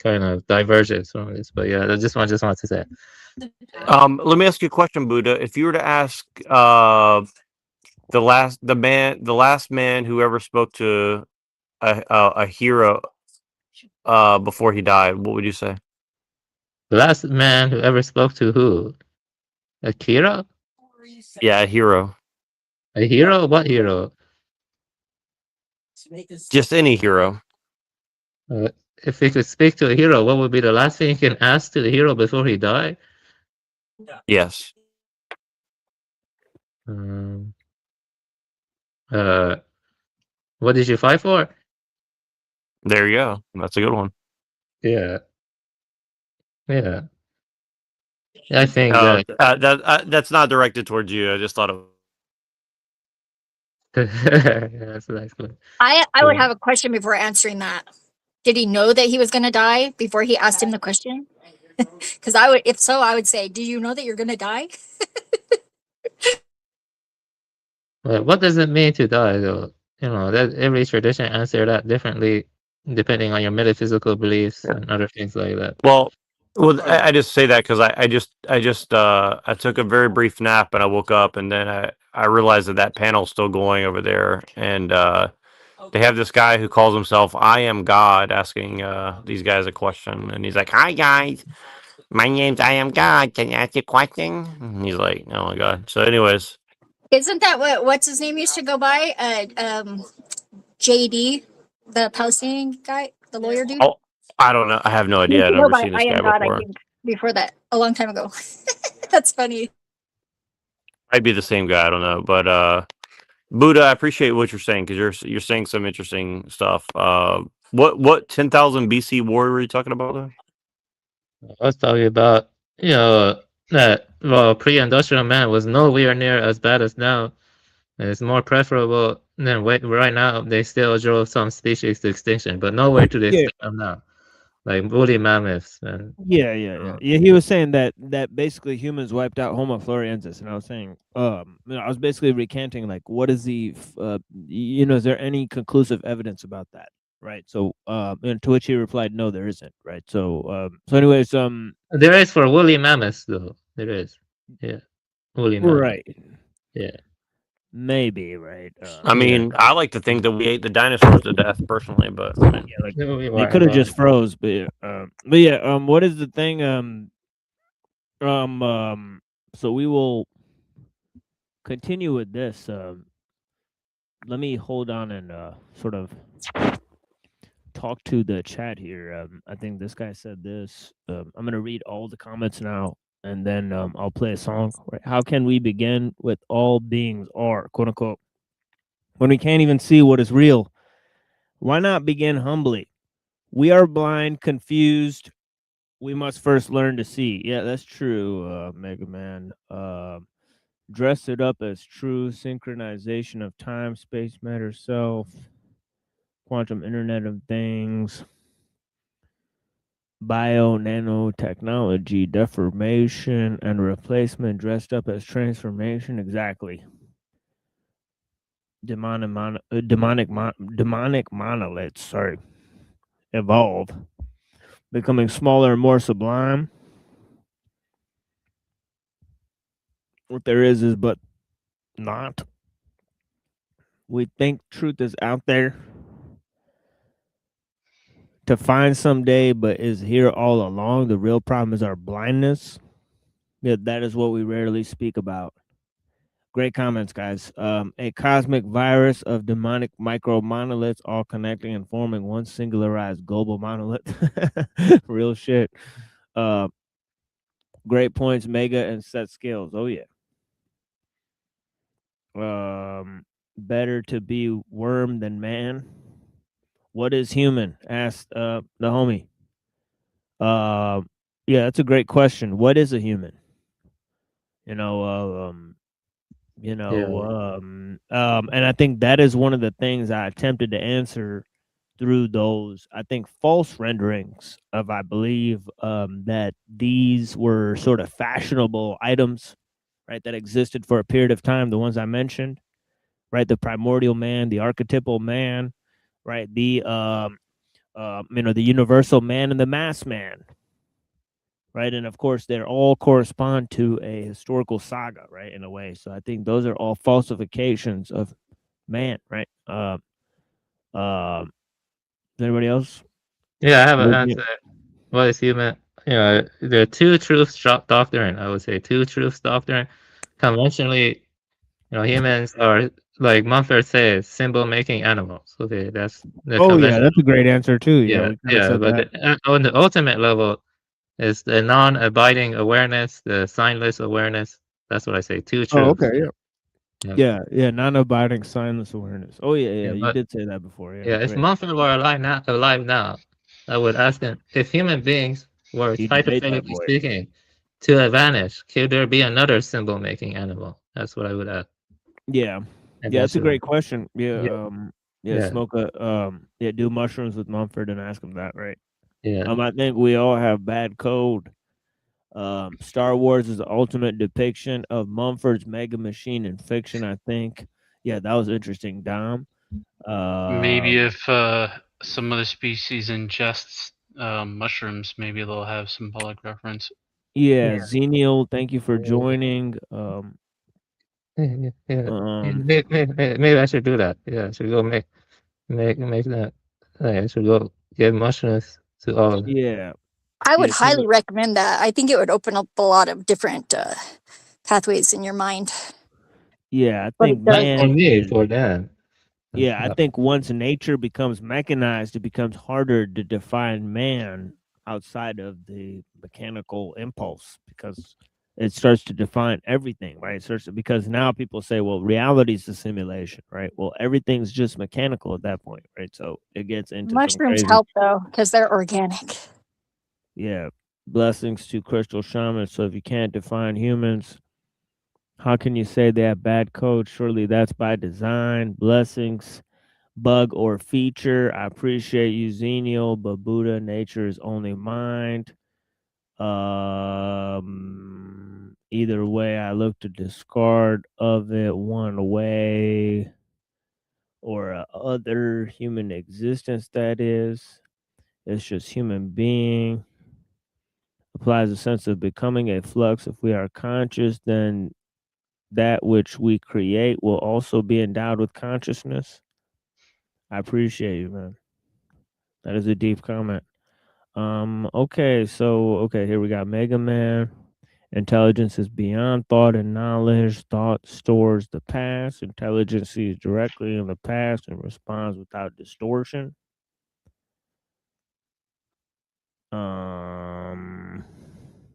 kind of diverges from this. But yeah, I just want to say. Let me ask you a question, Buddha. If you were to ask the last man who ever spoke to a hero before he died, what would you say? The last man who ever spoke to who? Akira? Yeah, a hero. A hero? What hero? Just any hero. Uh, if he could speak to a hero, what would be the last thing he can ask to the hero before he died? Yes. Um, uh, what did you fight for? There you go. That's a good one. Yeah, yeah. I think that. That's not directed towards you. I just thought of. Yeah, that's actually. I would Yeah. have a question before answering that. Did he know that he was going to die before he asked him the question? Because I would, if so, I would say, "Do you know that you're going to die?" Well, what does it mean to die, though? That every tradition answer that differently, depending on your metaphysical beliefs Yeah. and other things like that. Well, I just say that because I took a very brief nap and I woke up and then I realized that panel's still going over there and they have this guy who calls himself I am God asking these guys a question and he's like, "Hi guys, my name's I am God. Can you ask you a question?" And he's like, "Oh my God." So, anyways, Isn't that what's his name used to go by? JD, the Palestinian guy, the lawyer dude. oh, I don't know. I have no He idea. used I've to go never by seen I this am guy God, I before. think. Before that, a long time ago. That's funny. Might be the same guy. I don't know, but Buddha, I appreciate what you're saying because you're saying some interesting stuff. What 10,000 BC war were you talking about? Though? I was talking about, that, well, pre-industrial man was nowhere near as bad as now. And it's more preferable than right now. They still drove some species to extinction, but nowhere to the Yeah, extent of now. Like woolly mammoths and. yeah. He was saying that basically humans wiped out Homo floresiensis, and I was saying, I was basically recanting like, what is is there any conclusive evidence about that, right? So, and to which he replied, no, there isn't, right? Anyways, There is for woolly mammoths, though. There is. Yeah. Woolly mammoth. right, Yeah. maybe, right, I Yeah. mean, I like to think that we ate the dinosaurs to death personally, but I mean, yeah, like No, we they weren't could have wrong. just froze, but yeah, what is the thing, um, um, so we will continue with this, let me hold on and sort of talk to the chat here. I think this guy said this. I'm gonna read all the comments now, and then I'll play a song. Right? How can we begin with all beings are quote unquote when we can't even see what is real? Why not begin humbly? We are blind, confused. We must first learn to see. Yeah, that's true, Mega Man. Dress it up as true synchronization of time, space, matter, self, quantum internet of things, bio nanotechnology, deformation, and replacement dressed up as transformation. Exactly. Demonic monoliths. Sorry, evolve, becoming smaller and more sublime. What there is but not. We think truth is out there to find someday, but is here all along. The real problem is our blindness. Yeah, that is what we rarely speak about. Great comments, guys. A cosmic virus of demonic micro monoliths all connecting and forming one singularized global monolith. Real shit. Uh, great points, Mega and Set Skills. Oh yeah. Better to be worm than man. What is human? Asked the homie. Uh, yeah, that's a great question. What is a human? You know, Yeah. and I think that is one of the things I attempted to answer through those, I think, false renderings of, I believe, that these were sort of fashionable items, right, that existed for a period of time, the ones I mentioned, right, the primordial man, the archetypal man, right, the universal man and the mass man, right? And of course, they all correspond to a historical saga, right? In a way, so I think those are all falsifications of man, right? Does anybody else? Yeah, I have an Would you- answer. What is human? There are two truths doctrine. I would say two truths doctrine. Conventionally, humans are, like Mumford says, symbol making animals. Okay, that's the Oh yeah, conventional. that's a great answer too. Yeah, Yeah, we kind of yeah. said But that. on the ultimate level is the non-abiding awareness, the signless awareness. That's what I say. Two Oh, truths. okay, Yeah, yeah, non-abiding signless awareness. Oh yeah, yeah. you But did say that before. Yeah, yeah, if right. Mumford were alive now, I would ask him if human beings were, You debate that hypothetically boy. speaking, to vanish, could there be another symbol-making animal? That's what I would ask. Yeah, And yeah, that's a eventually, great question. yeah, Yeah, yeah, smoke a yeah, do mushrooms with Mumford and ask him that, right? yeah. I think we all have bad code. Star Wars is the ultimate depiction of Mumford's mega machine in fiction, I think. Yeah, that was interesting, Dom. Maybe if some other species ingests mushrooms, maybe they'll have symbolic reference. Yeah, Xenial, thank you for joining. Yeah. Maybe I should do that. Yeah, I should go make that. I should go get mushrooms to all of them. Yeah, I would yeah, highly recommend that. I think it would open up a lot of different pathways in your mind. yeah, I But think it does. Not for man me, is for them. yeah, I think once nature becomes mechanized, it becomes harder to define man outside of the mechanical impulse because it starts to define everything, right? It starts to, because now people say, well, reality is a simulation, right? Well, everything's just mechanical at that point, right? So it gets into some Mushrooms crazy, help though, because they're organic. yeah. Blessings to Crystal Shaman. So if you can't define humans, how can you say they have bad code? Surely that's by design. Blessings. Bug or feature. I appreciate you, Xenial, but Buddha, nature is only mind. Either way, I look to discard of it one way or other human existence, that is. It's just human being. Applies a sense of becoming a flux. If we are conscious, then that which we create will also be endowed with consciousness. I appreciate you, man. That is a deep comment. Okay, so here we got Mega Man. Intelligence is beyond thought and knowledge. Thought stores the past. Intelligence sees directly in the past and responds without distortion.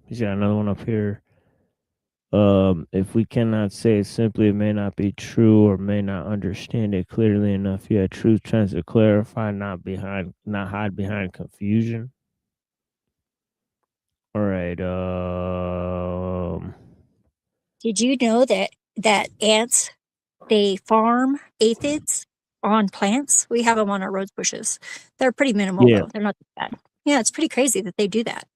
He's got another one up here. If we cannot say it simply, it may not be true or may not understand it clearly enough. Yeah, truth tends to clarify, not hide behind confusion. All right. Did you know that ants, they farm aphids on plants? We have them on our rose bushes. They're pretty minimal Yeah. though. They're not that bad. Yeah, it's pretty crazy that they do that.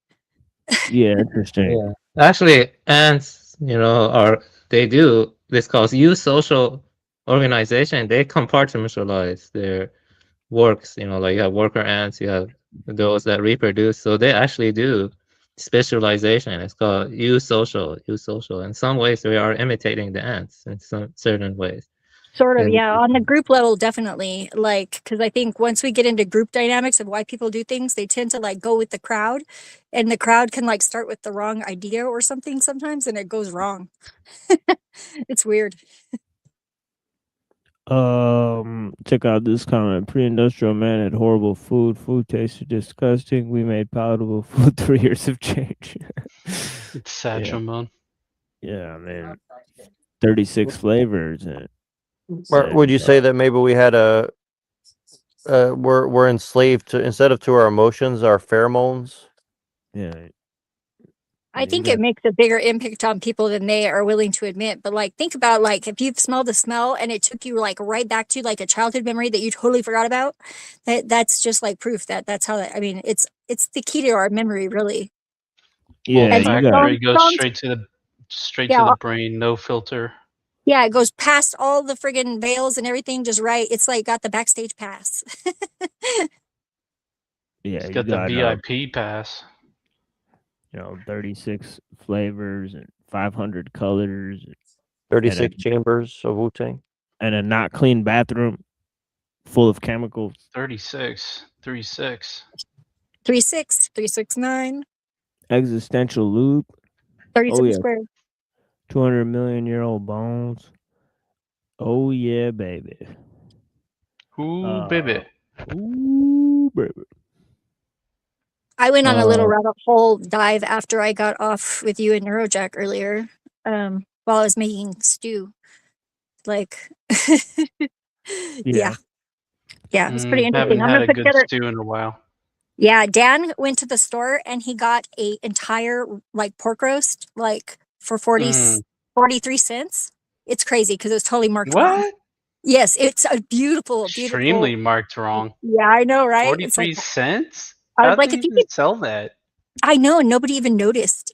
Yeah, interesting. Yeah. Actually, ants, they do this called eusocial organization. They compartmentalize their works. Like you have worker ants, you have those that reproduce. So they actually do specialization. It's called eusocial. In some ways, we are imitating the ants in some certain ways. Sort of, And yeah. On the group level, definitely. Because I think once we get into group dynamics of why people do things, they tend to go with the crowd, and the crowd can start with the wrong idea or something sometimes, and it goes wrong. It's weird. Check out this comment. Pre-industrial man had horrible food. Food tasted disgusting. We made palatable food. 3 years of change. It's satchel, man. Yeah, man. 36 flavors. And Would you say that maybe we had we're enslaved to, instead of to our emotions, our pheromones? Yeah. I think it makes a bigger impact on people than they are willing to admit. But think about if you've smelled a smell and it took you right back to a childhood memory that you totally forgot about. That's just proof that's how that. I mean, it's the key to our memory, really. Yeah, And so Olfactory goes songs, straight yeah, to the brain, no filter. yeah, it goes past all the friggin' veils and everything, just right. It's got the backstage pass. Yeah, He's you got the got VIP pass. 36 flavors and 500 colors 36 chambers of Wu-Tang. and a not clean bathroom full of chemicals. 36. 36. 36, 369, Existential loop. 37 yeah. square. 200 million year old bones. Oh yeah, baby. Ooh, baby. Ooh, baby. I went on a little rabbit hole dive after I got off with you and Neurojack earlier, while I was making stew. Like, yeah, it was pretty Haven't interesting. I'm had gonna a put good together. stew in a while. Yeah, Dan went to the store and he got a entire like pork roast, like for 43 cents. It's crazy because it's totally marked wrong. What? Yes, it's a beautiful, beautiful. Extremely marked wrong. Yeah, I know, right? It's 43 like, cents? I was How'd like, they if you even could, sell that? I know, and nobody even noticed.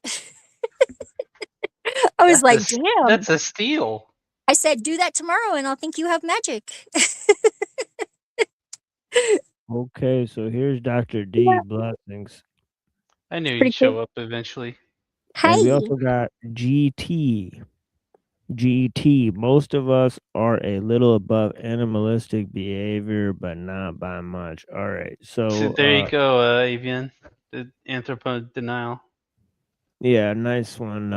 I was like, damn. That's a steal. I said, do that tomorrow and I'll think you have magic. Okay, so here's Dr. D. Yeah. Blessings. I knew Pretty you'd show cool. up eventually. And we Hey. also got GT. GT. Most of us are a little above animalistic behavior, but not by much. All right. So there you go, Avian. The anthropo denial. yeah, nice one,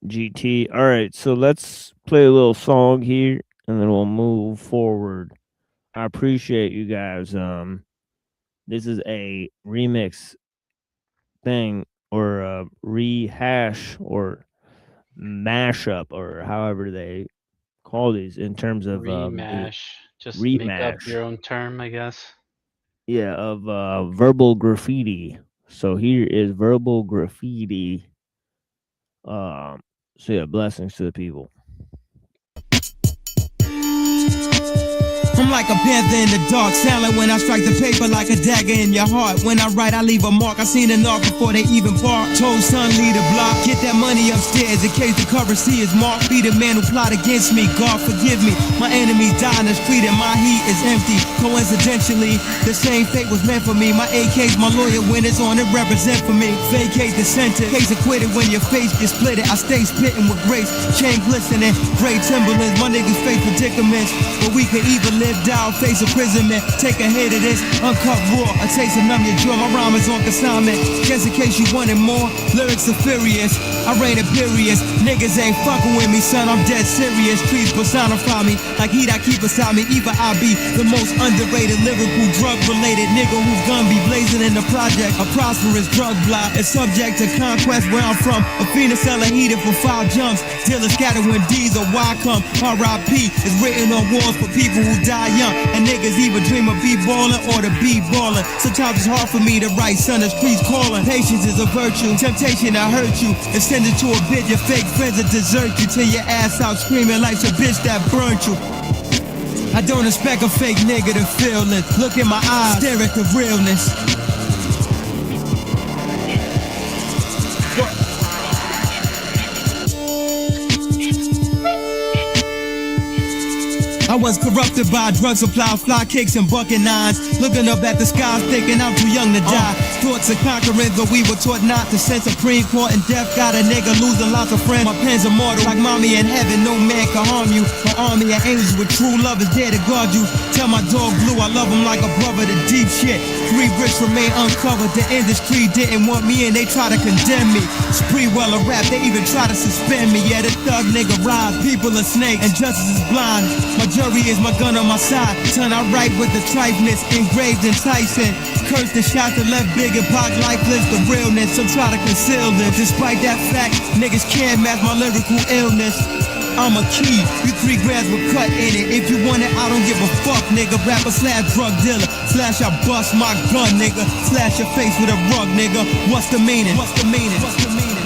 GT. All right, so let's play a little song here and then we'll move forward. I appreciate you guys. This is a remix thing or a rehash or mashup or however they call these in terms of Remash. Just make up rematch. your own term, I guess. Yeah, of verbal graffiti. So here is verbal graffiti. So yeah, blessings to the people. I'm like a panther in the dark, silent when I strike the paper like a dagger in your heart. When I write, I leave a mark. I seen an arc before they even bark. Told son, lead a block. Get that money upstairs in case the currency is marked. Be the man who plot against me. God forgive me. My enemies die in the street and my heat is empty. Coincidentally, the same fate was meant for me. My AK's my lawyer when it's on, it represent for me. Vacate the sentence. Case acquitted when your face gets split. I stay spitting with grace. Chain glistening. Great Timberlands. My niggas face predicaments. But we can even live down, face imprisonment. Take a hit of this, uncut raw. A taste of numb your jaw. My rhyme is on consignment. Just in case you wanted more, lyrics are furious. I reign imperious. Niggas ain't fucking with me, son. I'm dead serious. Trees personify me like heat I keep beside me. Either I be the most underrated lyrical drug-related nigga who's gonna be blazing in the project. A prosperous drug block is subject to conquest where I'm from. A phoenix selling heated for 5 jumps. Dealers scatter when D's or Y come. R.I.P. is written on walls for people who die young, and niggas either dream of b-ballin' or to be ballin'. Sometimes it's hard for me to write, son, the streets callin'. Patience is a virtue, temptation to hurt you. Extend it to a bit, your fake friends will desert you till your ass out screaming like a bitch that burnt you. I don't expect a fake nigga to feel it. Look in my eyes, stare at the realness. I was corrupted by drug supply, fly kicks and bucket nines. Looking up at the skies, thinking I'm too young to die. Thoughts of conquering, but we were taught not to. Send Supreme Court and death got a nigga losing lots of friends. My pen's immortal, like mommy in heaven, no man can harm you. My army of angels with true love is there to guard you. Tell my dog Blue I love him like a brother, the deep shit. 3 bricks remain uncovered, the industry didn't want me and they try to condemn me. Spree well a rap, they even try to suspend me. Yeah, the thug nigga rise, people are snakes and justice is blind. My jury is my gun on my side. Son, I write with the trifeness engraved in Tyson. Curse the shot that left Big and Pac lifeless. The realness, some try to conceal this. Despite that fact, niggas can't match my lyrical illness. I'm a key, you 3 grams were cut in it. If you want it, I don't give a fuck, nigga. Rapper slash drug dealer, slash I bust my gun, nigga. Slash your face with a rug, nigga. What's the meaning? What's the meaning? What's the meaning?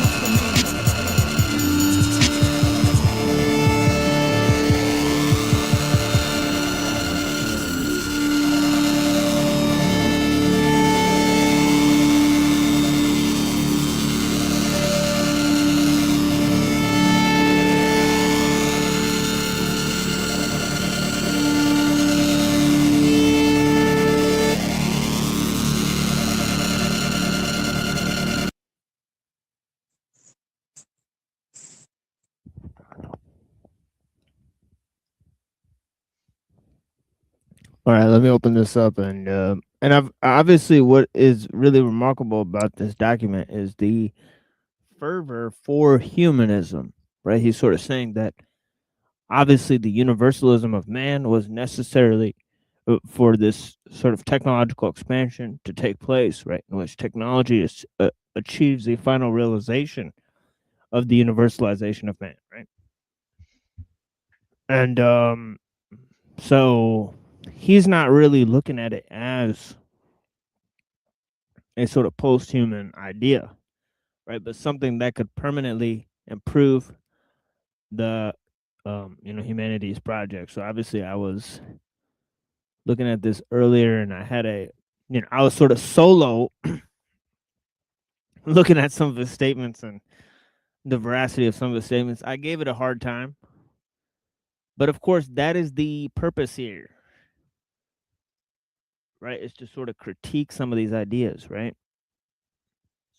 All right, let me open this up, and I've obviously what is really remarkable about this document is the fervor for humanism, right? He's sort of saying that obviously the universalism of man was necessarily for this sort of technological expansion to take place, right? In which technology achieves the final realization of the universalization of man, right? And so he's not really looking at it as a sort of post-human idea, right? But something that could permanently improve the humanity's project. So obviously I was looking at this earlier and I had I was sort of solo looking at some of his statements and the veracity of some of his statements. I gave it a hard time. But of course, that is the purpose here, right? Is to sort of critique some of these ideas, right?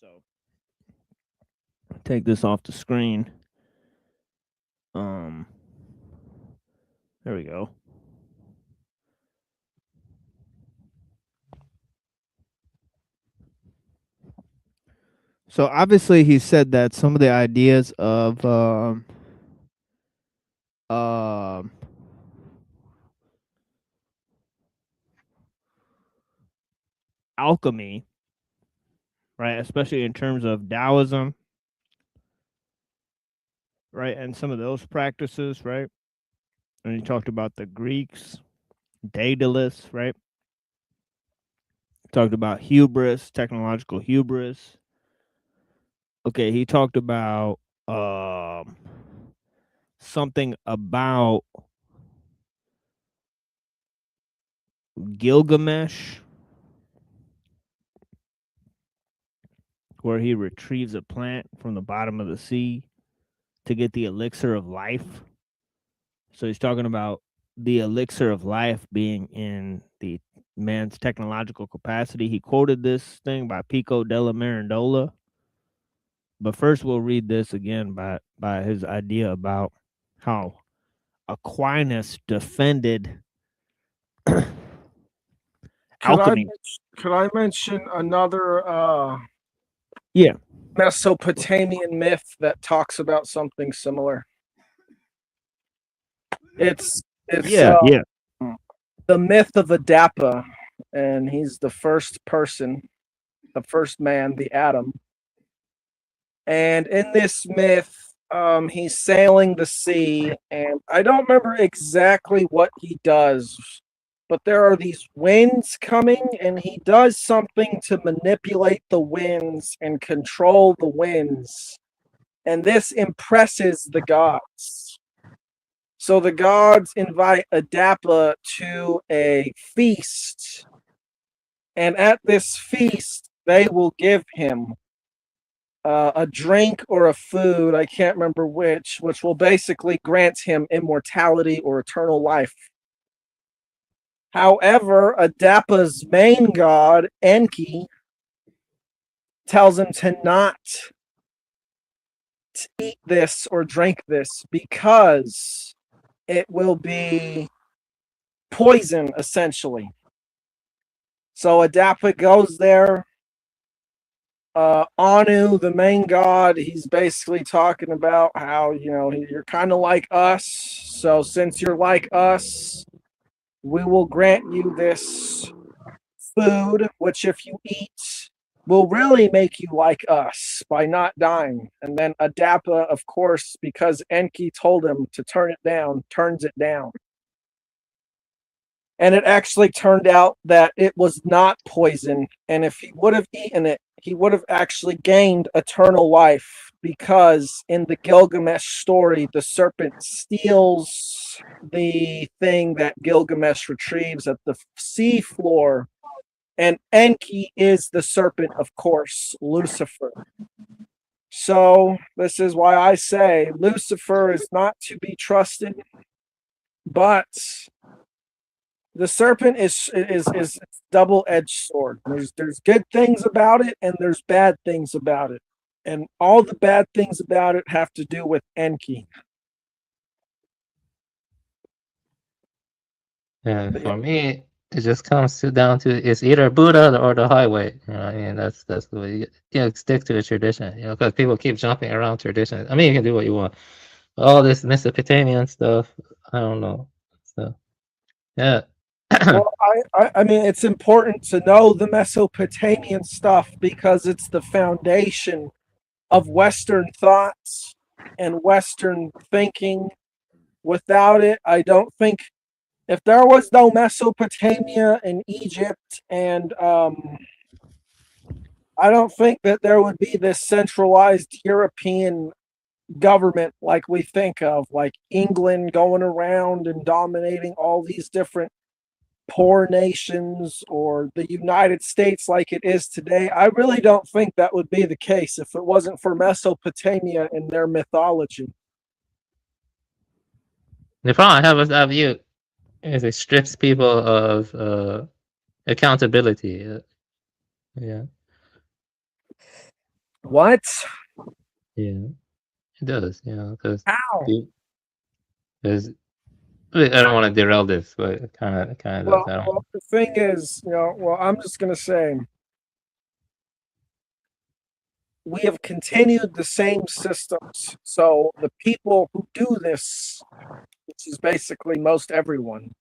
So take this off the screen. There we go. So obviously he said that some of the ideas of alchemy, right, especially in terms of Taoism, right, and some of those practices, right, and he talked about the Greeks, Daedalus, right, talked about hubris, technological hubris. Okay, he talked about something about Gilgamesh, where he retrieves a plant from the bottom of the sea to get the elixir of life. So he's talking about the elixir of life being in the man's technological capacity. He quoted this thing by Pico della Mirandola. But first we'll read this again by his idea about how Aquinas defended alchemy. Could I mention another Yeah. Mesopotamian myth that talks about something similar? It's yeah. The myth of Adapa, and he's the first person, the first man, the Adam. And in this myth, he's sailing the sea, and I don't remember exactly what he does, but there are these winds coming, and he does something to manipulate the winds and control the winds. And this impresses the gods. So the gods invite Adapa to a feast. And at this feast, they will give him a drink or a food, I can't remember which will basically grant him immortality or eternal life. However, Adapa's main god, Enki, tells him to not eat this or drink this because it will be poison, essentially. So Adapa goes there. Anu, the main god, he's basically talking about how, you're kind of like us. So since you're like us, we will grant you this food, which if you eat, will really make you like us by not dying. And then Adapa, of course, because Enki told him to turn it down, turns it down. And it actually turned out that it was not poison. And if he would have eaten it, he would have actually gained eternal life, because in the Gilgamesh story, the serpent steals the thing that Gilgamesh retrieves at the sea floor. And Enki is the serpent, of course, Lucifer. So this is why I say Lucifer is not to be trusted, but the serpent is double-edged sword. There's good things about it, and there's bad things about it, and all the bad things about it have to do with Enki. For me, it just comes down to it's either Buddha or the highway. You know, I mean, that's the way you stick to a tradition. You know, because people keep jumping around traditions. I mean, you can do what you want. All this Mesopotamian stuff, I don't know. So yeah. Well, I mean, it's important to know the Mesopotamian stuff because it's the foundation of Western thoughts and Western thinking. Without it, I don't think if there was no Mesopotamia and Egypt and I don't think that there would be this centralized European government like we think of, like England going around and dominating all these different poor nations, or the United States like it is today. I really don't think that would be the case if it wasn't for Mesopotamia and their mythology. The problem I have with that view is it strips people of accountability. Yeah. What? Yeah, it does. You know, because How? I don't want to derail this, but it kind of does. I don't. Well, the thing is, I'm just going to say we have continued the same systems. So the people who do this, which is basically most everyone,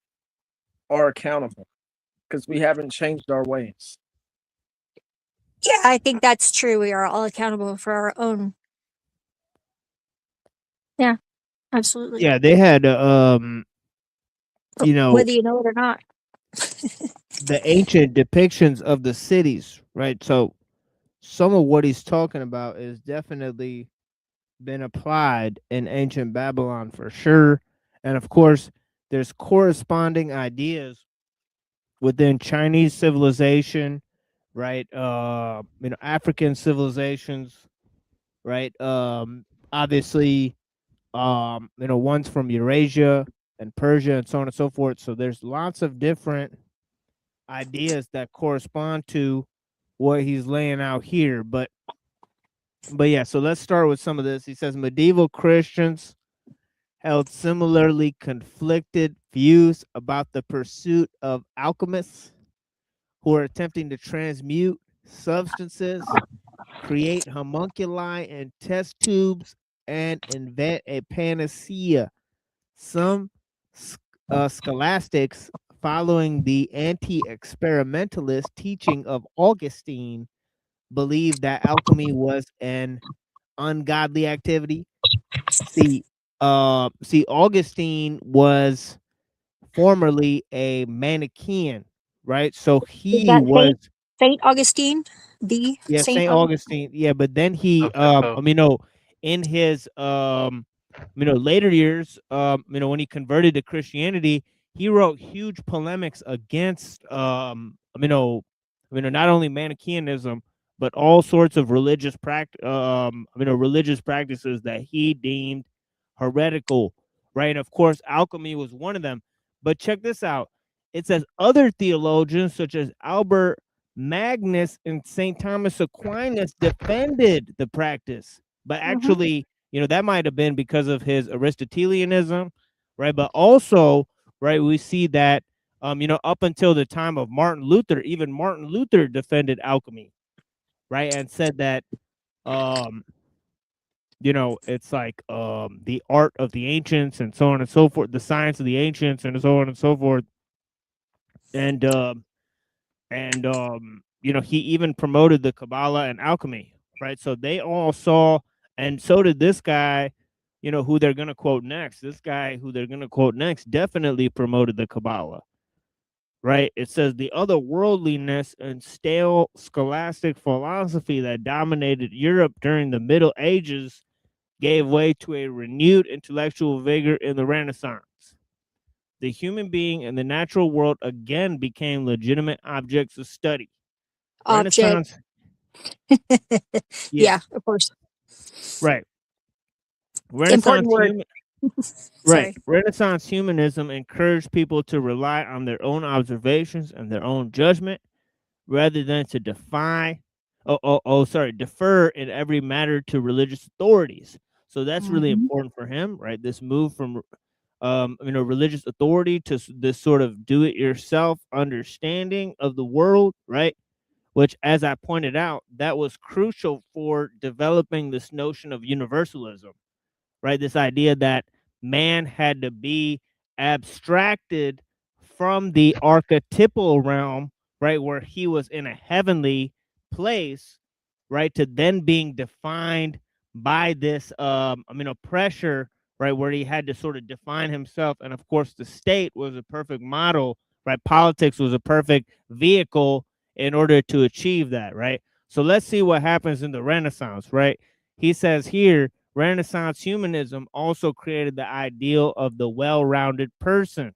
are accountable because we haven't changed our ways. Yeah, I think that's true. We are all accountable for our own. Yeah, absolutely. Yeah, they had whether you know it or not. the ancient depictions of the cities, right? So some of what he's talking about is definitely been applied in ancient Babylon for sure. And of course, there's corresponding ideas within Chinese civilization, right? African civilizations, right? Obviously, ones from Eurasia and Persia and so on and so forth. So there's lots of different ideas that correspond to what he's laying out here. But yeah, so let's start with some of this. He says medieval Christians held similarly conflicted views about the pursuit of alchemists who are attempting to transmute substances, create homunculi and test tubes, and invent a panacea. Some scholastics, following the anti-experimentalist teaching of Augustine, believed that alchemy was an ungodly activity. See, Augustine was formerly a Manichaean, right? So Is he that was Saint Augustine? The Saint Saint Augustine. Yeah, but then he in his later years, when he converted to Christianity, he wrote huge polemics against not only Manichaeanism, but all sorts of religious religious practices that he deemed heretical, right? And of course, alchemy was one of them. But check this out. It says other theologians such as Albert Magnus and St. Thomas Aquinas defended the practice, but actually, that might have been because of his Aristotelianism, right? But also, right, we see that, up until the time of Martin Luther, even Martin Luther defended alchemy, right, and said that, it's like the art of the ancients and so on and so forth, the science of the ancients and so on and so forth, and he even promoted the Kabbalah and alchemy, right? So they all saw, and so did this guy, who they're going to quote next. This guy who they're going to quote next definitely promoted the Kabbalah, right? It says the otherworldliness and stale scholastic philosophy that dominated Europe during the Middle Ages gave way to a renewed intellectual vigor in the Renaissance. The human being and the natural world again became legitimate objects of study. Renaissance. Yeah, of course. Right. Renaissance Right. Renaissance humanism encouraged people to rely on their own observations and their own judgment rather than to defer in every matter to religious authorities. So that's really important for him, right? This move from religious authority to this sort of do-it-yourself understanding of the world, right? Which, as I pointed out, that was crucial for developing this notion of universalism, right? This idea that man had to be abstracted from the archetypal realm, right, where he was in a heavenly place, right, to then being defined by this, pressure, right, where he had to sort of define himself. And of course, the state was a perfect model, right? Politics was a perfect vehicle in order to achieve that, right? So let's see what happens in the Renaissance, right? He says here, Renaissance humanism also created the ideal of the well-rounded person,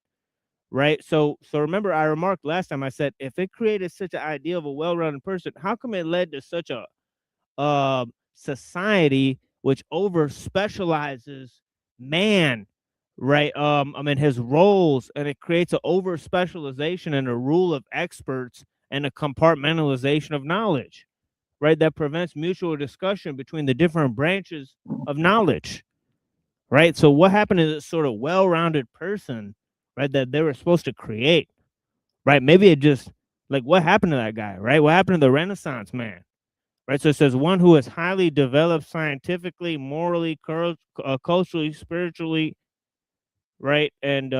right? So remember, I remarked last time, I said, if it created such an ideal of a well-rounded person, how come it led to such a society which over specializes man, right? His roles, and it creates an over specialization and a rule of experts and a compartmentalization of knowledge, right? That prevents mutual discussion between the different branches of knowledge, right? So what happened to this sort of well-rounded person, right, that they were supposed to create, right? Maybe it just, like, what happened to that guy, right? What happened to the Renaissance man, right? So it says one who is highly developed scientifically, morally, culturally, spiritually, right? And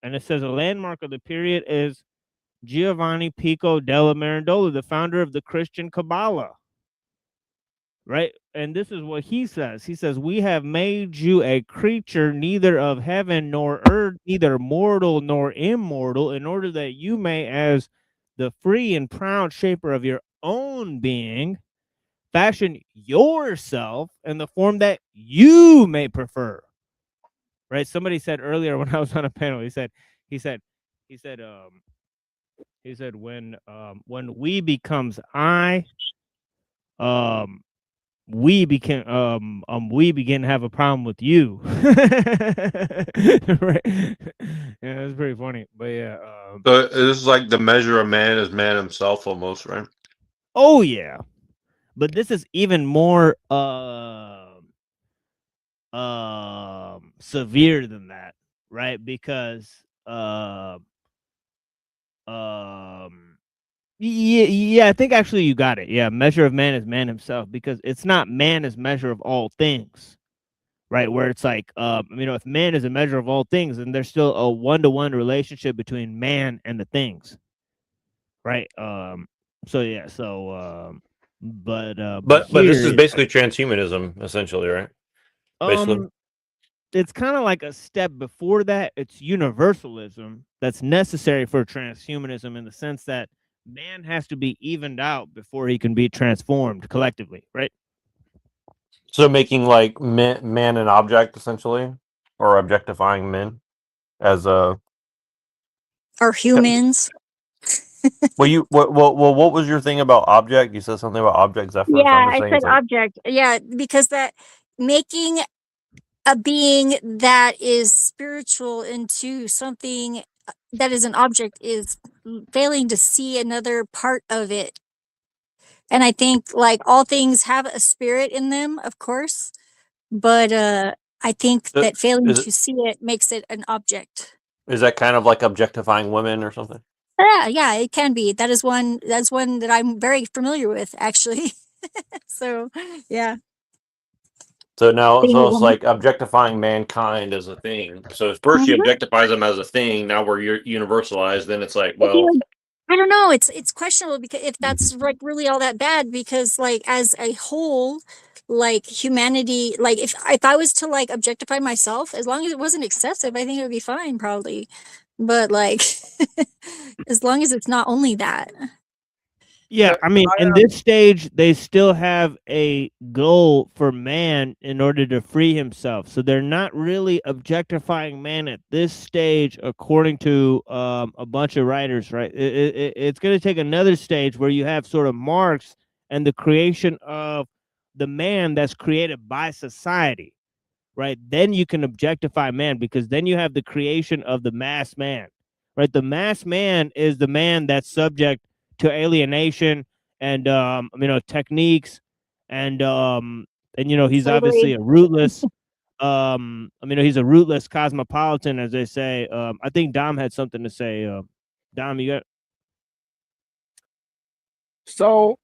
it says a landmark of the period is Giovanni Pico della Mirandola, the founder of the Christian Kabbalah, right? And this is what he says. He says, we have made you a creature neither of heaven nor earth, neither mortal nor immortal, in order that you may, as the free and proud shaper of your own being, fashion yourself in the form that you may prefer. Right? Somebody said earlier when I was on a panel, he said, when we becomes I, we begin to have a problem with you. Right? Yeah, that's pretty funny. But yeah. So this is like the measure of man is man himself, almost, right? Oh yeah. But this is even more severe than that, right? Because yeah, I think actually you got it. Yeah, measure of man is man himself, because it's not man as measure of all things, right? Where it's like, if man is a measure of all things, then there's still a one-to-one relationship between man and the things, right? So yeah, but this is here, basically transhumanism, essentially, right? Basically. It's kind of like a step before that. It's universalism that's necessary for transhumanism, in the sense that man has to be evened out before he can be transformed collectively, right? So making like man an object, essentially, or objectifying men as a Or humans. what was your thing about object? You said something about object, Zephyr. So Yeah, I'm just I saying said it's like, object. Yeah, because that making a being that is spiritual into something that is an object is failing to see another part of it. And I think like all things have a spirit in them, of course, but I think that failing is to see it makes it an object. that kind of like objectifying women or something? Yeah, it can be. That's one that I'm very familiar with, actually. So yeah. So now, Being a so it's woman. like objectifying mankind as a thing. So if first she Mhm. objectifies them as a thing, now we're universalized. Then it's like, If well, you- I don't know. It's questionable, because if that's like really all that bad, because like as a whole, like humanity, like if I was to like objectify myself, as long as it wasn't excessive, I think it would be fine, probably. But like, as long as it's not only that. Yeah, I mean, in this stage, they still have a goal for man in order to free himself. So they're not really objectifying man at this stage, according to a bunch of writers, right? It's going to take another stage where you have sort of Marx and the creation of the man that's created by society, right? Then you can objectify man, because then you have the creation of the mass man, right? The mass man is the man that's subject to alienation and techniques, and he's Slavery. obviously a rootless I mean, he's a rootless cosmopolitan, as they say. I think Dom had something to say. Dom, you got? So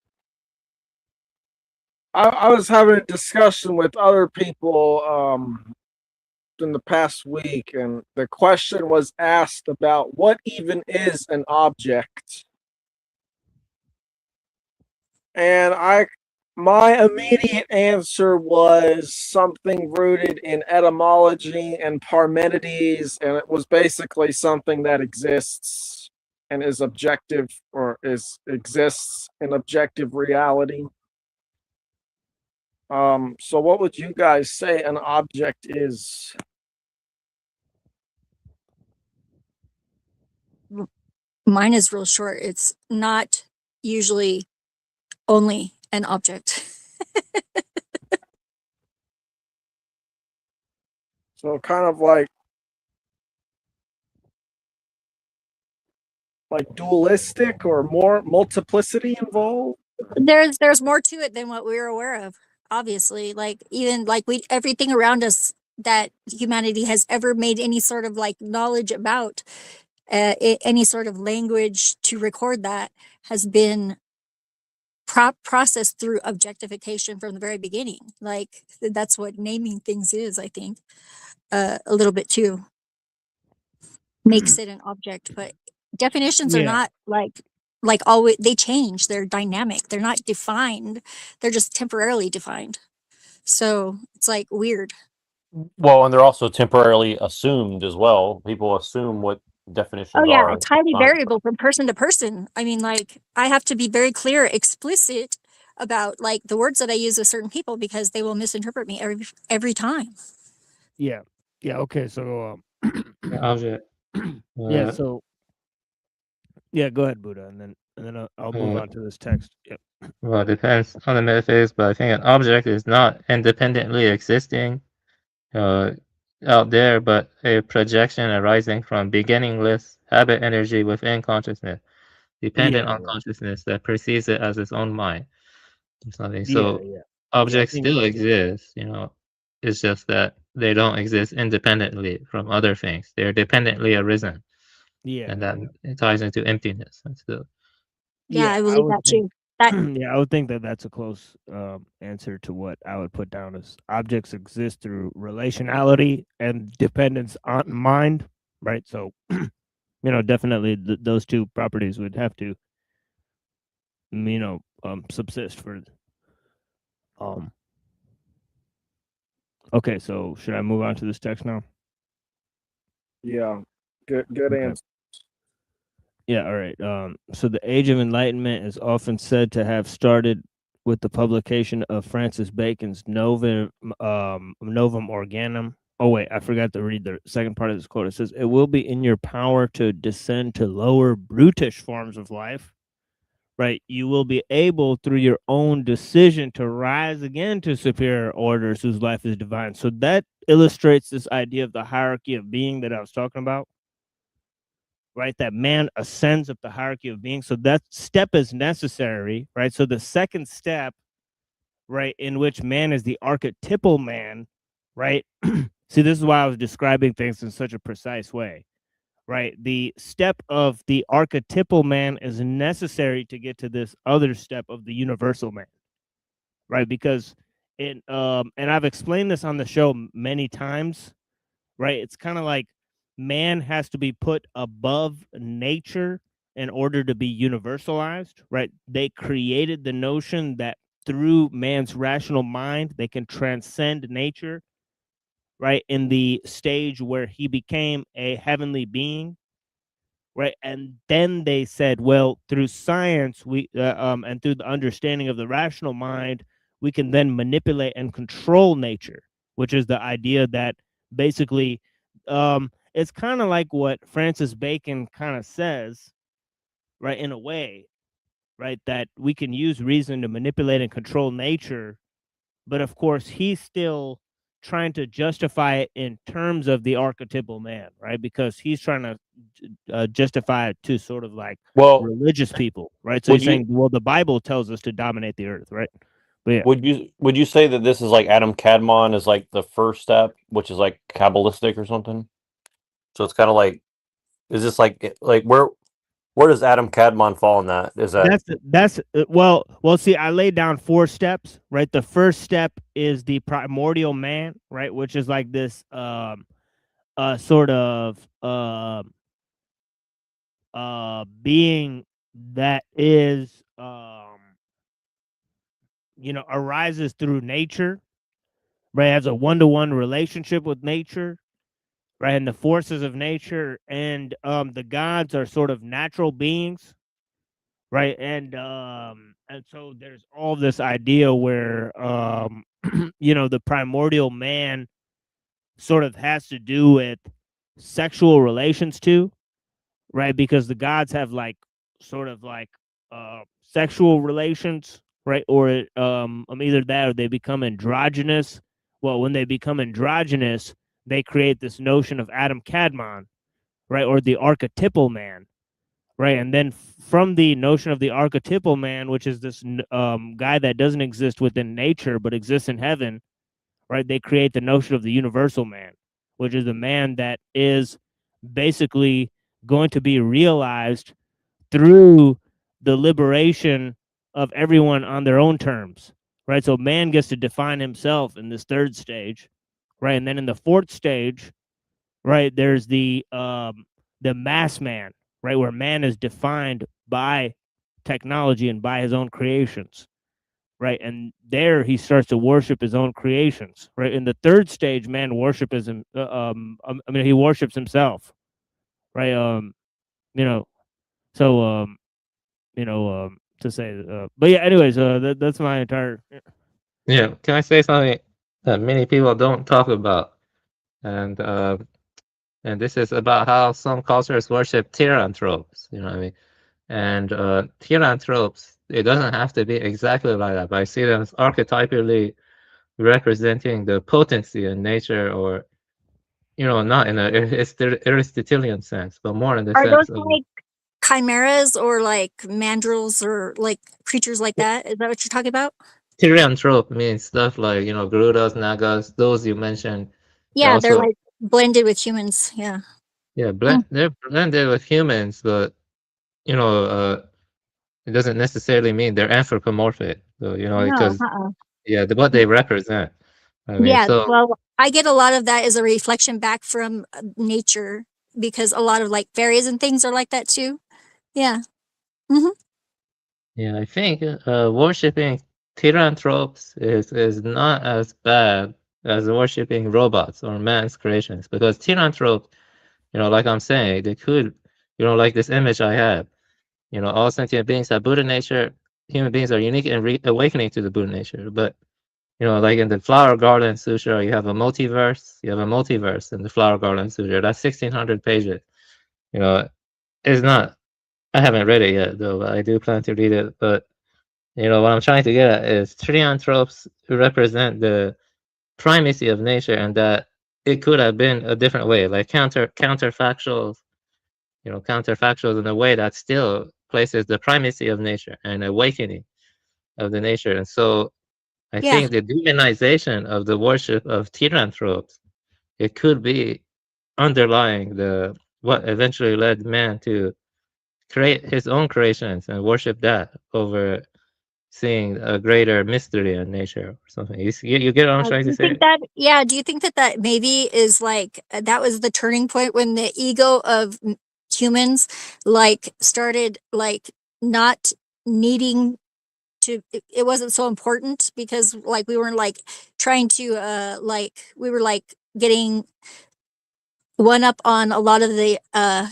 I was having a discussion with other people in the past week, and the question was asked about what even is an object. And my immediate answer was something rooted in etymology and Parmenides, and it was basically something that exists and is objective, or exists in objective reality. So what would you guys say an object is? Mine is real short. It's not usually only an object. So kind of like dualistic, or more multiplicity involved? There's more to it than what we were aware of. Obviously, like even like everything around us that humanity has ever made any sort of like knowledge about, any sort of language to record that has been processed through objectification from the very beginning. Like that's what naming things is, I think, a little bit too makes it an object. But definitions are not like always, they change, they're dynamic, they're not defined, they're just temporarily defined. So it's like weird. Well, and they're also temporarily assumed as well. People assume what definitions Oh yeah, are. it's highly variable from person to person. I mean, like I have to be very clear, explicit about like the words that I use with certain people, because they will misinterpret me every time. Yeah. Okay. So Object. yeah. So yeah, go ahead, Buddha, and then I'll move on to this text. Yep. Well, it depends on the metaphysics, but I think an object is not independently existing out there, but a projection arising from beginningless habit energy within consciousness, dependent on consciousness that perceives it as its own mind or something. So objects still exist, it's just that they don't exist independently from other things. They're dependently arisen. And that it ties into emptiness and still. Yeah, I believe that too. Yeah, I would think that that's a close answer to what I would put down as objects exist through relationality and dependence on mind, right? So, definitely those two properties would have to, subsist for. Okay, so should I move on to this text now? Yeah, good answer. Yeah, all right. So the Age of Enlightenment is often said to have started with the publication of Francis Bacon's Novum Organum. Oh wait, I forgot to read the second part of this quote. It says, "It will be in your power to descend to lower brutish forms of life, right? You will be able, through your own decision, to rise again to superior orders whose life is divine." So that illustrates this idea of the hierarchy of being that I was talking about. Right, that man ascends up the hierarchy of being. So that step is necessary, right? So the second step, right, in which man is the archetypal man, right? See, this is why I was describing things in such a precise way, right? The step of the archetypal man is necessary to get to this other step of the universal man, right? Because and I've explained this on the show many times, right? It's kind of like man has to be put above nature in order to be universalized, right? They created the notion that through man's rational mind, they can transcend nature, right? In the stage where he became a heavenly being, right? And then they said, well, through science, and through the understanding of the rational mind, we can then manipulate and control nature, which is the idea that basically it's kind of like what Francis Bacon kind of says, right? In a way, right? That we can use reason to manipulate and control nature. But of course, he's still trying to justify it in terms of the archetypal man, right? Because he's trying to justify it to sort of like religious people, right? So he's saying, well, the Bible tells us to dominate the earth, right? But yeah. Would you say that this is like Adam Kadmon is like the first step, which is like Kabbalistic or something? So it's kind of like, is this like where does Adam Kadmon fall in that? Is that that's well see, I laid down 4 steps, right? The first step is the primordial man, right, which is like this sort of being that is arises through nature, right? Has a one-to-one relationship with nature, right? And the forces of nature, and the gods are sort of natural beings, right? And so there's all this idea where the primordial man sort of has to do with sexual relations too, right? Because the gods have like sort of like sexual relations, right? Or either that or they become androgynous. Well, when they become androgynous, they create this notion of Adam Kadmon, right? Or the archetypal man, right? And then from the notion of the archetypal man, which is this guy that doesn't exist within nature but exists in heaven, right? They create the notion of the universal man, which is the man that is basically going to be realized through the liberation of everyone on their own terms, right? So man gets to define himself in this third stage, right? And then in the fourth stage, right, there's the mass man, right, where man is defined by technology and by his own creations, right? And there he starts to worship his own creations, right? In the third stage, man worship is he worships himself, right? So to say, but yeah, anyways, that's my entire. Yeah, can I say something that many people don't talk about? And this is about how some cultures worship tyranthropes. You know what I mean? And tyranthropes, it doesn't have to be exactly like that, but I see them as archetypally representing the potency in nature, or not in a Aristotelian sense, but more in the Are those sense of like chimeras or like mandrills or like creatures like that? Is that what you're talking about? tyranthrope means stuff like Garudas, Nagas, those you mentioned. Yeah, they're like blended with humans. Yeah. Yeah, they're blended with humans, but it doesn't necessarily mean they're anthropomorphic. So No. because what they represent. I mean, Yeah. so Well, I get a lot of that as a reflection back from nature, because a lot of like fairies and things are like that too. Yeah. Hmm. yeah, I think worshiping tyranthropes is not as bad as worshiping robots or man's creations, because tyranthropes, like I'm saying, they could, like this image I have, all sentient beings have Buddha nature. Human beings are unique in awakening to the Buddha nature. But, like in the Flower Garden Sutra, you have a multiverse. You have a multiverse in the Flower Garden Sutra. That's 1,600 pages. It's not, I haven't read it yet, though, but I do plan to read it. But, what I'm trying to get at is trianthropes represent the primacy of nature, and that it could have been a different way, like counterfactuals, counterfactuals in a way that still places the primacy of nature and awakening of the nature. And so I think the demonization of the worship of tyranthropes, it could be underlying what eventually led man to create his own creations and worship that over seeing a greater mystery in nature or something. You get what I'm trying to say? Do you think that maybe is like that was the turning point when the ego of humans like started like not needing to, it wasn't so important because like we weren't like trying to we were like getting one up on a lot of the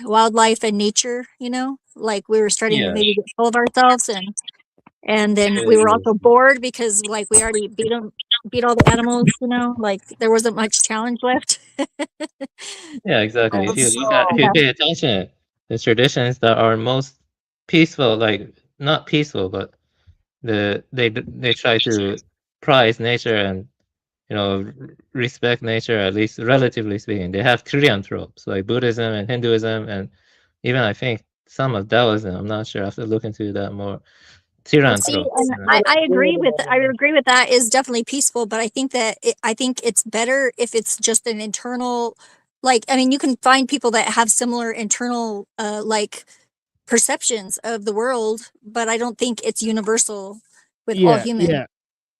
wildlife and nature, like we were starting to maybe get full of ourselves, and then we were also bored because like we already beat all the animals, like there wasn't much challenge left. Yeah, exactly. If you pay attention, the traditions that are most peaceful, like not peaceful, but they try to prize nature and respect nature, at least relatively speaking. They have trianthropes like Buddhism and Hinduism, and even I think some of Taoism. I'm not sure. I have to look into that more. See, and I agree with that is definitely peaceful, but I think that I think it's better if it's just an internal, like, I mean, you can find people that have similar internal like perceptions of the world, but I don't think it's universal with all humans.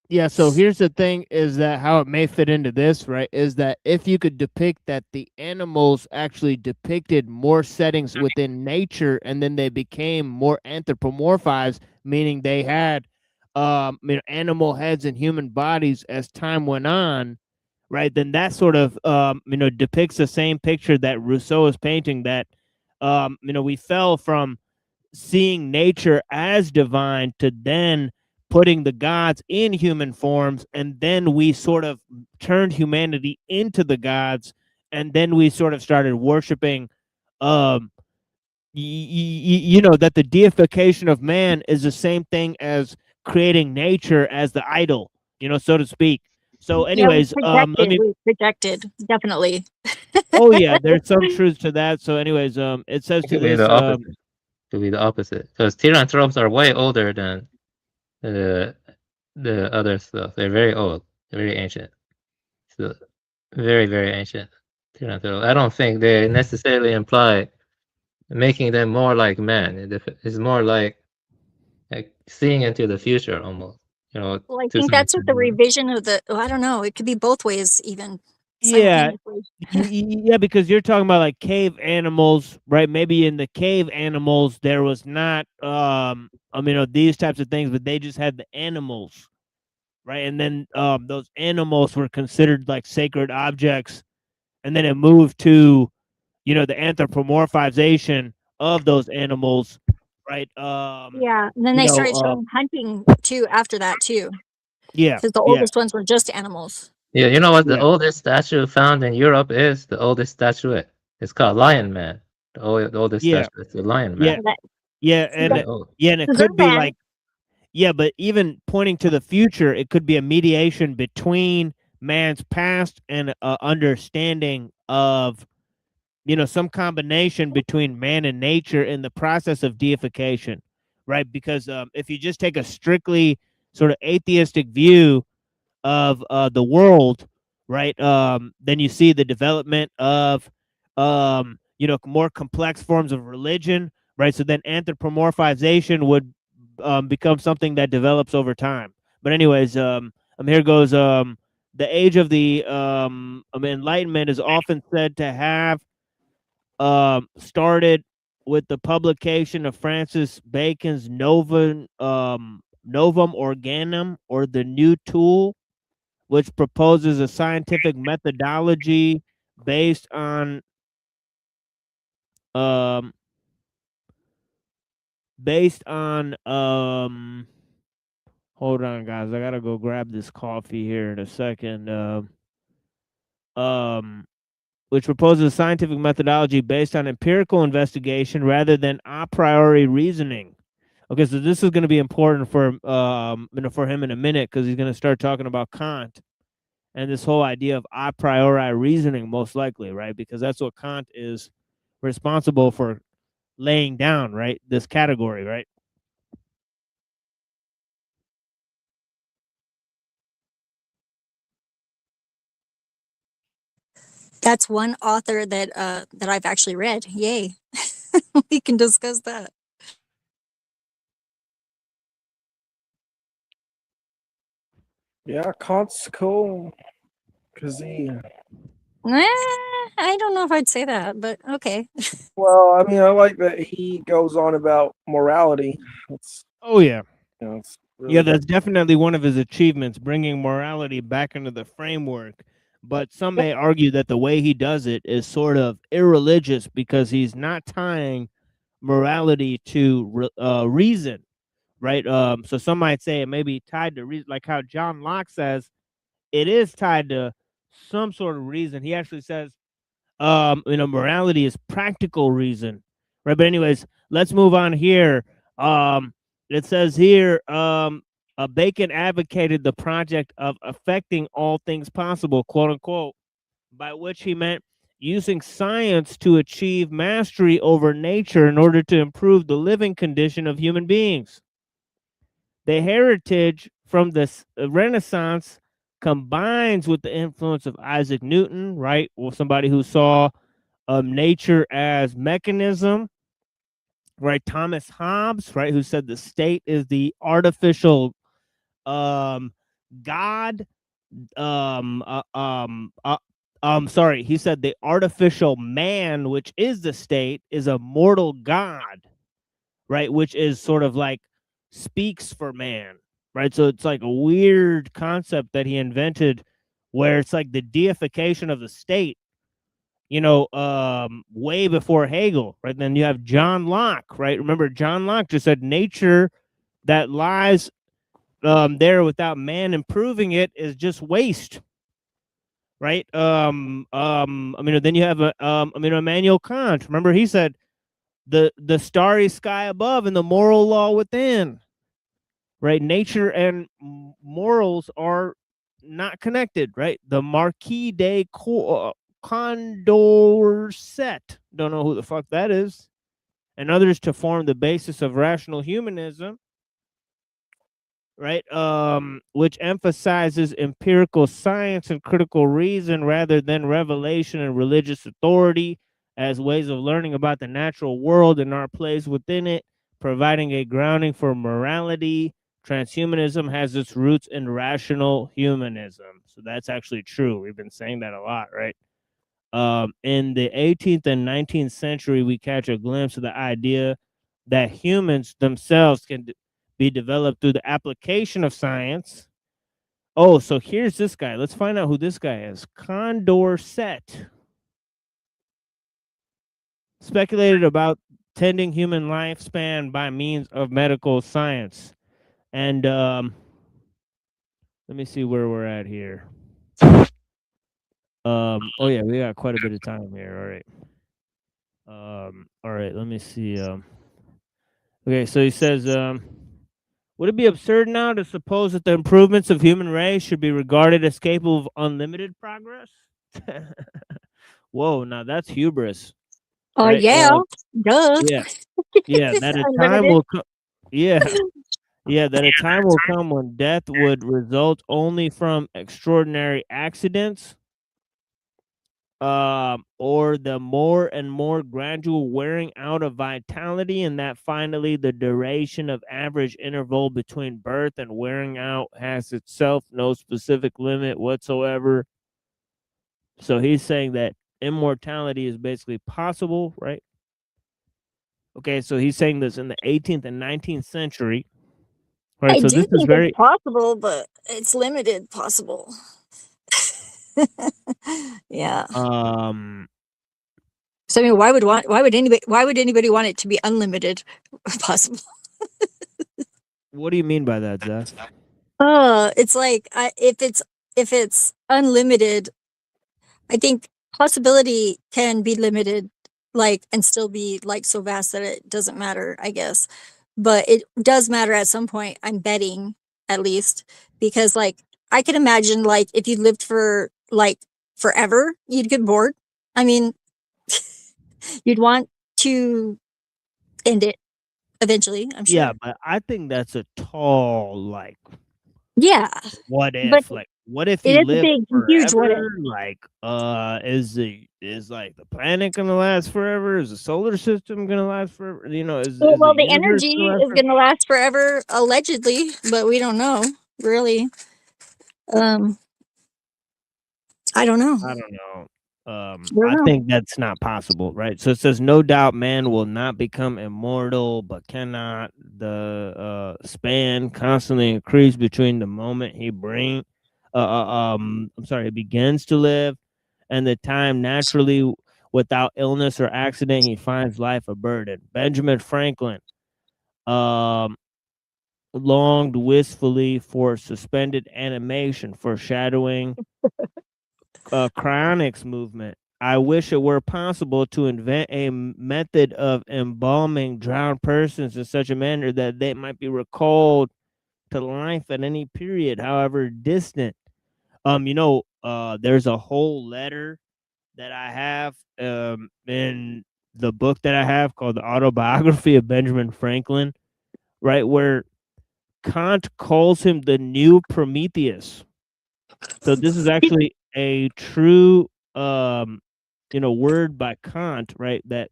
Yeah, so here's the thing, is that how it may fit into this, right, is that if you could depict that the animals actually depicted more settings within nature, and then they became more anthropomorphized, meaning they had animal heads and human bodies as time went on, right, then that sort of depicts the same picture that Rousseau is painting, that we fell from seeing nature as divine to then putting the gods in human forms, and then we sort of turned humanity into the gods, and then we sort of started worshiping that the deification of man is the same thing as creating nature as the idol, so to speak. So anyways, we projected, definitely. Oh yeah, there's some truth to that. So anyways, it says to this to be the opposite, because Tyranthropes are way older than the other stuff. They're very old, they're very ancient. So very, very ancient Tyranthropes. I don't think they necessarily imply making them more like man. It's more like seeing into the future almost. Well, I think that's what the revision of the. I don't know. It could be both ways, even. Yeah, yeah, because you're talking about like cave animals, right? Maybe in the cave animals there was not, these types of things, but they just had the animals, right? And then those animals were considered like sacred objects, and then it moved to, the anthropomorphization of those animals, right? Yeah, and then they started showing hunting too after that too. Yeah, because the oldest ones were just animals. Yeah, you know what the oldest statue found in Europe is? The oldest statuette. It's called Lion Man. The oldest statue is the Lion Man. And it could be like, but even pointing to the future, it could be a mediation between man's past and understanding of, some combination between man and nature in the process of deification, right? Because if you just take a strictly sort of atheistic view of the world, right, then you see the development of more complex forms of religion, right? So then anthropomorphization would become something that develops over time. But anyways, here goes the age of the Enlightenment is often said to have started with the publication of Francis Bacon's Novum Organum, or the New Tool, which proposes a scientific methodology based on hold on guys, I gotta go grab this coffee here in a second. Which proposes a scientific methodology based on empirical investigation rather than a priori reasoning. Okay, so this is going to be important for for him in a minute, because he's going to start talking about Kant and this whole idea of a priori reasoning, most likely, right? Because that's what Kant is responsible for laying down, right? This category, right? That's one author that that I've actually read. Yay. We can discuss that. Yeah, Kant's cool because I don't know if I'd say that, but okay. Well, I mean, I like that he goes on about morality. Oh yeah. It's really that's definitely one of his achievements, bringing morality back into the framework. But some may argue that the way he does it is sort of irreligious, because he's not tying morality to reason, right? So some might say it may be tied to reason, like how John Locke says it is tied to some sort of reason. He actually says, morality is practical reason, right? But anyways, let's move on here. It says here, Bacon advocated the project of affecting all things possible, quote unquote, by which he meant using science to achieve mastery over nature in order to improve the living condition of human beings. The heritage from the Renaissance combines with the influence of Isaac Newton, right? Or somebody who saw nature as mechanism, right? Thomas Hobbes, right? Who said the state is the artificial God. Sorry, he said the artificial man, which is the state, is a mortal God, right? Which is sort of like speaks for man, right? So it's like a weird concept that he invented where it's like the deification of the state, way before Hegel, right? Then you have John Locke, right? Remember, John Locke just said nature that lies there without man improving it is just waste, right? Then you have Immanuel Kant. Remember, he said the starry sky above and the moral law within, right? Nature and morals are not connected, right? The Marquis de Condorcet, don't know who the fuck that is, and others to form the basis of rational humanism, right? Which emphasizes empirical science and critical reason rather than revelation and religious authority as ways of learning about the natural world and our place within it, providing a grounding for morality. Transhumanism has its roots in rational humanism. So that's actually true. We've been saying that a lot, right? In the 18th and 19th century, we catch a glimpse of the idea that humans themselves can be developed through the application of science. Oh, so here's this guy. Let's find out who this guy is. Condorcet speculated about tending human lifespan by means of medical science. And let me see where we're at here. Oh yeah, we got quite a bit of time here. All right, let me see. Okay, so he says, would it be absurd now to suppose that the improvements of human race should be regarded as capable of unlimited progress? Whoa, now that's hubris. Oh right? yeah, duh. Yeah, yeah. That a time Unlimited. will come. Yeah, yeah. That a time will come when death would result only from extraordinary accidents, or the more and more gradual wearing out of vitality, and that finally the duration of average interval between birth and wearing out has itself no specific limit whatsoever. So he's saying that immortality is basically possible, right? Okay, so he's saying this in the 18th and 19th century. Right, I so do this is think very it's possible, but it's limited possible. Yeah. So I mean, why would anybody want it to be unlimited possible? what do you mean by that, Zeth? It's like if it's unlimited, I think possibility can be limited, like, and still be like so vast that it doesn't matter, I guess. But it does matter at some point, I'm betting, at least, because like I can imagine like if you lived for like forever, you'd get bored. I mean, you'd want to end it eventually, I'm sure. Yeah, but I think that's a tall, like, Yeah, what but if? Like, what if it you is a live big, huge what if. forever? Like, is like the planet gonna last forever? Is the solar system gonna last forever? Is the Well, the universe energy gonna last is forever? going to last forever, allegedly, but we don't know, really. Um, I don't know. I don't know. I don't I know. think that's not possible, right? So it says, no doubt man will not become immortal, but cannot the span constantly increase between the moment he begins to live and the time naturally without illness or accident he finds life a burden. Benjamin Franklin longed wistfully for suspended animation, foreshadowing cryonics movement. I wish it were possible to invent a method of embalming drowned persons in such a manner that they might be recalled to life at any period, however distant. There's a whole letter that I have in the book that I have called The Autobiography of Benjamin Franklin, right, where Kant calls him the new Prometheus. So this is actually a true, word by Kant, right? That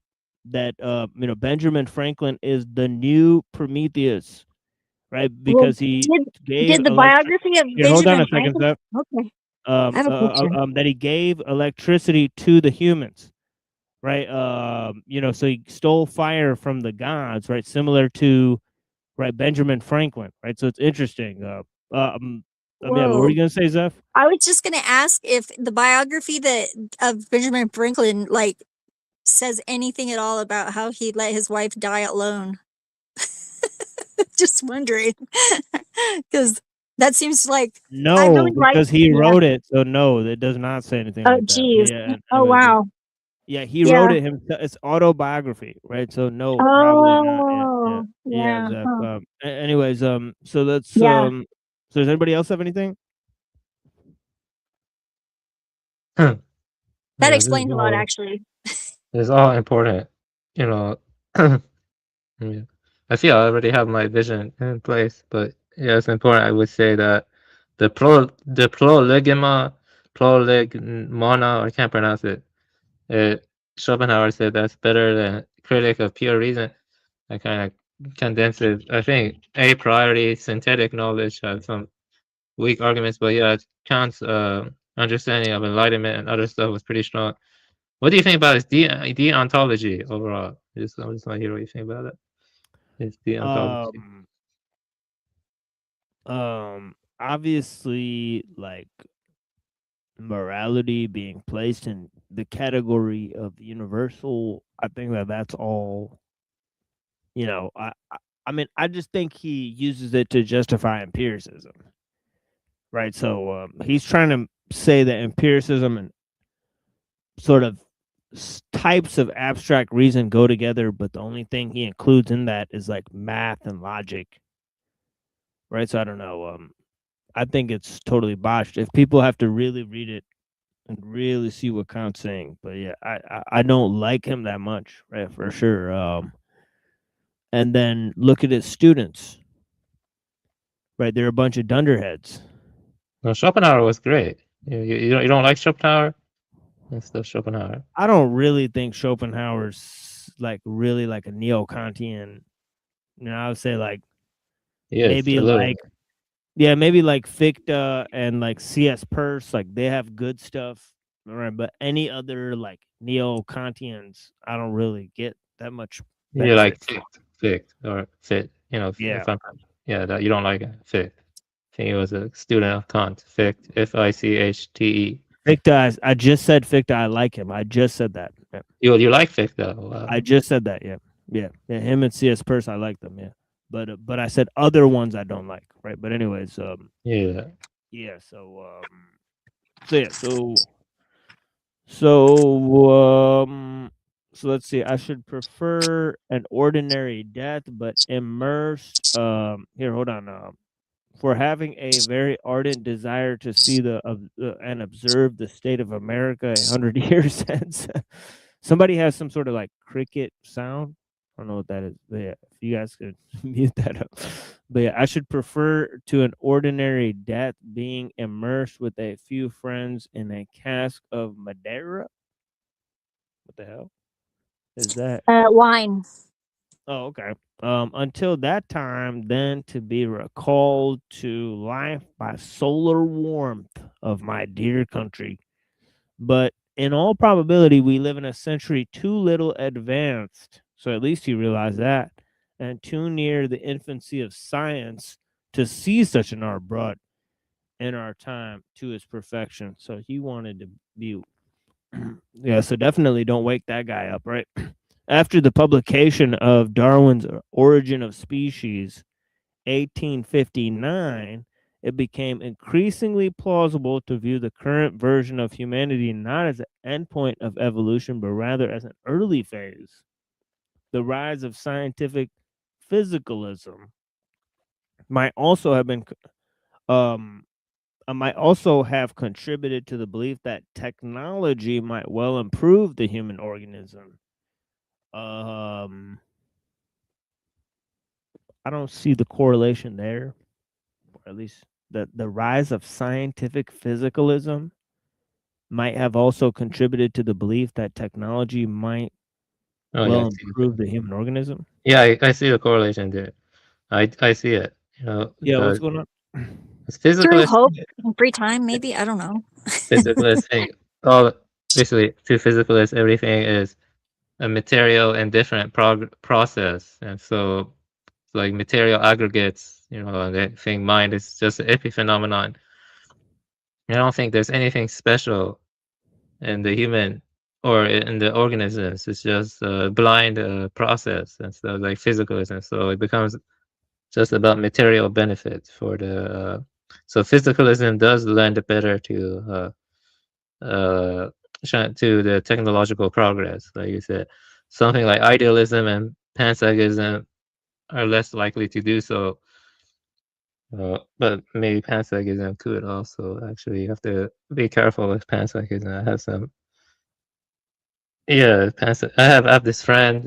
Benjamin Franklin is the new Prometheus, right? Because he gave did the biography of Here, hold on Benjamin a second, Franklin? Zeph. Okay, I have a question. That he gave electricity to the humans, right? So he stole fire from the gods, right? Similar to Benjamin Franklin, right? So it's interesting. Yeah, what were you Whoa. gonna say, Zeph? I was just gonna ask if the biography of Benjamin Franklin like says anything at all about how he let his wife die alone. Just wondering, because that seems like I No, really like. because he Yeah. wrote it. So no, it does not say anything Oh, like that. But geez. yeah. Oh, Anyways, wow. yeah, he Yeah. wrote it himself. It's autobiography, right? So no, probably not. Oh, yeah. Zeph. Huh. Anyways, so that's Yeah. So does anybody else have anything? That Yeah, this is explains a lot, all actually. it's all important. You know, yeah. I feel I already have my vision in place, but yeah, it's important. I would say that the prolegomena, I can't pronounce it. Schopenhauer said that's better than critic of pure reason. I kind of condense it. I think a priori synthetic knowledge has some weak arguments, but yeah, Kant's understanding of enlightenment and other stuff was pretty strong. What do you think about his deontology overall? I just want to hear what you think about it. His deontology. Obviously, like morality being placed in the category of universal, I think that's all. I mean, I just think he uses it to justify empiricism, right? So he's trying to say that empiricism and sort of types of abstract reason go together, but the only thing he includes in that is like math and logic, right? So I don't know. I think it's totally botched. If people have to really read it and really see what Kant's saying, but yeah, I don't like him that much, right? For sure. And then look at his students, right? They're a bunch of dunderheads. No, Schopenhauer was great. You don't like Schopenhauer? That's the Schopenhauer. I don't really think Schopenhauer's like really like a neo-Kantian. I would say like maybe like maybe like Fichte and like C.S. Peirce, like they have good stuff, right? But any other like neo-Kantians, I don't really get that much You like benefit. Fichte or Fit, Yeah. That you don't like Fichte. I think he was a student of Kant. Fichte, Fichte. Fichte, I just said Fichte. I like him. I just said that. Yeah. You like Fichte though? Wow. I just said that. Yeah. Him and C.S. Peirce, I like them. Yeah, but I said other ones I don't like. Right. But anyways, yeah. So let's see. I should prefer an ordinary death, but immersed. Here, hold on. For having a very ardent desire to see and observe the state of America 100 years hence. Somebody has some sort of like cricket sound. I don't know what that is. But yeah, if you guys could mute that up. But yeah, I should prefer to an ordinary death being immersed with a few friends in a cask of Madeira. What the hell is that? Wine. Oh, okay. Until that time, then to be recalled to life by solar warmth of my dear country. But in all probability, we live in a century too little advanced, so at least he realized that, and too near the infancy of science to see such an art brought in our time to its perfection. So he wanted to be, yeah, so definitely don't wake that guy up, right? After the publication of Darwin's Origin of Species, 1859, it became increasingly plausible to view the current version of humanity not as an endpoint of evolution, but rather as an early phase. The rise of scientific physicalism might also have contributed to the belief that technology might well improve the human organism. I don't see the correlation there. or at least the rise of scientific physicalism might have also contributed to the belief that technology might improve the human organism. Yeah, I see the correlation there. I see it. Yeah, what's going on? It's Through physicalist. hope and free time, maybe, I don't know. Physicalist thing. All basically to physicalist, everything is a material and different process, and so like material aggregates. They think mind is just an epiphenomenon. I don't think there's anything special in the human or in the organisms. It's just a blind process, and so like physicalism. So it becomes just about material benefits for the. So physicalism does lend better to the technological progress, like you said. Something like idealism and panpsychism are less likely to do so. But maybe panpsychism could also. Actually, you have to be careful with panpsychism. I have some. Yeah, I have this friend.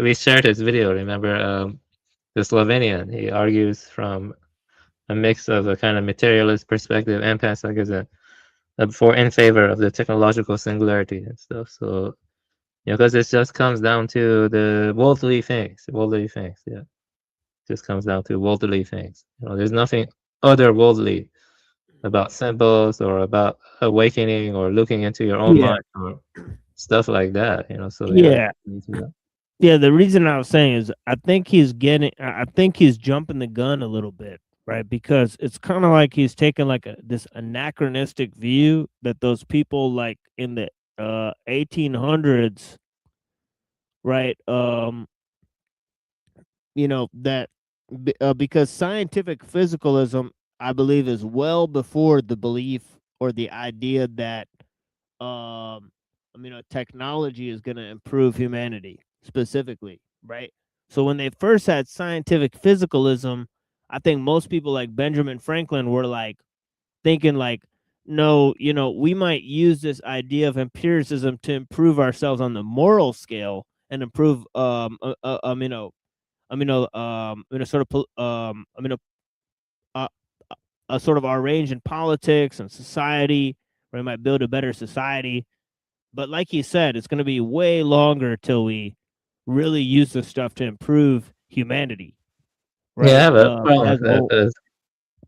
We shared his video. Remember, the Slovenian. He argues from a mix of a kind of materialist perspective and panpsychism in favor of the technological singularity and stuff. So, because it just comes down to the worldly things. Yeah. Just comes down to worldly things. There's nothing otherworldly about symbols or about awakening or looking into your own mind or stuff like that. So Yeah. Yeah, the reason I was saying is I think he's jumping the gun a little bit, right? Because it's kind of like he's taking like this anachronistic view that those people like in the 1800s, right? That because scientific physicalism, I believe, is well before the belief or the idea that technology is going to improve humanity specifically, right? So when they first had scientific physicalism, I think most people like Benjamin Franklin were like thinking like, no, we might use this idea of empiricism to improve ourselves on the moral scale and improve sort of our range in politics and society, where we might build a better society. But like you said, it's going to be way longer till we really use this stuff to improve humanity. Right? Yeah, I have a problem with that because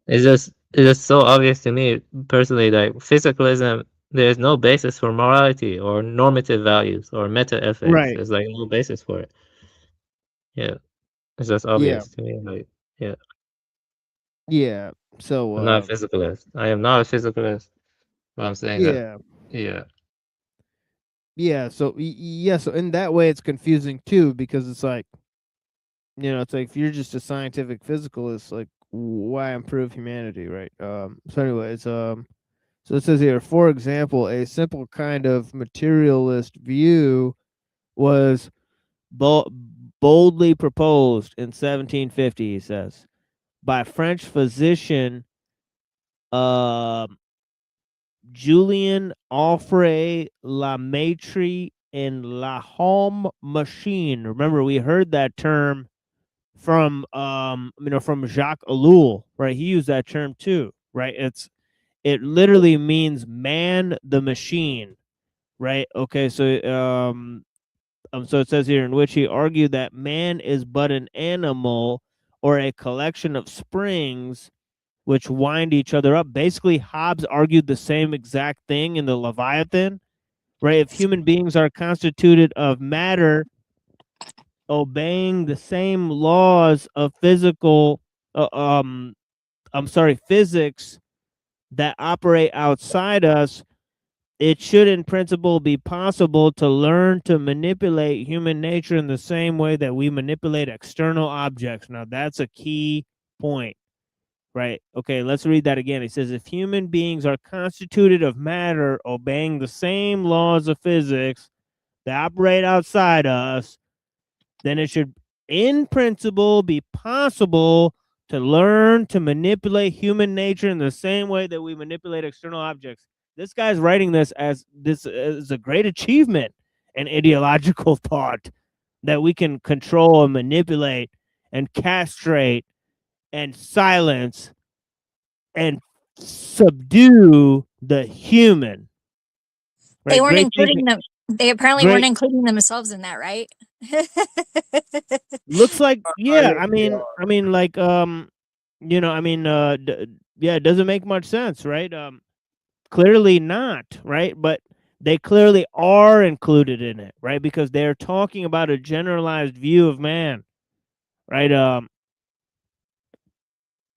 it's just so obvious to me personally that physicalism, there's no basis for morality or normative values or meta ethics. Right. There's like no basis for it. Yeah, it's just obvious to me. Like, yeah. Yeah. So I'm not a physicalist. I am not a physicalist. But I'm saying that. Yeah. Yeah. So So in that way, it's confusing too, because it's like, it's like if you're just a scientific physicalist, like why improve humanity, right? So anyways, so it says here, for example, a simple kind of materialist view was boldly proposed in 1750, he says, by French physician Julien Alfred Lemaitre in La Home Machine. Remember, we heard that term from from Jacques Ellul, right? He used that term too, right? It literally means man the machine, right? Okay, so so it says here, in which he argued that man is but an animal or a collection of springs which wind each other up. Basically, Hobbes argued the same exact thing in the Leviathan, right? If human beings are constituted of matter, obeying the same laws of physics that operate outside us, it should in principle be possible to learn to manipulate human nature in the same way that we manipulate external objects. Now, that's a key point, right? Okay, let's read that again. It says, if human beings are constituted of matter, obeying the same laws of physics that operate outside us, then it should in principle be possible to learn to manipulate human nature in the same way that we manipulate external objects. This guy's writing this as a great achievement in ideological thought, that we can control and manipulate and castrate and silence and subdue the human. Right? They weren't Great including thinking. them. They apparently Great. weren't including themselves in that, right? Looks like, yeah. think I mean, like, you know, I mean, yeah, it doesn't make much sense, right? Clearly not, right? But they clearly are included in it, right? Because they're talking about a generalized view of man, right?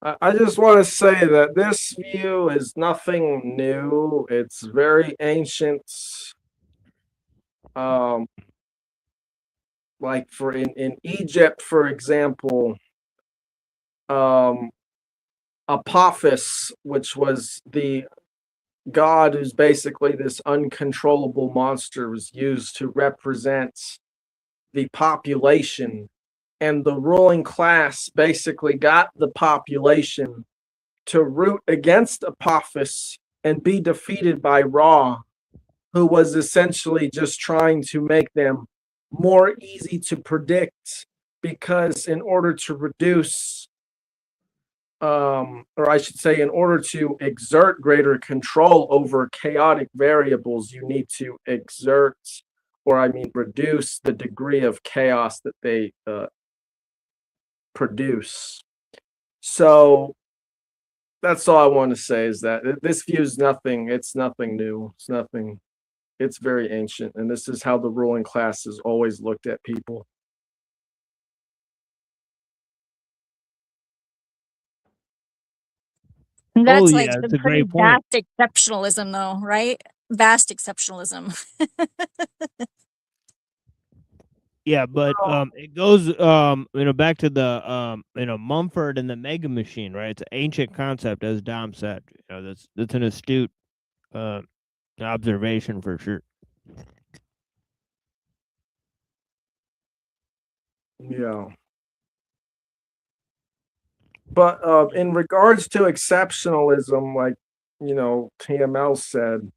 I just want to say that this view is nothing new. It's very ancient. Like for in Egypt, for example, Apophis, which was the god who's basically this uncontrollable monster, was used to represent the population, and the ruling class basically got the population to root against Apophis and be defeated by Ra, who was essentially just trying to make them more easy to predict, because in order to reduce or I should say, in order to exert greater control over chaotic variables, you need to exert, or I mean, reduce the degree of chaos that they produce. So that's all I want to say, is that this view is nothing. It's nothing new. It's nothing. It's very ancient, and this is how the ruling class has always looked at people. That's like yeah, some it's a pretty great point. vast exceptionalism, though, right? Vast exceptionalism. Yeah, but it goes you know, back to the you know, Mumford and the Mega Machine, right? It's an ancient concept, as Dom said. You know, that's an astute observation for sure. Yeah. But in regards to exceptionalism, like, TML said,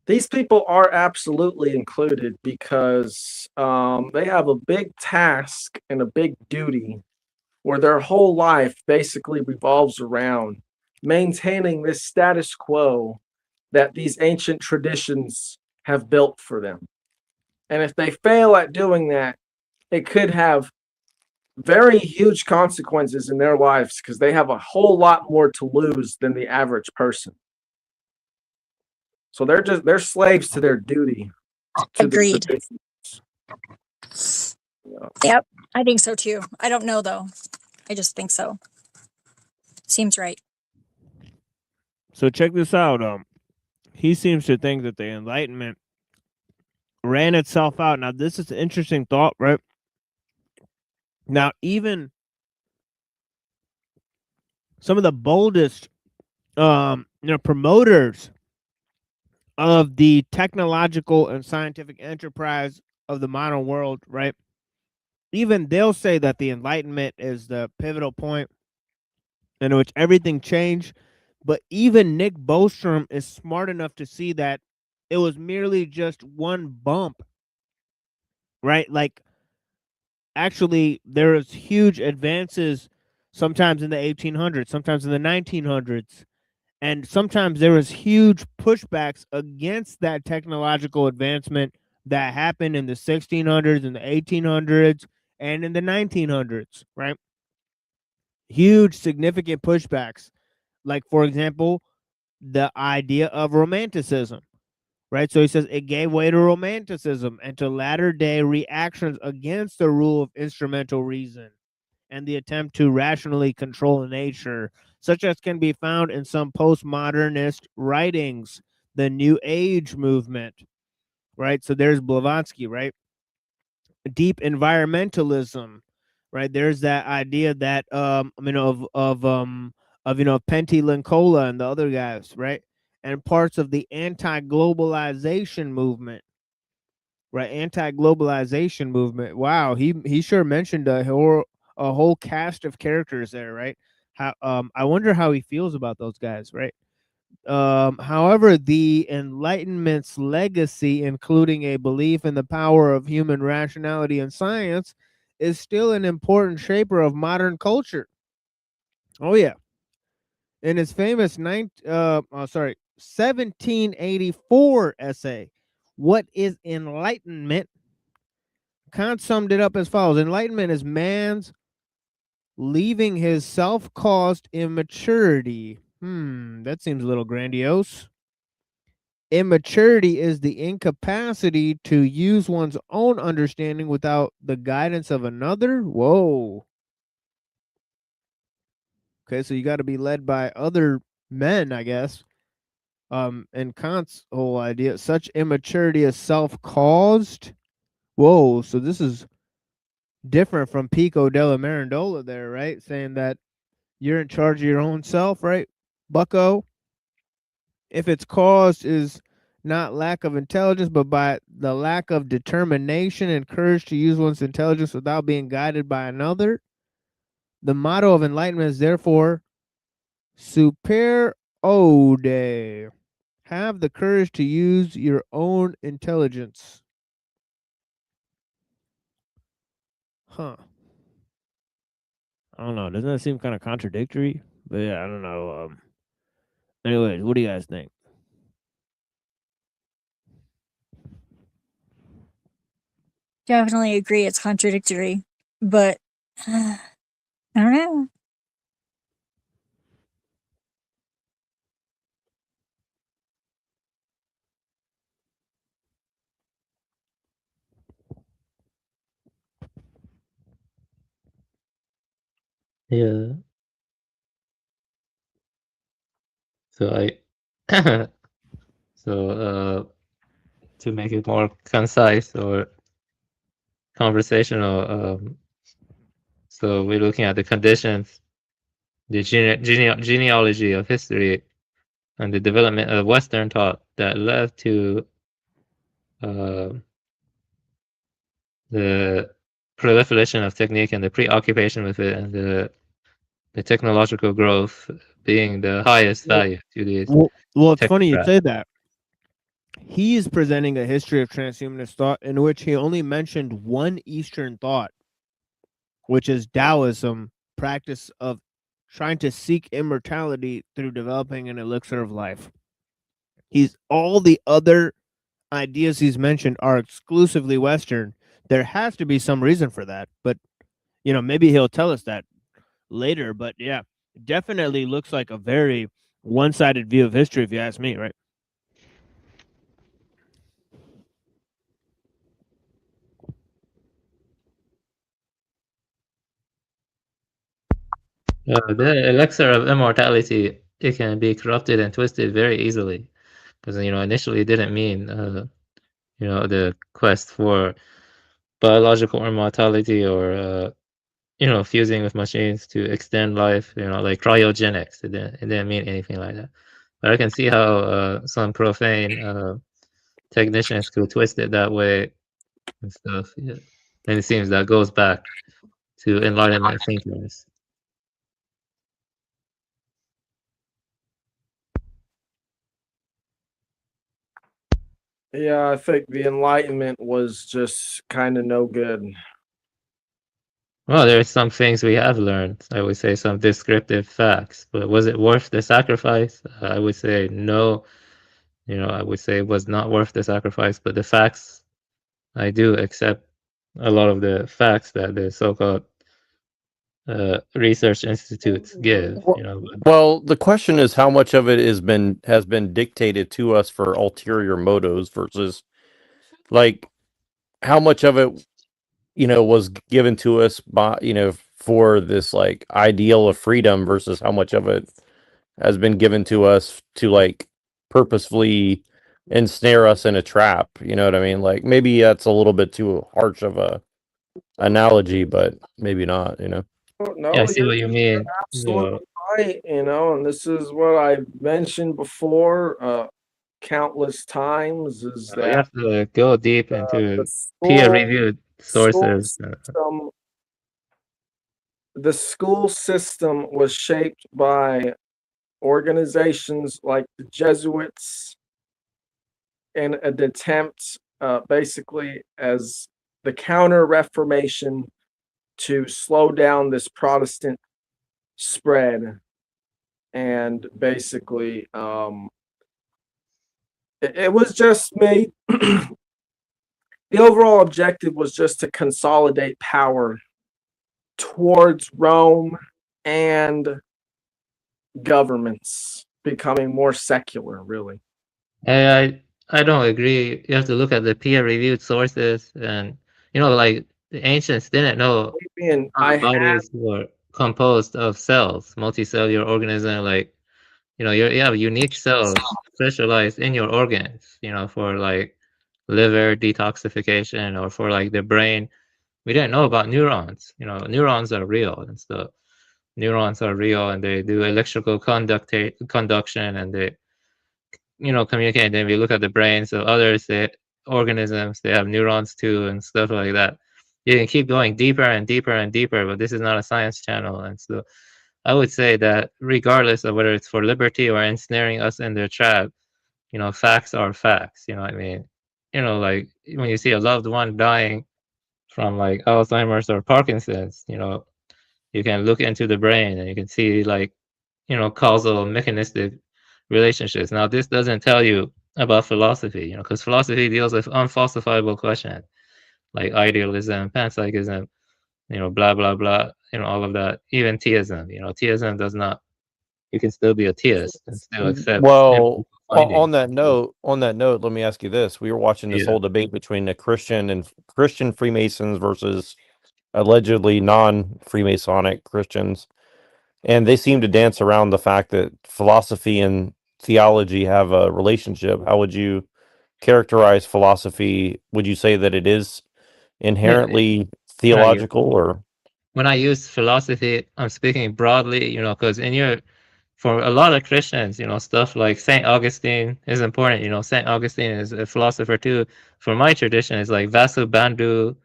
these people are absolutely included, because they have a big task and a big duty where their whole life basically revolves around maintaining this status quo that these ancient traditions have built for them. And if they fail at doing that, it could have very huge consequences in their lives, because they have a whole lot more to lose than the average person. So they're slaves to their duty. To Agreed. The Yep, I think so too. I don't know though. I just think so. Seems right. So check this out. He seems to think that the Enlightenment ran itself out. Now, this is an interesting thought, right? Now, even some of the boldest, promoters of the technological and scientific enterprise of the modern world, right? Even they'll say that the Enlightenment is the pivotal point in which everything changed. But even Nick Bostrom is smart enough to see that it was merely just one bump, right? Like, actually, there was huge advances sometimes in the 1800s, sometimes in the 1900s, and sometimes there was huge pushbacks against that technological advancement that happened in the 1600s and the 1800s and in the 1900s, right? Huge, significant pushbacks. Like, for example, the idea of romanticism, right? So he says it gave way to romanticism and to latter day reactions against the rule of instrumental reason and the attempt to rationally control nature, such as can be found in some postmodernist writings, the New Age movement, right? So there's Blavatsky, right? Deep environmentalism, right? There's that idea that Penty Linkola and the other guys, right? And parts of the anti-globalization movement, right? Anti-globalization movement. Wow, he sure mentioned a whole cast of characters there, right? How I wonder how he feels about those guys, right? However, the Enlightenment's legacy, including a belief in the power of human rationality and science, is still an important shaper of modern culture. Oh yeah. In his famous 1784 essay, What is Enlightenment? Kant summed it up as follows: Enlightenment is man's leaving his self-caused immaturity. That seems a little grandiose. Immaturity is the incapacity to use one's own understanding without the guidance of another. Whoa. Okay, so you got to be led by other men, I guess. And Kant's whole idea, such immaturity is self-caused. Whoa, so this is different from Pico della Mirandola there, right? Saying that you're in charge of your own self, right, bucko? If it's caused is not lack of intelligence, but by the lack of determination and courage to use one's intelligence without being guided by another. The motto of enlightenment is therefore super ode. Have the courage to use your own intelligence. Huh. I don't know. Doesn't that seem kind of contradictory? But yeah, I don't know. Anyways, what do you guys think? Definitely agree it's contradictory, but I don't know. Yeah. So to make it more concise or conversational, so we're looking at the conditions, the genealogy of history, and the development of Western thought that led to the proliferation of technique and the preoccupation with it, and the technological growth being the highest value to these Well, it's funny you technocrats. say that. He is presenting a history of transhumanist thought in which he only mentioned one Eastern thought, which is Taoism, practice of trying to seek immortality through developing an elixir of life. All the other ideas he's mentioned are exclusively Western. There has to be some reason for that, but maybe he'll tell us that later. But yeah, definitely looks like a very one-sided view of history, if you ask me, right? The elixir of immortality, it can be corrupted and twisted very easily, because initially it didn't mean the quest for biological immortality or fusing with machines to extend life, like cryogenics. It didn't mean anything like that. But I can see how some profane technicians could twist it that way and stuff. Yeah. And it seems that goes back to Enlightenment thinkers. Yeah, I think the Enlightenment was just kind of no good. Well, there's some things we have learned. I would say some descriptive facts, but was it worth the sacrifice? I would say no. I would say it was not worth the sacrifice, but the facts, I do accept a lot of the facts that the so-called research institutes give. Well, the question is how much of it has been dictated to us for ulterior motives versus like how much of it was given to us by for this like ideal of freedom versus how much of it has been given to us to like purposefully ensnare us in a trap. You know what I mean? Like maybe that's a little bit too harsh of a analogy, but maybe not. No, Yeah, I see what you mean. absolutely right. And this is what I mentioned before, countless times, is You that have to go deep the into school peer-reviewed sources. system, the school system was shaped by organizations like the Jesuits in an attempt, basically as the counter-reformation, to slow down this Protestant spread. and basically, it was just made. The overall objective was just to consolidate power towards Rome and governments becoming more secular, really. I don't agree. You have to look at the peer-reviewed sources, and like the ancients didn't know And our bodies were composed of cells, multicellular organism. Like you have unique cells specialized in your organs. For like liver detoxification or for like the brain. We didn't know about neurons. Neurons are real and stuff. Neurons are real, and they do electrical conduction, and they communicate. And then we look at the brains of others, organisms, they have neurons too and stuff like that. You can keep going deeper and deeper and deeper, but this is not a science channel. And so I would say that regardless of whether it's for liberty or ensnaring us in their trap, facts are facts. You know what I mean? Like when you see a loved one dying from like Alzheimer's or Parkinson's, you can look into the brain and you can see like, causal mechanistic relationships. Now, this doesn't tell you about philosophy, because philosophy deals with unfalsifiable questions like idealism, panpsychism, blah, blah, blah, all of that. Even theism, theism does not, you can still be a theist and still accept. Well, findings. on that note, let me ask you this: we were watching this Yeah. whole debate between the Christian Freemasons versus allegedly non-Freemasonic Christians, and they seem to dance around the fact that philosophy and theology have a relationship. How would you characterize philosophy? Would you say that it is inherently theological, or? When I use philosophy, I'm speaking broadly, because for a lot of Christians, stuff like St. Augustine is important. St. Augustine is a philosopher too. For my tradition, it's like Vasubandhu,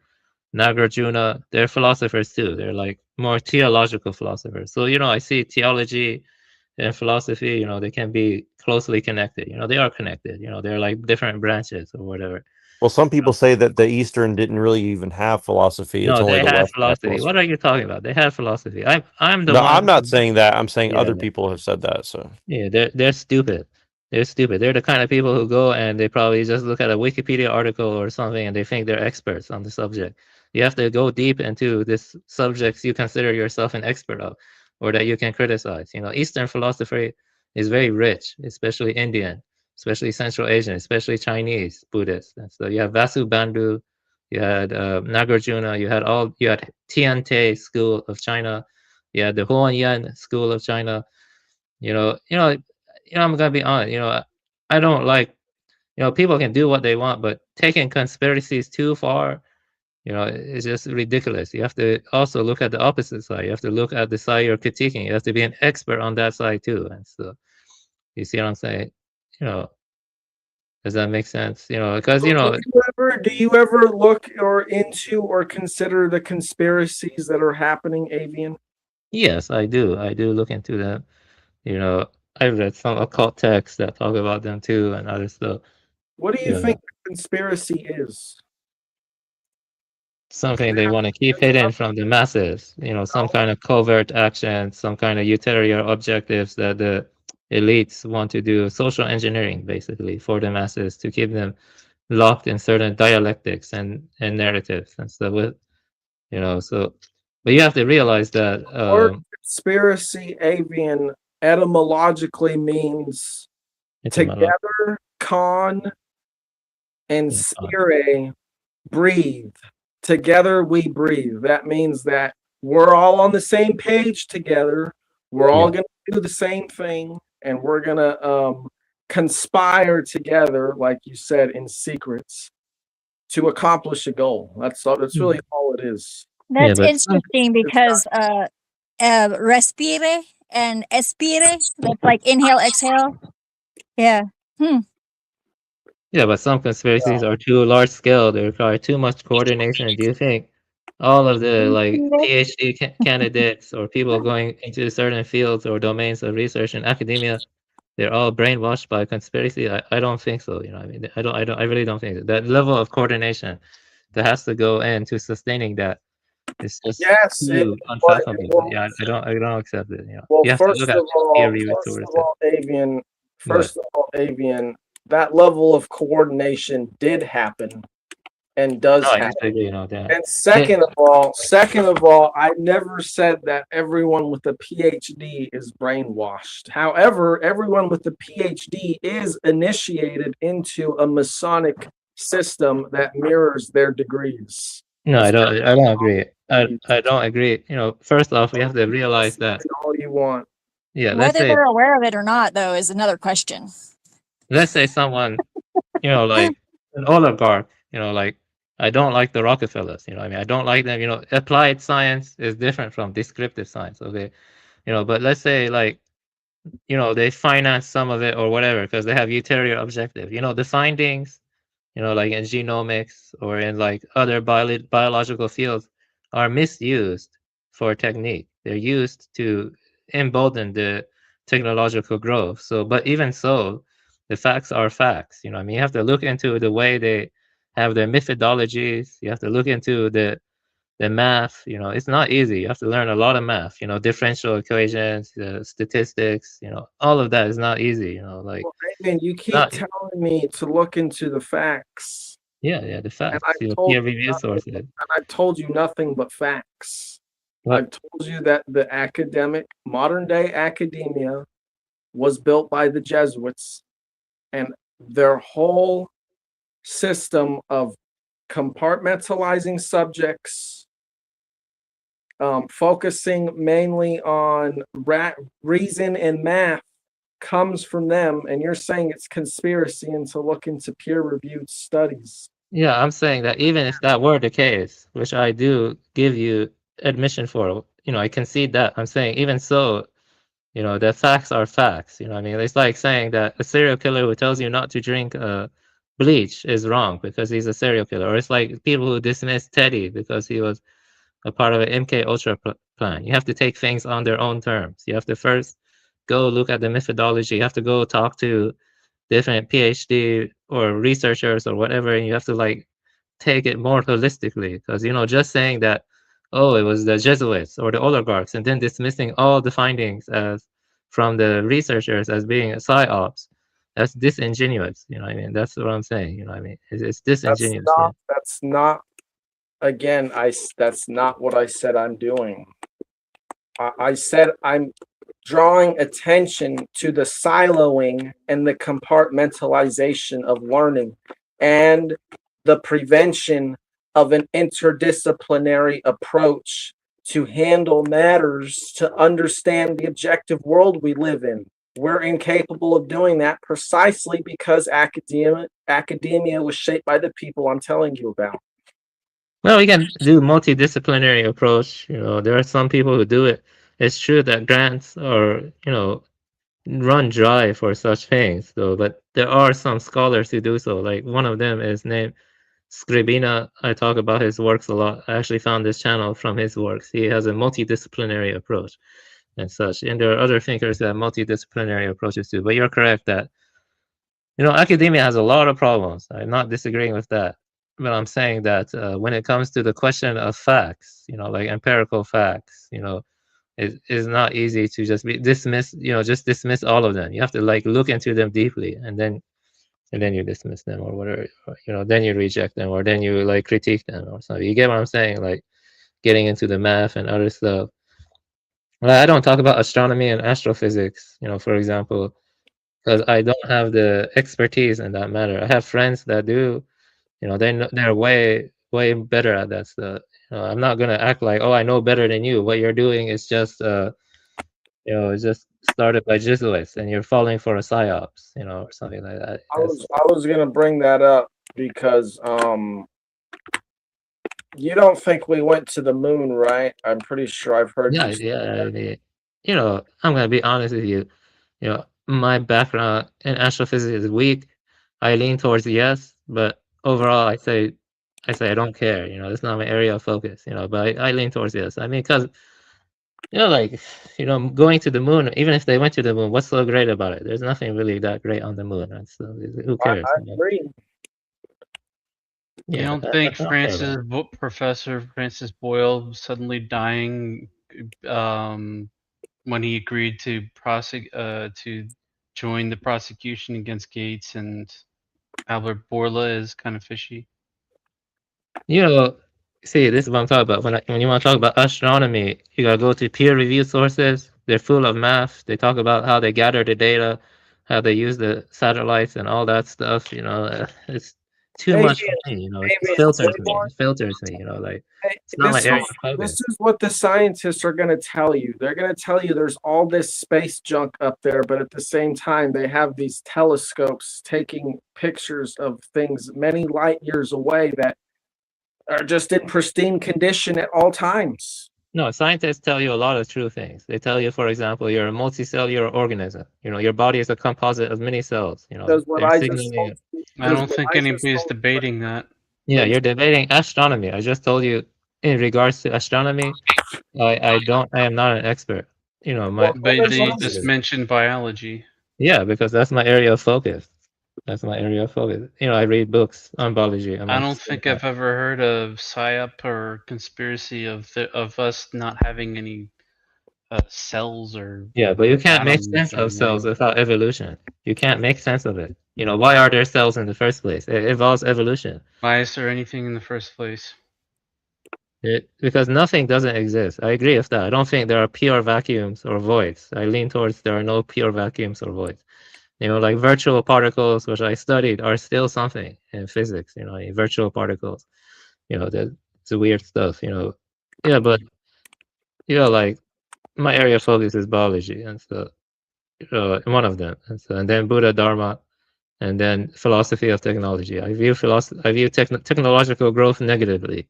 Nagarjuna, they're philosophers too. They're like more theological philosophers. So, I see theology and philosophy, they can be closely connected. They are connected. They're like different branches or whatever. Well, some people say that the Eastern didn't really even have philosophy. It's No, only they the had West that had philosophy. What are you talking about? They had philosophy. I'm the No, one. I'm not saying that. I'm saying Yeah. other people have said that. So Yeah, they're stupid. They're stupid. They're the kind of people who go and they probably just look at a Wikipedia article or something and they think they're experts on the subject. You have to go deep into this subjects you consider yourself an expert of, or that you can criticize. Eastern philosophy is very rich, especially Indian, especially Central Asian, especially Chinese Buddhists. And so you have Vasubandhu, you had Nagarjuna, you had Tiante school of China, you had the Huanyan school of China. I'm gonna be honest. I don't like. People can do what they want, but taking conspiracies too far, it's just ridiculous. You have to also look at the opposite side. You have to look at the side you're critiquing. You have to be an expert on that side too. And so, you see what I'm saying? Does that make sense? Because do you ever look or into or consider the conspiracies that are happening, Avian? Yes, I do. I do look into them. I've read some occult texts that talk about them too and other stuff. What do you think a conspiracy is? Something they want to keep hidden from the masses, some kind of covert action, some kind of utilitarian objectives that the elites want to do, social engineering basically for the masses to keep them locked in certain dialectics and narratives and stuff with, so, but you have to realize that conspiracy, Avian, etymologically means together, con, and spire, breathe. Together we breathe. That means that we're all on the same page together. We're all going to do the same thing, and we're going to conspire together, like you said, in secrets to accomplish a goal. That's really all it is. That's interesting because respire and expire, that's like inhale, exhale. Yeah. Yeah, but some conspiracies are too large scale. They require too much coordination. Do you think all of the like PhD candidates or people going into certain fields or domains of research in academia, they're all brainwashed by conspiracy? I don't think so. I mean, I really don't think that level of coordination that has to go into sustaining that It's just Yes, too unfathomable. Yeah, I don't accept it. You know, well, you have to first look of at all, peer-reviewed sources. Avian, What? that level of coordination did happen and does No, I happen. disagree. You know that. And second of all, I never said that everyone with a PhD is brainwashed. However, everyone with a PhD is initiated into a Masonic system that mirrors their degrees. No, I don't agree. I don't agree. You know, first off, we have to realize that. All you want. Yeah, Whether they're aware of it or not, though, is another question. Let's say someone, you know, like an oligarch, you know, like I don't like the Rockefellers, you know, I mean, I don't like them, you know, applied science is different from descriptive science, okay? You know, but let's say like, you know, they finance some of it or whatever because they have ulterior objective. You know, the findings, you know, like in genomics or in like other biological fields are misused for technique. They're used to embolden the technological growth. So, but even so, the facts are facts. You know, I mean, you have to look into the way they have their methodologies. You have to look into the math. You know, it's not easy. You have to learn a lot of math. You know, differential equations, statistics. You know, all of that is not easy. You know, like and you keep telling me to look into the facts. Yeah, the facts. And I've told you nothing but facts. What? I've told you that the modern day academia was built by the Jesuits, and their whole system of compartmentalizing subjects, focusing mainly on reason and math, comes from them. And you're saying it's conspiracy and to look into peer-reviewed studies. Yeah, I'm saying that even if that were the case, which I do give you admission for, you know, I concede that. I'm saying even so, you know, the facts are facts. You know what I mean? It's like saying that a serial killer who tells you not to drink bleach is wrong because he's a serial killer. Or it's like people who dismiss Teddy because he was a part of an MK Ultra plan. You have to take things on their own terms. You have to first go look at the methodology. You have to go talk to different PhD or researchers or whatever, and you have to like take it more holistically. Because, you know, just saying that, oh, it was the Jesuits or the oligarchs, and then dismissing all the findings as from the researchers as being psyops, that's disingenuous. You know what I mean? That's what I'm saying. You know what I mean? It's disingenuous. That's not again, that's not what I said I'm doing. I said I'm drawing attention to the siloing and the compartmentalization of learning and the prevention of an interdisciplinary approach to handle matters, to understand the objective world we live in. We're incapable of doing that precisely because academia was shaped by the people I'm telling you about. Well, we can do multidisciplinary approach. You know, there are some people who do it. It's true that grants are, you know, run dry for such things, though. But there are some scholars who do so. Like one of them is named Scribina. I talk about his works a lot. I actually found this channel from his works. He has a multidisciplinary approach and such. And there are other thinkers that have multidisciplinary approaches too. But you're correct that, you know, academia has a lot of problems. I'm not disagreeing with that. But I'm saying that when it comes to the question of facts, you know, like empirical facts, you know, it is not easy to just be dismiss, you know, just dismiss all of them. You have to like look into them deeply and then you dismiss them or whatever, or, you know, then you reject them or then you like critique them or something. You get what I'm saying? Like getting into the math and other stuff. Well, I don't talk about astronomy and astrophysics, you know, for example, because I don't have the expertise in that matter. I have friends that do. You know, they're way better at that stuff. You know, I'm not gonna act like, oh, I know better than you. What you're doing is just, you know, it's just started by Jesuits, and you're falling for a psyops, you know, or something like that. I was gonna bring that up because you don't think we went to the moon, right? I'm pretty sure I've heard you. Yeah. I mean, you know, I'm gonna be honest with you. You know, my background in astrophysics is weak. I lean towards yes, but overall, I say I don't care. You know, it's not my area of focus. You know, but I lean towards yes. I mean, because you know, like, you know, going to the moon. Even if they went to the moon, what's so great about it? There's nothing really that great on the moon. Right? So who cares? I agree. You don't think Professor Francis Boyle suddenly dying when he agreed to join the prosecution against Gates and Albert Bourla is kind of fishy? You know, see, this is what I'm talking about. When you want to talk about astronomy, you gotta go to peer-reviewed sources. They're full of math. They talk about how they gather the data, how they use the satellites and all that stuff. It's too much for me. It filters me. It filters me. Like it's not my area of focus. This is what the scientists are going to tell you. They're going to tell you there's all this space junk up there, but at the same time, they have these telescopes taking pictures of things many light years away that are just in pristine condition at all times. No, scientists tell you a lot of true things. They tell you, for example, you're a multicellular organism. Your body is a composite of many cells. I don't think anybody's debating that. Yeah, you're debating astronomy. I just told you in regards to astronomy, I am not an expert. But they just mentioned biology. Yeah, because that's my area of focus. That's my area of focus. I read books on biology. I don't think I've ever heard of psyop or conspiracy of us not having any cells or. Yeah, but you can't make sense of cells without evolution. You can't make sense of it. Why are there cells in the first place? It involves evolution. Why is there anything in the first place? Because nothing doesn't exist. I agree with that. I don't think there are pure vacuums or voids. I lean towards there are no pure vacuums or voids. Like virtual particles, which I studied, are still something in physics. Virtual particles. It's weird stuff. Yeah, but like my area of focus is biology, and so one of them, and then Buddha Dharma, and then philosophy of technology. I view technological growth negatively.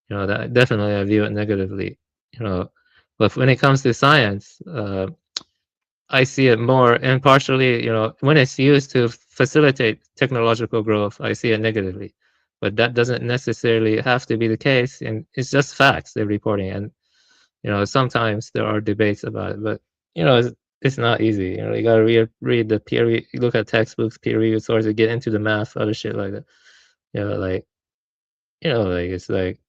That definitely I view it negatively. But when it comes to science, I see it more impartially. When it's used to facilitate technological growth, I see it negatively. But that doesn't necessarily have to be the case, and it's just facts they're reporting. And sometimes there are debates about it, but it's not easy. You gotta read the look at textbooks, peer-reviewed sources, get into the math, other shit like that. It's like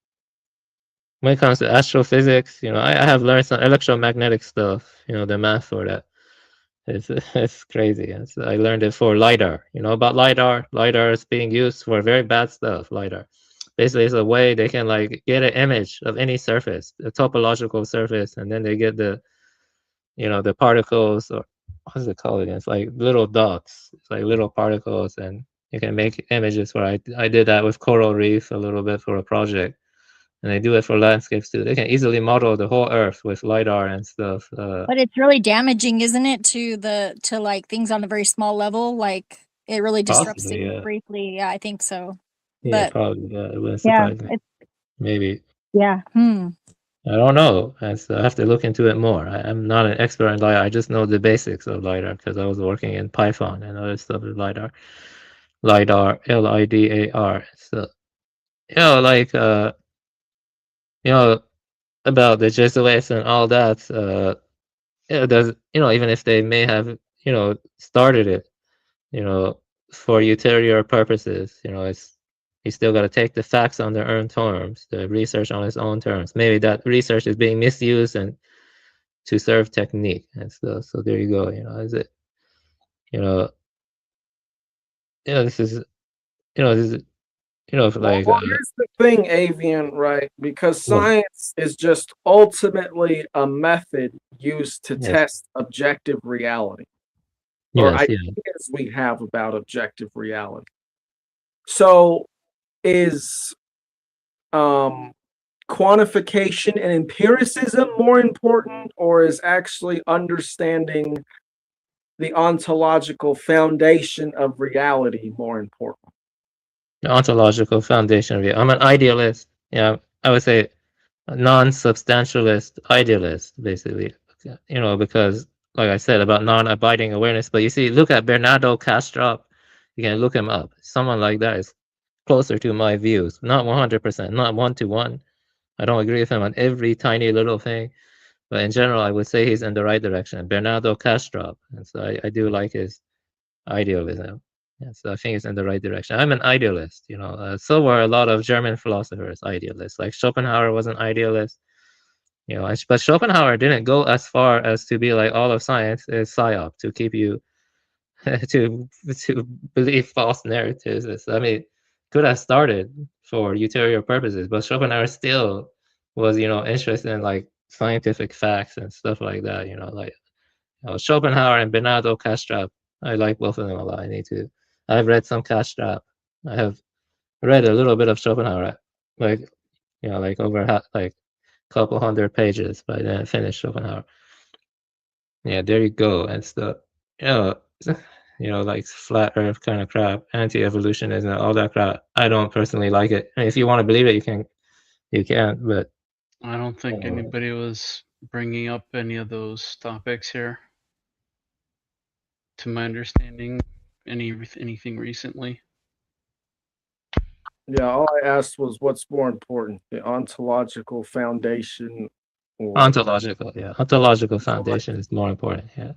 when it comes to astrophysics, I have learned some electromagnetic stuff. The math for that. It's crazy. I learned it for LiDAR. About LiDAR. LiDAR is being used for very bad stuff. LiDAR. Basically, it's a way they can get an image of any surface, a topological surface, and then they get the particles, or what's it called again? It's like little dots. It's like little particles, and you can make images. Where I did that with coral reef a little bit for a project. And they do it for landscapes too. They can easily model the whole Earth with LiDAR and stuff. But it's really damaging, isn't it, to like things on a very small level? Like it really disrupts things briefly. Yeah, I think so. Yeah, but, probably. Yeah, it wouldn't surprise me. Maybe. Yeah. I don't know. I have to look into it more. I'm not an expert in LiDAR. I just know the basics of LiDAR because I was working in Python and other stuff with LiDAR. LiDAR, LIDAR. So, about the Jesuits and all that. There's, even if they may have, started it, for utilitarian purposes, you still got to take the facts on their own terms, the research on its own terms. Maybe that research is being misused and to serve technique and stuff. So there you go. Is it? This is. Like. Well, here's the thing, Avian, right? Because science is just ultimately a method used to test objective reality, or ideas we have about objective reality. So, is quantification and empiricism more important, or is actually understanding the ontological foundation of reality more important? The ontological foundation of it. I'm an idealist. I would say a non-substantialist idealist, basically. Because like I said about non-abiding awareness. But you see, look at Bernardo Kastrup. You can look him up. Someone like that is closer to my views. Not 100%, not 1-to-1. I don't agree with him on every tiny little thing. But in general, I would say he's in the right direction. Bernardo Kastrup. And so I do like his idealism. Yeah, so I think it's in the right direction. I'm an idealist, so were a lot of German philosophers idealists. Like Schopenhauer was an idealist, but Schopenhauer didn't go as far as to be like all of science is psyop to keep you to believe false narratives. I mean, could have started for utilitarian purposes, but Schopenhauer still was, interested in like scientific facts and stuff like that. Like Schopenhauer and Bernardo Castrop. I like both of them a lot. I've read some Castrop. I have read a little bit of Schopenhauer, like like over like a couple hundred pages, but I didn't finish Schopenhauer. Yeah, there you go. And stuff. Like flat Earth kind of crap, anti-evolutionism, all that crap. I don't personally like it. And if you want to believe it, you can. But I don't think anybody was bringing up any of those topics here. To my understanding, anything recently. Yeah, all I asked was what's more important, the ontological foundation or ontological foundation is more important. Yeah,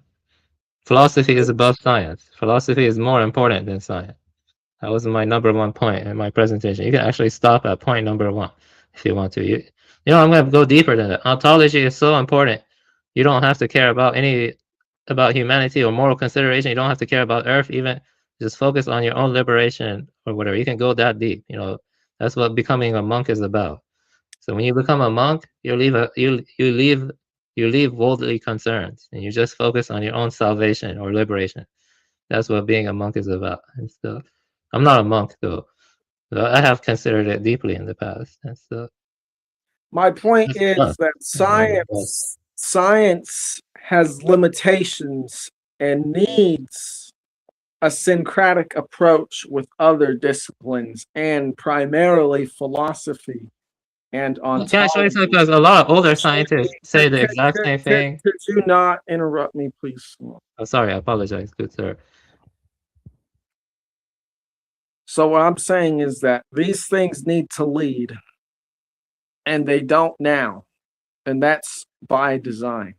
philosophy is above science. Philosophy is more important than science. That was my number one point in my presentation. You can actually stop at point number one if you want to. I'm going to go deeper than that. Ontology is so important. You don't have to care about about humanity or moral consideration. You don't have to care about Earth even. Just focus on your own liberation or whatever. You can go that deep. That's what becoming a monk is about. So when you become a monk, you leave worldly concerns and you just focus on your own salvation or liberation. That's what being a monk is about. And so, I'm not a monk though. But I have considered it deeply in the past. And so, my point is that science has limitations and needs a syncretic approach with other disciplines and primarily philosophy and ontology. Can I show you something? Because a lot of older scientists say the exact same thing. Could you not interrupt me, please? Oh, sorry, I apologize, good sir. So what I'm saying is that these things need to lead, and they don't now. And that's by design.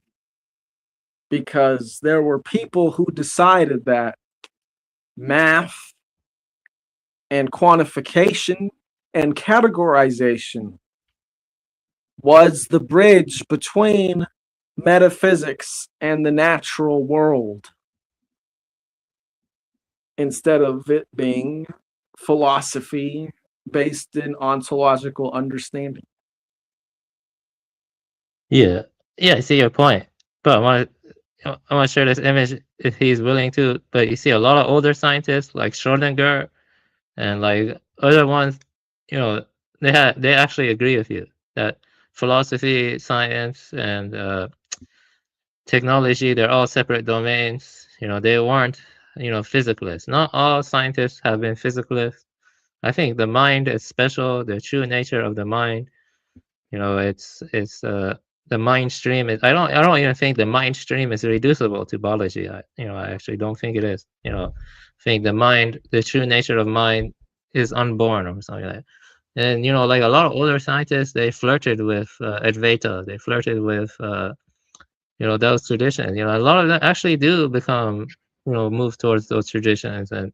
Because there were people who decided that math and quantification and categorization was the bridge between metaphysics and the natural world, instead of it being philosophy based in ontological understanding. Yeah, I see your point, but I want to share this image if he's willing to. But you see a lot of older scientists like Schrodinger and like other ones, they actually agree with you that philosophy, science, and technology, they're all separate domains. They weren't physicalists. Not all scientists have been physicalists. I think the mind is special. The true nature of the mind, it's the mind stream is. I don't even think the mind stream is reducible to biology. I actually don't think it is. I think the true nature of mind is unborn or something like that. And like a lot of older scientists, they flirted with Advaita. They flirted with those traditions. A lot of them actually do become move towards those traditions, and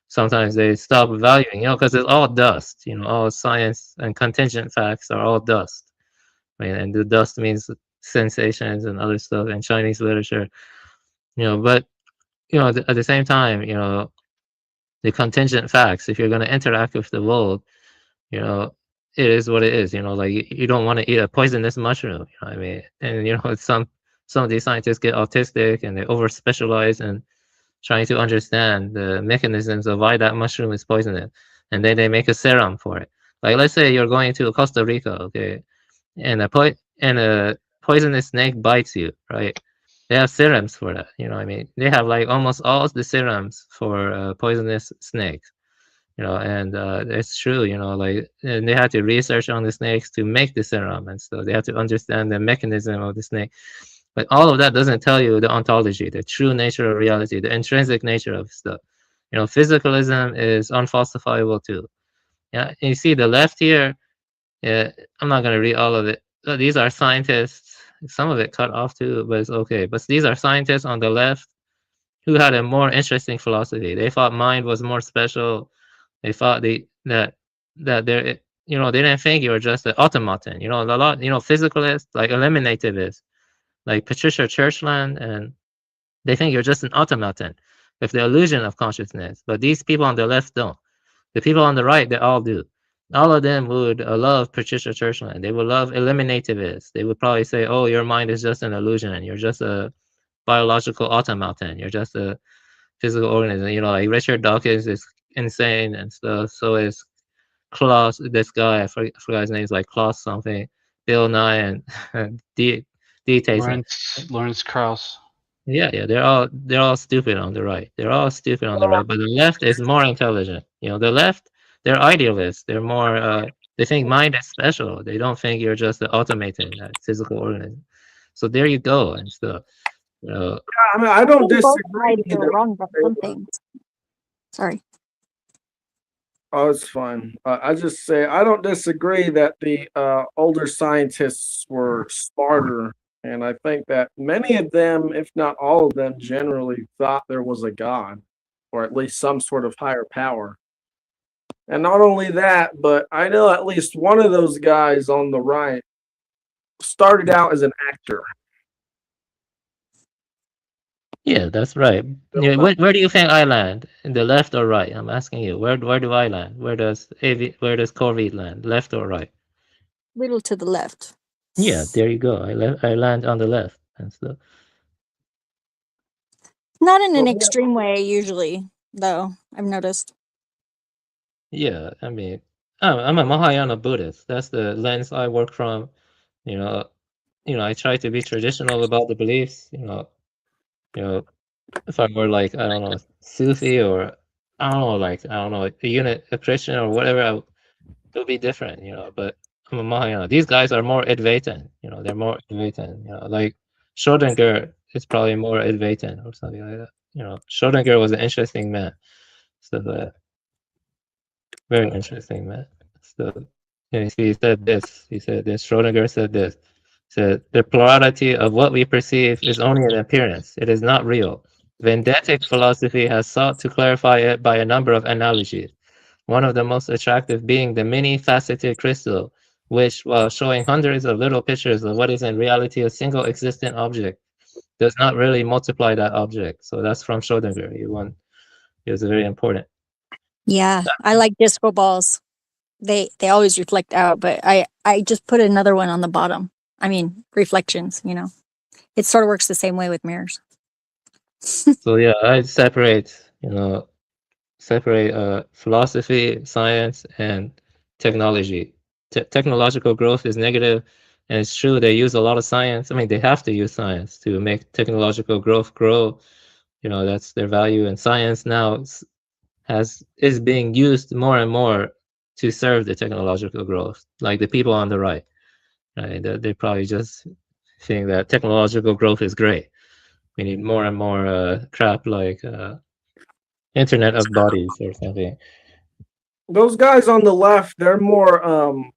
sometimes they stop valuing, because it's all dust. All science and contingent facts are all dust. And the dust means sensations and other stuff in Chinese literature. But at the same time, the contingent facts, if you're going to interact with the world, it is what it is. Like you don't want to eat a poisonous mushroom. I mean, and some of these scientists get autistic and they over specialize in trying to understand the mechanisms of why that mushroom is poisonous, and then they make a serum for it. Like let's say you're going to Costa Rica, okay, and a poisonous snake bites you, right? They have serums for that. I mean, they have like almost all the serums for poisonous snakes. And it's true. Like, and they had to research on the snakes to make the serum, and so they have to understand the mechanism of the snake. But all of that doesn't tell you the ontology, the true nature of reality, the intrinsic nature of stuff. Physicalism is unfalsifiable too. Yeah, you see the left here. Yeah, I'm not gonna read all of it. These are scientists. Some of it cut off too, but it's okay. But these are scientists on the left, who had a more interesting philosophy. They thought mind was more special. They thought that they're, you know, they didn't think you were just an automaton. You know, a lot, you know, physicalists, like eliminativists, like Patricia Churchland, and they think you're just an automaton with the illusion of consciousness. But these people on the left don't. The people on the right, they all do. All of them would love Patricia Churchland. They would love eliminativists. They would probably say, "Oh, your mind is just an illusion. You're just a biological automaton. You're just a physical organism." You know, like Richard Dawkins is insane and stuff. So is Klaus, this guy, I forgot his name, is like Klaus something, Bill Nye, and D. Tyson. Lawrence Krauss. Yeah, they're all stupid on the right. They're all stupid on the right, but the left is more intelligent. You know, the left, they're idealists. They're more they think mind is special. They don't think you're just an automated physical organism. So there you go and stuff. I mean, I don't Both disagree. sides are wrong about some things. Sorry. Oh, it's fine. I just say I don't disagree that the older scientists were smarter, and I think that many of them, if not all of them, generally thought there was a God, or at least some sort of higher power. And not only that, but I know at least one of those guys on the right started out as an actor. Yeah, that's right. Yeah, where do you think I land? In the left or right? I'm asking you. Where do I land? Where does Corvid land? Left or right? Little to the left. Yeah, there you go. I land on the left and stuff. Not in an extreme way, usually, though, I've noticed. Yeah, I mean, I'm a Mahayana Buddhist. That's the lens I work from. You know, I try to be traditional about the beliefs. You know, if I were like, I don't know, Sufi or I don't know, like a Christian or whatever, it would be different. You know, but I'm a Mahayana. These guys are more Advaitin. You know, they're more Advaitin. You know, like Schrodinger is probably more Advaitin or something like that. You know, Schrodinger was an interesting man. So very interesting man. So he said this. He said this. Schrodinger said this. He said the plurality of what we perceive is only an appearance. It is not real. Vendetic philosophy has sought to clarify it by a number of analogies. One of the most attractive being the many-faceted crystal, which, while showing hundreds of little pictures of what is in reality a single existent object, does not really multiply that object. So that's from Schrodinger. He was very important. Yeah, I like disco balls. They always reflect out, but I just put another one on the bottom. I mean, reflections, you know. It sort of works the same way with mirrors. So yeah, I separate philosophy, science, and technology. Technological growth is negative, and it's true they use a lot of science. I mean, they have to use science to make technological growth grow. You know, that's their value. And science now is being used more and more to serve the technological growth. Like the people on the right, right? They probably just think that technological growth is great. We need more and more crap like Internet of Bodies or something. Those guys on the left, they're more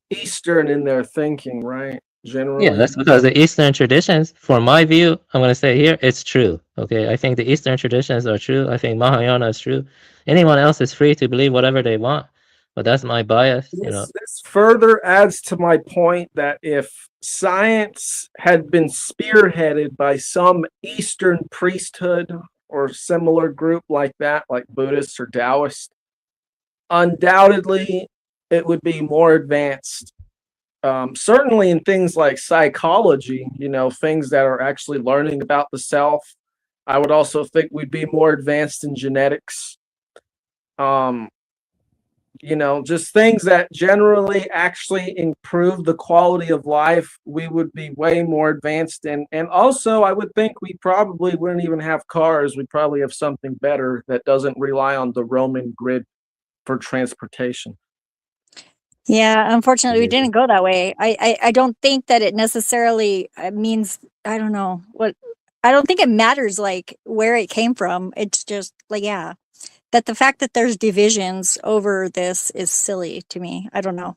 Eastern in their thinking, right? Generally. Yeah, that's because the Eastern traditions, for my view, I'm going to say here, it's true. Okay, I think the Eastern traditions are true. I think Mahayana is true. Anyone else is free to believe whatever they want, but that's my bias. This further adds to my point that if science had been spearheaded by some Eastern priesthood or similar group like that, like Buddhists or Taoists, undoubtedly it would be more advanced. Certainly in things like psychology, things that are actually learning about the self. I would also think we'd be more advanced in genetics. Just things that generally actually improve the quality of life, we would be way more advanced in. And also, I would think we probably wouldn't even have cars. We'd probably have something better that doesn't rely on the Roman grid for transportation. Yeah, unfortunately, we didn't go that way. I don't think that it necessarily means, I don't know what, I don't think it matters like where it came from. It's just like, yeah, that the fact that there's divisions over this is silly to me. I don't know.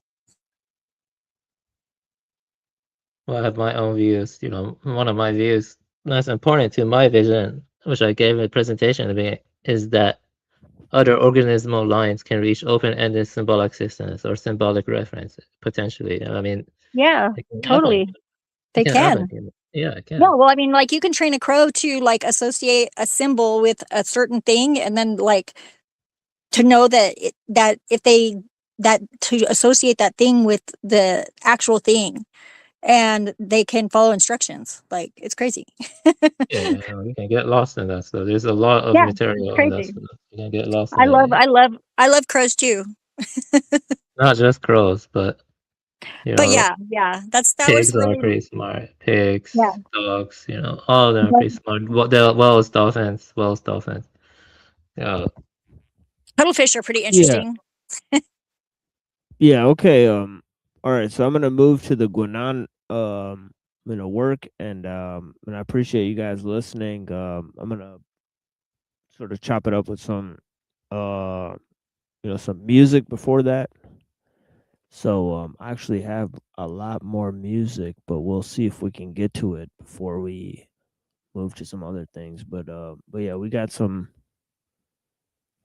Well, I have my own views. One of my views that's important to my vision which I gave in the presentation at the beginning, is that other organismal lines can reach open-ended symbolic systems or symbolic reference potentially. I mean, Yeah, it can totally. happen. They It can can. happen. Yeah, it can. Yeah, well, I mean, like you can train a crow to like associate a symbol with a certain thing, and then like to know that that if they to associate that thing with the actual thing, and they can follow instructions. Like it's crazy. Yeah, you can get lost in that stuff. There's a lot of Yeah, material on that crazy. stuff. You can get lost in I love crows too. not just crows, but But yeah, that was pigs are really pretty smart. Pigs, yeah. dogs, all of them are pretty smart. Whales, dolphins. Yeah. Cuttlefish are pretty interesting. Yeah. Okay. All right. So I'm gonna move to the Guanan work, and I appreciate you guys listening. I'm gonna sort of chop it up with some some music before that. So I actually have a lot more music, but we'll see if we can get to it before we move to some other things. But yeah, we got some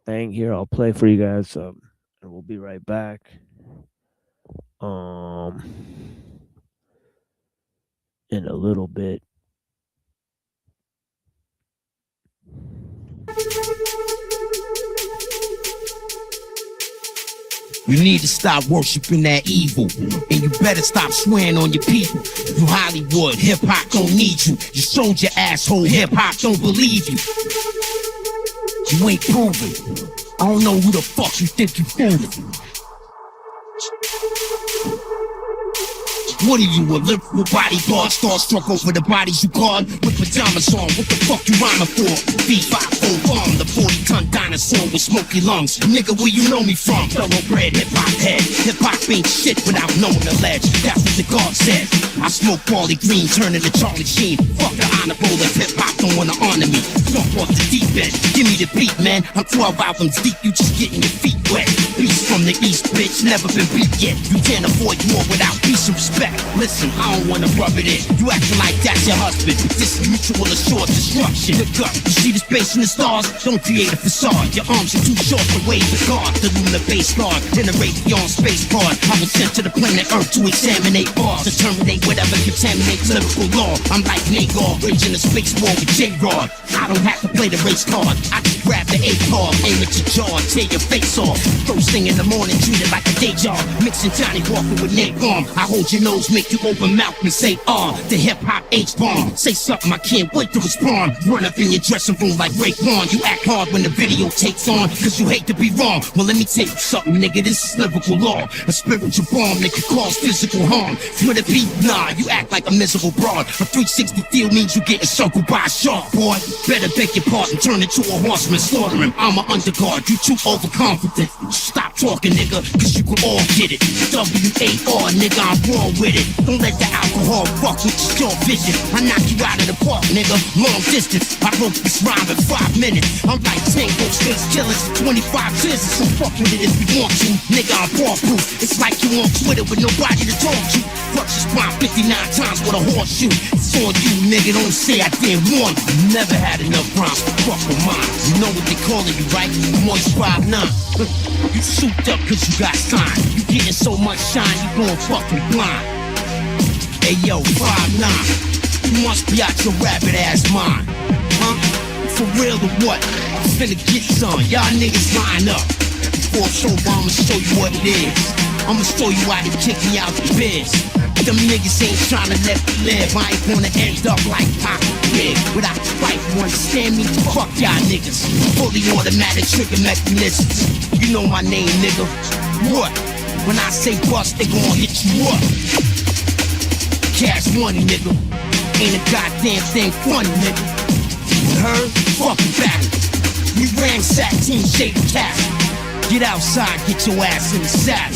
thing here. I'll play for you guys, and we'll be right back. In a little bit. You need to stop worshiping that evil, and you better stop swearing on your people. You Hollywood, hip-hop don't need you. You sold your asshole, hip-hop don't believe you. You ain't proven. I don't know who the fuck you think you fooling. What are you, a lyrical bodyguard? Starstruck over the bodies you guard with pajamas on. What the fuck you rhyming for? V5 bomb, the 40-ton dinosaur with smoky lungs. Nigga, where you know me from? Thoroughbred hip-hop head. Hip-hop ain't shit without knowing the ledge. That's what the God said. I smoke Wally Green, turning to Charlie Sheen. Fuck the honor roll if hip-hop don't wanna honor me. Jump off the deep end, give me the beat, man. I'm 12 albums deep, you just getting your feet wet. Beast from the east, bitch, never been beat yet. You can't avoid war without peace and respect. Listen, I don't wanna rub it in. You acting like that's your husband. This is mutual assured destruction. The gut, you see the space in the stars? Don't create a facade. Your arms are too short to wave the guard. The lunar base guard, generate beyond space card. I was sent to the planet Earth to examine bars, to terminate whatever contaminates lyrical law. I'm like Nagar, raging a space war with J-Rod. I don't have to play the race card. I just grab the A-card, aim at your jaw, tear your face off. First thing in the morning, treat it like a day job. Mixing Johnny Walker with Nate Bomb. I hold your nose, make you open mouth and say, the hip-hop H-bomb. Say something, I can't wait to respond. Run up in your dressing room like Raekwon. You act hard when the video takes on, cause you hate to be wrong. Well, let me tell you something, nigga, this is lyrical law. A spiritual bomb that can cause physical harm. With a beat, nah, you act like a miserable broad. A 360 feel means you getting circled by a shark, boy. Better beg your pardon, turn into a horseman, slaughter him. I'm an underguard, you too overconfident. Stop talking, nigga, cause you can all get it. W-A-R, nigga, I'm wrong with it. Don't let the alcohol fuck with your vision. I knock you out of the park, nigga, long distance. I wrote this rhyme in 5 minutes. I'm like Tango, Space Killers, 25 years, so fuck with it if you want to. Nigga, I'm ball-proof. It's like you on Twitter with nobody to talk to. Fuck your spine 59 times with a horseshoe. It's on you, nigga, don't say I didn't warn you. Never had enough rhymes to fuck with mine. You know what they calling you, right? Moist 5'9". You souped up cause you got signed. You getting so much shine, you going fucking blind. Hey yo, 5'9". You must be out your rabbit ass mind. Huh? For real or what? I'm finna get some. Y'all niggas line up. Before show, I'ma show you what it is. I'ma show you why they kick me out the biz. Them niggas ain't tryna let me live. I ain't gonna end up like Pocket Pig. Without the right, you understand me? Fuck y'all niggas. Fully automatic trigger mechanisms. You know my name, nigga. What? When I say bust, they gon' hit you up. Cash money, nigga. Ain't a goddamn thing funny, nigga. You heard? Fucking back. We ransack Team Shady Cat. Get outside, get your ass in the saddle.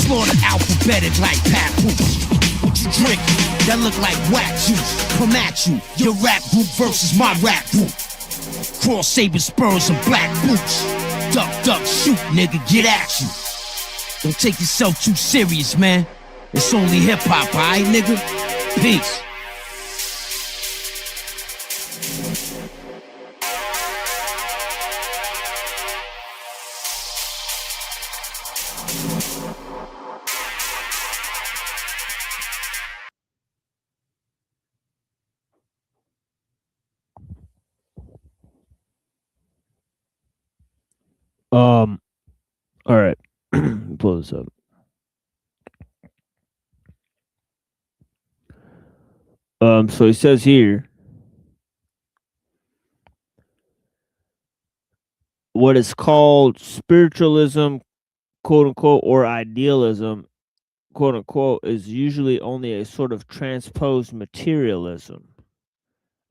Slaughter alphabetic like papoose. What you drink? That look like whack juice. Come at you, your rap group versus my rap group. Cross saber spurs and black boots. Duck, duck, shoot, nigga, get at you. Don't take yourself too serious, man. It's only hip-hop, alright, nigga? Peace. All right. Pull this up. So he says here, what is called spiritualism, quote unquote, or idealism, quote unquote, is usually only a sort of transposed materialism.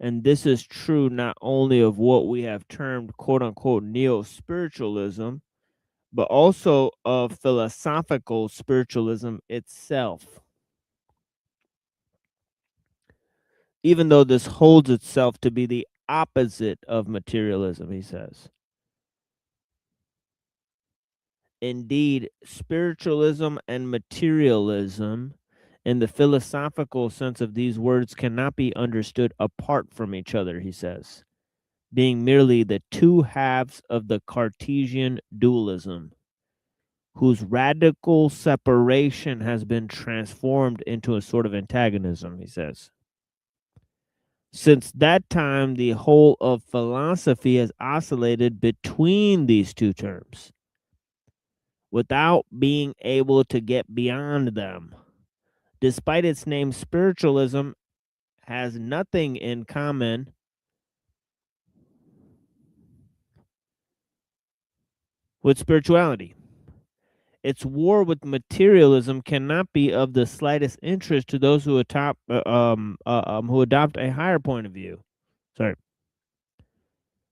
And this is true not only of what we have termed, quote unquote, neo spiritualism, but also of philosophical spiritualism itself. Even though this holds itself to be the opposite of materialism, he says. Indeed, spiritualism and materialism, in the philosophical sense of these words, cannot be understood apart from each other, he says, being merely the two halves of the Cartesian dualism, whose radical separation has been transformed into a sort of antagonism, he says. Since that time, the whole of philosophy has oscillated between these two terms without being able to get beyond them. Despite its name, spiritualism has nothing in common with spirituality. Its war with materialism cannot be of the slightest interest to those who adopt a higher point of view.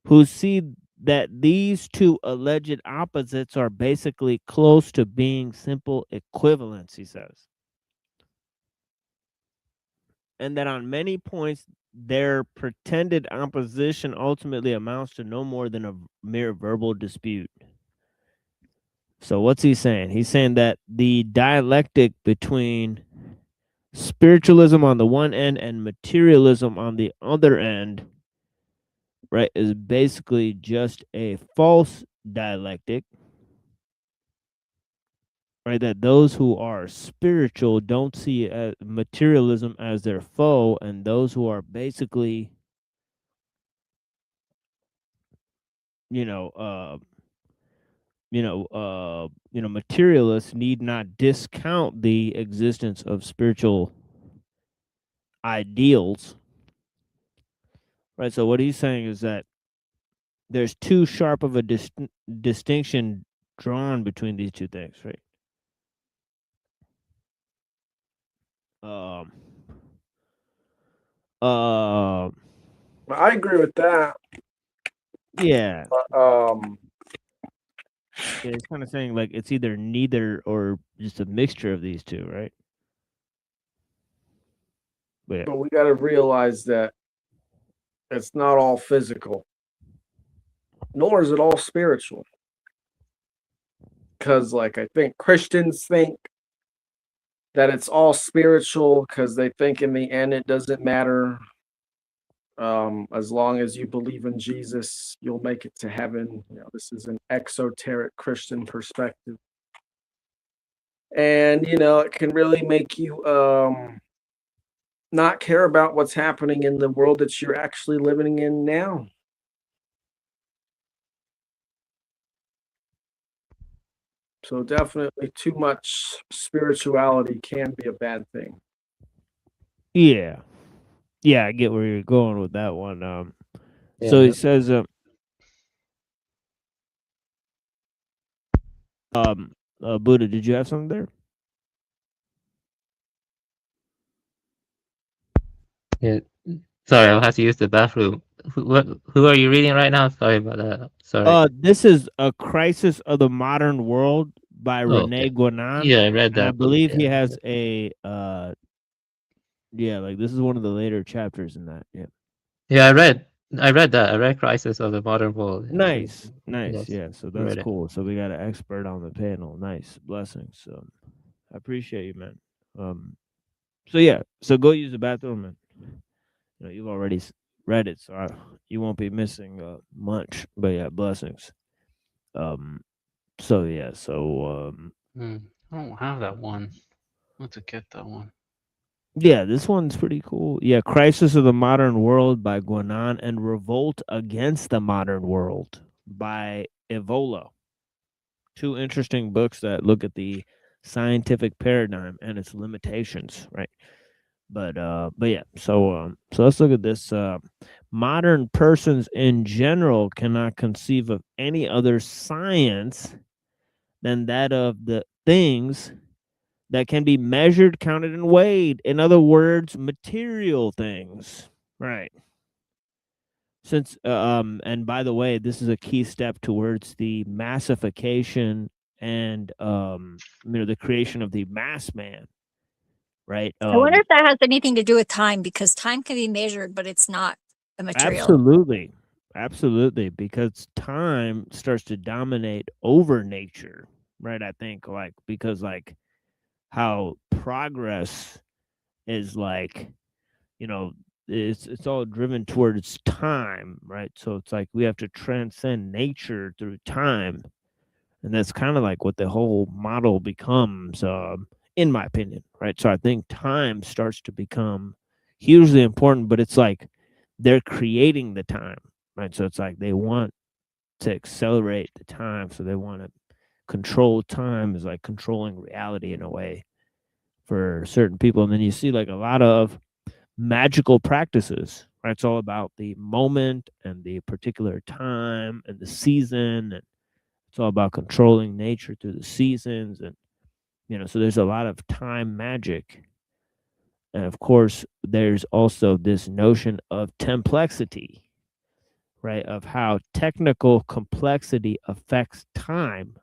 Who see that these two alleged opposites are basically close to being simple equivalents, he says. And that on many points, their pretended opposition ultimately amounts to no more than a mere verbal dispute. So what's he saying? He's saying that the dialectic between spiritualism on the one end and materialism on the other end, right, is basically just a false dialectic, right? That those who are spiritual don't see materialism as their foe, and those who are basically, materialists need not discount the existence of spiritual ideals, right? So what he's saying is that there's too sharp of a distinction drawn between these two things, right? I agree with that. Yeah. But, Yeah, it's kind of saying like it's either neither or just a mixture of these two, right? but we got to realize that it's not all physical, nor is it all spiritual. Because, like, I think Christians think that it's all spiritual because they think in the end it doesn't matter. As long as you believe in Jesus, you'll make it to heaven. This is an exoteric Christian perspective. And, it can really make you not care about what's happening in the world that you're actually living in now. So definitely too much spirituality can be a bad thing. Yeah. Yeah, I get where you're going with that one. So Yeah. he says, Buddha, did you have something there? Yeah. Sorry, I'll have to use the bathroom. Who are you reading right now? Sorry about that. Sorry. This is A Crisis of the Modern World by Rene Okay. Guénon. Yeah, I read And I that. believe he has a like this is one of the later chapters in that. Yeah. Yeah, I read that. I read Crisis of the Modern World. Nice. Yes, Yeah, so I that's read it. cool. So we got an expert on the panel. Nice. Blessings. I appreciate you, man. So yeah, so go use the bathroom, and you've already read it, so you won't be missing much. But yeah, blessings. So yeah, I don't have that one. I have to get that one. Yeah, this one's pretty cool. Yeah, Crisis of the Modern World by Guanan and Revolt Against the Modern World by Evola. Two interesting books that look at the scientific paradigm and its limitations, right? But yeah, so let's look at this. Modern persons in general cannot conceive of any other science than that of the things that can be measured, counted, and weighed. In other words, material things. Right. Since and by the way, this is a key step towards the massification and the creation of the mass man. Right. I wonder if that has anything to do with time, because time can be measured, but it's not a material. Absolutely, because time starts to dominate over nature, right? I think because how progress is it's all driven towards time, right? So it's like we have to transcend nature through time, and that's kind of like what the whole model becomes, in my opinion, right? So I think time starts to become hugely important, but it's like they're creating the time, right? So it's like they want to accelerate the time, so they want to control time is like controlling reality in a way for certain people. And then you see like a lot of magical practices, right? It's all about the moment and the particular time and the season, and it's all about controlling nature through the seasons, and so there's a lot of time magic. And of course, there's also this notion of templexity, right? Of how technical complexity affects time,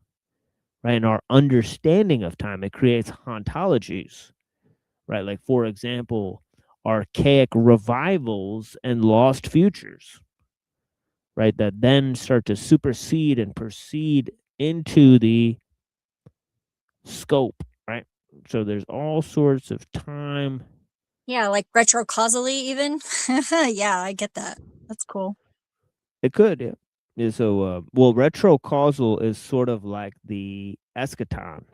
right? And our understanding of time. It creates ontologies, right? Like, for example, archaic revivals and lost futures, right? That then start to supersede and proceed into the scope, right? So there's all sorts of time. Yeah, like retrocausally even. Yeah, I get that. That's cool. It could, yeah. Yeah, so, retrocausal is sort of like the eschaton,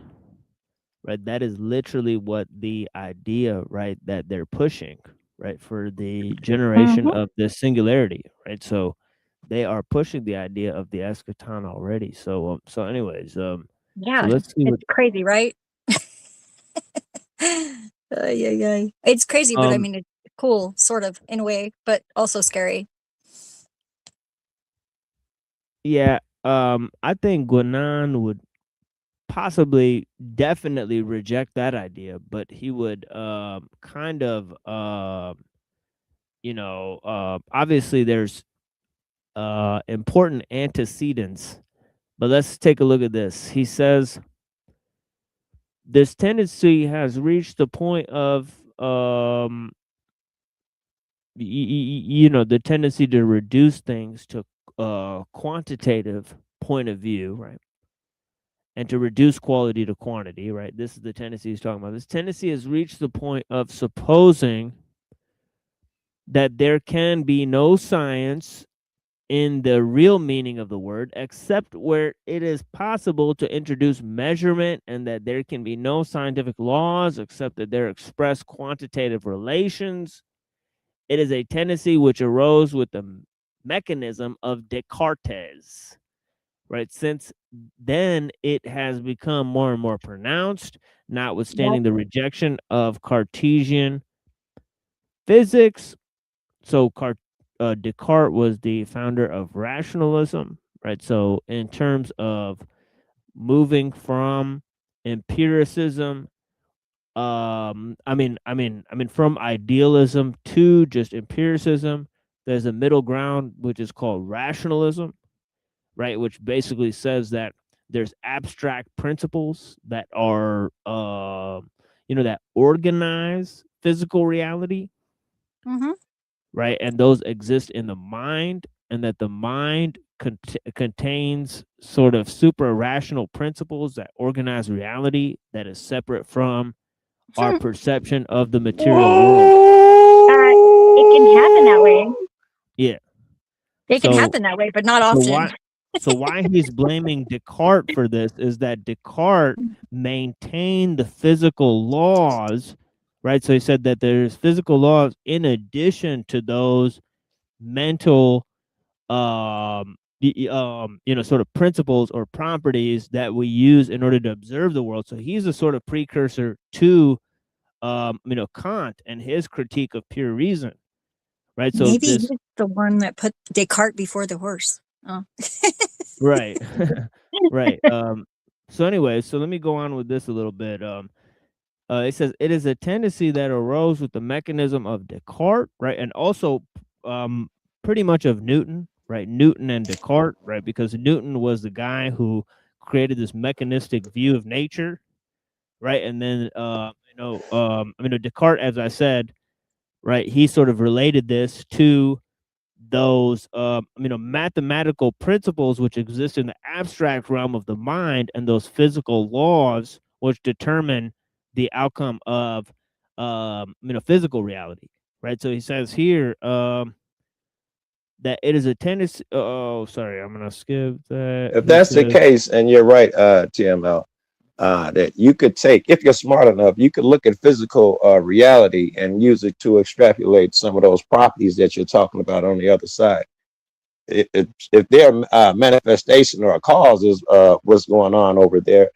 right? That is literally what the idea, right, that they're pushing, right, for the generation of the singularity, right? So they are pushing the idea of the eschaton already. So, anyways, so Yeah, let's see it's crazy, right? Yeah. It's crazy, but I mean, it's cool, sort of, in a way, but also scary. Yeah, I think Guanan would possibly definitely reject that idea, but he would kind of obviously there's important antecedents, but let's take a look at this. He says this tendency has reached the point of the tendency to reduce things to quantitative point of view, right? And to reduce quality to quantity, right? This is the tendency he's talking about. This tendency has reached the point of supposing that there can be no science in the real meaning of the word, except where it is possible to introduce measurement, and that there can be no scientific laws except that there express quantitative relations. It is a tendency which arose with the mechanism of Descartes, right? Since then, it has become more and more pronounced, notwithstanding the rejection of Cartesian physics. So Descartes was the founder of rationalism, right? So in terms of moving from empiricism, from idealism to just empiricism, there's a middle ground which is called rationalism, right? Which basically says that there's abstract principles that are, that organize physical reality, right? And those exist in the mind, and that the mind contains sort of super rational principles that organize reality that is separate from our perception of the material world. It can happen that way. Yeah. It can happen that way, but not often. So why he's blaming Descartes for this is that Descartes maintained the physical laws, right? So he said that there's physical laws in addition to those mental sort of principles or properties that we use in order to observe the world. So he's a sort of precursor to Kant and his critique of pure reason, right? So Maybe this, he's the one that put Descartes before the horse. Oh. right, right. So anyway, so let me go on with this a little bit. It says it is a tendency that arose with the mechanism of Descartes, right, and also pretty much of Newton, right? Newton and Descartes, right? Because Newton was the guy who created this mechanistic view of nature, right? And then Descartes, as I said, right, he sort of related this to those mathematical principles which exist in the abstract realm of the mind and those physical laws which determine the outcome of physical reality, right? So he says here that it is a tendency. Oh, sorry, I'm gonna skip that. If He that's the says, case, and you're right, TML, that you could take, if you're smart enough, you could look at physical reality and use it to extrapolate some of those properties that you're talking about on the other side. If their manifestation or a cause is what's going on over there,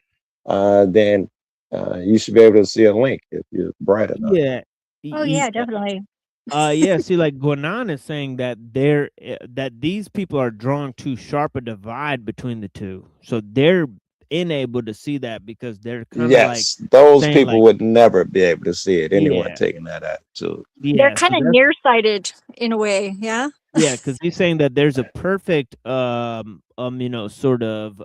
then you should be able to see a link if you're bright enough. yeah. Oh yeah, definitely. Yeah, see, like Guanan is saying that that these people are drawing too sharp a divide between the two, so they're unable to see that because they're kind of Yes, like those saying, people like, would never be able to see it. Anyone yeah, taking that attitude. They're yeah, kind so of that's, nearsighted in a way, yeah. yeah, because he's saying that there's a perfect sort of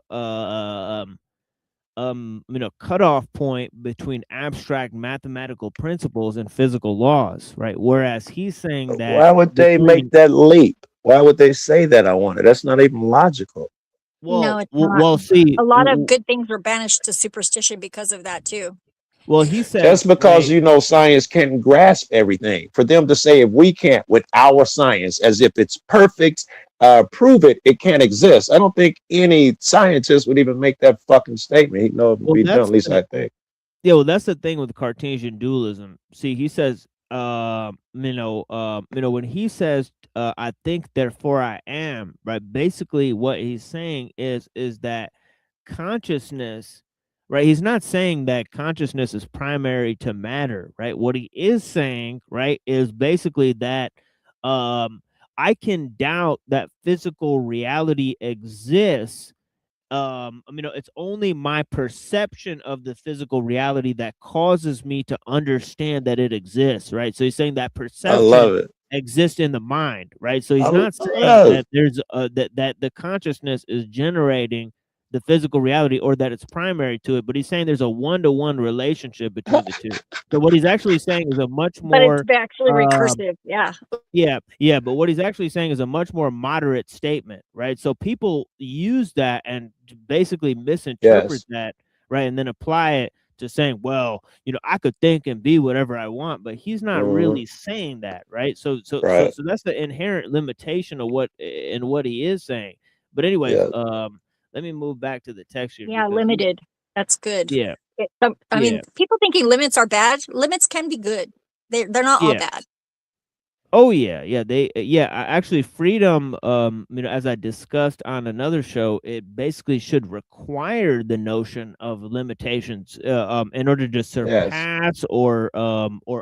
cutoff point between abstract mathematical principles and physical laws, right? Whereas he's saying that Why would they make between, that leap? Why would they say that? I want it. That's not even logical. No, it's not. see, A lot of good things were banished to superstition because of that too. well, he says, Just because right, science can't grasp everything, for them to say if we can't with our science, as if it's perfect, prove it, it can't exist. I don't think any scientist would even make that fucking statement. He knows it would be done, at least I think. yeah, well, that's the thing with Cartesian dualism. See, he says, when he says, "I think, therefore I am," right? Basically, what he's saying is that consciousness, right? He's not saying that consciousness is primary to matter, right? What he is saying, right, is basically that I can doubt that physical reality exists. It's only my perception of the physical reality that causes me to understand that it exists, right? So he's saying that I perception love it. exists in the mind, right? So he's I not saying love that there's that the consciousness is generating the physical reality or that it's primary to it, but he's saying there's a one-to-one relationship between the two. So what he's actually saying is a much But more it's actually recursive, yeah. yeah, but what he's actually saying is a much more moderate statement, right? So people use that and basically misinterpret Yes. that, right? And then apply it to saying, well, I could think and be whatever I want, but he's not really saying that, right? So Right. that's the inherent limitation of what he is saying. But anyways, Yeah. let me move back to the text here. Yeah, limited. That's good. Yeah. I mean, people thinking limits are bad. Limits can be good. They're not all bad. Oh yeah, actually freedom, as I discussed on another show, it basically should require the notion of limitations in order to surpass or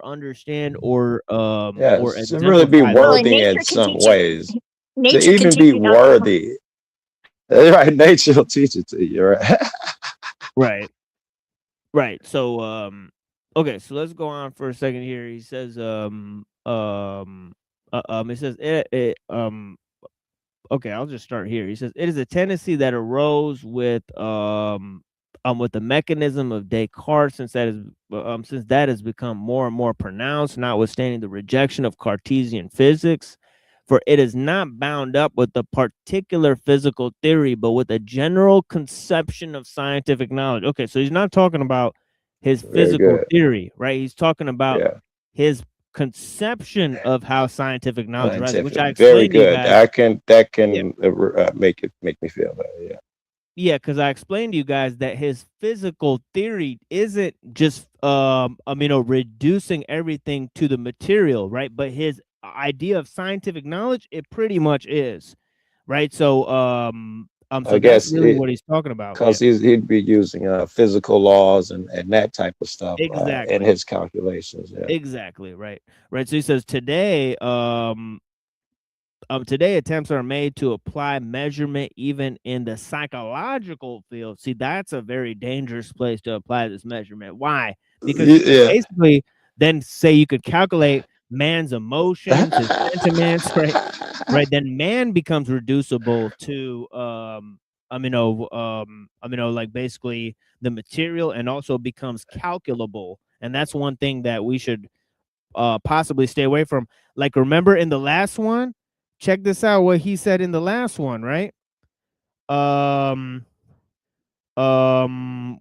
understand or Yes, to really be exemplify worthy in some ways. To Nature even can be teach you not to- worthy. Right, nature will teach it to you, right? Right. So okay, so let's go on for a second here. He says it says okay, I'll just start here. He says it is a tendency that arose with the mechanism of Descartes, since that has become more and more pronounced, notwithstanding the rejection of Cartesian physics. For it is not bound up with the particular physical theory, but with a general conception of scientific knowledge. Okay, so he's not talking about his physical theory, right? He's talking about his conception of how scientific knowledge arises, which I Scientific. Very explained to you good. guys. That can make me feel better. Yeah. Yeah, because I explained to you guys that his physical theory isn't just reducing everything to the material, right? But his idea of scientific knowledge, it pretty much is, right? So I so that's guess really what he's talking about. because Yeah. he'd be using physical laws and that type of stuff in Exactly. his calculations. Yeah. Exactly, right. Right. So he says today today attempts are made to apply measurement even in the psychological field. See, that's a very dangerous place to apply this measurement. Why? Because you could basically then say you could calculate man's emotions, his sentiments, right? Right. Then man becomes reducible to like basically the material, and also becomes calculable. And that's one thing that we should possibly stay away from. Like, remember in the last one, check this out what he said in the last one, right?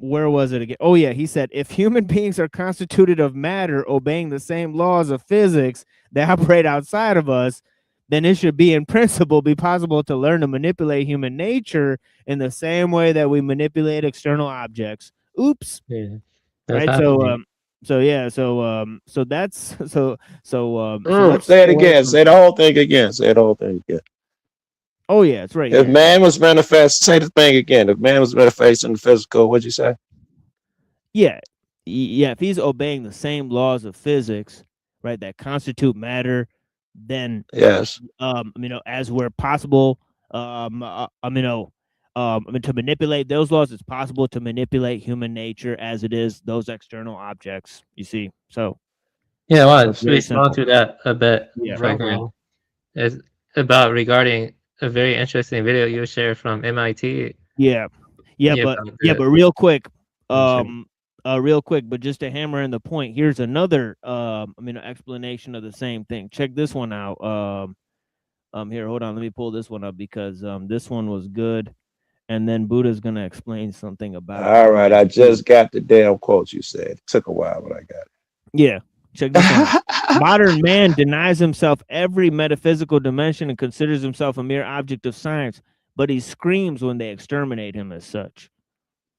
Where was it again? Oh yeah, he said if human beings are constituted of matter obeying the same laws of physics that operate outside of us, then it should be in principle be possible to learn to manipulate human nature in the same way that we manipulate external objects. Oops. Yeah, that's Right. happening. So that's so let's say it stay away again. from. Say the whole thing again. Say the whole thing again. Oh yeah, it's right If here. man was manifest, say the thing again. If man was manifest in the physical, what'd you say? Yeah, if he's obeying the same laws of physics, right, that constitute matter, then Yes. as where possible, to manipulate those laws, it's possible to manipulate human nature as it is those external objects. You see, so Yeah, well, it's to very respond simple. to that a bit, Yeah. Franklin, is about regarding a very interesting video you shared from MIT. Yeah, but real quick, but just to hammer in the point, here's another explanation of the same thing. Check this one out. Here, hold on, let me pull this one up because this one was good, and then Buddha's gonna explain something about. All right, I just got the damn quote you said. It took a while, but I got it. Yeah, check this one out. Modern man denies himself every metaphysical dimension and considers himself a mere object of science, but he screams when they exterminate him as such.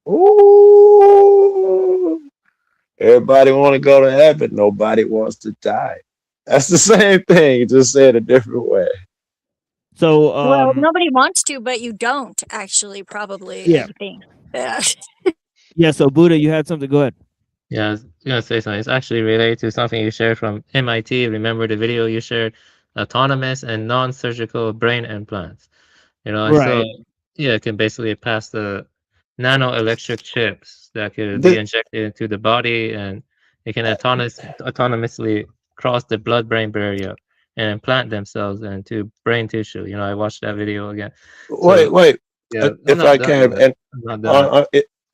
Ooh. Everybody want to go to heaven. Nobody wants to die. That's the same thing, just said a different way. So, well, nobody wants to, but you don't actually, probably. Yeah. I think. Yeah. So, Buddha, you had something. Go ahead. Yeah, I was gonna say something. It's actually related to something you shared from MIT. Remember the video you shared, autonomous and non-surgical brain implants. And so it can basically pass the nanoelectric chips that could be injected into the body, and it can autonomously cross the blood-brain barrier and implant themselves into brain tissue. I watched that video again. Wait. Yeah, if I can,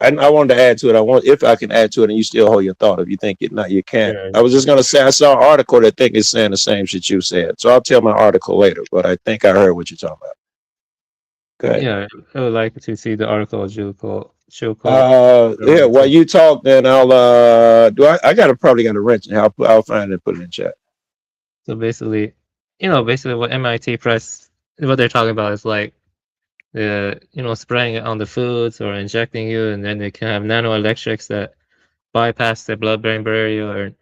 and I wanted to add to it. If I can add to it, and you still hold your thought. If you think it not, you can't. Sure. I was just gonna say I saw an article that I think is saying the same shit you said. So I'll tell my article later. But I think I heard what you're talking about. Go ahead. Yeah, I would like to see the article. Yeah, while you talk, then I'll I probably got a wrench, and I'll find it and put it in chat. So basically what MIT Press, what they're talking about is like spraying it on the foods or injecting you, and then they can have nanoelectrics that bypass the blood-brain barrier.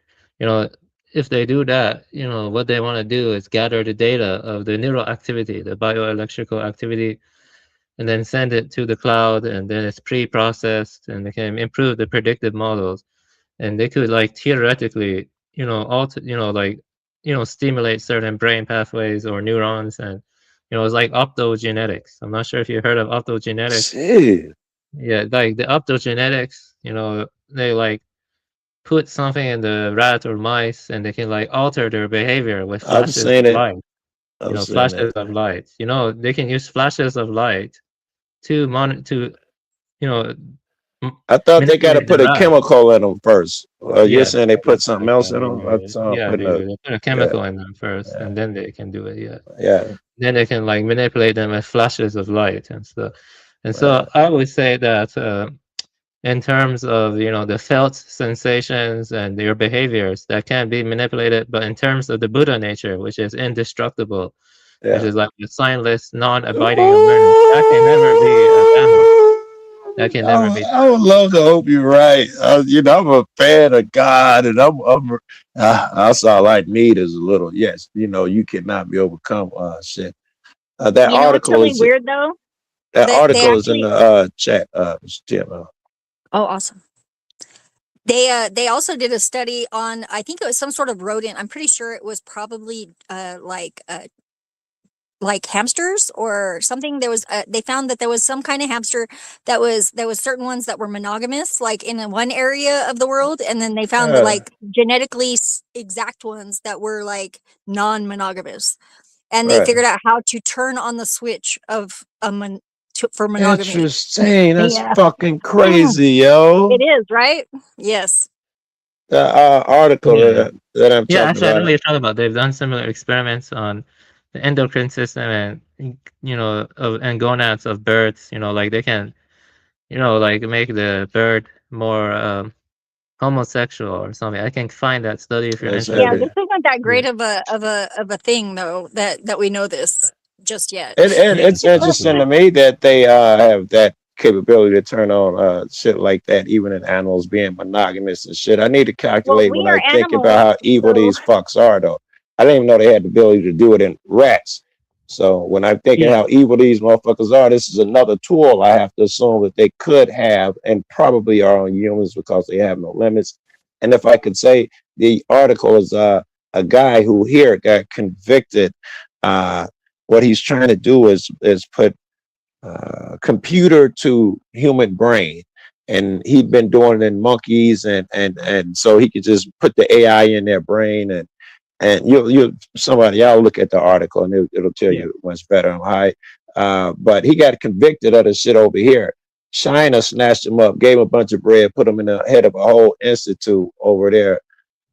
Or if they do that, what they want to do is gather the data of the neural activity, the bioelectrical activity, and then send it to the cloud, and then it's pre-processed, and they can improve the predictive models, and they could theoretically stimulate certain brain pathways or neurons, and it's like optogenetics. I'm not sure if you heard of optogenetics. Shit. Yeah, like the optogenetics, they put something in the rat or mice, and they can alter their behavior with flashes of light. Flashes of light. They can use flashes of light to I thought they got to put a chemical in them first. You're saying they put something else in them? Yeah, they put a chemical in them first, and then they can do it. Yeah. Then they can manipulate them with flashes of light and stuff. And so I would say that in terms of, you know, the felt sensations and your behaviors that can be manipulated, but in terms of the Buddha nature, which is indestructible, which is like the signless, non-abiding awareness, that can never be a panel. That can never be. I would love to hope you're right. You know, I'm a fan of God, and I saw like need is a little yes. You know, you cannot be overcome. Shit. That You know what's article really is weird though? They in actually. the chat. TML. Oh, awesome. They also did a study on, I think it was some sort of rodent. I'm pretty sure it was probably like hamsters or something. There was they found that there was some kind of hamster that was, there was certain ones that were monogamous, like in one area of the world, and then they found the like genetically exact ones that were like non-monogamous, and they figured out how to turn on the switch of for monogamy. Interesting. That's Yeah. fucking crazy, yo. It is, right? Yes. The article that I'm Yeah, talking actually, I know what about. you're talking about. They've done similar experiments on the endocrine system and, you know, and gonads of birds. You know, like they can, you know, like make the bird more homosexual or something. I can find that study if you're That's interested. Yeah, heavy. this isn't that great of a thing though, that we know this just yet. And it's interesting to me that they have that capability to turn on shit like that, even in animals being monogamous and shit. I need to Well, calculate we when are I think animals, about how evil so these fucks are, though. I didn't even know they had the ability to do it in rats. So when I'm thinking how evil these motherfuckers are, this is another tool I have to assume that they could have and probably are on humans because they have no limits. And if I could say, the article is a guy who here got convicted. What he's trying to do is put computer to human brain, and he'd been doing it in monkeys, and so he could just put the AI in their brain, and you somebody, y'all look at the article and it'll tell you much better on how. But he got convicted of the shit over here. China snatched him up, gave him a bunch of bread, put him in the head of a whole institute over there,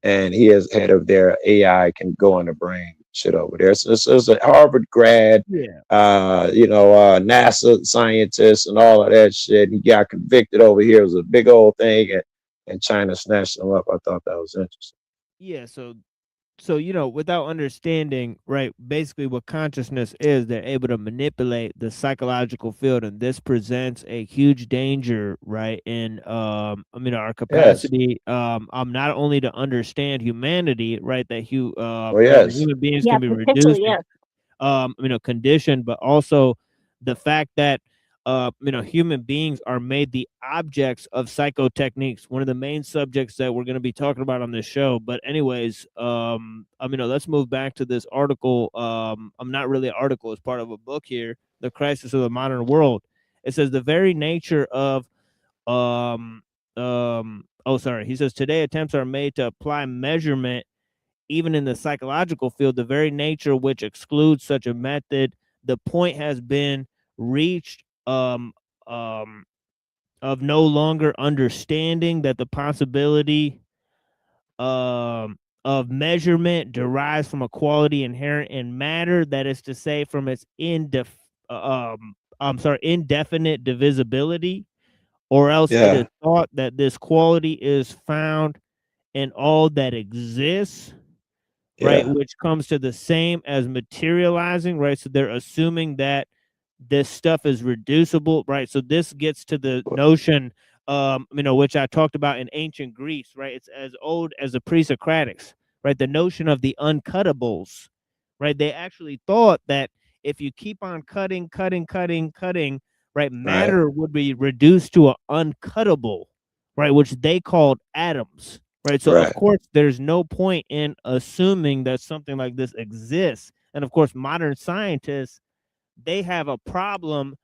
and he is head of their AI can go in the brain shit over there. So it's a Harvard grad, NASA scientist and all of that shit. He got convicted over here. It was a big old thing, and China snatched him up. I thought that was interesting. Yeah, so you know, without understanding, right, basically what consciousness is, they're able to manipulate the psychological field, and this presents a huge danger, right, in our capacity not only to understand humanity, right, that human beings can be reduced, conditioned, but also the fact that human beings are made the objects of psychotechniques, one of the main subjects that we're going to be talking about on this show. But anyways, let's move back to this article. I'm not really an article, it's part of a book here, The Crisis of the Modern World. It says the very nature of he says today attempts are made to apply measurement even in the psychological field, the very nature which excludes such a method. The point has been reached of no longer understanding that the possibility of measurement derives from a quality inherent in matter, that is to say, from its indefinite divisibility, or else it is thought that this quality is found in all that exists, right, which comes to the same as materializing, right? So they're assuming that this stuff is reducible, right? So this gets to the notion, which I talked about in ancient Greece, right? It's as old as the pre-Socratics, right? The notion of the uncuttables, right? They actually thought that if you keep on cutting, right, matter would be reduced to an uncuttable, right, which they called atoms. Right. So, of course, there's no point in assuming that something like this exists. And, of course, modern scientists, they have a problem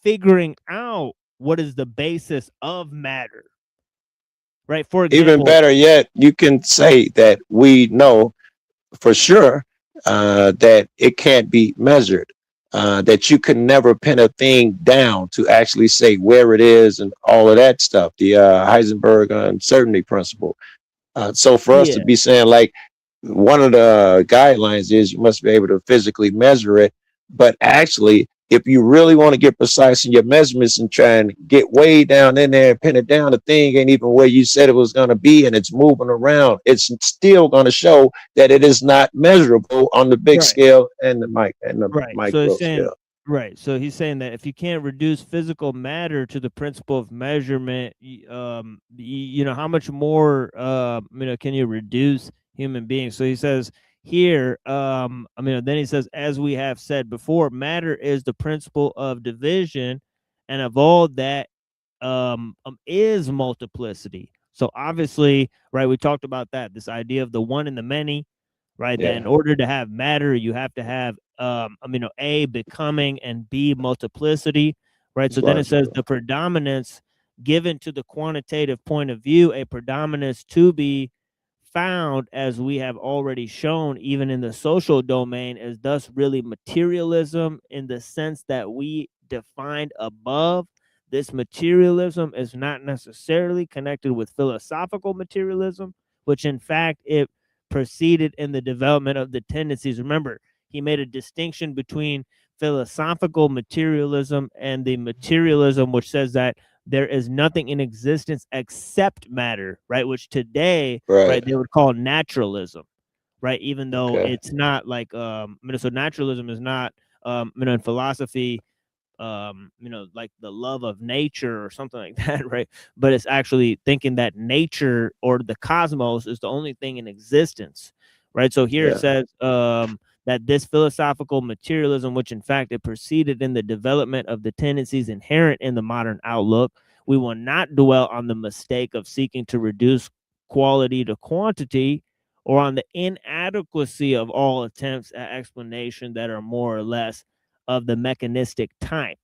figuring out what is the basis of matter. Right. For example, even better yet, you can say that we know for sure that it can't be measured. That you can never pin a thing down to actually say where it is and all of that stuff. The Heisenberg uncertainty principle. So for us to be saying like one of the guidelines is you must be able to physically measure it, but actually if you really want to get precise in your measurements and try and get way down in there and pin it down, the thing ain't even where you said it was going to be, and it's moving around. It's still going to show that it is not measurable on the big scale and the So micro he's saying, scale. so he's saying that if you can't reduce physical matter to the principle of measurement, you know, how much more, you know, can you reduce human beings? So he says here, then he says, as we have said before, matter is the principle of division, and of all that is multiplicity. So obviously, right, we talked about that, this idea of the one and the many, right? Yeah. That in order to have matter, you have to have A, becoming, and B, multiplicity, right? So then it says the predominance given to the quantitative point of view, a predominance to be found, as we have already shown, even in the social domain, is thus really materialism in the sense that we defined above. This materialism is not necessarily connected with philosophical materialism, which in fact it proceeded in the development of the tendencies. Remember, he made a distinction between philosophical materialism and the materialism which says that there is nothing in existence except matter, right? Which today, right, they would call naturalism, right? Even though it's not like, so naturalism is not, in philosophy, like the love of nature or something like that, right? But it's actually thinking that nature or the cosmos is the only thing in existence, right? So here it says that this philosophical materialism, which in fact it proceeded in the development of the tendencies inherent in the modern outlook, we will not dwell on the mistake of seeking to reduce quality to quantity, or on the inadequacy of all attempts at explanation that are more or less of the mechanistic type.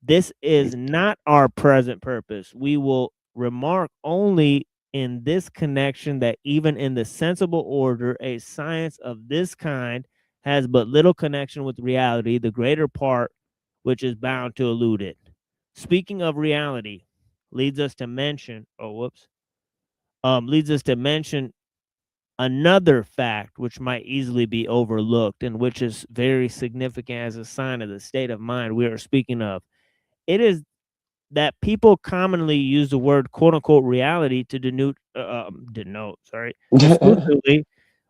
This is not our present purpose. We will remark only in this connection that even in the sensible order, a science of this kind has but little connection with reality, the greater part which is bound to elude it. Speaking of reality, leads us to mention, leads us to mention another fact which might easily be overlooked and which is very significant as a sign of the state of mind we are speaking of. It is that people commonly use the word quote unquote reality to denote exclusively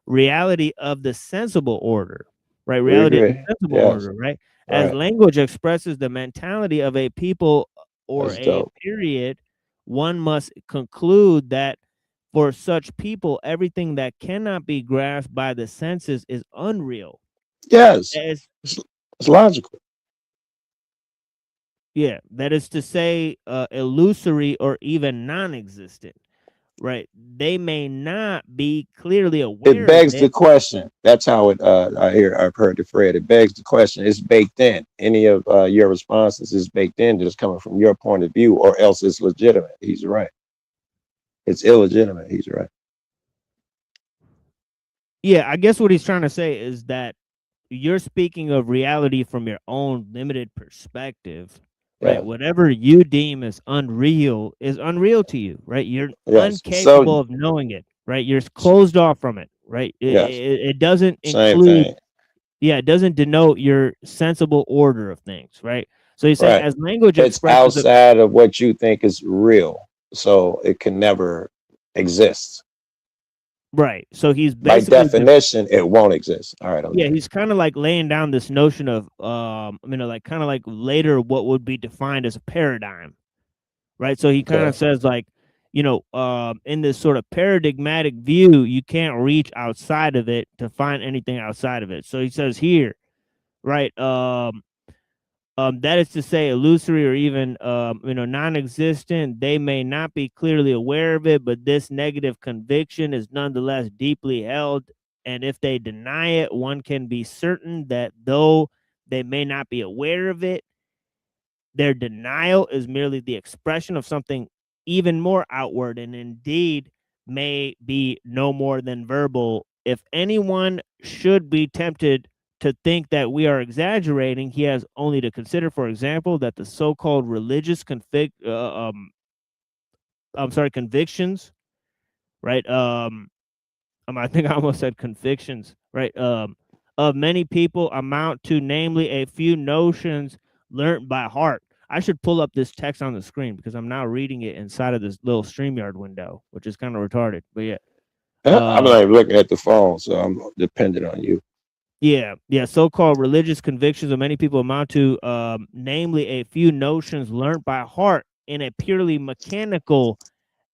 reality of the sensible order, right? We Reality of the agree. sensible Yes. order, right? As Right. language expresses the mentality of a people or That's a dope. period, one must conclude that for such people, everything that cannot be grasped by the senses is unreal. Yes. As It's logical. Yeah, that is to say, illusory or even non-existent, right? They may not be clearly aware It of begs the it. question. That's how it. I've heard it, Fred. It begs the question. It's baked in. Any of your responses is baked in. Just coming from your point of view, or else it's legitimate. He's right. It's illegitimate. He's right. Yeah, I guess what he's trying to say is that you're speaking of reality from your own limited perspective, right? Yeah. Whatever you deem as unreal is unreal to you, right? You're Yes. So incapable of knowing it, right? You're closed off from it, right? yes. It doesn't Same include, thing. it doesn't denote your sensible order of things, right? So he's saying Right. as language It's expresses the outside of what you think is real, so it can never exist. right. So he's By basically definition, it won't exist. All right. yeah, Okay. he's kind of like laying down this notion of like kind of like later what would be defined as a paradigm, right? So he kind of Okay. says like, in this sort of paradigmatic view, you can't reach outside of it to find anything outside of it. So he says here, right, that is to say, illusory or even non-existent. They may not be clearly aware of it, but this negative conviction is nonetheless deeply held. And if they deny it, one can be certain that though they may not be aware of it, their denial is merely the expression of something even more outward, and indeed may be no more than verbal. If anyone should be tempted to think that we are exaggerating, he has only to consider, for example, that the so-called religious convictions, right? I think I almost said convictions, right? of many people amount to, namely, a few notions learnt by heart. I should pull up this text on the screen because I'm now reading it inside of this little StreamYard window, which is kind of retarded. But yeah. I'm not even looking at the phone, so I'm dependent on you. Yeah. So-called religious convictions of many people amount to, namely, a few notions learnt by heart in a purely mechanical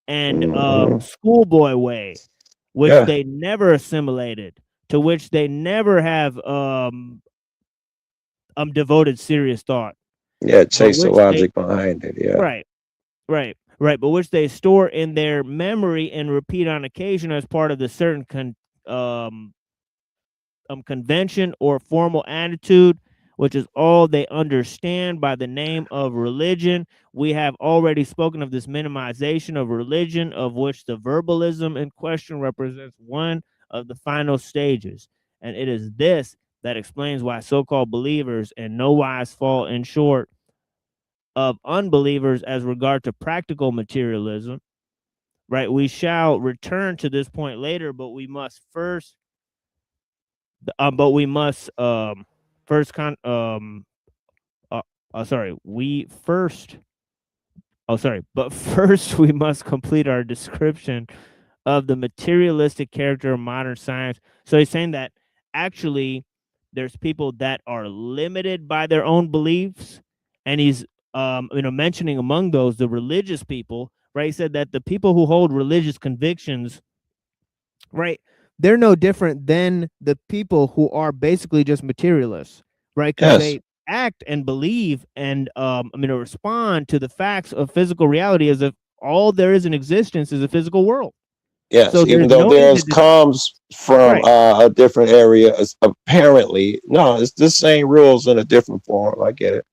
and schoolboy way, which they never assimilated, to which they never have devoted serious thought. Yeah, chase the logic behind it. Yeah. Right. But which they store in their memory and repeat on occasion as part of the certain convention or formal attitude, which is all they understand by the name of religion. We have already spoken of this minimization of religion, of which the verbalism in question represents one of the final stages. And it is this that explains why so-called believers in no wise fall in short of unbelievers as regard to practical materialism. Right? We shall return to this point later, but we must first first we must complete our description of the materialistic character of modern science. So he's saying that actually there's people that are limited by their own beliefs, and he's mentioning among those the religious people, right? He said that the people who hold religious convictions, right, they're no different than the people who are basically just materialists, right? Because they act and believe and respond to the facts of physical reality as if all there is in existence is a physical world. Yes, so even though theirs comes from a different area, apparently, no, it's the same rules in a different form. I get it.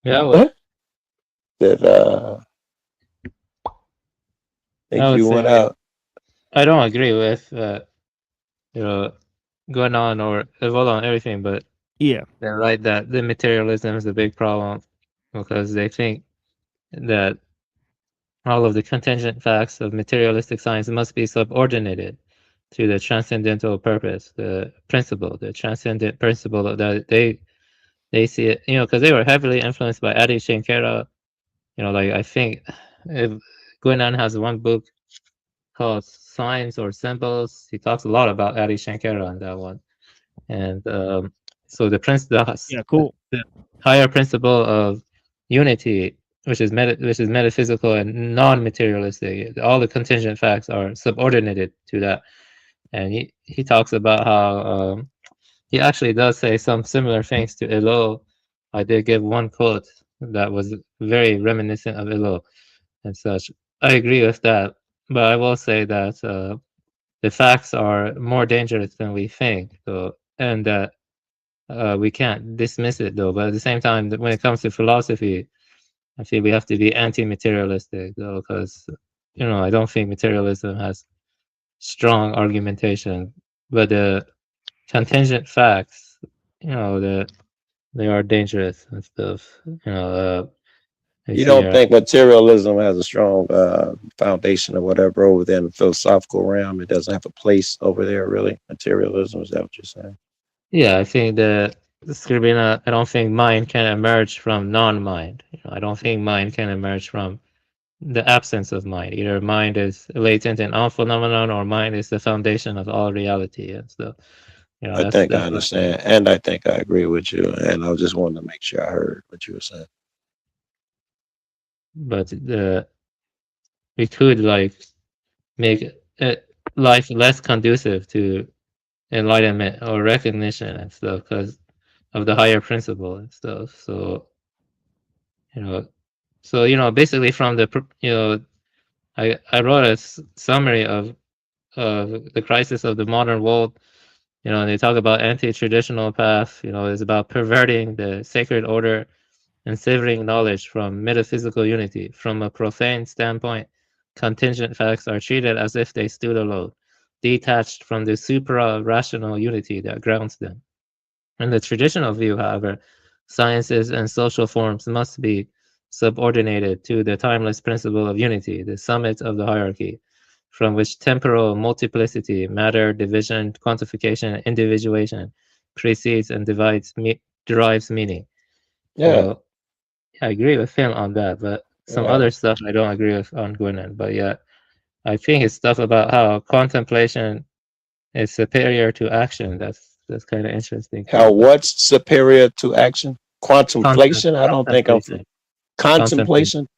Yeah, well, that think you went out. I don't agree with going on or evolve on everything, but they're right that the materialism is a big problem because they think that all of the contingent facts of materialistic science must be subordinated to the transcendental purpose, the principle, the transcendent principle that they see it, because they were heavily influenced by Adi Shankara. Like I think if Guinan has one book called Signs or Symbols, he talks a lot about Adi Shankara on that one. And so the higher principle of unity, which is metaphysical and non-materialistic, all the contingent facts are subordinated to that. And he talks about how he actually does say some similar things to Elo. I did give one quote that was very reminiscent of Elo and such. I agree with that, but I will say that the facts are more dangerous than we think, though, and that we can't dismiss it, though. But at the same time, when it comes to philosophy, I feel we have to be anti-materialistic, though, because I don't think materialism has strong argumentation, but the contingent facts, they are dangerous and stuff. You don't think materialism has a strong foundation or whatever within the philosophical realm? It doesn't have a place over there, really. Materialism, is that what you're saying? Yeah, I think the Scribina, I don't think mind can emerge from non-mind. I don't think mind can emerge from the absence of mind. Either mind is latent and phenomenon, or mind is the foundation of all reality. And so, I think I understand, and I think I agree with you. And I just wanted to make sure I heard what you were saying. But we could make life less conducive to enlightenment or recognition and stuff because of the higher principle and stuff. So basically from the I wrote a summary of the crisis of the modern world. They talk about anti-traditional path. It's about perverting the sacred order and severing knowledge from metaphysical unity. From a profane standpoint, contingent facts are treated as if they stood alone, detached from the supra-rational unity that grounds them. In the traditional view, however, sciences, and social forms must be subordinated to the timeless principle of unity, the summit of the hierarchy, from which temporal multiplicity, matter, division, quantification, and individuation precedes and derives meaning. Yeah. So I agree with him on that, but some other stuff I don't agree with on Gwinnett. But yeah, I think it's stuff about how contemplation is superior to action. That's kind of interesting. How what's superior to action? Contemplation? I don't think I'm contemplation.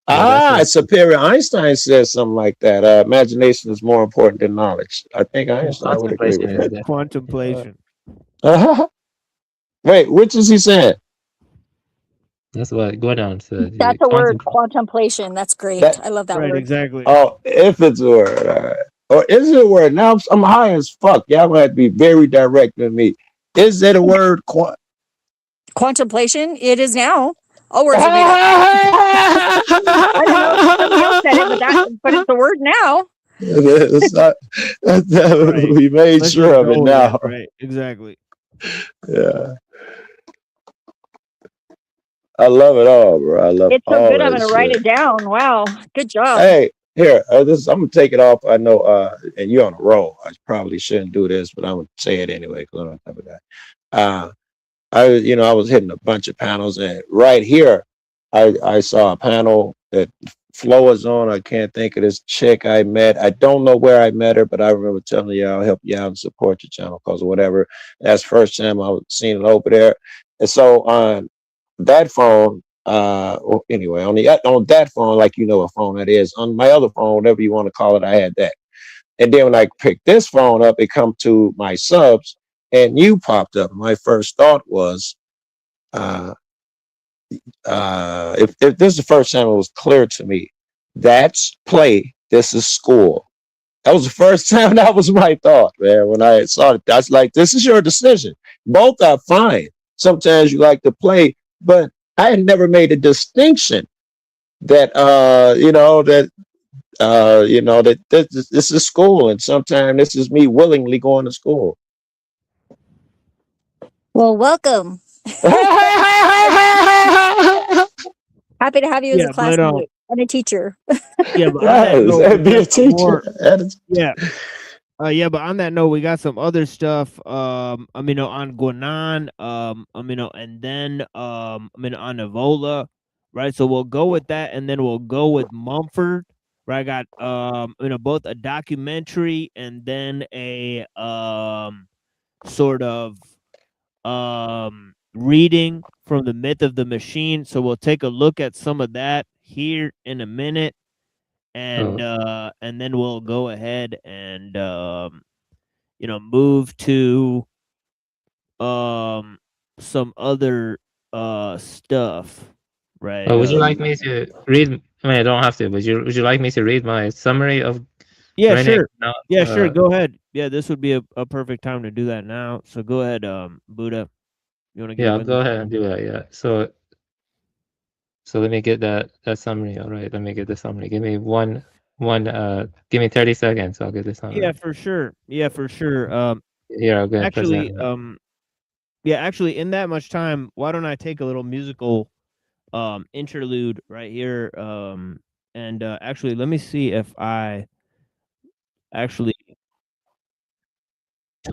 Yeah, It's superior. Einstein says something like that. Imagination is more important than knowledge. I think Einstein would agree with that. Contemplation. Wait, which is he saying? That's what Gordon said. That's a word, contemplation. That's great. I love that Right, word. exactly. Oh, if it's a word, all right. Or is it a word? Now I'm high as fuck. Y'all gonna have to be very direct with me. Is it a word? Contemplation? It is now. All words are made up. I don't know if somebody else said it, but it's the word now. It's not, Right. we made Let's sure just of it go with now. it, right, exactly. Yeah. I love it all, bro. I love It's so all good. I'm that going to write shit. it down. Wow. Good job. Hey, here, I'm gonna take it off. I know, and you're on a roll. I probably shouldn't do this, but I'm gonna say it anyway because I don't have that. I was hitting a bunch of panels, and right here, I saw a panel that Flo was on. I can't think of this chick I met. I don't know where I met her, but I remember telling you I'll help you out and support your channel because of whatever. That's the first time I was seeing it over there. And so on that phone, well, anyway, on that phone, like you know what phone that is. On my other phone, whatever you want to call it, I had that. And then when I picked this phone up, it come to my subs, and you popped up. My first thought was, if this is the first time it was clear to me, that's play, this is school. That was the first time that was my thought, man. When I saw it, that's like, this is your decision. Both are fine. Sometimes you like to play, but I had never made a distinction that that this is school, and sometimes this is me willingly going to school. Well, welcome. Happy to have you as a classmate and a teacher. Yeah, but on that note, be a teacher. Yeah, but on that note, we got some other stuff. On Guanan, and then on Evola, right? So we'll go with that, and then we'll go with Mumford. Right, I got both a documentary and then a sort of reading from the Myth of the Machine. So we'll take a look at some of that here in a minute, and then we'll go ahead and move to some other stuff, right? Would you like me to read? I mean, I don't have to. Would you like me to read my summary of? Yeah, sure. Sure. Go ahead. Yeah, this would be a perfect time to do that now. So go ahead, Buddha. You want to get? Yeah, I'll go ahead and do that. Yeah. So let me get that summary. All right. Let me get the summary. Give me give me 30 seconds. I'll get the summary. Yeah, for sure. Here, I'll go actually, actually, in that much time, why don't I take a little musical interlude right here? And actually, let me see if I actually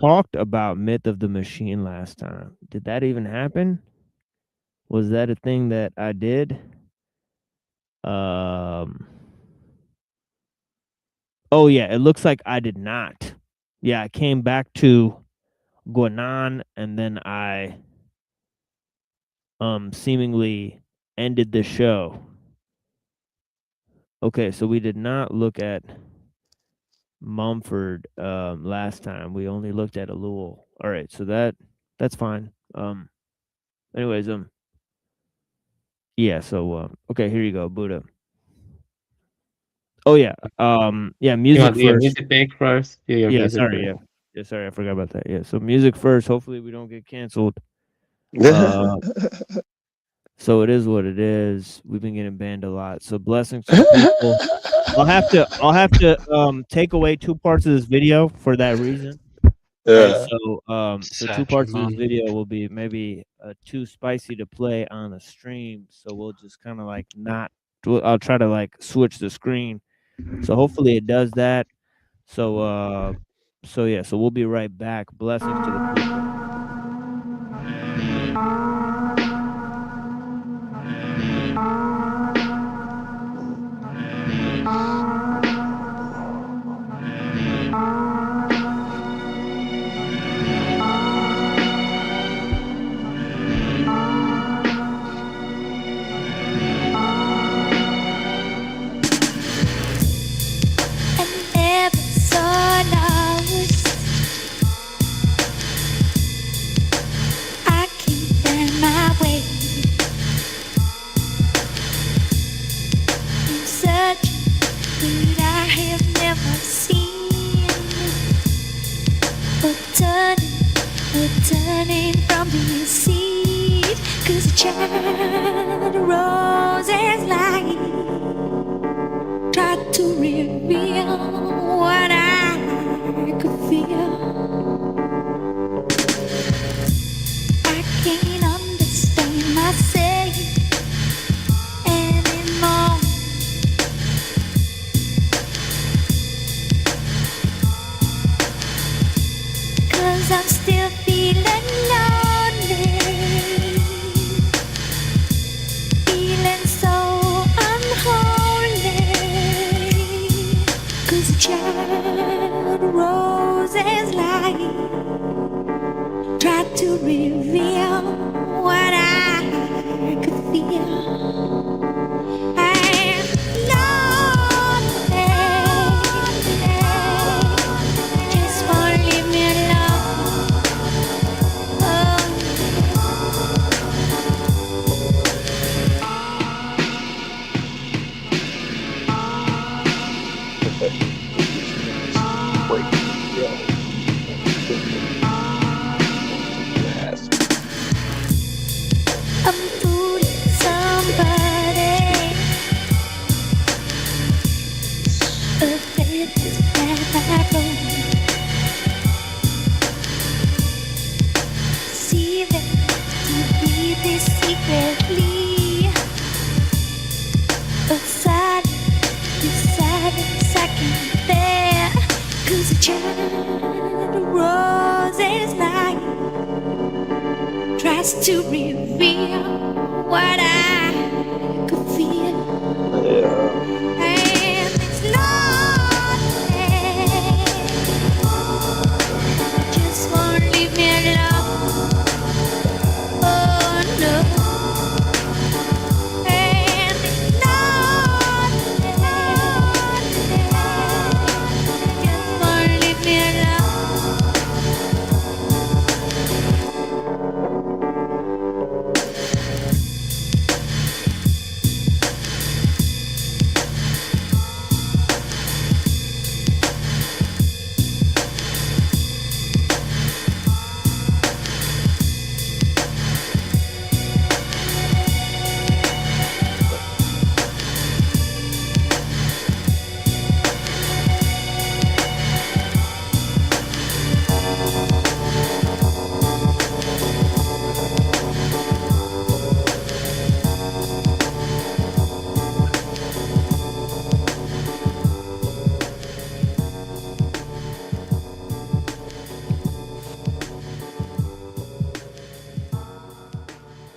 talked about Myth of the Machine last time. Did that even happen? Was that a thing that I did? Oh yeah, it looks like I did not. Yeah, I came back to Guanan, and then I seemingly ended the show. Okay, so we did not look at Mumford last time. We only looked at Elul. All right, so that's fine. Anyways, yeah, so okay, here you go, Buddha. Oh yeah. Music first. Music break first. Sorry, I forgot about that. Yeah, so music first. Hopefully we don't get canceled. So it is what it is. We've been getting banned a lot. So blessings to the people. I'll have to take away 2 parts of this video for that reason. Right, Yeah. so 2 parts of this video will be maybe too spicy to play on the stream, so we'll just kind of like not. I'll try to like switch the screen, so hopefully it does that. So yeah, so we'll be right back. Blessings to the people. Turning from the seed, 'cause a child roses light tried to reveal what I could feel. I can't understand myself anymore. Cause I'm still feeling lonely, feeling so unholy. Cause a child roses light tried to reveal what I could feel. I'm lonely, just won't leave me alone. I'm fooling somebody. A faithless path I go. See that you breathe this secretly. But silence I can't bear. 'Cause a child roses light tries to reveal what I could feel. And it's lonely, just won't leave me alone. Oh no. And it's lonely, just won't leave me alone.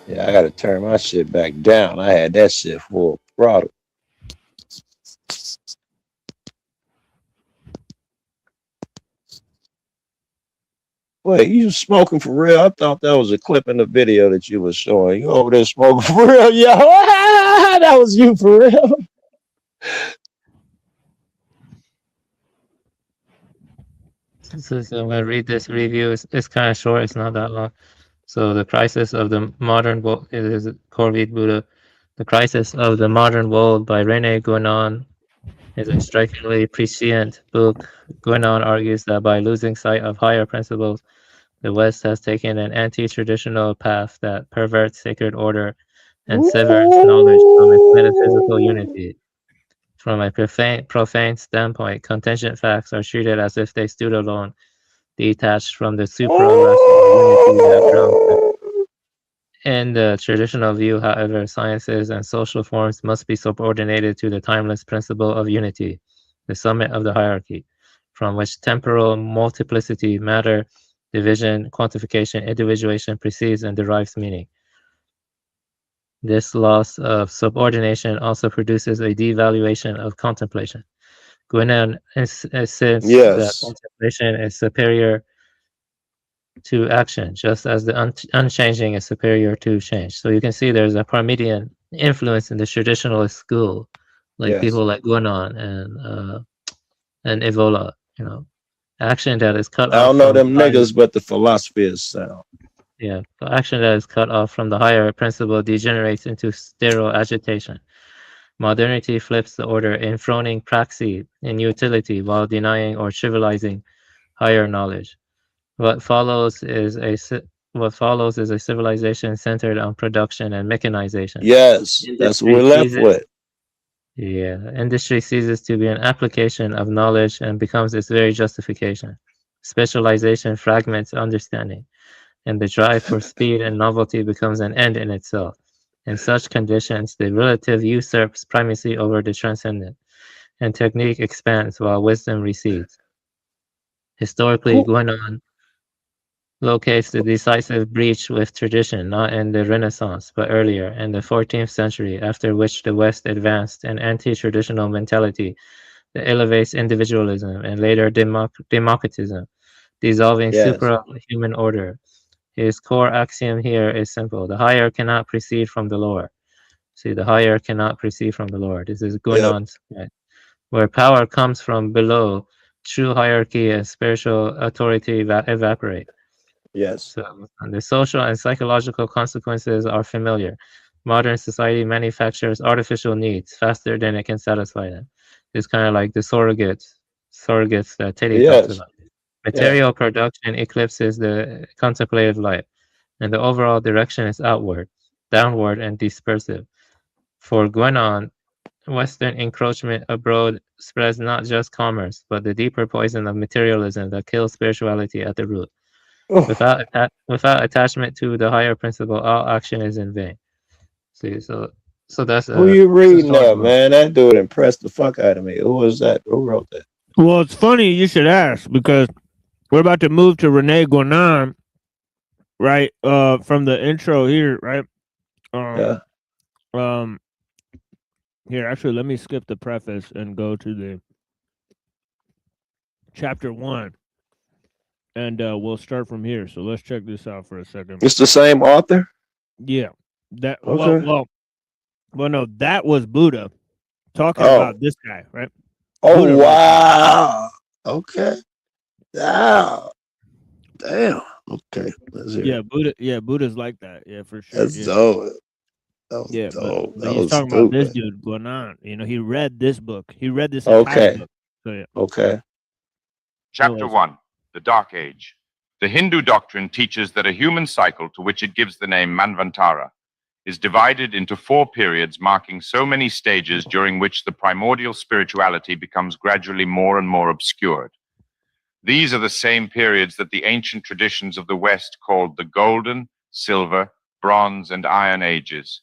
Yeah, I gotta turn my shit back down. I had that shit full throttle. Wait, you smoking for real? I thought that was a clip in the video that you was showing. You over there smoking for real? Yeah, that was you for real. So I'm gonna read this review. It's kind of short. It's not that long. So the crisis of the modern world is Corvid Buddha. The crisis of the modern world by Rene Guénon is a strikingly prescient book. Guénon argues that by losing sight of higher principles, the West has taken an anti-traditional path that perverts sacred order and severs knowledge from its metaphysical unity. From a profane standpoint, contingent facts are treated as if they stood alone, detached from the supra-rational unity that grounds them. In the traditional view, however, sciences and social forms must be subordinated to the timeless principle of unity, the summit of the hierarchy, from which temporal multiplicity, matter, division, quantification, individuation precedes and derives meaning. This loss of subordination also produces a devaluation of contemplation. Guinan insists that contemplation is superior to action, just as the unchanging is superior to change. So you can see there's a Parmenidean influence in the traditionalist school, like people like Guinan and Evola. You know, action that is cut off. I don't know them niggas, but the philosophy is sound. Yeah, action that is cut off from the higher principle degenerates into sterile agitation. Modernity flips the order, enthroning praxis in utility while denying or trivializing higher knowledge. What follows is a civilization centered on production and mechanization. Yes, that's what we're left with. Yeah, industry ceases to be an application of knowledge and becomes its very justification. Specialization fragments understanding, and the drive for speed and novelty becomes an end in itself. In such conditions, the relative usurps primacy over the transcendent, and technique expands while wisdom recedes. Historically, Guinan locates the decisive breach with tradition, not in the Renaissance, but earlier, in the 14th century, after which the West advanced an anti-traditional mentality that elevates individualism and later democratism, dissolving supra-human order. His core axiom here is simple. The higher cannot proceed from the lower. See, the higher cannot proceed from the lower. This is Guinan's point. Where power comes from below, true hierarchy and spiritual authority evaporate. Yes. So the social and psychological consequences are familiar. Modern society manufactures artificial needs faster than it can satisfy them. It's kind of like the surrogates that Teddy talks about. Material production eclipses the contemplative life, and the overall direction is outward, downward, and dispersive. For Guinan, Western encroachment abroad spreads not just commerce, but the deeper poison of materialism that kills spirituality at the root. Without attachment to the higher principle, all action is in vain. See, so that's who you reading that, man? That dude impressed the fuck out of me. Who was that? Who wrote that? Well, it's funny you should ask because we're about to move to Rene Guinan, right? From the intro here, right? Here, actually, let me skip the preface and go to the chapter 1. And we'll start from here. So let's check this out for a second. It's the same author? Yeah. That well, no, that was Buddha talking about this guy, right? Oh, Buddha, wow. Okay. Wow. Damn. Okay. Let's hear Buddha's like that. Yeah, for sure. That's dope. That was dope. But he's talking about this dude going on. You know, he read this book. He read this entire book. So, yeah. Okay. Chapter 1. The Dark Age. The Hindu doctrine teaches that a human cycle, to which it gives the name Manvantara, is divided into 4 periods marking so many stages during which the primordial spirituality becomes gradually more and more obscured. These are the same periods that the ancient traditions of the West called the Golden, Silver, Bronze, and Iron Ages.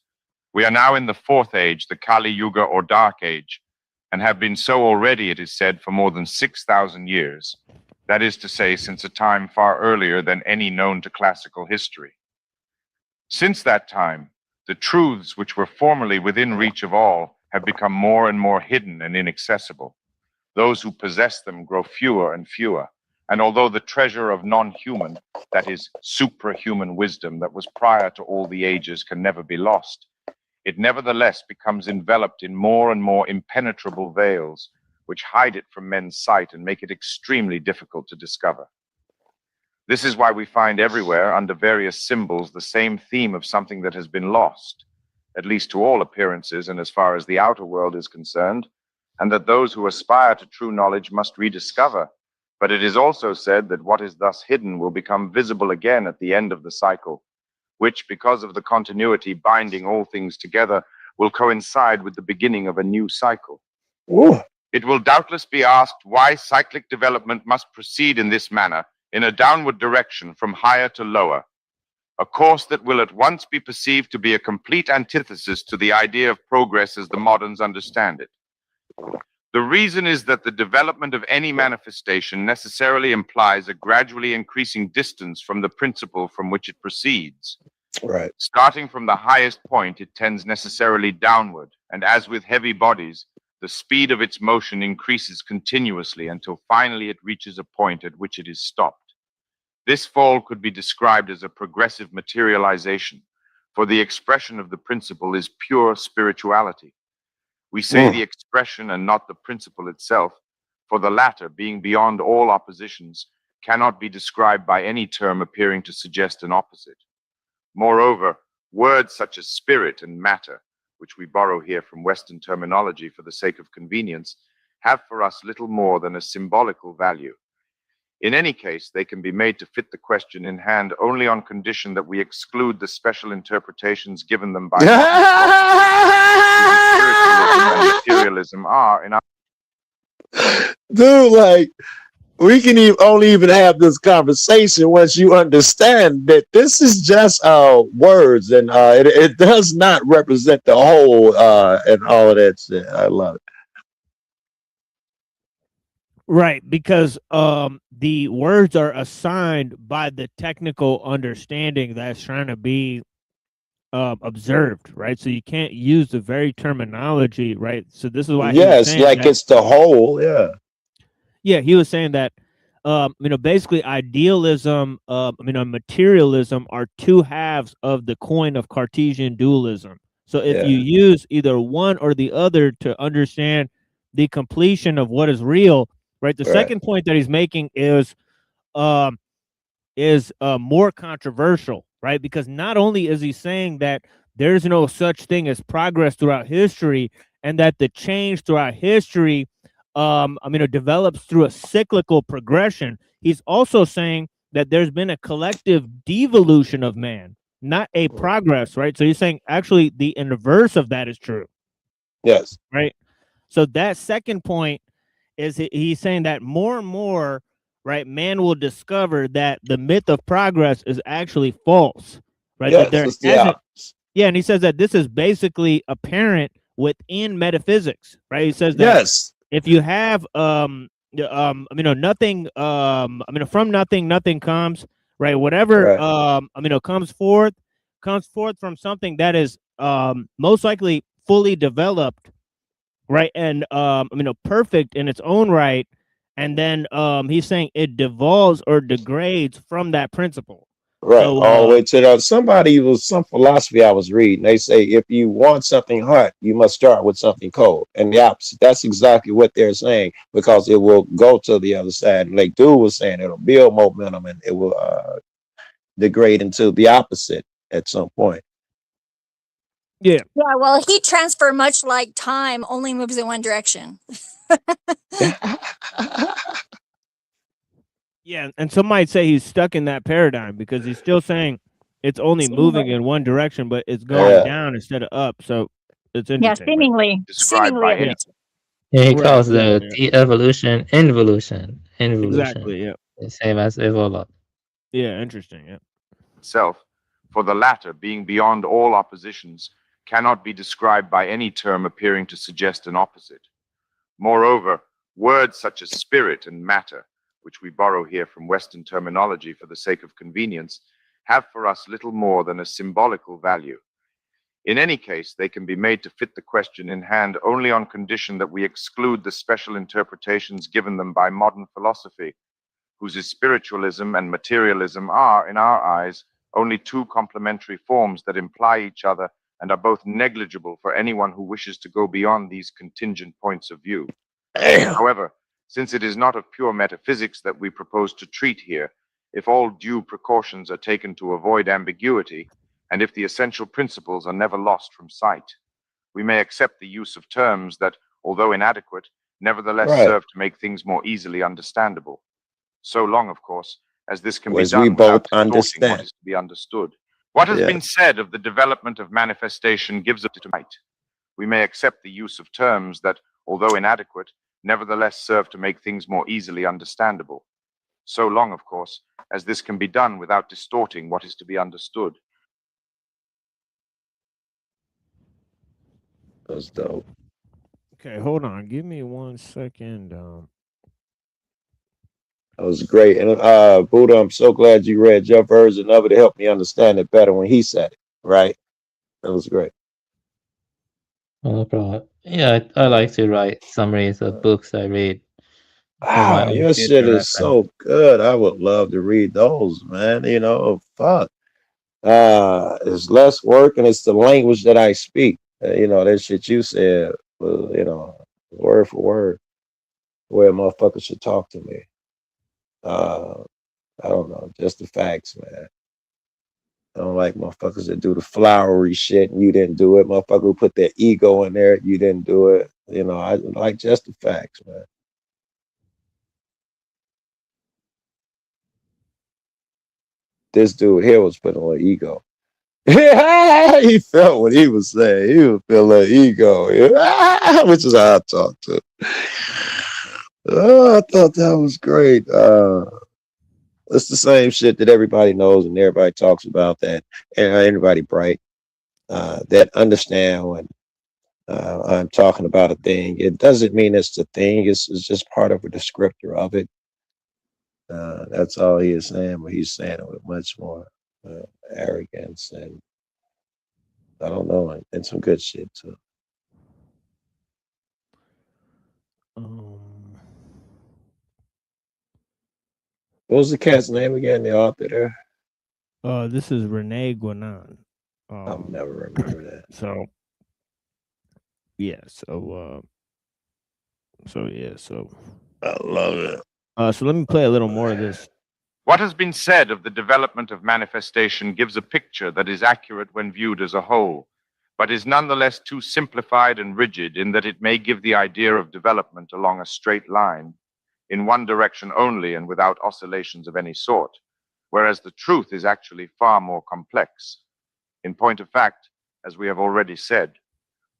We are now in the 4th age, the Kali Yuga or Dark Age, and have been so already, it is said, for more than 6,000 years. That is to say, since a time far earlier than any known to classical history. Since that time, the truths which were formerly within reach of all have become more and more hidden and inaccessible. Those who possess them grow fewer and fewer, and although the treasure of non-human, that is, suprahuman wisdom that was prior to all the ages can never be lost, it nevertheless becomes enveloped in more and more impenetrable veils, which hide it from men's sight and make it extremely difficult to discover. This is why we find everywhere, under various symbols, the same theme of something that has been lost, at least to all appearances and as far as the outer world is concerned, and that those who aspire to true knowledge must rediscover. But it is also said that what is thus hidden will become visible again at the end of the cycle, which, because of the continuity binding all things together, will coincide with the beginning of a new cycle. Ooh. It will doubtless be asked why cyclic development must proceed in this manner, in a downward direction from higher to lower, a course that will at once be perceived to be a complete antithesis to the idea of progress as the moderns understand it. The reason is that the development of any manifestation necessarily implies a gradually increasing distance from the principle from which it proceeds. Right. Starting from the highest point, it tends necessarily downward, and as with heavy bodies, the speed of its motion increases continuously until finally it reaches a point at which it is stopped. This fall could be described as a progressive materialization, for the expression of the principle is pure spirituality. We say the expression and not the principle itself, for the latter, being beyond all oppositions, cannot be described by any term appearing to suggest an opposite. Moreover, words such as spirit and matter, which we borrow here from Western terminology for the sake of convenience, have for us little more than a symbolical value. In any case, they can be made to fit the question in hand only on condition that we exclude the special interpretations given them by spiritualism and materialism are in our... Dude, like, we can only even have this conversation once you understand that this is just words, and it does not represent the whole and all of that shit. I love it. Right, because the words are assigned by the technical understanding that's trying to be observed, right? So you can't use the very terminology, right? So this is why yes, like it's the whole, yeah. He was saying that basically idealism, materialism are two halves of the coin of Cartesian dualism. So if you use either one or the other to understand the completion of what is real, right? The second point that he's making is more controversial, right? Because not only is he saying that there's no such thing as progress throughout history, and that the change throughout history develops through a cyclical progression. He's also saying that there's been a collective devolution of man, not a progress, right? So he's saying actually the inverse of that is true. Yes. Right. So that second point is he's saying that more and more, right, man will discover that the myth of progress is actually false, right? Yes, that there hasn't, and he says that this is basically apparent within metaphysics, right? He says that if you have nothing, from nothing, nothing comes, right? Whatever comes forth from something that is most likely fully developed, right? And perfect in its own right. And then he's saying it devolves or degrades from that principle. Right, so, all the way to some philosophy I was reading. They say if you want something hot, you must start with something cold, and the opposite. That's exactly what they're saying, because it will go to the other side. And like Dude was saying, it'll build momentum and it will degrade into the opposite at some point. Yeah. Well, heat transfer, much like time, only moves in one direction. Yeah, and some might say he's stuck in that paradigm because he's still saying it's only moving in one direction, but it's going down instead of up. So it's interesting. Yeah, seemingly. He calls the de-evolution involution. Exactly. Yeah. The same as evolve. Yeah, interesting. Yeah. Self, for the latter, being beyond all oppositions, cannot be described by any term appearing to suggest an opposite. Moreover, words such as spirit and matter, which we borrow here from Western terminology for the sake of convenience, have for us little more than a symbolical value. In any case, they can be made to fit the question in hand only on condition that we exclude the special interpretations given them by modern philosophy, whose spiritualism and materialism are, in our eyes, only two complementary forms that imply each other and are both negligible for anyone who wishes to go beyond these contingent points of view. However, since it is not of pure metaphysics that we propose to treat here, if all due precautions are taken to avoid ambiguity, and if the essential principles are never lost from sight, we may accept the use of terms that, although inadequate, nevertheless serve to make things more easily understandable. So long, of course, as this can be done without distorting what is to be understood. What has been said of the development of manifestation gives us to might. We may accept the use of terms that, although inadequate, nevertheless serve to make things more easily understandable. so long, of course, as this can be done without distorting what is to be understood. That's dope. Okay, hold on. Give me 1 second. That was great. And Buddha, I'm so glad you read your version of it. It helped me understand it better when he said it, right? That was great. No problem. Yeah, I like to write summaries of books I read for my Wow, own your shit future is reference. so good. I would love to read those, man. You know, fuck. It's less work and it's the language that I speak. You know, that shit you said was, you know, word for word, where motherfuckers should talk to me. I don't know, just the facts, man. I don't like motherfuckers that do the flowery shit and you didn't do it. Motherfucker who put their ego in there, you didn't do it. You know, I like just the facts, man. This dude here was putting on ego. He felt what he was saying. He was feeling ego, which is how I talk to. Oh, I thought that was great. It's the same shit that everybody knows and everybody talks about that. And everybody bright that understand when I'm talking about a thing. It doesn't mean it's the thing. It's just part of a descriptor of it. That's all he is saying, but he's saying it with much more arrogance and I don't know, and some good shit too. What was the cat's name again? The author there? This is Renee Guanan. I'll never remember that. So yeah, so I love it. So let me play a little more of this. What has been said of the development of manifestation gives a picture that is accurate when viewed as a whole, but is nonetheless too simplified and rigid in that it may give the idea of development along a straight line, in one direction only and without oscillations of any sort, whereas the truth is actually far more complex. In point of fact, as we have already said,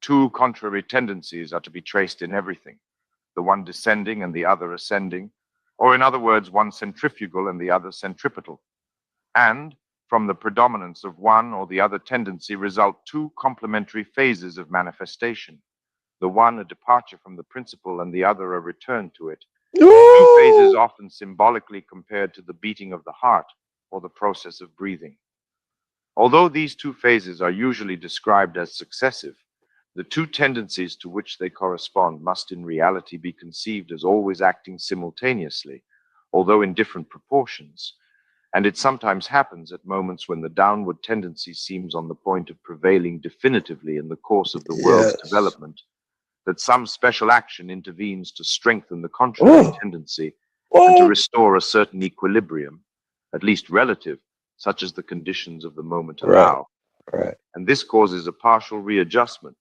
two contrary tendencies are to be traced in everything, the one descending and the other ascending, or in other words, one centrifugal and the other centripetal. And from the predominance of one or the other tendency result two complementary phases of manifestation, the one a departure from the principle and the other a return to it. Two phases often symbolically compared to the beating of the heart or the process of breathing. Although these two phases are usually described as successive, the two tendencies to which they correspond must in reality be conceived as always acting simultaneously, although in different proportions. And it sometimes happens at moments when the downward tendency seems on the point of prevailing definitively in the course of the world's development, that some special action intervenes to strengthen the contrary tendency and to restore a certain equilibrium, at least relative, such as the conditions of the moment allow. Right. And this causes a partial readjustment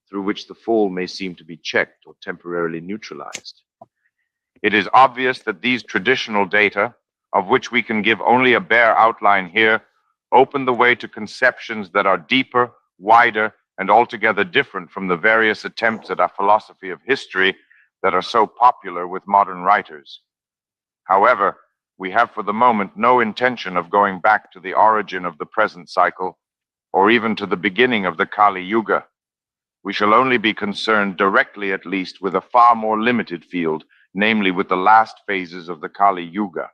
through which the fall may seem to be checked or temporarily neutralized. It is obvious that these traditional data, of which we can give only a bare outline here, open the way to conceptions that are deeper, wider, and altogether different from the various attempts at a philosophy of history that are so popular with modern writers. However, we have for the moment no intention of going back to the origin of the present cycle, or even to the beginning of the Kali Yuga. We shall only be concerned directly, at least, with a far more limited field, namely with the last phases of the Kali Yuga.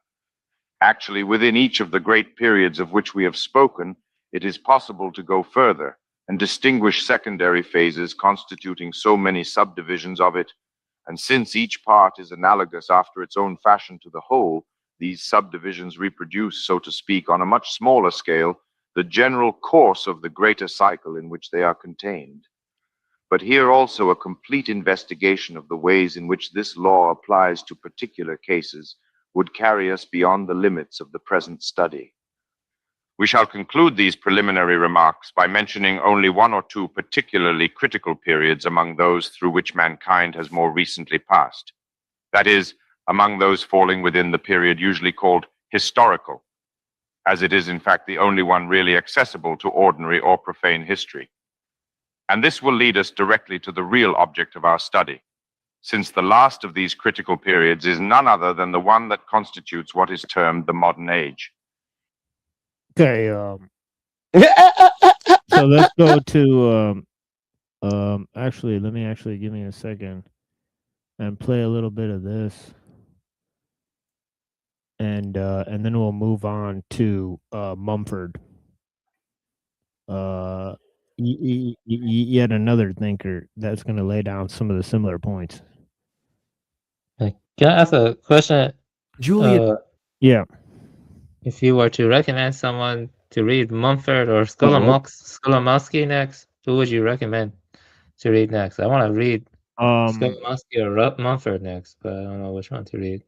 Actually, within each of the great periods of which we have spoken, it is possible to go further and distinguish secondary phases constituting so many subdivisions of it. And since each part is analogous after its own fashion to the whole, these subdivisions reproduce, so to speak, on a much smaller scale, the general course of the greater cycle in which they are contained. But here also a complete investigation of the ways in which this law applies to particular cases would carry us beyond the limits of the present study. We shall conclude these preliminary remarks by mentioning only one or two particularly critical periods among those through which mankind has more recently passed. That is, among those falling within the period usually called historical, as it is in fact the only one really accessible to ordinary or profane history. And this will lead us directly to the real object of our study, since the last of these critical periods is none other than the one that constitutes what is termed the modern age. Okay, so let's go to actually, let me actually give me a second and play a little bit of this, and then we'll move on to Mumford. Yet another thinker that's going to lay down some of the similar points. Can I ask a question? Julia, Yeah. If you were to recommend someone to read Mumford or Skolimowski next, who would you recommend to read next? I want to read Skolimowski or Mumford next, but I don't know which one to read.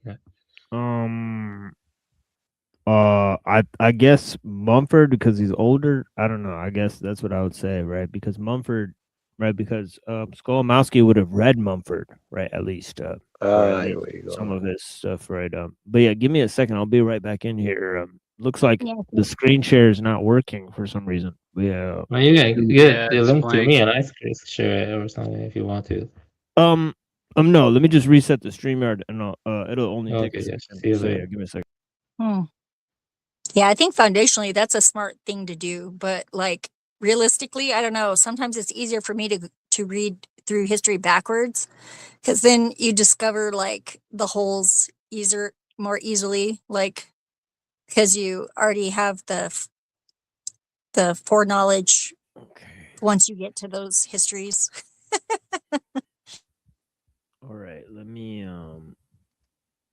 I guess Mumford, because he's older. I don't know. I guess that's what I would say, right? Because Mumford, right? Because Skolimowski would have read Mumford, right? At least, some of his stuff, right? But yeah, give me a second. I'll be right back in here. Looks like the screen share is not working for some reason. Yeah. Well, you can get the link to me and I can share it or something if you want to. No. Let me just reset the StreamYard, and it'll only take a second. See you So later. yeah, give me a second. Yeah, I think foundationally that's a smart thing to do, but like realistically, I don't know. Sometimes it's easier for me to read through history backwards, because then you discover like the holes more easily, like because you already have the foreknowledge once you get to those histories. All right, let me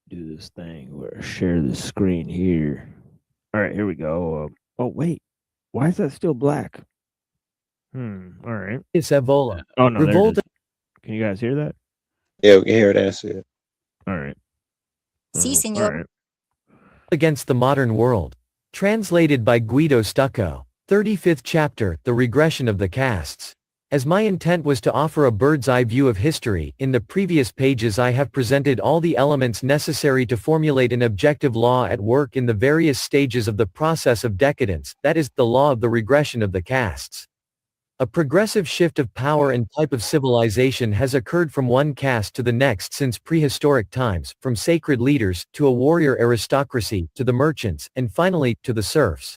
do this thing where I share the screen here. All right, here we go. Oh wait, why is that still black? All right. It's Evola. Oh no, there it Revolt is. Can you guys hear that? Yeah, we can hear that. See it. All right. Si, senor. All right. Against the Modern World. Translated by Guido Stucco. 35th chapter, The Regression of the Castes. As my intent was to offer a bird's-eye view of history, in the previous pages I have presented all the elements necessary to formulate an objective law at work in the various stages of the process of decadence, that is, the law of the regression of the castes. A progressive shift of power and type of civilization has occurred from one caste to the next since prehistoric times, from sacred leaders, to a warrior aristocracy, to the merchants, and finally, to the serfs.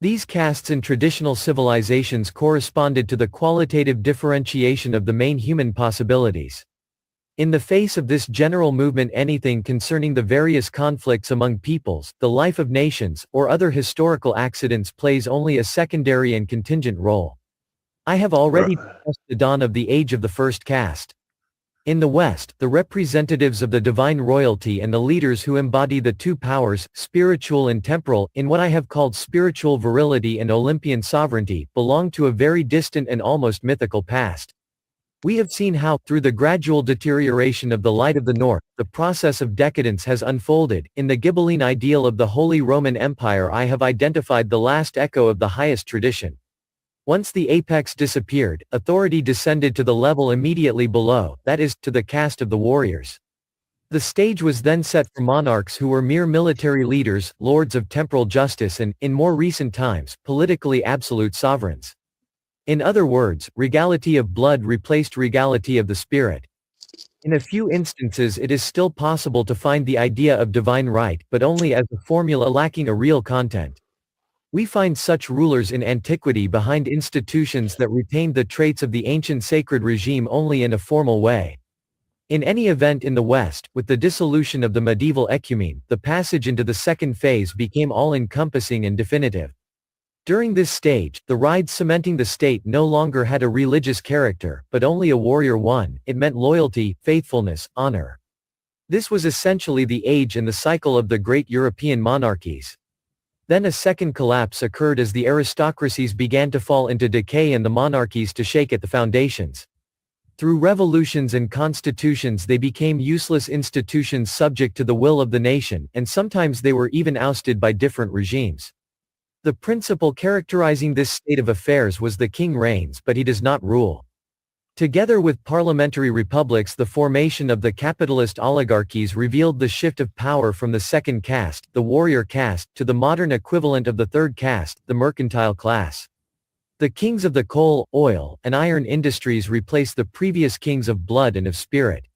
These castes in traditional civilizations corresponded to the qualitative differentiation of the main human possibilities. In the face of this general movement, anything concerning the various conflicts among peoples, the life of nations, or other historical accidents plays only a secondary and contingent role. I have already discussed the dawn of the age of the first caste. In the West, the representatives of the divine royalty and the leaders who embody the two powers, spiritual and temporal, in what I have called spiritual virility and Olympian sovereignty, belong to a very distant and almost mythical past. We have seen how, through the gradual deterioration of the light of the North, the process of decadence has unfolded. In the Ghibelline ideal of the Holy Roman Empire, I have identified the last echo of the highest tradition. Once the apex disappeared, authority descended to the level immediately below, that is, to the caste of the warriors. The stage was then set for monarchs who were mere military leaders, lords of temporal justice and, in more recent times, politically absolute sovereigns. In other words, regality of blood replaced regality of the spirit. In a few instances it is still possible to find the idea of divine right, but only as a formula lacking a real content. We find such rulers in antiquity behind institutions that retained the traits of the ancient sacred regime only in a formal way. In any event, in the West, with the dissolution of the medieval ecumene, the passage into the second phase became all-encompassing and definitive. During this stage, the ride cementing the state no longer had a religious character, but only a warrior one. It meant loyalty, faithfulness, honor. This was essentially the age and the cycle of the great European monarchies. Then a second collapse occurred as the aristocracies began to fall into decay and the monarchies to shake at the foundations. Through revolutions and constitutions they became useless institutions subject to the will of the nation, and sometimes they were even ousted by different regimes. The principle characterizing this state of affairs was the king reigns but he does not rule. Together with parliamentary republics, the formation of the capitalist oligarchies revealed the shift of power from the second caste, the warrior caste, to the modern equivalent of the third caste, the mercantile class. The kings of the coal, oil, and iron industries replaced the previous kings of blood and of spirit.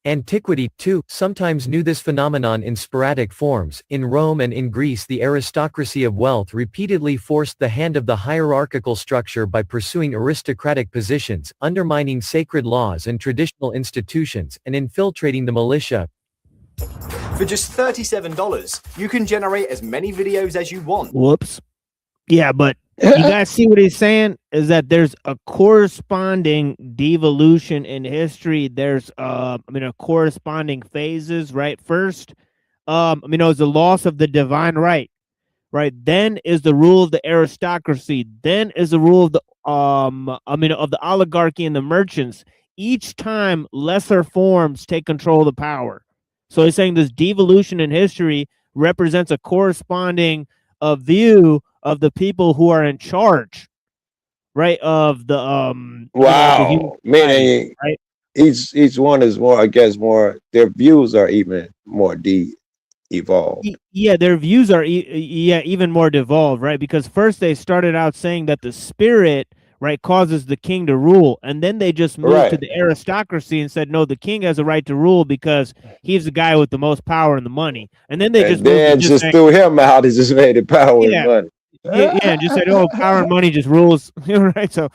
Antiquity, too, sometimes knew this phenomenon in sporadic forms. In Rome and in Greece, the aristocracy of wealth repeatedly forced the hand of the hierarchical structure by pursuing aristocratic positions, undermining sacred laws and traditional institutions, and infiltrating the militia. For just $37, you can generate as many videos as you want. Whoops. Yeah, but you guys see what he's saying is that there's a corresponding devolution in history. There's a corresponding phases, right? First, is the loss of the divine right, right? Then is the rule of the aristocracy. Then is the rule of the of the oligarchy and the merchants. Each time lesser forms take control of the power. So he's saying this devolution in history represents a corresponding view of the people who are in charge, right? Of the Wow, meaning right? each one is more, I guess, more. Their views are even more evolved. Yeah, their views are even more devolved, right? Because first they started out saying that the spirit, right, causes the king to rule, and then they just moved to the aristocracy and said, no, the king has a right to rule because he's the guy with the most power and the money. And then they just threw him out and just made it power and money. And just said, oh, power and money just rules, right? So,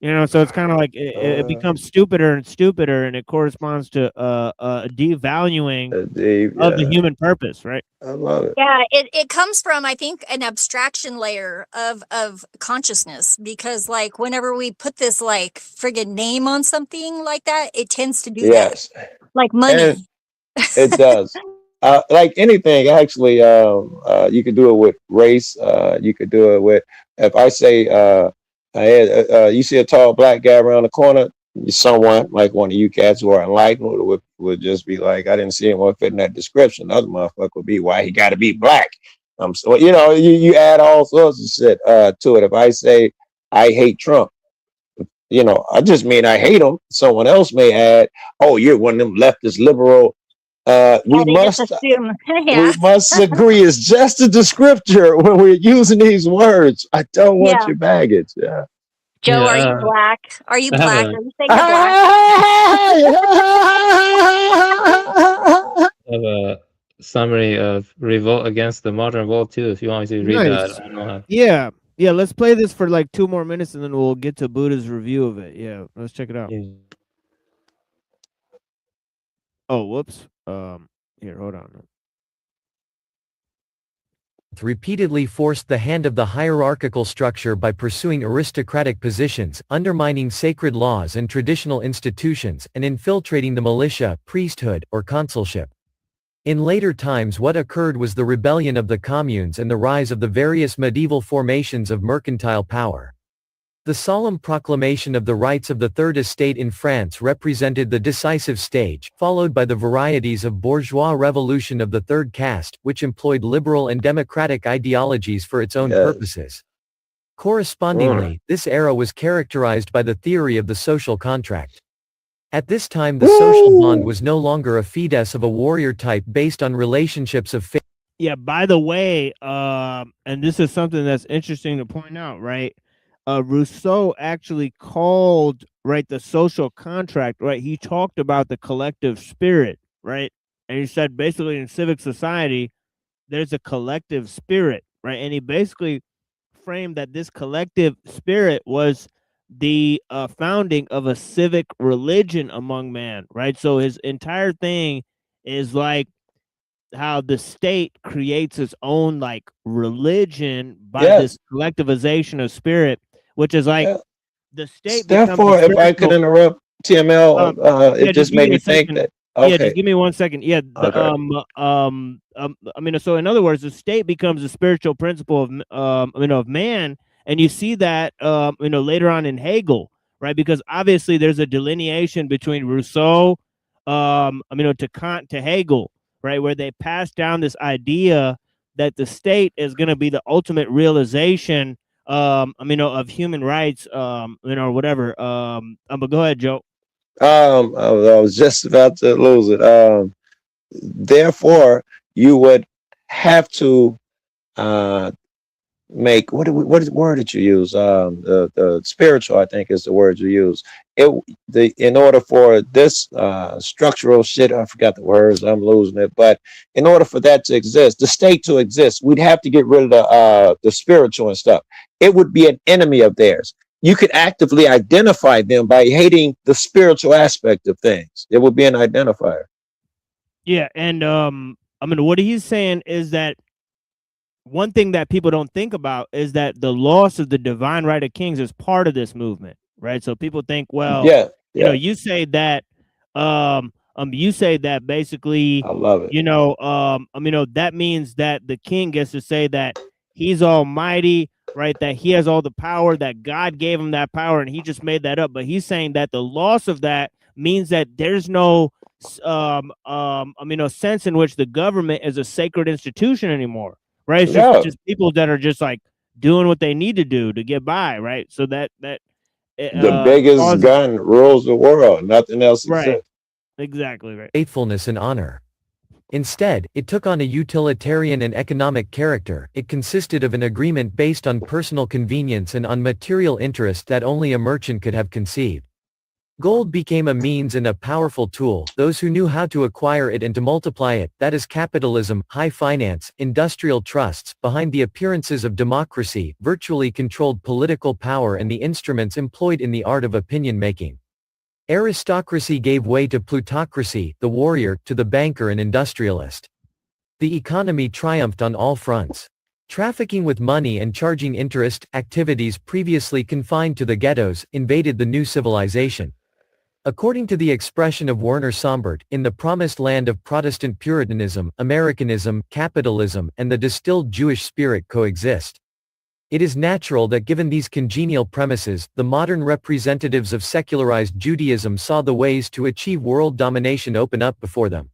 so it's kind of like it becomes stupider and stupider, and it corresponds to a devaluing of the human purpose, right? I love it. Yeah, it comes from, I think, an abstraction layer of consciousness, because like whenever we put this like friggin' name on something like that, it tends to do that. Like money. And it does. Like anything, actually, you could do it with race. You could do it with, if I say, you see a tall black guy around the corner, someone like one of you cats who are enlightened would just be like, I didn't see anyone fit in that description. The other motherfucker would be, why he got to be black? So you add all sorts of shit to it. If I say I hate Trump, I just mean I hate him. Someone else may add, oh, you're one of them leftist liberal. We must agree it's just a descriptor when we're using these words. I don't want your baggage. Yeah. Joe, are you black? Are you black? Are you saying you're black? I have a summary of Revolt Against the Modern World too, if you want me to read that. I don't know how. Yeah, let's play this for like 2 more minutes and then we'll get to Buddha's review of it. Yeah, let's check it out. Oh, whoops. Here, hold on. Repeatedly forced the hand of the hierarchical structure by pursuing aristocratic positions, undermining sacred laws and traditional institutions, and infiltrating the militia, priesthood, or consulship. In later times, what occurred was the rebellion of the communes and the rise of the various medieval formations of mercantile power. The solemn proclamation of the rights of the Third Estate in France represented the decisive stage, followed by the varieties of bourgeois revolution of the third caste, which employed liberal and democratic ideologies for its own purposes. Correspondingly, this era was characterized by the theory of the social contract. At this time, the social bond was no longer a fides of a warrior type based on relationships of faith. Yeah, by the way, and this is something that's interesting to point out, right? Rousseau actually called, right, the social contract, right? He talked about the collective spirit, right? And he said basically in civic society, there's a collective spirit, right? And he basically framed that this collective spirit was the founding of a civic religion among man, right? So his entire thing is like how the state creates its own like religion by this collectivization of spirit, which is like the state. Therefore, if I could interrupt, TML, it just made me think that. Okay. Yeah, just give me 1 second. Yeah. So in other words, the state becomes a spiritual principle of man, and you see that later on in Hegel, right? Because obviously there's a delineation between Rousseau, to Kant to Hegel, right, where they pass down this idea that the state is going to be the ultimate realization, of human rights, or whatever. But go ahead, Joe. I was just about to lose it. Therefore, you would have to make what word did you use? The spiritual, I think, is the word you use. In order for this structural shit, I forgot the words, I'm losing it. But in order for that to exist, the state to exist, we'd have to get rid of the spiritual and stuff. It would be an enemy of theirs. You could actively identify them by hating the spiritual aspect of things. It would be an identifier. Yeah, and I mean, what he's saying is that one thing that people don't think about is that the loss of the divine right of kings is part of this movement, right? So people think, well, you know, you say that basically, I love it. you know, that means that the king gets to say that he's almighty, right? That he has all the power, that God gave him that power, and he just made that up. But he's saying that the loss of that means that there's no sense in which the government is a sacred institution anymore. Right, it's just people that are just like doing what they need to do to get by, right? So that the biggest gun rules the world. Nothing else exists. Exactly right. Faithfulness and honor. Instead, it took on a utilitarian and economic character. It consisted of an agreement based on personal convenience and on material interest that only a merchant could have conceived. Gold became a means and a powerful tool, those who knew how to acquire it and to multiply it, that is capitalism, high finance, industrial trusts, behind the appearances of democracy, virtually controlled political power and the instruments employed in the art of opinion making. Aristocracy gave way to plutocracy, the warrior, to the banker and industrialist. The economy triumphed on all fronts. Trafficking with money and charging interest, activities previously confined to the ghettos, invaded the new civilization. According to the expression of Werner Sombart, in the promised land of Protestant Puritanism, Americanism, capitalism, and the distilled Jewish spirit coexist. It is natural that given these congenial premises, the modern representatives of secularized Judaism saw the ways to achieve world domination open up before them.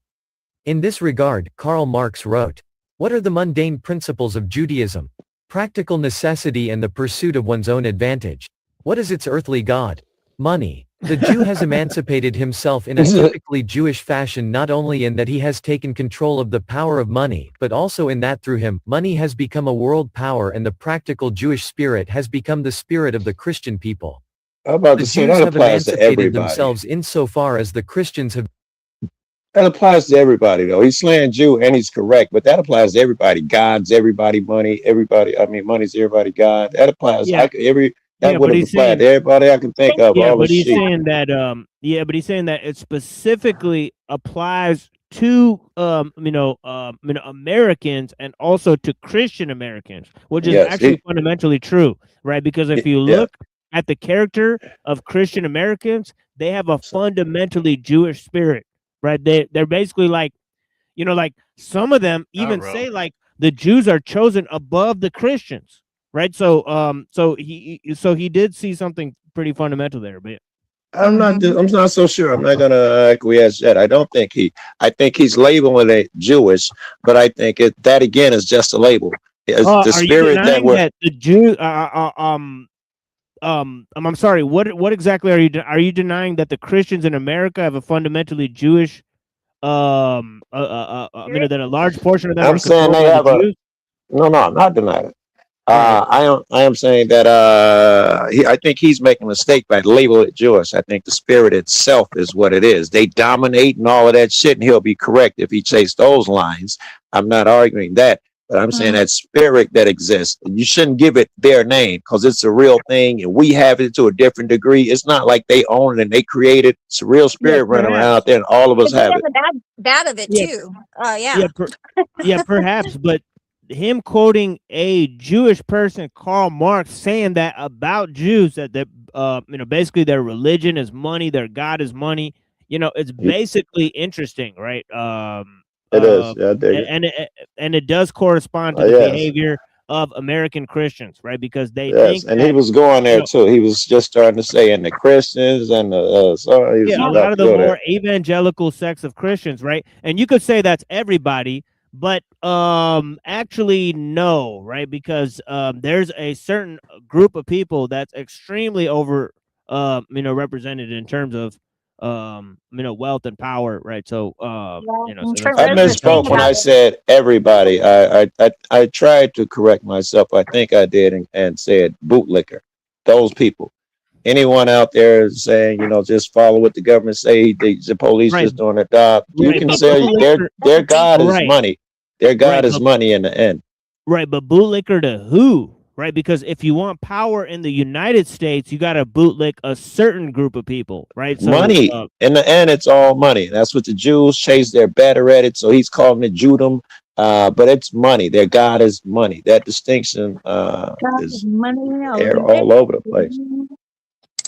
In this regard, Karl Marx wrote, "What are the mundane principles of Judaism? Practical necessity and the pursuit of one's own advantage. What is its earthly god? Money. The Jew has emancipated himself in a typically Jewish fashion not only in that he has taken control of the power of money, but also in that through him, money has become a world power and the practical Jewish spirit has become the spirit of the Christian people. I'm about to say that applies to everybody. Themselves insofar as the Christians have. That applies to everybody, though. He's slaying Jew and he's correct, but that applies to everybody. God's everybody, money, everybody. I mean, money's everybody, God. That applies. Yeah. That would have applied to everybody I can think of. Yeah, all but he's sheep. saying that. But he's saying that it specifically applies to Americans and also to Christian Americans, which is actually fundamentally true, right? Because if you look at the character of Christian Americans, they have a fundamentally Jewish spirit, right? They're basically like, like some of them even say like the Jews are chosen above the Christians. Right, so he did see something pretty fundamental there, but I'm not so sure. I'm not gonna acquiesce yet. I think he's labeling it Jewish, but I think that again is just a label. The spirit that the Jew. I'm sorry. What exactly are you denying that the Christians in America have a fundamentally Jewish? That a large portion of them. I'm saying they have a. No, I'm not denying it. I am saying that I think he's making a mistake by labeling it Jewish. I think the spirit itself is what it is. They dominate and all of that shit, and he'll be correct if he chased those lines. I'm not arguing that, but I'm saying that spirit that exists, you shouldn't give it their name because it's a real thing, and we have it to a different degree. It's not like they own it and they create it. It's a real spirit running around out there, and all of us have it. Bad of it too. Perhaps, but him quoting a Jewish person, Karl Marx, saying that about Jews, that basically their religion is money, their God is money. It's basically interesting, right? It is, yeah, I dig it. And it does correspond to the behavior of American Christians, right? Because they think and he was going there too. He was just starting to say, and the Christians and a lot of the more evangelical sects of Christians, right? And you could say that's everybody. But actually no, right? Because there's a certain group of people that's extremely represented in terms of wealth and power, right? So so Trent that's I Reznor's saying misspoke when I that. said everybody. I tried to correct myself. I think I did and said bootlicker. Those people. Anyone out there saying, just follow what the government say, the police right, just doing their job. You right. can But say their God is right, money. Their God right, is money in the end. right. But bootlicker to who? Right, because if you want power in the United States, you got to bootlick a certain group of people, right? So Money. In the end, it's all money. That's what the Jews chase. They're better at it. So he's calling it Judaism. But it's money. Their God is money. That distinction is Money there over all over the place.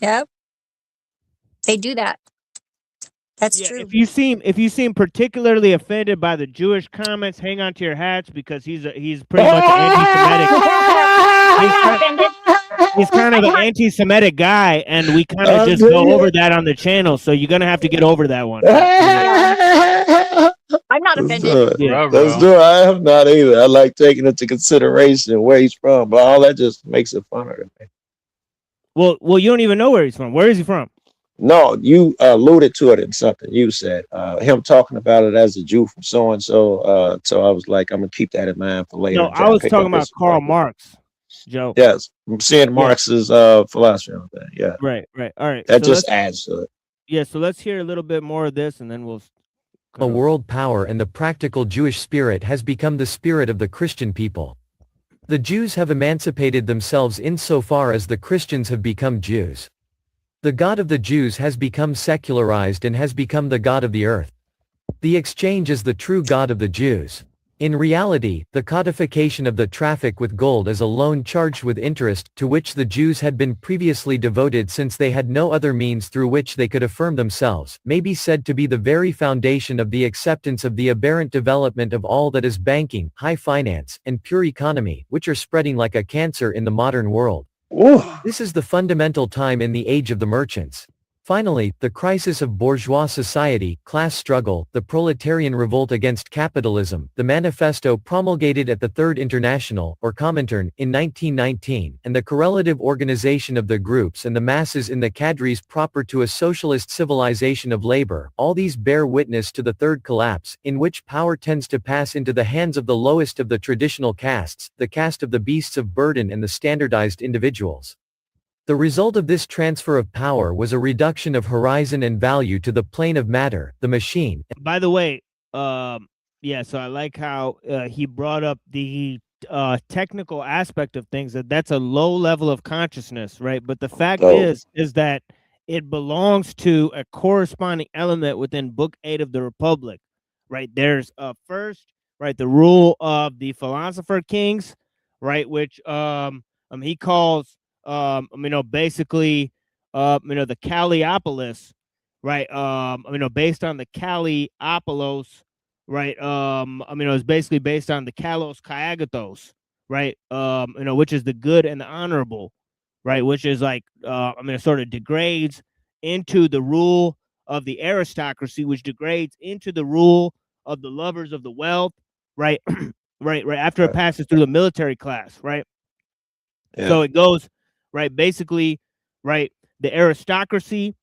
Yep, they do that. That's yeah, true. if you seem particularly offended by the Jewish comments, hang on to your hats because he's pretty much anti-Semitic. He's kind of an anti-Semitic guy, and we kind of just go over that on the channel. So you're gonna have to get over that one. I'm not Let's offended. do it. Yeah. Let's do it. I am not either. I like taking into consideration where he's from, but all that just makes it funner to me. Well, you don't even know where he's from. Where is he from? No, you alluded to it in something you said. Him talking about it as a Jew from so and so. So I was like, I'm gonna keep that in mind for later. No, I was talking about Karl Marx, Joe. Yes, I'm seeing Marx's philosophy on that. Yeah, right. All right, that just adds to it. Yeah, so let's hear a little bit more of this, and then we'll. A world power and the practical Jewish spirit has become the spirit of the Christian people. The Jews have emancipated themselves insofar as the Christians have become Jews. The God of the Jews has become secularized and has become the God of the earth. The exchange is the true God of the Jews. In reality, the codification of the traffic with gold as a loan charged with interest, to which the Jews had been previously devoted since they had no other means through which they could affirm themselves, may be said to be the very foundation of the acceptance of the aberrant development of all that is banking, high finance, and pure economy, which are spreading like a cancer in the modern world. This is the fundamental time in the age of the merchants. Finally, the crisis of bourgeois society, class struggle, the proletarian revolt against capitalism, the manifesto promulgated at the Third International, or Comintern, in 1919, and the correlative organization of the groups and the masses in the cadres proper to a socialist civilization of labor, all these bear witness to the third collapse, in which power tends to pass into the hands of the lowest of the traditional castes, the caste of the beasts of burden and the standardized individuals. The result of this transfer of power was a reduction of horizon and value to the plane of matter, the machine. By the way, yeah, so I like how he brought up the technical aspect of things, that's a low level of consciousness, right? But the fact is that it belongs to a corresponding element within Book 8 of the Republic, right? There's first, right, the rule of the philosopher kings, right, which he calls basically the Caliopolis, right? Based on the Caliopolis, right? It's basically based on the Kalos Kaiagathos, right? Which is the good and the honorable, right? Which is like it sort of degrades into the rule of the aristocracy, which degrades into the rule of the lovers of the wealth, right? right after it passes through the military class, right? Yeah. So it goes right, basically, right, the aristocracy,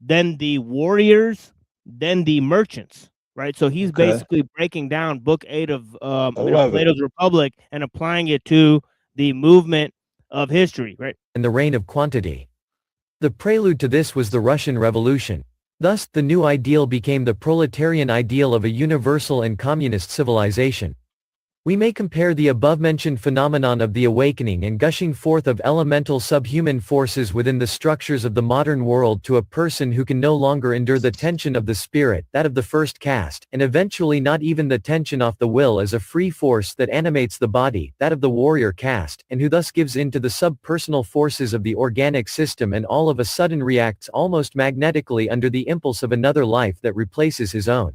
then the warriors, then the merchants, right? So he's basically breaking down Book 8 of Plato's Republic and applying it to the movement of history, right? And the reign of quantity. The prelude to this was the Russian Revolution. Thus, the new ideal became the proletarian ideal of a universal and communist civilization. We may compare the above-mentioned phenomenon of the awakening and gushing forth of elemental subhuman forces within the structures of the modern world to a person who can no longer endure the tension of the spirit, that of the first caste, and eventually not even the tension off the will as a free force that animates the body, that of the warrior caste, and who thus gives in to the subpersonal forces of the organic system and all of a sudden reacts almost magnetically under the impulse of another life that replaces his own.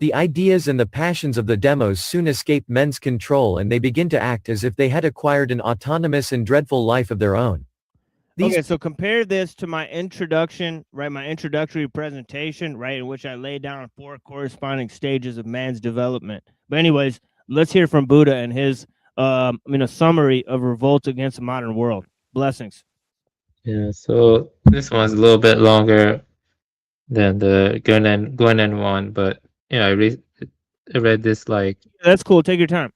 The ideas and the passions of the demos soon escape men's control and they begin to act as if they had acquired an autonomous and dreadful life of their own. Okay, so compare this to my introduction, right? My introductory presentation, right, in which I lay down 4 corresponding stages of man's development. But anyways, let's hear from Buddha and his, summary of revolt against the modern world. Blessings. Yeah, so this one's a little bit longer. than the Guinan one, but I read this like That's cool. Take your time.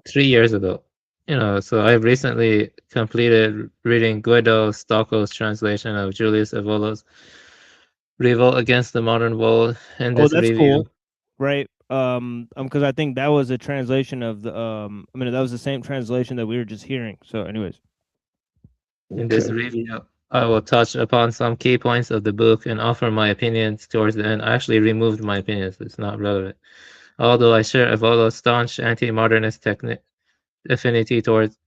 3 years ago. So I've recently completed reading Guido Stocco's translation of Julius Evola's Revolt Against the Modern World in this that's review. cool, right? Because I think that was a translation of the I mean, that was the same translation that we were just hearing. So, anyways, in this review, I will touch upon some key points of the book and offer my opinions towards the end. I actually removed my opinions; it's not relevant. Although I share Evola's staunch anti-modernist affinity towards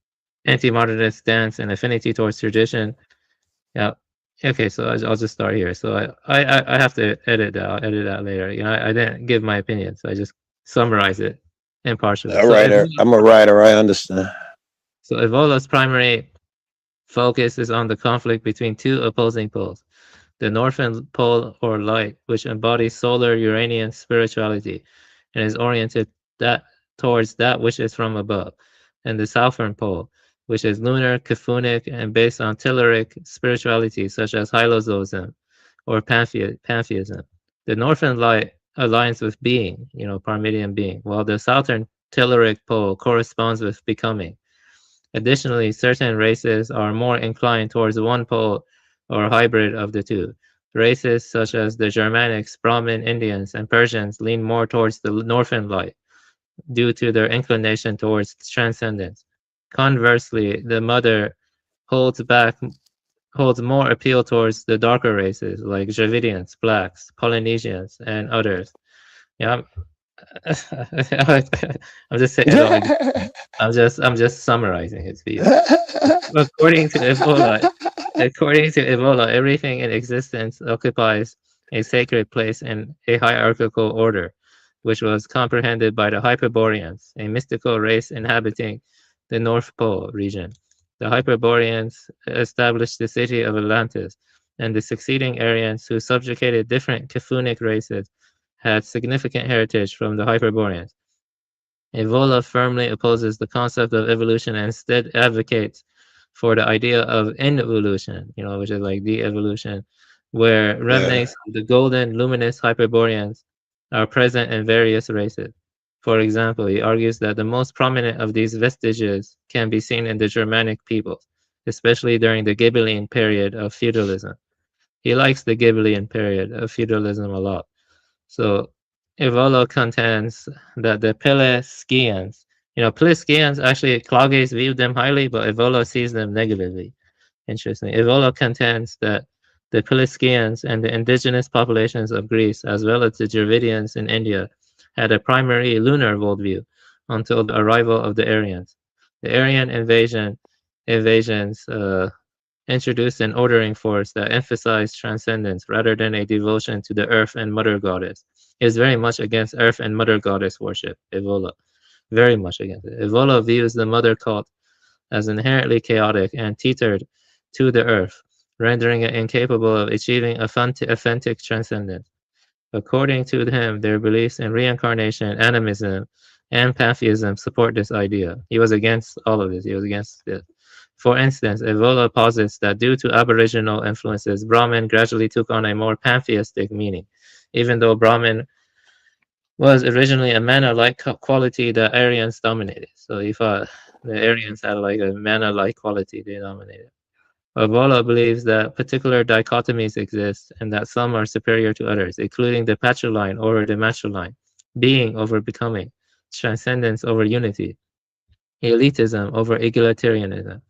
anti-modernist stance and affinity towards tradition. Yeah. Okay, so I'll just start here. So I have to edit that. I'll edit that later. I didn't give my opinions. I just summarize it impartially. A writer. I'm a writer. I understand. So Evola's primary focus is on the conflict between two opposing poles. The northern pole, or light, which embodies solar Uranian spirituality and is oriented towards that which is from above, and the southern pole, which is lunar, Chthonic, and based on telluric spirituality such as Hylozoism or pantheism. The northern light aligns with being, Parmenidean being, while the southern telluric pole corresponds with becoming. Additionally, certain races are more inclined towards one pole or hybrid of the two. Races such as the Germanics, Brahmin, Indians, and Persians lean more towards the northern light due to their inclination towards transcendence. Conversely, the mother holds more appeal towards the darker races like Dravidians, Blacks, Polynesians, and others. Yeah, I'm just saying. I'm just summarizing his view. According to Evola, everything in existence occupies a sacred place in a hierarchical order, which was comprehended by the Hyperboreans, a mystical race inhabiting the North Pole region. The Hyperboreans established the city of Atlantis, and the succeeding Aryans, who subjugated different Chthonic races, had significant heritage from the Hyperboreans. Evola firmly opposes the concept of evolution and instead advocates for the idea of involution, which is like de-evolution, where remnants of the golden, luminous Hyperboreans are present in various races. For example, he argues that the most prominent of these vestiges can be seen in the Germanic peoples, especially during the Ghibelline period of feudalism. He likes the Ghibelline period of feudalism a lot. So Evola contends that the Pelasgians, Pelasgians, actually Clages viewed them highly, but Evola sees them negatively. Interesting. Evola contends that the Pelasgians and the indigenous populations of Greece, as well as the Dravidians in India, had a primary lunar worldview until the arrival of the Aryans. The Aryan invasions introduced an ordering force that emphasized transcendence rather than a devotion to the earth and mother goddess. He is very much against earth and mother goddess worship, Evola. Very much against it. Evola views the mother cult as inherently chaotic and tethered to the earth, rendering it incapable of achieving authentic transcendence. According to him, their beliefs in reincarnation, animism, and pantheism support this idea. He was against all of this. He was against this. For instance, Evola posits that due to Aboriginal influences, Brahmin gradually took on a more pantheistic meaning, even though Brahmin was originally a mana-like quality that Aryans dominated. So he thought the Aryans had like a mana-like quality they dominated. Evola believes that particular dichotomies exist and that some are superior to others, including the patriline over the matriline, being over becoming, transcendence over unity, elitism over egalitarianism,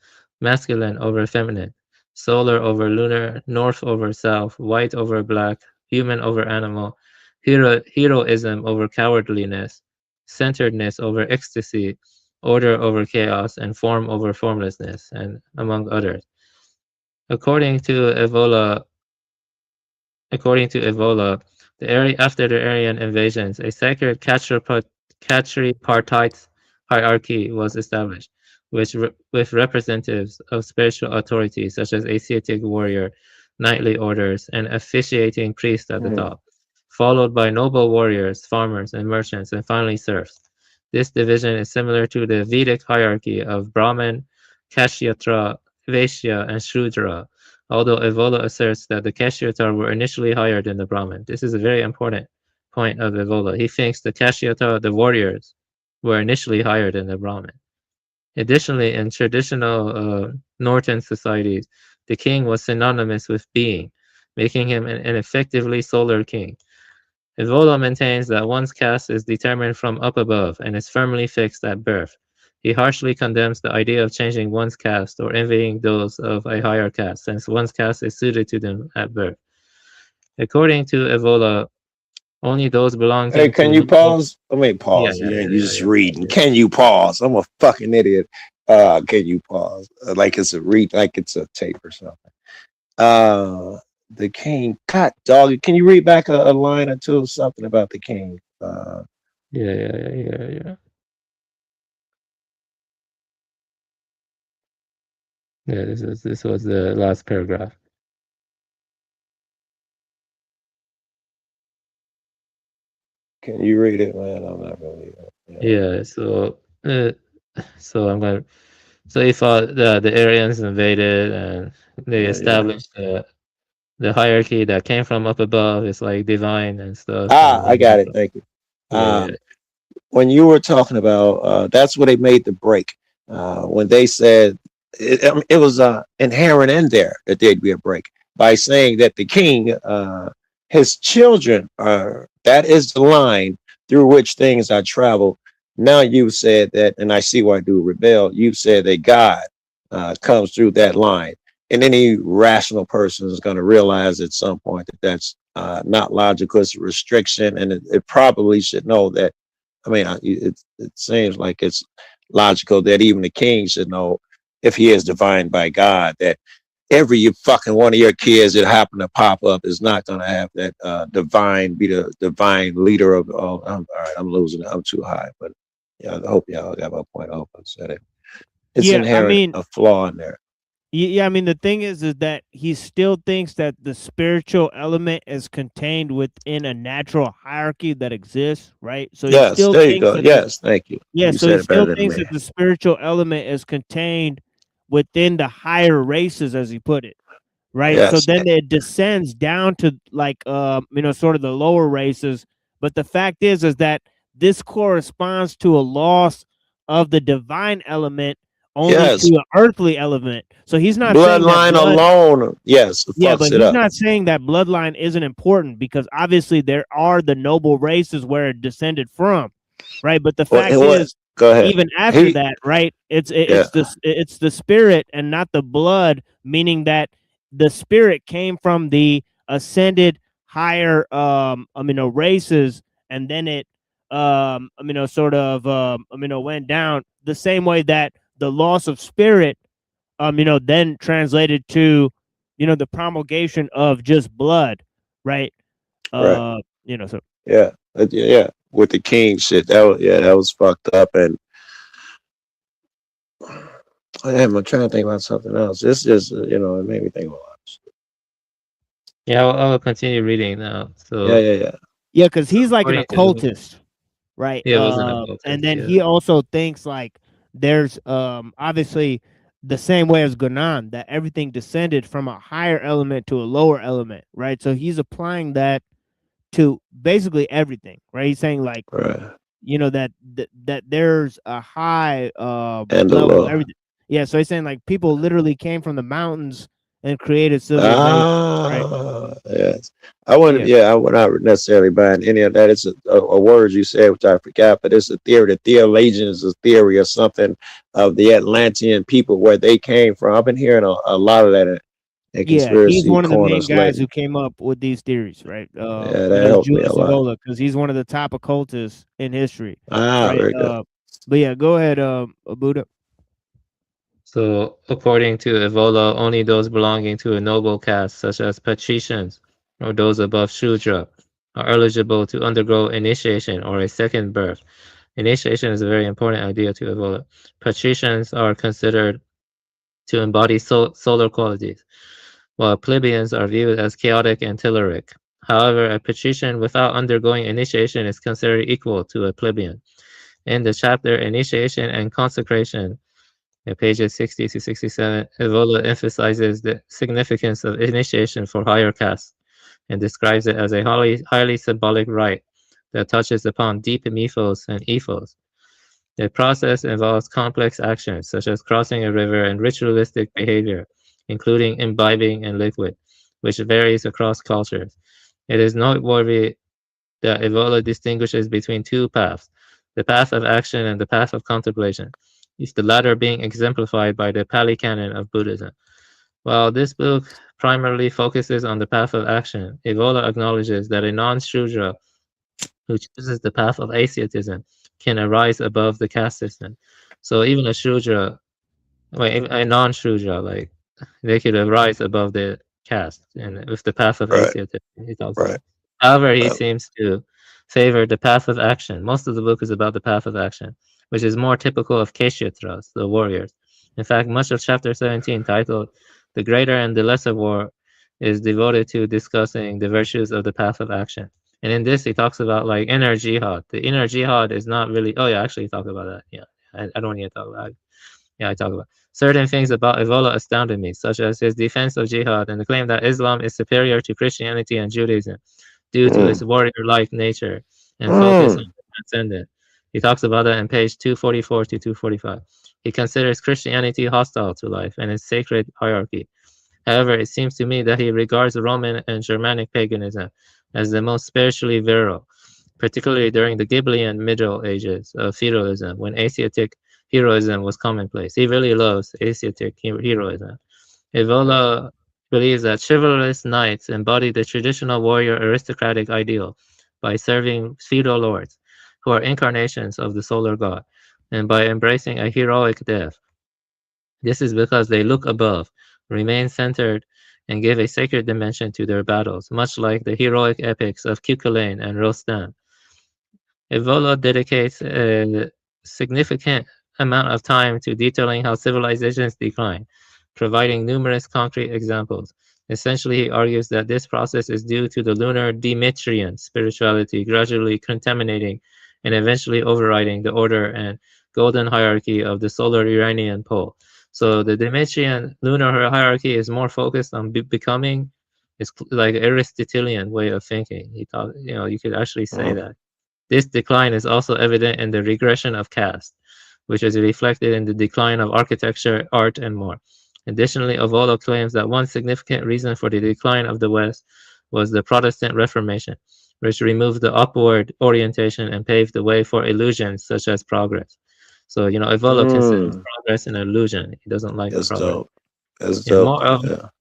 masculine over feminine, solar over lunar, north over south, white over black, human over animal, heroism over cowardliness, centeredness over ecstasy, order over chaos, and form over formlessness, and among others. According to Evola, after the Aryan invasions, a sacred tripartite hierarchy was established, with representatives of spiritual authority such as ascetic warrior, knightly orders, and officiating priest at the top, followed by noble warriors, farmers, and merchants, and finally serfs. This division is similar to the Vedic hierarchy of Brahmin, Kshatriya, Vaishya, and Shudra, although Evola asserts that the Kshatriya were initially higher than the Brahmin. This is a very important point of Evola. He thinks the Kshatriya, the warriors, were initially higher than the Brahmin. Additionally, in traditional Northern societies, the king was synonymous with being, making him an effectively solar king. Evola maintains that one's caste is determined from up above and is firmly fixed at birth. He harshly condemns the idea of changing one's caste or envying those of a higher caste, since one's caste is suited to them at birth. According to Evola, only those belonging Hey, can to you pause? I mean, pause. yeah, You just reading. Can you pause? I'm a fucking idiot. Can you pause? Like it's a read, like it's a tape or something. The king. God, dog. Can you read back a line or two? Something about the king. Yeah. Yeah, this was the last paragraph. Can you read it, man? I'm not really. Yeah. So I'm going. So he thought the Aryans invaded and they established the hierarchy that came from up above. It's like divine and stuff. I got it. Thank you. Yeah. When you were talking about, that's where they made the break. When they said it was inherent in there that there'd be a break by saying that the king, his children that is the line through which things are traveled. Now you said that, and I see why do rebel. You said that God comes through that line, and any rational person is going to realize at some point that that's not logical. It's a restriction, and it probably should know that. I mean, it seems like it's logical that even the king should know, if he is divined by God, that every fucking one of your kids that happen to pop up is not going to have that be the divine leader of. Oh, all right, I'm losing it. I'm too high, but yeah, I hope y'all got my point. I hope I said it. It's inherent a flaw in there. Yeah, I mean, the thing is that he still thinks that the spiritual element is contained within a natural hierarchy that exists, right? So yes, he still there you go. Yes, thank you. Yeah, you so he still thinks that the spiritual element is contained within the higher races, as he put it, right? Yes. So then it descends down to like sort of the lower races. But the fact is that this corresponds to a loss of the divine element only to an earthly element. So he's not saying that bloodline alone. Yes, yeah, but he's not saying that bloodline isn't important, because obviously there are the noble races where it descended from, right? But the fact is, go ahead. Even after that, right? It's the spirit and not the blood, meaning that the spirit came from the ascended higher races, and then it went down the same way that the loss of spirit then translated to the promulgation of just blood, right? Right. So yeah, with the king shit, that was fucked up. And I'm trying to think about something else. This just it made me think about a lot of shit. Yeah, I will continue reading now. So yeah, because he's like an occultist, right? Yeah, was an occultist, and then he also thinks like there's obviously the same way as Gunan, that everything descended from a higher element to a lower element, right? So he's applying that to basically everything, right? He's saying like, that there's a high level of everything. Yeah, so he's saying like people literally came from the mountains and created civilization. Right? Yes. I would not necessarily buy any of that. It's a word you said, which I forgot, but it's a theory. The theologian is a theory or something of the Atlantean people, where they came from. I've been hearing a lot of that. He's one of the main guys who came up with these theories, right? That helped me a lot. Because he's one of the top occultists in history. Very good. But yeah, go ahead, Buddha. So, according to Evola, only those belonging to a noble caste, such as patricians or those above Shudra, are eligible to undergo initiation or a second birth. Initiation is a very important idea to Evola. Patricians are considered to embody solar qualities, while plebeians are viewed as chaotic and telluric. However, a patrician without undergoing initiation is considered equal to a plebeian. In the chapter Initiation and Consecration, pages 60 to 67, Evola emphasizes the significance of initiation for higher castes and describes it as a highly symbolic rite that touches upon deep mythos and ethos. The process involves complex actions such as crossing a river and ritualistic behavior, including imbibing and liquid, which varies across cultures. It is noteworthy that Evola distinguishes between two paths, the path of action and the path of contemplation, with the latter being exemplified by the Pali Canon of Buddhism. While this book primarily focuses on the path of action, Evola acknowledges that a non-Shudra who chooses the path of asceticism can arise above the caste system. So even a Shudra, a non-Shudra, like they could arise above the caste and with the path of Right. asceticism he talks Right. about. However, he seems to favor the path of action. Most of the book is about the path of action, which is more typical of Kshetras, the warriors. In fact, much of chapter 17, titled The Greater and the Lesser War, is devoted to discussing the virtues of the path of action. And in this, he talks about like inner jihad. The inner jihad is not really, oh yeah, actually talk about that. Yeah, I don't need to talk about it. Yeah, I talk about certain things about Evola astounded me, such as his defense of jihad and the claim that Islam is superior to Christianity and Judaism due to its warrior-like nature and focus on the transcendent. He talks about that in page 244 to 245. He considers Christianity hostile to life and its sacred hierarchy. However, it seems to me that he regards Roman and Germanic paganism as the most spiritually virile, particularly during the Ghibellian Middle Ages of feudalism, when Asiatic heroism was commonplace. He really loves Asiatic heroism. Evola believes that chivalrous knights embody the traditional warrior aristocratic ideal by serving feudal lords, who are incarnations of the solar god, and by embracing a heroic death. This is because they look above, remain centered, and give a sacred dimension to their battles, much like the heroic epics of Cuchulainn and Rostam. Evola dedicates a significant amount of time to detailing how civilizations decline, providing numerous concrete examples. Essentially, he argues that this process is due to the lunar Demetrian spirituality gradually contaminating and eventually overriding the order and golden hierarchy of the solar Uranian pole. So the Demetrian lunar hierarchy is more focused on becoming. It's like Aristotelian way of thinking. He thought, you could actually say that. This decline is also evident in the regression of caste, which is reflected in the decline of architecture, art, and more. Additionally, Evola claims that one significant reason for the decline of the West was the Protestant Reformation, which removed the upward orientation and paved the way for illusions such as progress. So, Evola considers progress an illusion. He doesn't like That's progress. dope. That's dope.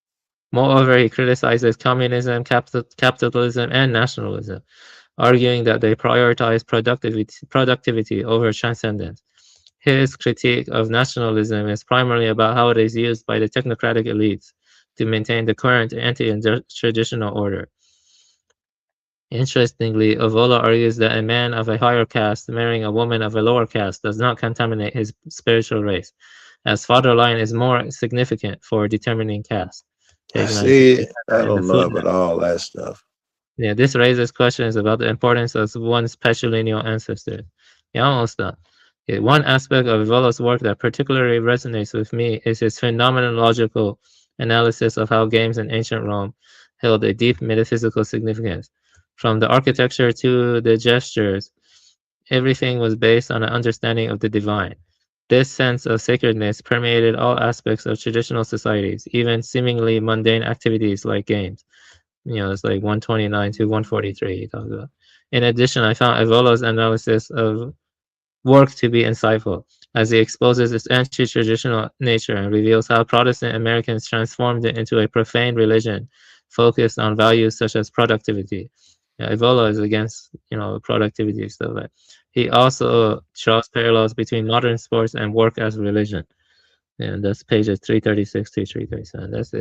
Moreover, he criticizes communism, capitalism, and nationalism, arguing that they prioritize productivity over transcendence. His critique of nationalism is primarily about how it is used by the technocratic elites to maintain the current anti-traditional order. Interestingly, Evola argues that a man of a higher caste marrying a woman of a lower caste does not contaminate his spiritual race, as father line is more significant for determining caste. See, I don't know about all that stuff. Yeah, this raises questions about the importance of one's patrilineal ancestors. Yeah, almost done. Okay, one aspect of Evola's work that particularly resonates with me is his phenomenological analysis of how games in ancient Rome held a deep metaphysical significance. From the architecture to the gestures, everything was based on an understanding of the divine. This sense of sacredness permeated all aspects of traditional societies, even seemingly mundane activities like games. It's like 129 to 143 he talks about. In addition, I found Evola's analysis of work to be insightful, as he exposes its anti-traditional nature and reveals how Protestant Americans transformed it into a profane religion focused on values such as productivity. Evola is against, productivity stuff like. He also draws parallels between modern sports and work as religion. And that's pages 336 to 337. That's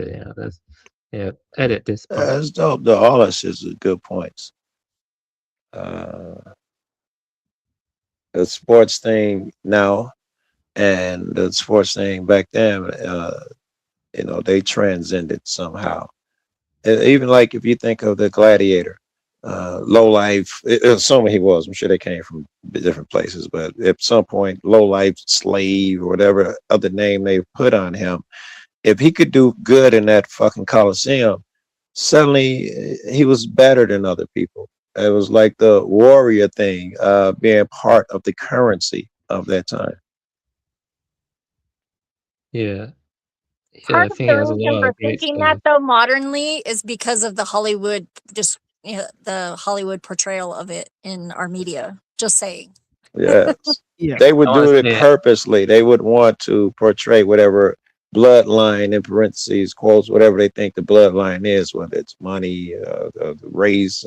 it. Edit this part. That's dope. All that shit's good points. The sports thing now and the sports thing back then, they transcended somehow. And even like if you think of the Gladiator, low life. Assuming he was, I'm sure they came from different places, but at some point, low life slave or whatever other name they put on him. If he could do good in that fucking Coliseum, suddenly he was better than other people. It was like the warrior thing, being part of the currency of that time. Yeah. Yeah, Part I of think the he has a reason lot for of great thinking that stuff. though modernly is because of the Hollywood, just the Hollywood portrayal of it in our media. Just saying. Yes. Yeah. They would I do wanna it say purposely. They would want to portray whatever bloodline, in parentheses, quotes, whatever they think the bloodline is, whether it's money, race,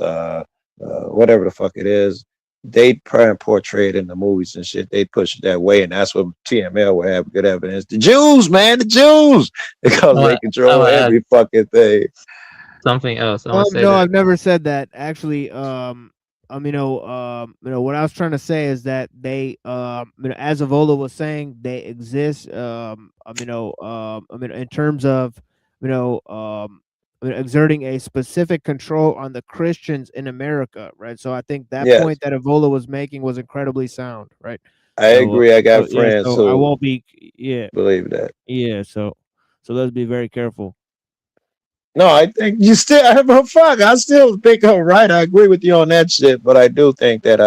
whatever the fuck it is. They'd try and portray it in the movies and shit. They'd push it that way. And that's what TML would have good evidence. The Jews, man, the Jews, because they I control wanna add every fucking thing. something else. I wanna say No, that I've never said that. Actually, what I was trying to say is that they, as Avola was saying, they exist. In terms of, exerting a specific control on the Christians in America, right? So I think that Yes, point that Avola was making was incredibly sound, right? I So, agree. I got yeah, friends so I who won't be, yeah, believe that. yeah. So let's be very careful. No, I think you still fuck. I still think I'm right. I agree with you on that shit, but I do think that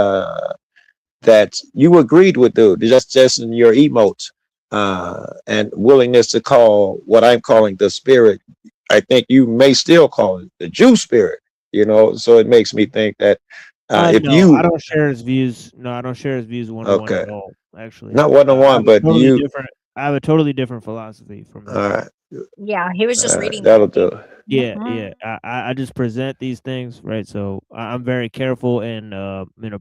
that you agreed with, dude. Just in your emotes and willingness to call what I'm calling the spirit. I think you may still call it the Jew spirit. You know, so it makes me think that if No, I you don't share his views. No, I don't share his views one to one okay, at all. Actually, not one on I one, have a but totally you. different. I have a totally different philosophy from All him. right, Yeah, he was just reading that'll from you. do. Yeah, Mhm. yeah. I just present these things, right? So I'm very careful in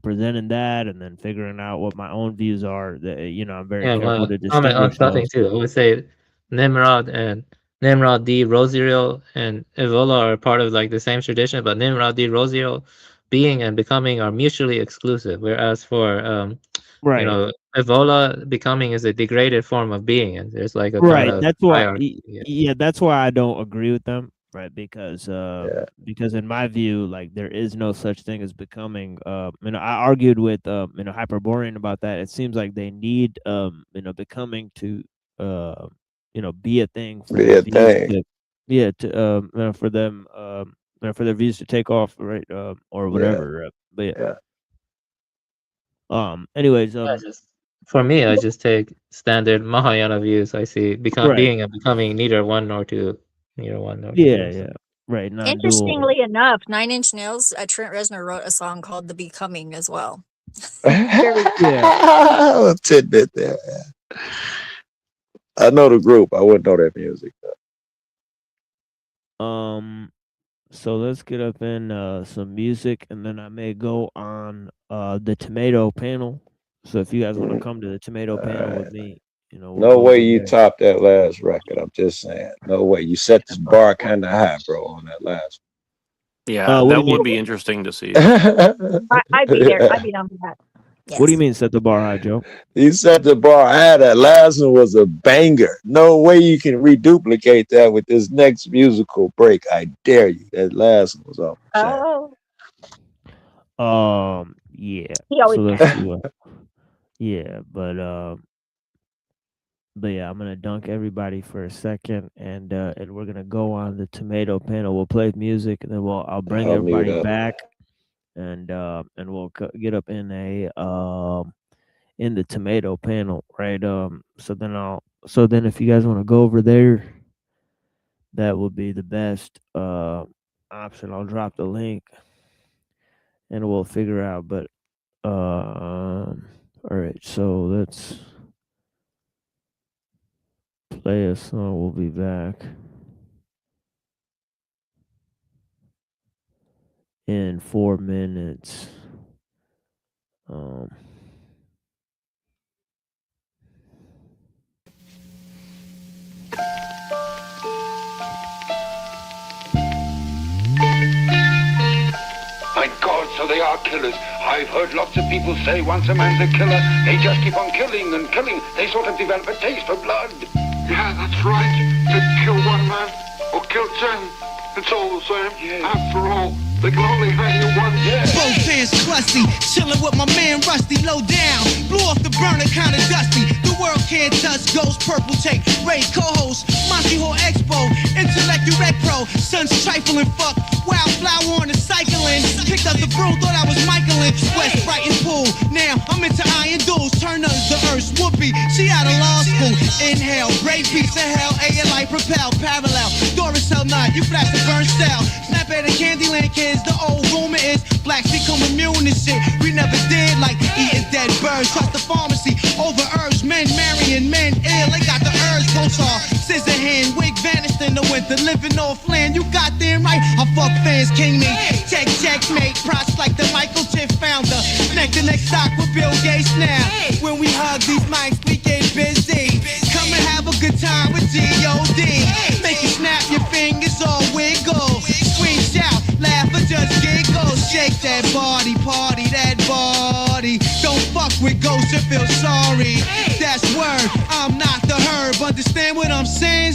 presenting that, and then figuring out what my own views are. That I'm very yeah, careful my to comment on distinguish something those. too. I would say Nimrod and Nimrod D. Rosiero and Evola are part of like the same tradition, but Nimrod D. Rosiero being and becoming are mutually exclusive. Whereas for Right. Evola becoming is a degraded form of being, and there's like a kind Right. of That's why. hierarchy. Yeah. Yeah, that's why I don't agree with them. Right, because Yeah, in my view, like there is no such thing as becoming. I argued with Hyperborean about that. It seems like they need becoming to be a thing for be their a views thing. to for them for their views to take off, right, or Yeah, whatever. But yeah. anyways, For me, I just take standard Mahayana views. I see right, being and becoming neither one nor two, neither one nor two. yeah, So. yeah, right, non-dual. Interestingly enough, Nine Inch Nails, Trent Reznor wrote a song called "The Becoming" as well. Very Yeah. A tidbit there. I know the group. I wouldn't know that music. So let's get up in some music, and then I may go on the tomato panel. So if you guys want to come to the tomato panel with me, we'll No go way over you there. topped that last record. I'm just saying. No way. You set this bar kind of high, bro, on that last Yeah, What do that you mean? would be interesting to see. one. I'd be there. I'd be down for that. Yes. What do you mean set the bar high, Joe? You set the bar high. That last one was a banger. No way you can reduplicate that with this next musical break. I dare you. That last one was off the chain. Oh, Yeah. he always So let's can. see what. Yeah, but yeah, I'm gonna dunk everybody for a second, and we're gonna go on the tomato panel. We'll play music, and then I'll bring I'll mute everybody up. back, and we'll get up in the tomato panel, right? So then if you guys want to go over there, that would be the best option. I'll drop the link, and we'll figure out. But all right, so let's play a song. We'll be back in 4 minutes. My God, so they are killers. I've heard lots of people say once a man's a killer, they just keep on killing and killing. They sort of develop a taste for blood. Yeah, that's right. To kill one man or kill 10, it's all the same. Yeah. After all, the glory that you once had. Both hands crusty, chillin' with my man Rusty, low down. Blew off the burner, kinda dusty. The world can't touch, ghost purple tape. Ray co-host, Monty Hall Expo, intellect direct pro. Son's trifling fuck, wildflower on the cycling. Picked up the broom, thought I was Michaelin. West Brighton pool, now I'm into iron duels. Turn us the earth's whoopee, she out of law school. Inhale, brave piece of hell, A-L-I propel, parallel. Doris hell not, you flash the burn cell. Snap at the Candyland kids, the old rumor is blacks become immune to shit. We never did like eating dead birds. Trust the pharmacy over herbs, men marrying men ill. They got the herbs, Kotar, scissor hand, wig vanished in the winter, living off land. You got them right. I fuck fans, king me. Checkmate, props like the Michael Chip founder. Neck to neck stock with Bill Gates now. When we hug these mics, we get busy. Come and have a good time with G.O.D. Make you snap your fingers or wiggle. Scream, shout, laugh or just giggle. Shake that body, party that body. Don't fuck with ghosts, you feel sorry. That's word, I'm not the herb. Understand what I'm saying?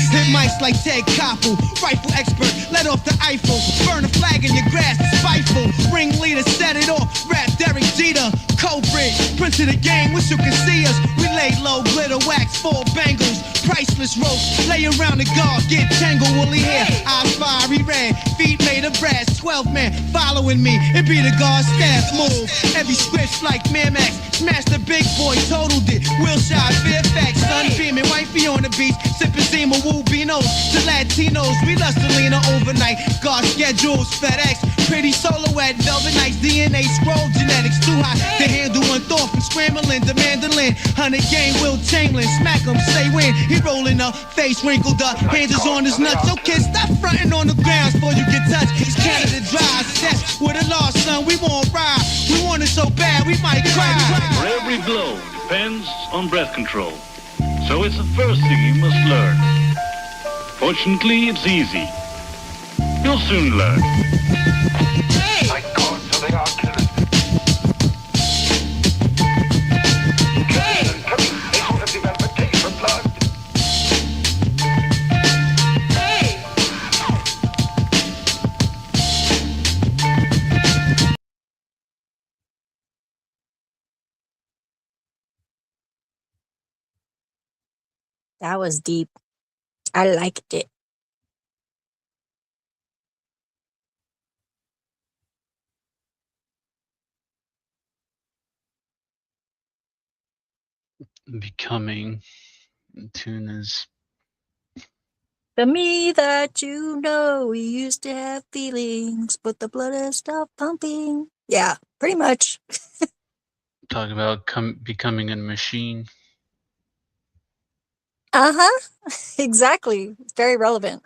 Hit mics like Ted Koppel, rifle expert, let off the Eiffel. Burn a flag in your grass, it's spiteful. Ringleader, set it off, rap Derek Jeter. Culprit, prince of the game, wish you could see us. We lay low, glitter wax, 4 bangles. Priceless ropes, lay around the guard, get tangled, woolly hair. Eyes fiery red, feet made of brass. 12 men following me, it be the guard staff move. Every script like Miramax, smash the big boy, totaled it. Wilshire, Fairfax, sun beaming, wifey on the beach, sipping Zima, woo beanos. To Latinos, we lust to lean overnight. Guard schedules, FedEx, pretty silhouette, velvet nights, DNA scroll, genetics too hot to handle one thought from scrambling, the mandolin. 100 game, Will Chamberlain, smack him, say when. He rolling up, face wrinkled up, hands is on his nuts. Okay, stop fronting on the grounds before you get touched. It's Canada dry, that's with a lost son. We won't ride, we want it so bad we might cry. For every blow depends on breath control, so it's the first thing you must learn. Fortunately, it's easy. You'll soon learn. My God, so they are killers. Killing and killing, they sort of develop a taste for blood. That was deep. I liked it. Becoming tune is The me that you know, we used to have feelings, but the blood has stopped pumping. Yeah, pretty much. talking about becoming a machine. Uh-huh. Exactly. Very relevant.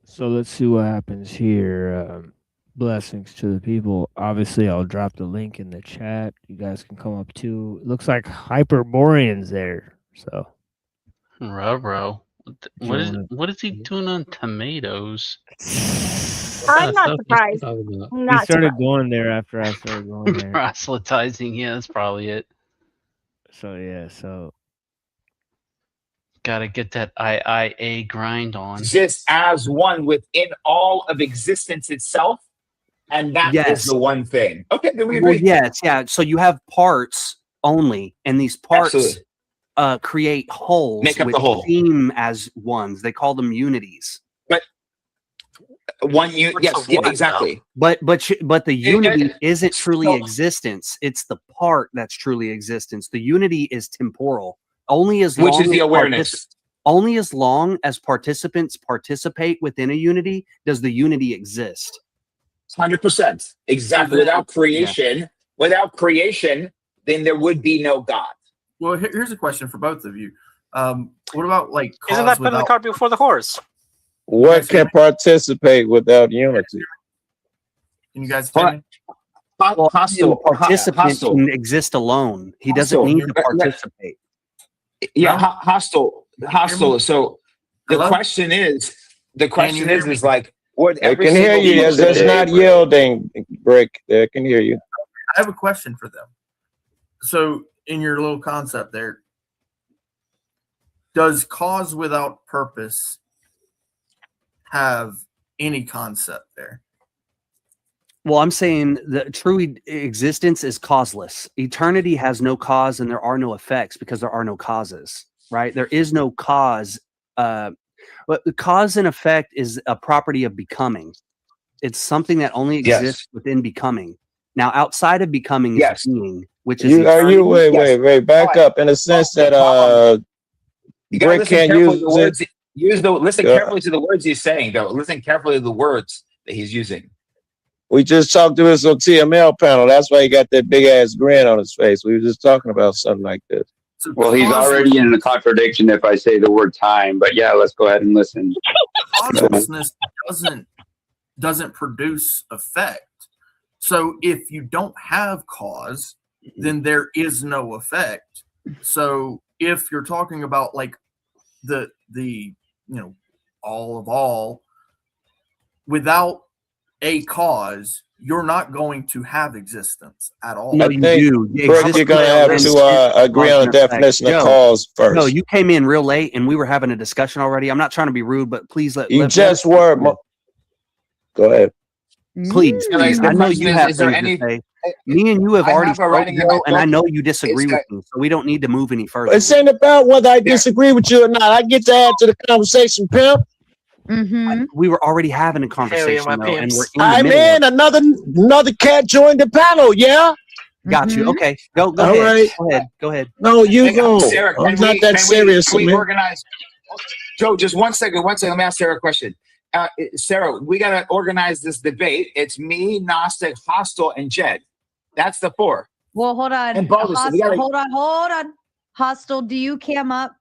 So let's see what happens here. Blessings to the people. Obviously, I'll drop the link in the chat. You guys can come up too. It looks like Hyperborean's there. So, Ruh-roh. What is he doing on tomatoes? I'm not surprised. He started going there after I started going there. Proselytizing, yeah, that's probably it. So yeah, so gotta get that IIA grind on. Just as one within all of existence itself, and that is the one thing. Okay, then we agree. Well, yes, yeah. So you have parts only, and these parts create wholes, make up which the whole. seem as ones. They call them unities. But yes, yeah, exactly. But the unity isn't truly existence. It's the part that's truly existence. The unity is temporal. Only as long which is the awareness. Only as long as participants participate within a unity does the unity exist. 100%. Exactly. Without creation, then there would be no God. Well, here's a question for both of you. What about like cause isn't that putting the cart before the horse? What can participate without unity? Can you guys tell me? Well, a participant can exist alone. He doesn't need to participate. Yeah, hostile. So the question is like, would they can hear you? It's just not yielding, Brick. They can hear you. I have a question for them. So in your little concept there, does cause without purpose have any concept there? Well, I'm saying the true existence is causeless. Eternity has no cause and there are no effects because there are no causes, right? There is no cause. But the cause and effect is a property of becoming. It's something that only exists within becoming. Now, outside of becoming is being, which is wait, back up in the sense that you gotta Brick listen can't carefully use to the words. it. Listen carefully to the words he's saying, though. Listen carefully to the words that he's using. We just talked to this on TML panel. That's why he got that big ass grin on his face. We were just talking about something like this. Well, he's already in a contradiction if I say the word time, but yeah, let's go ahead and listen. Causelessness doesn't produce effect. So if you don't have cause, then there is no effect. So if you're talking about like the all of all, without a cause, you're not going to have existence at all. No, you do. Brick, you're going to have to agree on a definition of cause first. No, you came in real late and we were having a discussion already. I'm not trying to be rude, but please let you just were. Go ahead. Please. I know you have things to say. Me and you have already spoken, and I know you disagree with me, so we don't need to move any further. It's ain't about whether I disagree with you or not. I get to add to the conversation, pimp. We were already having a conversation, though, and we're I'm in. Another cat joined the panel. Yeah. Got you. Okay. Go All ahead. right. Go ahead. No, you go. Sarah, I'm not that serious. Can we organize? Joe, just one second. Let me ask Sarah a question. Sarah, we got to organize this debate. It's me, Gnostic, Hostile, and Jed. That's the four. Well, hold on. And Baldus, Hostile, hold on. Hostile, do you cam up?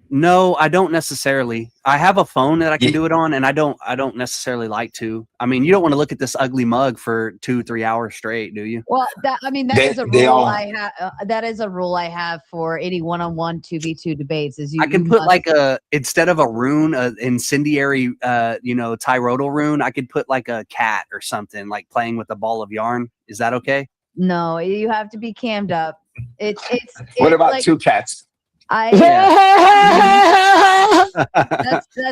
No, I don't necessarily. I have a phone that I can do it on, and I don't necessarily like to. I mean, you don't want to look at this ugly mug for 2-3 hours straight, do you? Well, that is a rule I have. That is a rule I have for any one-on-one 2v2 debates. Is I can put like instead of a rune, incendiary, tyrodal rune, I could put like a cat or something, like playing with a ball of yarn. Is that okay? No, you have to be cammed up. What about like, two cats? That's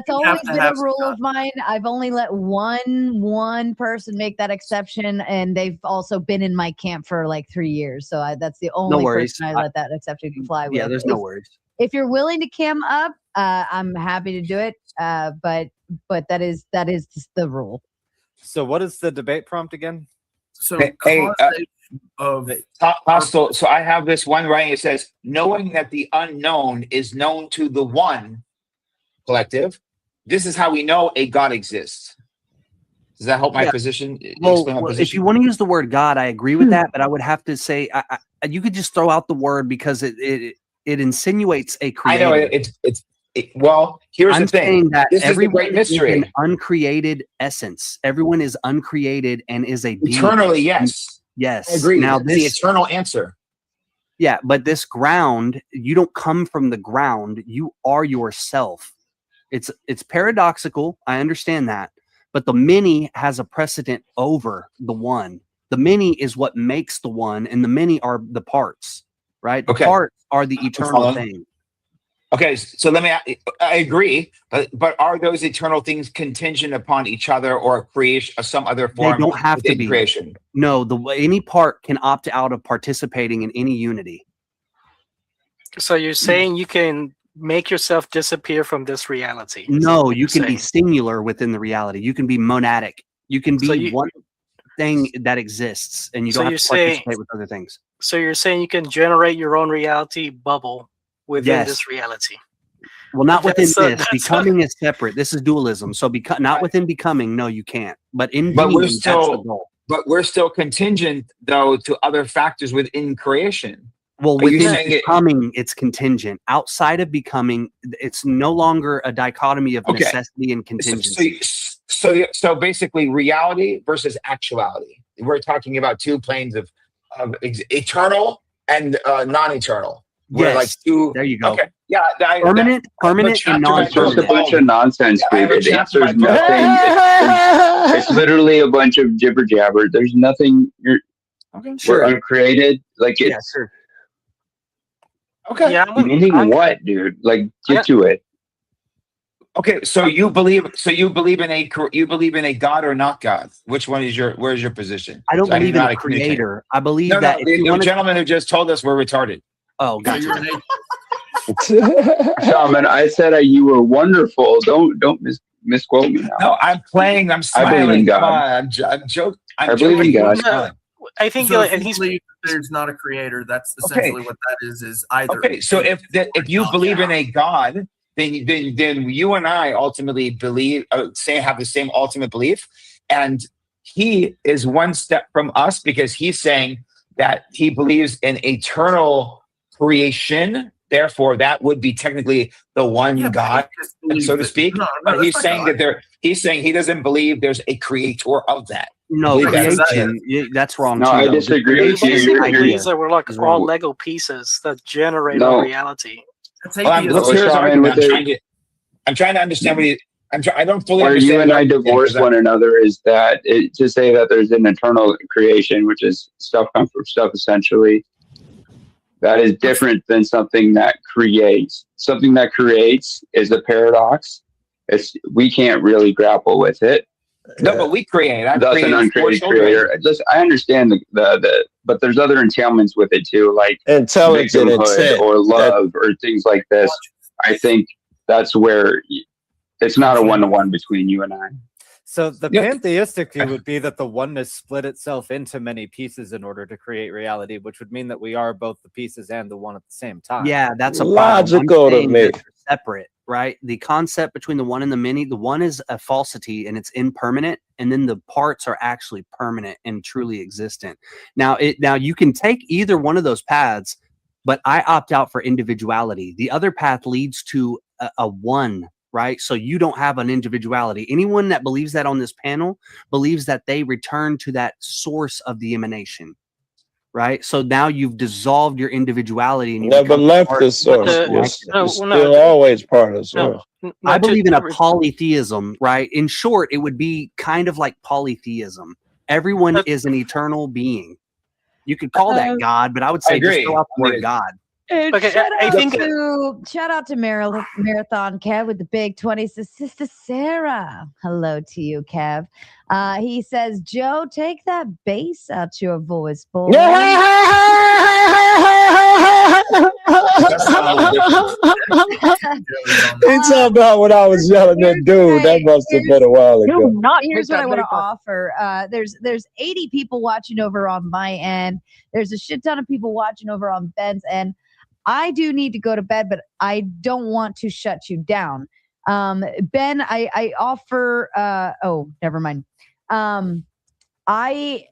always been a rule of mine. I've only let one person make that exception, and they've also been in my camp for like 3 years. So that's the only person I let that exception fly with. Yeah, there's no worries. If you're willing to cam up, I'm happy to do it. But that is the rule. So what is the debate prompt again? So Hostile. So I have this one writing. It says, knowing that the unknown is known to the one collective, this is how we know a God exists. Does that help my position? Well, if you want to use the word God, I agree with that, but I would have to say you could just throw out the word because it insinuates a creator. I know well, here's the thing. Saying that this is the great mystery. Is an uncreated essence. Everyone is uncreated and is a being. Eternally, yes. Yes. I agree. Now the eternal answer. Yeah, but this ground, you don't come from the ground. You are yourself. It's paradoxical. I understand that. But the many has a precedent over the one. The many is what makes the one, and the many are the parts, right? The parts are the eternal thing. Okay, so I agree, but are those eternal things contingent upon each other or creation, some other form? They don't have to be creation. No, any part can opt out of participating in any unity. So you're saying you can make yourself disappear from this reality? No, you can be singular within the reality. You can be monadic. You can be one thing that exists, and you don't have to participate with other things. So you're saying you can generate your own reality bubble within this reality? Well, not within this. Becoming is separate. This is dualism. So not within becoming, no, you can't. But in being, we're that's the goal. But we're still contingent, though, to other factors within creation. Well, within becoming, it's contingent. Outside of becoming, it's no longer a dichotomy of necessity and contingency. So basically, reality versus actuality. We're talking about two planes of eternal and non-eternal. Yes. Like there you go. Okay. Yeah. Permanent and non-permanent. It's just a bunch of nonsense, David. The answer is nothing. It's literally a bunch of jibber jabber. There's nothing. Okay, we're uncreated. Like it's yeah, sure. Okay. Yeah, meaning what, dude? Like get to it. Okay, so you believe in a God or not God? Which one is where's your position? I don't So believe know in how a to communicate. creator. I believe No, that if you the want to, gentleman who just told us we're retarded. oh, gotcha. Shaman, I said you were wonderful. Don't misquote me now. No, I'm playing. I'm I believe smiling. in Come God. on, I'm joking. I believe in God. I think So like, if you he's believe that there's not a creator, that's essentially what that is either. Okay, so if you believe in a God, then you and I ultimately believe, have the same ultimate belief, and he is one step from us because he's saying that he believes in eternal creation. Therefore, that would be technically the one God, so to speak. But he's saying he's saying he doesn't believe there's a creator of that. No, creation. That's wrong. No, too, I though. disagree with you. basically believes that we're like is all wrong. Lego pieces that generate No. our reality. Let's hear his argument. I'm trying to understand what he. I don't fully Where understand. you and I divorce one another is that to say that there's an eternal creation, which is stuff comes from stuff essentially, that is different than something that creates. Something that creates is a paradox. We can't really grapple with it. No, but we create. That's an uncreated creator. I understand but there's other entailments with it too, like intelligent victimhood intent or love or things like this. I think that's where it's not a one-to-one between you and I. So the pantheistic view would be that the oneness split itself into many pieces in order to create reality, which would mean that we are both the pieces and the one at the same time. Yeah, that's a logical to me. They're separate, right? The concept between the one and the many, the one is a falsity and it's impermanent, and then the parts are actually permanent and truly existent. Now you can take either one of those paths, but I opt out for individuality. The other path leads to a one, right? So you don't have an individuality. Anyone that believes that on this panel believes that they return to that source of the emanation, right? So now you've dissolved your individuality and you never left the source. You're still always part of the source. I believe in a polytheism, right? In short, it would be kind of like polytheism. Everyone is an eternal being. You could call that God, but I would say just throw out the word God. And Okay, shout out to Marathon Kev with the big 20. Says, Sister Sarah. Hello to you, Kev. He says, Joe, take that bass out your voice, boy. It's about when I was yelling at dude. That must have been a while ago. Here's what I want to offer. There's 80 people watching over on my end. There's a shit ton of people watching over on Ben's end. I do need to go to bed, but I don't want to shut you down. Ben, I offer, never mind. I'm trying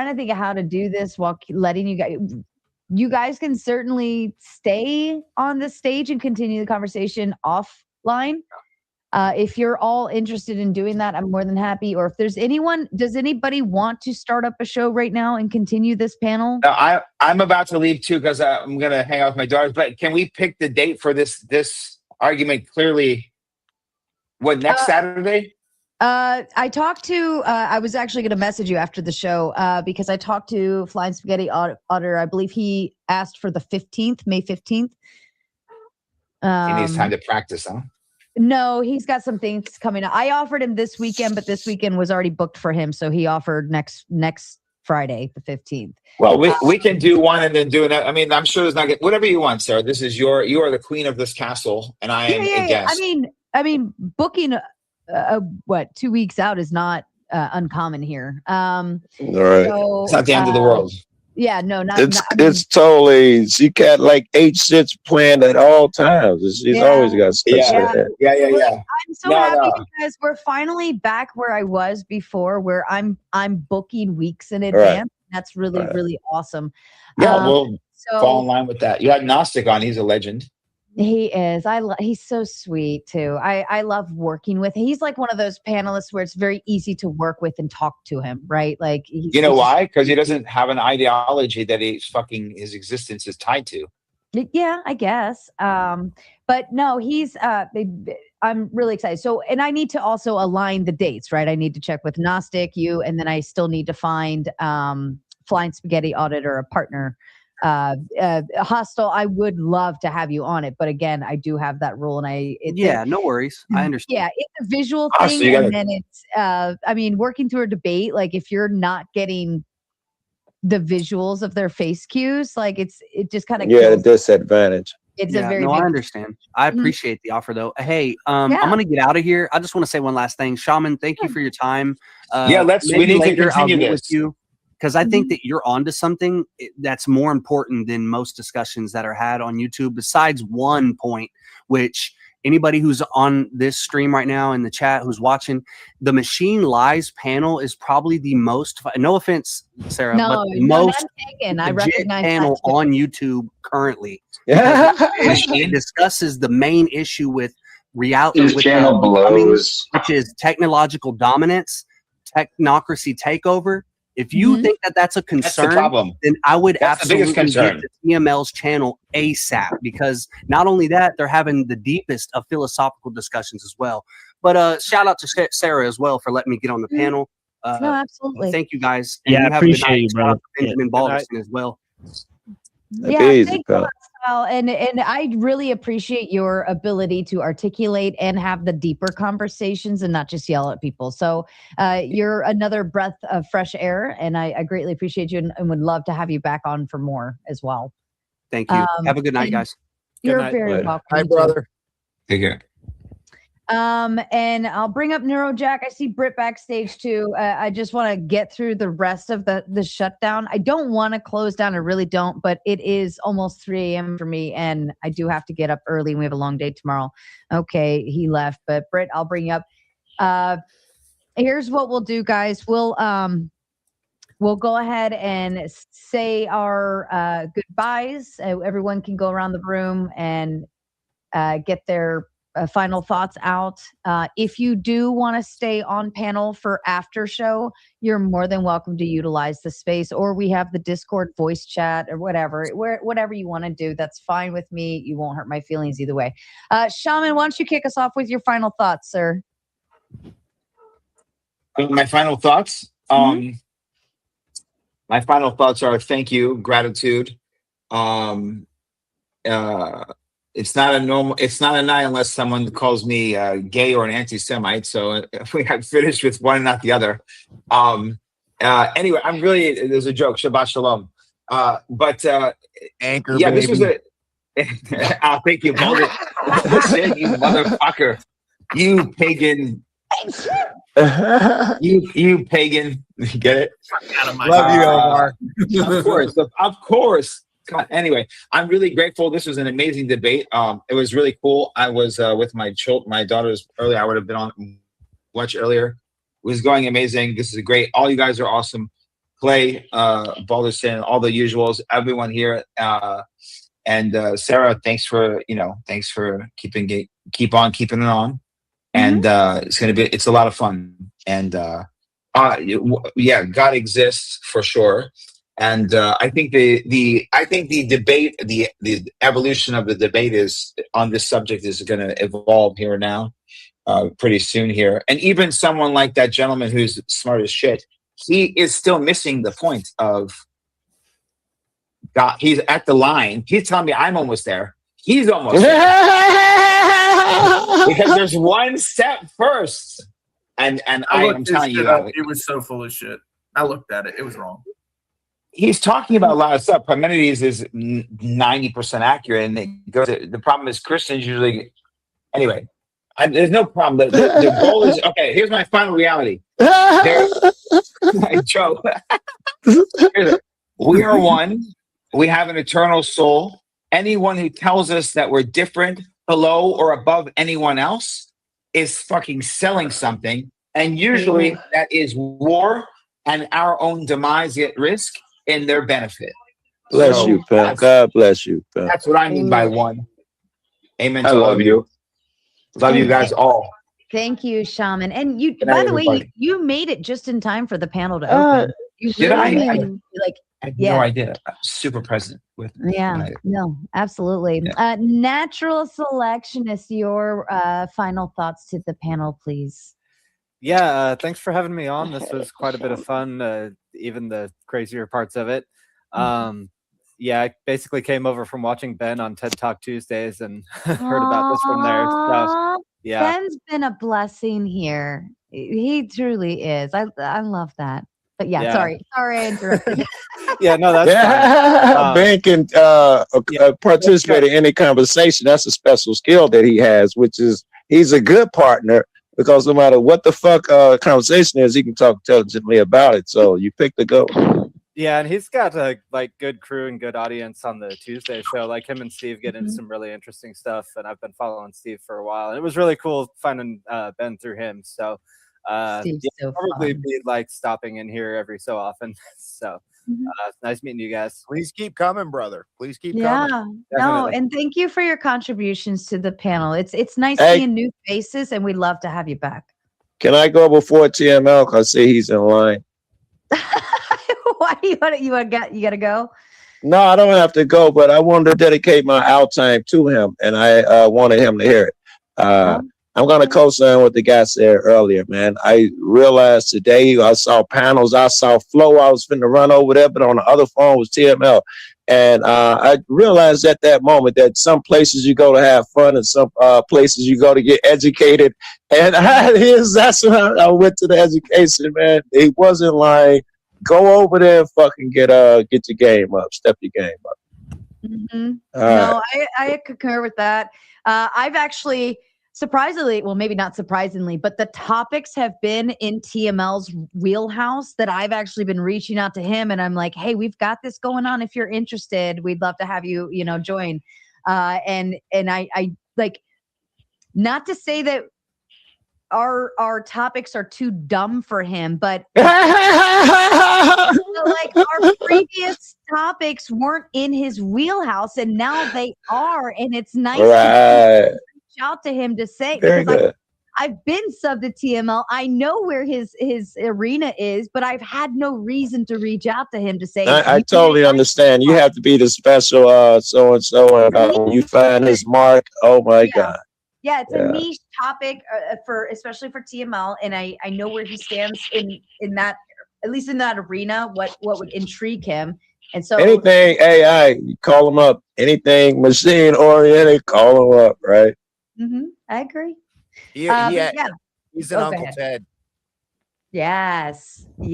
to think of how to do this while letting you guys can certainly stay on the stage and continue the conversation offline. If you're all interested in doing that, I'm more than happy. Or if there's does anybody want to start up a show right now and continue this panel? I'm about to leave too because I'm going to hang out with my daughters. But can we pick the date for this argument clearly? What, next Saturday? I talked to, I was actually going to message you after the show because I talked to Flying Spaghetti Otter. I believe he asked for the 15th, May 15th. He needs time to practice, huh? No, he's got some things coming up. I offered him this weekend, but this weekend was already booked for him. So he offered next Friday, the 15th. Well, we can do one and then do another. I mean, I'm sure there's not whatever you want, Sarah. This is you are the queen of this castle, and I am a guest. I mean, booking 2 weeks out is not uncommon here. Right. So, it's not the end of the world. Yeah, no, it's totally. She got like 8 shits planned at all times. She's always got stuff. Yeah. I'm so happy because we're finally back where I was before, where I'm booking weeks in advance. Right. That's really really awesome. Yeah, we'll fall in line with that. You had Gnostic on; he's a legend. He is. He's so sweet too. I love working with him. He's like one of those panelists where it's very easy to work with and talk to him, right? Like, you know why? Because he doesn't have an ideology that his existence is tied to. Yeah, I guess. But no, I'm really excited. So, and I need to also align the dates, right? I need to check with Gnostic, you, and then I still need to find Flying Spaghetti Auditor, a partner. Hostile, I would love to have you on it, but again, I do have that rule, and no worries. I understand. Yeah, it's a visual Hostile, thing, you and gotta- then it's I mean, working through a debate, like if you're not getting the visuals of their face cues, like it just kind of Yeah, the kills. disadvantage. It's a very no, big. I understand. I Mhm. appreciate the offer, though. Hey, I'm Yeah. gonna get out of here. I just want to say one last thing, Shaman. Thank you for your time. Yeah, we maybe need to later I'll continue get with this. you because I think that you're onto something that's more important than most discussions that are had on YouTube. Besides one point, which anybody who's on this stream right now in the chat who's watching, the Machine Lies panel is probably the most. No offense, Sarah, No, but the no, most none taken. I legit recognize panel that too. on YouTube currently. Because it discusses the main issue with reality, His with channel becoming, blows. which is technological dominance, technocracy takeover. If you think that that's a That's the concern, problem. then I would That's the biggest absolutely get concern. to TML's channel ASAP, because not only that, they're having the deepest of philosophical discussions as well. But shout out to Sarah as well for letting me get on the panel. No, absolutely. Thank you guys. And Yeah, I you have a good appreciate night. you, Shout brother. out to Benjamin Good night. Balderson as well. Yeah, Easy, thanks a pal. lot, Sal. And I really appreciate your ability to articulate and have the deeper conversations and not just yell at people. So you're another breath of fresh air, and I greatly appreciate you and would love to have you back on for more as well. Thank you. Have a good night, and guys. You're Good night. very Later. welcome. Hi, You too. brother. Take care. And I'll bring up Neuro Jack. I see Britt backstage too. I just want to get through the rest of the shutdown. I don't want to close down. I really don't, but it is almost 3 a.m. for me, and I do have to get up early. And we have a long day tomorrow. Okay, he left, but Britt, I'll bring you up. Here's what we'll do, guys. We'll go ahead and say our goodbyes. Everyone can go around the room and get their final thoughts out. If you do want to stay on panel for after show, you're more than welcome to utilize the space, or we have the Discord voice chat or whatever. Whatever you want to do, that's fine with me. You won't hurt my feelings either way. Shaman, why don't you kick us off with your final thoughts, sir? My final thoughts. My final thoughts are thank you, gratitude. It's not a night unless someone calls me gay or an anti-Semite. So we have finished with one and not the other. Anyway, there's a joke, Shabbat Shalom. Anchor, yeah, baby. this was I'll thank you, Baldur. Listen, you motherfucker. You pagan. you pagan. Get it? Love you, Omar. Of course. God, anyway, I'm really grateful. This was an amazing debate. It was really cool. I was with my daughters earlier. I would have been on much earlier. It was going amazing. This is great. All you guys are awesome. Clay, Balderson, all the usuals, everyone here. And Sarah, thanks for keep on keeping it on. And it's a lot of fun. And yeah, God exists for sure. And I think the debate, the evolution of the debate is on this subject is going to evolve here now, pretty soon here. And even someone like that gentleman who's smart as shit, he is still missing the point of God. He's at the line. He's telling me I'm almost there. He's almost there. Because there's one step first. And I'm telling you, it was so full of shit. I looked at it. It was wrong. He's talking about a lot of stuff. Parmenides is 90% accurate, and it goes. The problem is Christians usually. Anyway, there's no problem. The goal is okay. Here's my final reality. Joe, we are one. We have an eternal soul. Anyone who tells us that we're different, below, or above anyone else is fucking selling something, and usually that is war and our own demise at risk. In their benefit. Bless you, pal. God bless you, pal. That's what I mean by one. Amen. I love you. Love you guys all. Thank you, Shaman. And you, Good by night, the way, everybody. you made it just in time for the panel to open. You Did I? literally, like I had Yeah. no idea. I'm super present with. Yeah, no, absolutely. Natural selectionist, your final thoughts to the panel, please. Yeah, thanks for having me on. This was quite a bit of fun, even the crazier parts of it. Yeah, I basically came over from watching Ben on TED Talk Tuesdays and heard about this from there. So, Aw, yeah. Ben's been a blessing here. He truly is. I love that. But yeah, Yeah. sorry I interrupted. Yeah, no, that's fine. Ben can participate in any conversation. That's a special skill that he has, which is he's a good partner because no matter what the fuck conversation is, he can talk intelligently about it. So you picked the good one. Yeah, and he's got a good crew and good audience on the Tuesday show. Like him and Steve get into some really interesting stuff, and I've been following Steve for a while. And it was really cool finding Ben through him. So Steve's so probably fun. be like stopping in here every so often. So it's nice meeting you guys. Please keep coming, brother. Please keep Yeah, coming. no, Definitely. and thank you for your contributions to the panel. It's nice Hey. seeing new faces, and we'd love to have you back. Can I go before TML? Cause I see he's in line. Why you gotta go? No, I don't have to go, but I wanted to dedicate my out time to him, and I wanted him to hear it. I'm going to co-sign what the guy said earlier, man. I realized today I saw panels, I saw flow. I was finna run over there, but on the other phone was TML. And I realized at that moment that some places you go to have fun and some places you go to get educated. And that's when I went to the education, man. He wasn't lying. Go over there and fucking get your game up, step your game up. No, I concur with that. I've actually surprisingly, well, maybe not surprisingly, but the topics have been in TML's wheelhouse that I've actually been reaching out to him, and I'm like, hey, we've got this going on. If you're interested, we'd love to have you, join. And I like, not to say that our topics are too dumb for him, but like our previous topics weren't in his wheelhouse, and now they are, and it's nice to reach out to him to say, Very because good. I've been sub to TML. I know where his arena is, but I've had no reason to reach out to him to say. I totally understand. You have to be the special so and so, and you find his mark. Oh my God. Yeah, it's a niche topic especially for TML, and I know where he stands in that, at least in that arena. What would intrigue him, and so anything AI, you call him up. Anything machine oriented, call him up. Right. I agree. He's an Go Uncle ahead. Ted. Yes. Go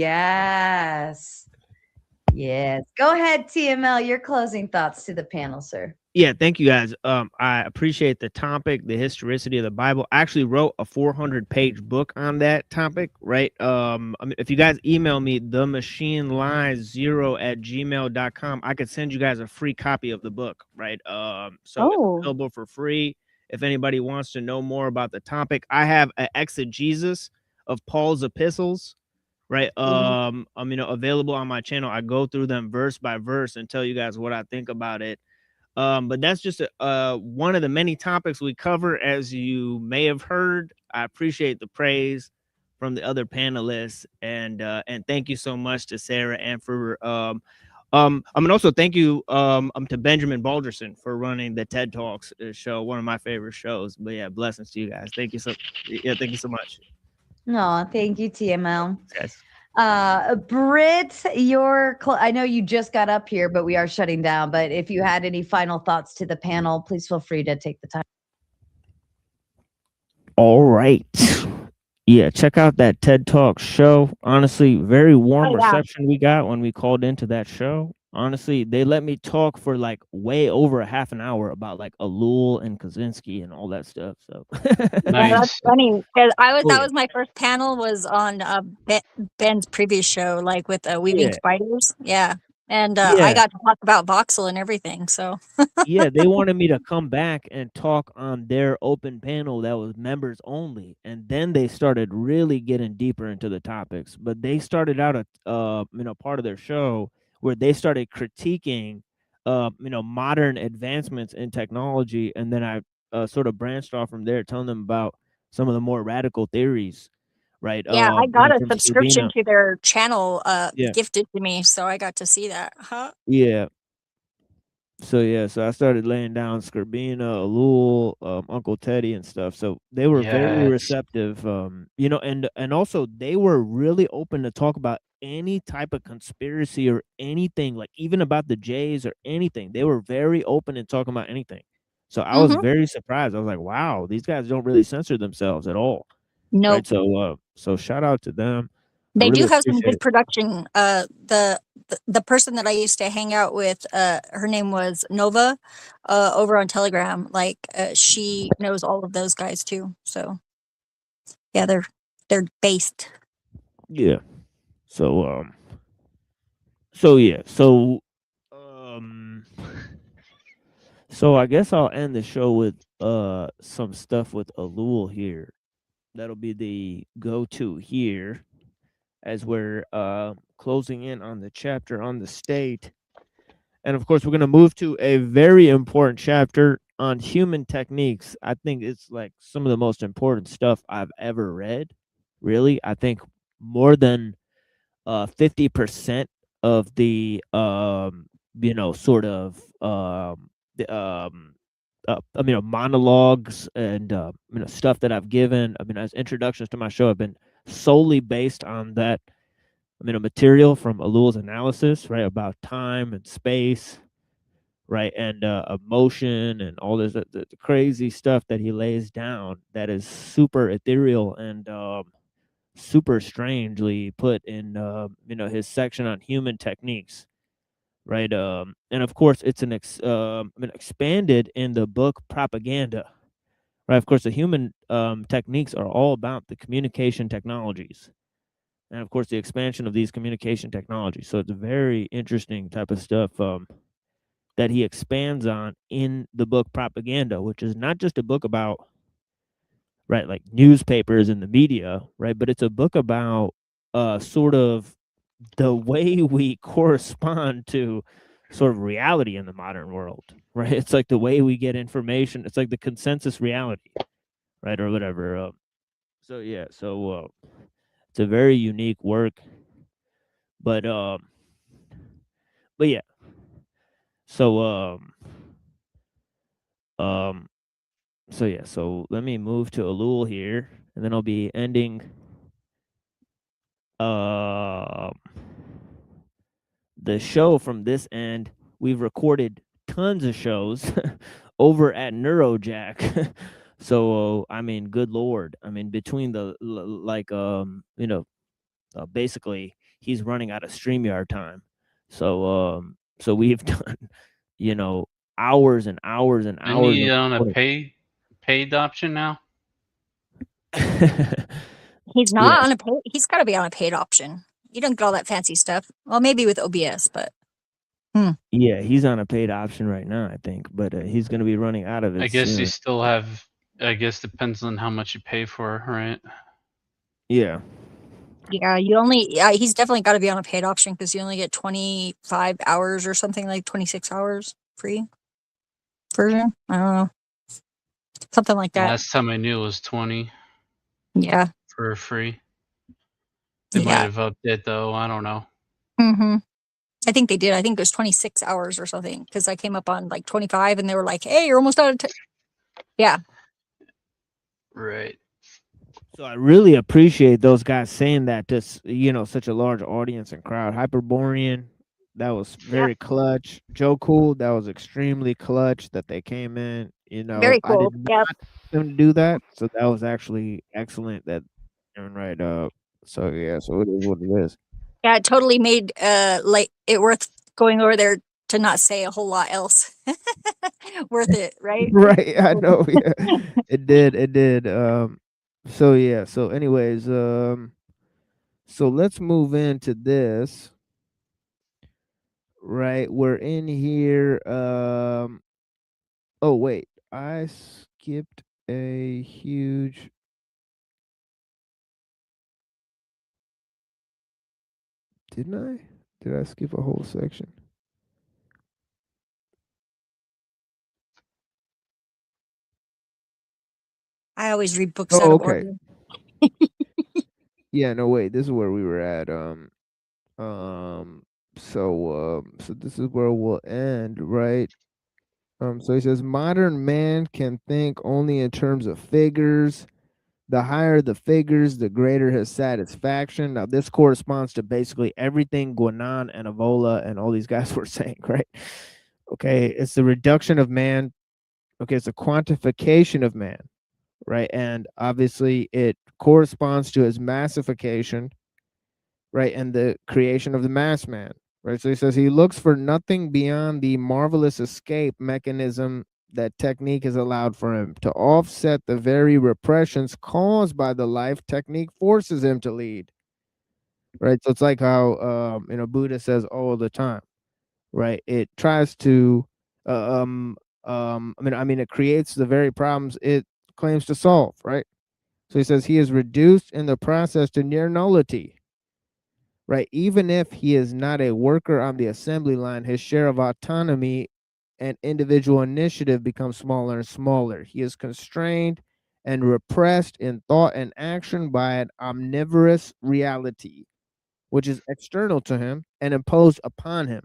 ahead, TML. Your closing thoughts to the panel, sir. Yeah, thank you guys. I appreciate the topic, the historicity of the Bible. I actually wrote a 400-page book on that topic, right? If you guys email me themachinelie0@gmail.com, I could send you guys a free copy of the book, right? It's available for free. If anybody wants to know more about the topic, I have an exegesis of Paul's epistles, right? Available on my channel. I go through them verse by verse and tell you guys what I think about it. But that's just one of the many topics we cover, as you may have heard. I appreciate the praise from the other panelists, and thank you so much to Sarah and for and also thank you to Benjamin Balderson for running the TED Talks show, one of my favorite shows. But yeah, blessings to you guys. Thank you so much. No, thank you, TML. Yes. Britt, I know you just got up here, but we are shutting down. But if you had any final thoughts to the panel, please feel free to take the time. All right. Yeah, check out that TED Talk show. Honestly, very warm reception we got when we called into that show. Honestly, they let me talk for like way over a half an hour about like Elul and Kaczynski and all that stuff. So Yeah, that's funny because that was my first panel was on Ben's previous show, like with Weaving Spiders. Yeah. And I got to talk about voxel and everything. So yeah, they wanted me to come back and talk on their open panel that was members only, and then they started really getting deeper into the topics. But they started out part of their show where they started critiquing modern advancements in technology, and then I sort of branched off from there, telling them about some of the more radical theories, right? Yeah, I got a from subscription Scorbina. to their channel Yeah. gifted to me, so I got to see that. Huh? Yeah. So yeah, so I started laying down Scorbina, Alul, Uncle Teddy, and stuff. So they were very Yes. receptive, you know, and also they were really open to talk about any type of conspiracy or anything, like even about the Jays or anything. They were very open in talking about anything. So I was Mm-hmm. very surprised. I was like, wow, these guys don't really censor themselves at all. Nope. Right. So so shout out to them. I They really do have some appreciate good it. production. The person that I used to hang out with, her name was Nova, over on Telegram. Like, she knows all of those guys too. So yeah, they're based. Yeah. So so yeah, so I guess I'll end the show with some stuff with Alul here. That'll be the go-to here as we're closing in on the chapter on the state. And of course, we're going to move to a very important chapter on human techniques. I think it's like some of the most important stuff I've ever read. Really, I think more than 50% of the you know, sort of the I mean, monologues and you know, stuff that I've given. I mean, as introductions to my show have been solely based on that. I mean, a material from Alul's analysis, right, about time and space, right, and emotion and all this the crazy stuff that he lays down that is super ethereal and super strangely put in you know, his section on human techniques, right, and of course it's I mean, expanded in the book Propaganda, right. Of course the human techniques are all about the communication technologies, and of course the expansion of these communication technologies. So it's a very interesting type of stuff that he expands on in the book Propaganda, which is not just a book about, right, like newspapers and the media, right, but it's a book about sort of the way we correspond to sort of reality in the modern world, right. It's like the way we get information. It's like the consensus reality, right, or whatever. So yeah, so it's a very unique work, but yeah. So um so yeah, so let me move to Alul here, and then I'll be ending um the show from this end. We've recorded tons of shows over at Neurojack. So I mean, good lord. I mean, between the like you know, basically he's running out of StreamYard time. So we've done, you know, hours and hours and Isn't hours he of on a recording. paid option now? He's Yeah. not on a paid. He's got to be on a paid option. You don't get all that fancy stuff. Well, maybe with OBS, but Yeah, he's on a paid option right now, I think, but he's going to be running out of I it guess you soon. still have. I guess depends on how much you pay for, right? Yeah. yeah, you only. Yeah, he's definitely got to be on a paid option because you only get 25 hours or something, like 26 hours free version. I don't know, something like that. Last time I knew it was 20 Yeah. for free. They might Yeah. have upped it though. I don't know. Mm-hmm. I think they did. I think it was 26 hours or something because I came up on like 25 and they were like, "Hey, you're almost out of yeah." Right. So I really appreciate those guys saying that to, you know, such a large audience and crowd. Hyperborean, that was very clutch. Joe Cool, that was extremely clutch that they came in. You know, Very I cool. did Yep. not expect them to do that, so that was actually excellent. That and right up. So yeah, so it is what it is. Yeah, it totally made like it worth going over there to not say a whole lot else. Worth it, right? Right, I know. Yeah, it did. It did. So yeah. So anyways, so let's move into this. Right, we're in here. Oh wait, I skipped a huge. Didn't I? Did I skip a whole section? I always read books out Oh, of okay. order. Yeah, no, wait, this is where we were at. So this is where we'll end, right? So he says modern man can think only in terms of figures. The higher the figures, the greater his satisfaction. Now, this corresponds to basically everything Guanan and Avola and all these guys were saying, right? Okay, it's the reduction of man. Okay, it's a quantification of man, right? And obviously, it corresponds to his massification, right? And the creation of the mass man, right? So he says he looks for nothing beyond the marvelous escape mechanism that technique has allowed for him to offset the very repressions caused by the life technique forces him to lead, right? So it's like how Buddha says all the time, right? It tries to I mean it creates the very problems it claims to solve, right? So he says he is reduced in the process to near nullity, right? Even if he is not a worker on the assembly line, his share of autonomy and individual initiative becomes smaller and smaller. He is constrained and repressed in thought and action by an omnivorous reality, which is external to him and imposed upon him.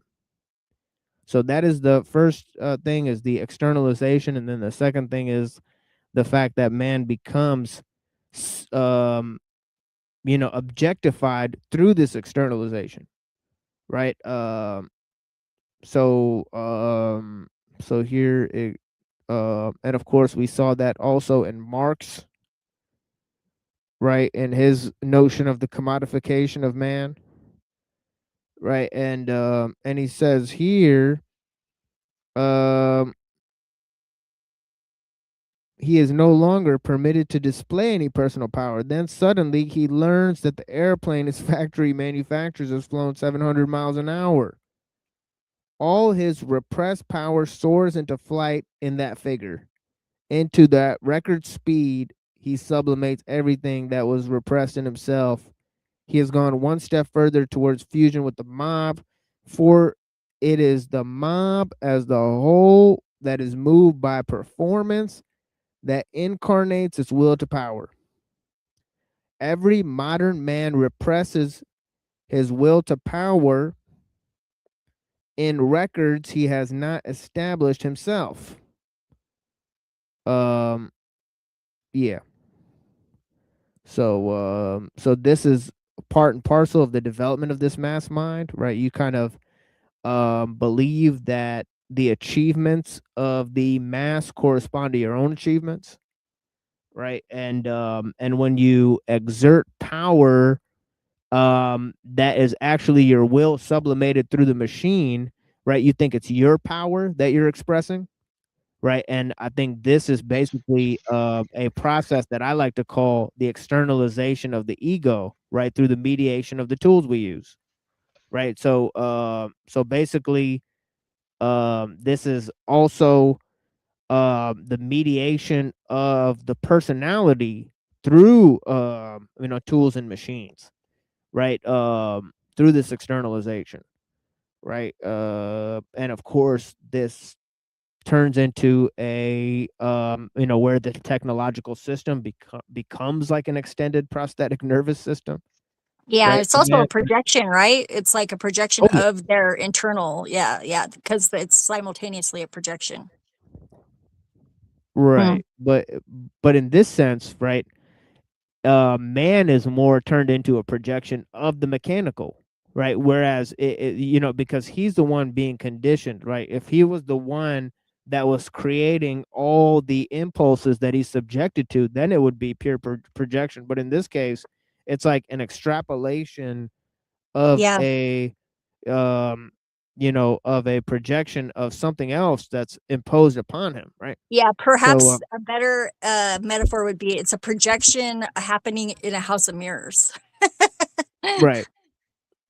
So that is the first thing, is the externalization, and then the second thing is the fact that man becomes objectified through this externalization, right? So here it, and of course we saw that also in Marx, right, in his notion of the commodification of man, right? And he says here, he is no longer permitted to display any personal power. Then suddenly he learns that the airplane his factory manufactures has flown 700 miles an hour. All his repressed power soars into flight in that figure. Into that record speed, he sublimates everything that was repressed in himself. He has gone one step further towards fusion with the mob, for it is the mob as the whole that is moved by performance that incarnates its will to power. Every modern man represses his will to power in records he has not established himself. Yeah. So this is part and parcel of the development of this mass mind, right? You kind of believe that the achievements of the mass correspond to your own achievements, right? And when you exert power, that is actually your will sublimated through the machine, right? You think it's your power that you're expressing, right? And I think this is basically a process that I like to call the externalization of the ego, right, through the mediation of the tools we use, right? So basically, this is also the mediation of the personality through tools and machines, right? Through this externalization, right? And of course, this turns into a where the technological system becomes like an extended prosthetic nervous system, Yeah, right? it's also a projection, right? It's like a projection Oh, yeah. of their internal. Yeah, because it's simultaneously a projection. Right. But in this sense, right, man is more turned into a projection of the mechanical, right? Whereas because he's the one being conditioned, right? If he was the one that was creating all the impulses that he's subjected to, then it would be pure projection. But in this case, it's like an extrapolation of Yeah. of a projection of something else that's imposed upon him, right? Yeah, perhaps So a better metaphor would be it's a projection happening in a house of mirrors. right.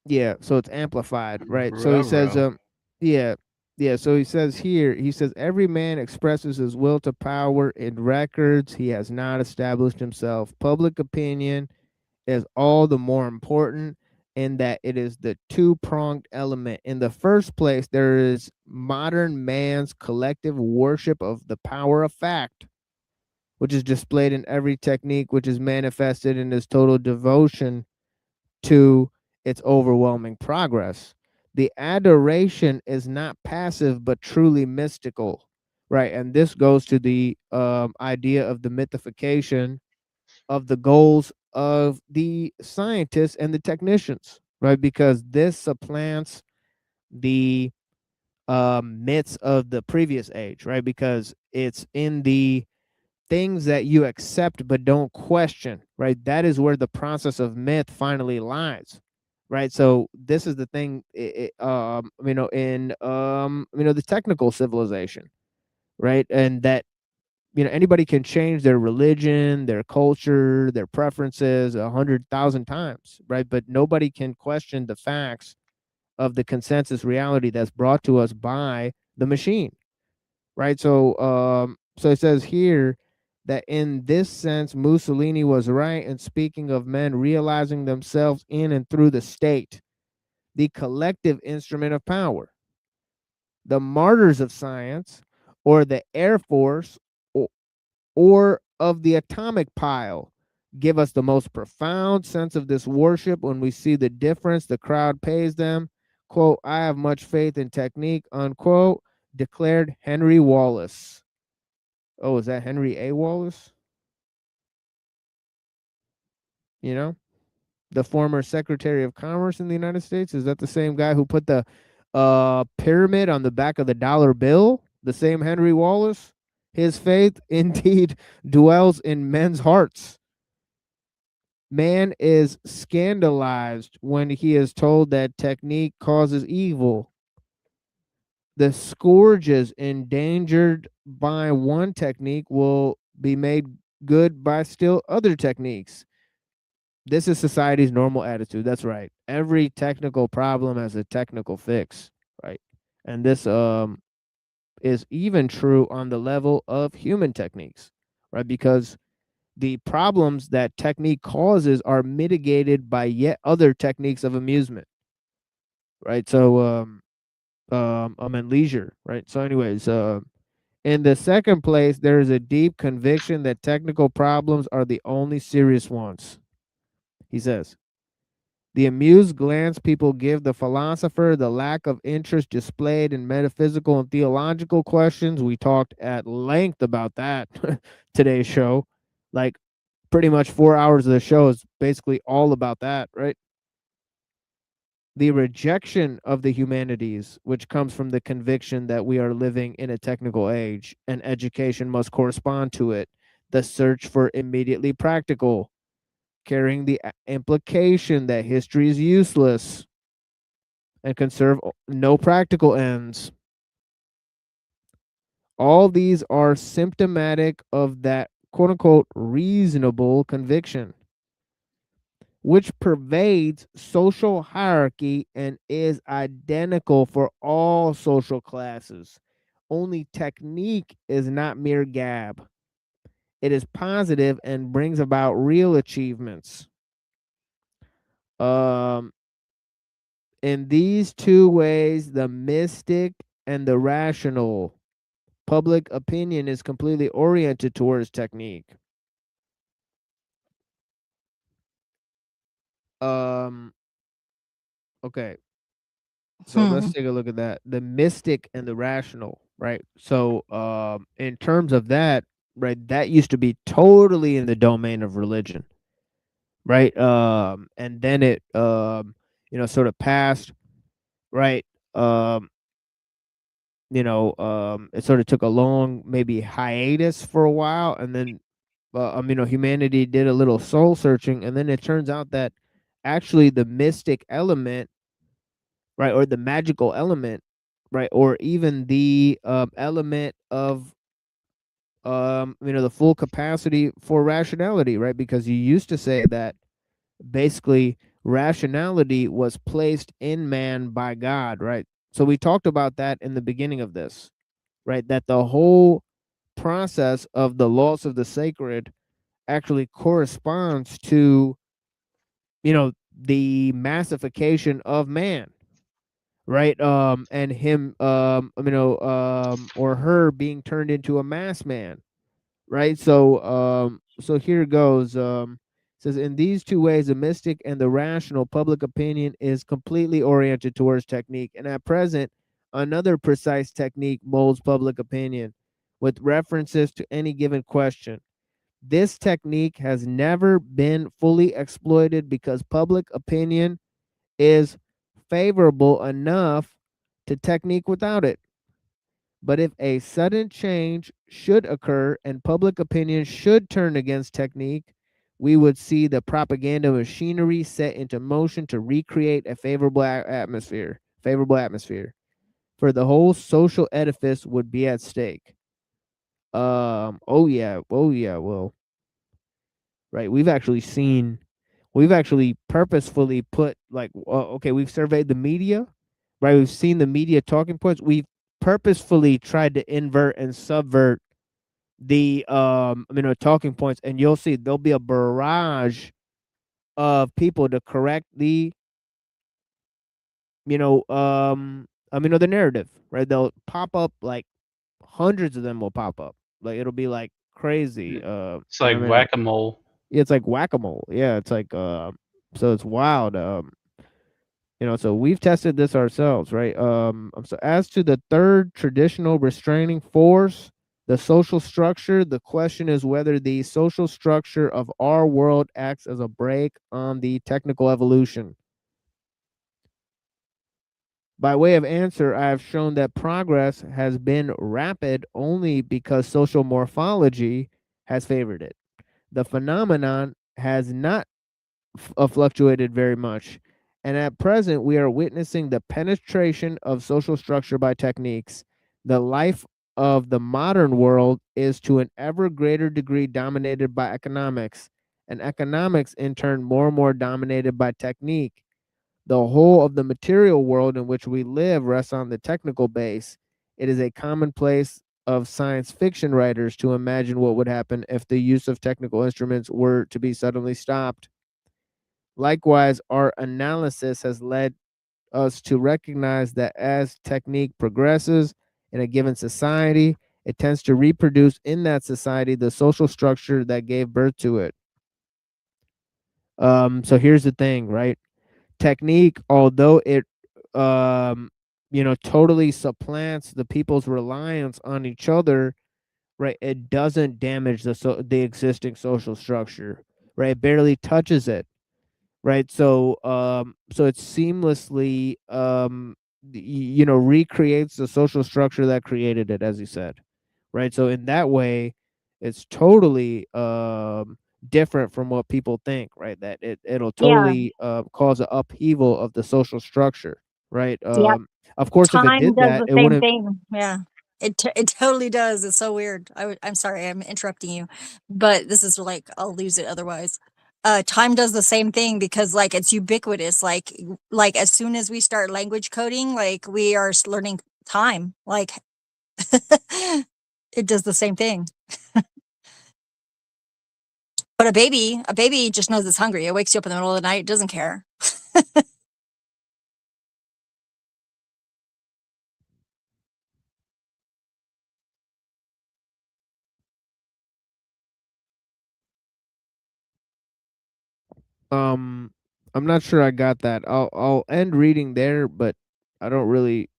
Yeah, so it's amplified, right? So he says, Ruh-roh. yeah, so he says here, he says, every man expresses his will to power in records he has not established himself. Public opinion is all the more important in that it is the two-pronged element. In the first place, there is modern man's collective worship of the power of fact, which is displayed in every technique, which is manifested in his total devotion to its overwhelming progress. The adoration is not passive, but truly mystical, right? And this goes to the idea of the mythification of the goals of the scientists and the technicians, right? Because this supplants the myths of the previous age, right? Because it's in the things that you accept but don't question, right? That is where the process of myth finally lies, right? So this is the thing, the technical civilization, right? And that anybody can change their religion, their culture, their preferences 100,000 times, right? But nobody can question the facts of the consensus reality that's brought to us by the machine, right? So it says here that in this sense, Mussolini was right in speaking of men realizing themselves in and through the state, the collective instrument of power. The martyrs of science, or the Air Force, or of the atomic pile, give us the most profound sense of this worship when we see the difference the crowd pays them. Quote, I have much faith in technique, unquote, declared Henry Wallace. Oh, is that Henry A. Wallace? The former Secretary of Commerce in the United States? Is that the same guy who put the pyramid on the back of the dollar bill? The same Henry Wallace? His faith indeed dwells in men's hearts. Man is scandalized when he is told that technique causes evil. The scourges endangered by one technique will be made good by still other techniques. This is society's normal attitude. That's right. Every technical problem has a technical fix, right? And this is even true on the level of human techniques, right? Because the problems that technique causes are mitigated by yet other techniques of amusement, right? So and leisure, right? So anyways, in the second place, there is a deep conviction that technical problems are the only serious ones. He says, the amused glance people give the philosopher, the lack of interest displayed in metaphysical and theological questions. We talked at length about that today's show. Like pretty much 4 hours of the show is basically all about that, right? The rejection of the humanities, which comes from the conviction that we are living in a technical age and education must correspond to it. The search for immediately practical, carrying the implication that history is useless and can serve no practical ends. All these are symptomatic of that quote unquote reasonable conviction, which pervades social hierarchy and is identical for all social classes. Only technique is not mere gab. It is positive and brings about real achievements. In these two ways, the mystic and the rational, public opinion is completely oriented towards technique. Okay. So let's take a look at that. The mystic and the rational, right? So in terms of that, right, that used to be totally in the domain of religion. Right? And then it sort of passed, right? It sort of took a long maybe hiatus for a while, and then humanity did a little soul searching, and then it turns out that actually the mystic element, right, or the magical element, right, or even the element of the full capacity for rationality, right? Because you used to say that basically rationality was placed in man by God, right? So we talked about that in the beginning of this, right? That the whole process of the laws of the sacred actually corresponds to the massification of man, right? And him or her being turned into a mass man, right? So here goes. Says in these two ways, the mystic and the rational public opinion is completely oriented towards technique, and at present, another precise technique molds public opinion with references to any given question. This technique has never been fully exploited because public opinion is favorable enough to technique without it. But if a sudden change should occur and public opinion should turn against technique, we would see the propaganda machinery set into motion to recreate a favorable atmosphere. For the whole social edifice would be at stake. Oh yeah. Well, right. We've actually purposefully put like, okay, we've surveyed the media, right? We've seen the media talking points. We've purposefully tried to invert and subvert the talking points, and you'll see there'll be a barrage of people to correct the the narrative, right? They'll pop up like hundreds of them will pop up. Like it'll be like crazy. It's like whack-a-mole. Yeah, it's like whack-a-mole. Yeah, it's like so it's wild. So we've tested this ourselves, right? So as to the third traditional restraining force, the social structure, the question is whether the social structure of our world acts as a brake on the technical evolution. By way of answer, I have shown that progress has been rapid only because social morphology has favored it. The phenomenon has not fluctuated very much, and at present we are witnessing the penetration of social structure by techniques. The life of the modern world is to an ever greater degree dominated by economics, and economics in turn more and more dominated by technique. The whole of the material world in which we live rests on the technical base. It is a commonplace of science fiction writers to imagine what would happen if the use of technical instruments were to be suddenly stopped. Likewise, our analysis has led us to recognize that as technique progresses in a given society, it tends to reproduce in that society the social structure that gave birth to it. So here's the thing, right? Technique, although it totally supplants the people's reliance on each other, right? It doesn't damage the existing social structure, right? It barely touches it, right? So it seamlessly recreates the social structure that created it, as you said, right? So in that way, it's totally different from what people think, right? That it'll totally cause an upheaval of the social structure, right? Yep. Of course, if it Time did does that, the it same wouldn't. thing. Yeah. It totally does. It's so weird. I'm sorry, I'm interrupting you, but this is like I'll lose it otherwise. Time does the same thing because like it's ubiquitous. Like as soon as we start language coding, like we are learning time. Like it does the same thing. But a baby just knows it's hungry. It wakes you up in the middle of the night. It doesn't care. I'm not sure I got that. I'll end reading there, but I don't really.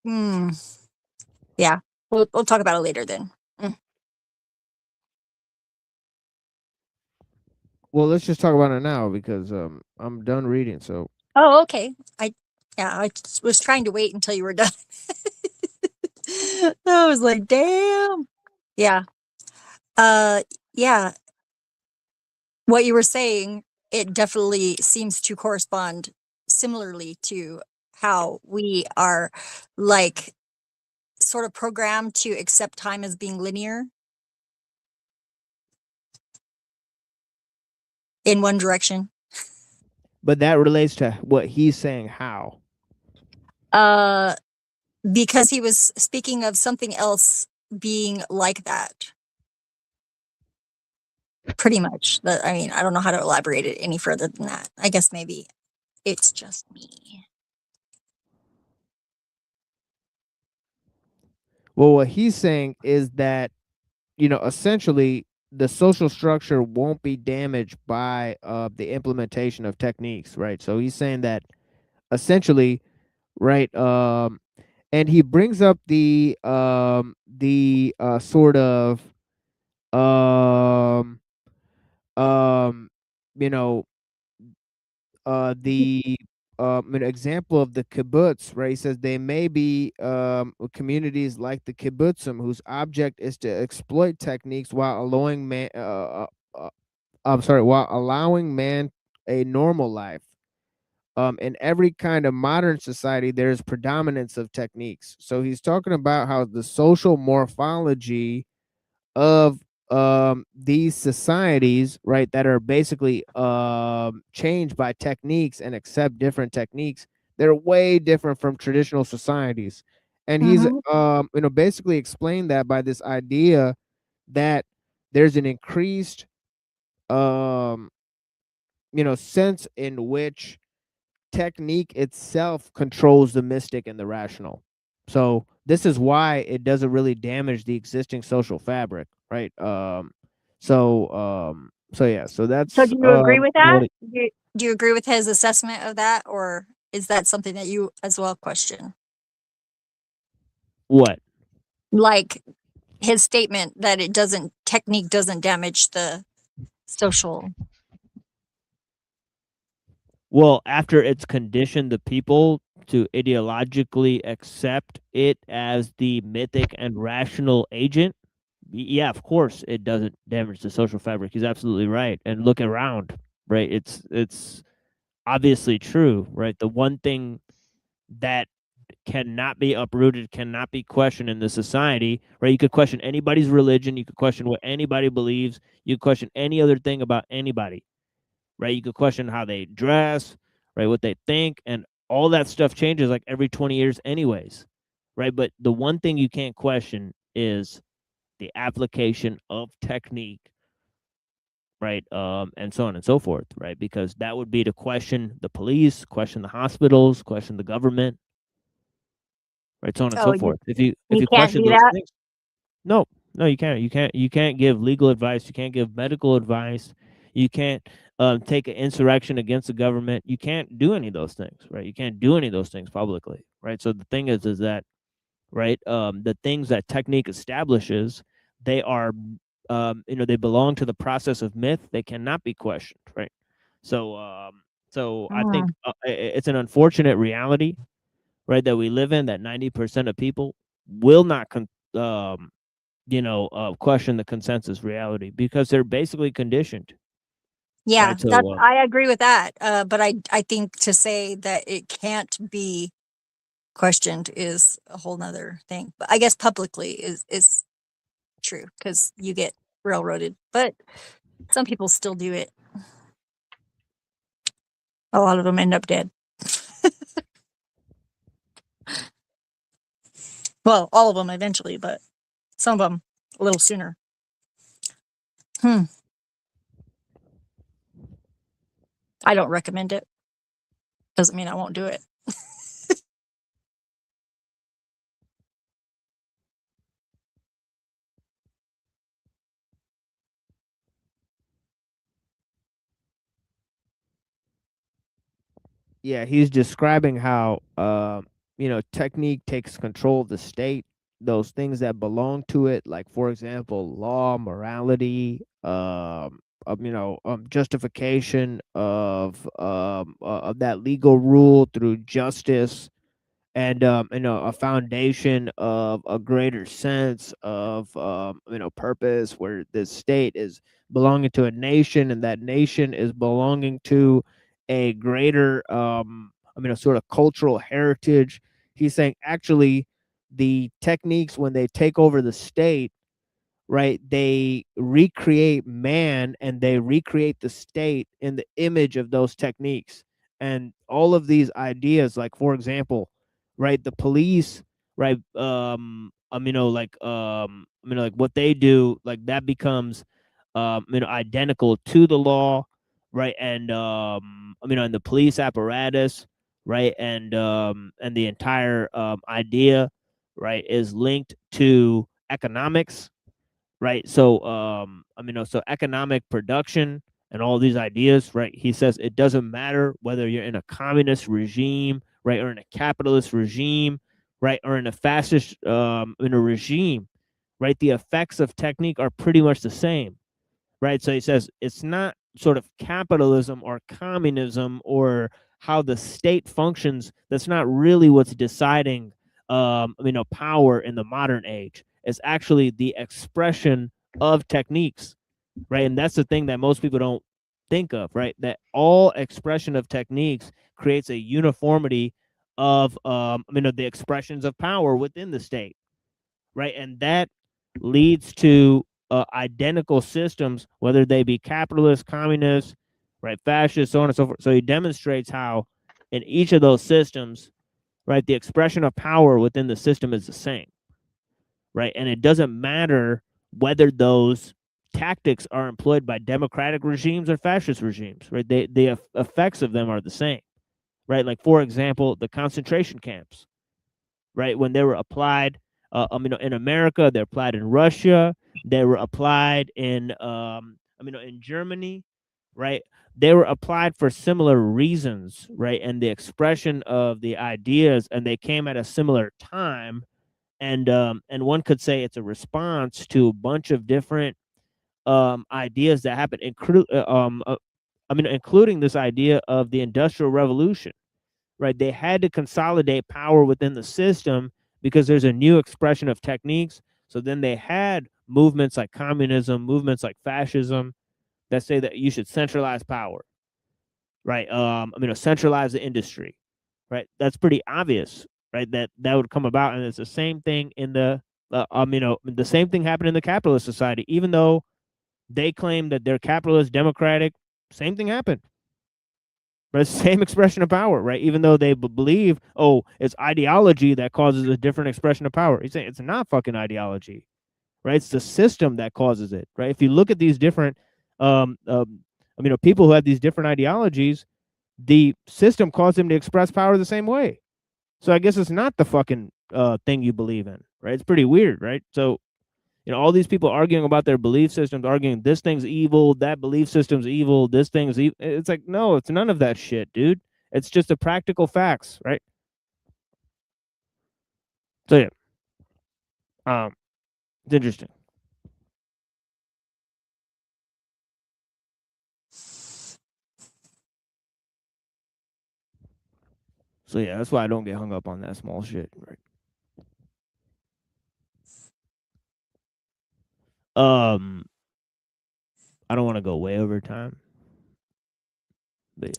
Yeah, we'll talk about it later then. Well, let's just talk about it now because I'm done reading. So Oh, okay. I was trying to wait until you were done. I was like, damn. Yeah. Uh, yeah. What you were saying, it definitely seems to correspond similarly to how we are like sort of programmed to accept time as being linear in one direction. but that relates to what he's saying. How? Because he was speaking of something else being like that. Pretty much. I mean, I don't know how to elaborate it any further than that. I guess maybe it's just me. Well, what he's saying is that essentially the social structure won't be damaged by the implementation of techniques, right? So he's saying that essentially, right, and he brings up the sort of um um you know the an example of the kibbutz, right? He says they may be communities like the kibbutzim whose object is to exploit techniques while allowing man while allowing man a normal life. In every kind of modern society, there's predominance of techniques. So he's talking about how the social morphology of these societies, right, that are basically changed by techniques and accept different techniques, they're way different from traditional societies. And he's basically explained that by this idea that there's an increased sense in which technique itself controls the mystic and the rational. So this is why it doesn't really damage the existing social fabric, right? So yeah, so that's So do you agree with that? what Do you agree with his assessment of that, or is that something that you as well question? What? Like his statement that technique doesn't damage the social. Well, after it's conditioned the people to ideologically accept it as the mythic and rational agent, yeah, of course it doesn't damage the social fabric. He's absolutely right. And look around, right? It's obviously true, right? The one thing that cannot be uprooted, cannot be questioned in the society, right? You could question anybody's religion, you could question what anybody believes, you could question any other thing about anybody, right? You could question how they dress, right? What they think, and all that stuff changes like every 20 years anyways, right? But the one thing you can't question is the application of technique, right? And so on and so forth, right? Because that would be to question the police, question the hospitals, question the government, right? So on and Oh, so forth. If you can't question do those that? things, no, you can't. You can't give legal advice. You can't give medical advice. You can't take an insurrection against the government. You can't do any of those things, right? You can't do any of those things publicly, right? So the thing is that, right, the things that technique establishes, they are, they belong to the process of myth. They cannot be questioned, right? So, I think it's an unfortunate reality, right, that we live in, that 90% of people will not question the consensus reality because they're basically conditioned. Yeah, Right? So, that's I agree with that. But I think to say that it can't be questioned is a whole nother thing. But I guess publicly is true because you get railroaded. But some people still do it. A lot of them end up dead. Well, all of them eventually, but some of them a little sooner. I don't recommend it. Doesn't mean I won't do it. Yeah, he's describing how technique takes control of the state, those things that belong to it, like for example law, morality, justification of that legal rule through justice, and a foundation of a greater sense of purpose, where the state is belonging to a nation and that nation is belonging to a greater a sort of cultural heritage. He's saying actually the techniques, when they take over the state, right, they recreate man and they recreate the state in the image of those techniques. And all of these ideas, like for example, right, the police, right, like what they do, like that becomes identical to the law, right? And and the police apparatus, right, and the entire idea, right, is linked to economics, right? So so economic production and all these ideas, right? He says it doesn't matter whether you're in a communist regime, right, or in a capitalist regime, right, or in a fascist in a regime, right? The effects of technique are pretty much the same, right? So he says it's not sort of capitalism or communism or how the state functions. That's not really what's deciding power in the modern age. It's actually the expression of techniques, right? And that's the thing that most people don't think of, right? That all expression of techniques creates a uniformity of the expressions of power within the state, right? And that leads to identical systems, whether they be capitalist, communist, right, fascist, so on and so forth. So he demonstrates how in each of those systems, right, the expression of power within the system is the same, right? And it doesn't matter whether those tactics are employed by democratic regimes or fascist regimes, right? The effects of them are the same, right? Like, for example, the concentration camps, right? When they were applied, in America, they're applied in Russia, they were applied in, in Germany, right? They were applied for similar reasons, right? And the expression of the ideas, and they came at a similar time, and one could say it's a response to a bunch of different ideas that happened, including this idea of the Industrial Revolution, right? They had to consolidate power within the system because there's a new expression of techniques. So then they had movements like communism, movements like fascism that say that you should centralize power, right? Centralize the industry, right? That's pretty obvious, right? That would come about, and it's the same thing in the, the same thing happened in the capitalist society. Even though they claim that they're capitalist, democratic, same thing happened. But it's the same expression of power, right? Even though they believe, oh, it's ideology that causes a different expression of power. He's saying it's not fucking ideology, right? It's the system that causes it, right? If you look at these different, people who have these different ideologies, the system caused them to express power the same way. So I guess it's not the fucking thing you believe in, right? It's pretty weird, right? So, all these people arguing about their belief systems, arguing this thing's evil, that belief system's evil, this thing's evil. It's like, no, it's none of that shit, dude. It's just the practical facts, right? So yeah, it's interesting. So yeah, that's why I don't get hung up on that small shit, right? I don't want to go way over time, but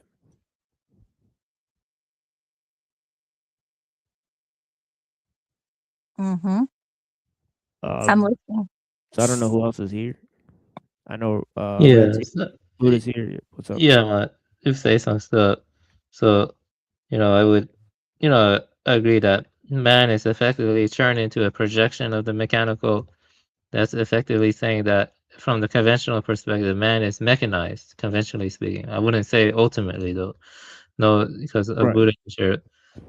yeah. I'm listening. So I don't know who else is here. I know Yeah, Red's Food is here. What's up? Yeah, if say some stuff. So, I would, agree that man is effectively turned into a projection of the mechanical. That's effectively saying that from the conventional perspective, man is mechanized, conventionally speaking. I wouldn't say ultimately, though. No, because of Right. Buddha nature.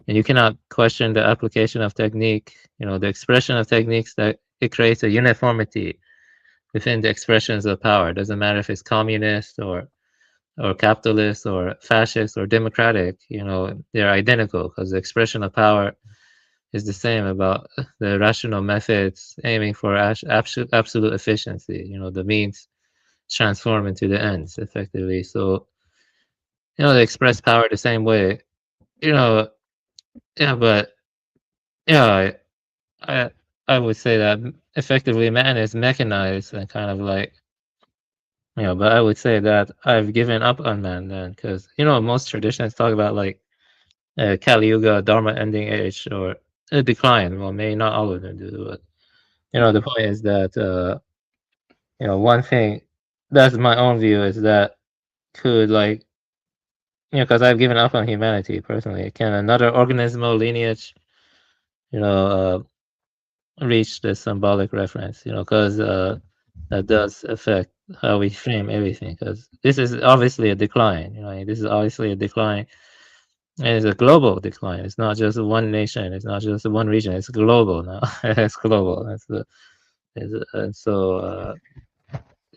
And you cannot question the application of technique, the expression of techniques, that it creates a uniformity within the expressions of power. It doesn't matter if it's communist or capitalist or fascist or democratic, they're identical because the expression of power is the same about the rational methods aiming for absolute efficiency. The means transform into the ends effectively. So, they express power the same way. Yeah, but yeah, I would say that effectively man is mechanized and kind of like, but I would say that I've given up on man then, because most traditions talk about like Kali Yuga, Dharma ending age, or a decline. Well, maybe not all of them do, but the point is that one thing that's my own view is that could like because I've given up on humanity personally. Can another organismal lineage, reach the symbolic reference? Because that does affect how we frame everything. Because this is obviously a decline. This is obviously a decline. And it's a global decline. It's not just one nation. It's not just one region. It's global now. It's global. That's the And so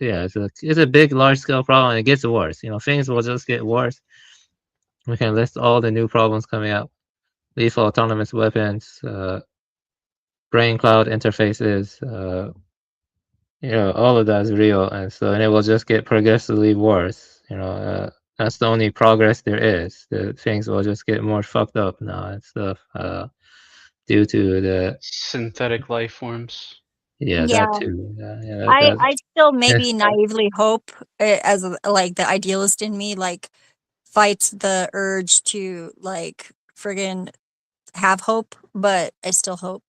yeah, it's a big, large scale problem, and it gets worse. Things will just get worse. We can list all the new problems coming out: lethal autonomous weapons, brain cloud interfaces. All of that is real, and it will just get progressively worse. That's the only progress there is. The things will just get more fucked up now and stuff, due to the synthetic life forms. Yeah, Yeah. that too. Yeah, I still yes, maybe naively hope, as like the idealist in me, like fights the urge to like friggin' have hope, but I still hope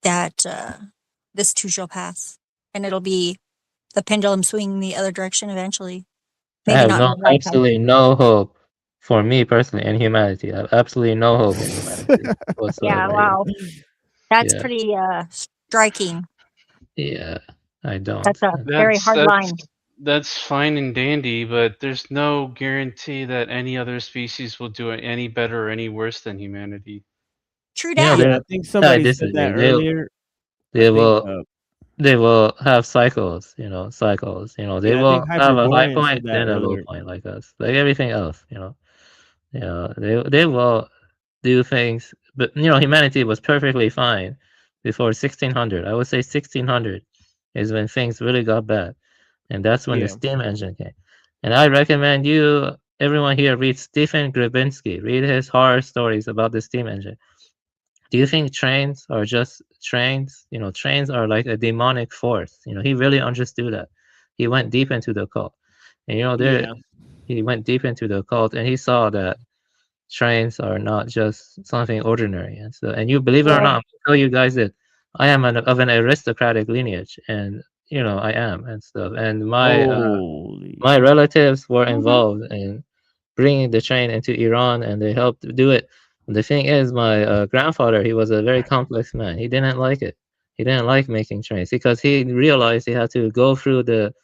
that this too shall pass, and it'll be the pendulum swinging the other direction eventually. I Maybe have not in my lifetime. absolutely no hope for me personally in humanity. I have absolutely no hope in humanity whatsoever. Yeah, wow. That's Yeah. pretty striking. Yeah, I don't. That's a very hard line. That's fine and dandy, but there's no guarantee that any other species will do it any better or any worse than humanity. True Yeah, that. I think somebody said that earlier. They I think, they will have cycles. Cycles. They Yeah, I will think have a high Hyperborean said point, that then a low earlier. point, like us, like everything else. They will do things, but humanity was perfectly fine before 1600. I would say 1600 is when things really got bad, and that's when the Yeah. steam engine came. And I recommend everyone here, read Stephen Grabinski. Read his horror stories about the steam engine. Do you think trains are just trains? Trains are like a demonic force. He really understood that. He went deep into the occult, and Yeah. he went deep into the occult, and he saw that trains are not just something ordinary. And you believe it or not, I'm gonna tell you guys that I am of an aristocratic lineage, and I am and stuff. And my relatives were involved in bringing the train into Iran, and they helped do it. And the thing is, my grandfather, he was a very complex man. He didn't like it. He didn't like making trains because he realized he had to go through the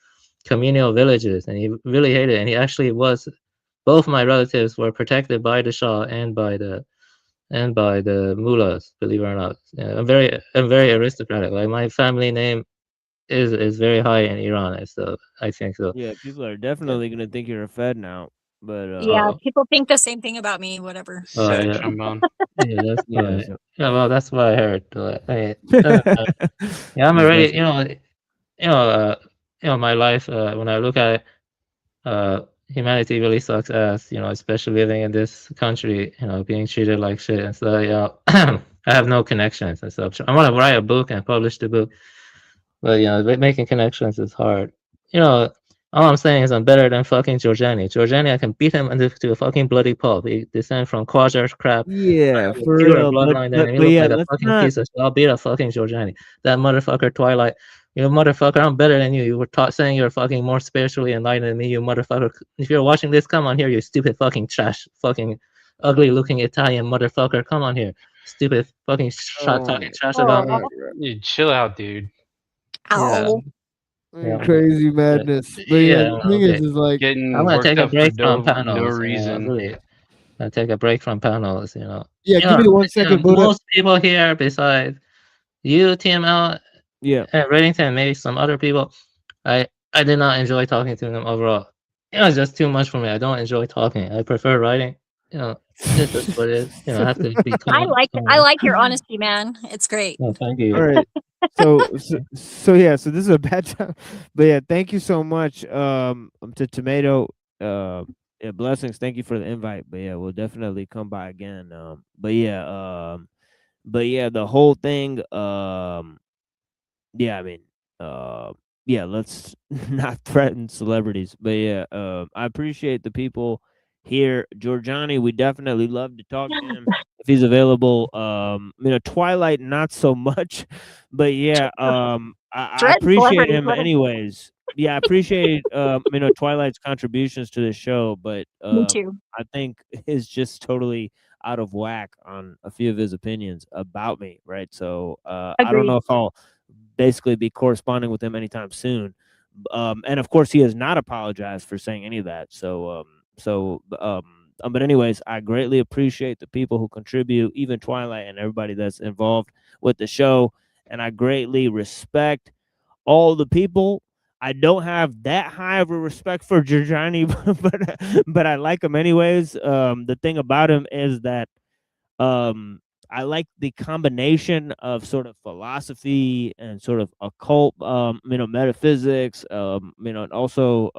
communal villages, and he really hated it. And he actually was. Both my relatives were protected by the Shah and by the mullahs. Believe it or not, I'm very aristocratic. Like my family name is very high in Iran and stuff. I think so. Yeah, people are definitely gonna think you're a Fed now, but Yeah, people think the same thing about me. Whatever. Sad Yeah. trombone. Yeah, that's Yeah, why. so- Yeah, well, that's what I heard. Yeah, I'm Just already. messing. My life. When I look at it, humanity really sucks ass. Especially living in this country. Being treated like shit and stuff. I have no connections and stuff. I want to write a book and publish the book, but making connections is hard. All I'm saying is I'm better than fucking Giorgiani. Giorgiani, I can beat him to a fucking bloody pulp. He descends from Quasar crap. I Yeah, have a for pure real. bloodline than him. He But looks yeah, like a let's fucking not. piece of shit. I'll beat a fucking Giorgiani. That motherfucker Twilight. Motherfucker, I'm better than you. You were saying you're fucking more spiritually enlightened than me, you motherfucker. If you're watching this, come on here, you stupid fucking trash, fucking ugly looking Italian motherfucker. Come on here. Stupid fucking talking trash about me. You chill out, dude. Ow. Yeah, Crazy madness. But yeah, yeah, the thing okay. is like I'm Getting gonna worked take a up for break from no panels. reason. Really, I take a break from panels. Yeah, give me 1 second, Buddha. Most people here, besides you, TML, Yeah, and Reddington, maybe some other people, I did not enjoy talking to them overall. It was just too much for me. I don't enjoy talking. I prefer writing. It's just what it is. I have to be I calm. like your honesty, man. It's great. Oh, thank you. All right. So yeah, so this is a bad time. But yeah, thank you so much to Tomato. Yeah, blessings. Thank you for the invite. But yeah, we'll definitely come by again. But yeah, the whole thing, yeah, I mean, yeah, let's not threaten celebrities. But yeah, I appreciate the people here. Giorgiani, we definitely love to talk to him if he's available. Twilight not so much, but yeah, I appreciate him anyways. Yeah, I appreciate Twilight's contributions to the show, but Me too. I think is just totally out of whack on a few of his opinions about me, right? So I don't know Agreed. if I'll basically be corresponding with him anytime soon. And of course, he has not apologized for saying any of that. But anyways, I greatly appreciate the people who contribute, even Twilight and everybody that's involved with the show. and I greatly respect all the people. I don't have that high of a respect for Giuliani, but I like him anyways. The thing about him is that I like the combination of sort of philosophy and sort of occult, metaphysics, and also,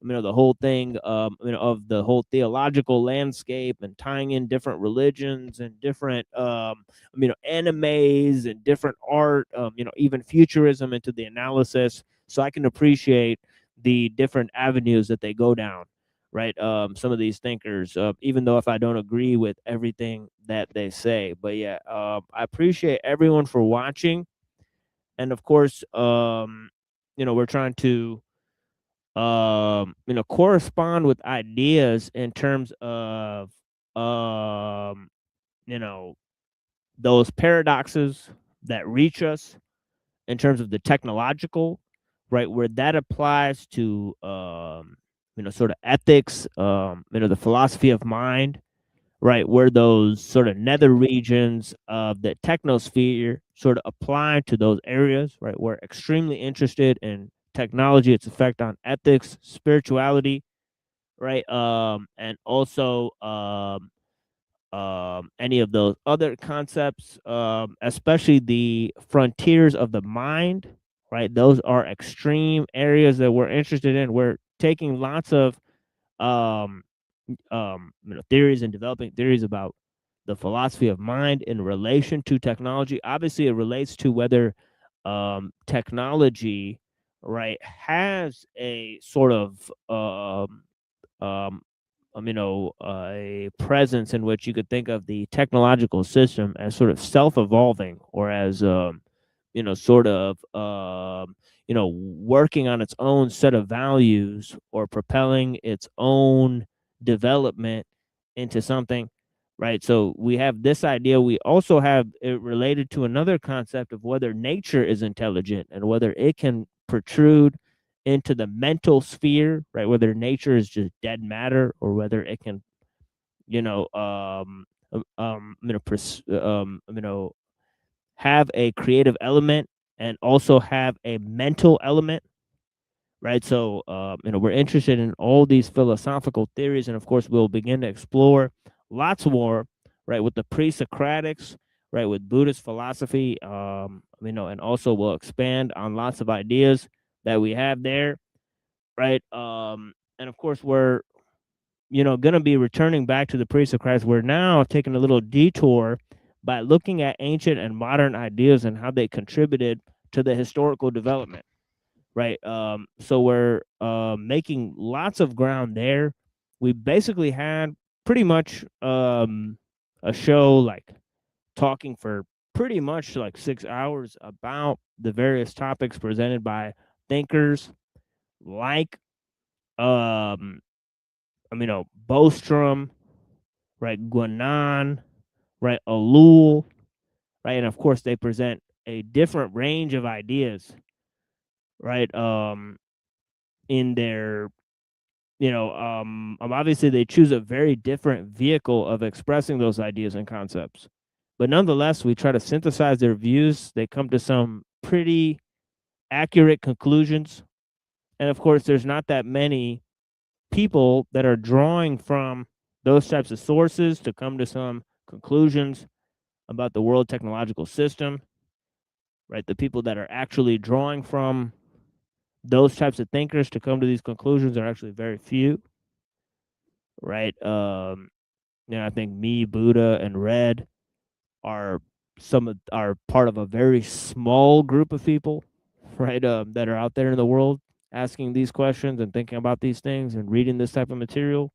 the whole thing, of the whole theological landscape and tying in different religions and different, animes and different art, even futurism into the analysis. So I can appreciate the different avenues that they go down, right? Some of these thinkers, even though if I don't agree with everything that they say. But yeah, I appreciate everyone for watching. And of course, we're trying to, correspond with ideas in terms of, you know, those paradoxes that reach us in terms of the technological, right, where that applies to, sort of ethics, the philosophy of mind, right, where those sort of nether regions of the technosphere sort of apply to those areas, right? We're extremely interested in technology, its effect on ethics, spirituality, right? And also, any of those other concepts, especially the frontiers of the mind, right? Those are extreme areas that we're interested in. We're taking lots of, um, theories and developing theories about the philosophy of mind in relation to technology. Obviously, it relates to whether, technology, right, has a sort of, um, a presence in which you could think of the technological system as sort of self-evolving, or as, sort of, working on its own set of values, or propelling its own development into something, right? So we have this idea. We also have it related to another concept of whether nature is intelligent and whether it can protrude into the mental sphere, right? Whether nature is just dead matter, or whether it can, you know, have a creative element and also have a mental element, right? So, we're interested in all these philosophical theories, and of course, we'll begin to explore lots more, right, with the pre-Socratics, right, with Buddhist philosophy, and also we'll expand on lots of ideas that we have there, right? And of course, we're, going to be returning back to the pre-Socratics. We're now taking a little detour by looking at ancient and modern ideas and how they contributed to the historical development, right? So we're, making lots of ground there. We basically had pretty much, a show like talking for pretty much like 6 hours about the various topics presented by thinkers like, um, Bostrom, right, Guanan, right, Alul, right, and of course they present a different range of ideas, right, in their, obviously they choose a very different vehicle of expressing those ideas and concepts, but nonetheless we try to synthesize their views. They come to some pretty accurate conclusions, and of course there's not that many people that are drawing from those types of sources to come to some conclusions about the world technological system, right? The people that are actually drawing from those types of thinkers to come to these conclusions are actually very few, right? I think me, Buddha, and Red are are part of a very small group of people, right? That are out there in the world asking these questions and thinking about these things and reading this type of material,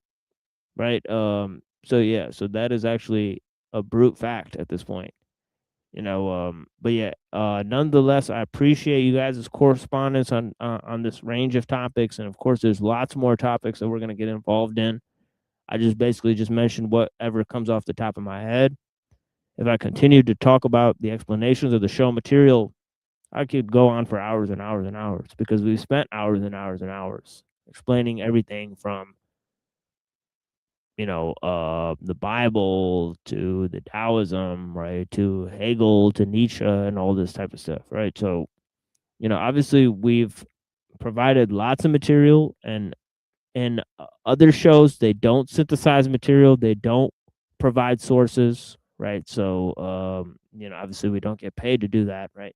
right? So yeah, so that is actually a brute fact at this point, but yeah, nonetheless, I appreciate you guys' correspondence on this range of topics, and of course there's lots more topics that we're going to get involved in. I just basically just mentioned whatever comes off the top of my head. If I continued to talk about the explanations of the show material, I could go on for hours and hours and hours, because we spent hours and hours and hours explaining everything from the Bible to the Taoism, right, to Hegel to Nietzsche and all this type of stuff, right? So, obviously we've provided lots of material, and in other shows they don't synthesize material, they don't provide sources, right? So, obviously we don't get paid to do that, right?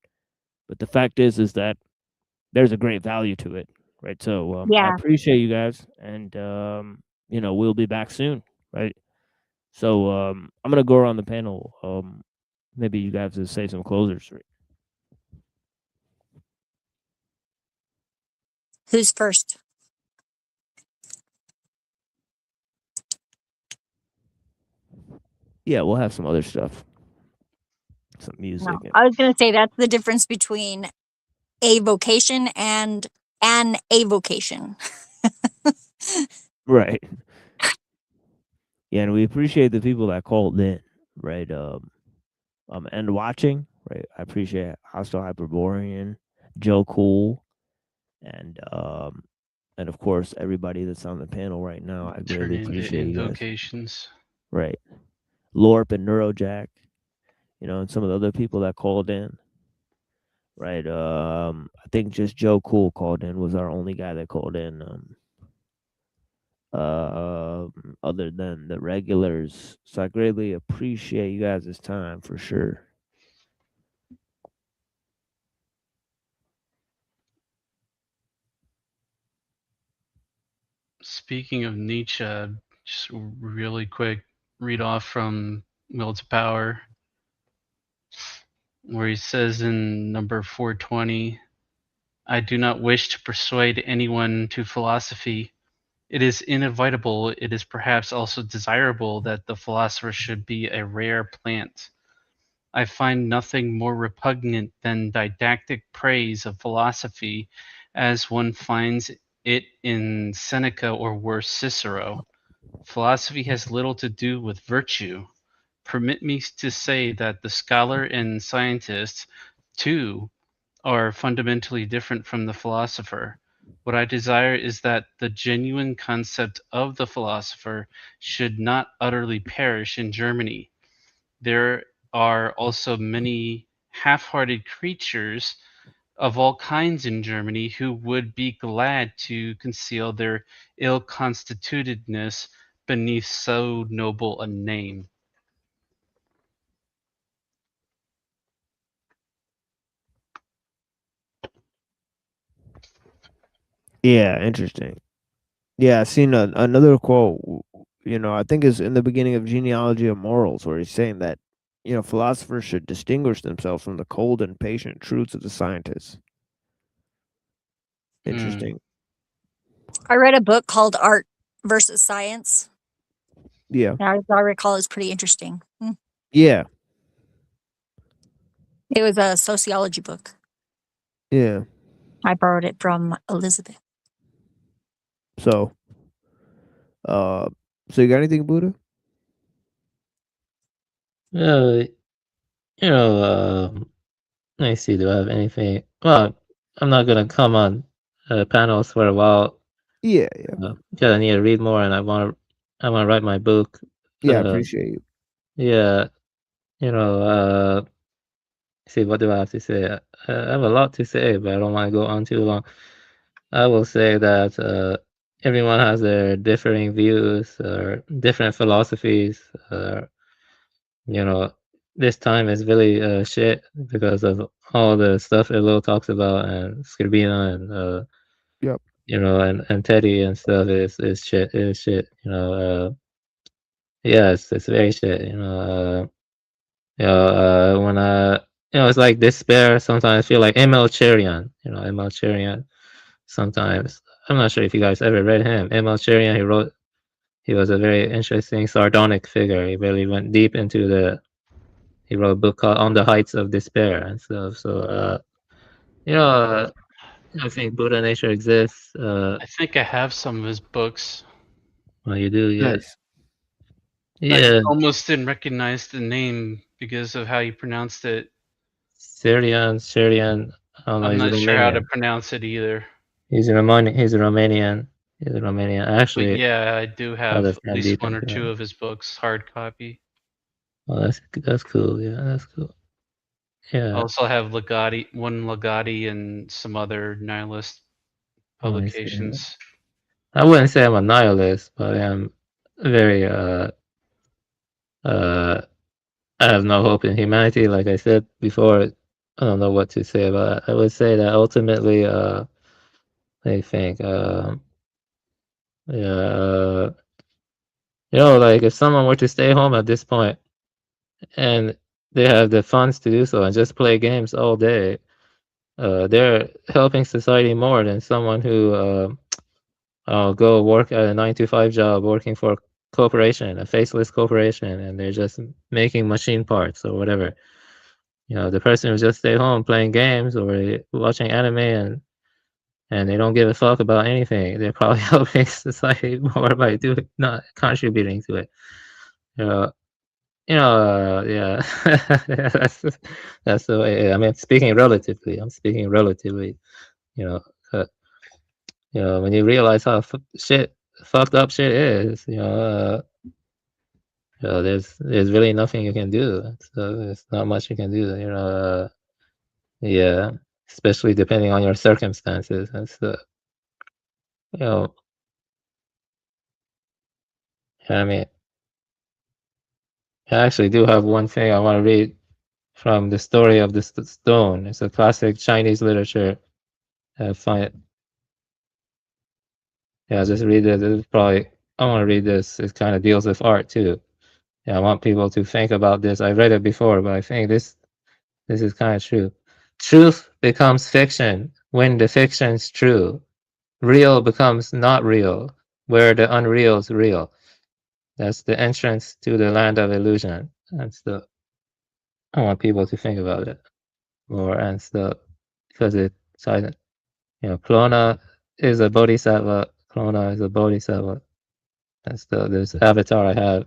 But the fact is that there's a great value to it, right? So, I Yeah. appreciate you guys, and we'll be back soon, right? So, I'm gonna go around the panel. Maybe you guys will say some closers. Right? Who's first? Yeah, we'll have some other stuff, some No, music. I was gonna say that's the difference between a vocation and an avocation. Right. Yeah, and we appreciate the people that called in, right? And watching, right? I appreciate Hostile Hyperborean, Joe Cool, and of course everybody that's on the panel right now. I Turn greatly into appreciate you guys. invocations. Right. Lorp and Neurojack, and some of the other people that called in. Right. I think just Joe Cool called in, was our only guy that called in. Other than the regulars. So I greatly appreciate you guys' time for sure. Speaking of Nietzsche, just really quick read off from Will to Power, where he says in number 420, I do not wish to persuade anyone to philosophy. It is inevitable, it is perhaps also desirable that the philosopher should be a rare plant. I find nothing more repugnant than didactic praise of philosophy as one finds it in Seneca or worse Cicero. Philosophy has little to do with virtue. Permit me to say that the scholar and scientist, too, are fundamentally different from the philosopher. What I desire is that the genuine concept of the philosopher should not utterly perish in Germany. There are also many half-hearted creatures of all kinds in Germany who would be glad to conceal their ill-constitutedness beneath so noble a name. Yeah, interesting. Yeah, I seen another quote. I think is in the beginning of Genealogy of Morals, where he's saying that philosophers should distinguish themselves from the cold and patient truths of the scientists. Interesting. I read a book called Art versus Science. Yeah. As I recall, it's pretty interesting. Yeah. It was a sociology book. Yeah. I borrowed it from Elizabeth. So, so you got anything, Buddha? Let me see. Do I have anything? Well, I'm not gonna come on panels for a while. Yeah. Because I need to read more, and I want to write my book. Yeah, I appreciate you. Yeah, see, what do I have to say? I have a lot to say, but I don't want to go on too long. I will say that everyone has their differing views or different philosophies. This time is really shit because of all the stuff Elo talks about, and Scribina and Yep. and Teddy and stuff is shit. Is shit. Yeah, it's very shit. When it's like despair. Sometimes I feel like ML Cherian. ML Cherian. Sometimes I'm not sure if you guys ever read him. ML Cherian. He was a very interesting sardonic figure. He really went deep into he wrote a book called On the Heights of Despair and stuff. So I think Buddha nature exists. I think I have some of his books. Well, you do, yeah. Nice. I Yeah. almost didn't recognize the name because of how you pronounced it. Syrian. I don't know. I'm He's not sure how to Romanian. pronounce it either. He's Romanian. He's a Romanian. But Actually, yeah, I do have other at friend least deep one or into two him. of his books, hard copy. Well, that's cool. Yeah, that's cool. I Yeah. also have one Legati, and some other nihilist I see. publications. I wouldn't say I'm a nihilist, but I am very I have no hope in humanity. Like I said before, I don't know what to say about it. I would say that ultimately, I think, yeah, like if someone were to stay home at this point and they have the funds to do so and just play games all day, they're helping society more than someone who go work at a 9 to 5 job working for a corporation, a faceless corporation, and they're just making machine parts or whatever. The person who just stay home playing games or watching anime and they don't give a fuck about anything. They're probably helping society more by not contributing to it. You know, yeah, that's the way. I mean, speaking relatively, I'm speaking relatively. You know, uh, when you realize how fucked up shit is, there's really nothing you can do. So there's not much you can do. Yeah, especially depending on your circumstances. You know, I mean, I actually do have one thing I want to read from the story of the stone. It's a classic Chinese literature. I find it. Yeah, just read it. I want to read this. It kind of deals with art too. Yeah, I want people to think about this. I read it before, but I think this is kind of true. Truth becomes fiction when the fiction's true. Real becomes not real, where the unreal is real. That's the entrance to the land of illusion. I want people to think about it more because it's silent. Clona is a bodhisattva. Clona is a bodhisattva. There's avatar I have.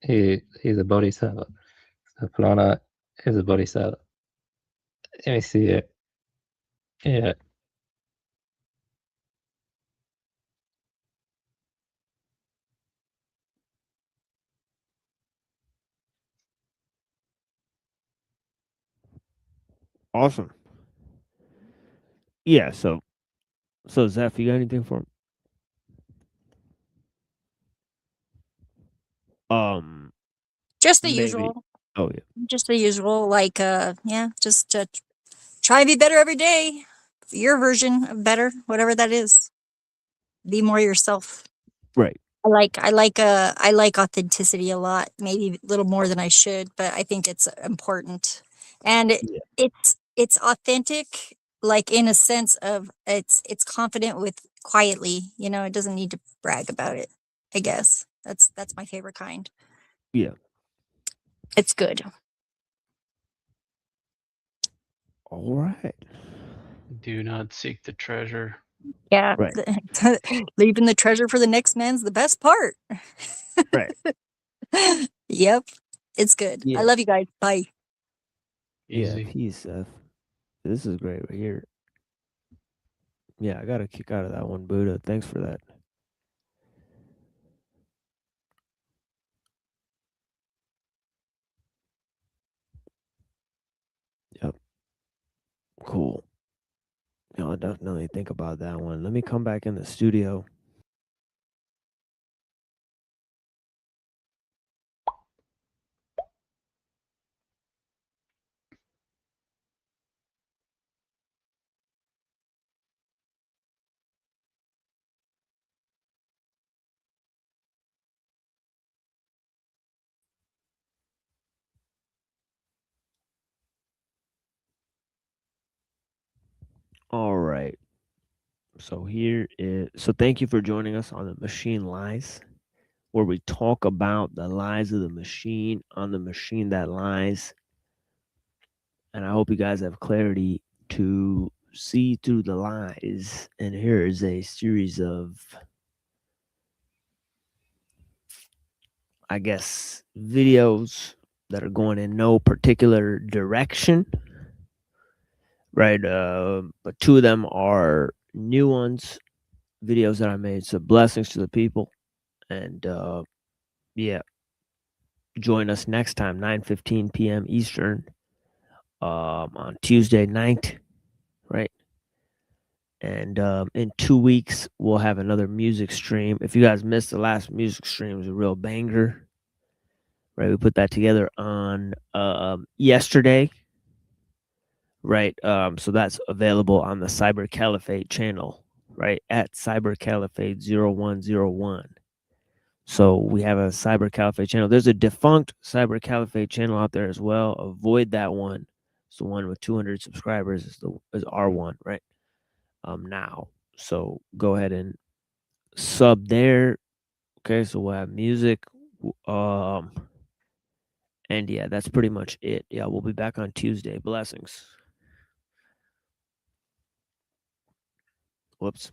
He's a bodhisattva. So Clona is a bodhisattva. Let me see it. Yeah. Awesome. Yeah. So Zeph, you got anything for him? Just the Maybe. usual. Oh yeah. Just the usual. Like, yeah, just try and be better every day. Your version of better, whatever that is. Be more yourself. Right. I like authenticity a lot. Maybe a little more than I should, but I think it's important. And it's authentic, like in a sense of it's confident with quietly. It doesn't need to brag about it. I guess that's my favorite kind. Yeah. It's good. All right. Do not seek the treasure. Yeah. Right. Leaving the treasure for the next man's the best part. Right. Yep. It's good. Yeah. I love you guys. Bye. Yeah. Easy. Peace, Seth. This is great right here. Yeah, I got a kick out of that one, Buddha. Thanks for that. Yep. Cool. I'll definitely think about that one. Let me come back in the studio. All right. So thank you for joining us on the Machine Lies, where we talk about the lies of the machine on the machine that lies. And I hope you guys have clarity to see through the lies. And here is a series of, I guess, videos that are going in no particular direction. Right. But two of them are new ones videos that I made. So blessings to the people, and yeah, join us next time, 9:15 p.m. Eastern, on Tuesday night, right? And in 2 weeks we'll have another music stream. If you guys missed the last music stream, it was a real banger, right? We put that together on yesterday, right? So that's available on the Cyber Caliphate channel, right? At Cyber Caliphate 0101. So we have a Cyber Caliphate channel. There's a defunct Cyber Caliphate channel out there as well. Avoid that one. It's the one with 200 subscribers. Is our one, right? Now. So go ahead and sub there. Okay, so we'll have music. And yeah, that's pretty much it. Yeah, we'll be back on Tuesday. Blessings. Whoops.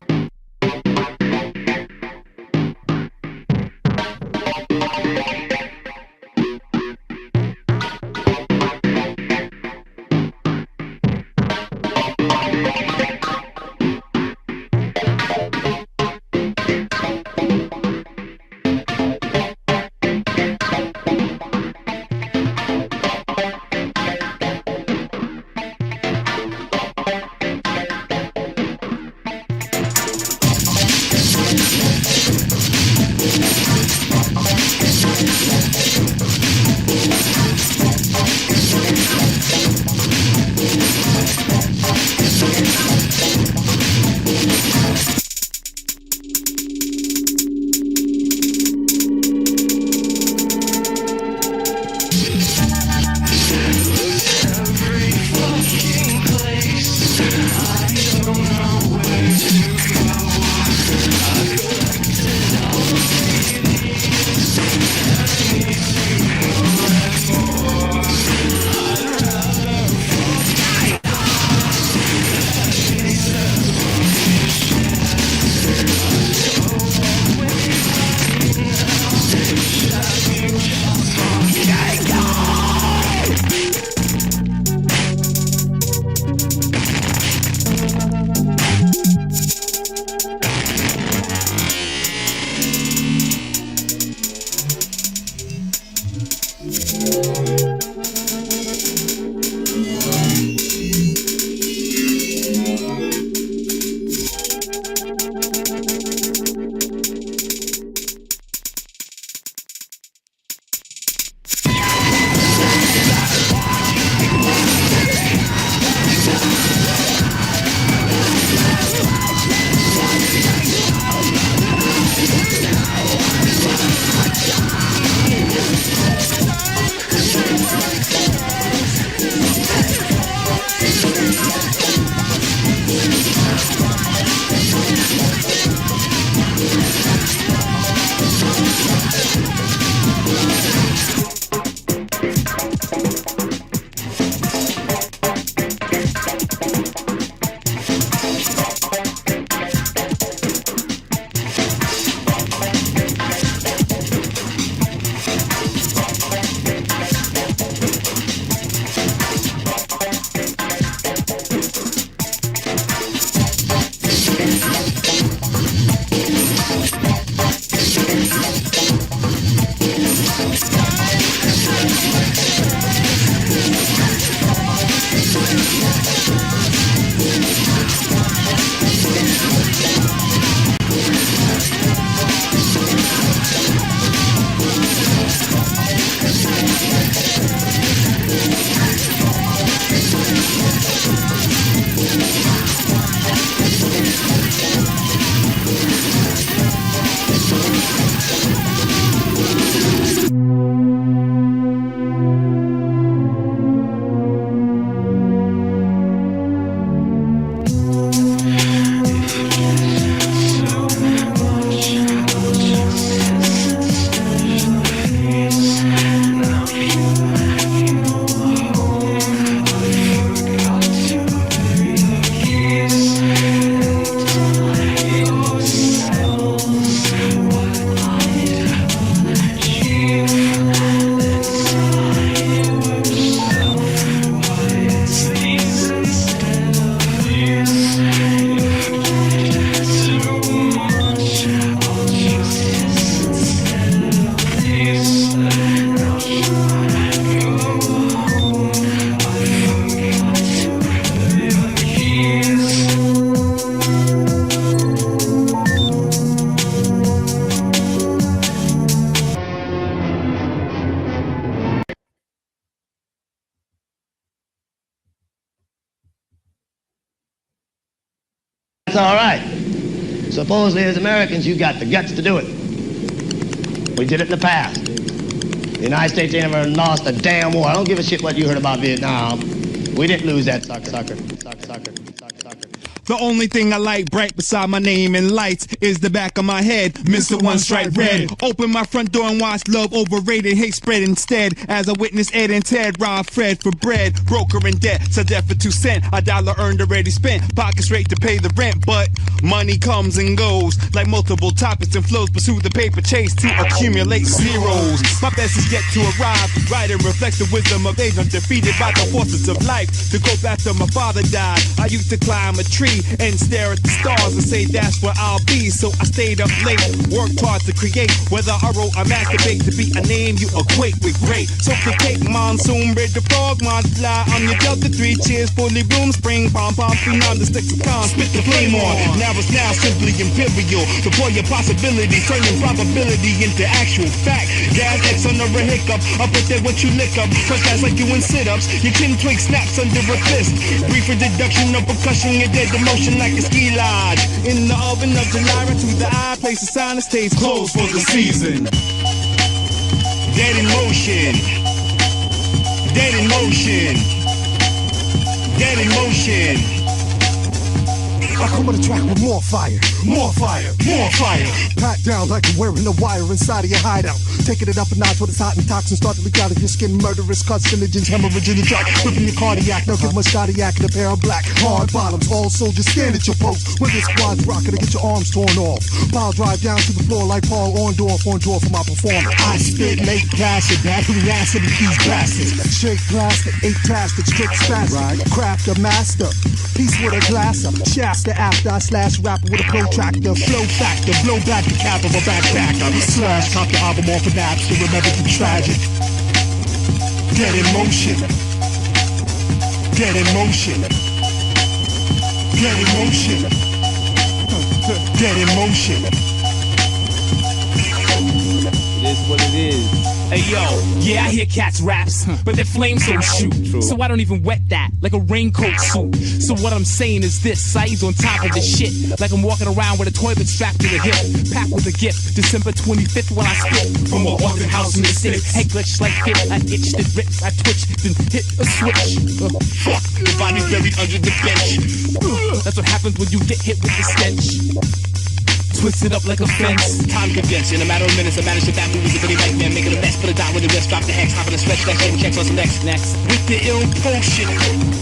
That's all right. Supposedly, as Americans, you got the guts to do it. We did it in the past. The United States ain't ever lost a damn war. I don't give a shit what you heard about Vietnam. We didn't lose that sucker. The only thing I like bright beside my name and lights is the back of my head, Mr. One Stripe Red. Open my front door and watch love overrated, hate spread instead. As I witness Ed and Ted rob Fred for bread. Broker in debt, so debt for 2 cents. A dollar earned already spent, pocket straight to pay the rent. But money comes and goes like multiple topics and flows. Pursue the paper chase to accumulate zeros. My best is yet to arrive. Right and reflects the wisdom of age. I'm defeated by the forces of life. To go back to my father died. I used to climb a tree and stare at the stars and say that's where I'll be. So I stayed up late, worked hard to create. Whether I wrote or masturbate, to be a name you equate with great. So the cake, monsoon, bread the frog, multiply on your delta 3 cheers, fully bloom, spring, pom pom, phenom, the sticks of con, spit the flame on. Now it's now simply imperial. Deploy your possibilities, turning probability into actual fact. Gas X under a hiccup, up with that what you lick up. Cause that's like you in sit-ups, your chin twig snaps under a fist. Brief deduction of percussion, you're dead motion like a ski lodge. In the oven of July, right to the eye, place a sign that stays closed for the season. Dead in motion. Dead in motion. Dead in motion. I come on the track with more fire, more fire, more fire. Pat down like you're wearing a wire inside of your hideout. Taking it up a notch when it's hot and toxins start to leak out of your skin. Murderous carcinogens, hemorrhage in the track, ripping your cardiac. Now give much cardiac and a pair of black hard bottoms. All soldiers stand at your post when this squad's rocking to get your arms torn off. Pile drive down to the floor like Paul Orndorff on door for my performance. I spit late acid, battery acid with these bastards. Shake plastic, 8-tastic, strict spastic. Right. Craft a master, piece with a glass up. Shasta after I slash rapper with a protractor. Flow factor, blow back the cap of a backpacker. Slash top the album off of naps to remember the tragic. Dead in motion. Dead in motion. Dead in motion. Dead in motion. It is what it is. Hey yo, yeah, I hear cats raps, but their flames don't shoot. So I don't even wet that like a raincoat suit. So what I'm saying is this, Saeed's on top of the shit. Like I'm walking around with a toilet strapped to the hip. Packed with a gift, December 25th when I spit. From a haunted house in the city. Hey, glitch like fit, I itched and ripped, I twitched, then hit a switch. Fuck, the body buried under the bench. That's what happens when you get hit with the stench. Twisted up like a fence. Time condensed in a matter of minutes. I managed to that movie with any nightmare. Making a mess, put it down with the rest. Drop the hex, hop in the stretch. That shit, checks on some next. With the ill potion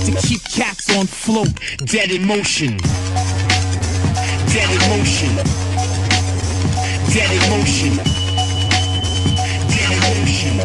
to keep cats on float. Dead in motion. Dead in motion. Dead in motion. Dead in motion.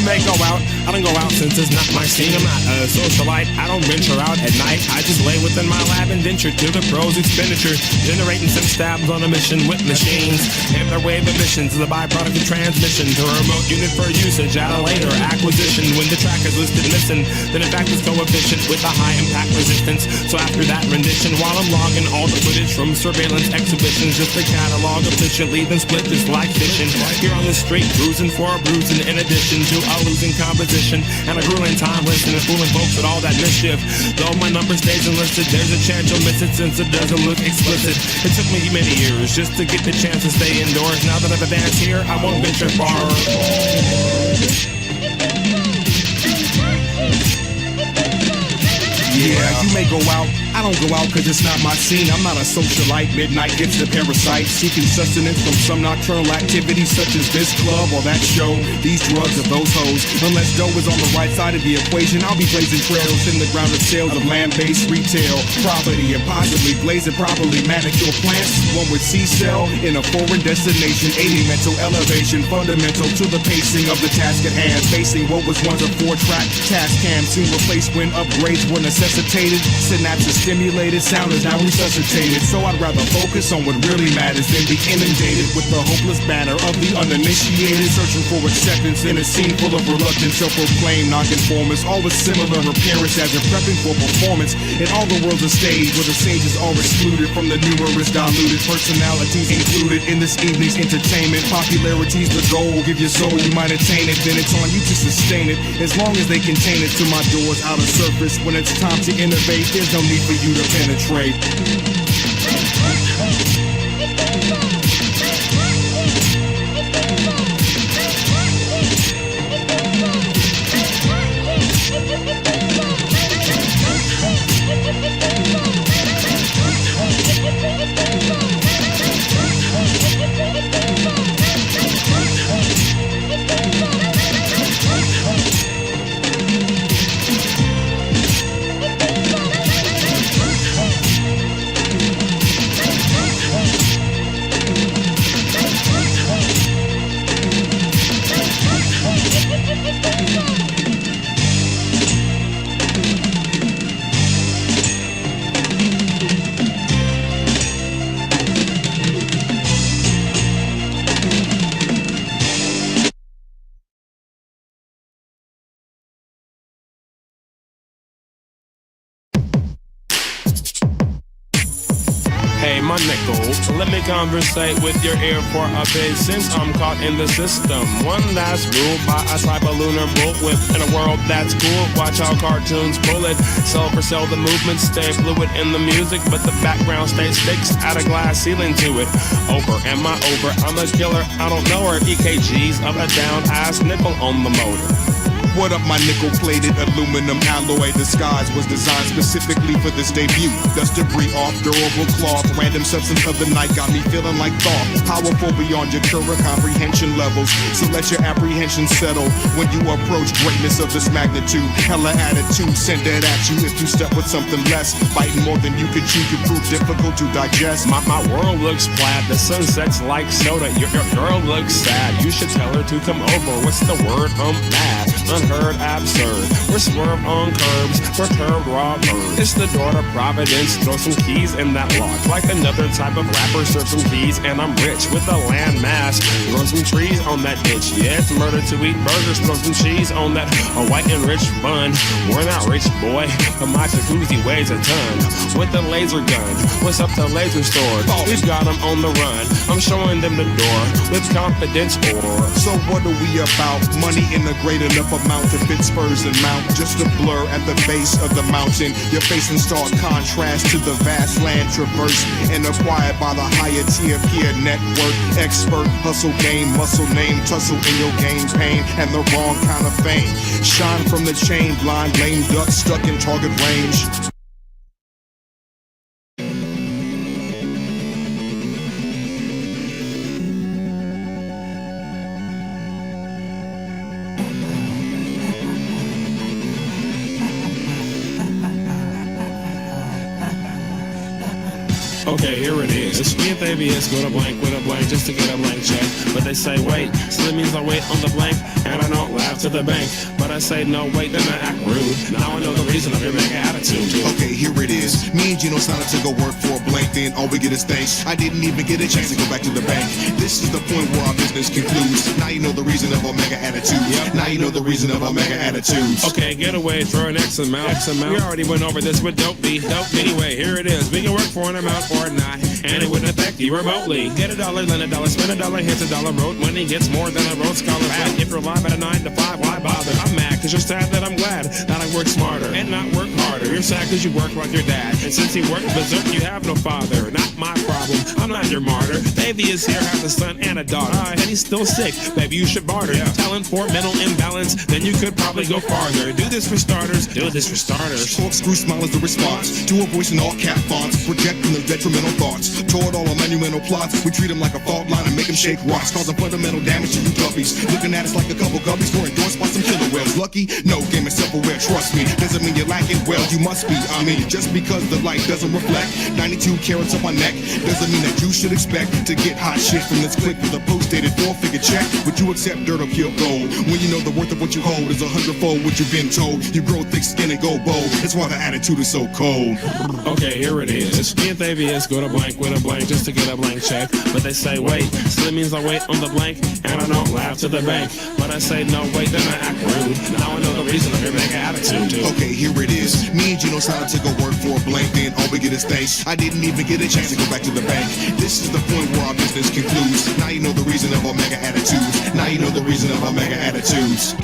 May go out, I don't go out since it's not my scene. I'm not a socialite, I don't venture out at night. I just lay within my lab and venture to the pros expenditure. Generating some stabs on a mission with machines. And their wave emissions is a byproduct of transmission to a remote unit for usage at a later acquisition. When the track is listed missing, then in fact it's coefficient with a high impact resistance. So after that rendition, while I'm logging all the footage from surveillance exhibitions, just a catalog efficiently, then split just like fishing. Here on the street, cruising for a bruising in addition to a losing composition and a grueling time listening, fooling folks with all that mischief. Though my number stays enlisted, there's a chance you'll miss it since it doesn't look explicit. It took me many years just to get the chance to stay indoors. Now that I've advanced here, I won't venture far. Yeah, you may go out, I don't go out cause it's not my scene. I'm not a socialite, midnight gets the parasite, seeking sustenance from some nocturnal activities such as this club or that show, these drugs or those hoes. Unless dough is on the right side of the equation, I'll be blazing trails in the ground of sales of land-based retail property and possibly blazing properly manicure plants. One with C-cell in a foreign destination, aiding mental elevation, fundamental to the pacing of the task at hand. Facing what was once a 4-track task cam, soon replaced when upgrades were necessitated. Synapses stimulated, sound is now resuscitated. So I'd rather focus on what really matters than be inundated with the hopeless banner of the uninitiated, searching for acceptance in a scene full of reluctant, self-proclaimed nonconformists, all with similar appearance as if prepping for performance. And all the world's a stage where the sages are excluded from the numerous diluted personalities included in this evening's entertainment. Popularity's the goal, give your soul, you might attain it, then it's on you to sustain it, as long as they contain it. To my door's outer surface, when it's time to innovate, there's no need for you to penetrate. Hey, my nickel, let me conversate with your ear for a bit, since I'm caught in the system. One that's ruled by a type of lunar bullwhip. In a world that's cool, watch how cartoons pull it. Sell for sell, the movements stay fluid in the music, but the background stays fixed at a glass ceiling to it. Over, am I over? I'm a killer, I don't know her. EKGs of a down-ass nickel on the motor. What up, my nickel-plated aluminum alloy disguise was designed specifically for this debut. Dust debris off durable cloth, random substance of the night got me feeling like thought. Powerful beyond your current comprehension levels, so let your apprehension settle when you approach greatness of this magnitude. Hella attitude, send it at you if you step with something less. Biting more than you could chew could prove difficult to digest. My world looks flat, the sun sets like soda. Your girl looks sad, you should tell her to come over. What's the word? Mad. Unheard, absurd. We're swerve on curbs, perturbed raw birds. It's the daughter Providence, throw some keys in that lock. Like another type of rapper, serve some keys and I'm rich with a land mass. Grow some trees on that ditch. Yeah, it's murder to eat burgers, throw some cheese on that white and rich bun. We're not rich, boy, but my jacuzzi weighs a ton. With the laser gun, what's up to laser store? We've got them on the run, I'm showing them the door with confidence or. So what are we about? Money in a great enough amount to fit spurs and mount. Just a blur at the base of the mountain. You're facing stark contrast to the vast land traversed and acquired by the higher tier peer network. Expert, hustle game, muscle name, tussle in your game pain and the wrong kind of fame. Shine from the chain, blind, lame duck stuck in target range. Okay, here it is. It's me and ABS with a blank just to get a blank check. But they say wait, so that means I wait on the blank and I don't laugh to the bank. But I say no, wait, then I act rude. Now I know the reason of your mega attitude. Okay, here it is. Me and Gino signed up to go work for a blank, then all we get is thanks. I didn't even get a chance to go back to the bank. This is the point where our business concludes. Now you know the reason of our mega attitude. Yep. Now you know the reason of our mega attitudes. Okay, get away for an X amount. We already went over this with Dope B. Anyway, here it is. We can work for an amount or not, and it wouldn't affect you remotely. Get $1, lend $1, spend $1, hits $1. Road money gets more than a road scholar back. If you're live at a 9 to 5, why bother? I'm mad cause you're sad that I'm glad that I work smarter and not work harder. You're sad cause you work like your dad, and since he worked berserk, you have no father. Not my problem, I'm not your martyr. Baby is here, has a son and a daughter, and he's still sick. Baby, you should barter. Talent for mental imbalance, then you could probably go farther. Do this for starters, do this for starters. Corkscrew smile is the response to a voice in all cap fonts, projecting the detrimental thoughts. plots. Toward all our monumental plots, we treat them like a fault line and make them shake rocks, causing fundamental damage to you guppies. Looking at us like a couple guppies who are endorsed by some killer whales. Lucky? No, game is self-aware, trust me. Doesn't mean you're lacking, well, you must be. I mean, just because the light doesn't reflect 92 carats on my neck, doesn't mean that you should expect to get hot shit from this click with a post-dated 4-figure check. Would you accept dirt or pure gold when you know the worth of what you hold is 100-fold what you've been told? You grow thick skin and go bold. That's why the attitude is so cold. Okay, here it is. Me and Thavius go to blank with a blank just to get a blank check. But they say wait, so that means I wait on the blank and I don't laugh to the bank. But I say no, wait, then I act rude. Now I know the reason of your mega attitude, dude. Okay, here it is. Me and Gino decided to go work for a blank, then all we get is thanks. I didn't even get a chance to go back to the bank. This is the point where our business concludes. Now you know the reason of our mega attitudes. Now you know the reason of our mega attitudes.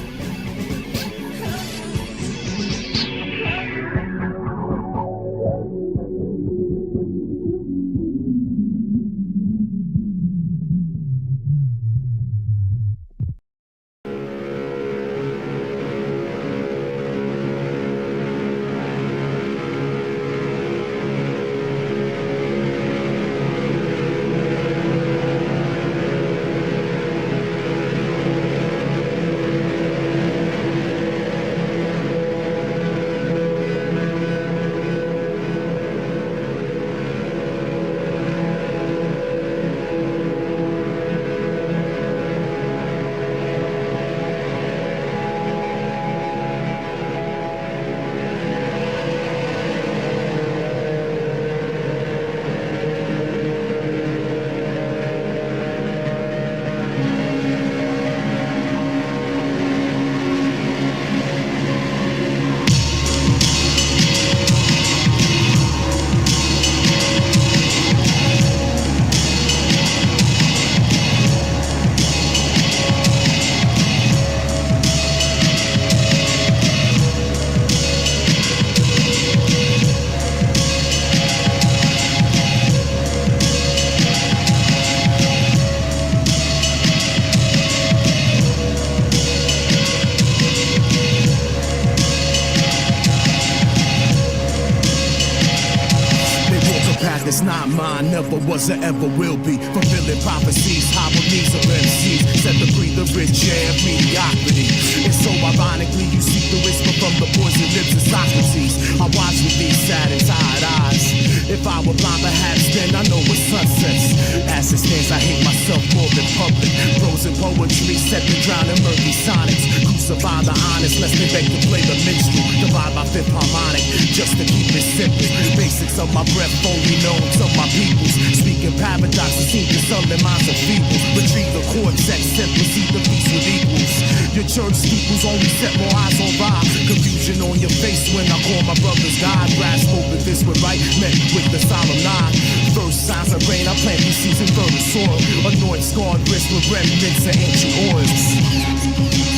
It's not mine, never was or ever will be. Fulfilling prophecies, hollow knees of MCs. Set the free the rich air of mediocrity. And so ironically, you seek the whisper from the poison lips of Socrates. I watch with these sad and tired eyes. If I were blind perhaps then I know what sunsets. As it stands, I hate myself more than public. Prose and poetry set to drown in murky sonics. Crucify the honest, lest they beg to play the minstrel. Divide my fifth harmonic, just to keep it simple. Basics of my breath only known to my peoples. Speaking paradoxes seem to some their minds are feeble. Retrieve the cortex and proceed the peace with equals. Your church steeples only set more eyes on by. Confusion on your face when I call my brothers God. Brass spoke with this with right men with the solemn nine. First signs of rain, I plant these seeds in fertile soil. Anoint scarred wrists with remnants of ancient oils.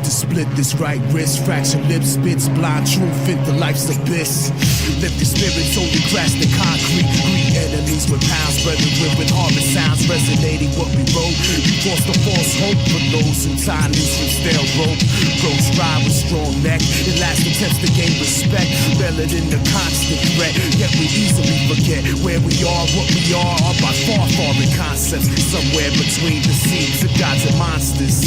to split this right wrist, fracture lips, spits, blind truth into life's abyss. Lift the spirits, only crash the concrete. Greet enemies with pounds, brethren with harvest sounds, resonating what we wrote. You forced a false hope for those who tie noose with stale rope. Ghost ride with strong neck, elastic attempts to gain respect, rather than the constant threat. Yet we easily forget where we are, what we are by far foreign concepts. Somewhere between the seeds of gods and monsters.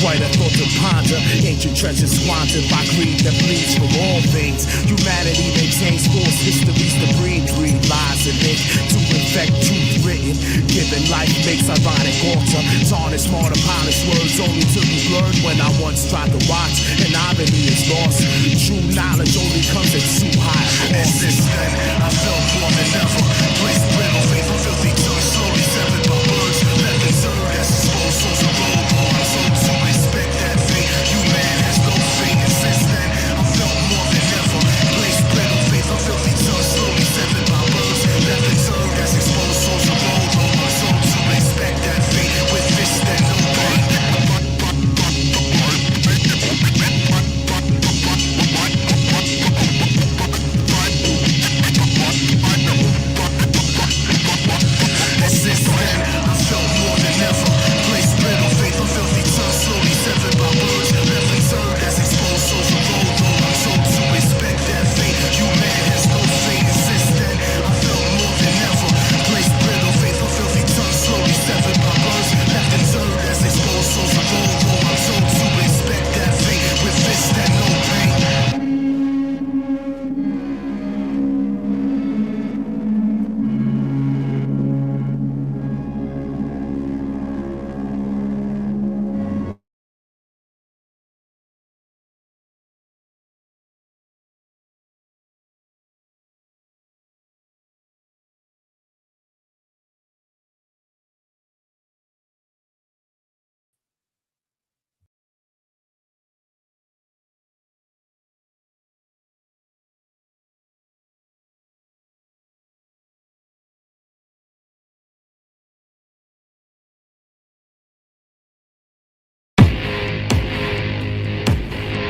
Quite a thought to ponder, ancient treasures squandered by greed that bleeds from all things. Humanity maintains false histories to breed lies and ink to infect truth written. Given life makes ironic altar, tarnish smarter polished words only to be blurred when I once tried to watch and irony is lost. True knowledge only comes at too high a cost. Since then, I felt more than ever. Place brittle, faith, filthy tongue, slowly severed by words. Let the serve as exposed souls of roll on. So to respect that fate, you man has no fate. And since then, I felt more than ever. Place brittle, faith, filthy tongue, slowly severed by words. Let the serve as exposed souls of roll on. So to respect that fate, with this then no pain.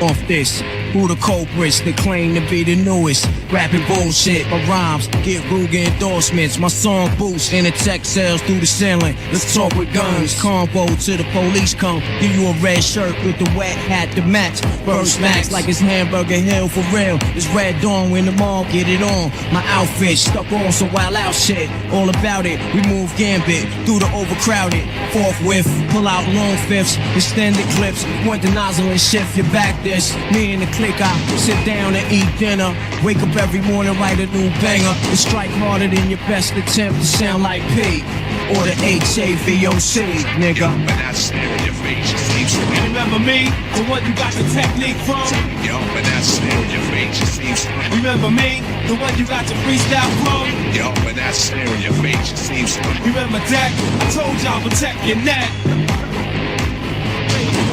Off this, who the culprits that claim to be the newest? Rapping bullshit, my rhymes get Ruger endorsements. My song boosts and the tech sells through the ceiling. Let's talk with guns, combo till the police come. Give you a red shirt with the wet hat to match. Burst max like it's Hamburger Hill for real. It's Red Dawn when the mall get it on. My outfit stuck on some wild out shit. All about it, we move gambit through the overcrowded. Forthwith, pull out long fifths, extended clips. Want the nozzle and shift your back. Me and the clique, I sit down and eat dinner. Wake up every morning, write a new banger. And strike harder than your best attempt to sound like P or the HAVOC, nigga. But that's staring your face, it seems to me. Remember me, the one you got the technique from? Yo, but that's staring your face, it seems to me. Remember me, the one you got the freestyle from? Yo, but that's staring your face, it seems to me. Remember that? I told y'all protect your neck.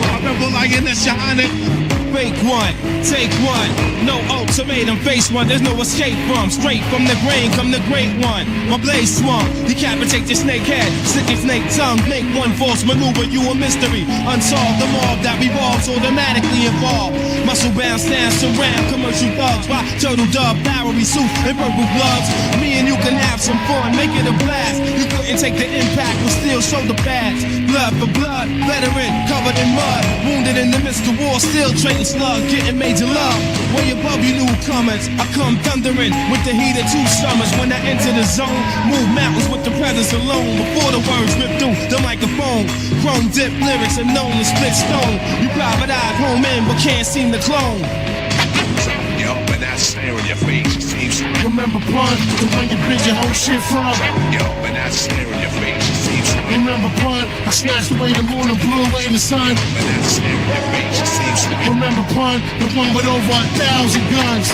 I remember lioness, your honor. Fake one, take one, no ultimatum, face one, there's no escape from. Straight from the grain, come the great one. My blade swung, decapitate your snake head, slit your snake tongue, make one false maneuver, you a mystery. Unsolved, the mob that revolves automatically involved. Muscle bound, stand surround, commercial thugs, by turtle dove, Bowery suit, and purple gloves. Me and you can have some fun, make it a blast. You couldn't take the impact, but still shoulder pads. Blood for blood, veteran, covered in mud. Wounded in the midst of war, still trading slug, getting major love. Way above you newcomers, I come thundering with the heat of 2 summers. When I enter the zone, move mountains with the presence alone. Before the words rip through the microphone, chrome dip lyrics are known to split stone. You private eye home in, but can't seem to clone. Yo, but that's staring your face, it seems to me. Remember pun, the one you build your whole shit from. Yo, but that's staring your face, it seems to me. Remember pun, I snatched away the moon and blew away the sun. But that's staring your face, it seems to me. Remember pun, the one with over 1,000 guns.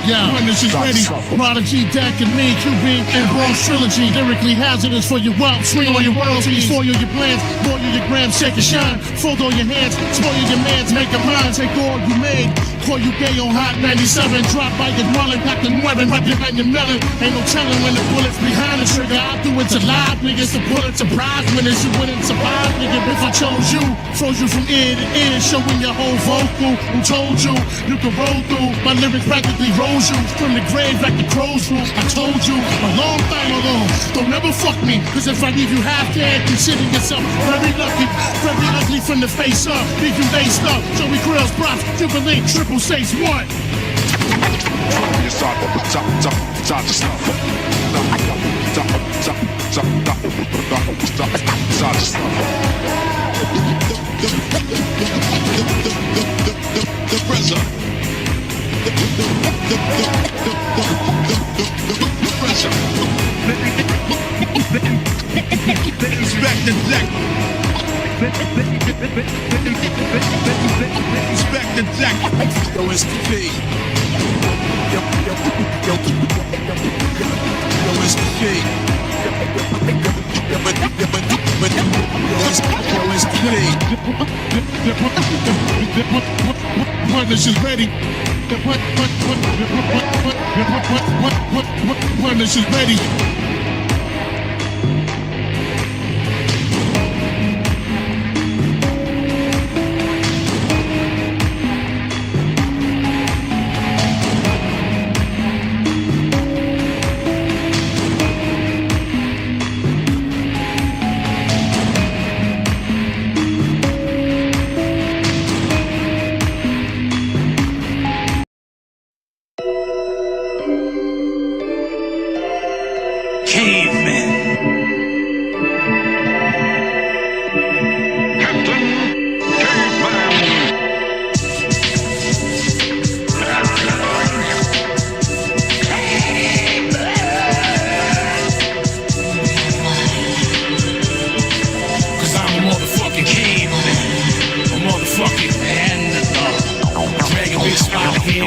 Yeah, Witness is ready. Prodigy, Dak, and me, QB, and Bronze Trilogy. Lyrically hazardous for your wealth. Swing on your royalties, spoil your plans, boil your grams, shake and shine. Fold all your hands, spoil your mans, make a mind, take all you made. call you gay on Hot 97. Drop by your dwelling, got the weapon right behind your melon. Ain't no telling when the bullets behind the trigger. I do it to live niggas, the Pulitzer Prize winners. You wouldn't survive, nigga, if I chose you. Froze you from ear to ear, showing your whole vocal. Who told you you could roll through? My lyrics practically rose you from the grave like the crow's roof. I told you a long time ago, don't ever fuck me, cause if I leave you half dead, consider yourself very lucky. Very ugly from the face up, leave you laced up. Joey Grills, props, Jubilee, triple six, what? The pressure. Respect the deck. Respect the deck. Yo, it's the P. Yo, it's the P. Punish is ready. Punish is ready.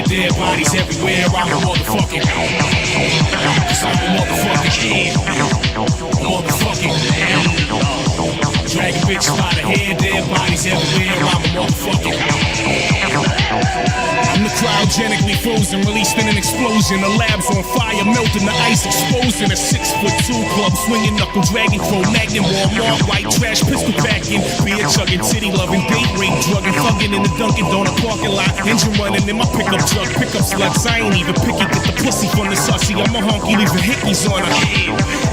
Dead bodies everywhere, I'm a motherfucking. Cause I'm a motherfucking king. Motherfucking. Dragging bitches by the hair, dead bodies everywhere, I'm a motherfucking. I'm the cryogenically frozen, released in an explosion. The lab's on fire, melting the ice, exposing a 6'2" club, swinging knuckle, dragging crow, nagging, Walmart, white trash, pistol packing, beer chugging, titty loving, date rape, drugging, fucking in the Dunkin' Donut parking lot, engine running in my pickup truck, pickup sluts. I ain't even picky, get the pussy from the sussy. I'm a honky, leaving hickeys on her.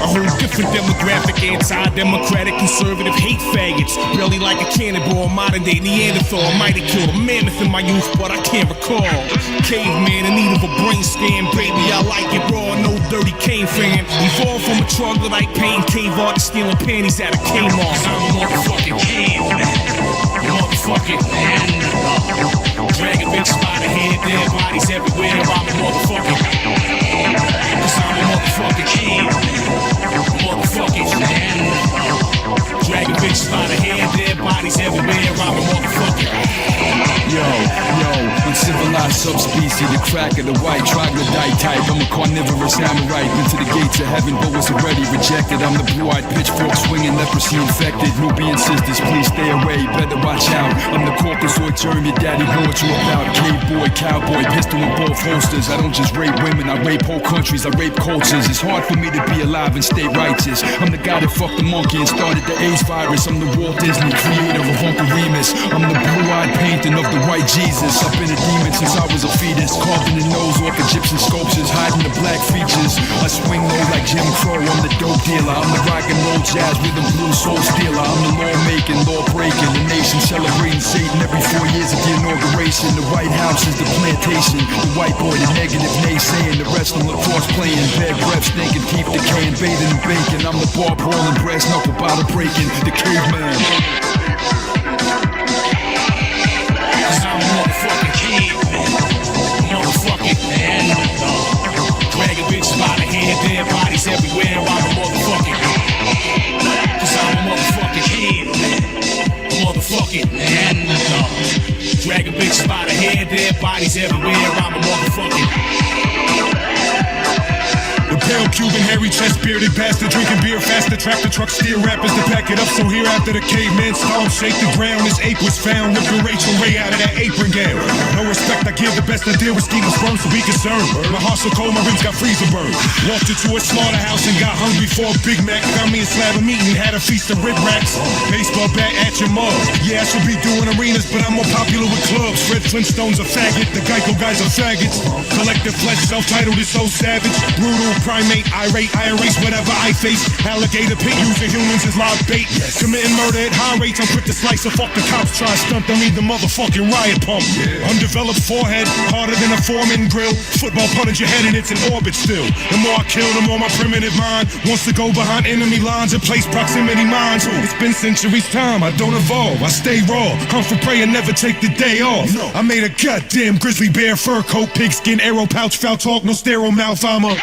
A whole different demographic, anti-democratic, conservative, hate faggots, barely like a cannonball, modern day Neanderthal. Might have killed a mammoth in my youth, but I can't recall. Caveman in need of a brain scan, baby, I like it raw, no dirty cane fan. Evolved from a troglodyte pain, cave artist stealing panties out of Kmart. I'm a motherfucking caveman, motherfucking man. Dragging bitches by the head, dead bodies everywhere, I'm a motherfucking. Cause I'm a motherfucking caveman, motherfucking man. Dragging bitches by the head, dead bodies everywhere, I'm a motherfucking. Yo, uncivilized subspecies, the crack of the white troglodyte type. I'm a carnivorous Amorite, been to the gates of heaven but was already rejected. I'm the blue-eyed pitchfork swinging, leprosy infected. Nubian sisters, please stay away, better watch out. I'm the Caucasoid germ your daddy warned you about. Cave boy, cowboy, pistol in both holsters. I don't just rape women, I rape whole countries, I rape cultures. It's hard for me to be alive and stay righteous. I'm the guy that fucked the monkey and started the AIDS virus. I'm the Walt Disney creator of Uncle Remus. I'm the blue-eyed painting of the white Jesus. I've been a demon since I was a fetus, carving the nose off Egyptian sculptures, hiding the black features. I swing low like Jim Crow, I'm the dope dealer. I'm the rock and roll jazz rhythm blues soul stealer. I'm the law making, law breaking, the nation celebrating Satan every 4 years of the inauguration. The White House is the plantation, the white boy, the negative naysaying, the rest on lacrosse playing, bad breath stinking, keep decaying, bathing and bacon. I'm the bar brawling, brass knuckle bottle breaking, the caveman. Motherfucking caveman, motherfucking man. Dragging bitches by the head, dead bodies everywhere, I'm a motherfucking. Cause I'm a motherfucking caveman, motherfucking man. Dragging bitches by the head, dead bodies everywhere, I'm a motherfucking. The real Cuban, hairy chest, bearded bastard, drinking beer faster, tractor truck, steer rappers to pack it up. So here after the caveman stomp, shake the ground, his ape was found, ripping Rachel Ray out of that apron gown. No respect, I give the best, I deal with schemers firm, so be concerned. My heart's so cold, my ribs got freezer burn. Walked into a slaughterhouse and got hungry for a Big Mac. Found me a slab of meat and had a feast of rib racks. Baseball bat at your mug. Yeah, I should be doing arenas, but I'm more popular with clubs. Fred Flintstone's a faggot, the Geico guys are faggots. Collective flesh, self-titled is so savage. Brutal, primate, irate, I erase whatever I face. Alligator pit, using humans as live bait. Committing murder at high rates, I'm quick to slice or fuck the cops. Try to stunt, don't need the motherfucking riot pump. Undeveloped forehead, harder than a Foreman grill. Football punted your head and it's in orbit still. The more I kill, the more my primitive mind wants to go behind enemy lines and place proximity mines. It's been centuries time, I don't evolve, I stay raw. Hunt for prey and never take the day off. I made a goddamn grizzly bear fur coat, pigskin, arrow pouch, foul talk, no sterile mouth, I'm a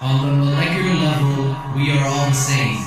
On the molecular level, we are all the same.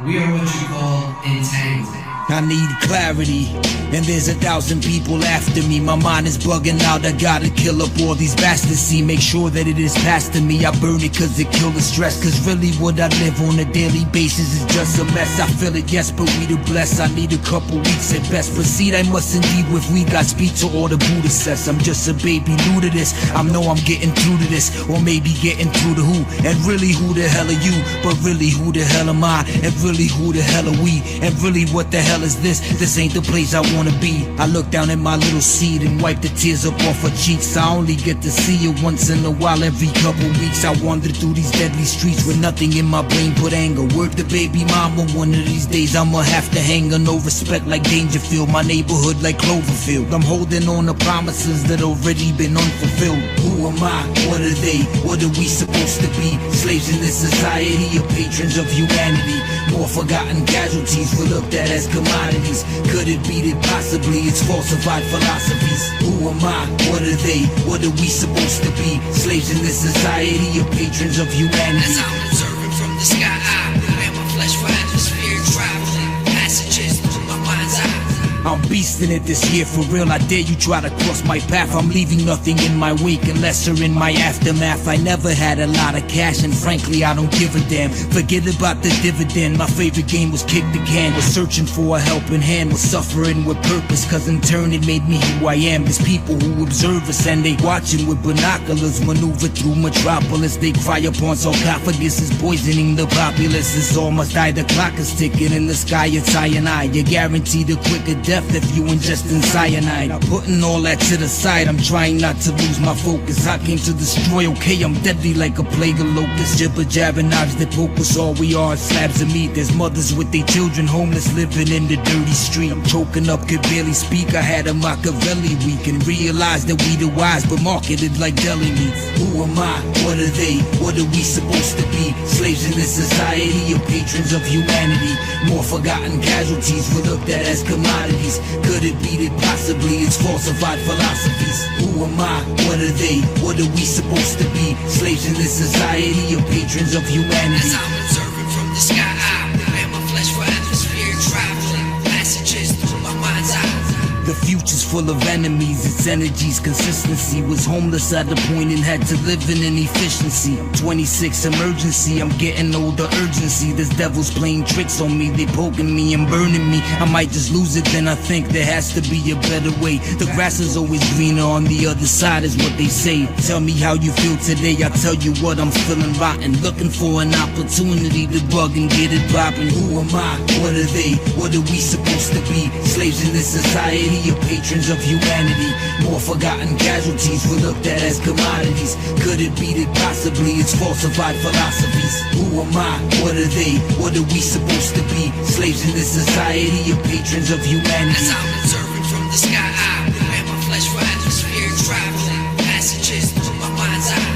We are what you call entangled. I need clarity, and there's 1,000 people after me. My mind is bugging out, I gotta kill up all these bastards. See, make sure that it is passed to me. I burn it cause it kill the stress. Cause really what I live on a daily basis is just a mess. I feel it, yes, but we the blessed. I need a couple weeks at best. Proceed, I must indeed with we got speak to all the Buddha says. I'm just a baby new to this. I know I'm getting through to this, or maybe getting through to who. And really who the hell are you? But really who the hell am I? And really who the hell are we? And really what the hell is this? This ain't the place I wanna be. I look down at my little seed and wipe the tears up off her cheeks. I only get to see it once in a while, every couple weeks. I wander through these deadly streets with nothing in my brain but anger. Work the baby mama, one of these days I'ma have to hang her. No respect like Dangerfield, my neighborhood like Cloverfield. I'm holding on to promises that already been unfulfilled. Who am I? What are they? What are we supposed to be? Slaves in this society or patrons of humanity? More forgotten casualties were looked at as commodities. Could it be that possibly it's falsified philosophies? Who am I? What are they? What are we supposed to be? Slaves in this society or patrons of humanity? As I'm observing from the sky, I prepare my flesh for atmosphere traveling passages through my mind's eye. I'm beasting it this year for real. I dare you try to cross my path. I'm leaving nothing in my wake unless you're in my aftermath. I never had a lot of cash and frankly I don't give a damn. Forget about the dividend. My favorite game was kick the can. Was searching for a helping hand. Was suffering with purpose cause in turn it made me who I am. There's people who observe us and they watching with binoculars. Maneuver through metropolis. They cry upon sarcophagus is poisoning the populace. It's almost die. The clock is ticking in the sky. It's cyanide. You're guaranteed a quicker death if you ingesting cyanide. Now putting all that to the side, I'm trying not to lose my focus. I came to destroy, okay, I'm deadly like a plague of locusts. Jibber jabbing knives that poke us. All we are is slabs of meat. There's mothers with their children homeless living in the dirty street. I'm choking up, could barely speak. I had a Machiavelli week and realized that we the wise but marketed like deli meats. Who am I? What are they? What are we supposed to be? Slaves in this society or patrons of humanity? More forgotten casualties were looked at as commodities. Could it be that possibly it's falsified philosophies? Who am I? What are they? What are we supposed to be? Slaves in this society or patrons of humanity? As I'm observing from the sky, I prepare my flesh for atmosphere traveling passages through my mind's eye. The future's full of enemies, its energies, consistency. Was homeless at the point and had to live in inefficiency. I'm 26, emergency, I'm getting older, urgency. This devil's playing tricks on me, they poking me and burning me. I might just lose it, then I think there has to be a better way. The grass is always greener on the other side is what they say. Tell me how you feel today, I'll tell you what I'm feeling rotten. Looking for an opportunity to bug and get it poppin'. Who am I? What are they? What are we supposed to be? Slaves in this society or patrons of humanity? More forgotten casualties were looked at as commodities. Could it be that possibly it's falsified philosophies? Who am I? What are they? What are we supposed to be? Slaves in this society or patrons of humanity? As I'm observing from the sky, I prepare my flesh for atmosphere traveling passages through my mind's eye.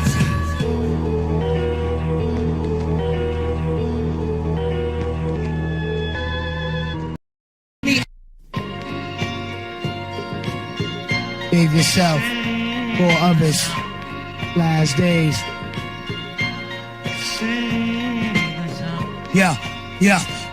Save yourself for others. Last days. Yeah.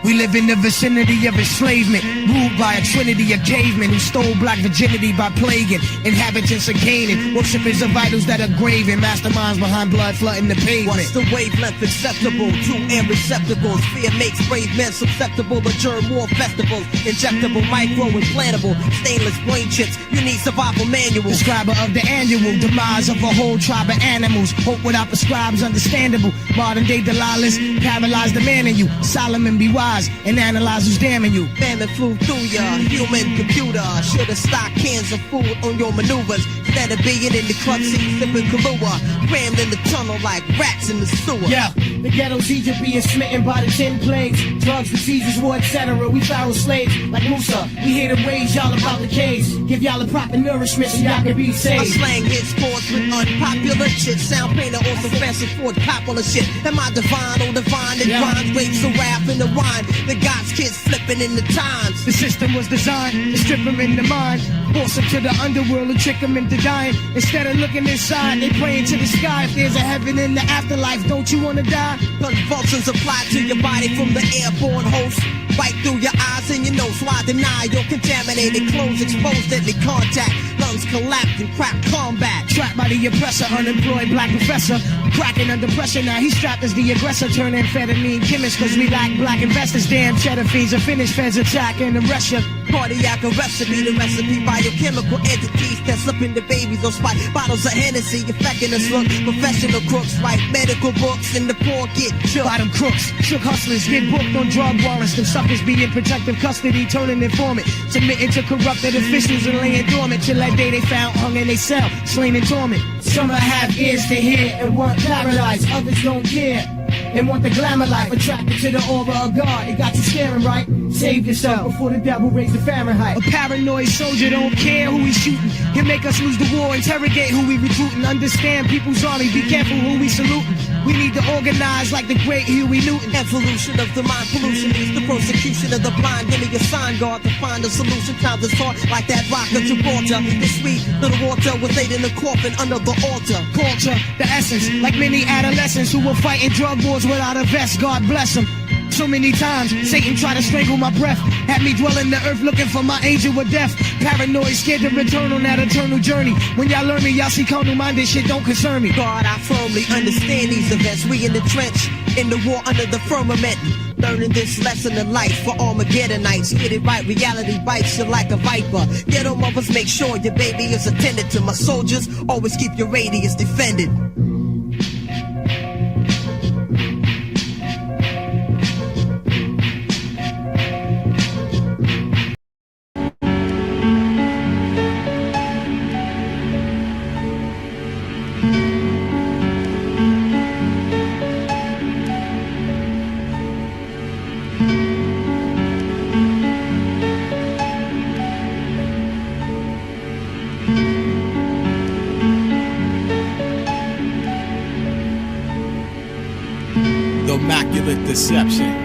We live in the vicinity of enslavement, ruled by a trinity of cavemen who stole black virginity by plaguing inhabitants of Canaan. Worshippers of idols that are graven, masterminds behind blood flooding the pavement. What's the wavelength acceptable to air receptacles? Fear makes brave men susceptible to germ war festivals. Injectable, micro, implantable, stainless brain chips. You need survival manual. Describer of the annual demise of a whole tribe of animals. Hope without prescribes understandable. Modern day Delilahs paralyze the man in you. Solomon be wise and analyze who's damning you. Famine flew through ya, human computer. Should've stocked cans of food on your maneuvers. Instead of being in the club seat sipping Kahlua. Crammed in the tunnel like rats in the sewer. Yeah, the ghetto's Egypt being smitten by the 10 plagues. Drugs, diseases, war, etc. We foul slaves like Musa. We here to raise y'all about the case. Give y'all the proper nourishment so y'all can be My saved. slang hits sports with unpopular shit. Sound painter on some fancy Ford Coppola shit. Am I divine or divine? It rhymes, grapes, a rap in the wine. The God's kids flipping in the times. The system was designed to strip them in the mind, force them to the underworld and trick them into dying. Instead of looking inside, they praying to the sky. If there's a heaven in the afterlife, don't you wanna die? Convulsions apply to your body from the airborne host. Right through your eyes and your nose. Why deny your contaminated clothes exposed deadly contact? Lungs collapse and crack combat. Trapped by the oppressor, unemployed black professor. Cracking under pressure, now he's strapped as the aggressor. Turn amphetamine chemist, cause we lack black investors. Damn cheddar fees are finished, feds attack and arrest ya. Cardiac arrest be the recipe. Biochemical entities that slip into babies on spike. Bottles of Hennessy affecting us look. Professional crooks write medical books and the poor get shook. Bottom crooks, shook hustlers get booked on drug warrants. Them suckers be in protective custody, turning informant. Submitting to corrupted officials and laying dormant till that day they found hung in they cell, slain in torment. Some have ears to hear and want paradise, others don't care. They want the glamour life, attracted to the aura of God. It got you staring right. Save yourself before the devil raise the Fahrenheit. A paranoid soldier don't care who he's shooting. He'll make us lose the war, interrogate who we recruiting. Understand people's army, be careful who we saluting. We need to organize like the great Huey Newton. Evolution of the mind, pollution is the prosecution of the blind. Give me a sign, God, to find a solution. Times is hard like that rock of Gibraltar. The sweet little water was laid in a coffin under the altar. Culture, the essence, like many adolescents who were fighting drug wars without a vest. God bless them. So many times Satan tried to strangle my breath, had me dwelling the earth looking for my angel of death. Paranoid, scared to return on that eternal journey. When y'all learn me, y'all see carnal-minded shit don't concern me. God, I firmly understand these events. We in the trench, in the war under the firmament. Learning this lesson of life for Armageddonites. Get it right, reality bites you like a viper. Ghetto mothers, make sure your baby is attended to. My soldiers, always keep your radius defended. Immaculate deception.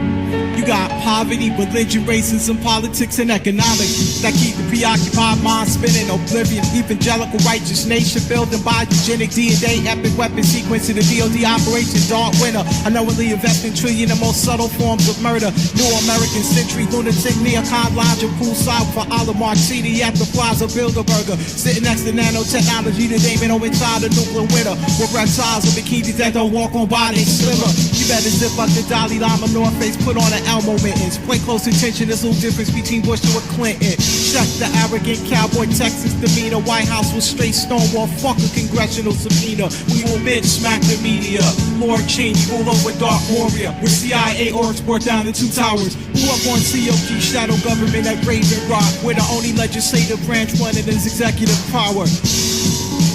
You got poverty, religion, racism, politics, and economics that keep the preoccupied mind spinning. Oblivion, evangelical righteous nation building by eugenic DNA, epic weapon sequence in the DoD operation Dark Winter. Unknowingly investing trillion in most subtle forms of murder. New American century, lunatic, neocon, lounge, poolside for Olive Martini at the Plaza Bilderberger. Sitting next to nanotechnology, the Damon inside the nuclear winter. With reptiles and bikinis that don't walk on by, they slimmer. You better zip up the Dalai Lama North Face, put on an Elmo mittens. Pay close attention, there's no difference between Bush and Clinton. Check the arrogant cowboy Texas demeanor. White House was straight Stonewall, fuck a congressional subpoena. We will bitch smack the media. Lord Cheney, rule over Dark Warrior. With CIA orgs brought down the two towers. Who up on COG shadow government at Raven Rock, where the only legislative branch wanted is executive power.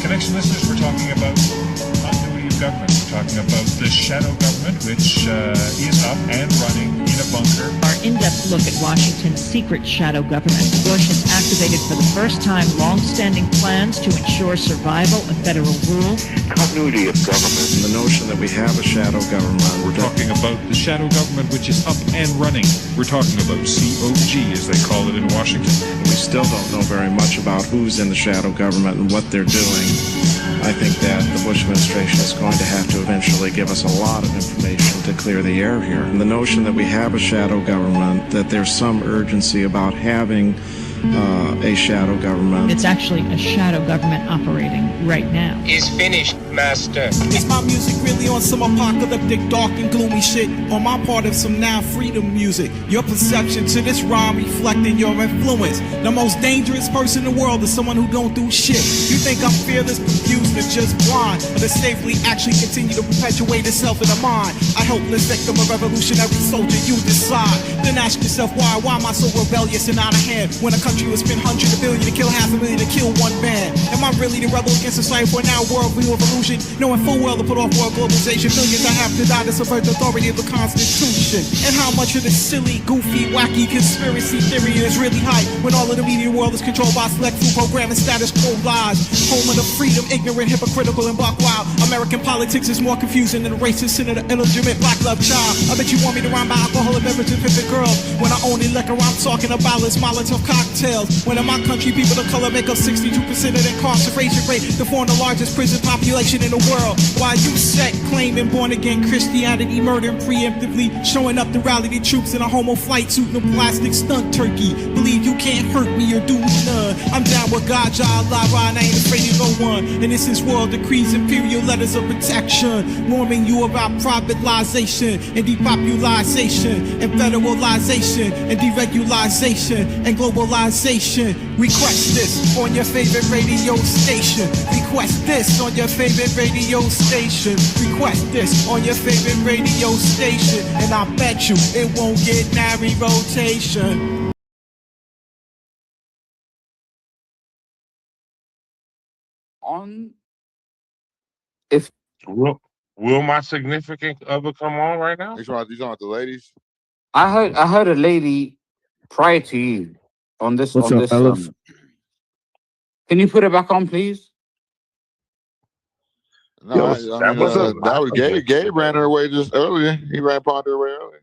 Connection listeners, we're talking about continuity of government. We're talking about the shadow government, which is up and running in a bunker. Our in-depth look at Washington's secret shadow government. Bush has activated for the first time long-standing plans to ensure survival of federal rule. Continuity of government. And the notion that we have a shadow government. We're talking about the shadow government, which is up and running. We're talking about COG, as they call it in Washington. And we still don't know very much about who's in the shadow government and what they're doing. I think that the Bush administration is going to have to eventually give us a lot of information to clear the air here. And the notion that we have a shadow government, that there's some urgency about having a shadow government. It's actually a shadow government operating right now. Is finished, master. Is my music really on some apocalyptic, dark and gloomy shit? Or my part of some now freedom music? Your perception to this rhyme reflecting your influence. The most dangerous person in the world is someone who don't do shit. You think I'm fearless, confused, and just blind, or to safely actually continue to perpetuate itself in the mind? A helpless victim of revolutionary soldier, you decide. Then ask yourself why am I so rebellious and out of hand? When a country will spend hundreds of billion to kill 500,000 to kill one man. Am I really the rebel against society for now world revolution? Knowing full well to put off world globalization, millions I have to die to subvert the authority of the Constitution. And how much of this silly, goofy, wacky conspiracy theory is really hype when all of the media world is controlled by select food program and status quo lies. Home of the freedom, ignorant, hypocritical, and buck wild. American politics is more confusing than the racist sin of the illegitimate black love child. I bet you want me to rhyme by alcohol and beverages with the girl. When I only liquor I'm talking about is Molotov cocktails. When in my country people of color make up 62% of the incarceration rate, to form the largest prison population in the world. While you set claiming born again Christianity, murdering preemptively, showing up to rally the troops in a homo flight suit and a plastic stunt turkey. Believe you can't hurt me or do me none. I'm down with God, Allah, and I ain't afraid of no one. And this is world decrees, imperial letters of protection, warning you about privatization and depopulation and federalization and deregulation and globalization. Request this on your favorite radio station. Request this on your favorite radio station. Request this on your favorite radio station. And I bet you it won't get nary rotation. On if will my significant other come on right now? These are the ladies. I heard a lady prior to you on this. What's up, fellas? Can you put it back on, please? No, that was Gabe. Gabe ran her away just earlier. He ran upon her away earlier.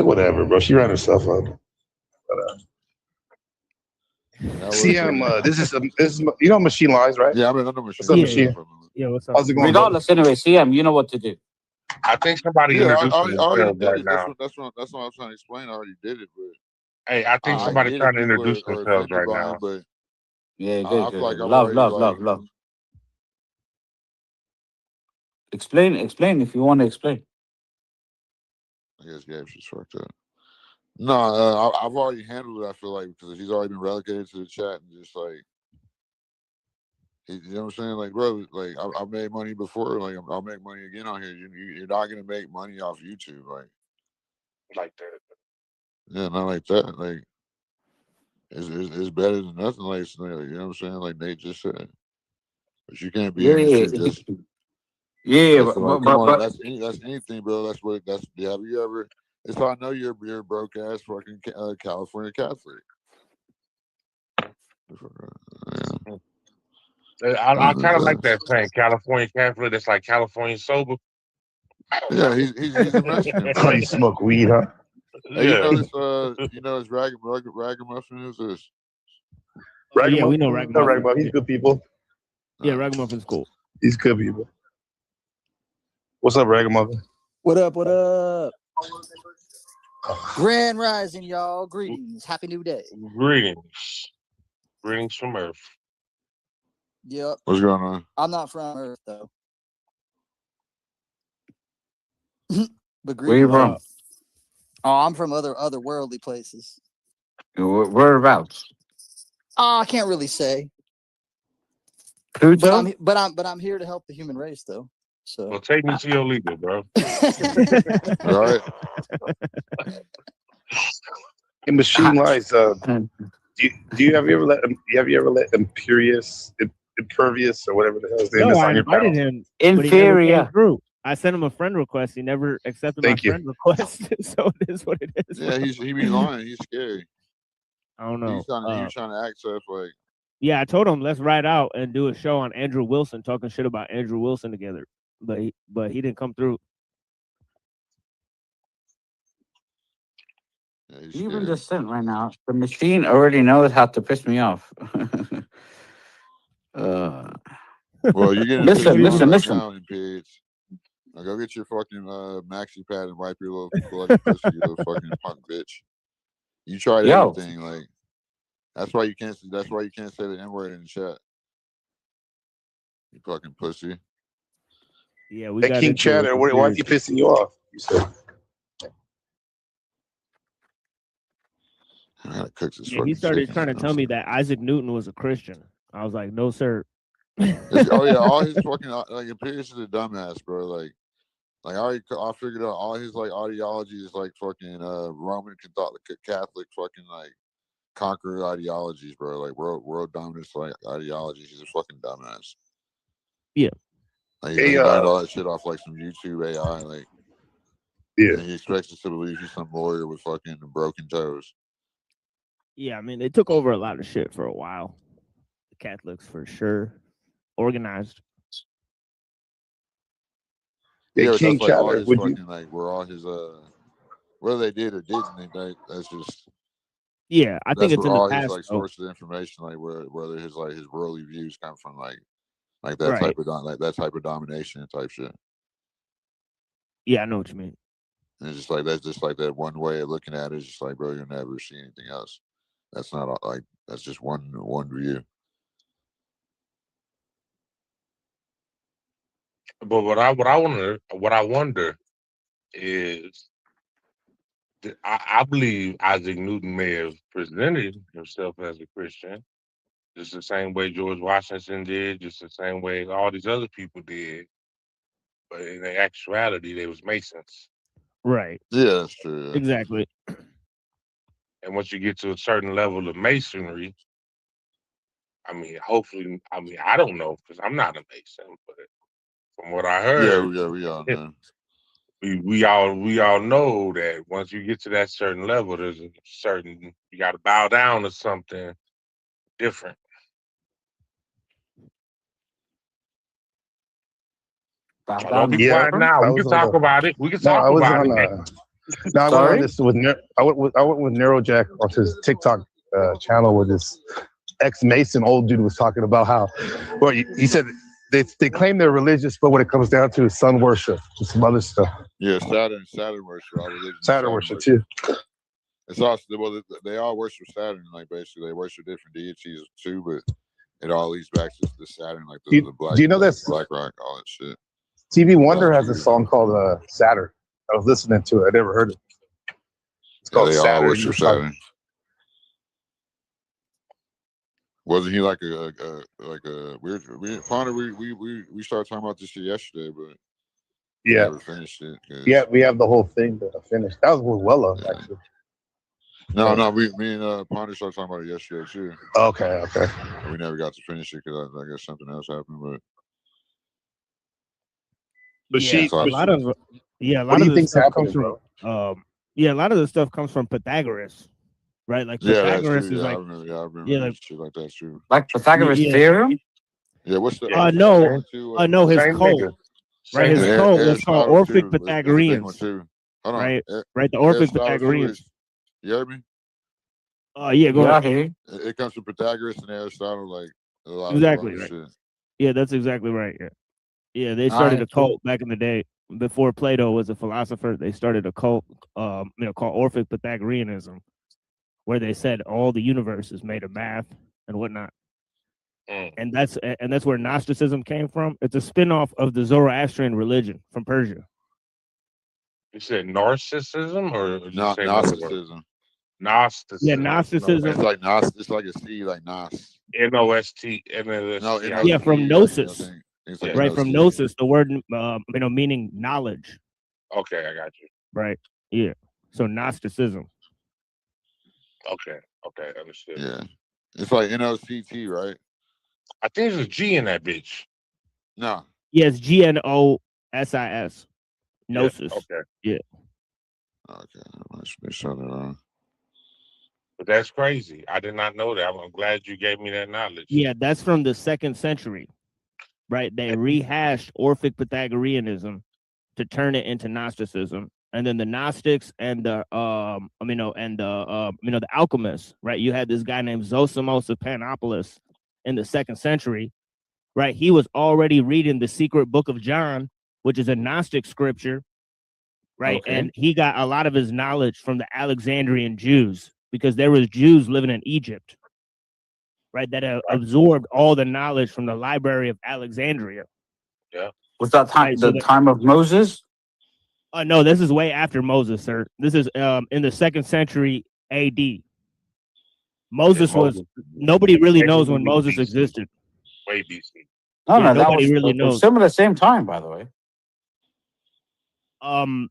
Whatever, bro. She ran herself up. CM, this is you know Machine Lies, right? Yeah, I mean, I know Machine. What's up, Machine? Yeah, what's up? How's it going? Regardless, anyway, CM, you know what to do. I think somebody introduced themselves right now. That's what I was trying to explain. I already did it, but hey, I think somebody trying to introduce themselves right now. But yeah, I good. feel like Love. Explain if you want to explain. I guess Gabe's just fucked up. No, I've already handled it. I feel like because he's already been relegated to the chat and just like, you know what I'm saying? Like, bro, like I made money before. Like I'll make money again on here. You're not gonna make money off YouTube, like that. Yeah, not like that. Like it's better than nothing. Like you know what I'm saying? Like Nate just said, but you can't be just. Yeah, but that's anything, bro. Have you ever? It's how I know you're a broke ass fucking California Catholic. I kind of like that saying, California Catholic. That's like California sober. Yeah, he's a Mexican. That's how you smoke weed, huh? Hey, you know this Ragamuffin. Who's this? Yeah, we know Ragamuffin. He's good people. Yeah, Ragamuffin's cool. He's good people. What's up, Ragamuffin? What up? Grand Rising, y'all. Greetings. Happy New Day. Greetings from Earth. Yep. What's going on? I'm not from Earth, though. But where you from? Oh, I'm from other worldly places. Whereabouts? Oh, I can't really say. Pluto? But I'm here to help the human race, though. So well, take me to your leader, bro. All right. In Machine Lies, do you have you ever let Impervious or whatever the hell his name is on your invited panel? him. Inferior. I sent him a friend request. He never accepted Thank my you. friend request. So it is what it is. Yeah, he be lying. He's scary. I don't know. He's trying to act tough, like. Yeah, I told him let's ride out and do a show on Andrew Wilson, talking shit about Andrew Wilson together. But he didn't come through. Yeah, Even just sent right now. The machine already knows how to piss me off. Well, you're getting listen. Now, now go get your fucking maxi pad and wipe your little bloody pussy, you little fucking punk bitch. You tried everything, like that's why you can't say the N-word in the chat. You fucking pussy. Yeah, we Hey, got King Chatter, why is he pissing you off? You said. He started trying to tell me that Isaac Newton was a Christian. I was like, no, sir. Oh yeah, all his fucking like Imperius is a dumbass, bro. Like I figured out all his like ideology is like fucking Roman Catholic fucking like conquer ideologies, bro. Like world dominance, like ideologies. He's a fucking dumbass. Yeah. Like, he learned all that shit off like some YouTube AI. Like, yeah. and he expects us to believe he's some lawyer with fucking broken toes. Yeah, I mean, they took over a lot of shit for a while. The Catholics, for sure, organized. Yeah, but King that's like all Chatter, his would fucking you? like where all his whether they did or didn't, that's just Yeah, I think that's it's where in the all his past. like sources of information, like whether his like his worldly views come from, like that Right. type of that type of domination type shit. Yeah, I know what you mean. And it's just like that's just like that one way of looking at it. It's just like, bro, you'll never see anything else. That's not like that's just one view. But what I wonder is, I believe Isaac Newton may have presented himself as a Christian, just the same way George Washington did, just the same way all these other people did. But in actuality, they was Masons. Right. Yeah, that's true. Yeah. Exactly. And once you get to a certain level of masonry, I mean, hopefully, I mean, I don't know because I'm not a Mason, but from what I heard, we all know. We all know that once you get to that certain level, there's a certain you got to bow down to something different. Oh, don't be quiet now. We can talk about it. We can talk about it. No, I went on this with I went with Neurojack on his TikTok channel with this ex-Mason old dude was talking about how, well, he said they claim they're religious, but when it comes down to sun worship and some other stuff. Yeah, Saturn worship. All religions. Saturn worship too. It's also they all worship Saturn. Like basically, they worship different deities too, but it all leads back to the Saturn, like the black. Do you know that Black Rock, all that shit? TV Wonder has a song called Saturn. I was listening to it. I never heard it. It's called they Saturn. all worship Saturn. Wasn't he like a Ponder? We started talking about this shit yesterday, but yeah, never finished it. Yeah, we have the whole thing finished. That was with Wella, actually. No, me and Ponder started talking about it yesterday too. Okay. And we never got to finish it because I guess something else happened. But yeah, a lot of the stuff comes from a lot of the stuff comes from Pythagoras, right? Like Pythagoras is like I remember like, shit like that too. Like Pythagoras theorem? Yeah, what's the no, his cult. Right, his cult was called Orphic Pythagoreans. Right, the Orphic Pythagoreans. You heard me? Yeah, go ahead. It comes from Pythagoras and Aristotle, like a lot exactly of right. shit. Yeah, that's exactly right. Yeah, they started a cult back in the day before Plato was a philosopher. They started a cult, called Orphic Pythagoreanism, where they said all the universe is made of math and whatnot. And that's where Gnosticism came from. It's a spin-off of the Zoroastrian religion from Persia. You said narcissism or Gnosticism? Gnosticism. Yeah, Gnosticism. It's like Gnost. It's like a C, like Gnost. N-O-S-T. Yeah, from gnosis. Right, from gnosis, the word meaning knowledge. Okay, I got you. Right. Yeah. So Gnosticism. Okay, understood. Yeah, it's like N-O-C-T, right? I think there's a G in that bitch. No. Yes, Gnosis. Gnosis. Yeah, okay. Yeah. Okay, I must be something wrong. But that's crazy. I did not know that. I'm glad you gave me that knowledge. Yeah, that's from the 2nd century. Right. They rehashed Orphic Pythagoreanism to turn it into Gnosticism. And then the Gnostics and the the alchemists, right? You had this guy named Zosimos of Panopolis in the 2nd century, right? He was already reading the secret book of John, which is a Gnostic scripture, right? Okay. And he got a lot of his knowledge from the Alexandrian Jews because there was Jews living in Egypt, right? That absorbed all the knowledge from the Library of Alexandria. Yeah. Was that time time of Moses? No, this is way after Moses, sir. This is in the 2nd century AD. Moses was nobody really knows when Moses existed. Way BC. No, that nobody was really knows. Similar same time, by the way.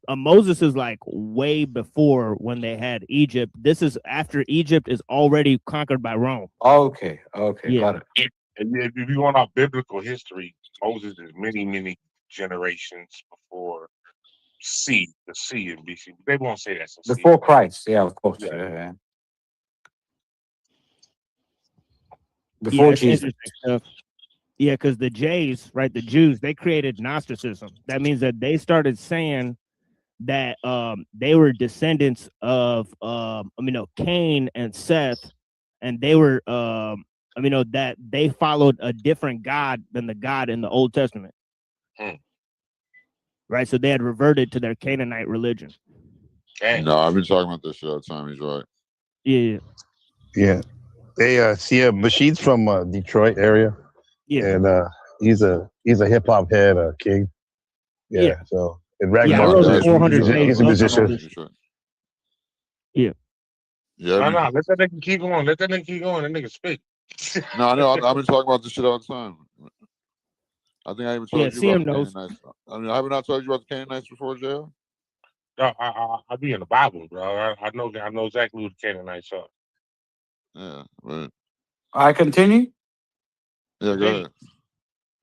Moses is like way before when they had Egypt. This is after Egypt is already conquered by Rome. Okay, Yeah. got it. And if you want our biblical history, Moses is many generations before the C in BC. They won't say that's a C. Before Christ, yeah, of course. Yeah. Yeah. Yeah, Before it's Jesus. interesting stuff. Yeah, because the Jays, right, the Jews, they created Gnosticism. That means that they started saying that they were descendants of Cain and Seth, and they were that they followed a different God than the God in the Old Testament. Right, so they had reverted to their Canaanite religion. No, I've been talking about this shit all the time. He's right. Yeah. They Machid's from Detroit area. Yeah. And he's a hip hop head, king. Yeah. So in Ragnar, 400 he's a musician. Yeah. No, let that nigga keep going. Let that nigga keep going. That nigga speak. No, I know. I've been talking about this shit all the time. I think I even told you about the Canaanites. I mean, I haven't not told you about the Canaanites before, Joe? No, I be in the Bible, bro. I know exactly who the Canaanites are. Yeah, right. I continue. Yeah, go ahead.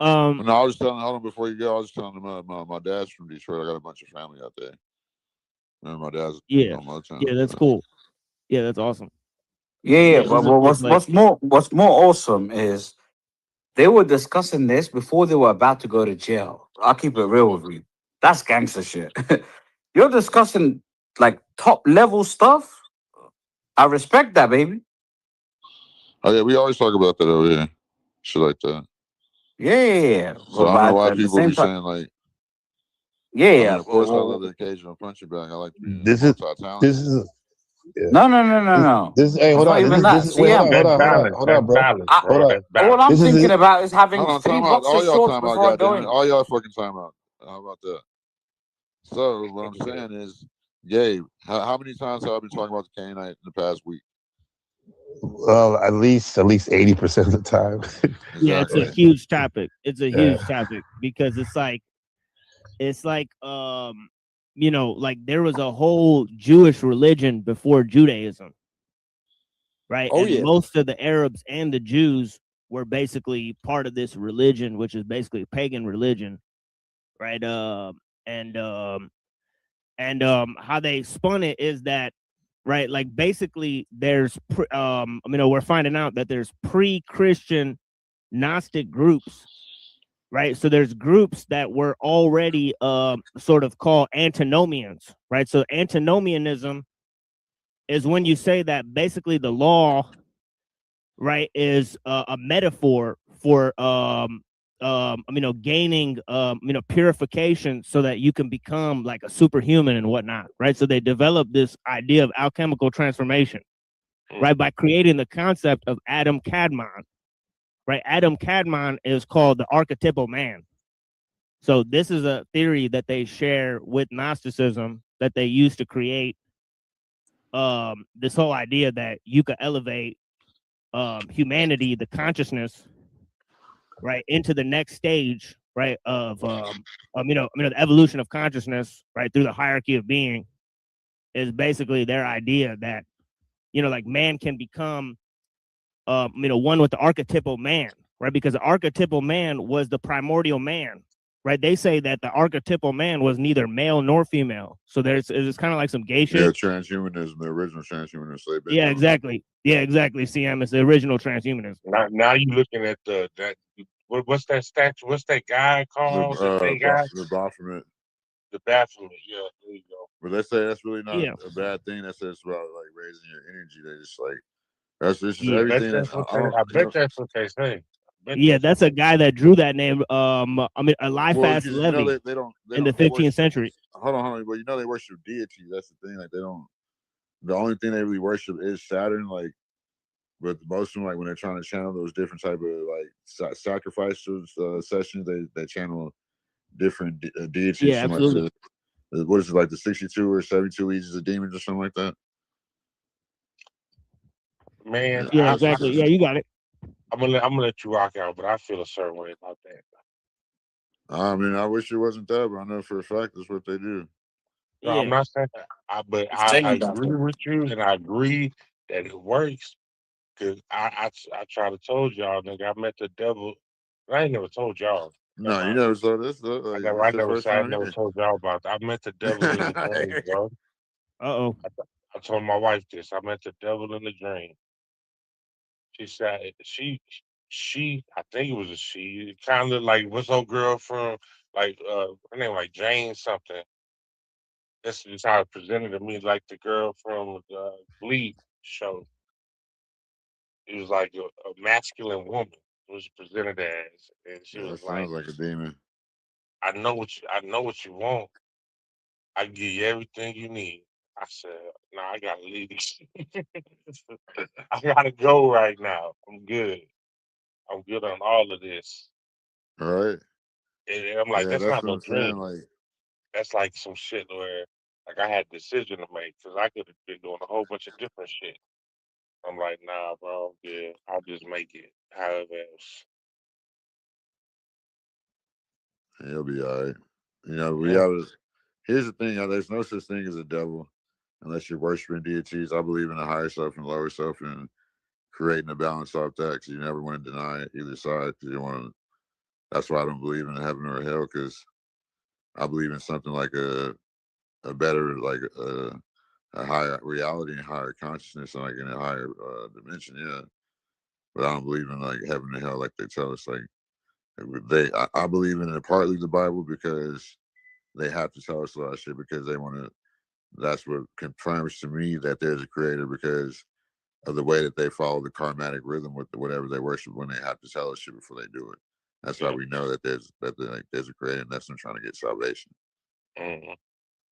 No, I was telling. Hold on, before you go, I was telling them my dad's from Detroit. I got a bunch of family out there. Remember, my dad's on Motown. Yeah, that's cool. Yeah, that's awesome. Yeah, but what's more awesome is they were discussing this before they were about to go to jail. I'll keep it real with you. That's gangster shit. You're discussing like top level stuff. I respect that, baby. Oh yeah, we always talk about that over here. Shit like that. Yeah. So I don't know why people be saying like. Yeah. I mean, of course, I love the occasional punching bag. I like to be This is. No. Hey, hold on. Hold on, bro. All I'm thinking about is having Hold on, 3 time out. boxer All y'all shorts time out, before I go goddamn in. it. All y'all fucking time out. How about that? So what I'm saying is, Gabe, how many times have I been talking about the Canaanite in the past week? Well, at least 80% of the time. Yeah, it's a huge topic. It's a huge topic because it's like like there was a whole Jewish religion before Judaism, right? And most of the Arabs and the Jews were basically part of this religion, which is basically a pagan religion, right? How they spun it is that, right, like basically there's we're finding out that there's pre-Christian Gnostic groups, right? So there's groups that were already sort of called antinomians, right? So antinomianism is when you say that basically the law, right, is a metaphor for gaining purification so that you can become like a superhuman and whatnot, right? So they developed this idea of alchemical transformation, right, by creating the concept of Adam Kadmon. Right, Adam Kadmon is called the archetypal man. So this is a theory that they share with Gnosticism that they use to create this whole idea that you could elevate humanity, the consciousness, right, into the next stage, right, of the evolution of consciousness, right, through the hierarchy of being, is basically their idea that like man can become one with the archetypal man, right? Because the archetypal man was the primordial man, right? They say that the archetypal man was neither male nor female. So it's kind of like some gay shit. Yeah, transhumanism, the original transhumanism. So yeah, exactly. Yeah, exactly. CM is the original transhumanism. Now you're looking at what's that statue? What's that guy called? The Baphomet. The Baphomet. Yeah, there you go. But they say that's really not a bad thing. They say it's about like raising your energy. They just like that's just everything. I bet that's what they say. Yeah, that's a guy that drew that name. Eliphaz Levi in the 15th century. Hold on. But they worship deity. That's the thing. Like they don't. The only thing they really worship is Saturn. Like, but most of them, like when they're trying to channel those different type of like sacrifices sessions, they channel different deities. Yeah, absolutely. Like what is it, like the 62 or 72 legions of demons or something like that? Man, yeah, exactly. Yeah, you got it. I'm gonna let you rock out, but I feel a certain way about that. I mean, I wish it wasn't that, but I know for a fact that's what they do. No, I'm Yeah. not saying that. But I agree with you, and I agree that it works. Cause I try to told y'all, nigga, I met the devil. I ain't never told y'all. No, you never saw this. Like, this I your never first said I time never here. told y'all about that. I met the devil in the dream, bro. Uh-oh. I told my wife this. I met the devil in the dream. She said she I think it was a she. It kind of looked like what's old girl from like her name like Jane something. This is how it presented to me, like the girl from the Bleed show. It was like a masculine woman was presented as, and she Yeah, was that like, sounds like a demon. I know what you want. I give you everything you need." I said, "No, I gotta leave. I gotta go right now. I'm good. I'm good on all of this." All right. And I'm like, Yeah, "That's that's not what no I'm saying. dream. Like, That's like some shit where like I had a decision to make because I could have been doing a whole bunch of different shit." I'm like, "Nah, bro, I'm good. I'll just make it however else." he'll be all right. You know, we Yeah. gotta. Here's the thing: there's no such thing as a devil unless you're worshiping deities. I believe in the higher self and lower self, and creating a balance off that. Because you never want to deny either side. Because you want to. That's why I don't believe in heaven or hell. Because I believe in something like a better, like a higher reality and higher consciousness, and like in a higher dimension. Yeah, but I don't believe in like heaven and hell like they tell us. Like I believe in it partly the Bible because they have to tell us a lot of shit because they want to. That's what confirms to me that there's a creator because of the way that they follow the karmatic rhythm with whatever they worship when they have to tell us shit before they do it. That's how we know that there's a creator and that's them trying to get salvation Mm-hmm.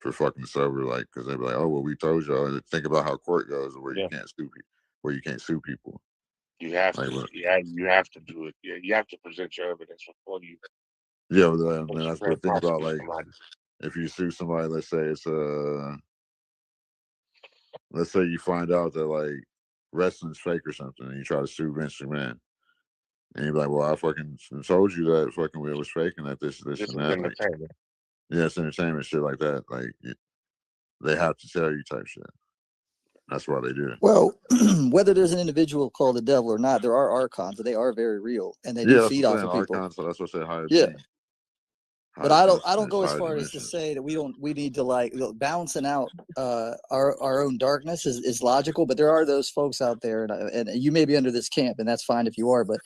for fucking us over. Like because they be like, oh well, we told y'all. And think about how court goes where you Yeah. can't sue people, where you can't sue people. You have Like, to. Yeah, you have to do it. Yeah, you have to present your evidence before you yeah, man, that's try to what think about. prosecute Like, somebody. if you sue somebody, let's say it's let's say you find out that like wrestling's fake or something, and you try to sue Vince McMahon, and you're like, well, I fucking told you that fucking it was fake and that this This and is that. Like, entertainment. yeah, it's entertainment shit like that. Like, they have to tell you type shit. That's why they do it. Well, whether there's an individual called the devil or not, there are archons, and they are very real, and they do Yeah, that's feed what I'm off saying. of people. Archons, so that's what I say higher Yeah, being. but Higher I don't go as higher far as to dimensions. say that we need to like balancing out our own darkness is logical, but there are those folks out there, and you may be under this camp, and that's fine if you are, but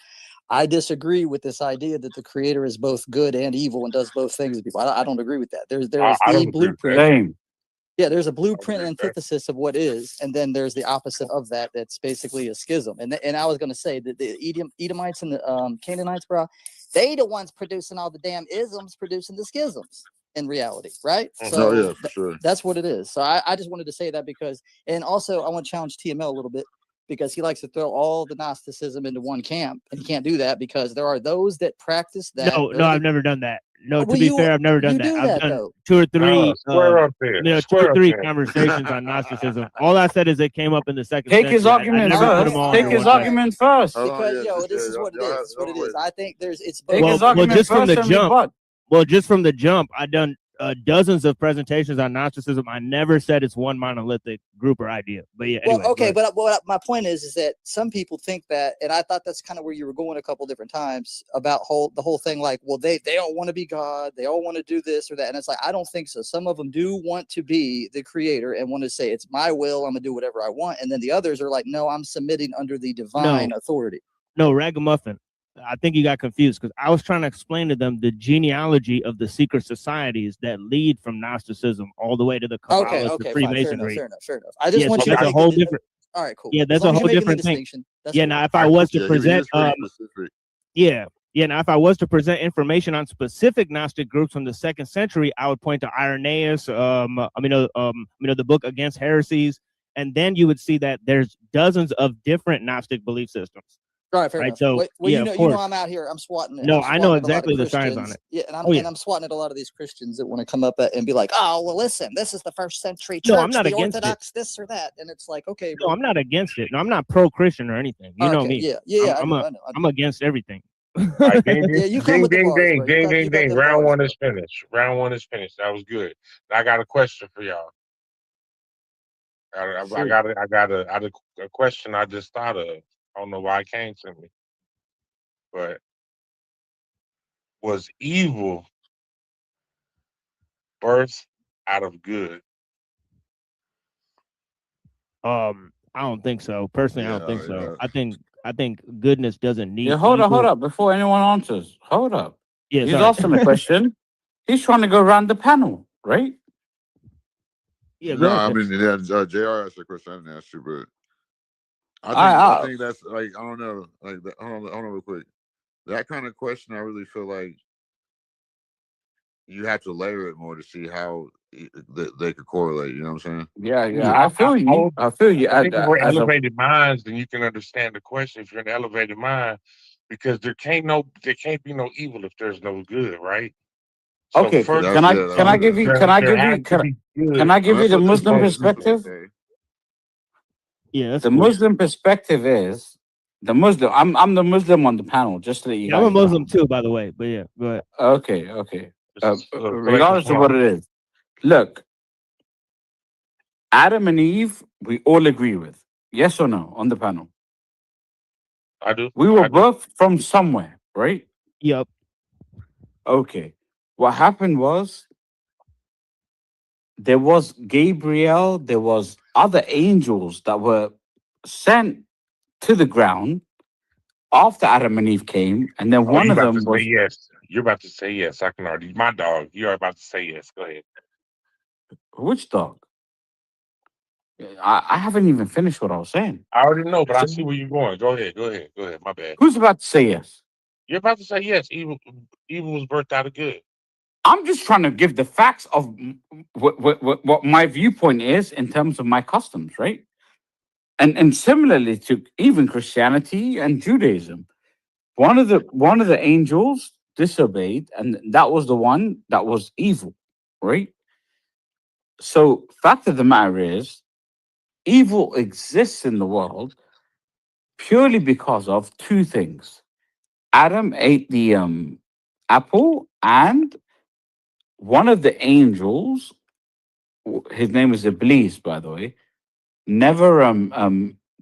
I disagree with this idea that the creator is both good and evil and does both things to people. I don't agree with that. There's I the don't agree with that. blueprint. Same. Yeah, there's a I don't blueprint agree with that. antithesis of what is, and then there's the opposite of that. That's basically a schism. And I was going to say that the Edomites and the Canaanites, bro, they the ones producing all the damn isms, producing the schisms in reality, right? Mm-hmm. Oh So yeah, for sure. that's what it is. So I just wanted to say that because, and also I want to challenge TML a little bit because he likes to throw all the Gnosticism into one camp, and he can't do that because there are those that practice that. No, I've never done that. No, to Well, be fair, I've never done you that. do I've that done though. two or Nah, three, square up there. two or Square up three there. conversations on Gnosticism. All I said is it came up in the second Take his century. I argument never put first. them all Take under his one camp. argument first. Hold on, Because yeah, this is what it is. It's what it is. I think it's both. Take his Well, argument just from first the and jump. rebut. Well, just from the jump, I've done dozens of presentations on Gnosticism. I never said it's one monolithic group or idea. But yeah, Well, anyway. okay, but my point is that some people think that, and I thought that's kind of where you were going a couple different times about the whole thing. Like, well, they don't want to be God, they all want to do this or that, and it's like I don't think so. Some of them do want to be the creator and want to say it's my will, I'm gonna do whatever I want, and then the others are like, no, I'm submitting under the divine authority. No, ragamuffin. I think you got confused because I was trying to explain to them the genealogy of the secret societies that lead from Gnosticism all the way to the Kabbalah to Freemasonry. Fair enough. I just want you that's to a make whole the different. all right, cool. Yeah, As that's long a as whole you're making the different thing. distinction, that's Yeah, cool. now if I was to Yeah, present, specific. now if I was to present information on specific Gnostic groups from the 2nd century, I would point to Irenaeus, the book Against Heresies, and then you would see that there's dozens of different Gnostic belief systems. All right, fair enough. So well, yeah, you know, I'm out here. I'm swatting it. No, I'm I know swatting at a lot of exactly the science on Christians. it. Yeah, and Oh, yeah. I'm swatting at a lot of these Christians that want to come up and be like, oh, well, listen, this is the 1st century church, No, I'm not the against Orthodox, this or that, and it's like, okay, No, bro. I'm not against it. No, I'm not pro-Christian or anything. You know Okay, me. yeah, I know. I'm against everything. All right, ding, Yeah, ding, you come ding, with the ding, bars, ding, bro. ding, You ding, got ding. them Round bars, one bro. is finished. Round one is finished. That was good. Now I got a question for y'all. I got a question I just thought of. I don't know why it came to me, but was evil birthed out of good? I don't think so. Personally, I don't think so. Yeah. I think goodness doesn't Yeah, need hold evil. up. Before anyone answers, hold up. Yeah, He's sorry. asking a question. He's trying to go around the panel, right? Yeah, go No, ahead. I mean, yeah, JR asked a question I didn't ask you, but I think that's like, I don't know, like, hold on real quick. That kind of question, I really feel like you have to layer it more to see how they could correlate. You know what I'm saying? Yeah. I feel you. I feel you. I think if we're As a elevated minds, then you can understand the question. If you're an elevated mind, because there can't be no evil if there's no good, right? So okay, first, can I give you there has to be good. the Muslim perspective? Yeah, that's The cool. Muslim perspective is the Muslim. I'm the Muslim on the panel, just to let you Yeah, I'm a guys know. Muslim too, by the way. But yeah, go ahead. Okay. So Regardless of what it is, look, Adam and Eve, we all agree with. Yes or no on the panel? I do. We were both from somewhere, right? Yep. Okay. What happened was there was Gabriel, there was other angels that were sent to the ground after Adam and Eve came, and then Oh, one you of about to them say was yes. You're about to say yes. I can already. My dog. You're about to say yes. Go ahead. which dog? I haven't even finished what I was saying. I already know, but I see where you're going. Go ahead. Go ahead. Go ahead. My bad. Who's about to say yes? You're about to say yes. Evil was birthed out of good. I'm just trying to give the facts of what my viewpoint is in terms of my customs, right? And similarly to even Christianity and Judaism, one of the angels disobeyed, and that was the one that was evil, right? So, fact of the matter is, evil exists in the world purely because of two things. Adam ate the apple, and one of the angels, his name is Iblis, by the way, never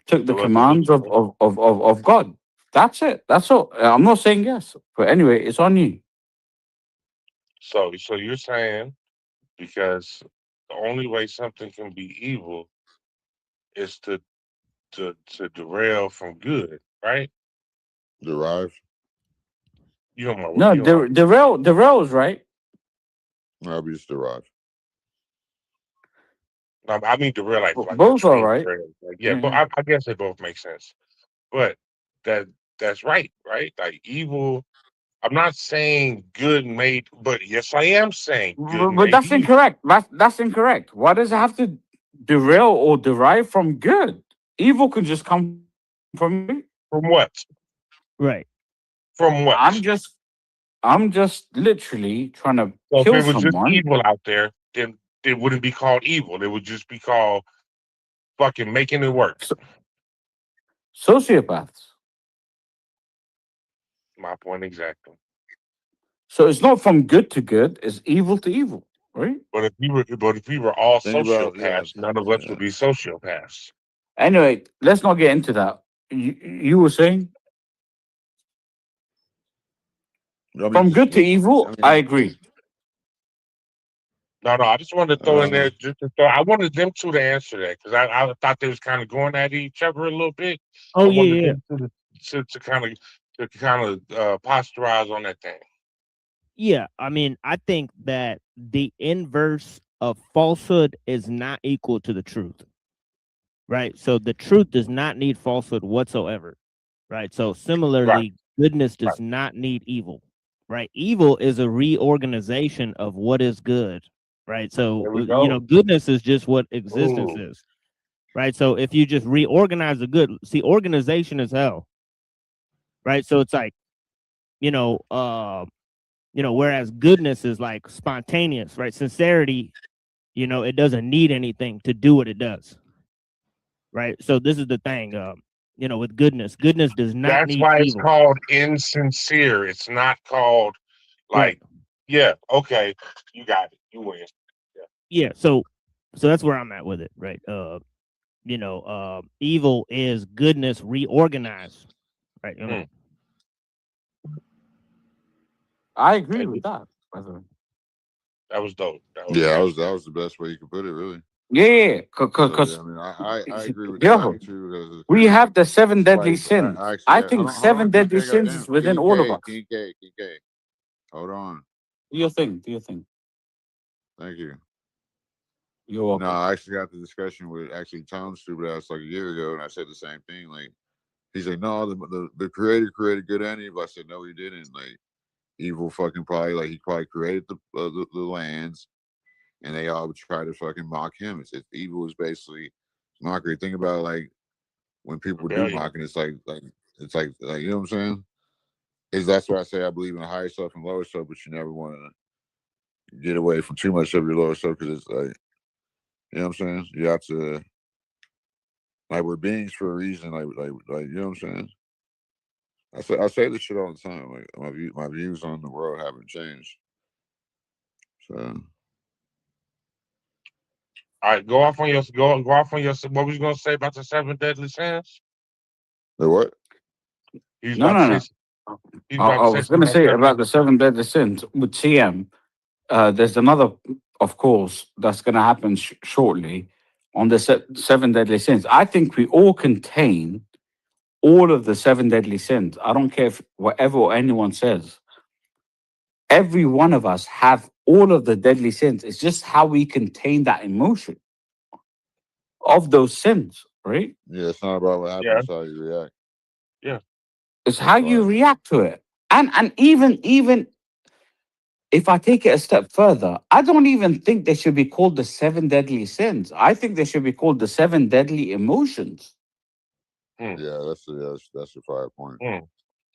took the It wasn't me. commands of God. That's it. That's all. I'm not saying yes, but anyway, it's on you. So you're saying because the only way something can be evil is to derail from good, right? Derive. You know my No, you know the rail is right. No, be just derive. my, no, I mean derail like the Both are train right. derail. Like, yeah, but Yeah. I guess they both make sense. But that's right? Like evil. I'm not saying good made, but yes, I am saying good But made that's evil. incorrect. That's incorrect. Why does it have to derail or derive from good? Evil can just come from. From what? Right. From what? I'm just literally trying to So if kill it was just someone. evil out there, then it wouldn't be called evil. It would just be called fucking making it work. Sociopaths. My point exactly. So it's not from good to good, it's evil to evil, right? But if we were all Think about sociopaths, none of us would be sociopaths. Anyway, let's not get into that. You were saying? I mean, From good to just, evil, I agree. No, I just wanted to throw in there just to throw. I wanted them two to answer that because I thought they was kind of going at each other a little bit. Oh, I wanted yeah. them to kind of posturize on that thing. Yeah, I mean, I think that the inverse of falsehood is not equal to the truth. Right? So the truth does not need falsehood whatsoever. Right? So similarly, goodness does not need evil. Right? Evil is a reorganization of what is good. Right? So There we go. goodness is just what existence Ooh. is. Right? So if you just reorganize the good, see, organization is hell. Right? So it's like, whereas goodness is like spontaneous, right? Sincerity, it doesn't need anything to do what it does. Right. So this is the thing. you know, with goodness. Goodness does not That's need why it's evil. called insincere. It's not called Right. like, yeah, okay, you got it. You win. Yeah. So that's where I'm at with it, right? Evil is goodness reorganized, right? You know. I agree with that. By the way. That was dope. Yeah, that was the best way you could put it, really. Yeah, So, because yeah, I mean, I agree with yo, King too. Because we have the seven deadly like, sins. I actually, I hold think on, hold seven on, King deadly K, sins goddamn, is within King all of K, us. King K, King K. Hold on. Do your thing. Do your thing. Thank you. You're welcome. No, I actually got the discussion with actually Tom's stupid ass like a year ago, and I said the same thing. Like, he said, no, the creator created good and evil. I said, no, he didn't. Like, evil fucking probably, like, he probably created the lands, and they all try to fucking mock him. It's evil is basically mockery. Think about it, like, when people do Rebellion. mocking, it's like it's like you know what I'm saying? Is that's why I say I believe in higher self and lower self, but you never want to get away from too much of your lower self because it's like, you know what I'm saying? You have to, like, we're beings for a reason, like you know what I'm saying? I say this shit all the time. Like, my views on the world haven't changed. So All right, go off on your what was you gonna say about the seven deadly sins? the what? He's No, about to no, say no. he's I, about I to say was something going to about say seven. about the seven deadly sins with TM. There's another, of course, that's going to happen shortly on the seven deadly sins. I think we all contain all of the seven deadly sins. I don't care if whatever anyone says. Every one of us have all of the deadly sins. It's just how we contain that emotion of those sins, right? Yeah, it's not about what happens, Yeah. it's how you react. Yeah. It's That's how you why. react to it. And even if I take it a step further, I don't even think they should be called the seven deadly sins. I think they should be called the seven deadly emotions. Yeah, that's a fire point.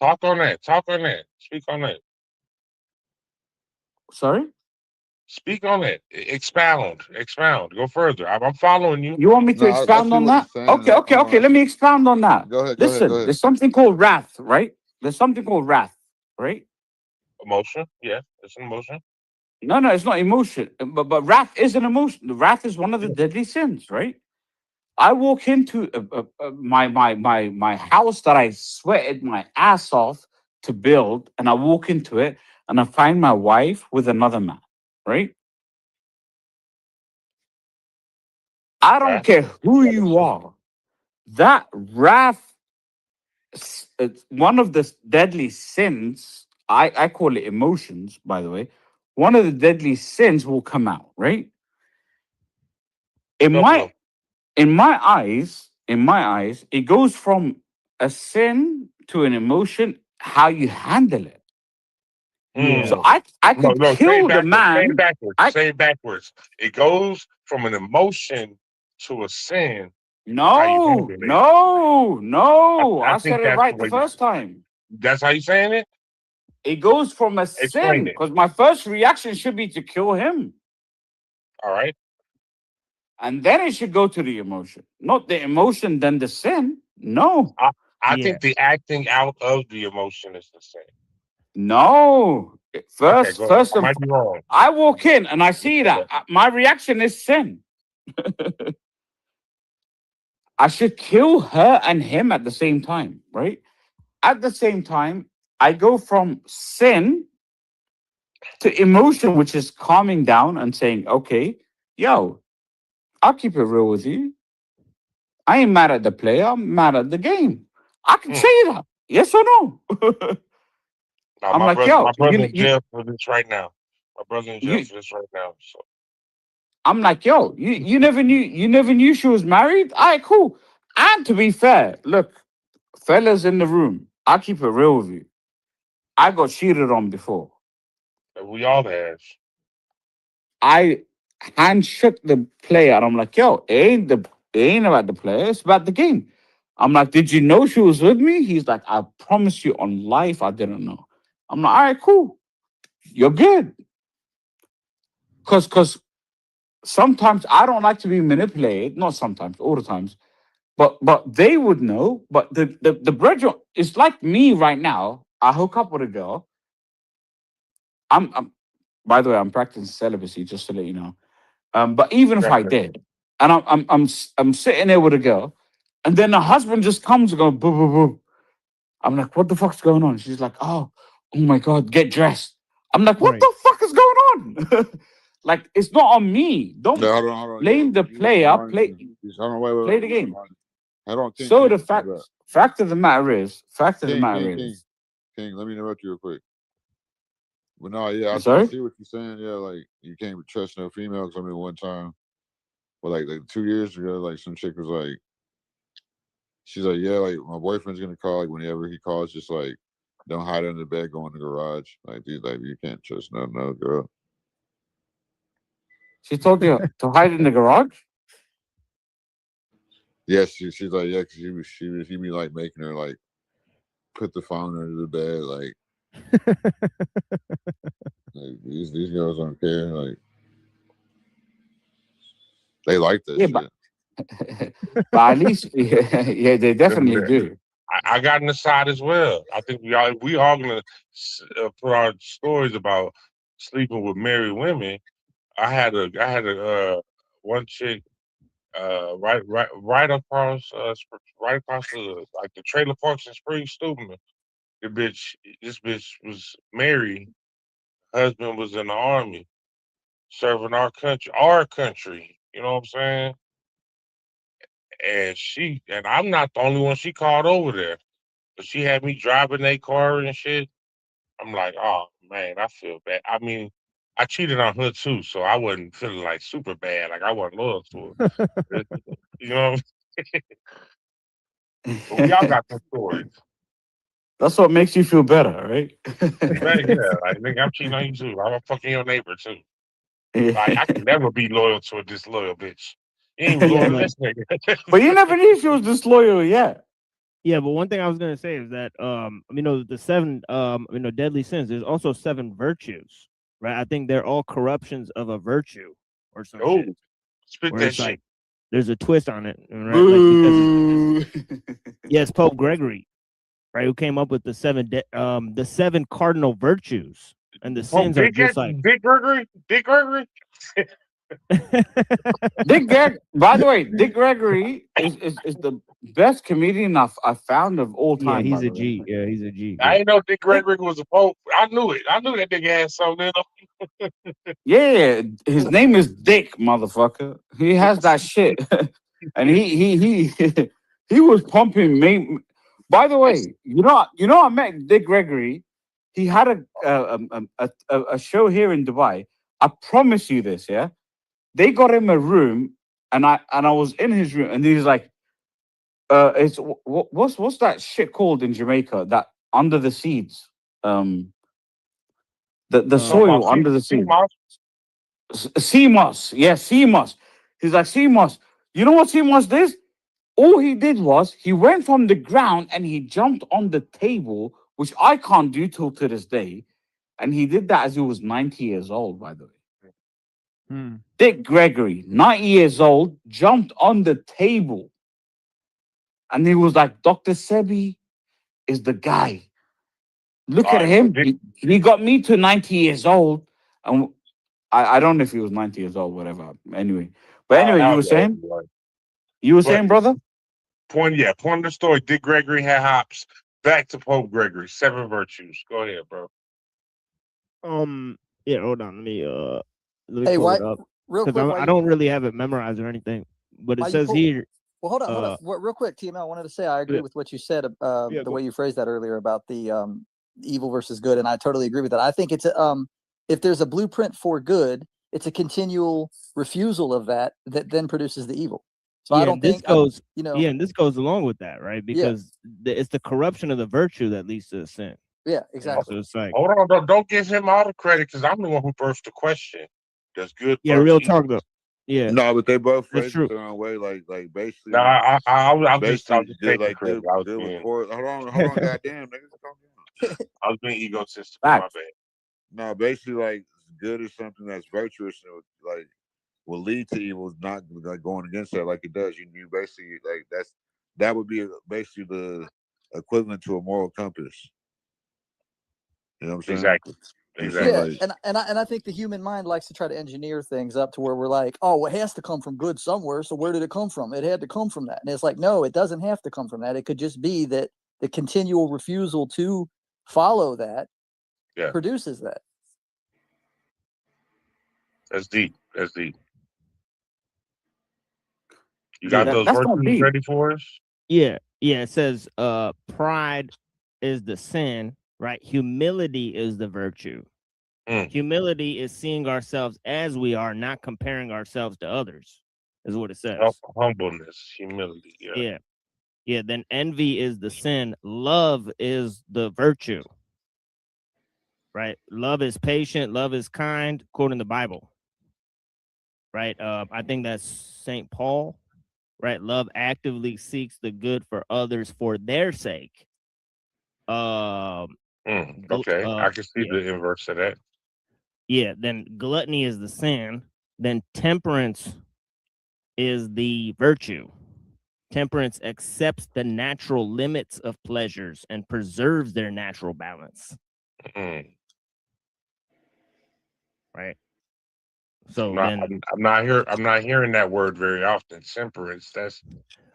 Talk on that. Talk on that. Speak on that. Sorry? Speak on it. Expound. Expound. Go further. I'm following you. You want me to No, I expound see on what you're that? saying. Okay, Hold on. Let me expound on that. Go ahead. Listen, there's something called wrath, right? There's something called wrath, right? Emotion. Yeah, it's an emotion. No, it's not emotion. But wrath is an emotion. Wrath is one of the deadly sins, right? I walk into my house that I sweated my ass off to build, and I walk into it, and I find my wife with another man, right? I don't care who you are. That wrath, it's one of the deadly sins. I call it emotions, by the way. One of the deadly sins will come out, right? In my eyes, it goes from a sin to an emotion, how you handle it. So I could kill the man. Say it backwards. Say it backwards. It goes from an emotion to a sin. No. I said it right the first time. That's how you saying it? It goes from a sin, because my first reaction should be to kill him. All right. And then it should go to the emotion. Not the emotion, then the sin. No. I think the acting out of the emotion is the sin. No. First, I might be wrong. I walk in and I see that. My reaction is sin. I should kill her and him at the same time, right? At the same time, I go from sin to emotion, which is calming down and saying, okay, yo, I'll keep it real with you. I ain't mad at the player, I'm mad at the game. I can say that. Yes or no? I'm like, yo, my brother in jail for this right now. My brother in jail for this right now. So I'm like, yo, you never knew she was married? All right, cool. And to be fair, look, fellas in the room, I'll keep it real with you. I got cheated on before. we all have. I handshook the player and I'm like, yo, it ain't about the player, it's about the game. I'm like, did you know she was with me? He's like, I promise you on life, I didn't know. I'm like, all right, cool. You're good. Cause sometimes I don't like to be manipulated. Not sometimes, all the times. but they would know. But the brethren, it's like me right now. I hook up with a girl. I'm by the way, I'm practicing celibacy, just to let you know. But even if I did, and I'm sitting there with a girl, and then the husband just comes and goes boo boo boo. I'm like, what the fuck's going on? She's like, oh my god, get dressed. I'm like, what the fuck is going on? Like, it's not on me. Don't Yeah, hold on. blame the player. Play Wait. the game. Hold on, King. So the fact of the matter is, King, let me interrupt you real quick. But no, yeah, I sorry? see what you're saying. Yeah, like you can't trust no female. Because I mean, one time, well, like 2 years ago, like some chick was like, she's like, yeah, like my boyfriend's gonna call. Like whenever he calls, just like don't hide under the bed, go in the garage. Like, dude, like you can't trust no girl. She told you to hide in the garage. Yeah, she's like, yeah, because he be like making her like put the phone under the bed, like these girls don't care, like they like that shit. But at least, yeah, they definitely do. I got an aside as well. I think we all gonna put our stories about sleeping with married women. I had a one chick right across the like the trailer parks in Spring Steuben. This bitch was married. Husband was in the army, serving our country. You know what I'm saying? And I'm not the only one she called over there, but she had me driving their car and shit. I'm like, oh man, I feel bad. I mean, I cheated on her too, so I wasn't feeling like super bad. Like I wasn't loyal to her. You know what I'm saying? But we all got some stories. That's what makes you feel better, right? Right, yeah, like nigga, I'm cheating on you too. I'm fucking your neighbor too. Like I can never be loyal to a disloyal bitch. You ain't even loyal to this nigga. But you never knew she was disloyal yet. Yeah, but one thing I was gonna say is that the seven deadly sins. There's also 7 virtues, right? I think they're all corruptions of a virtue or some shit. Spit Where that it's shit. like there's a twist on it, right? Like because yes, Pope Gregory, right, who came up with the 7 cardinal virtues, and the sins are just like Dick Gregory. By the way, Dick Gregory is the best comedian I've found of all yeah, time. he's a G. Yeah, he's a G. I didn't know Dick Gregory was a pope. I knew it. I knew that nigga had something in him. Yeah, his name is Dick, motherfucker. He has that shit, and he he was pumping me. By the way, I met Dick Gregory. He had a show here in Dubai. I promise you this, yeah. They got him a room, and I was in his room, and he's like, it's what's that shit called in Jamaica? That under the seeds, the soil under the seeds. Sea moss, yeah, sea moss. He's like, sea moss. You know what sea moss did? All he did was he went from the ground and he jumped on the table, which I can't do till to this day. And he did that as he was 90 years old, by the way. Dick Gregory, 90 years old, jumped on the table. And he was like, Dr. Sebi is the guy. Look at him. He got me to 90 years old. And I don't know if he was 90 years old, whatever. Anyway. But anyway, you were saying? You were saying, brother? Point of the story. Dick Gregory had hops. Back to Pope Gregory. 7 virtues. Go ahead, bro. Yeah, hold on. Let me Hey, pull it up. real quick, I don't really have it memorized or anything. But it says here. Well, hold on. Real quick, TM, I wanted to say I agree with what you said, the way you phrased that earlier about the evil versus good, and I totally agree with that. I think it's if there's a blueprint for good, it's a continual refusal of that then produces the evil. So I don't think and this goes along with that, right? Because it's the corruption of the virtue that leads to the sin. Yeah, exactly. So it's like, hold on, don't give him all the credit because I'm the one who birthed the question. That's good. Yeah, real talk though. Yeah, no, but they both phrase it their own way. Like basically. No, I'm just good, taking like credit. good with poor. Hold on, goddamn, niggas. I was being egotistical. My bad. No, basically, like good is something that's virtuous and like will lead to evil, not like going against that like it does. You basically like that would be basically the equivalent to a moral compass. You know what I'm saying? Exactly. Yeah, Like, and I think the human mind likes to try to engineer things up to where we're like, oh, well, it has to come from good somewhere. So where did it come from? It had to come from that. And it's like, no, it doesn't have to come from that. It could just be that the continual refusal to follow that produces that. That's deep. That's deep. You Yeah, got those virtues ready for us? Yeah, it says pride is the sin, right? Humility is the virtue. Humility is seeing ourselves as we are, not comparing ourselves to others, is what it says. Humbleness, humility. Yeah. Then envy is the sin. Love is the virtue, right? Love is patient. Love is kind, according to the Bible, right? I think that's St. Paul, right? Love actively seeks the good for others for their sake. Okay, I can see the inverse of that. Yeah, then gluttony is the sin. Then temperance is the virtue. Temperance accepts the natural limits of pleasures and preserves their natural balance. Right. So I'm not hearing that word very often. Temperance. That's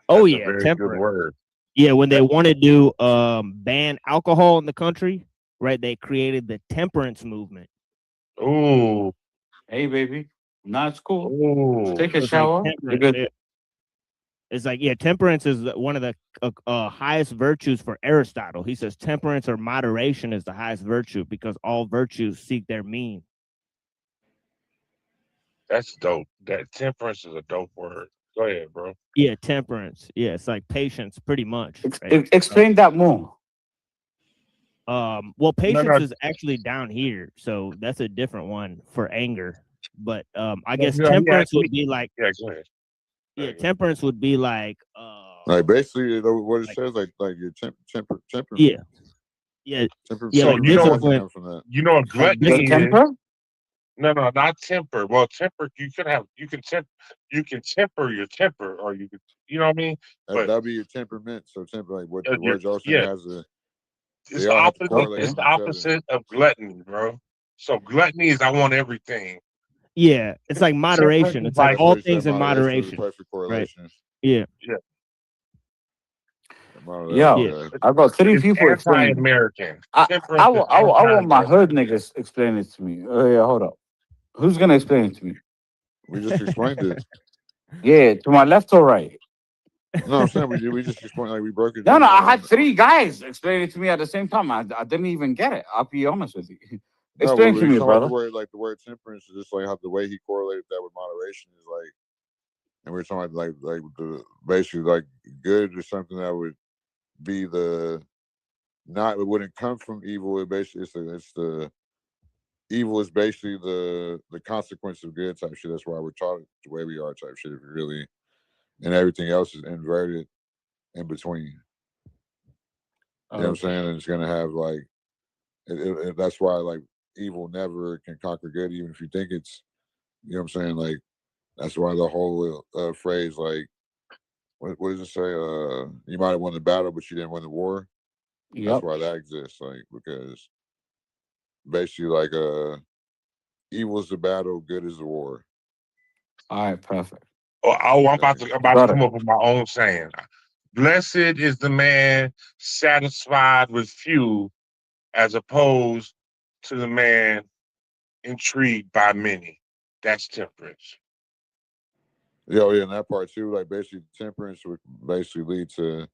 a very good word. Yeah, when they wanted to ban alcohol in the country, right? They created the temperance movement. Ooh. Hey, baby. No, it's cool. Ooh. Take a shower. You're good. It's like, temperance is one of the highest virtues for Aristotle. He says temperance or moderation is the highest virtue because all virtues seek their mean. That's dope. That temperance is a dope word. Go ahead, bro. Yeah, temperance. Yeah, it's like patience, pretty much. Explain that more. Well, patience is actually down here, so that's a different one for anger. But I guess temperance would be like. Yeah, go ahead. Yeah, temperance would be like. Like basically, what it says, like your temperament. Yeah. So like discipline. You know what gluttony is? No, not temper. Well, temper you can temper your temper, or you could, you know what I mean? That'd be your temperament. So like what the words also has a. It's the opposite. It's the opposite of gluttony, bro. So gluttony is I want everything. Yeah, it's like moderation. It's like all things in moderation. Perfect correlation. Right. Yeah. Yo, I've got three people explaining. Anti-American. I want my hood niggas explain it to me. Oh yeah, hold up. Who's gonna explain it to me? We just explained it. Yeah, to my left or right? No, I'm saying we just explained, like we broke it. No, I had three guys explain it to me at the same time. I didn't even get it. I'll be honest with you. Explain to me, brother. The word temperance is just like how the way he correlated that with moderation is like, and we're talking about like the basically like good is something that would be it wouldn't come from evil. It basically it's the evil is basically the consequence of good type shit. That's why we're taught the way we are type shit. If you really, and everything else is inverted in between. You know what I'm saying? And it's gonna have like, that's why like evil never can conquer good, even if you think it's, you know what I'm saying? Like that's why the whole phrase like, what does it say? You might have won the battle, but you didn't win the war. That's why that exists, like because basically like evil is the battle, good is the war. All right, perfect. I'm about to come up with my own saying. Blessed is the man satisfied with few, as opposed to the man intrigued by many. That's temperance. Yeah, and that part too. Like basically, temperance would basically lead to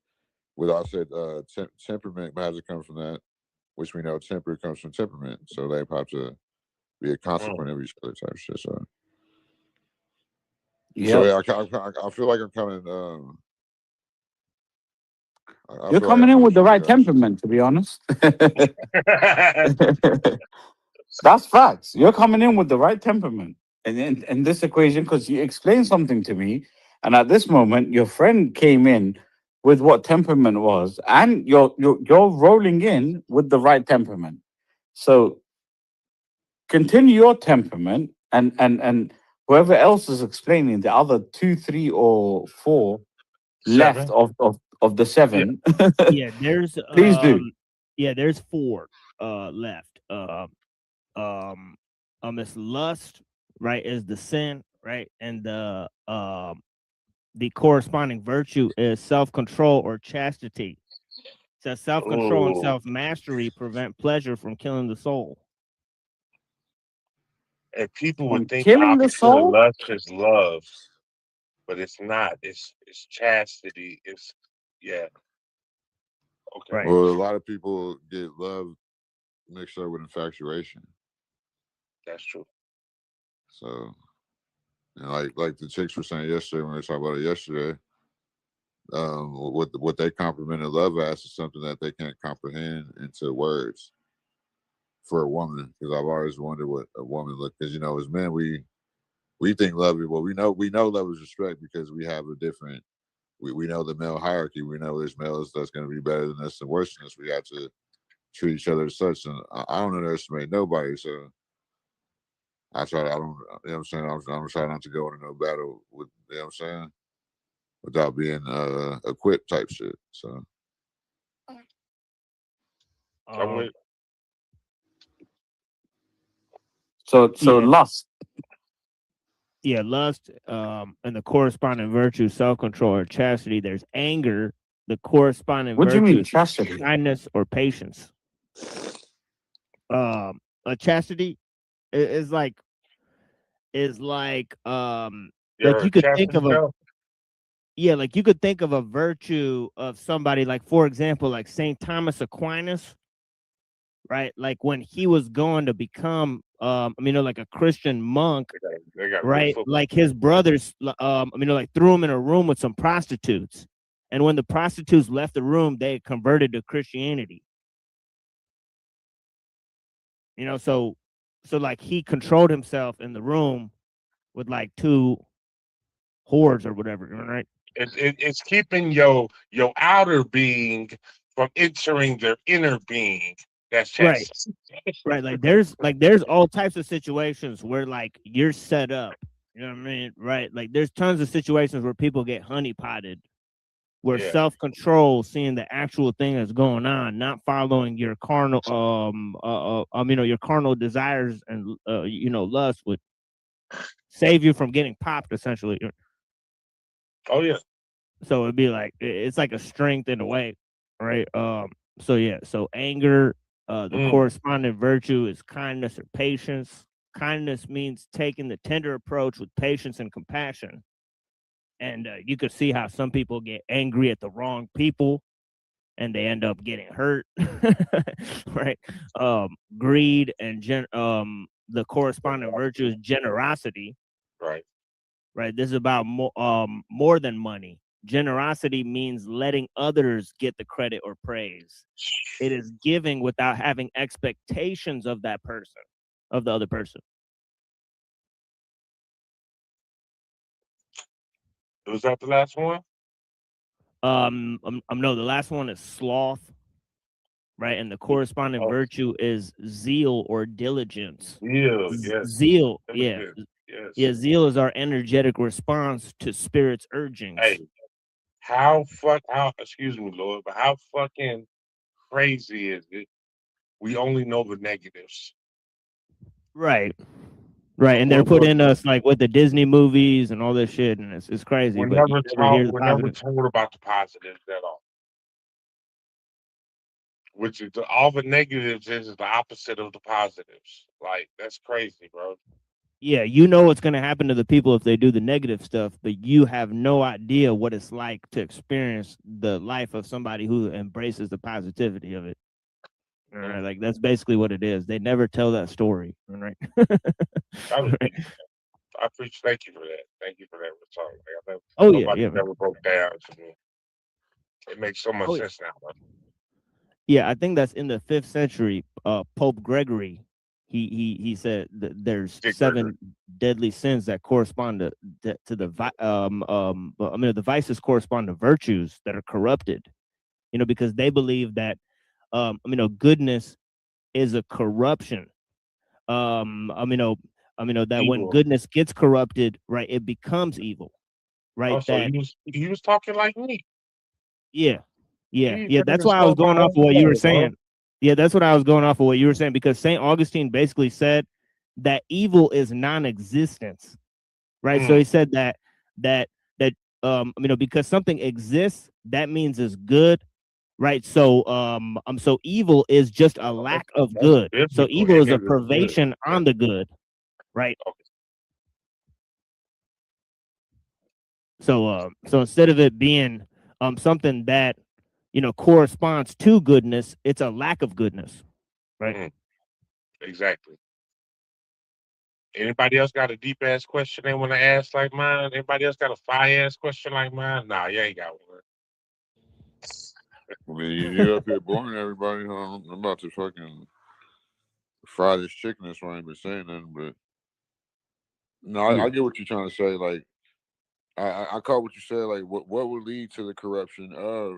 what I said. Temperament has to come from that, which we know temper comes from temperament. So they have to be a consequence of each other type shit. So, yeah, I feel like I'm coming. You're coming in with the right temperament, to be honest. That's facts. You're coming in with the right temperament in this equation because you explained something to me, and at this moment, your friend came in with what temperament was, and you're rolling in with the right temperament. So continue your temperament, and whoever else is explaining the other 2, 3, or 4 left of of the 7. Yeah, there's Please do. yeah, there's 4 left. It's lust, right, is the sin, right? And the corresponding virtue is self-control or chastity. So self-control and Oh, self-mastery prevent pleasure from killing the soul. and people would From think the killing the opposite of soul? lust is love, but it's not. It's chastity. It's yeah. Okay. Right. Well, a lot of people get love mixed up with infatuation. That's true. So, and like the chicks were saying yesterday when we were talking about it yesterday, what they complimented love as is something that they can't comprehend into words for a woman. Because I've always wondered what a woman look. Because as men, we think love is we know love is respect because we have a different. We know the male hierarchy. We know there's males that's going to be better than us and worse than us. We have to treat each other as such. And I don't underestimate nobody. So I try to, I don't, you know what I'm saying? I'm trying not to go into no battle with, you know what I'm saying? Without being equipped type shit. So I'm with So Yeah. lust. Yeah, lust, and the corresponding virtue, self-control or chastity. There's anger, the corresponding What do you virtue mean is chastity? kindness or patience. A chastity is like like your you could think chastity of a belt. like you could think of a virtue of somebody, like, for example, like Saint Thomas Aquinas, right? Like when he was going to become like a Christian monk, They got good right? football. Like his brothers like threw him in a room with some prostitutes, and when the prostitutes left the room, they converted to Christianity. So like he controlled himself in the room with like 2 whores or whatever, right? It's keeping your outer being from entering their inner being. That's Right. chastity. Right. There's all types of situations where like you're set up. You know what I mean? Right. Like there's tons of situations where people get honeypotted, where Yeah. self-control, seeing the actual thing that's going on, not following your carnal your carnal desires and lust, would save you from getting popped, essentially. Oh yeah. So it'd be like it's like a strength in a way, right? So anger, the corresponding virtue is kindness or patience. Kindness means taking the tender approach with patience and compassion. And you could see how some people get angry at the wrong people and they end up getting hurt, right? Greed and the corresponding virtue is generosity. Right. Right. This is about more than money. Generosity means letting others get the credit or praise. It is giving without having expectations of that person, of the other person. Was that the last one? No, the last one is sloth, right? And the corresponding virtue is zeal or diligence. Zeal, yes. Zeal, yeah. Yes. Yeah, zeal is our energetic response to spirit's urgings. Hey, excuse me, Lord, but how fucking crazy is it? We only know the negatives. Right. Right, and they're putting us like with the Disney movies and all this shit, and it's crazy. We're But never told. We're never told about the positives at all. Which is all the negatives is the opposite of the positives. Like that's crazy, bro. Yeah, you know what's gonna happen to the people if they do the negative stuff, but you have no idea what it's like to experience the life of somebody who embraces the positivity of it. All right, like that's basically what it is. They never tell that story, right? I preach. Thank you for that. Thank you for that return. Like, Nobody never broke down to me. It makes so much sense now. Bro. Yeah, I think that's in the 5th century. Pope Gregory, he said that there's 7 deadly sins that correspond to the the vices correspond to virtues that are corrupted. Because they believe that goodness is a corruption. That when goodness gets corrupted, right, it becomes evil. Right. Oh, so he was talking like me. Yeah, yeah, He yeah. turned That's why I was himself going out off on of what you were the bro. saying. Yeah, that's what I was going off of what you were saying, because Saint Augustine basically said that evil is non-existence, right? So he said that that that because something exists, that means it's good, right? So evil is just a lack of That's good. So biblical. evil It is a is good. privation on the good, right? So instead of it being something that corresponds to goodness, it's a lack of goodness, right? Exactly. Anybody else got a deep ass question they want to ask like mine? Anybody else got a fire ass question like mine? Nah, you ain't got one. I mean, you up here boring everybody. I'm about to fucking fry this chicken. That's why I ain't been saying nothing. But no, I get what you're trying to say. Like, I caught what you said. Like, what would lead to the corruption of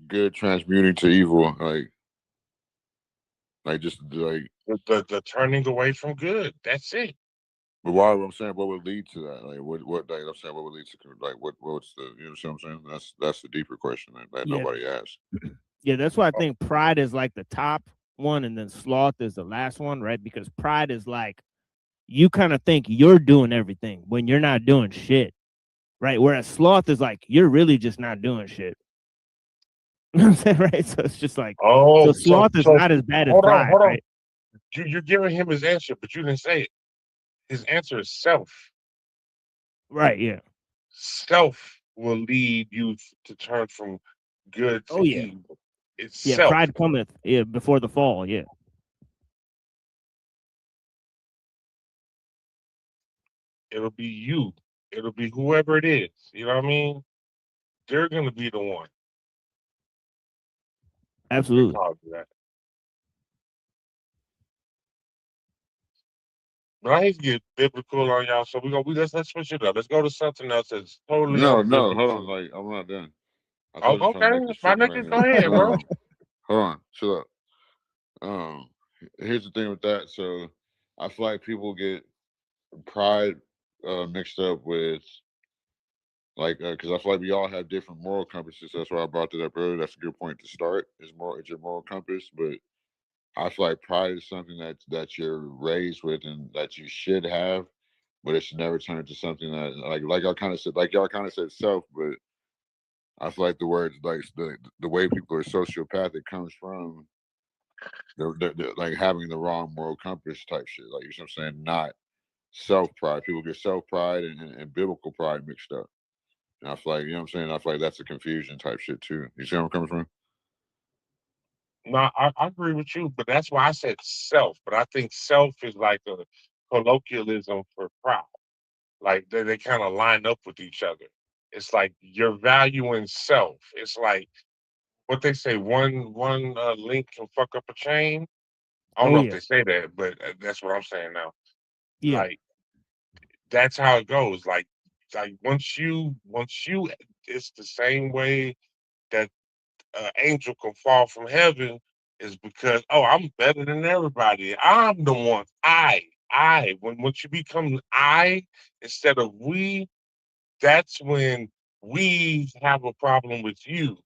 good transmuting to evil? Like just like the turning away from good. That's it. But why? I'm saying, what would lead to that? Like, what? Like, I'm saying, what would lead to? Like, what's the? You know what I'm saying? That's the deeper question that Yeah. nobody asked. Yeah, that's why I think pride is like the top one, and then sloth is the last one, right? Because pride is like you kind of think you're doing everything when you're not doing shit, right? Whereas sloth is like you're really just not doing shit. You know what I'm saying, right? So it's just like, so sloth is not as bad as pride, hold on. right? You're giving him his answer, but you didn't say it. His answer is self. Right, yeah. Self will lead you to turn from good to evil. It's Yeah, self. pride cometh before the fall, yeah. It'll be you. It'll be whoever it is. You know what I mean? They're gonna be the one. Absolutely. That. But I hate to get biblical on y'all, so let's switch it up. Let's go to something else that's totally No, unbiblical. hold on. Like, I'm not done. I Oh, told you trying to okay. make this My chicken right niggas, go here. ahead, bro. Hold on, chill out. Here's the thing with that. So I feel like people get pride mixed up with like because I feel like we all have different moral compasses. That's why I brought that up earlier. That's a good point to start. It's your moral compass, but I feel like pride is something that you're raised with and that you should have, but it should never turn into something that like y'all kind of said self, but I feel like the words like the way people are sociopathic comes from the like having the wrong moral compass type shit. Like you know what I'm saying, not self pride. People get self pride and biblical pride mixed up. And I feel like, you know what I'm saying? I feel like that's a confusion type shit too. You see where I'm coming from? No, I agree with you, but that's why I said self. But I think self is like a colloquialism for pride. Like they kind of line up with each other. It's like you're valuing self. It's like what they say, one link can fuck up a chain. I don't know if they say that, but that's what I'm saying now. Yeah. Like that's how it goes. Like once you, it's the same way that angel can fall from heaven is because I'm better than everybody. I'm the one. Once you become I instead of we, that's when we have a problem with you.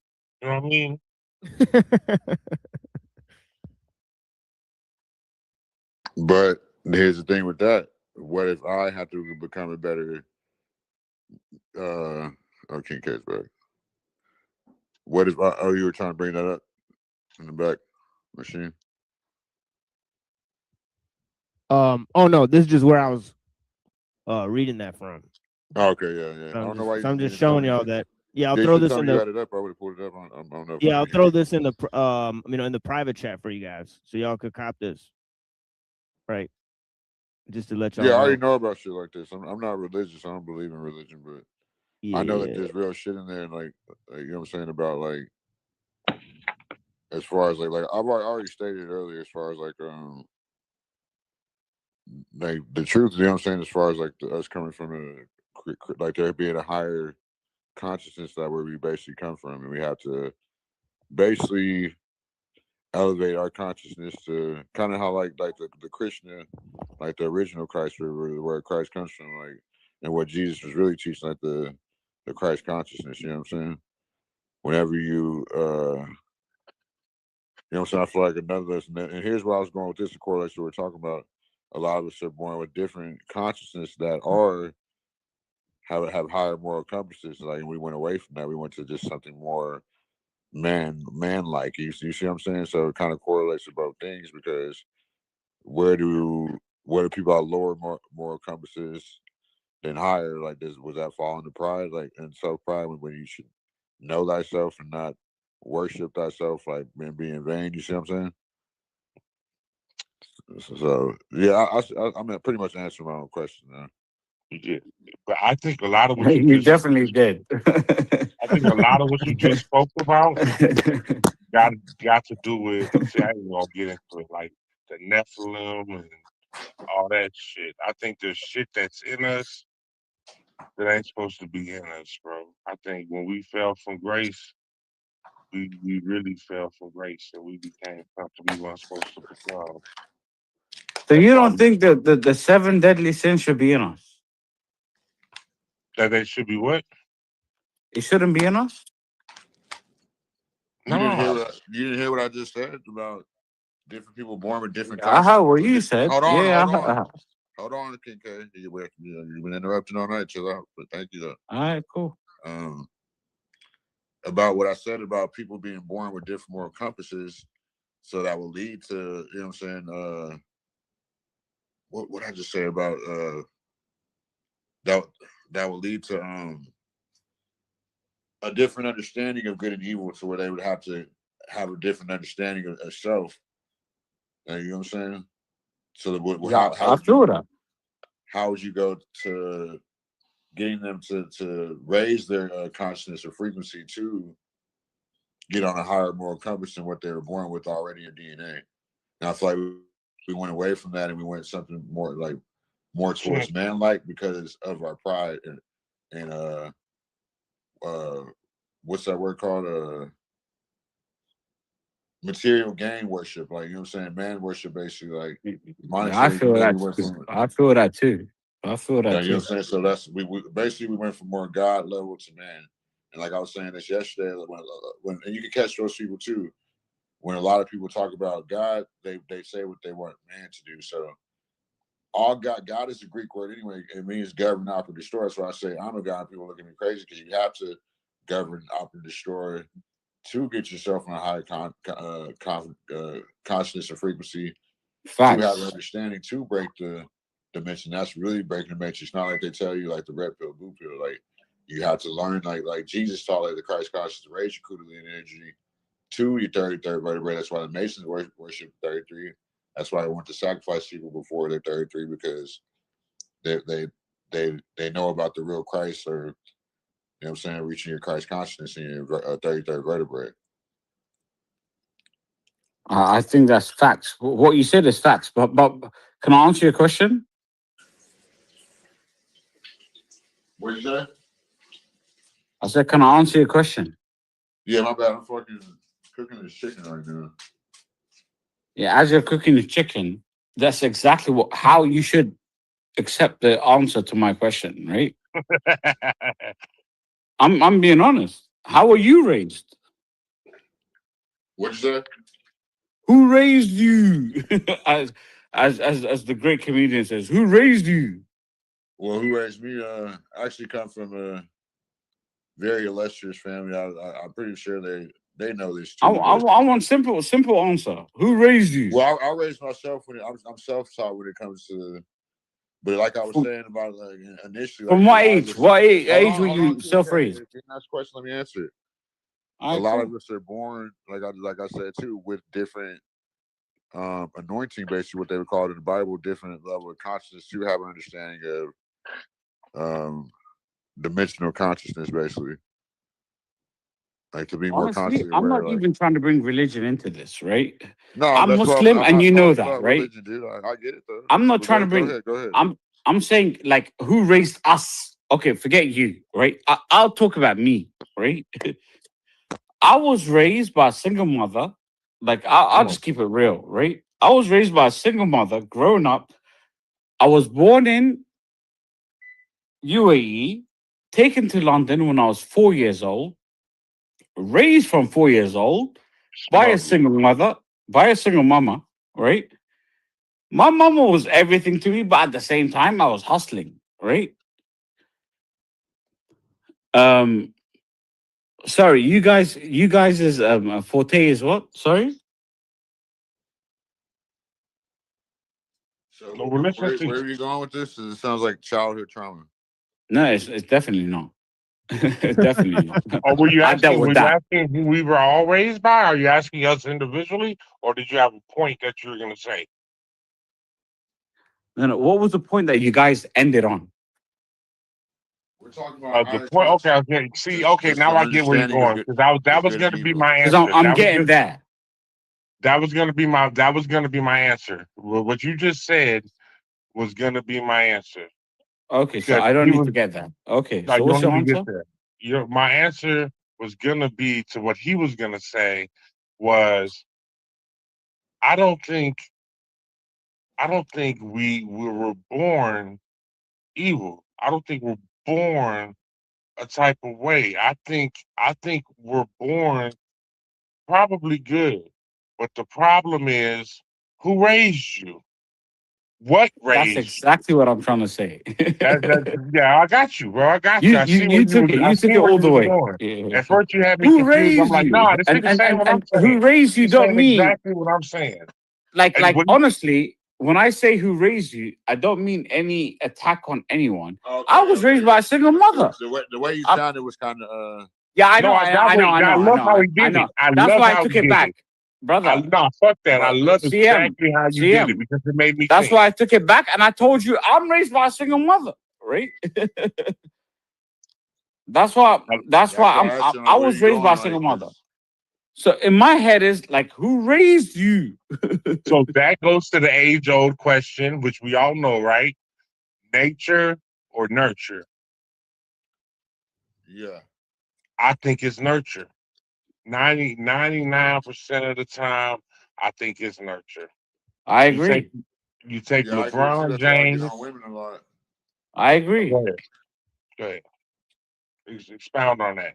You know what I mean? But here's the thing with that. What if I have to become a better King K's back. What if you were trying to bring that up in the back machine? Oh no, this is just where I was reading that from. Oh, okay, yeah. I don't know why I'm just showing y'all that. Yeah, I'll you throw should this tell in me you the. had it up. I would have pulled it up. I don't know. Yeah, I'll throw this in the in the private chat for you guys, so y'all could cop this. Right. Just to let y'all Yeah, I know. already know about shit like this. I'm not religious. I don't believe in religion, but I know that Yeah. there's real shit in there, like you know what I'm saying about like as far as like I've already stated earlier, as far as like the truth. You know what I'm saying, as far as like us coming from like there being a higher consciousness that where we basically come from, and we have to basically elevate our consciousness to kind of how like the Krishna, like the original Christ, where Christ comes from, like, and what Jesus was really teaching, like the the Christ consciousness. You know what I'm saying? Whenever you know what I'm saying? I feel like another lesson, and here's where I was going with this correlation we're talking about. A lot of us are born with different consciousness that have higher moral compasses. Like we went away from that. We went to just something more man-like. You see what I'm saying? So it kind of correlates to both things because where do people have lower moral compasses than higher? Like was that fall into pride, like and self-pride when you should know thyself and not worship thyself, like and be in vain. You see what I'm saying? So yeah, I mean, pretty much answering my own question now. You did, but I think a lot of what You definitely did. I think a lot of what you just spoke about got to do with. See, I ain't gonna get into it, like the Nephilim and all that shit. I think there's shit that's in us that ain't supposed to be in us, bro. I think when we fell from grace, we really fell from grace and we became something we weren't supposed to become. So you don't think that the 7 deadly sins should be in us? That they should be what? It shouldn't be in us? You didn't hear what I just said about different people born with different I heard what you said. Hold on, Yeah, hold on, King K. You've been interrupting all night. Chill out, but thank you though. All right, cool. About what I said about people being born with different moral compasses, so that will lead to, you know what I'm saying, what I just say about that will lead to a different understanding of good and evil, to where they would have to have a different understanding of self. You know what I'm saying? So that how would you go to getting them to raise their consciousness or frequency to get on a higher moral compass than what they were born with already in DNA? Now I feel like we went away from that and we went something more towards man-like because of our pride and what's that word called? Material gain worship. Like, you know what I'm saying? Man worship, basically, like monetary. I feel that. I feel that too. I feel that too. You know what I'm saying? So that's we basically we went from more God level to man. And like I was saying this yesterday, when and you can catch those people too. When a lot of people talk about God, they say what they want man to do. So all God is a Greek word anyway. It means govern, operate, destroy. So I say I'm a God. People look at me crazy because you have to govern, operate, destroy to get yourself on a higher consciousness or frequency. Facts. To have an understanding to break the dimension. That's really breaking the matrix. Not like they tell you like the red pill, blue pill. Like you have to learn like Jesus taught, like the Christ consciousness, raise your Kundalini energy to your 33rd vertebrae. That's why the Masons worship 33. That's why they want to sacrifice people before they're 33, because they know about the real Christ, or you know what I'm saying, reaching your Christ consciousness in your 33rd vertebrae. I think that's facts. What you said is facts. But can I answer your question? What did you say? I said, can I answer your question? Yeah, my bad. I'm fucking cooking this chicken right now. Yeah, as you're cooking the chicken, that's exactly how you should accept the answer to my question, right? I'm being honest. How were you raised? What'd you say? Who raised you? as the great comedian says, who raised you? Well, who raised me? I actually come from a very illustrious family. I'm pretty sure they know this too. I want simple answer. Who raised you? Well, I raised myself I'm self-taught when it comes to. But like I was saying about initially. From what age? What age were you self-raised? If you ask a question, let me answer it. A lot of us are born, like I said too, with different anointing, basically what they would call it in the Bible, different level of consciousness to have an understanding of dimensional consciousness, basically. Like to be more consciously aware. I'm not even trying to bring religion into this, right? No, I'm Muslim, and you know that, right? Religion, dude. I get it though. I'm not trying to bring. Go ahead. I'm saying, like, who raised us? Okay, forget you, right? I'll talk about me, right? I was raised by a single mother. Like, I'll just keep it real, right? I was raised by a single mother, growing up. I was born in UAE. taken to London when I was 4 years old, raised from 4 years old by a single mother, by a single mama, right? My mama was everything to me, but at the same time, I was hustling, right? Sorry, you guys is forte is what? Sorry? So No, well, listen to where are you going with this? It sounds like childhood trauma. No, it's definitely not. Definitely not. Or were you I dealt asking? with Were you that. asking who we were all raised by? Are you asking us individually, or did you have a point that you were going to say? No, what was the point that you guys ended on? We're talking about The point. Okay. See. Okay. just Now the I get where you're understanding of going, because that was good going and to be evil. my Because answer. I'm getting there. That was going to be my answer. What you just said was going to be my answer. Okay, so Because I don't he need was. to get that. Okay, No, so you what's don't your need to answer? get there. My answer was going to be to what he was going to say was, I don't think we were born evil. I don't think we're born a type of way. I think we're born probably good. But the problem is, who raised you? What That's raised you? exactly what I'm trying to say. Yeah, I got you, bro. I got you. I see where You took it. I You took see it where all you the was way. going. Yeah. At first, you had me Who confused. I'm raised like, you? nah, this nigga saying what I'm And who saying. raised you He's don't saying mean exactly what I'm saying. like And what honestly, when I say who raised you, I don't mean any attack on anyone. I was raised by a single mother. The way you sounded was kind of Yeah, I No, know, I got I what know, I I know, I love know, how he I did it. know. I That's love why I how took he it did back, it. brother. No, fuck that. I love CM, exactly how you did it because it made me That's think. why I took it back, and I told you I'm raised by a single mother, right? That's why I was raised by a single mother. So in my head is like, who raised you? So that goes to the age-old question, which we all know, right? Nature or nurture? Yeah. I think it's nurture. 99% of the time, I think it's nurture. I agree. You take Yeah, I agree too. LeBron That's why I get James. on women a lot. I agree. Go ahead. Expound on that.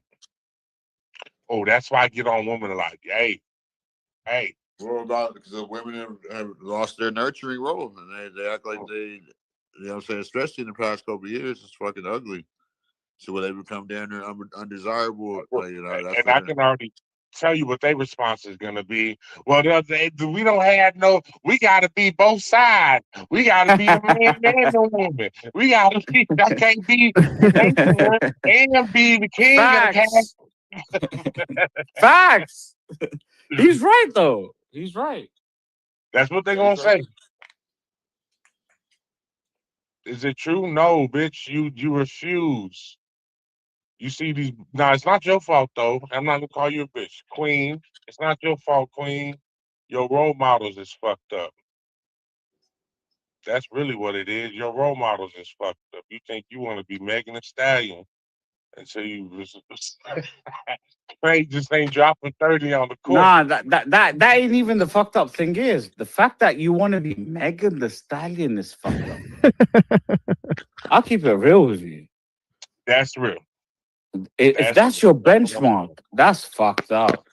Oh, that's why I get on women a lot. Hey. What about because the women have lost their nurturing role and they act like they, you know what I'm saying, especially in the past couple of years, it's fucking ugly. So when they become damn near undesirable, like, you know, that's And I can already tell you what their response is going to be. Well, we don't have no, we got to be both sides. We got to be the man and the woman. We got to be, I can't be nurturer and be the king of the Facts. cast. Facts. He's right though. He's right. That's what they're gonna say. Is it true? No, bitch. You refuse. You see these. Now it's not your fault though. I'm not gonna call you a bitch, Queen. It's not your fault, Queen. Your role models is fucked up. That's really what it is. Your role models is fucked up. You think you want to be Megan Thee Stallion until you just ain't dropping 30 on the court. Nah, that ain't even the fucked up thing is. The fact that you want to be Megan Thee Stallion is fucked up. I'll keep it real with you. That's real. If that's your benchmark, that's fucked up.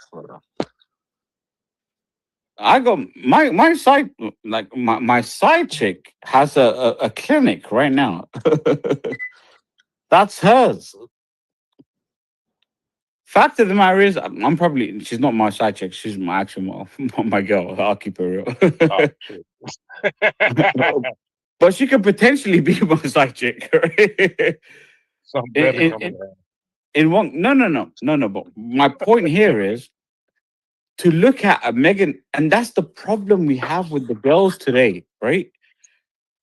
I got my side my side chick has a clinic right now. That's hers. Fact of the matter is, I'm probably she's not my side chick. She's my actual my girl. I'll keep it real. But she could potentially be my side chick. Right? Something better coming out. In one, no. But my point here is to look at a Megan, and that's the problem we have with the girls today, right?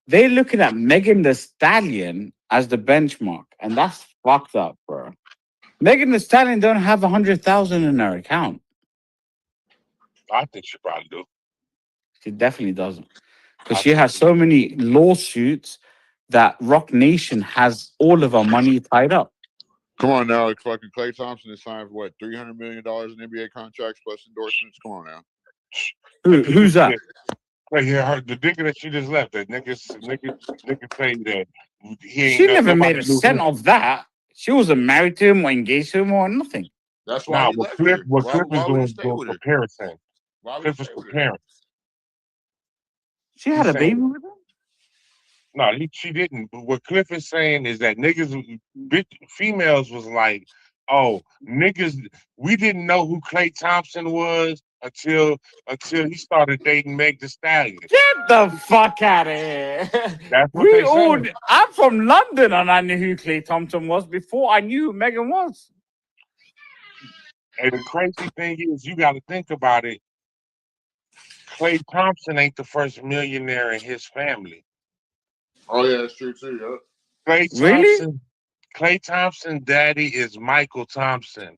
They're looking at Megan Thee Stallion as the benchmark, and that's fucked up, bro. Megan Thee Stallion don't have 100,000 in her account. I think she probably do. She definitely doesn't, because she has so many lawsuits that Rock Nation has all of her money tied up. Come on now, like fucking Klay Thompson is signed for what, $300 million in NBA contracts plus endorsements. Come on now. Who's that? Wait, yeah, the nigga that she just left. That nigga say that he ain't She never nobody made a knew cent him. of that. She wasn't married to him or engaged to him or nothing. That's why Nah, he what left Cliff her. what Why, Cliff is why would he doing is stay doing with her? comparison. Why would Cliff he is stay with her? comparing. She had He's a baby saying with him? no, she didn't. But what Cliff is saying is that females was like, oh, niggas, we didn't know who Klay Thompson was until he started dating Meg Thee Stallion. Get the fuck out of here. That's what they saying. I'm from London and I knew who Klay Thompson was before I knew who Megan was. And the crazy thing is, you got to think about it. Klay Thompson ain't the first millionaire in his family. Oh yeah, that's true too. Yeah. Klay Thompson, daddy is Michael Thompson,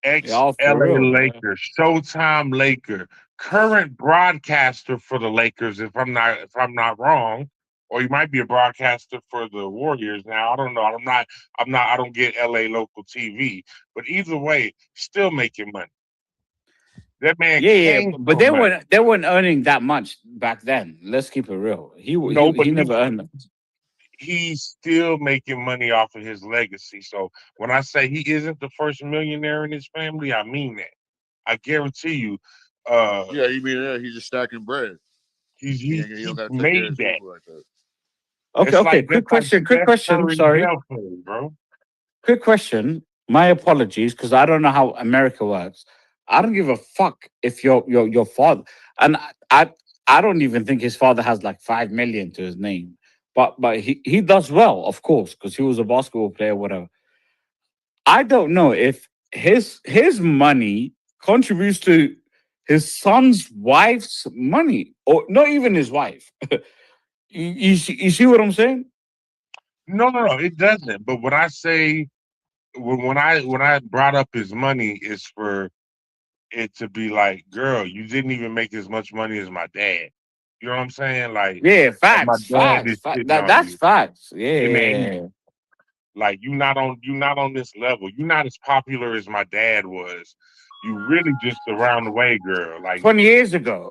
Y'all for ex-LA real, bro. Laker, Showtime Laker, current broadcaster for the Lakers, if I'm not wrong, or he might be a broadcaster for the Warriors now. I don't know. I don't get LA local TV, but either way, still making money. That man came but from money. they weren't earning that much back then. Let's keep it real. He never earned it. He's still making money off of his legacy. So when I say he isn't the first millionaire in his family, I mean that. I guarantee you. Yeah, you mean that he's just stacking bread. He don't got to take care made of that. people like that. Okay. Quick question. Sorry. Bro. Quick question. My apologies, because I don't know how America works. I don't give a fuck if your father, and I don't even think his father has like 5 million to his name. But he does well, of course, because he was a basketball player, whatever. I don't know if his money contributes to his son's wife's money, or not even his wife. you see what I'm saying? No, it doesn't. But when I say when I brought up his money, is for it to be like, girl, you didn't even make as much money as my dad. You know what I'm saying? Like, Yeah, my facts. dad is sitting on That's you facts. in the Yeah. 80s. Like, you're not on this level. You're not as popular as my dad was. You really just around the way, girl. Like 20 years ago.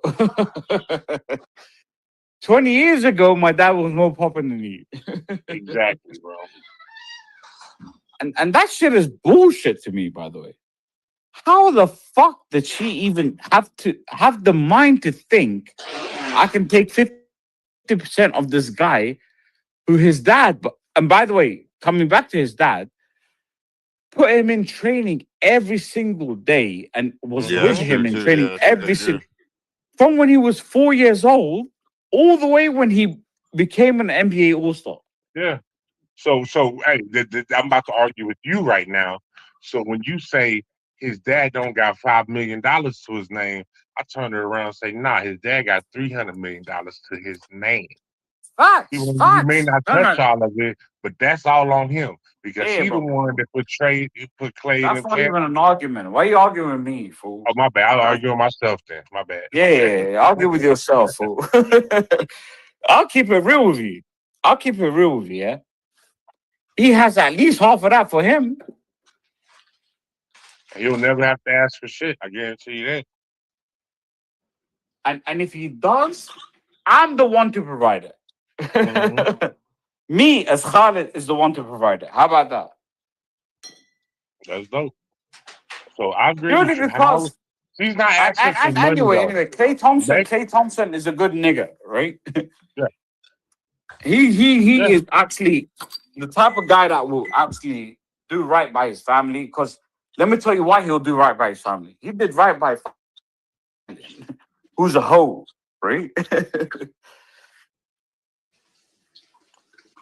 20 years ago, my dad was more popular than you. Exactly, bro. And that shit is bullshit to me, by the way. How the fuck did she even have the mind to think I can take 50% of this guy who his dad, and by the way, coming back to his dad, put him in training every single day and was with him in training every single, from when he was 4 years old all the way when he became an NBA All-Star. Yeah. So hey, I'm about to argue with you right now. So when you say his dad don't got $5 million to his name, I turn it around and say, nah, his dad got $300 million to his name. Facts. You may not touch all of it, but that's all on him because Yeah, he the one that put Klay That's in not camp. even an argument. Why are you arguing with me, fool? Oh, my bad. I'll argue with myself then. My bad. Yeah, argue with yourself, fool. I'll keep it real with you. Yeah. He has at least half of that for him. He'll never have to ask for shit. I guarantee you that. And if he does, I'm the one to provide it. Mm-hmm. Me as Khalid is the one to provide it. How about that? That's dope. So I agree Purely with you. because He's not asking for money, anyway, Klay Thompson is a good nigga, right? Yeah. He is actually the type of guy that will actually do right by his family. Because let me tell you why he'll do right by his family. He did right by who's a hoe, right?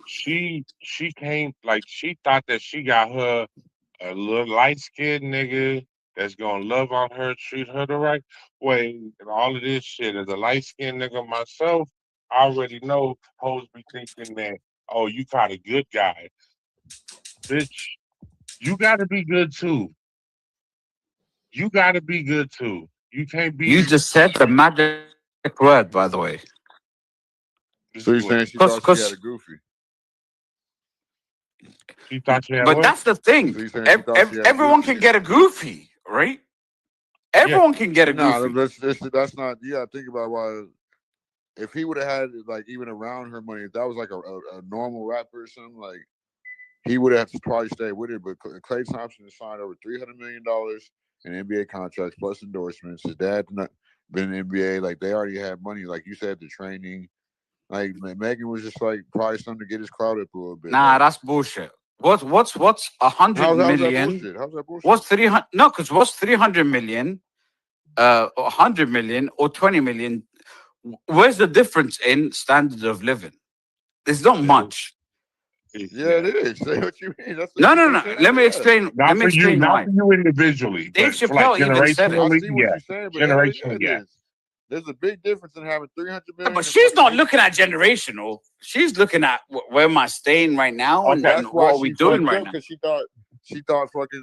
She came like she thought that she got her a little light skinned nigga that's gonna love on her, treat her the right way, and all of this shit. As a light skinned nigga myself, I already know hoes be thinking that, oh, you caught a good guy. Bitch, you gotta be good too. You gotta be good too. You can't be. You just said the magic word, by the way. So you're saying she thought she had a goofy? She thought she had But what? that's the thing. Everyone can get a goofy, right? Everyone can get a goofy. No, that's not. You gotta think about why. If he would have had like even around her money, if that was like a normal rap person, like he would have to probably stay with it. But Klay Thompson has signed over $300 million in NBA contracts plus endorsements. His dad not been in the NBA. Like they already have money. Like you said, the training. Like Megan was just like probably something to get his crowd up a little bit. Nah, like, that's bullshit. What's 100 how's that million? bullshit? How's that bullshit? What's 300? No, because what's 300 million? 100 million or 20 million? Where's the difference in standards of living? There's not much. Yeah, it is. Say what you mean. That's No. Let me explain. Not Let me for you, explain not why. for you individually, Dave but for like Chappelle even said it. I generationally, see what yeah. you're saying, but yeah, Generationally, it yeah. is. There's a big difference in having 300 million. But she's not looking at generational. She's looking at where am I staying right now and, That's why what are we she doing fucked right up, now. because she thought fucking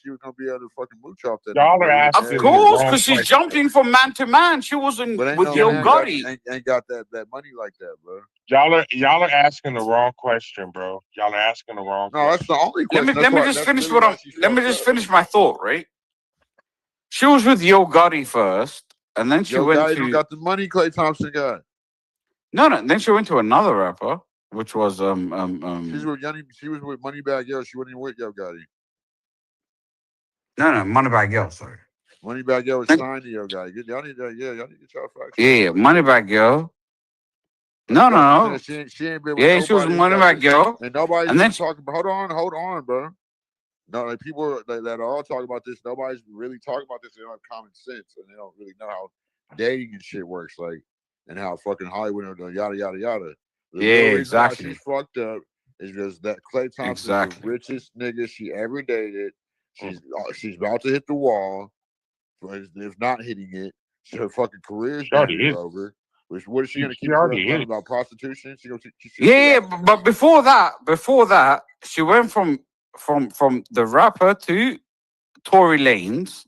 she was gonna be able to fucking mooch off that. Y'all nigga, are but he asking Of didn't the have it. course, wrong because she's question. jumping from man to man. She wasn't But ain't with no Yo man got, Gotti. ain't got that money like that, bro. Y'all are asking the wrong question, bro. Y'all are asking the wrong No, that's question. the only question. Let me That's just that's finish really what why I'm. she Let me fucked just up. finish my thought. Right. She was with Yo Gotti first, and then she Yo, went guys don't to got the money Klay Thompson got. no. Then she went to another rapper, which was She's with She was with Moneybag Yo. She wasn't even with Yo Gotti. No, Moneybag Yo. Sorry. Moneybag Yo was signed to Yo Gotti. Y'all need to get y'all facts. Yeah, Moneybag Yo. Like, No. she ain't been with Yeah, she was nobody. Moneybag Yo, And nobody's and even then talking about. Hold on, bro. No, like people that are all talking about this. Nobody's really talking about this. They don't have common sense, and they don't really know how dating and shit works, like, and how fucking Hollywood and yada yada yada. The yeah, real reason exactly. why she's fucked up is because that Klay Thompson's Exactly. the richest nigga she ever dated. She's about to hit the wall, but if not hitting it, her fucking career is damn near over. What is she gonna keep learning about prostitution? Yeah, but before that, she went from the rapper to Tory Lanez.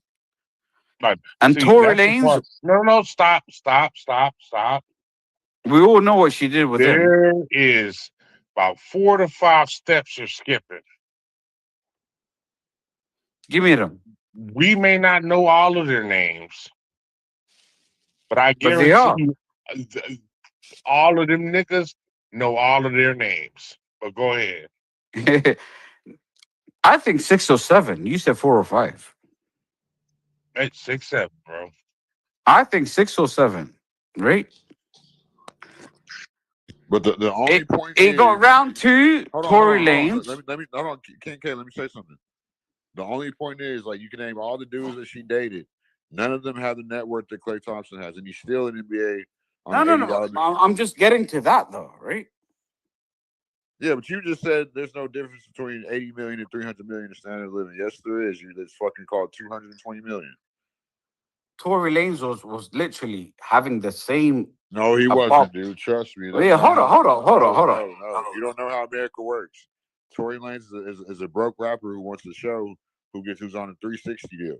Like, And see, Tory that's the Lanez, part. No, stop. we all know what she did with him. There is about 4 to 5 steps you're skipping. Give me them. We may not know all of their names, but I But they guarantee you, all of them niggas know all of their names. But go ahead. I think 6 or 7. You said 4 or 5. It's 6, 7, bro. I think 6 or 7, right? But the only point it is, got round to Tory Lanez. Let me hold on, King K. Let me say something. The only point is, like, you can name all the dudes that she dated. None of them have the net worth that Klay Thompson has, and he's still in NBA. No. I'm just getting to that though, right? Yeah, but you just said there's no difference between 80 million and 300 million in standard of living. Yes, there is. That's fucking called 220 million. Tory Lanez was literally having the same. No, he wasn't, dude. Trust me. Yeah, hold on. No. You don't know how America works. Tory Lanez is a broke rapper who wants to show who's on a 360 deal.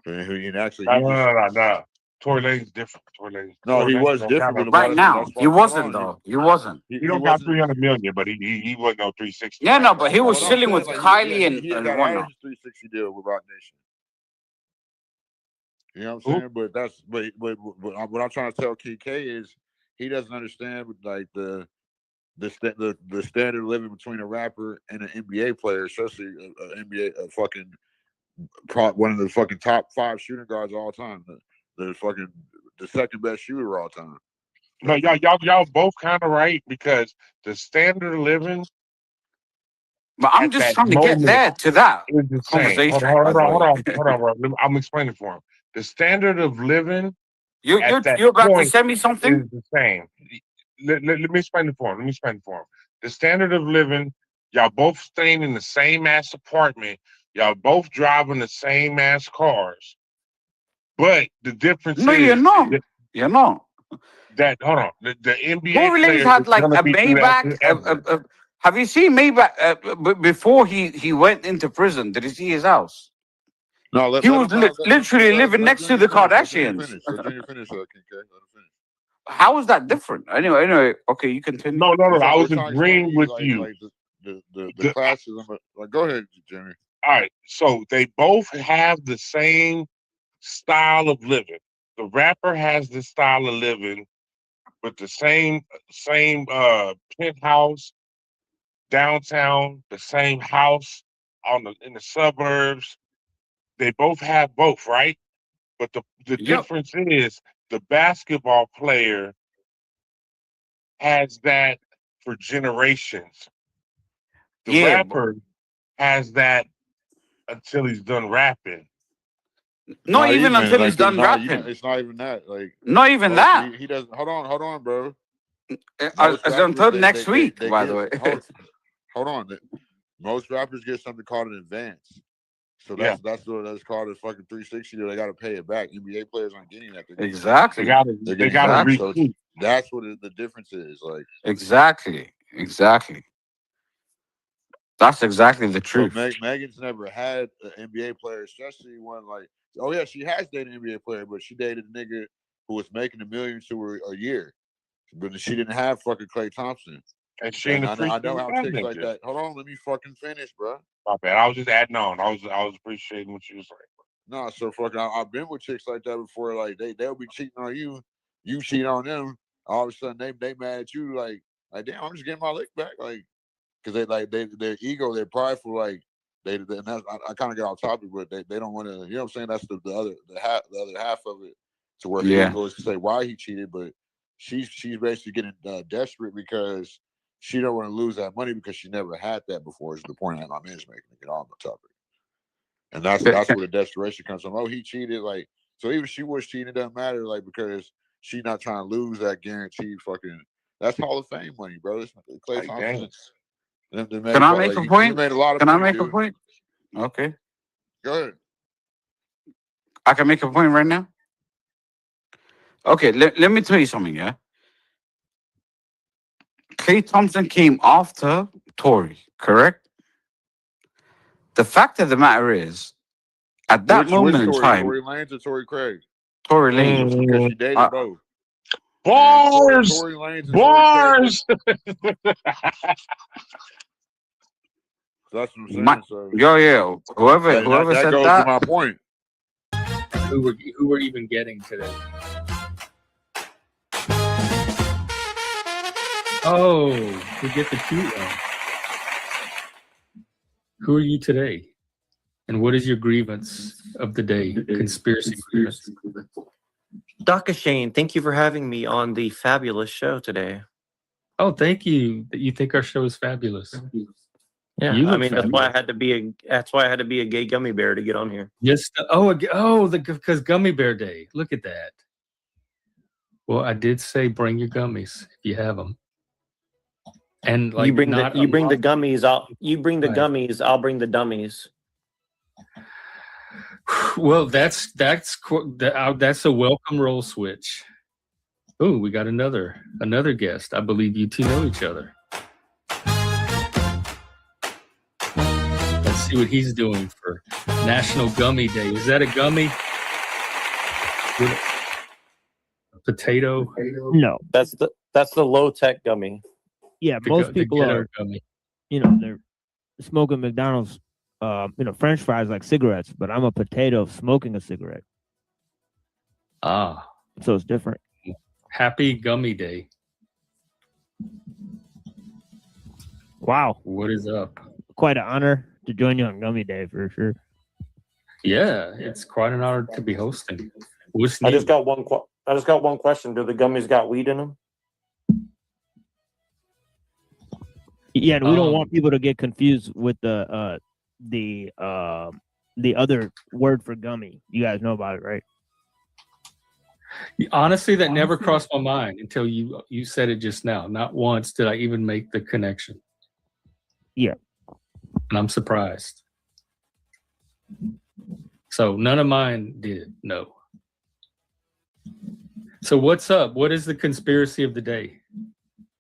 And actually, No. Tory Lane's different. No, he was different. But right now, he wasn't though. He wasn't. He don't got 300 million, but he wasn't no 360. Yeah, no, but he was chilling with Kylie and he got out of whatnot. his 360 deal with Rock Nation. You know what I'm saying? But what I'm trying to tell KK is he doesn't understand like the standard of living between a rapper and an NBA player, especially one of the fucking top 5 shooting guards of all time. The second best shooter of all time. No, y'all both kind of right, because the standard of living. But I'm just trying to get there to that conversation. Hold on, bro. I'm explaining for him. The standard of living. You're about to send me something? Is the same. Let me explain it for him. The standard of living. Y'all both staying in the same ass apartment. Y'all both driving the same ass cars. But the difference is. No, you're not. You're not. That hold on. The NBA Tory Lanez had like a Maybach. Have you seen Maybach before he went into prison? Did you see his house? No, he was literally living next to the Kardashians. Let Junior finish, King K. Let him finish. How is that different? Anyway, okay, you continue. No. I was agreeing with you. Like the classes. Like, go ahead, Jimmy. All right, so they both have the same style of living. The rapper has this style of living with the same penthouse, downtown, the same house in the suburbs. They both have both, right? But the difference is the basketball player has that for generations. The rapper has that until he's done rapping. Not even until he's done rapping. It's not even that. Like, not even that. He doesn't. Hold on, bro. Until next week, by the way. Hold on. Most rappers get something called an advance. So that's called a fucking 360. They got to pay it back. NBA players aren't getting that. Exactly. They got to so that's what the difference is. Like exactly. That's exactly the truth. So Megan's never had an NBA player, especially one like. Oh yeah, she has dated an NBA player, but she dated a nigga who was making $1 million to her a year, but she didn't have fucking Klay Thompson. And she ain't I know how chicks like that. Hold on, let me fucking finish, bro. My bad. I was just adding on. I was appreciating what you were saying. No, so fucking, I've been with chicks like that before. Like they'll be cheating on you, you cheat on them. All of a sudden they mad at you. Like damn, I'm just getting my lick back. Like, cause their ego, they're prideful. Like and that's, I kind of get off topic, but they don't want to. You know what I'm saying? That's the other half of it. To where he goes to say why he cheated, but she's basically getting desperate because she don't want to lose that money because she never had that before. Is the point that my man's making to get on the topic. And that's where the desperation comes from. Oh, he cheated. Like, so even if she was cheating, it doesn't matter. Like, because she's not trying to lose that guaranteed fucking. That's Hall of Fame money, bro. It's Klay Thompson. Can I make a point? Can I make a point? Okay. Go ahead. I can make a point right now. Okay, let me tell you something. Yeah. Klay Thompson came after Tory, correct? The fact of the matter is, at that moment in time, Tory Lanez or Tory Craig? Tory Lanez, because she dated both. Bars, Tory Lanez and bars. That's what I'm saying. So yeah. Whoever that said goes that. to my point. Who we're even getting today? Oh, we get the cute one. Who are you today? And what is your grievance of the day? Conspiracy grievance. Dr. Shane, thank you for having me on the fabulous show today. Oh, thank you. That you think our show is fabulous. Yeah, I mean that's why I had to be a gay gummy bear to get on here. Yes. Because Gummy Bear Day. Look at that. Well, I did say bring your gummies if you have them. And like you bring the gummies. I'll bring the dummies. Well, that's a welcome roll switch. Oh, we got another guest. I believe you two know each other. Let's see what he's doing for National Gummy Day. Is that a gummy? With a potato? No, that's the low tech gummy. Yeah, most people are, they're smoking McDonald's, French fries like cigarettes, but I'm a potato smoking a cigarette. Ah. So it's different. Happy Gummy Day. Wow. What is up? Quite an honor to join you on Gummy Day for sure. Yeah, it's quite an honor to be hosting. I just got one question. Do the gummies got weed in them? Yeah, and we don't want people to get confused with the other word for gummy. You guys know about it, right? Honestly, that never crossed my mind until you said it just now. Not once did I even make the connection. Yeah. And I'm surprised. So none of mine did. No. So what's up? What is the conspiracy of the day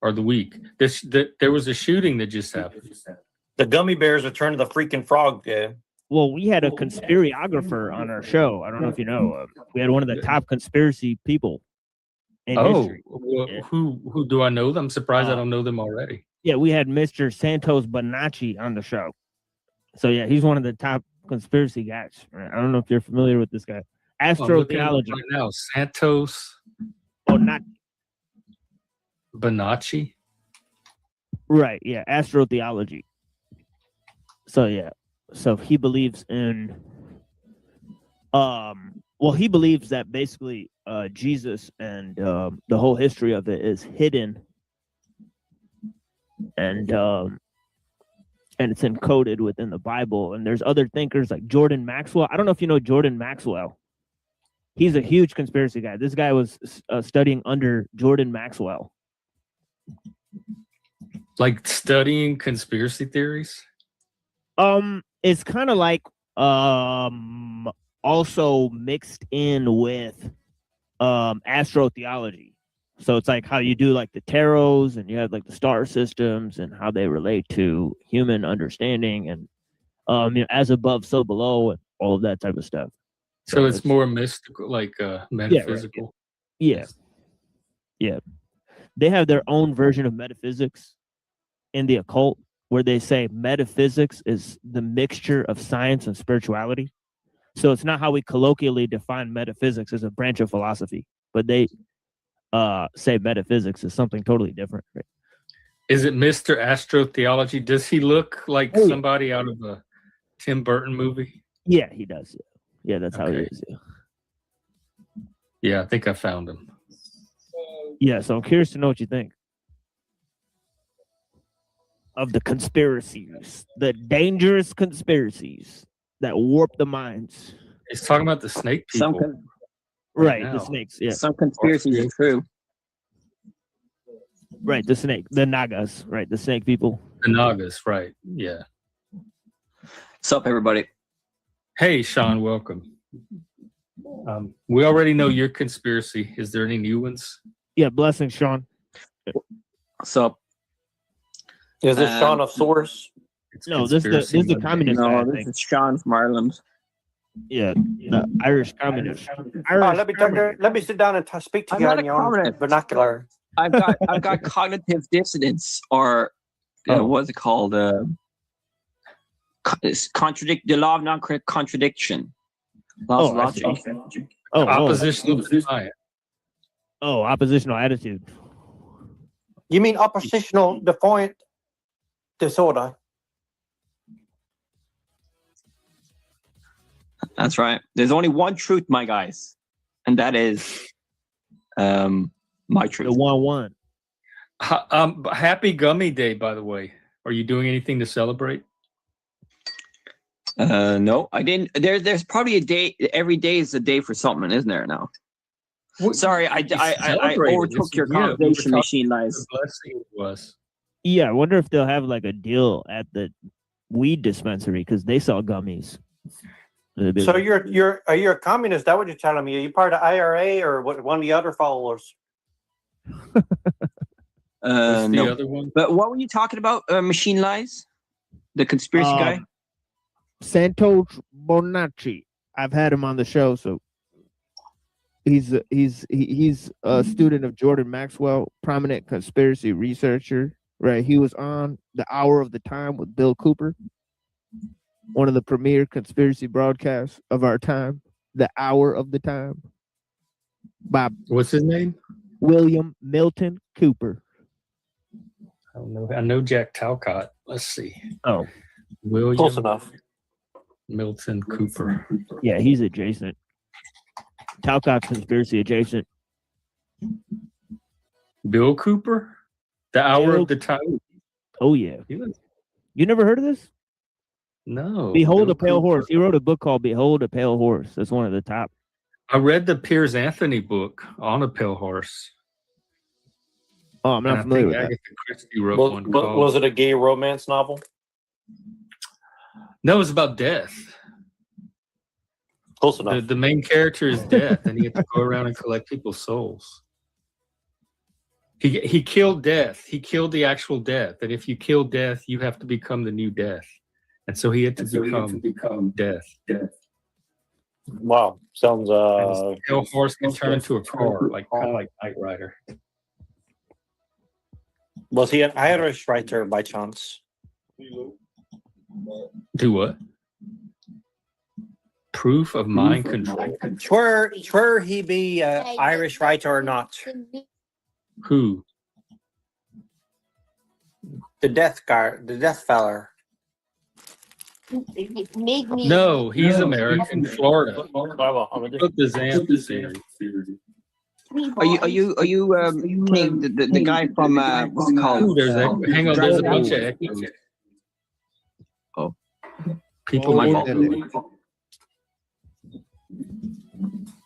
or the week? There was a shooting that just happened. The gummy bears return to the freaking frog day. Well, we had a conspirographer on our show. I don't know if you know. We had one of the top conspiracy people in history. Well, who do I know? I'm surprised I don't know them already. Yeah, we had Mr. Santos Bonacci on the show. So yeah, he's one of the top conspiracy guys. I don't know if you're familiar with this guy. Astrotheology. Right now, Santos Bonacci. Bonacci. Right. Yeah. Astrotheology. So yeah. So he believes in well, he believes that basically Jesus and the whole history of it is hidden and it's encoded within the Bible. And there's other thinkers like Jordan Maxwell. I don't know if you know Jordan Maxwell. He's a huge conspiracy guy. This guy was studying under Jordan Maxwell. Like studying conspiracy theories? It's kind of like also mixed in with astrotheology. So it's like how you do like the tarots and you have like the star systems and how they relate to human understanding and as above, so below, and all of that type of stuff. So it's more mystical, like metaphysical. Yeah. They have their own version of metaphysics in the occult where they say metaphysics is the mixture of science and spirituality. So it's not how we colloquially define metaphysics as a branch of philosophy, but they say metaphysics is something totally different. Right? Is it Mr. Astrotheology? Does he look like somebody out of a Tim Burton movie? Yeah, he does. Yeah, that's how he is. Yeah, I think I found him. Yeah, so I'm curious to know what you think of the conspiracies, the dangerous conspiracies that warp the minds. He's talking about the snake people. Right, now. the snakes. Yeah, Some conspiracies are true. Right, the snake, the Nagas. Right, the snake people. The Nagas. Right. Yeah. What's up, everybody? Hey, Sean. Welcome. We already know your conspiracy. Is there any new ones? Yeah, blessings, Sean. What's up? Is this Sean of Source? No, this is the communist guy, I No, this think. is Sean from Ireland. Yeah, the Irish communist. Let me sit down and speak to I'm you not on a your own communist. vernacular. I've got cognitive dissonance, or what's it called? It's the law of non-contradiction. Laws of logic. Oppositional defiant. Oh, oppositional attitude. You mean oppositional defiant disorder? That's right. There's only one truth, my guys, and that is my truth. The 1-1. Happy Gummy Day, by the way. Are you doing anything to celebrate? No, I didn't. There's probably a day. Every day is a day for something, isn't there now? Sorry, I overtook your conversation, Machine Lies. Blessing it was. Yeah, I wonder if they'll have like a deal at the weed dispensary because they sell gummies. So are you a communist? Is that what you're telling me? Are you part of IRA or one of the other followers? No. Other one? But what were you talking about? Machine Lies, the conspiracy guy. Santos Bonacci. I've had him on the show, so he's a student of Jordan Maxwell, prominent conspiracy researcher. Right, he was on The Hour of the Time with Bill Cooper, one of the premier conspiracy broadcasts of our time. The Hour of the Time. Bob. What's his name? William Milton Cooper. I don't know. I know Jack Talcott. Let's see. Oh, William. Close enough. Milton Cooper. Yeah, he's adjacent. Talcott's conspiracy adjacent. Bill Cooper? The Hour of the Time? Oh, yeah. You never heard of this? No. Behold Bill a Pale Cooper. Horse. He wrote a book called Behold a Pale Horse. That's one of the top. I read the Piers Anthony book on a pale horse. Oh, I'm not familiar with that. Agatha Christie wrote one called... Was it a gay romance novel? No, it was about death. Close enough. The main character is death, and he had to go around and collect people's souls. He killed death. He killed the actual death. And if you kill death, you have to become the new death. And so he had to become death. Wow. Sounds the pale horse can turn into a car, kind of like Knight Rider. Was he an Irish writer by chance? Do what? Proof of mind control. Sure he be Irish writer or not? Who? The death guy, the death feller. No, he's American, Florida. Took the Xantha series. Are you King, the guy from what's it called? Ooh, there's hang on, there's a bunch of echoes. Oh, people my might fault.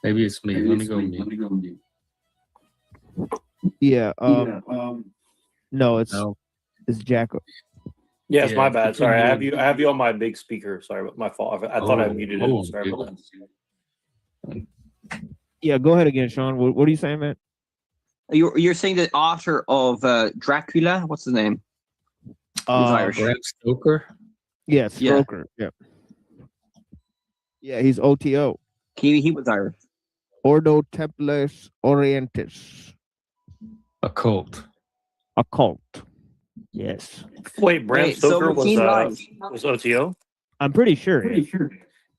Maybe it's me. Let me go mute. Yeah. No, it's Jacko. Yes, my bad. Sorry, I have you on my big speaker. Sorry, my fault. I thought I muted it. Sorry about that. Yeah, go ahead again, Sean. What are you saying, man? You're saying the author of Dracula? What's his name? He's Irish. Bram Stoker. Yeah, Stoker. Yeah. Yeah, he's OTO. He was Irish. Ordo Templis Orientis. Occult. Yes. Wait, Bram Stoker was OTO? I'm pretty sure.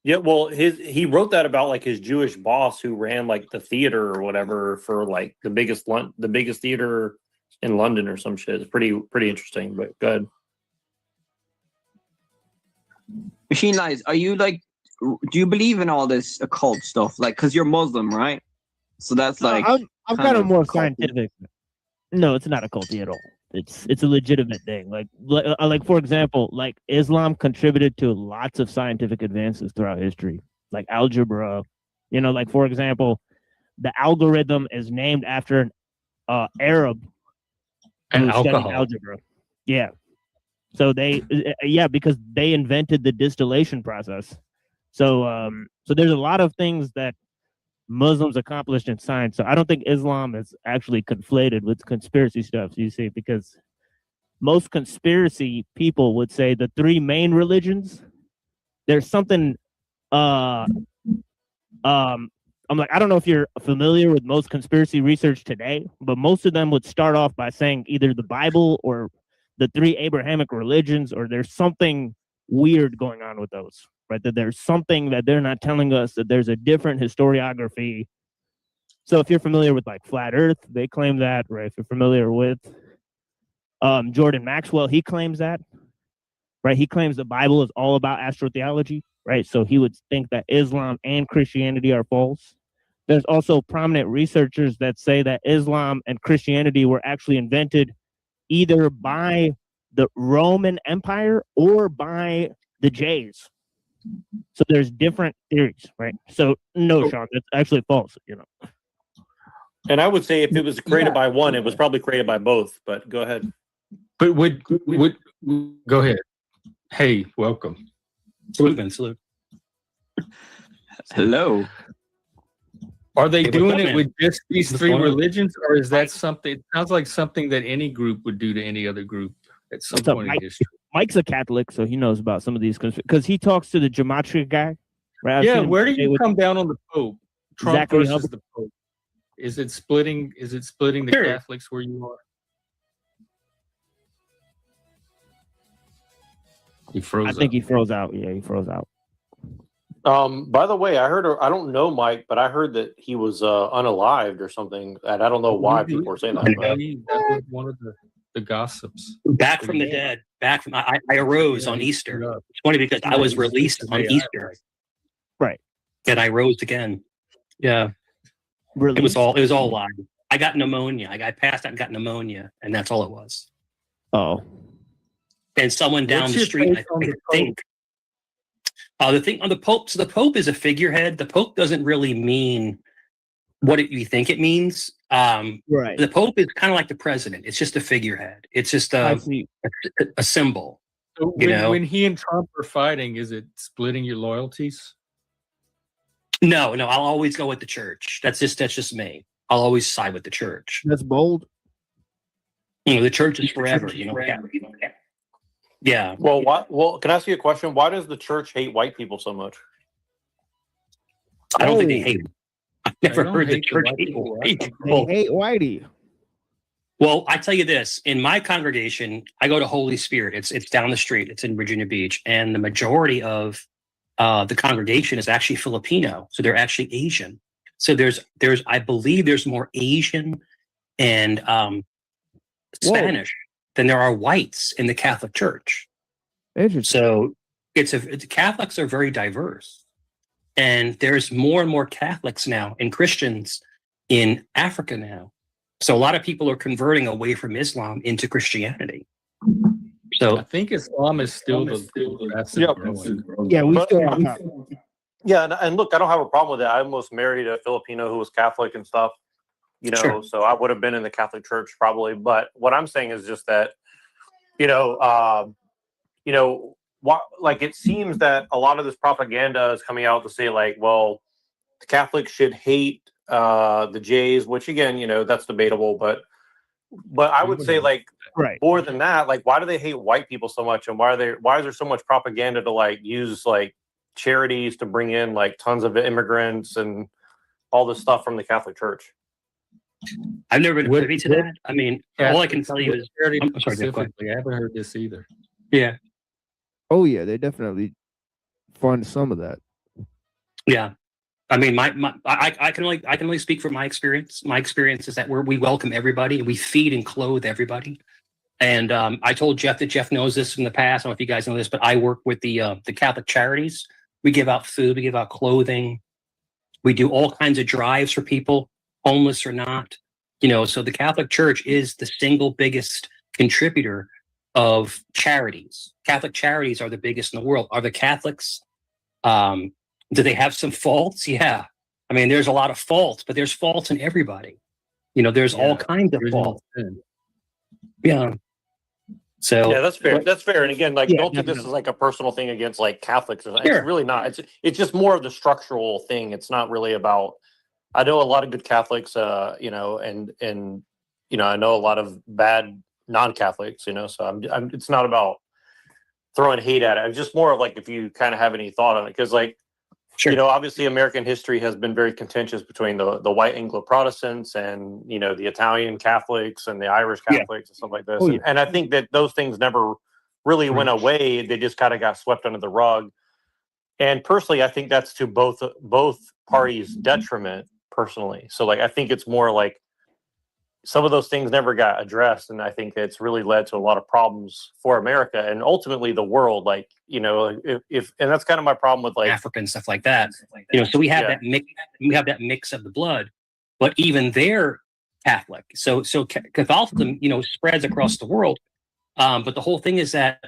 Yeah, well, he wrote that about like his Jewish boss who ran like the theater or whatever for like the biggest theater in London or some shit. It's pretty interesting, but good. Machine Lies, are you like, do you believe in all this occult stuff? Like, because you're Muslim, right? So that's like I'm kind of more scientific. No, it's not occulty at all. It's a legitimate thing. Like for example, like Islam contributed to lots of scientific advances throughout history, like algebra. You know, like for example, the algorithm is named after an Arab and who studied alcohol. algebra. Yeah. So because they invented the distillation process. So there's a lot of things that Muslims accomplished in science. So I don't think Islam is actually conflated with conspiracy stuff, you see, because most conspiracy people would say the three main religions, there's something I'm like, I don't know if you're familiar with most conspiracy research today, but most of them would start off by saying either the Bible or the three Abrahamic religions, or there's something weird going on with those. Right, that there's something that they're not telling us, that there's a different historiography. So if you're familiar with like flat Earth, they claim that, right? If you're familiar with Jordan Maxwell, he claims that, right? He claims the Bible is all about astrotheology, right? So he would think that Islam and Christianity are false. There's also prominent researchers that say that Islam and Christianity were actually invented either by the Roman Empire or by the Jays. So there's different theories, right? So no, Sean, that's actually false, you know. And I would say if it was created by one, it was probably created by both. But go ahead. But would go ahead. Hey, welcome. Salute. Hello. Are they doing it with just these three religions, or is that something? It sounds like something that any group would do to any other group at some point in history. Mike's a Catholic, so he knows about some of these because he talks to the gematria guy. Right? Yeah, where do you come down on the Pope? Trump Zachary versus Hubbard. the Pope. Is it splitting the Catholics where you are? He froze. I think he froze out. Yeah, he froze out. By the way, I don't know Mike, but I heard that he was unalived or something, and I don't know why people are saying that. That was one of the gossips. Back from the dead. I arose on Easter. It's funny because I was released on Easter. Right. And I rose again. Yeah. Released? It was all live. I got pneumonia. I passed out and got pneumonia, and that's all it was. Oh. And someone down the street, I think. The thing on the Pope, so the Pope is a figurehead. The Pope doesn't really mean what you think it means. Right. The Pope is kind of like the president. It's just a figurehead. It's just a symbol. So when he and Trump are fighting, is it splitting your loyalties? No. I'll always go with the church. That's just me. I'll always side with the church. That's bold. The church is forever. Yeah. Well, Well, can I ask you a question? Why does the church hate white people so much? I don't think they hate them. I've never heard the church hate people. They hate whitey. Well, I tell you this: in my congregation, I go to Holy Spirit. It's down the street. It's in Virginia Beach, and the majority of the congregation is actually Filipino, so they're actually Asian. So there's I believe there's more Asian and Spanish than there are whites in the Catholic Church. So Catholics are very diverse, and there's more and more Catholics now and Christians in Africa now. So a lot of people are converting away from Islam into Christianity. So I think Islam is still the growing. Yeah, we still have that. Yeah, and look, I don't have a problem with that. I almost married a Filipino who was Catholic and stuff, you know, Sure. so I would have been in the Catholic Church probably. But what I'm saying is just that, like it seems that a lot of this propaganda is coming out to say like, well, the Catholics should hate the Jays, which again, that's debatable, but I would say like more than that, like why do they hate white people so much, and why is there so much propaganda to like use like charities to bring in like tons of immigrants and all this stuff from the Catholic Church? I've never been privy to that. I mean, all I can tell you is, charity I'm sorry, Jeff, go ahead. specifically. I haven't heard this either. Yeah, Oh yeah, they definitely fund some of that. yeah. I mean, I can only speak from my experience. My experience is that we welcome everybody and we feed and clothe everybody. And I told Jeff that Jeff knows this from the past. I don't know if you guys know this, but I work with the Catholic Charities. We give out food, we give out clothing, we do all kinds of drives for people, homeless or not. So the Catholic Church is the single biggest contributor of charities. Catholic charities are the biggest in the world. Are the Catholics? Do they have some faults? Yeah. I mean, there's a lot of faults, but there's faults in everybody. There's all kinds of faults. Yeah. So yeah, that's fair. That's fair. And again, like, don't think this is like a personal thing against like Catholics. It's really not. It's just more of the structural thing. It's not really about. I know a lot of good Catholics, and I know a lot of bad non-Catholics. So I'm. It's not about throwing hate at it. It's just more of like if you kind of have any thought on it, because like. Sure. Obviously American history has been very contentious between the white Anglo-Protestants and, the Italian Catholics and the Irish Catholics and stuff like this. And I think that those things never really went away. They just kind of got swept under the rug. And personally, I think that's to both parties' detriment personally. So like, I think it's more like some of those things never got addressed. And I think it's really led to a lot of problems for America and ultimately the world. Like, if and that's kind of my problem with like Africa and stuff like that. So we have that mix. We have that mix of the blood, but even they're Catholic. So Catholicism, spreads across the world. But the whole thing is that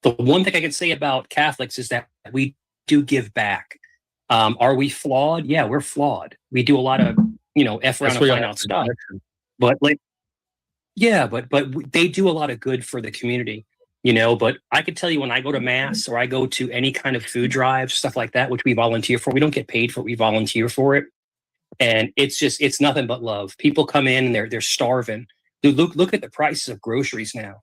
the one thing I can say about Catholics is that we do give back. Are we flawed? Yeah, we're flawed. We do a lot of F around and find out stuff. But like, yeah, but they do a lot of good for the community, but I could tell you when I go to mass or I go to any kind of food drive, stuff like that, which we volunteer for, we don't get paid for it, we volunteer for it. And it's nothing but love. People come in and they're starving. Dude, look at the prices of groceries now.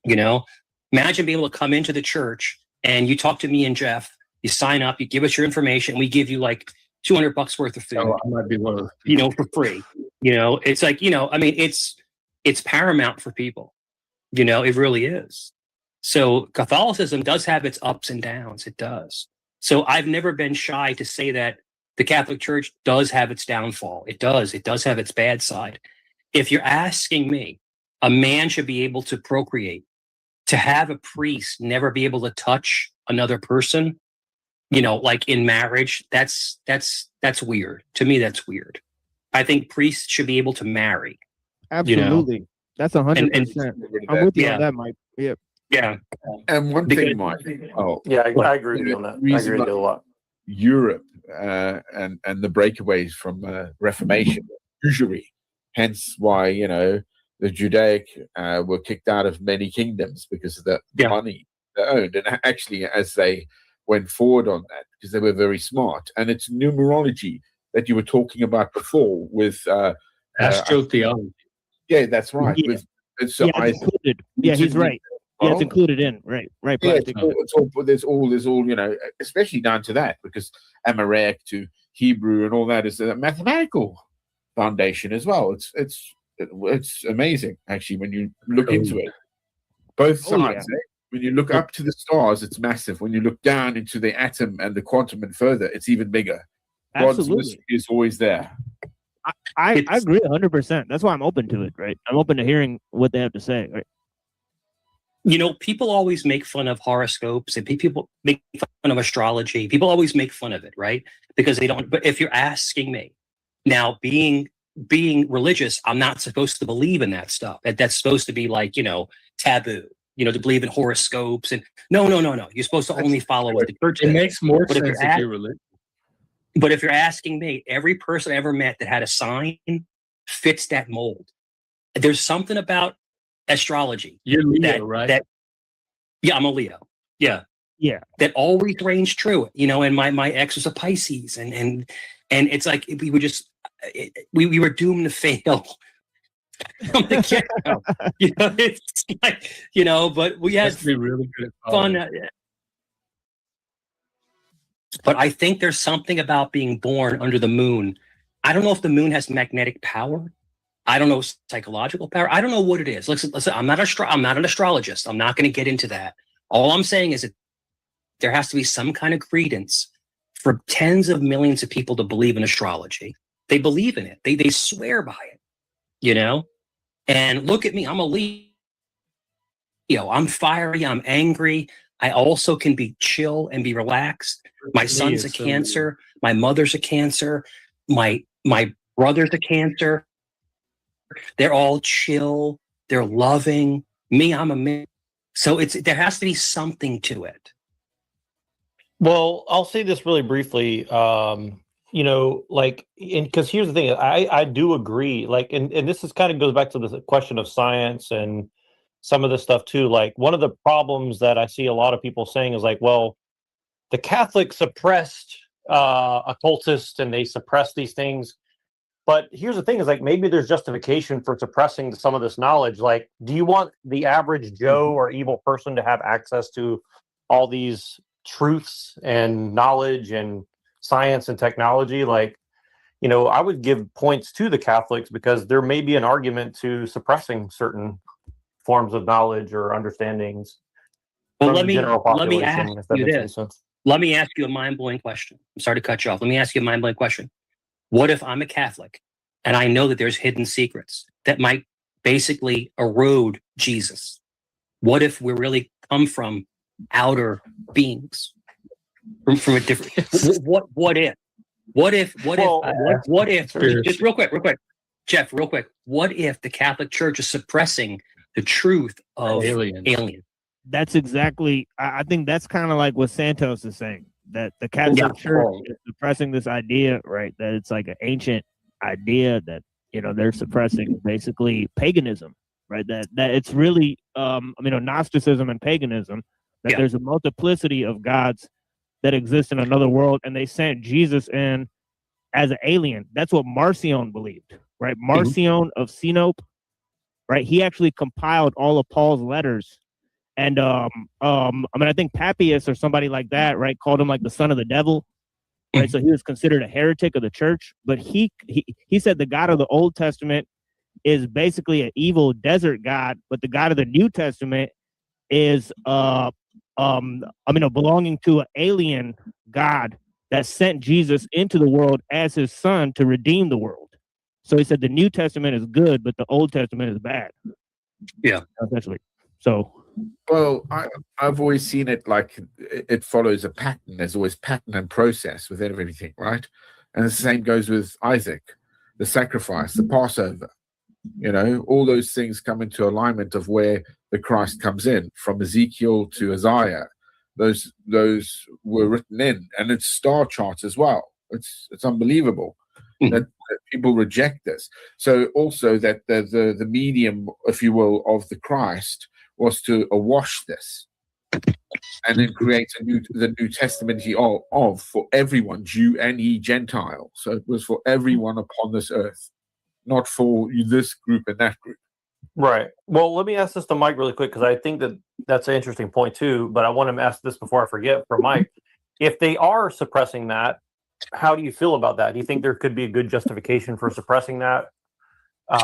Imagine being able to come into the church and you talk to me and Jeff, you sign up, you give us your information, we give you like $200 worth of food. Oh, I might be one of those. For free. It's like, I mean, it's paramount for people. It really is. So Catholicism does have its ups and downs. It does. So I've never been shy to say that the Catholic Church does have its downfall. It does. It does have its bad side. If you're asking me, a man should be able to procreate. To have a priest never be able to touch another person, like in marriage, that's weird. To me, that's weird. I think priests should be able to marry. Absolutely. That's 100%. I'm with you on that, Mike. Yep. Yeah. And one thing, Mike. Oh, yeah, I agree with you on that. I agree with you a lot. Europe and the breakaways from Reformation, usury. Hence why, the Judaic were kicked out of many kingdoms because of the money they owned. And actually, as they went forward on that, because they were very smart. And it's numerology that you were talking about before with astrotheology. Yeah, that's right. Yeah, it's included. Yeah, he's right. Yeah, it's included in right. Yeah, there's all especially down to that, because Amharic to Hebrew and all that is a mathematical foundation as well. It's amazing actually when you look into it. Both sides. When you look up to the stars, it's massive. When you look down into the atom and the quantum and further, it's even bigger. Absolutely. God's mystery is always there. I agree 100%. That's why I'm open to it, right? I'm open to hearing what they have to say, right? You know, people always make fun of horoscopes and people make fun of astrology. People always make fun of it, right? Because they don't. But if you're asking me now, being religious, I'm not supposed to believe in that stuff. That's supposed to be like, taboo. To believe in horoscopes and no. You're supposed to only follow what the church says. It makes more But sense if you're religious. But if you're asking me, every person I ever met that had a sign fits that mold. There's something about astrology. You're Leo, right? Yeah, I'm a Leo. Yeah. Yeah. That always reigns true. And my ex was a Pisces, and it's like we were just we were doomed to fail from the get-go. It's like, but we had be really good at fun. But I think there's something about being born under the moon. I don't know if the moon has magnetic power. I don't know psychological power. I don't know what it is. Listen, I'm not an astrologist. I'm not going to get into that. All I'm saying is that there has to be some kind of credence for tens of millions of people to believe in astrology. They believe in it. They swear by it, And look at me. I'm a Leo. I'm fiery. I'm angry. I also can be chill and be relaxed. My son's a Cancer. My mother's a Cancer. My brother's a Cancer. They're all chill. They're loving. Me, I'm a man. So there has to be something to it. Well, I'll say this really briefly. Because here's the thing, I do agree. And this is kind of goes back to the question of science and some of this stuff too. Like, one of the problems that I see a lot of people saying is like, well, the Catholics suppressed occultists and they suppressed these things. But here's the thing is like, maybe there's justification for suppressing some of this knowledge. Like, do you want the average Joe or evil person to have access to all these truths and knowledge and science and technology? Like, I would give points to the Catholics because there may be an argument to suppressing certain forms of knowledge or understandings. Well, let me ask you this. Let me ask you a mind-blowing question. I'm sorry to cut you off. Let me ask you a mind-blowing question. What if I'm a Catholic and I know that there's hidden secrets that might basically erode Jesus? What if we really come from outer beings, from a different? What if? Just real quick, Jeff, real quick. What if the Catholic Church is suppressing the truth of aliens? That's exactly. I think that's kind of like what Santos is saying. That the Catholic Church is suppressing this idea, right? That it's like an ancient idea that they're suppressing basically paganism, right? That it's really Gnosticism and paganism. That there's a multiplicity of gods that exist in another world, and they sent Jesus in as an alien. That's what Marcion believed, right? Marcion of Sinope, right? He actually compiled all of Paul's letters. And I think Papias or somebody like that, right, called him like the son of the devil, right? So he was considered a heretic of the church. But he said the God of the Old Testament is basically an evil desert god, but the God of the New Testament is belonging to an alien God that sent Jesus into the world as his son to redeem the world. So he said the New Testament is good, but the Old Testament is bad. Yeah, essentially. So. Well, I've always seen it like it follows a pattern. There's always pattern and process with everything, right? And the same goes with Isaac, the sacrifice, the Passover. All those things come into alignment of where the Christ comes in, from Ezekiel to Isaiah. Those were written in, and it's star charts as well. It's unbelievable that people reject this. So also that the medium, if you will, of the Christ was to awash this and then create the New Testament of for everyone, Jew and Gentile. So it was for everyone upon this earth, not for this group and that group. Right. Well, let me ask this to Mike really quick, because I think that's an interesting point too, but I want to ask this before I forget for Mike. If they are suppressing that, how do you feel about that? Do you think there could be a good justification for suppressing that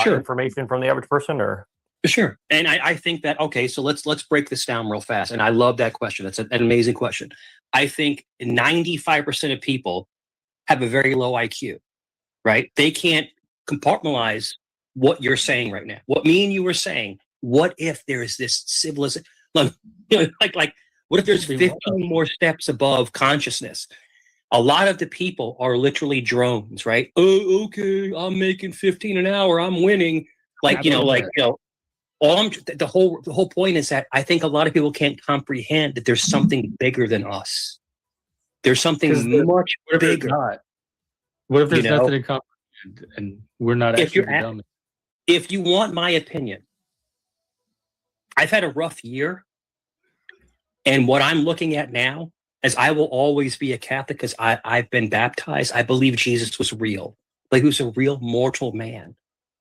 information from the average person, or? Sure. And I think that, okay, so let's break this down real fast. And I love that question. That's an amazing question. I think 95% of people have a very low IQ, right? They can't compartmentalize what you're saying right now. What me and you were saying. What if there is this civilization? Like, what if there's 15 more steps above consciousness? A lot of the people are literally drones, right? Oh, okay, I'm making 15 an hour. I'm winning. The whole point is that I think a lot of people can't comprehend that there's something bigger than us. There's something much bigger. What if there's nothing to comprehend and we're not actually dumb? If you want my opinion, I've had a rough year, and what I'm looking at now, as I will always be a Catholic because I've been baptized, I believe Jesus was real. Like, he was a real mortal man.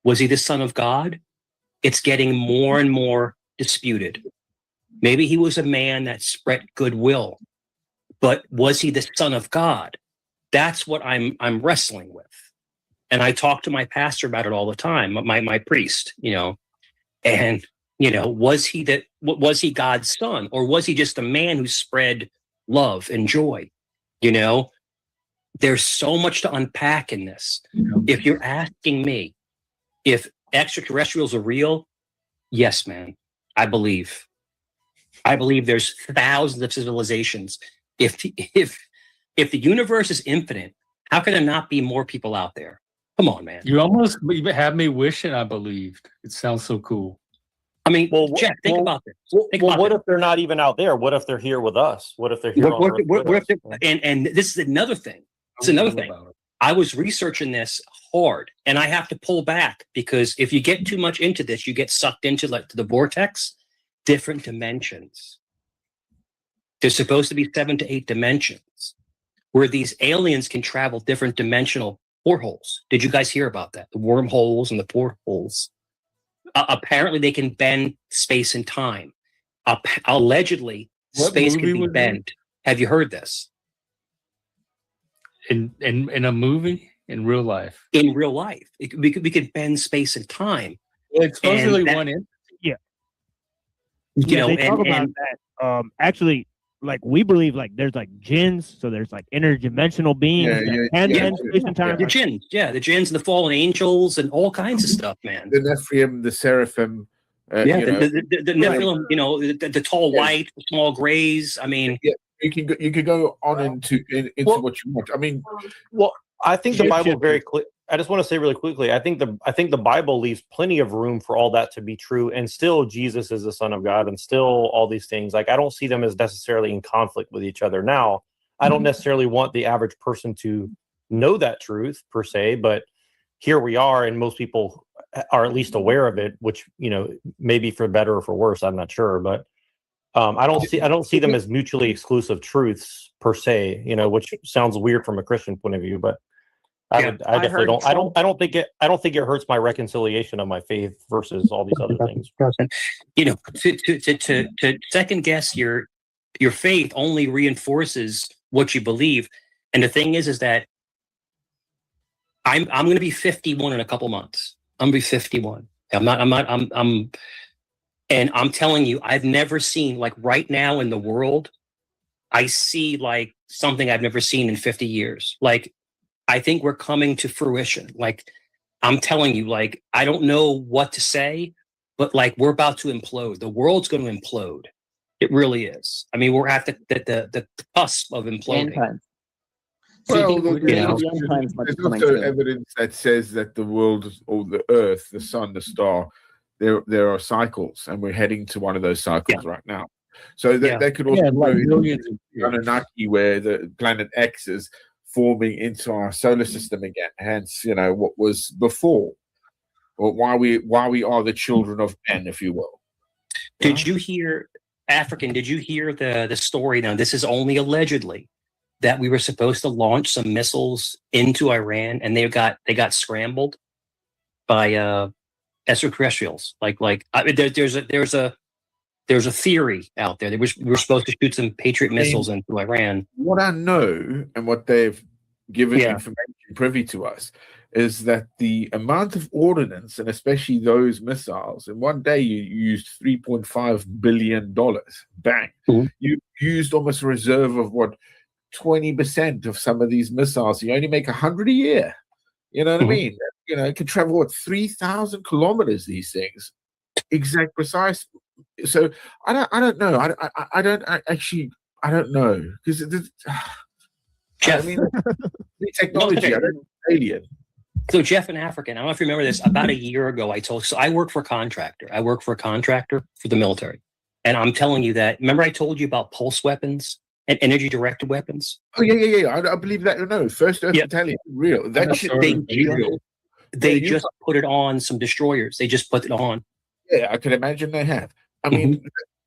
Was he the Son of God? It's getting more and more disputed. Maybe he was a man that spread goodwill, but was he the Son of God? That's what I'm wrestling with. And I talk to my pastor about it all the time, my priest, and was he God's son, or was he just a man who spread love and joy? There's so much to unpack in this. If you're asking me if extraterrestrials are real, yes, man, I believe there's thousands of civilizations. If the universe is infinite, how can there not be more people out there? Come on, man. You almost have me wishing I believed. It sounds so cool. I mean, Jack, think about this. What if they're not even out there? What if they're here with us? What if they're here on Earth with us? And this is another thing. It's another thing. I was researching this hard, and I have to pull back because if you get too much into this, you get sucked into the vortex, different dimensions. There's supposed to be 7 to 8 dimensions where these aliens can travel different dimensional portholes. Did you guys hear about that? The wormholes and the portholes. Apparently, they can bend space and time. Allegedly, space can be bent. Have you heard this? In a movie? In real life? In real life. We could bend space and time. Well, it's supposedly one in. Yeah. They talk about that. Actually, like, we believe there's jinns, so there's interdimensional beings and space and time. The jinns, the jinns and the fallen angels and all kinds of stuff, man. The Nephilim, the Seraphim. The Nephilim, the tall white, the small grays. I mean, you could go on into what you want. I mean, I think the Bible very clear. I just want to say really quickly, I think the Bible leaves plenty of room for all that to be true, and still Jesus is the Son of God, and still all these things. I don't see them as necessarily in conflict with each other. Now, I don't necessarily want the average person to know that truth per se, but here we are, and most people are at least aware of it, which maybe for better or for worse, I'm not sure, but I don't see them as mutually exclusive truths per se. Which sounds weird from a Christian point of view, but. I definitely don't. I don't think it hurts my reconciliation of my faith versus all these other things. To second guess your faith only reinforces what you believe. And the thing is that I'm going to be 51 in a couple months. I'm going to be 51. And I'm telling you, I've never seen, right now in the world, I see something I've never seen in 50 years. I think we're coming to fruition. I'm telling you, I don't know what to say, but we're about to implode. The world's going to implode. It really is. I mean, we're at the cusp of imploding. Well, there's also evidence that says that the world, or the Earth, the sun, the star, there are cycles, and we're heading to one of those cycles right now. So that could also be Anunnaki, where the planet X is forming into our solar system again. Hence, what was before, or why we are the children of men, if you will. Did you hear, African? Did you hear the story? Now, this is only allegedly, that we were supposed to launch some missiles into Iran, and they got scrambled by extraterrestrials. There's a theory out there that we're supposed to shoot some Patriot missiles into Iran. What I know, and what they've given information privy to us, is that the amount of ordnance, and especially those missiles, in one day you used $3.5 billion. Bang. Mm-hmm. You used almost a reserve of 20% of some of these missiles. You only make 100 a year. You know what I mean? You know, it can travel what 3,000 kilometers. These things, exact, precise. So I don't know. I don't actually. I don't know because Jeff, I mean, the technology. I don't know, alien. So Jeff in Africa, I don't know if you remember this. About a year ago, so I work for a contractor. I work for a contractor for the military, and I'm telling you that. Remember, I told you about pulse weapons and energy directed weapons. Oh yeah. I believe that. No, First Earth Battalion, real. That shit. They just put it on some destroyers. They just put it on. Yeah, I can imagine they have. I mean,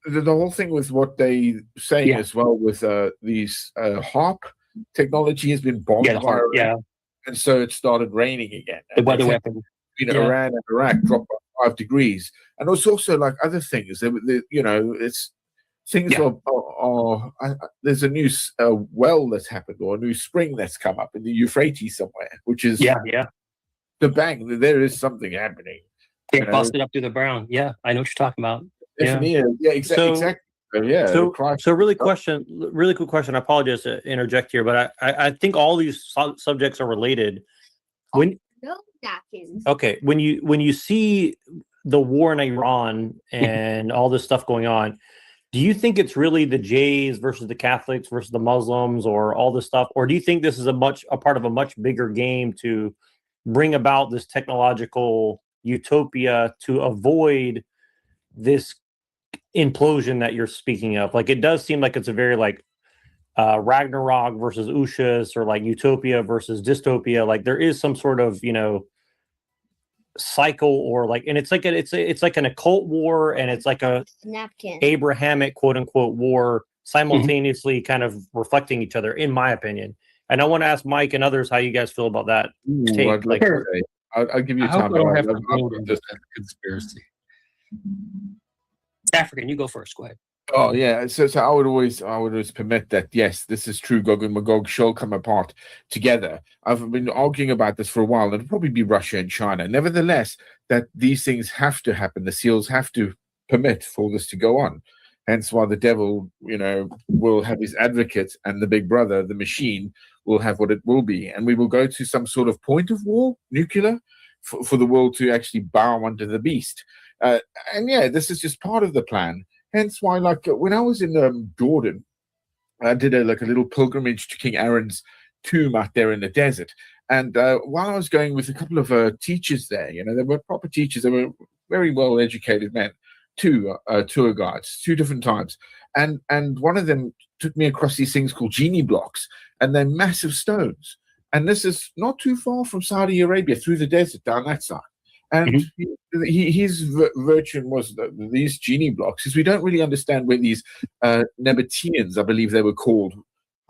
the whole thing with what they saying as well with these HARP technology has been bombed by Iran, and so it started raining again. The weather weapon. Iran and Iraq dropped by 5 degrees, and it's also like other things. You know, it's things are there's a new well that's happened or a new spring that's come up in the Euphrates somewhere, which is the bank. There is something happening. They busted up through the ground. Yeah, I know what you're talking about. Yeah, exactly. So really quick question. I apologize to interject here, but I think all these subjects are related. When you see the war in Iran and all this stuff going on, do you think it's really the Jays versus the Catholics versus the Muslims or all this stuff, or do you think this is a part of a much bigger game to bring about this technological utopia to avoid this implosion that you're speaking of? Like, it does seem like it's a very like Ragnarok versus Ushas, or like utopia versus dystopia. Like there is some sort of, you know, cycle, or like, and it's like it's like an occult war, and it's like a Abrahamic quote unquote war, simultaneously kind of reflecting each other, in my opinion. And I want to ask Mike and others how you guys feel about that take. I'll give you time. I don't have to build on this conspiracy. African, you go first. Go ahead. Oh yeah, so I would always permit that. Yes, this is true. Gog and Magog shall come apart together. I've been arguing about this for a while, and it'll probably be Russia and China. Nevertheless, that these things have to happen. The seals have to permit for this to go on. Hence why the devil, you know, will have his advocates, and the big brother, the machine, will have what it will be, and we will go to some sort of point of war, nuclear, for the world to actually bow under the beast. And yeah, this is just part of the plan. Hence why, like, when I was in Jordan, I did a little pilgrimage to King Aaron's tomb out there in the desert. And while I was going with a couple of teachers there, you know, they were proper teachers. They were very well-educated men, 2 tour guides, 2 different times. And one of them took me across these things called genie blocks, and they're massive stones. And this is not too far from Saudi Arabia, through the desert down that side. And his version was these genie blocks, because we don't really understand where these Nabateans, I believe they were called,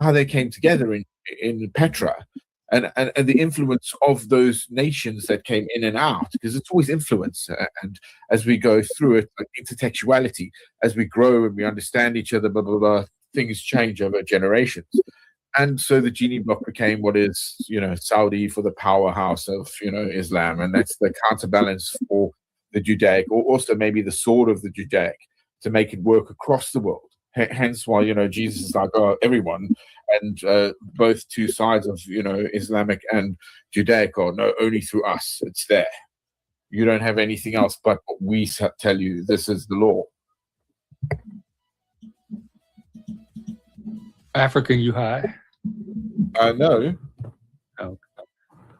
how they came together in Petra, and the influence of those nations that came in and out, because it's always influence. And as we go through it, like intertextuality, as we grow and we understand each other, blah, blah, blah, things change over generations. And so the genie block became what is, you know, Saudi for the powerhouse of, you know, Islam. And that's the counterbalance for the Judaic, or also maybe the sword of the Judaic, to make it work across the world. Hence why, you know, Jesus is like, oh, everyone. And both 2 sides of, you know, Islamic and Judaic are, no, only through us. It's there. You don't have anything else but what we tell you. This is the law. African, you high? No. Oh.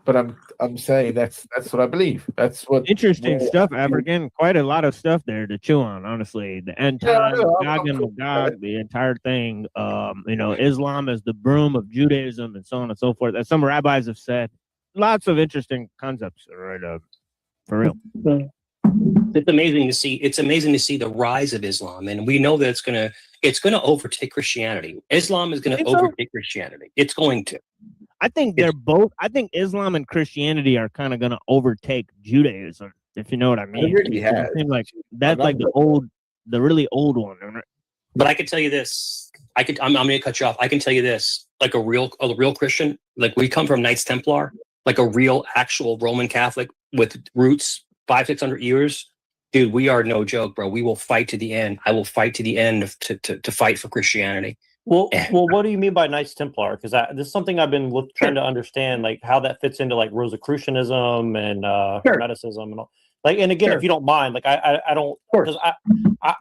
But I'm saying that's what I believe. That's what interesting stuff, African. Quite a lot of stuff there to chew on, honestly. The end time, Gog and Magog, the entire thing. You know, Islam as the broom of Judaism, and so on and so forth. As some rabbis have said, lots of interesting concepts, right? For real. It's amazing to see. It's amazing to see the rise of Islam, and we know that it's gonna overtake Christianity. Islam is going to overtake Christianity. It's going to. I think they're both. I think Islam and Christianity are kind of going to overtake Judaism, if you know what I mean. It really has. Like that's like the really old one. But I can tell you this. I'm going to cut you off. I can tell you this. Like a real Christian. Like, we come from Knights Templar. Like a real, actual Roman Catholic with roots 500-600 years. Dude, we are no joke, bro. We will fight to the end. I will fight to the end to fight for Christianity. Well, what do you mean by Knights Templar? Because this is something I've been trying to understand, like how that fits into like Rosicrucianism and Hermeticism and all. Like, and again, if you don't mind, like I don't, because I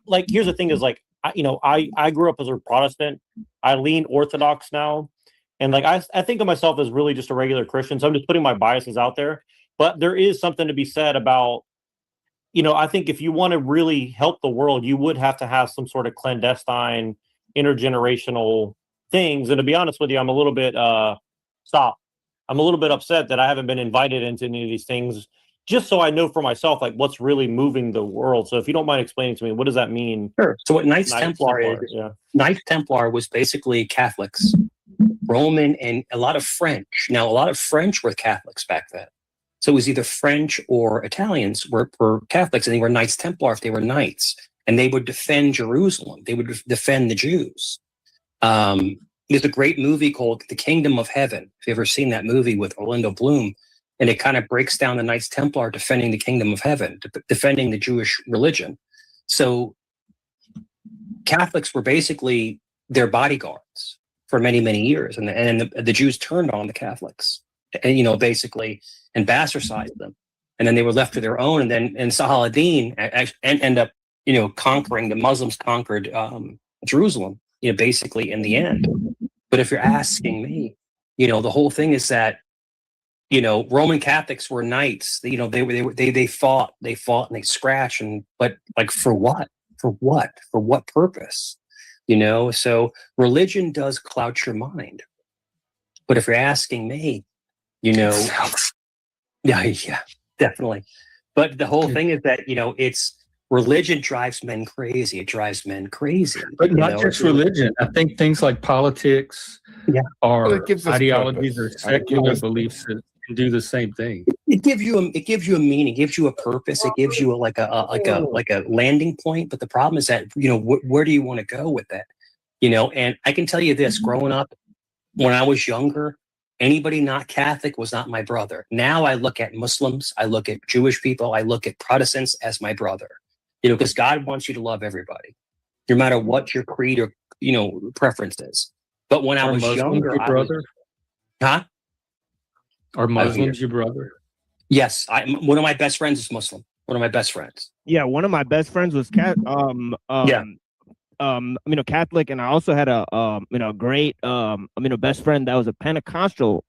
like, here's the thing is like, I grew up as a Protestant. I lean Orthodox now, and like I think of myself as really just a regular Christian. So I'm just putting my biases out there. But there is something to be said about, I think if you want to really help the world, you would have to have some sort of clandestine intergenerational things. And to be honest with you, I'm a little bit I'm a little bit upset that I haven't been invited into any of these things, just so I know for myself like what's really moving the world. So if you don't mind explaining to me, what does that mean? Sure. So what Knights Templar is, Knights Templar was basically Catholics, Roman, and a lot of French. Now, a lot of French were Catholics back then. So it was either French or Italians were Catholics, and they were Knights Templar if they were knights. And they would defend Jerusalem. They would defend the Jews. There's a great movie called The Kingdom of Heaven. If you've ever seen that movie with Orlando Bloom, and it kind of breaks down the Knights Templar defending the Kingdom of Heaven, defending the Jewish religion. So Catholics were basically their bodyguards for many, many years. And the Jews turned on the Catholics and, basically, and bastardized them. And then they were left to their own. And then Saladin ended up, conquering, the Muslims conquered Jerusalem, basically in the end. But if you're asking me, the whole thing is that, Roman Catholics were knights. They fought and they scratched, but like for what? For what purpose? So religion does cloud your mind. But if you're asking me, yeah, definitely. But the whole thing is that, it's religion drives men crazy. It drives men crazy. But not just religion. I think things like politics or ideologies or secular beliefs can do the same thing. It gives you a meaning, gives you a purpose. It gives you like a landing point. But the problem is that, where do you want to go with that? And I can tell you this, growing up when I was younger, anybody not Catholic was not my brother. Now I look at Muslims, I look at Jewish people, I look at Protestants as my brother. Because God wants you to love everybody, no matter what your creed or preference is. But when I was younger, your brother? Are Muslims your brother? Yes, one of my best friends is Muslim. One of my best friends. Yeah, one of my best friends was Catholic, and I also had a great best friend that was a Pentecostal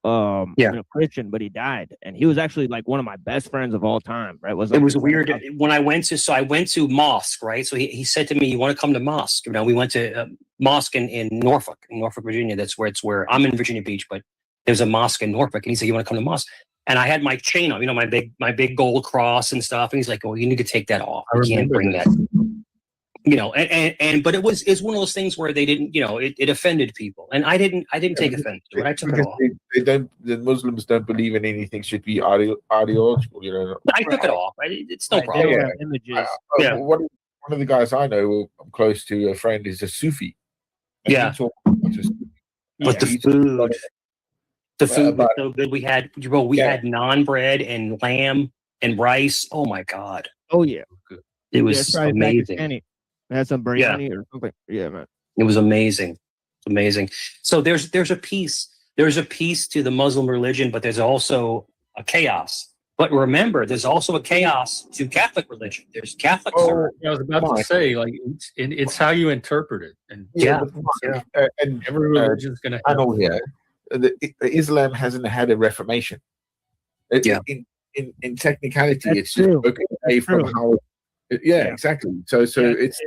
Christian, but he died, and he was actually like one of my best friends of all time. Right? It was weird when I went to mosque, right? So he said to me, "You want to come to mosque?" We went to mosque in Norfolk, Virginia. That's where I'm in Virginia Beach, but there's a mosque in Norfolk, and he said, "You want to come to mosque?" And I had my chain on, my big gold cross and stuff, and he's like, "Oh, you need to take that off. You can't bring that." But it's one of those things where they didn't, it offended people, and I didn't take offense to it. I took it off. The Muslims don't believe in anything should be ideological, I took it off. It's no problem. Images. One of the guys I know, I'm close to, a friend, is a Sufi. But the food was so good. We had had naan bread and lamb and rice. Oh my God. Oh yeah. It was amazing. It had some biryani or something. Yeah, man. It was amazing. It's amazing. So there's a piece to the Muslim religion, but there's also a chaos. But remember, there's also a chaos to Catholic religion. There's Catholics. I was about to say, like, it's how you interpret it. And and every religion is going to have Islam hasn't had a reformation. In technicality, it's just broken away from how. Exactly. So it's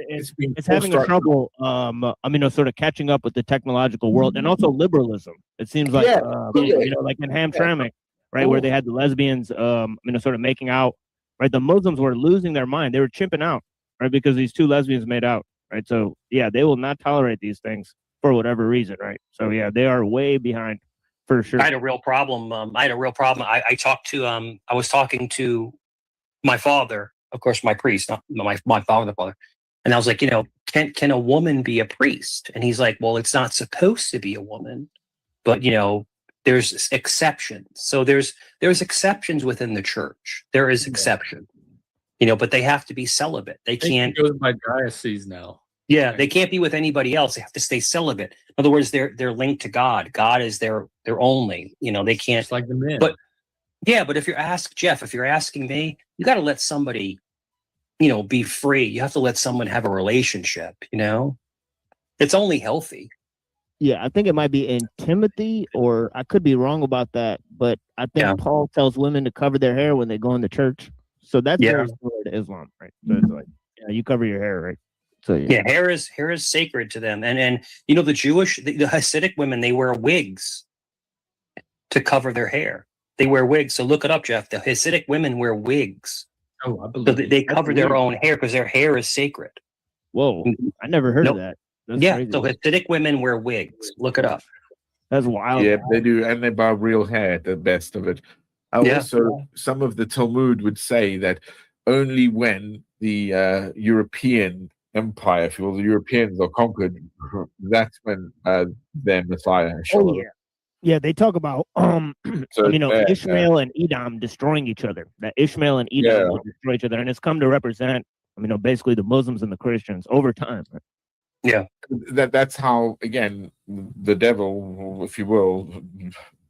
having trouble, sort of catching up with the technological world, and also liberalism. It seems like, like in Hamtramck, right, where they had the lesbians, sort of making out, right? The Muslims were losing their mind; they were chimping out, right, because these two lesbians made out, right? So they will not tolerate these things for whatever reason, right? So they are way behind, for sure. I had a real problem. I was talking to my father. Of course, my priest, not my father, and I was like, can a woman be a priest? And he's like, well, it's not supposed to be a woman, but there's exceptions. So there's exceptions within the church. There is exception, but they have to be celibate. They can't. It goes by diocese now. Yeah, they can't be with anybody else. They have to stay celibate. In other words, they're linked to God. God is their only. They can't. Just like the men. But yeah, but if you're asking me, you got to let somebody, be free. You have to let someone have a relationship. It's only healthy. Yeah, I think it might be in Timothy, or I could be wrong about that, but I think Paul tells women to cover their hair when they go into church. So that's very similar to Islam, right? So it's like, you cover your hair, right? So Yeah, hair is sacred to them, and the the Hasidic women, they wear wigs to cover their hair. They wear wigs. So look it up, Jeff. The Hasidic women wear wigs. Oh, I believe So they cover their own hair because their hair is sacred. Whoa, I never heard of that. That's crazy. So Hasidic women wear wigs. Look it up. That's wild. Yeah, they do, and they barb real hair. The best of it. Also, some of the Talmud would say that only when the European empire, if you will, the Europeans are conquered, that's when their Messiah shows up. Yeah, they talk about Ishmael and Edom destroying each other. That Ishmael and Edom will destroy each other, and it's come to represent, basically the Muslims and the Christians over time. Right? Yeah, that's how, again, the devil, if you will,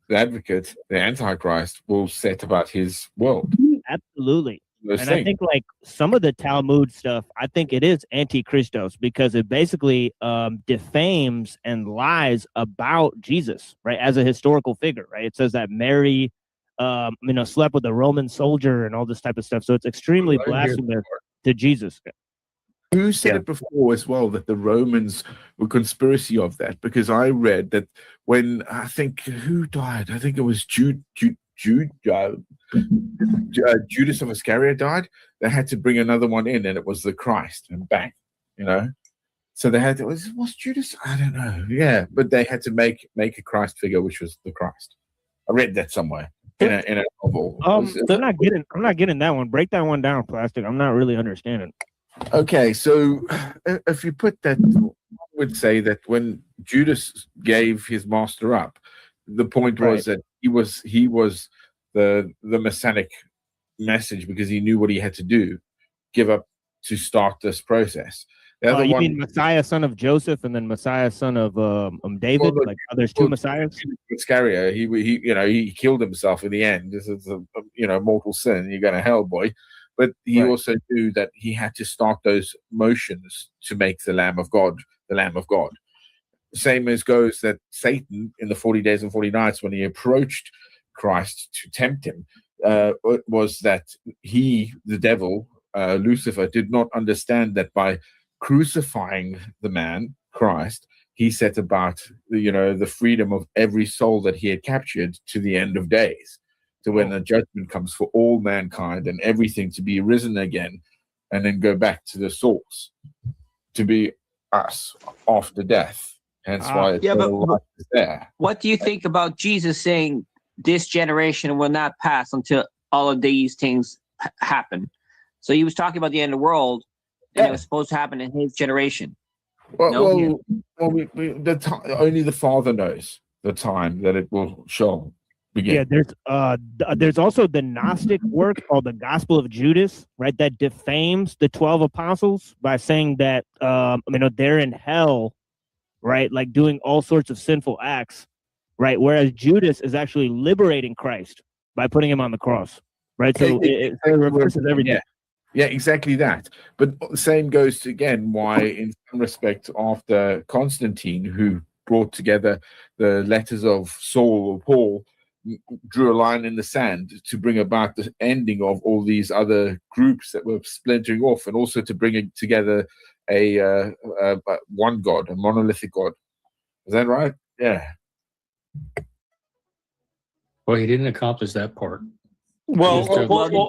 the advocate, the Antichrist, will set about his world. Absolutely. And I think like some of the Talmud stuff, I think it is anti-Christos because it basically defames and lies about Jesus, right, as a historical figure, right? It says that Mary, slept with a Roman soldier and all this type of stuff. So it's extremely blasphemous to Jesus. Who said it before as well that the Romans were conspiracy of that? Because I read that when who died? I think it was Judas of Iscariot died. They had to bring another one in, and it was the Christ, and bang, So they had to, was Judas? I don't know. Yeah, but they had to make a Christ figure, which was the Christ. I read that somewhere in a novel. I'm not getting that one. Break that one down, Plastic. I'm not really understanding. Okay, so if you put that, I would say that when Judas gave his master up, the point was that he was the Messianic message because he knew what he had to do, give up to start this process. You mean Messiah, son of Joseph, and then Messiah, son of David? There's two Messiahs. Iscariot, he killed himself in the end. This is a mortal sin. You're going to hell, boy. But he also knew that he had to start those motions to make the Lamb of God the Lamb of God. Same as goes that Satan in the 40 days and 40 nights, when he approached Christ to tempt him, was that he, the devil, Lucifer, did not understand that by crucifying the man, Christ, he set about the freedom of every soul that he had captured to the end of days. To when the judgment comes for all mankind and everything to be risen again, and then go back to the source, to be us after death. Hence why it's there. What do you think about Jesus saying this generation will not pass until all of these things happen? So he was talking about the end of the world, and it was supposed to happen in his generation. Only the Father knows the time that it will show. Begin. Yeah, there's also the Gnostic work called the Gospel of Judas, right? That defames the 12 apostles by saying that they're in hell, right? Like doing all sorts of sinful acts, right? Whereas Judas is actually liberating Christ by putting him on the cross, right? So it reverses everything. Yeah, exactly that. But the same goes to, again, why in some respect after Constantine, who brought together the letters of Saul or Paul, drew a line in the sand to bring about the ending of all these other groups that were splintering off, and also to bring together a one God, a monolithic God. Is that right? Yeah. Well, he didn't accomplish that part. Well,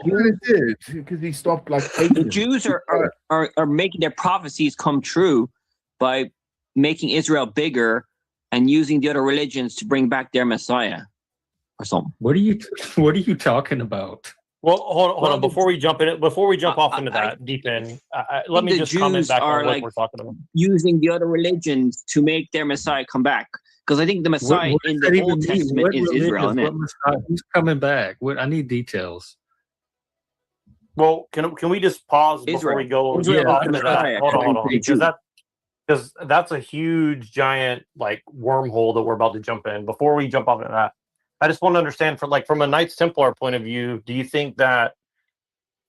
he did, because he stopped the Jews are making their prophecies come true by making Israel bigger and using the other religions to bring back their Messiah. Or something. What are you talking about? Well, hold on. Before we jump off into that deep in, let me just comment back on what we're talking about. Using the other religions to make their Messiah come back, because I think the Messiah in the Old Testament is Israel. Who's coming back? I need details. Well, can we just pause before we go? Israel into that? Hold on, because because that's a huge, giant like wormhole that we're about to jump in. Before we jump off into that, I just want to understand from a Knights Templar point of view, do you think that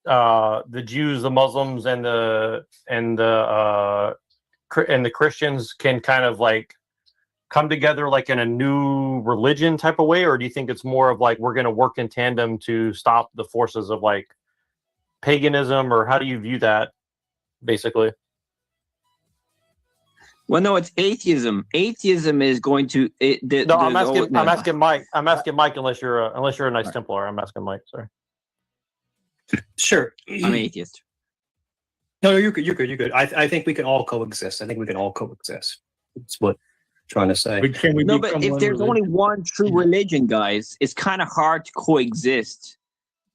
the Jews, the Muslims, and the Christians can kind of like come together like in a new religion type of way, or do you think it's more of like we're going to work in tandem to stop the forces of like paganism, or how do you view that basically? Well, no, it's atheism. Atheism is going to. I'm asking Mike. I'm asking Mike. Unless you're a Knights Templar, I'm asking Mike. Sorry. Sure. I'm atheist. No, you're good. You're good. You're good. I think we can all coexist. I think we can all coexist. That's what I'm trying to say. But if there's only one true religion, guys, it's kind of hard to coexist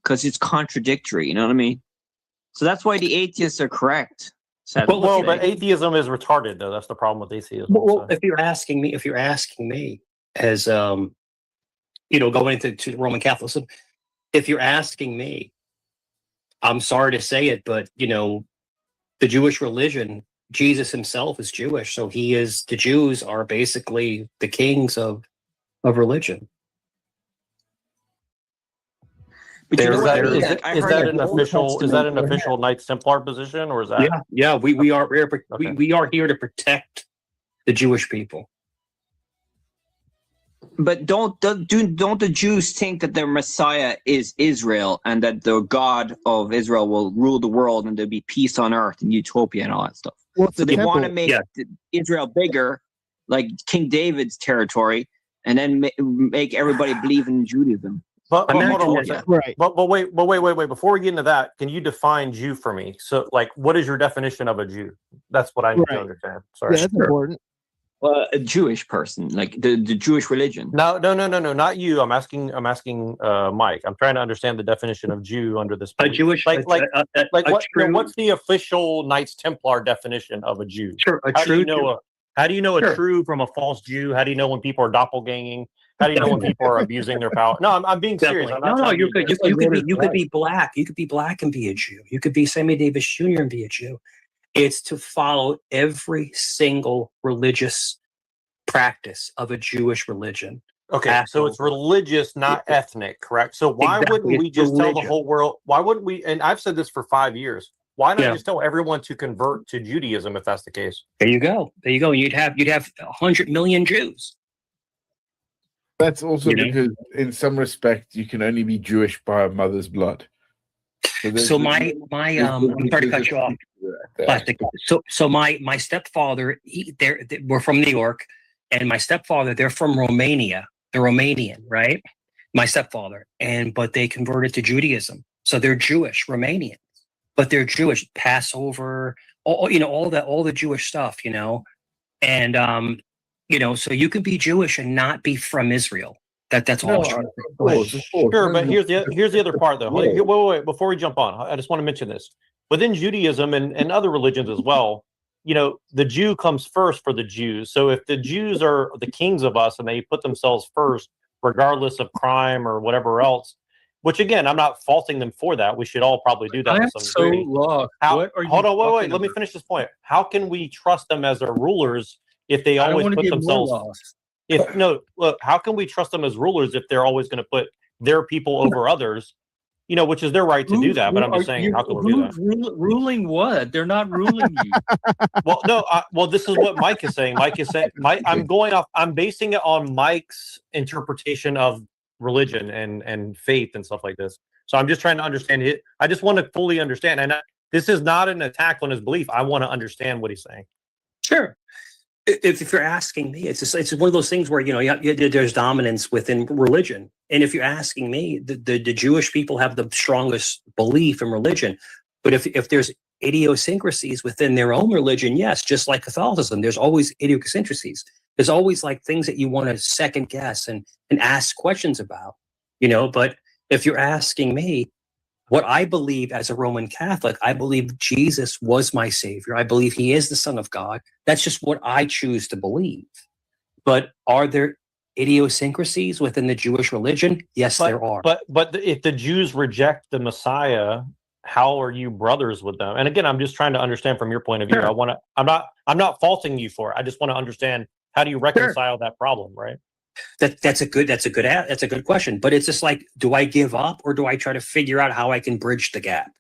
because it's contradictory. You know what I mean? So that's why the atheists are correct. But atheism is retarded, though. That's the problem with atheism. Well, if you're asking me, as going to Roman Catholicism, if you're asking me, I'm sorry to say it, but the Jewish religion, Jesus himself is Jewish, so the Jews are basically the kings of religion. Is that an official Knights Templar position, or is that? Yeah. We are here to protect the Jewish people. But don't the Jews think that their Messiah is Israel and that the God of Israel will rule the world and there'll be peace on earth and utopia and all that stuff? So they want to make Israel bigger, like King David's territory, and then make everybody believe in Judaism. But hold on one second. Right. But wait. Before we get into that, can you define Jew for me? So, like, what is your definition of a Jew? That's what I need to understand. Sorry. Yeah, that's important. A Jewish person, like the Jewish religion. No, not you. I'm asking Mike. I'm trying to understand the definition of Jew under this. A Jewish, what's the official Knights Templar definition of a Jew? Sure, how do you know a true from a false Jew? How do you know when people are doppelganging? How do you know when people are abusing their power? No, I'm being serious. You could be black. You could be black and be a Jew. You could be Sammy Davis Jr. and be a Jew. It's to follow every single religious practice of a Jewish religion. Okay, so it's religious, not ethnic, correct? So why wouldn't we just tell the whole world? Why wouldn't we? And I've said this for 5 years. Why not just tell everyone to convert to Judaism if that's the case? There you go. You'd have 100 million Jews. That's also because, in some respect, you can only be Jewish by a mother's blood. So my I'm sorry to cut you off. Plastic. So my stepfather, we're from New York, and my stepfather, they're from Romania. They're Romanian, right? My stepfather, but they converted to Judaism, so they're Jewish Romanians, but they're Jewish. Passover, all the Jewish stuff, and so you can be Jewish and not be from Israel. That's all. Sure, but here's the other part, though. Wait, before we jump on, I just want to mention this. Within Judaism and other religions as well, the Jew comes first for the Jews. So if the Jews are the kings of us and they put themselves first, regardless of crime or whatever else, which again, I'm not faulting them for that. We should all probably do that. I'm so lost. Hold on, wait. Let me finish this point. How can we trust them as our rulers if they always put themselves? How can we trust them as rulers if they're always going to put their people over others? Which is their right to do that. But I'm just saying, how can we do that? Ruling what? They're not ruling you. Well, no. This is what Mike is saying. I'm basing it on Mike's interpretation of religion and faith and stuff like this. So I'm just trying to understand it. I just want to fully understand. And this is not an attack on his belief. I want to understand what he's saying. Sure. If you're asking me, it's one of those things where there's dominance within religion, and if you're asking me, the Jewish people have the strongest belief in religion, but if there's idiosyncrasies within their own religion, yes, just like Catholicism, there's always idiosyncrasies. There's always like things that you want to second guess and ask questions about, But if you're asking me, what I believe as a Roman Catholic, I believe Jesus was my savior. I believe he is the Son of God. That's just what I choose to believe. But are there idiosyncrasies within the Jewish religion? Yes, there are. But if the Jews reject the Messiah, how are you brothers with them? And again, I'm just trying to understand from your point of view. I'm not faulting you for it. I just want to understand, how do you reconcile that problem, right? That's a good question. But it's just like, do I give up, or do I try to figure out how I can bridge the gap?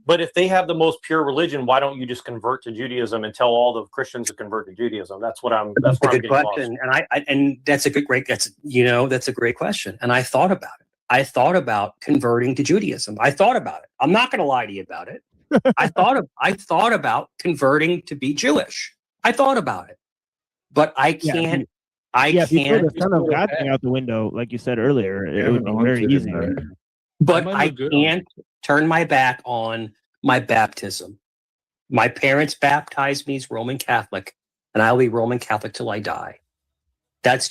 But if they have the most pure religion, why don't you just convert to Judaism and tell all the Christians to convert to Judaism? That's where I'm getting question. lost. And that's a great question. And I thought about it. I thought about converting to Judaism. I thought about it. I'm not going to lie to you about it. I thought about converting to be Jewish. I thought about it, but I can't. If you throw the Son of God thing out the window, like you said earlier, it would be very easy. But I can't turn my back on my baptism. My parents baptized me as Roman Catholic, and I'll be Roman Catholic till I die. That's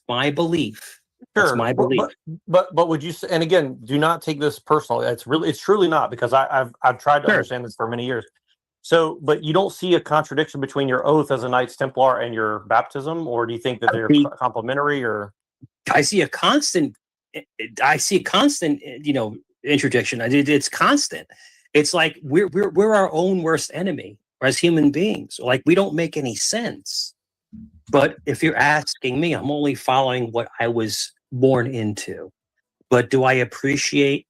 my belief. Sure, that's my belief. But would you say, and again, do not take this personally. It's truly not, because I've tried to understand this for many years. So, but you don't see a contradiction between your oath as a Knights Templar and your baptism, or do you think that they're complementary? Or I see a constant, interdiction. It's constant. It's like we're our own worst enemy as human beings. Like, we don't make any sense. But if you're asking me, I'm only following what I was born into. But do I appreciate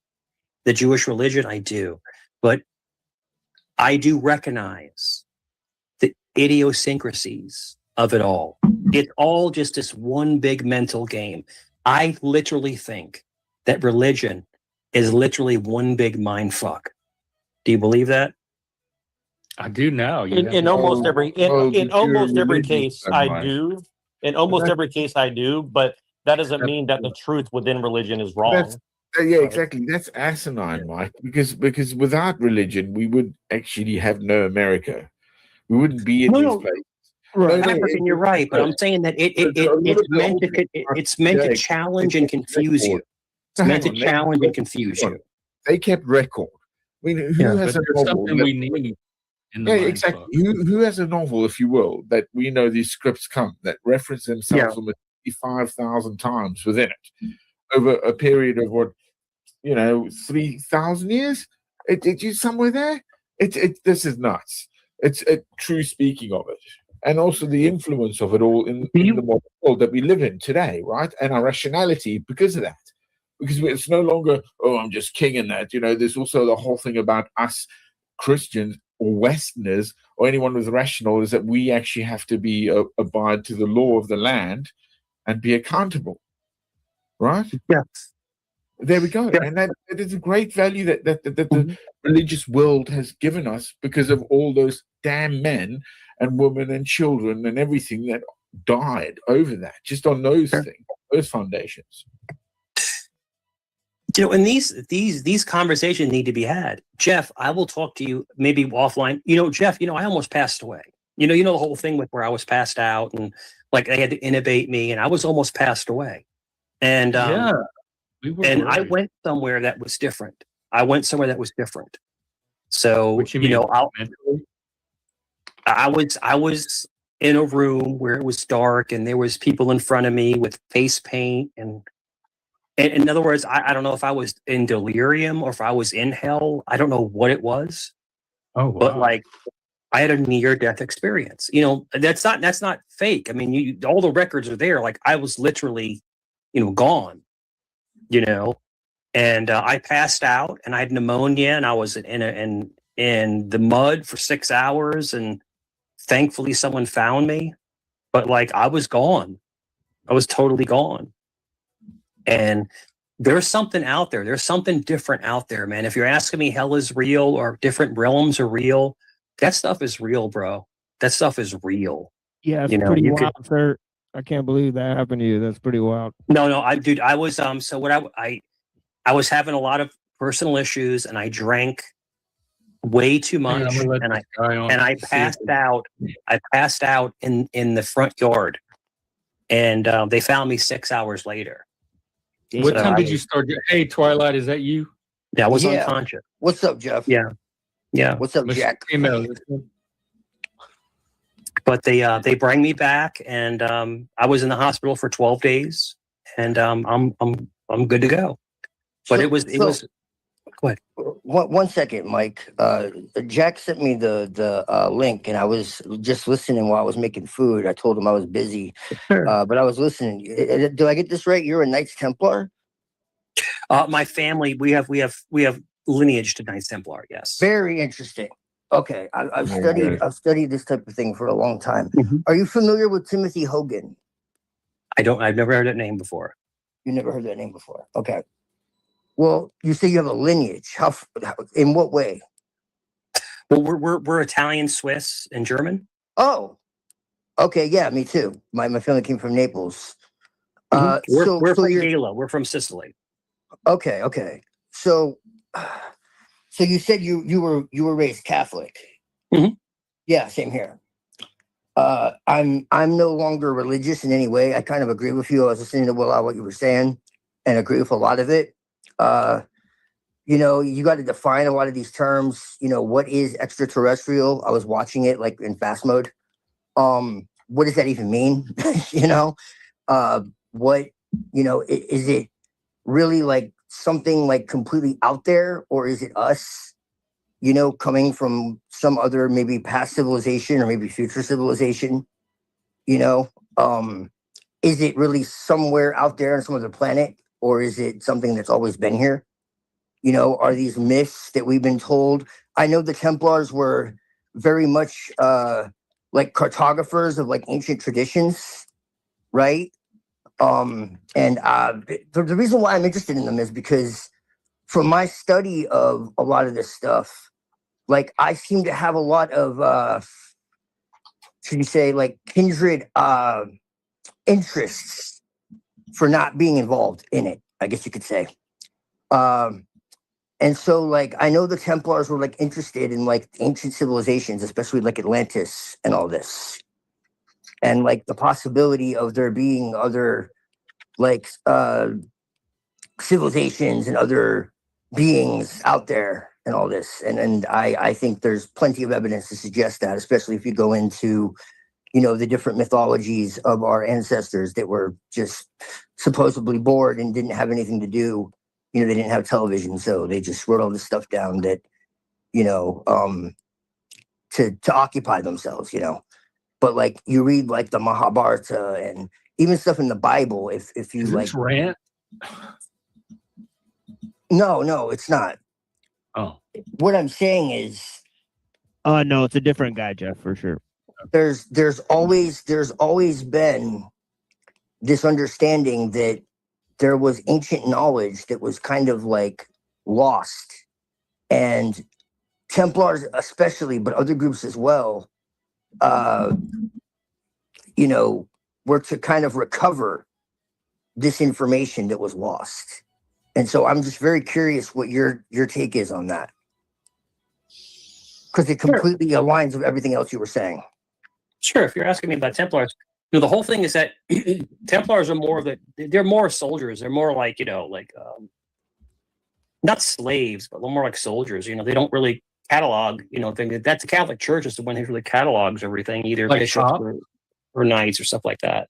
the Jewish religion? I do. But I do recognize the idiosyncrasies of it all. It's all just this one big mental game. I literally think that religion is literally one big mind fuck. Do you believe that? I do now. In almost every case, I do. In almost every case, I do. But that doesn't mean that the truth within religion is wrong. Exactly. That's asinine, Mike. Because without religion, we would actually have no America. We wouldn't be in these places. Right. And you're right, but I'm saying that it's meant to challenge and confuse you. It's meant to challenge and confuse you. They kept record. I mean, who has a novel? Something we need. Exactly. Who has a novel, if you will, that we know these scripts come that reference themselves almost 55,000 times within it over a period of 3,000 years? It's somewhere there. This is nuts. It's a true speaking of it. And also the influence of it all in the modern world that we live in today, right? And our rationality because of that. Because it's no longer, I'm just king in that. There's also the whole thing about us Christians or Westerners or anyone who's rational, is that we actually have to abide to the law of the land and be accountable, right? Yes. There we go. Yeah. And that is a great value that the religious world has given us because of all those damn men and women and children and everything that died over that, just on those things, those foundations. And these conversations need to be had. Jeff, I will talk to you maybe offline. Jeff, I almost passed away. The whole thing with where I was passed out and like they had to intubate me and I was almost passed away. And I went somewhere that was different. So, I was in a room where it was dark and there was people in front of me with face paint and in other words, I don't know if I was in delirium or if I was in hell. I don't know what it was. Oh, wow. But like, I had a near-death experience. That's not fake. I mean, all the records are there. Like, I was literally, gone. And I passed out and I had pneumonia and I was in the mud for 6 hours and thankfully someone found me. But like, I was gone. I was totally gone. And there's something out there. There's something different out there, man. If you're asking me hell is real or different realms are real, that stuff is real, bro. That stuff is real. Yeah, it's pretty wild, sir. I can't believe that happened to you. That's pretty wild. No, I was so what I was having a lot of personal issues and I drank way too much and I passed out. I passed out in the front yard and they found me 6 hours later. What time did you start? Hey, Twilight, is that you? Yeah, I was unconscious. What's up, Jeff? Yeah. What's up, Jack? But they bring me back, and I was in the hospital for 12 days, and I'm good to go. But it was What? One second, Mike. Jack sent me the link, and I was just listening while I was making food. I told him I was busy, but I was listening. Do I get this right? You're a Knights Templar? My family, we have lineage to Knights Templar. Yes. Very interesting. Okay, I've studied this type of thing for a long time. Are you familiar with Timothy Hogan? I've never heard that name before. You never heard that name before? Okay. Well, you say you have a lineage. How in what way? Well, we're Italian, Swiss, and German. Oh, okay. Yeah, me too. My family came from Naples. We're from Gela. We're from Sicily. Okay. So you said you were raised Catholic. Yeah, same here. I'm no longer religious in any way. I kind of agree with you. I was listening to a lot of what you were saying and agree with a lot of it. You got to define a lot of these terms. What is extraterrestrial? I was watching it like in fast mode. What does that even mean? Is it really like something like completely out there, or is it us, coming from some other maybe past civilization or maybe future civilization? Is it really somewhere out there on some other planet, or is it something that's always been here? Are these myths that we've been told? I know the Templars were very much like cartographers of like ancient traditions, right? And the reason why I'm interested in them is because from my study of a lot of this stuff, like I seem to have a lot of, should you say, like kindred interests for not being involved in it, I guess you could say. And so, like, I know the Templars were like interested in like ancient civilizations, especially like Atlantis and all this, and like the possibility of there being other like civilizations and other beings out there and all this. And I think there's plenty of evidence to suggest that, especially if you go into, the different mythologies of our ancestors that were just supposedly bored and didn't have anything to do. They didn't have television, so they just wrote all this stuff down that, to occupy themselves, But like you read like the Mahabharata and even stuff in the Bible, if you Is like this rant? No, it's not. Oh. What I'm saying is no, it's a different guy, Jeff, for sure. There's always been this understanding that there was ancient knowledge that was kind of like lost, and Templars especially, but other groups as well, were to kind of recover this information that was lost. And so I'm just very curious what your take is on that, because it completely aligns with everything else you were saying. Sure. If you're asking me about Templars, the whole thing is that Templars are they're more soldiers. They're more like, not slaves, but a little more like soldiers. They don't really catalog, that's the Catholic Church is the one who really catalogs everything, either like bishops or knights or stuff like that,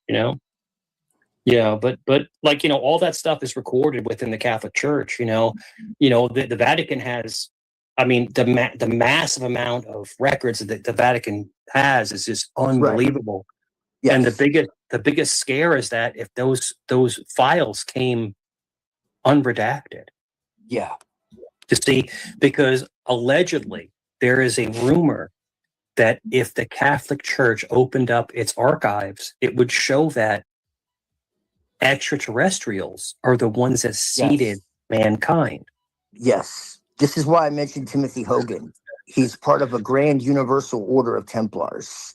Yeah, but like, all that stuff is recorded within the Catholic Church, the Vatican has, the massive amount of records that the Vatican has is just unbelievable. Right. Yes. And the biggest scare is that if those files came unredacted. Yeah. To see, because allegedly there is a rumor that if the Catholic Church opened up its archives, it would show that extraterrestrials are the ones that seeded mankind. Yes. This is why I mentioned Timothy Hogan. He's part of a grand universal order of Templars.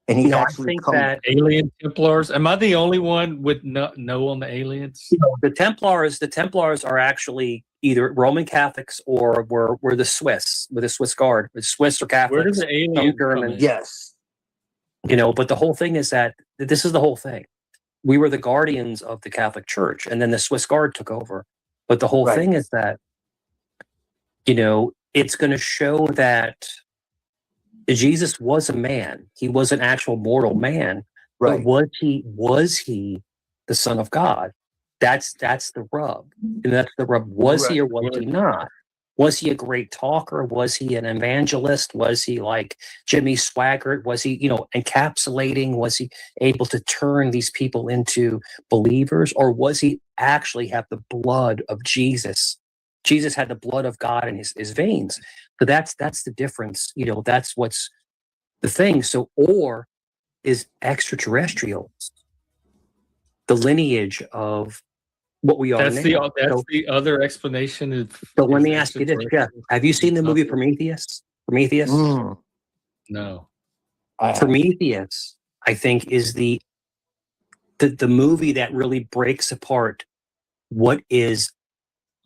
And he's actually that alien Templars. Am I the only one with no on the aliens? The Templars are actually either Roman Catholics or were the Swiss, with the Swiss Guard. The Swiss or Catholics. Where does the alien come in? Yes. But the whole thing is that this is the whole thing. We were the guardians of the Catholic Church, and then the Swiss Guard took over. But the whole thing is that, it's going to show that Jesus was a man. He was an actual mortal man. Right. But was he the Son of God? That's the rub. And that's the rub. Was he or was he not? Was he a great talker? Was he an evangelist? Was he like Jimmy Swaggart? Was he, encapsulating? Was he able to turn these people into believers? Or was he actually have the blood of Jesus? Jesus had the blood of God in his veins. So that's the difference. That's what's the thing. So, or is extraterrestrials the lineage of what we are That's now? the other explanation. So let me ask you this, Jeff. Have you seen the movie Prometheus? Prometheus? No. Prometheus, I think, is the movie that really breaks apart what is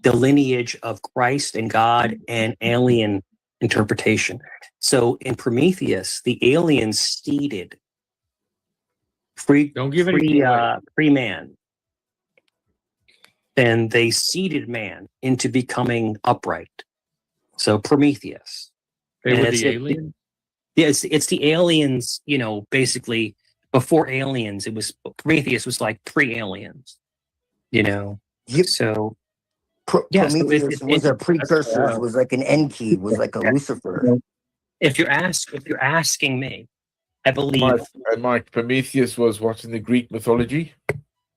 the lineage of Christ and God and alien interpretation. So in Prometheus, the aliens seeded pre-man. And they seeded man into becoming upright. So Prometheus. They were the aliens? Yeah, it's the aliens, basically before aliens, Prometheus was like pre-aliens, So Prometheus was a precursor, was like an Enki, was like a Lucifer. If you're asking me, I believe Mike, Prometheus was what in the Greek mythology?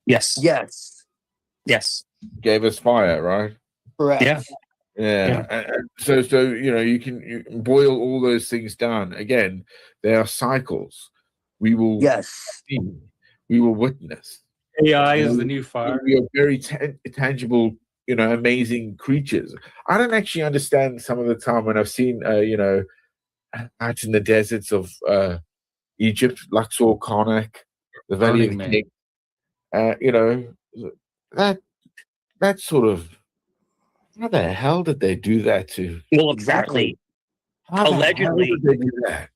Yes. Yes. Gave us fire, right? Correct. Yeah. So you can boil all those things down. Again, they are cycles. We will see, we will witness. AI is the new fire. We are very tangible, amazing creatures. I don't actually understand some of the time when I've seen, out in the deserts of Egypt, Luxor, Karnak, the Valley of the King. That sort of, how the hell did they do that to? Well, exactly. Allegedly, did they do that?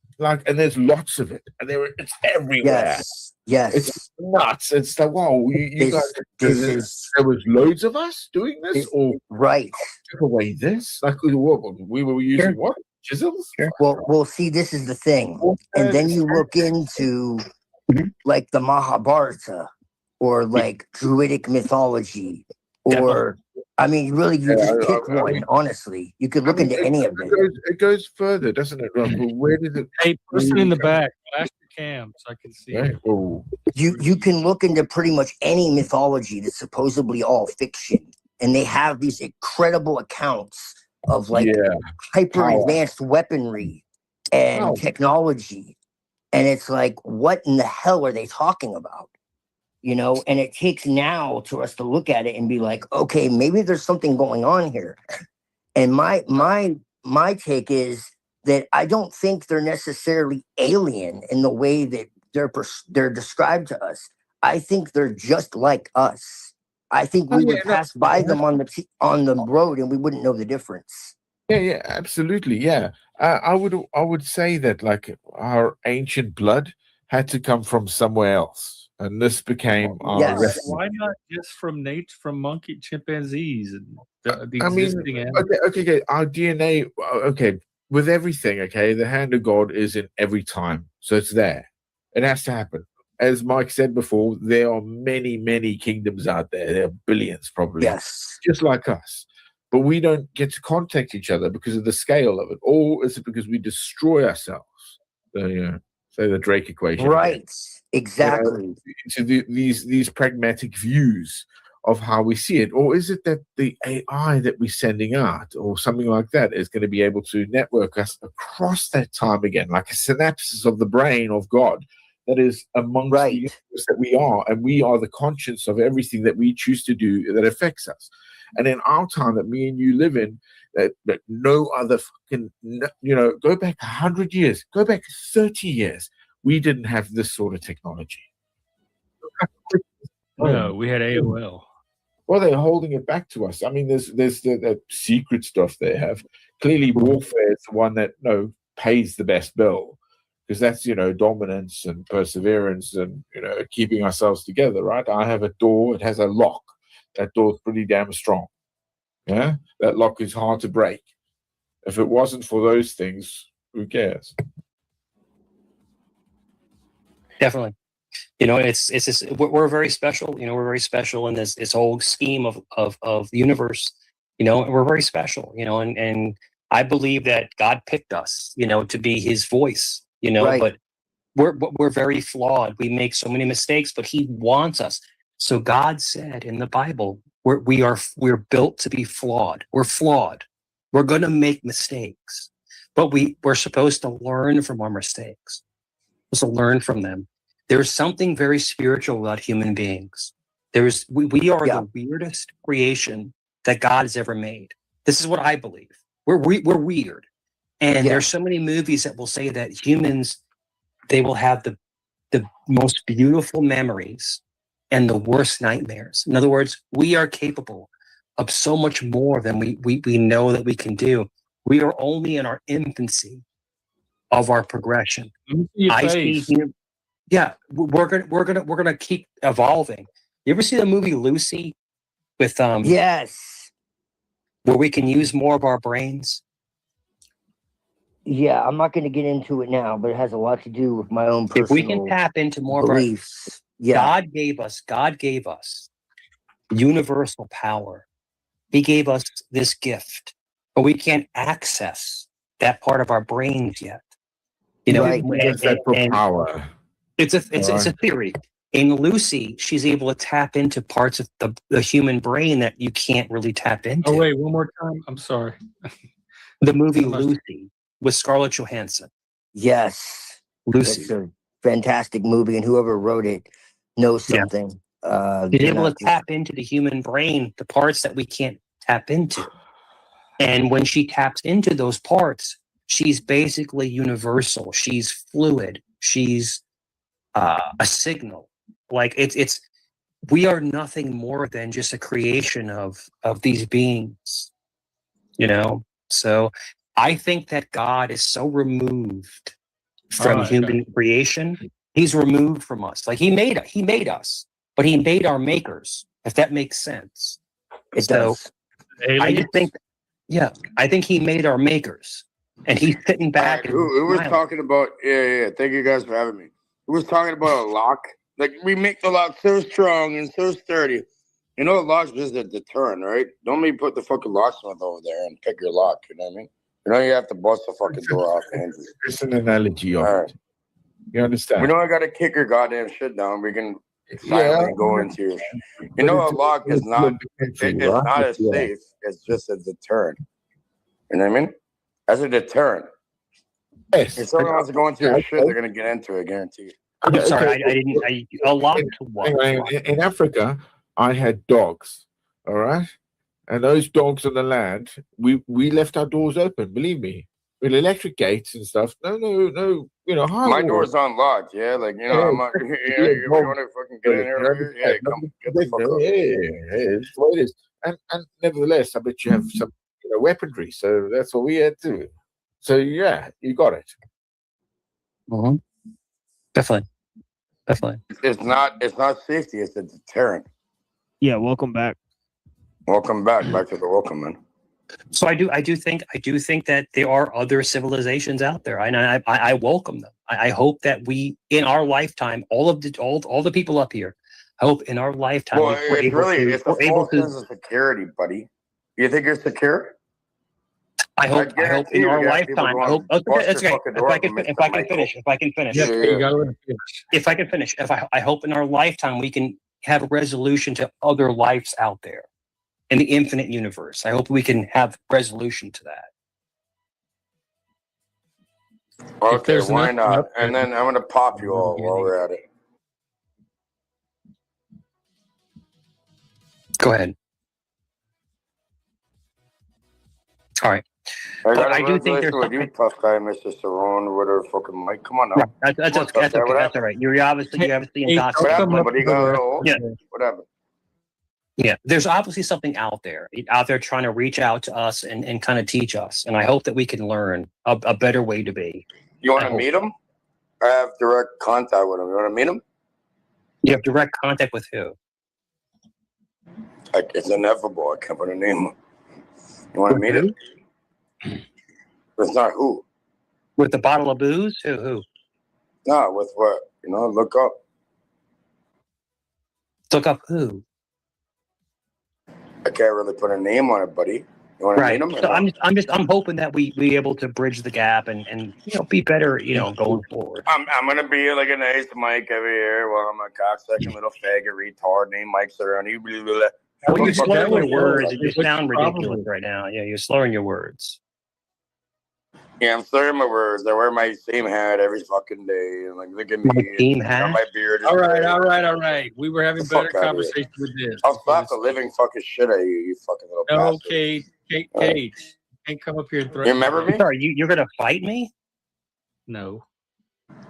And there's lots of it, and it's everywhere. Yes, it's nuts. It's like, wow, you guys. There was loads of us doing this, or took away this. Like we were using what chisels? Well, see, this is the thing, and then you look into like the Mahabharata or like Druidic mythology. Or, I mean, really, you just pick one, honestly. You could look into any of it. It goes further, doesn't it, Russell? Where did it... Hey, person in the back, flash your cam so I can see it. You can look into pretty much any mythology that's supposedly all fiction. And they have these incredible accounts of, like, hyper-advanced weaponry and technology. And it's like, what in the hell are they talking about? And it takes now to us to look at it and be like, okay, maybe there's something going on here. And my take is that I don't think they're necessarily alien in the way that they're described to us. I think they're just like us. I think we would pass by them on the road and we wouldn't know the difference. Yeah, absolutely. Yeah, I would say that like our ancient blood had to come from somewhere else. And this became our refuge. Why not just from nature, from monkey, chimpanzees, and the existing animals? Okay. Our DNA, with everything, the hand of God is in every time. So it's there. It has to happen. As Mike said before, there are many, many kingdoms out there. There are billions, probably. Yes. Just like us. But we don't get to contact each other because of the scale of it. Or is it because we destroy ourselves? Say the Drake equation. Right. Again. Exactly. To these pragmatic views of how we see it, or is it that the AI that we're sending out, or something like that, is going to be able to network us across that time again, like a synapses of the brain of God that is amongst the universe that we are, and we are the conscience of everything that we choose to do that affects us. And in our time that me and you live in, that no other fucking, go back 100 years, go back 30 years. We didn't have this sort of technology. No, we had AOL. Well, they're holding it back to us. I mean, there's the secret stuff they have. Clearly, warfare is the one that pays the best bill, because that's dominance and perseverance and keeping ourselves together. Right? I have a door. It has a lock. That door's pretty damn strong. Yeah, that lock is hard to break. If it wasn't for those things, who cares? Definitely. It's just, we're very special. We're very special in this whole scheme of the universe. we're very special, and I believe that God picked us, to be his voice, Right. but we're very flawed. We make so many mistakes, but he wants us. So God said in the Bible, we're built to be flawed. We're flawed. We're going to make mistakes, but we're supposed to learn from our mistakes. We're supposed to learn from them. There's something very spiritual about human beings. We are the weirdest creation that God has ever made. This is what I believe. We're weird, and there's so many movies that will say that humans, they will have the most beautiful memories and the worst nightmares. In other words, we are capable of so much more than we know that we can do. We are only in our infancy of our progression. I see. Yeah, we're gonna keep evolving. You ever see the movie Lucy with Yes. where we can use more of our brains? Yeah, I'm not going to get into it now, but it has a lot to do with my own personal If we can tap into more beliefs. of our God gave us universal power. He gave us this gift, but we can't access that part of our brains yet. Right. And power. It's a theory. In Lucy, she's able to tap into parts of the human brain that you can't really tap into. Oh wait, one more time. I'm sorry. The movie Lucy with Scarlett Johansson. Yes. Lucy. It's a fantastic movie, and whoever wrote it knows something. She's able to tap into the human brain, the parts that we can't tap into. And when she taps into those parts, she's basically universal. She's fluid. She's a signal. Like we are nothing more than just a creation of these beings, So I think that God is so removed from human creation. He's removed from us. Like he made us, but he made our makers, if that makes sense. It does. I just think, I think he made our makers, and he's sitting back. Who was talking about? Yeah. Thank you guys for having me. Who was talking about a lock? Like we make the lock so strong and so sturdy. A lock's just a deterrent, right? Don't be put the fucking locksmith over there and pick your lock. You know what I mean? You have to bust the fucking door off. It's an analogy of it. You understand? We know I got to kick your goddamn shit down. We can silently go into your shit. A lock is not. It's not as safe. It's just a deterrent. You know what I mean? As a deterrent. Yes. If someone wants to go into your shit, they're gonna get into it. I guarantee you. I'm sorry, I didn't. A lock to what? In Africa, I had dogs. All right, and those dogs on the land, we left our doors open. Believe me, with electric gates and stuff. No. My door's unlocked. Yeah, I'm not. You want to fucking get in here? Yeah, come get the fuck up. Yeah, it's the way it is. And nevertheless, I bet you have some weaponry. So that's what we had to. So yeah, you got it. Mm-hmm. Definitely. It's not safety. It's a deterrent. Yeah. Welcome back. Welcome back to the welcome, man. So I do think that there are other civilizations out there, and I welcome them. I hope that we, in our lifetime, all the people up here, I hope in our lifetime. Well, it's a false sense of security, buddy. You think you're secure? I hope in our lifetime. I hope. That's okay. If I can finish. I hope in our lifetime we can have a resolution to other lives out there in the infinite universe. I hope we can have resolution to that. Okay, why not? And then I'm gonna pop you all while we're at it. Go ahead. All right. I do think there's with you, tough guy, Mr. Cerrone, or whatever fucking Mike. Come on now. That's okay. That's all right. You're obviously intoxicated. Whatever. Yeah, there's obviously something out there trying to reach out to us and kind of teach us. And I hope that we can learn a better way to be. You want to meet him? I have direct contact with him. You want to meet him? You have direct contact with who? It's ineffable. I can't put a name. You want to meet him? It's not who. With the bottle of booze? Who? No, with what? Look up. Look up who? I can't really put a name on it, buddy. You want to Right. meet him? So I'm hoping that we able to bridge the gap and be better, going forward. I'm gonna be like a nice Mike every year while I'm a cocksucking little faggot retard named Mike Cerrone. Well, you're slurring your words. Fuck. You sound ridiculous right now. Yeah, you're slurring your words. Yeah, I'm slurring my words. I wear my same hat every fucking day. And like, look at me. My team hat? My beard is All right, gray. all right, all right. We were having The fuck better outta here. conversation with this. I'll slap the living fucking shit out of you, you fucking little No, bastard. Cage. You can't come up here and throw. You remember me? Sorry, you're gonna fight me? No.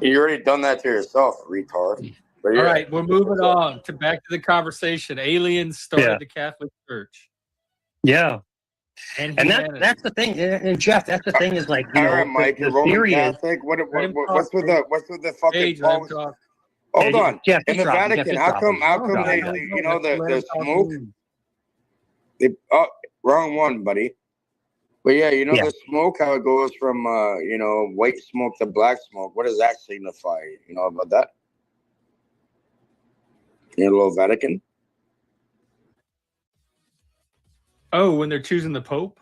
You already done that to yourself, retard. But All right, we're moving on to back to the conversation. Aliens started the Catholic Church. Yeah. And that's the thing, and Jeff, that's the thing is like, all right, Mike, the you're Roman theory is, Catholic. What's with the fucking Cage, let him Pope? talk. Hold on. Jeff, In the just drop him, Vatican, Jeff, how just come drop him. they the smoke? Wrong one, buddy. But yeah, the smoke, how it goes from white smoke to black smoke. What does that signify? You know about that? In the little Vatican? Oh, when they're choosing the Pope?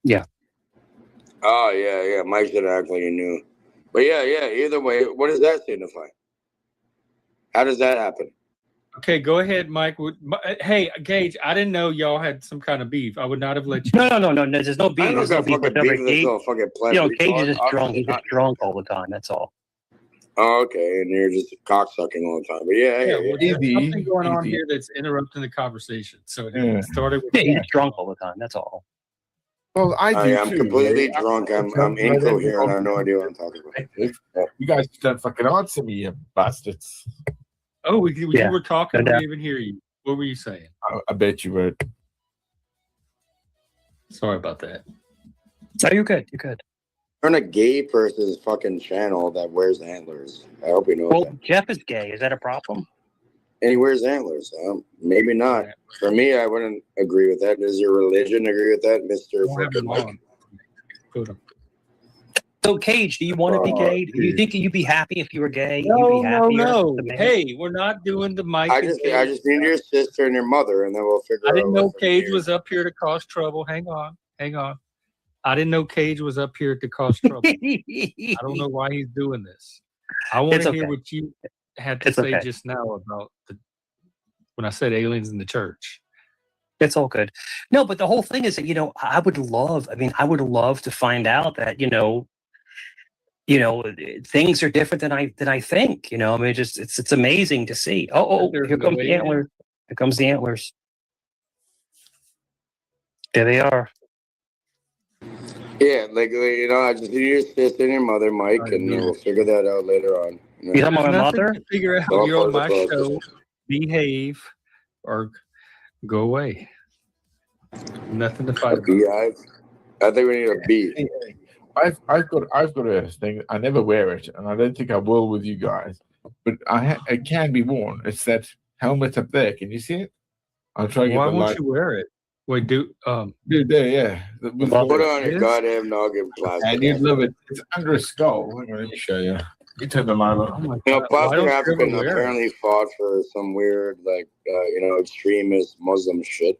Yeah. Oh, yeah. Mike should act like he knew. But yeah, either way, what does that signify? How does that happen? Okay, go ahead, Mike. Hey, Gage, I didn't know y'all had some kind of beef. I would not have let you. No. There's no beef. There's no beef whatsoever. Cage is just drunk. He's just drunk all the time. That's all. Oh, okay, and you're just cocksucking all the time. But There's something going on here that's interrupting the conversation. So it started with he's drunk all the time. That's all. Well, I'm completely drunk. I'm incoherent. I have no idea what I'm talking about. You guys don't fucking answer me, you bastards. Oh, you were talking. We didn't even hear you. What were you saying? I bet you were. Sorry about that. No, you're good. You're good. You're on a gay person's fucking channel that wears antlers. I hope you know that. Jeff is gay. Is that a problem? And he wears antlers. Maybe not. For me, I wouldn't agree with that. Does your religion agree with that, Mr. fucking Mike? So, Cage, do you want to be gay? Do you think you'd be happy if you were gay? No. Hey, we're not doing the Mike. I just need your sister and your mother, and then we'll figure out. I didn't know Cage was up here to cause trouble. Hang on. I didn't know Cage was up here to cause trouble. I don't know why he's doing this. I want to hear what you had to say just now about when I said aliens in the church. It's all good. No, but the whole thing is that, I would love to find out that, things are different than I think. It's amazing to see. Oh, here comes the antlers. Here comes the antlers. There they are. Yeah, I just need your sister and your mother, Mike, and we'll figure that out later on. You talking about my mother? To figure out you're on my show. Behave or go away. Nothing to fight about. I think we need a bee. I've got a thing. I never wear it, and I don't think I will with you guys. But it can be worn. It's that helmet up there. Can you see it? I'll try to get Why the won't light. you wear it? Wait, Dude, there, yeah. Put on your goddamn noggin plastic. And you'd love it. It's under a skull. Hang on, let me show you. You turn the light on. Plastic African apparently fought for some weird, extremist Muslim shit.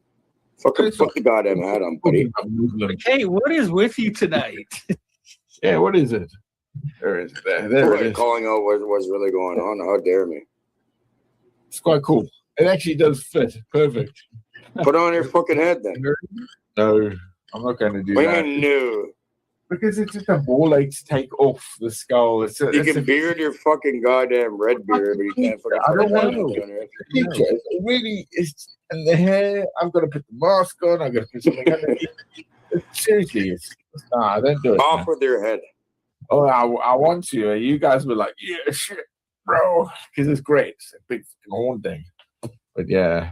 Put the goddamn hat on, buddy. Hey, what is with you tonight? Yeah, what is it? There it is. There it is. Calling out what's really going on. How dare me? It's quite cool. It actually does fit. Perfect. Put on your fucking head then. No, I'm not going to do What that. do you mean no? Because it's just a ball legs take off the skull. You can beard your fucking goddamn red beard, but you can't fucking. I don't want to. It really is. And the hair, I've got to put the mask on. I've got to put something underneath. Seriously, I don't do it. Off with your head. Oh, I want to. You guys were like, yeah, shit, bro. Because it's great. It's a big horn thing. But yeah,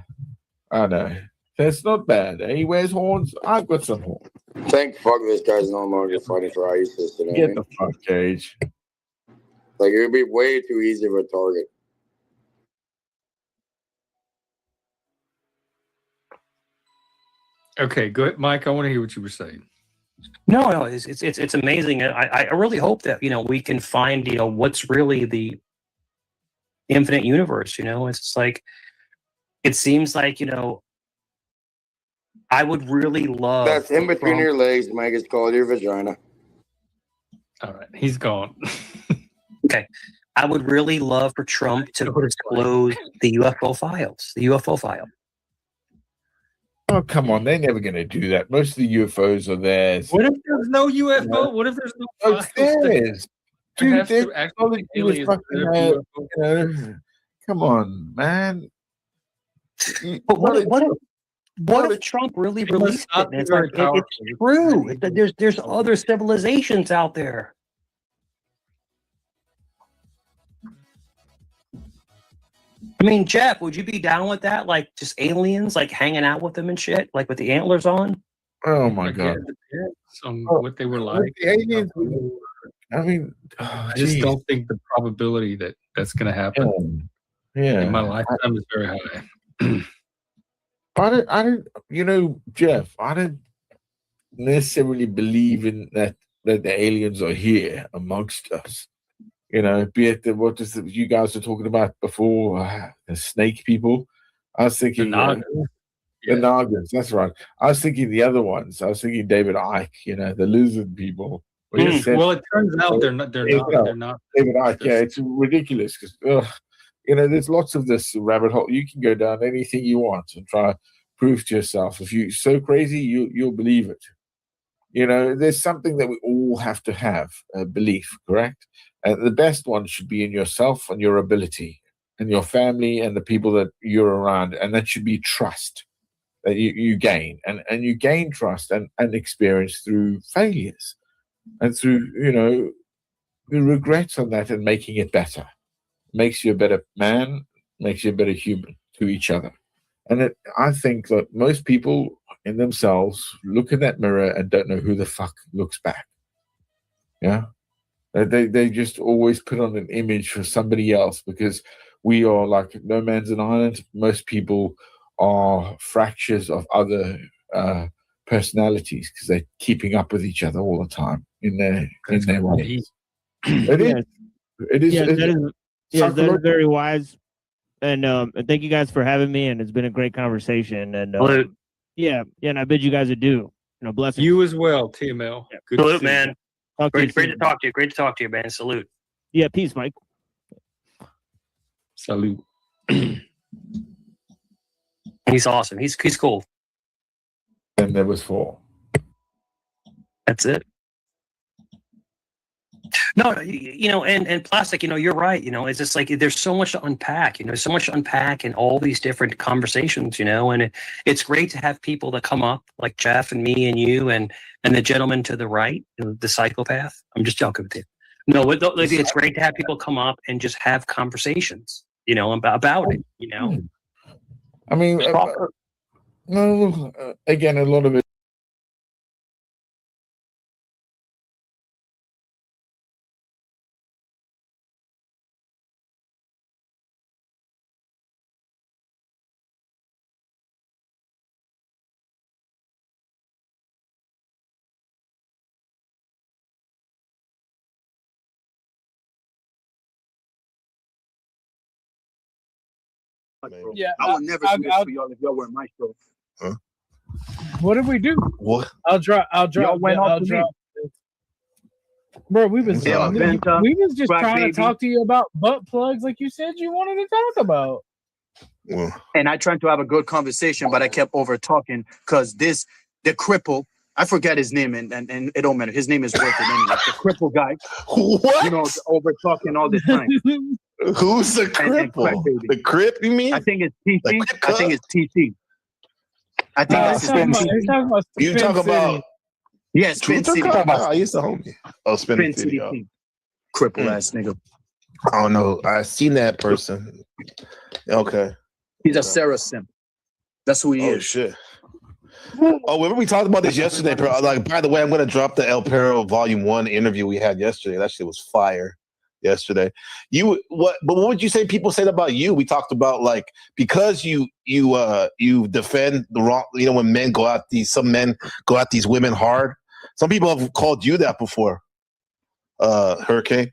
I know. That's not bad. He wears horns. I've got some horns. Thank fuck this guy's no longer fighting for ISIS today. Get the fuck, Cage. Like, it would be way too easy of a target. Okay, good, Mike. I want to hear what you were saying. No, it's amazing. I really hope that we can find what's really the infinite universe. It's like it seems like I would really love. That's in between Trump- your legs, Mike. It's called your vagina. All right, he's gone. Okay. I would really love for Trump to disclose the UFO files, the UFO file. Oh, come on. They're never going to do that. Most of the UFOs are theirs. What if there's no UFO? What if there's no Oh, it's theirs. Dude, to actually be aliens. Come on, man. But what if Trump really released it? And it's like, it's true. There's other civilizations out there. I mean, Jeff, would you be down with that? Like just aliens, like hanging out with them and shit, like with the antlers on? Oh my God. On what they were like. The aliens, I mean, I just don't think the probability that that's going to happen in my lifetime is very high. I don't, you know, Jeff, I don't necessarily believe in that the aliens are here amongst us. You know, be it you guys were talking about before, the snake people. I was thinking the Nagans, that's right. I was thinking the other ones. I was thinking David Icke, you know, the lizard people. Well, it turns out they're not. David Icke, yeah, it's ridiculous because you know, there's lots of this rabbit hole. You can go down anything you want and try to prove to yourself. If you're so crazy, you'll believe it. You know, there's something that we all have to have, a belief, correct? The best one should be in yourself and your ability and your family and the people that you're around. And that should be trust that you gain. And you gain trust and experience through failures and through, you know, the regrets on that and making it better. Makes you a better man, makes you a better human to each other. And I think that most people in themselves look in that mirror and don't know who the fuck looks back. Yeah. They just always put on an image for somebody else because we are like no man's an island. Most people are fractures of other personalities because they're keeping up with each other all the time in their ways. It is very wise. And thank you guys for having me, and it's been a great conversation. And and I bid you guys adieu. You know, blessings. You as well, TML. Yeah. Salute, man. Great to talk to you. Great to talk to you, man. Salute. Yeah, peace, Mike. Salute. He's awesome. He's cool. And there was 4. That's it. No, you know, and plastic, you know, you're right. You know, it's just like there's so much to unpack, you know, so much to unpack in all these different conversations, you know, and it's great to have people that come up like Jeff and me and you and the gentleman to the right, you know, the psychopath. I'm just joking with you. No, it's great to have people come up and just have conversations, you know, about it, you know. I mean, again, a lot of it. Yeah, I would never do this for y'all if y'all were my show. Huh? What did we do? What? I'll drop. Y'all went off to me. Bro, we was Yeah, we was just Crack trying baby. to talk to you about butt plugs, like you said you wanted to talk about. And I tried to have a good conversation, but I kept over talking because the cripple, I forget his name, and it don't matter. His name is worth it anyway. The cripple guy. What? You know, over talking all the time. Who's the cripple? The crip, you mean? I think it's TC. I think it's TC. I think that's his name. You talk about Yes, Spin City. I used to homie. Oh, Spin City. Oh. Cripple ass nigga. I don't know. I seen that person. Okay. He's a Saracen. That's who he is. Oh shit. Oh, remember we talked about this yesterday, bro? Like, by the way, I'm gonna drop the El Perro Volume 1 interview we had yesterday. That shit was fire yesterday. But what would you say people said about you? We talked about like because you defend the wrong, you know, when some men go at these women hard. Some people have called you that before. Hurricane.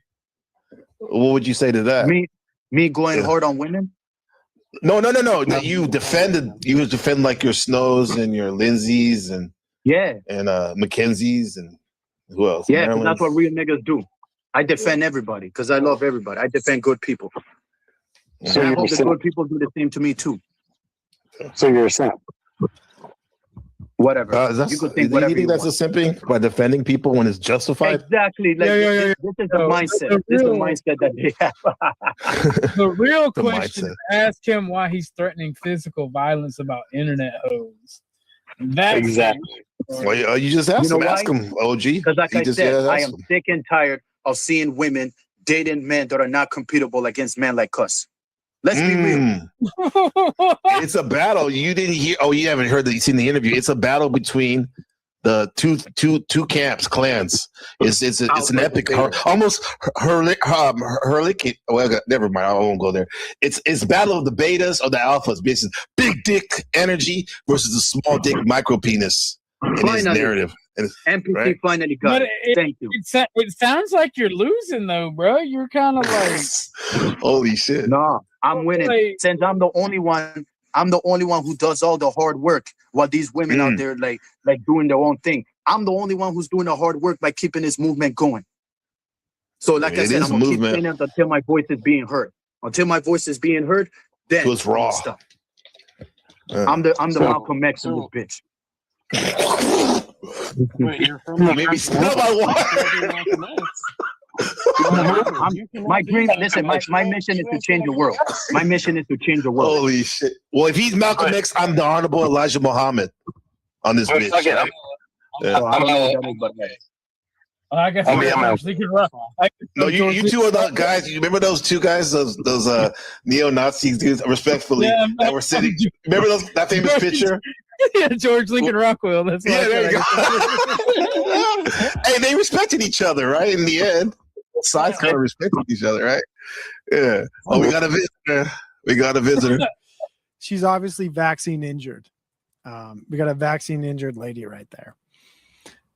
What would you say to that? Me going hard on women? No. You defend like your Snows and your Lindsays and Mackenzies and who else? Yeah, 'cause that's what real niggas do. I defend everybody because I love everybody. I defend good people. So I hope the good people do the same to me too. So you're a simp. Whatever. You think that's a simping by defending people when it's justified? Exactly. Like, this is the mindset. This is the mindset that they have. The real The question is ask him why he's threatening physical violence about internet hoes. That's Exactly. Well, you just ask him. Ask him, OG. Because like I said, I am sick and tired of seeing women dating men that are not computable against men like us. Let's be real. It's a battle. You didn't hear. Oh, you haven't heard that. You seen the interview. It's a battle between the two camps, clans. It's an epic, almost herlick. Well, never mind. I won't go there. It's battle of the betas or the alphas. Basically, big dick energy versus the small dick micro penis in his narrative. NPC finally got it. Thank you. It sounds like you're losing though, bro. You're kind of like, holy shit. No, I'm winning. Like, Since I'm the only one who does all the hard work while these women out there like doing their own thing. I'm the only one who's doing the hard work by keeping this movement going. So like I said, I'm gonna keep saying it until my voice is being heard. Until my voice is being heard, then it's raw. Stop. I'm the Malcolm X in this bitch. Wait, you're from maybe smell my water. My mission is to change the world. My mission is to change the world. Holy shit. Well, if he's Malcolm X, I'm the Honorable Elijah Muhammad on this bitch. I guess no, you two are the guys. You remember those two guys, those neo-Nazis dudes, respectfully, that were sitting. Remember that famous picture? Yeah, George Lincoln Rockwell. That's there you go. Hey, they respected each other, right? In the end, sides kind of respected each other, right? Yeah. Oh, we got a visitor. She's obviously vaccine injured. We got a vaccine injured lady right there.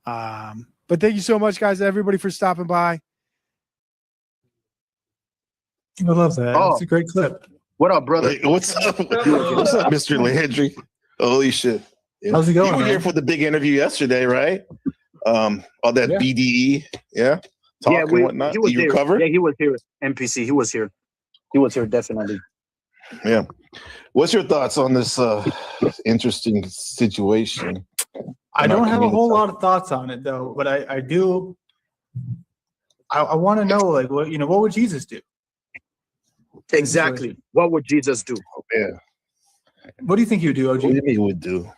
But thank you so much, guys, everybody, for stopping by. I love that. It's a great clip. What up, brother? Hey, what's up? What's up, Mr. Landry? Holy shit. Yeah. How's it going? You were here for the big interview yesterday, right? All that BDE, talk and whatnot. He was you here. recovered? Yeah, he was here. NPC, he was here. He was here, definitely. Yeah. What's your thoughts on this interesting situation? I don't have a whole lot of thoughts on it, though, but I do. I want to know, like, what would Jesus do? Exactly. What would Jesus do? Yeah. What do you think he would do, OG? What do you think he would do?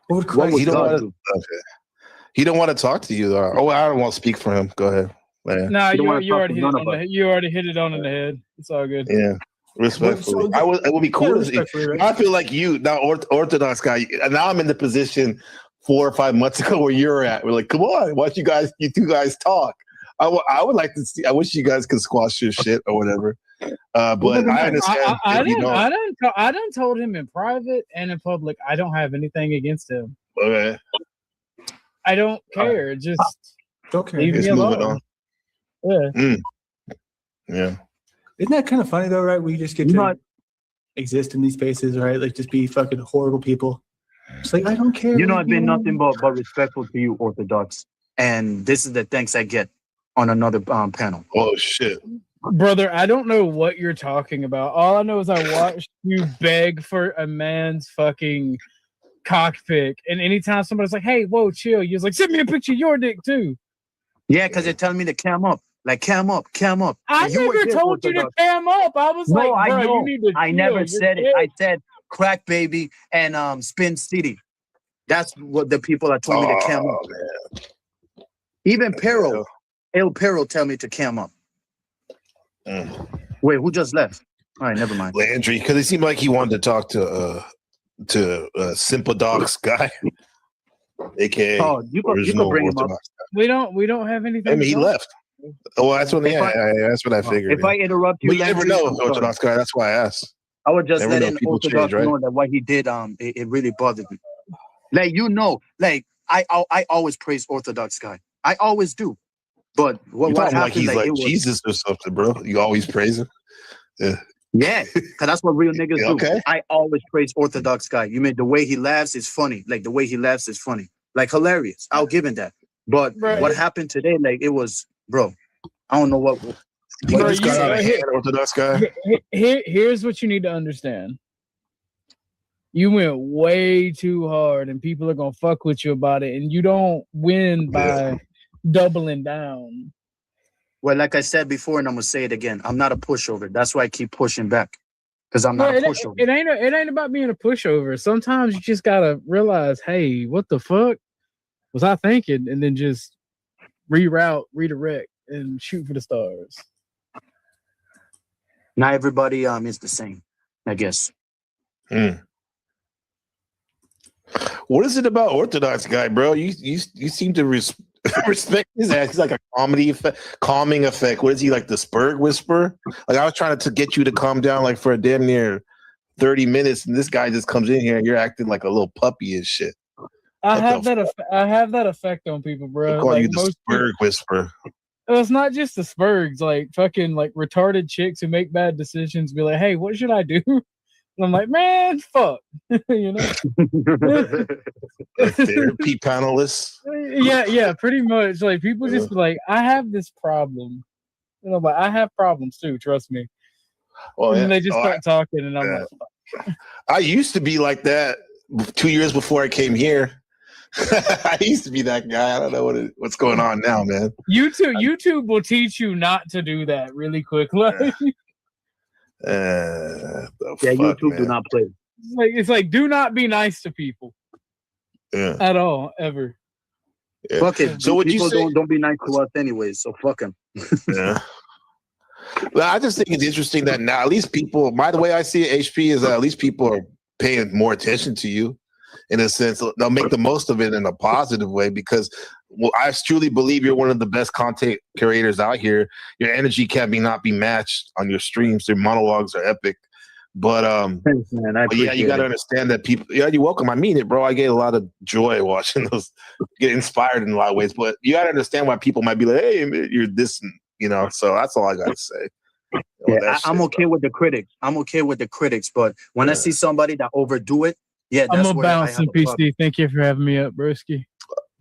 What would Christ do? Okay. He don't want to talk to you, though. Oh, I don't want to speak for him. Go ahead. No, you already hit it on in the head. It's all good. Yeah. Respectfully. It would be cool. Right? I feel like you, now Orthodox guy, now I'm in the position 4 or 5 months ago where you're at. We're like, come on, why don't you two guys talk? I would like to see, I wish you guys could squash your shit or whatever. But I understand. I done told him in private and in public, I don't have anything against him. Okay. I don't care. Just don't care. Leave me alone. Yeah. Yeah. Isn't that kind of funny though, right? We just get to exist in these spaces, right? Like just be fucking horrible people. It's like I don't care. I've been nothing but respectful to you, Orthodox. And this is the thanks I get on another panel. Oh shit. Brother, I don't know what you're talking about. All I know is I watched you beg for a man's fucking cockpick. And anytime somebody's like, hey, whoa, chill, you're like, send me a picture of your dick too. Yeah, because they're telling me to cam up. Like, cam up. I never told you to cam up. I was like, bro, you need to chill. I never said it. I said crack baby and spin city. That's what the people are telling me to cam up. Man. Even Pero, El Pero tell me to cam up. Wait, who just left? All right, never mind. Landry, because it seemed like he wanted to talk to Sympadox guy, aka you can bring him up. We don't have anything. I mean, he left. Oh, that's what that's what I figured. If I interrupt you, but you never know, Orthodox guy. That's why I asked. I would just let in Orthodox know that what he did, it really bothered me. Like I always praise Orthodox guy. I always do. But what happened? Like he's like Jesus or something, bro. You always praise him. Yeah. Yeah, because that's what real niggas do. Okay. I always praise Orthodox guy. You mean the way he laughs is funny. Like the way he laughs is funny. Like hilarious. I'll give him that. But what happened today, like it was, bro. I don't know what. You just got out of hand, Orthodox guy. Here's what you need to understand. You went way too hard, and people are gonna fuck with you about it, and you don't win by doubling down. Well, like I said before, and I'm gonna say it again. I'm not a pushover. That's why I keep pushing back, because I'm not a pushover. It ain't about being a pushover. Sometimes you just gotta realize, hey, what the fuck was I thinking, and then just redirect, and shoot for the stars. Not everybody is the same, I guess. What is it about Orthodox guy, bro? You seem to respect his ass. He's like a calming effect. What is he, like the Spurg whisperer? Like I was trying to get you to calm down like for a damn near 30 minutes, and this guy just comes in here and you're acting like a little puppy and shit. I have that effect on people, bro. I call like you the Spurg whisperer. It's not just the Spurgs, like fucking like retarded chicks who make bad decisions be like, hey, what should I do? And I'm like, man, fuck. You know? Like therapy panelists. Yeah, pretty much. Like people just be like, I have this problem. You know, but I have problems too, trust me. Well, and then they just start talking and I'm like, fuck. I used to be like that 2 years before I came here. I used to be that guy. I don't know what's going on now, man. YouTube will teach you not to do that really quick. Like, YouTube do not play. It's like do not be nice to people. Yeah. At all, ever. Yeah. Fuck it. So people don't be nice to us anyways, so fuck them. Yeah. Well, I just think it's interesting that now at least people, by the way I see it, HP, is that at least people are paying more attention to you. In a sense, they'll make the most of it in a positive way because I truly believe you're one of the best content creators out here. Your energy can not be matched on your streams. Your monologues are epic. But thanks, man. but yeah, you got to understand that people. Yeah, you're welcome. I mean it, bro. I get a lot of joy watching those. Get inspired in a lot of ways. But you got to understand why people might be like, "Hey, you're this," you know. So that's all I got to say. Yeah, I'm okay with the critics. I'm okay with the critics, but when I see somebody that overdo it. Yeah, that's I'm a bouncing PC. Thank you for having me up, broski.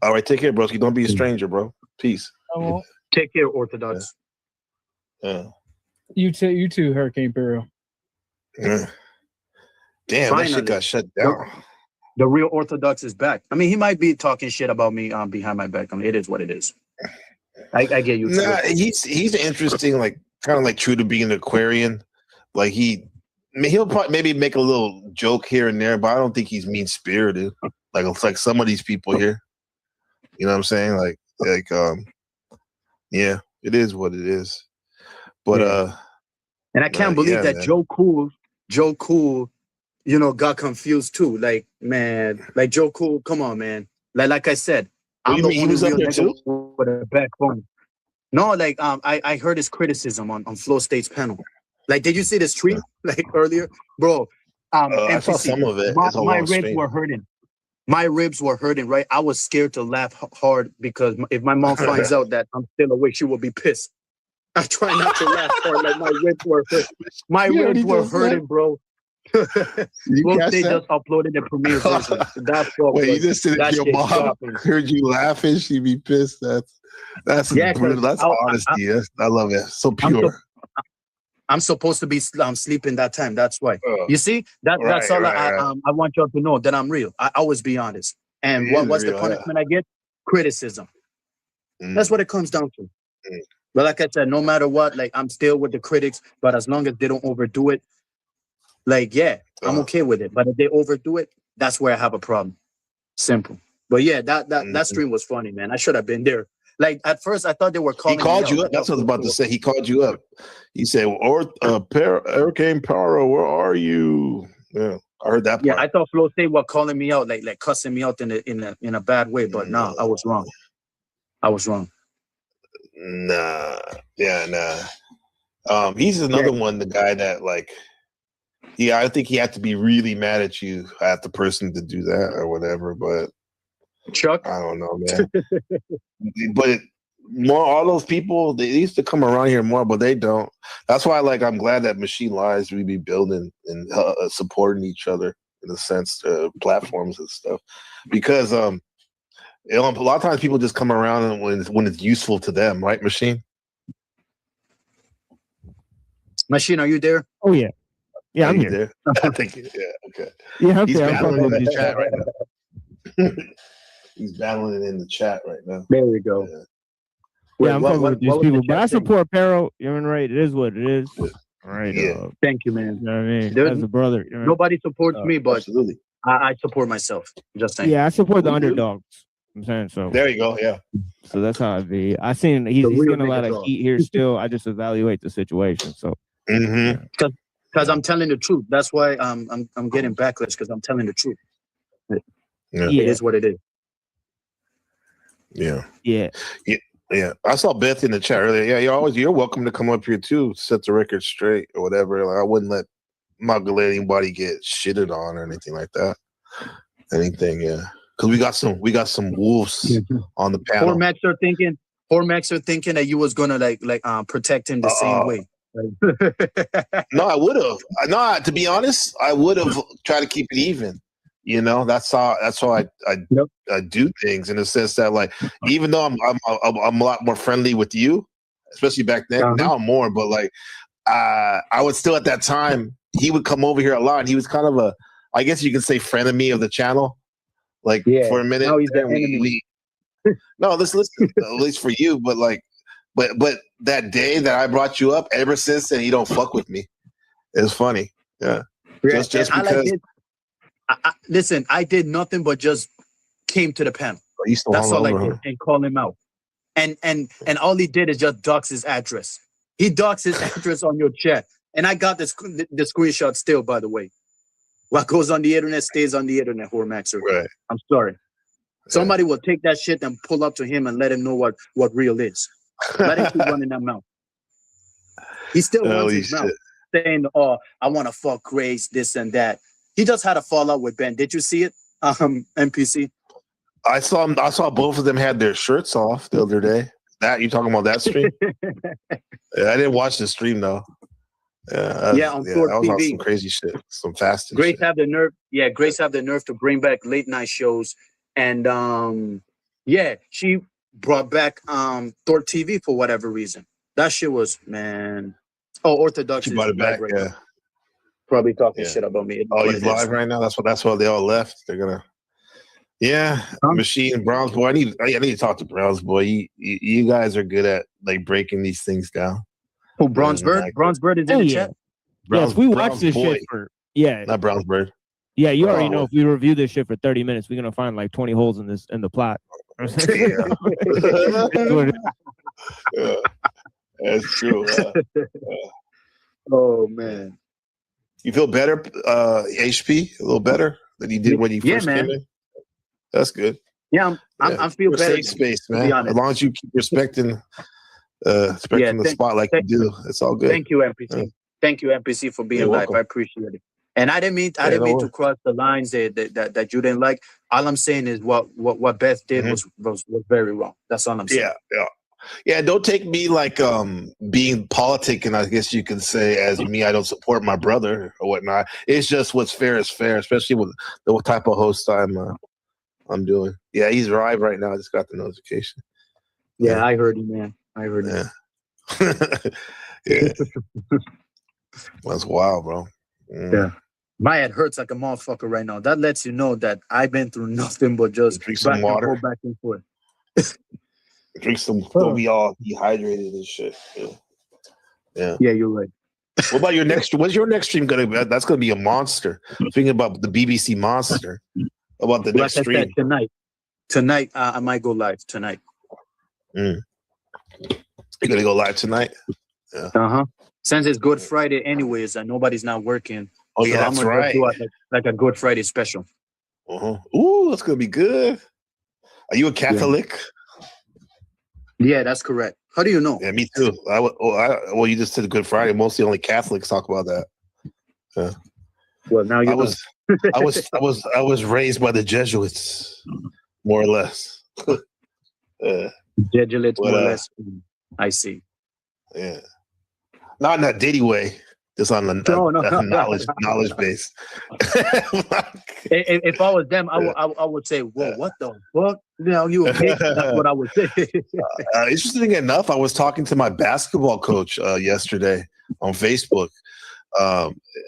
All right, take care, broski. Don't be a stranger, bro. Peace. I won't. Take care, Orthodox. Yeah. You too, Hurricane Pearl. Yeah. Damn, that shit got shut down. The real Orthodox is back. I mean, he might be talking shit about me behind my back. I mean, it is what it is. I get you. Nah, he's interesting, like kind of like true to being an Aquarian. Like he'll probably maybe make a little joke here and there, but I don't think he's mean spirited. Like it's like some of these people here. You know what I'm saying? Like yeah, it is what it is. But and I can't believe that man. Joe Cool, you know, got confused too. Like, man, like Joe Cool, come on, man. Like I said, I'm the only real nigga with a backbone. No, like I heard his criticism on Flow State's panel. Like, did you see the stream like earlier, bro? I saw some of it. My ribs were hurting. My ribs were hurting. Right, I was scared to laugh hard because if my mom finds out that I'm still awake, she will be pissed. I try not to laugh hard. Like my ribs were hurting. My ribs were hurting, bro. Flow State just uploaded the premiere version. That's what. Wait, you just said if your mom heard you laughing, she'd be pissed. That's brutal. That's honesty. I love it. So pure. I'm supposed to be sleeping that time. That's why. You see, that's all I want y'all to know that I'm real. I always be honest. And what's the punishment I get? Criticism. That's what it comes down to. But like I said, no matter what, like I'm still with the critics. But as long as they don't overdo it, like I'm okay with it. But if they overdo it, that's where I have a problem. Simple. But yeah, that stream was funny, man. I should have been there. Like at first, I thought they were calling. He called you up. That's what I was about to say. He called you up. He said, "Hurricane Paro, where are you?" Yeah, I heard that part. Yeah, I thought Flow State was calling me out, like cussing me out in a bad way. But no, I was wrong. Nah. He's another one. The guy that like, I think he had to be really mad at you, at the person to do that or whatever. But Chuck, I don't know, man. But more all those people, they used to come around here more, but they don't. That's why, like, I'm glad that Machine Lies we be building and supporting each other in a sense, platforms and stuff, because a lot of times people just come around when it's useful to them, right, Machine? Machine, are you there? Oh yeah, yeah, I'm here. There? I think, yeah, okay. Yeah, I'm He's there. battling in the chat right now. He's battling it in the chat right now. There we go. Yeah, I'm fucking with these people, but I support Pero. You're right. It is what it is. All right. Yeah. Thank you, man. You know what I mean? There's- As a brother. You know? Nobody supports me, but absolutely. I support myself. Just saying. Yeah, I support the underdogs. I'm saying so. There you go. Yeah. So that's how it be. I seen he's getting a lot of heat here still. I just evaluate the situation. So. Because I'm telling the truth. That's why I'm getting backlash because I'm telling the truth. It is what it is. Yeah. Yeah. Yeah. I saw Beth in the chat earlier. Yeah, you're welcome to come up here too, set the record straight or whatever. Like, I wouldn't let anybody get shitted on or anything like that. Anything, yeah. Because we got some wolves on the panel. Hormax are thinking that you was gonna like protect him the same way. No, I would have. No, to be honest, I would have tried to keep it even. You know, that's how I do things in the sense that, like, even though I'm a lot more friendly with you, especially back then. Now I'm more, but like, I would still at that time. He would come over here a lot, and he was kind of I guess you could say, frenemy of the channel. Like for a minute, now he's the enemy. No, listen, at least for you, but like, but that day that I brought you up, ever since then, he don't fuck with me. It's funny, yeah. Just because. Listen, I did nothing but just came to the panel. That's all I did, and call him out. And all he did is just dox his address. He doxed his address on your chat, and I got the screenshot still. By the way, what goes on the internet stays on the internet. Hormaxer. Right. I'm sorry. Somebody will take that shit and pull up to him and let him know what real is. Let him keep running that mouth. He still runs his mouth, saying, "Oh, I want to fuck Grace, this and that." He just had a fallout with Ben. Did you see it, NPC? I saw both of them had their shirts off the other day. That you talking about that stream? Yeah, I didn't watch the stream though. On Thor that was on TV. some crazy shit, some fast. Grace have the nerve. Yeah, Grace have the nerve to bring back late night shows, and she brought back Thor TV for whatever reason. That shit was, man. Oh, Orthodox. She brought it back. Right yeah. now. Probably talking shit about me. Oh, he's live right now. That's why they all left. They're gonna. Yeah, Machine Browns boy. I need to talk to Browns boy. You guys are good at like breaking these things down. Oh, Bronzebird. Bronzebird is in the chat. Yes, we watched this shit for not Brownsbird. Yeah, you already know if we review this shit for 30 minutes, we're gonna find like 20 holes in the plot. Yeah, that's true. Oh man. You feel better, HP? A little better than you did when you first came in? That's good. Yeah, I feel better. Safe space, man. As long as you keep respecting the spot like you do, it's all good. Thank you, NPC. Thank you, NPC, for being live. I appreciate it. And I didn't mean to cross the lines that you didn't like. All I'm saying is what Beth did was very wrong. That's all I'm saying. Yeah, don't take me like being politicking, I guess you can say, as me. I don't support my brother or whatnot. It's just what's fair is fair, especially with the type of host I'm doing. Yeah, he's live right now. I just got the notification. Yeah, I heard him, man. I heard him. Yeah. That's wild, bro. Yeah. My head hurts like a motherfucker right now. That lets you know that I've been through nothing but just drink some water. Back and forth. Drink some. Don't be all dehydrated and shit. Yeah, you're right. What about your next? What's your next stream gonna be? That's gonna be a monster. Thinking about the BBC monster. About the next stream tonight. I might go live tonight. You're gonna go live tonight? Yeah. Since it's Good Friday, anyways, and nobody's not working. Oh yeah, that's right. Do like a Good Friday special. Ooh, that's gonna be good. Are you a Catholic? Yeah, that's correct. How do you know? Yeah, me too. Well, you just said Good Friday. Mostly only Catholics talk about that. Yeah. Well, now you I was raised by the Jesuits, more or less. Degenerate, But, molest. I see. Yeah. Not in that Diddy way. Just on a knowledge base. If I was them, I would say, "Whoa, what the fuck? You a bitch." That's what I would say. Interesting enough, I was talking to my basketball coach yesterday on Facebook.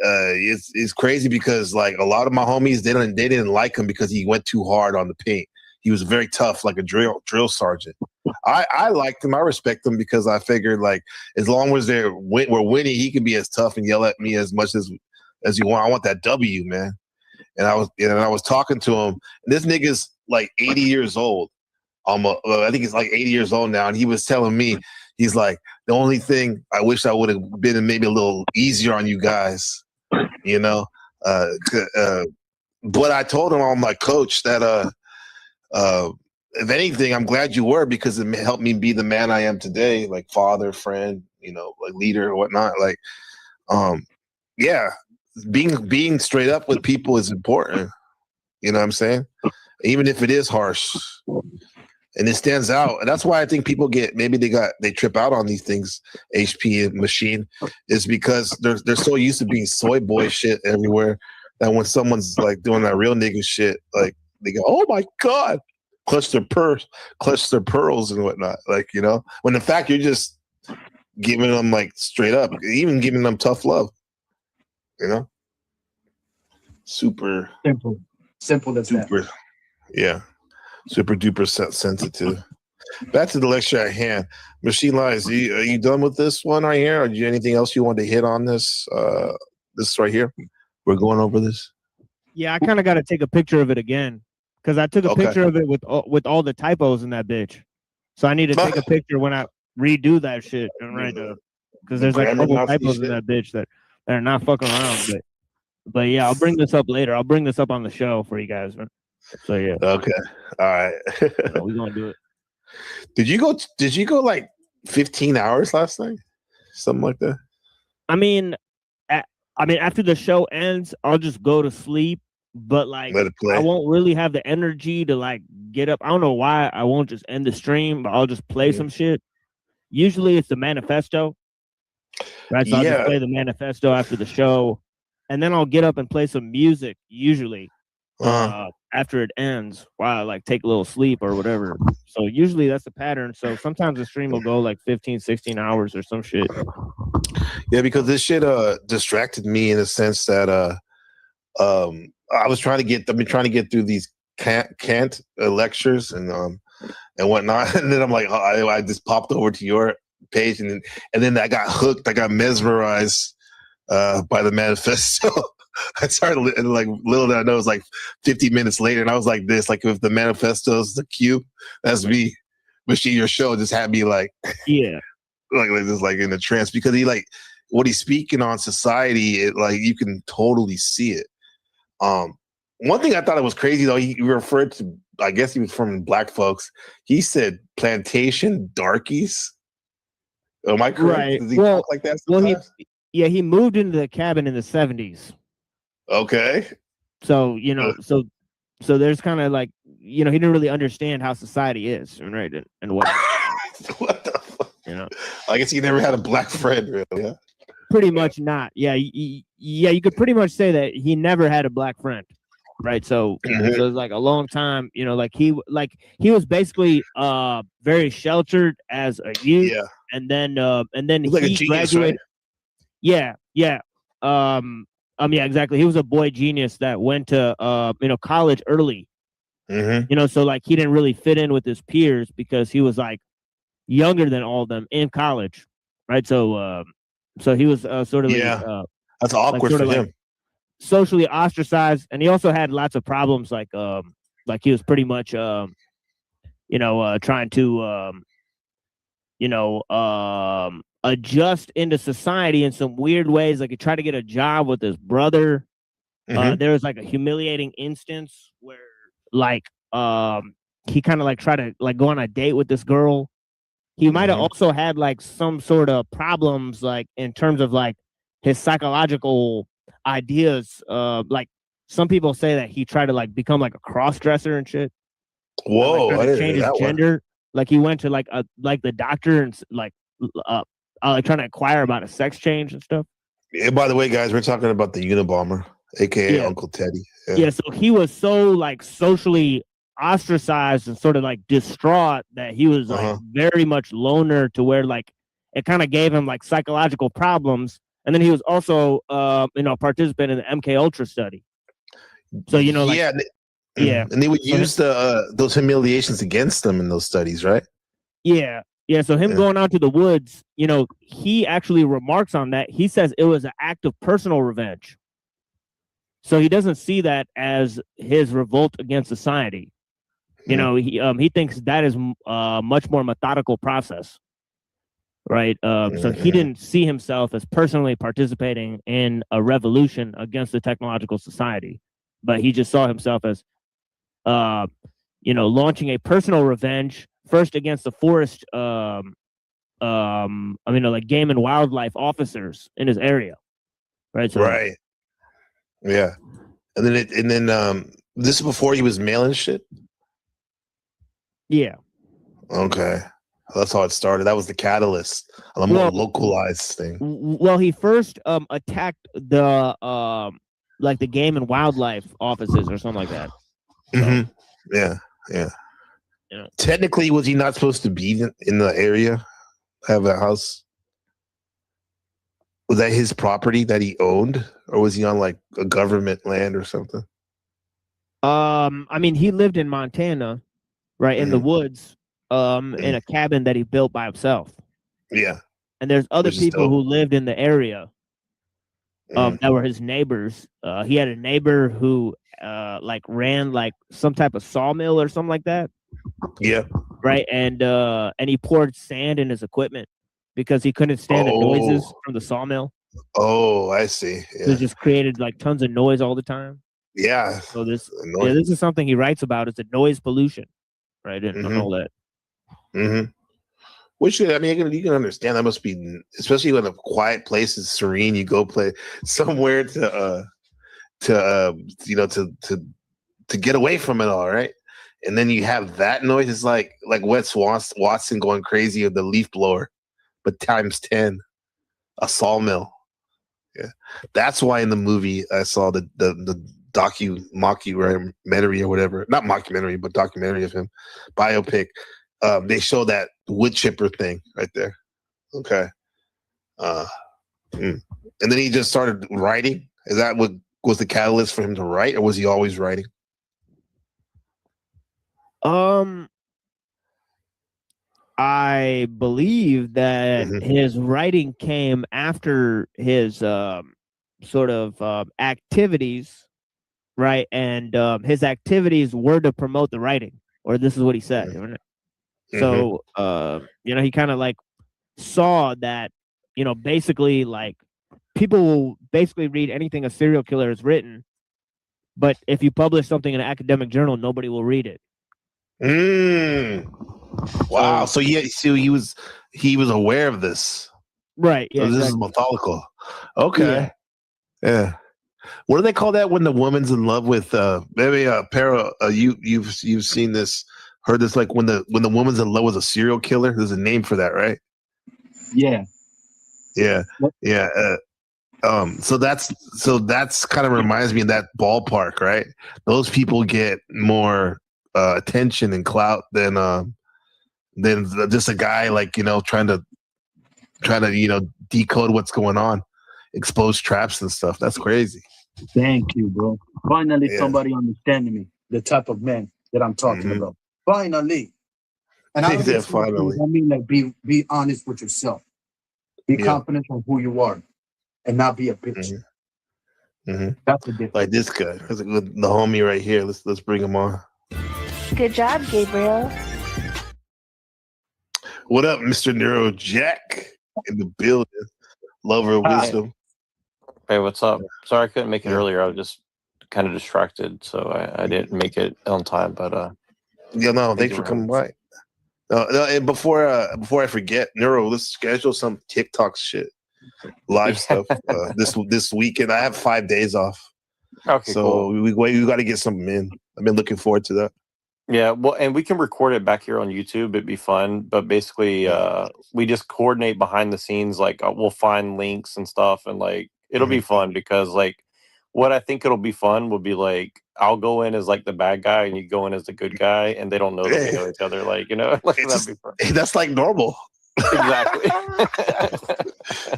It's crazy because like a lot of my homies, they didn't like him because he went too hard on the paint. He was very tough, like a drill sergeant. I liked him. I respect him because I figured like as long as we're winning, he can be as tough and yell at me as much as you want. I want that W, man. And I was talking to him. And this nigga's like 80 years old. I think he's like 80 years old now. And he was telling me, he's like, the only thing I wish I would have been maybe a little easier on you guys, you know. But I told him, I'm like, coach, that if anything, I'm glad you were because it helped me be the man I am today, like father, friend, you know, like leader or whatnot. Like, yeah, being straight up with people is important. You know what I'm saying? Even if it is harsh. And it stands out. And that's why I think people they trip out on these things, HP and machine, is because they're so used to being soy boy shit everywhere that when someone's like doing that real nigga shit, like they go, oh my God, clutch their pearls and whatnot. Like, you know, when in fact you're just giving them like straight up, even giving them tough love. You know? Super simple as that. Yeah. Super duper sensitive. Back to the lecture at hand. Machine Lies, are you done with this one right here? Or do you anything else you want to hit on this? This right here? We're going over this. Yeah, I kind of got to take a picture of it again because I took a picture of it with all the typos in that bitch. So I need to take a picture when I redo that shit. Right, because there's like a couple typos in that bitch that are not fucking around. But yeah, I'll bring this up later. I'll bring this up on the show for you guys, man. So yeah. Okay. All right. We're gonna do it. Did you go like 15 hours last night? Something like that? I mean, after the show ends, I'll just go to sleep. But like, I won't really have the energy to like get up. I don't know why I won't just end the stream, but I'll just play some shit. Usually it's the manifesto. Right. So I'll just play the manifesto after the show. And then I'll get up and play some music, usually. After it ends, while I like take a little sleep or whatever. So usually that's the pattern. So sometimes the stream will go like 15, 16 hours or some shit. Yeah, because this shit distracted me in the sense that I've been trying to get through these Kant lectures and whatnot. And then I'm like, I just popped over to your page and then I got hooked. I got mesmerized by the manifesto. I started like little did I know it was like 50 minutes later, and I was like this, like if the manifesto's the cube, that's me. Machine, your show just had me like like just like in a trance because he like what he's speaking on society, it like you can totally see it. One thing I thought it was crazy though, he referred to, I guess he was from Black folks. He said plantation darkies. Am I correct? Right. Does he talk like that sometimes? He moved into the cabin in the 70s. Okay. So, you know, so there's kind of like, you know, he didn't really understand how society is, right? And what what the fuck? You know, I guess he never had a black friend, really. Yeah? Pretty much not. Yeah, you could pretty much say that he never had a black friend, right? So it was like a long time, you know, like he was basically very sheltered as a youth, and then he like a genius, graduated. Right? Yeah. Yeah, exactly. He was a boy genius that went to college early. You know, so like he didn't really fit in with his peers because he was like younger than all of them in college, right? So he was sort of that's awkward for him. Socially ostracized, and he also had lots of problems like he was pretty much trying to adjust into society in some weird ways. Like he tried to get a job with his brother. There was like a humiliating instance where like he kind of like tried to like go on a date with this girl. He might have also had like some sort of problems like in terms of like his psychological ideas. Like some people say that he tried to like become like a cross dresser and shit. Whoa, like, I didn't change know his that gender. Like he went to like the doctor and like trying to inquire about a sex change and stuff. Yeah, by the way, guys, we're talking about the Unabomber, aka Yeah. Uncle Teddy. Yeah, so he was so like socially ostracized and sort of like distraught that he was like very much loner to where like it kind of gave him like psychological problems. And then he was also a participant in the MK Ultra study. So like yeah, and they would use those humiliations against them in those studies, right? Yeah. So him going out to the woods, he actually remarks on that. He says it was an act of personal revenge. So he doesn't see that as his revolt against society. He thinks that is a much more methodical process, right? So he didn't see himself as personally participating in a revolution against the technological society, but he just saw himself as, launching a personal revenge first against the forest, like game and wildlife officers in his area, right? So, right. Yeah, and then this is before he was mailing shit. Yeah. Okay, that's how it started. That was the catalyst, a more localized thing. Well, he first attacked the the game and wildlife offices or something like that. So. Yeah. Technically, was he not supposed to be in the area? Have a house? Was that his property that he owned, or was he on like a government land or something? He lived in Montana, right, in the woods, in a cabin that he built by himself. Yeah. And there's other people who lived in the area that were his neighbors. He had a neighbor who ran like some type of sawmill or something like that. Yeah. Right, and he poured sand in his equipment because he couldn't stand the noises from the sawmill. Oh, I see. Yeah. So it just created like tons of noise all the time. Yeah. So this is something he writes about. It's the noise pollution, right, and all that. Mm-hmm. Which you can understand. That must be, especially when a quiet place is serene. You go play somewhere to get away from it all, right? And then you have that noise. It's like Wes Watson going crazy with the leaf blower, but times 10, a sawmill. Yeah, that's why in the movie I saw the mockumentary or whatever, not mockumentary, but documentary of him, biopic. They show that wood chipper thing right there. Okay. And then he just started writing. Is that what was the catalyst for him to write, or was he always writing? I believe that his writing came after his sort of activities, right? And his activities were to promote the writing, or this is what he said. So, he kind of like saw that, basically like people will basically read anything a serial killer has written, but if you publish something in an academic journal, nobody will read it. Wow. So he was aware of this. Right. Yeah. So this is methodical. Okay. Yeah. What do they call that when the woman's in love with maybe Para? You've seen this, heard this, like when the woman's in love with a serial killer. There's a name for that, right? Yeah. Yeah. Yeah. So that's kind of reminds me of that ballpark, right? Those people get more attention and clout than just a guy like trying to decode what's going on, expose traps and stuff. That's crazy. Thank you, bro. Finally, somebody understanding me, the type of man that I'm talking about. Finally. And I don't finally. I mean, like, be honest with yourself. Be confident on who you are, and not be a bitch. That's the difference. Like this guy, the homie right here. Let's bring him on. Good job, Gabriel. What up, Mr. Neuro Jack in the building? Lover of wisdom. Hey, what's up? Sorry I couldn't make it earlier. I was just kind of distracted, so I didn't make it on time. But thanks for coming by. And before I forget, Neuro, let's schedule some TikTok shit, live stuff this weekend. I have 5 days off. Okay, so cool. we got to get something in. I've been looking forward to that. Yeah, well, and we can record it back here on YouTube. It'd be fun, but basically, we just coordinate behind the scenes. Like, we'll find links and stuff, and like, it'll be fun because, like, what I think it'll be fun will be like, I'll go in as like the bad guy, and you go in as the good guy, and they don't know that we know each other. Like, like that'd be fun. That's like normal. Exactly.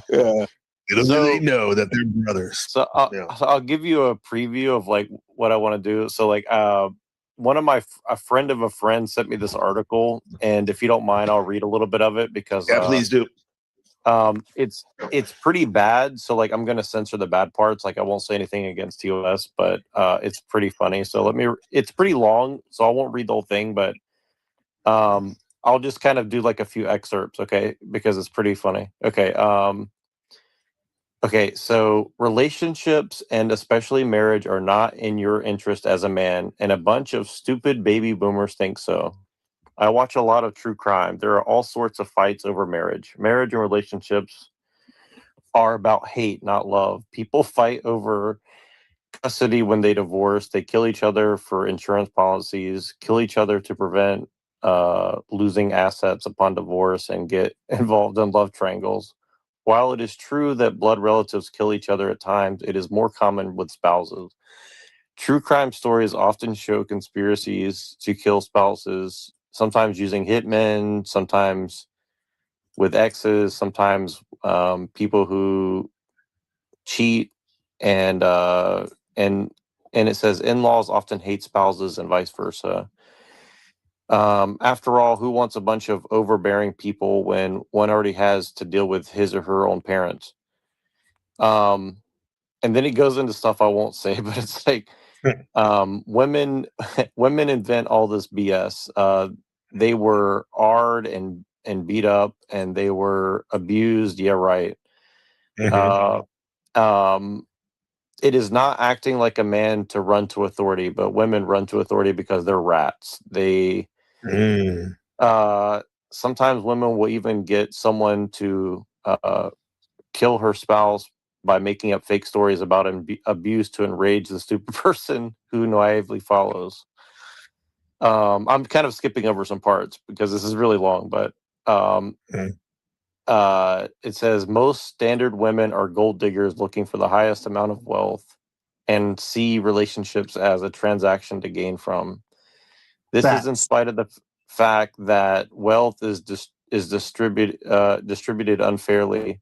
Yeah. They don't really know that they're brothers. So I'll give you a preview of like what I want to do. So like one of a friend of a friend sent me this article, and if you don't mind, I'll read a little bit of it because please do. It's pretty bad. So like I'm gonna censor the bad parts. Like I won't say anything against TOS, but it's pretty funny. So it's pretty long, so I won't read the whole thing, but I'll just kind of do like a few excerpts, okay? Because it's pretty funny. Okay. Okay, so relationships and especially marriage are not in your interest as a man, and a bunch of stupid baby boomers think so. I watch a lot of true crime. There are all sorts of fights over marriage. Marriage and relationships are about hate, not love. People fight over custody when they divorce. They kill each other for insurance policies, kill each other to prevent losing assets upon divorce, and get involved in love triangles. While it is true that blood relatives kill each other at times, it is more common with spouses. True crime stories often show conspiracies to kill spouses, sometimes using hitmen, sometimes with exes, sometimes people who cheat, and it says in-laws often hate spouses and vice versa. After all, who wants a bunch of overbearing people when one already has to deal with his or her own parents? And then he goes into stuff I won't say, but it's like women invent all this BS. They were ard and beat up, and they were abused. Yeah, right. It is not acting like a man to run to authority, but women run to authority because they're rats. They sometimes women will even get someone to kill her spouse by making up fake stories about abuse to enrage the stupid person who naively follows. I'm kind of skipping over some parts because this is really long, but it says most standard women are gold diggers looking for the highest amount of wealth and see relationships as a transaction to gain from. This is in spite of the fact that wealth is distributed unfairly.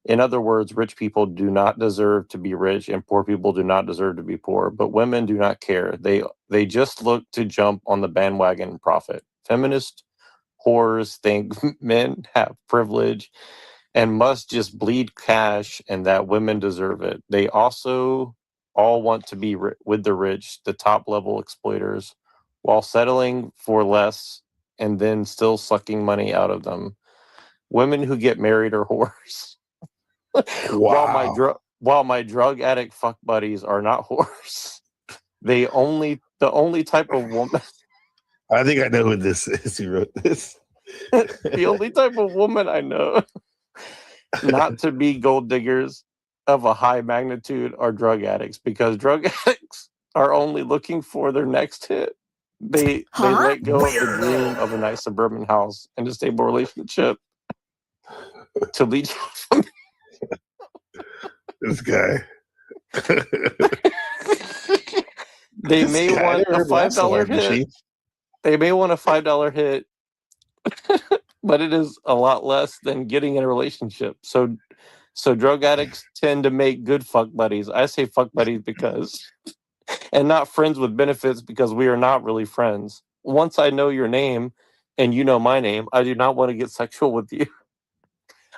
In other words, rich people do not deserve to be rich, and poor people do not deserve to be poor. But women do not care. They just look to jump on the bandwagon and profit. Feminist whores think men have privilege and must just bleed cash, and that women deserve it. They also all want to be with the rich, the top level exploiters, while settling for less and then still sucking money out of them. Women who get married are whores. Wow. While my drug addict fuck buddies are not whores. The only type of woman. I think I know who this is. Who wrote this? The only type of woman I know not to be gold diggers of a high magnitude are drug addicts, because drug addicts are only looking for their next hit. They let go of the dream of a nice suburban house and a stable relationship to lead. This guy. They may want a $5 hit. They may want a $5 hit, but it is a lot less than getting in a relationship. So drug addicts tend to make good fuck buddies. I say fuck buddies because, and not friends with benefits, because we are not really friends. Once I know your name and you know my name, I do not want to get sexual with you.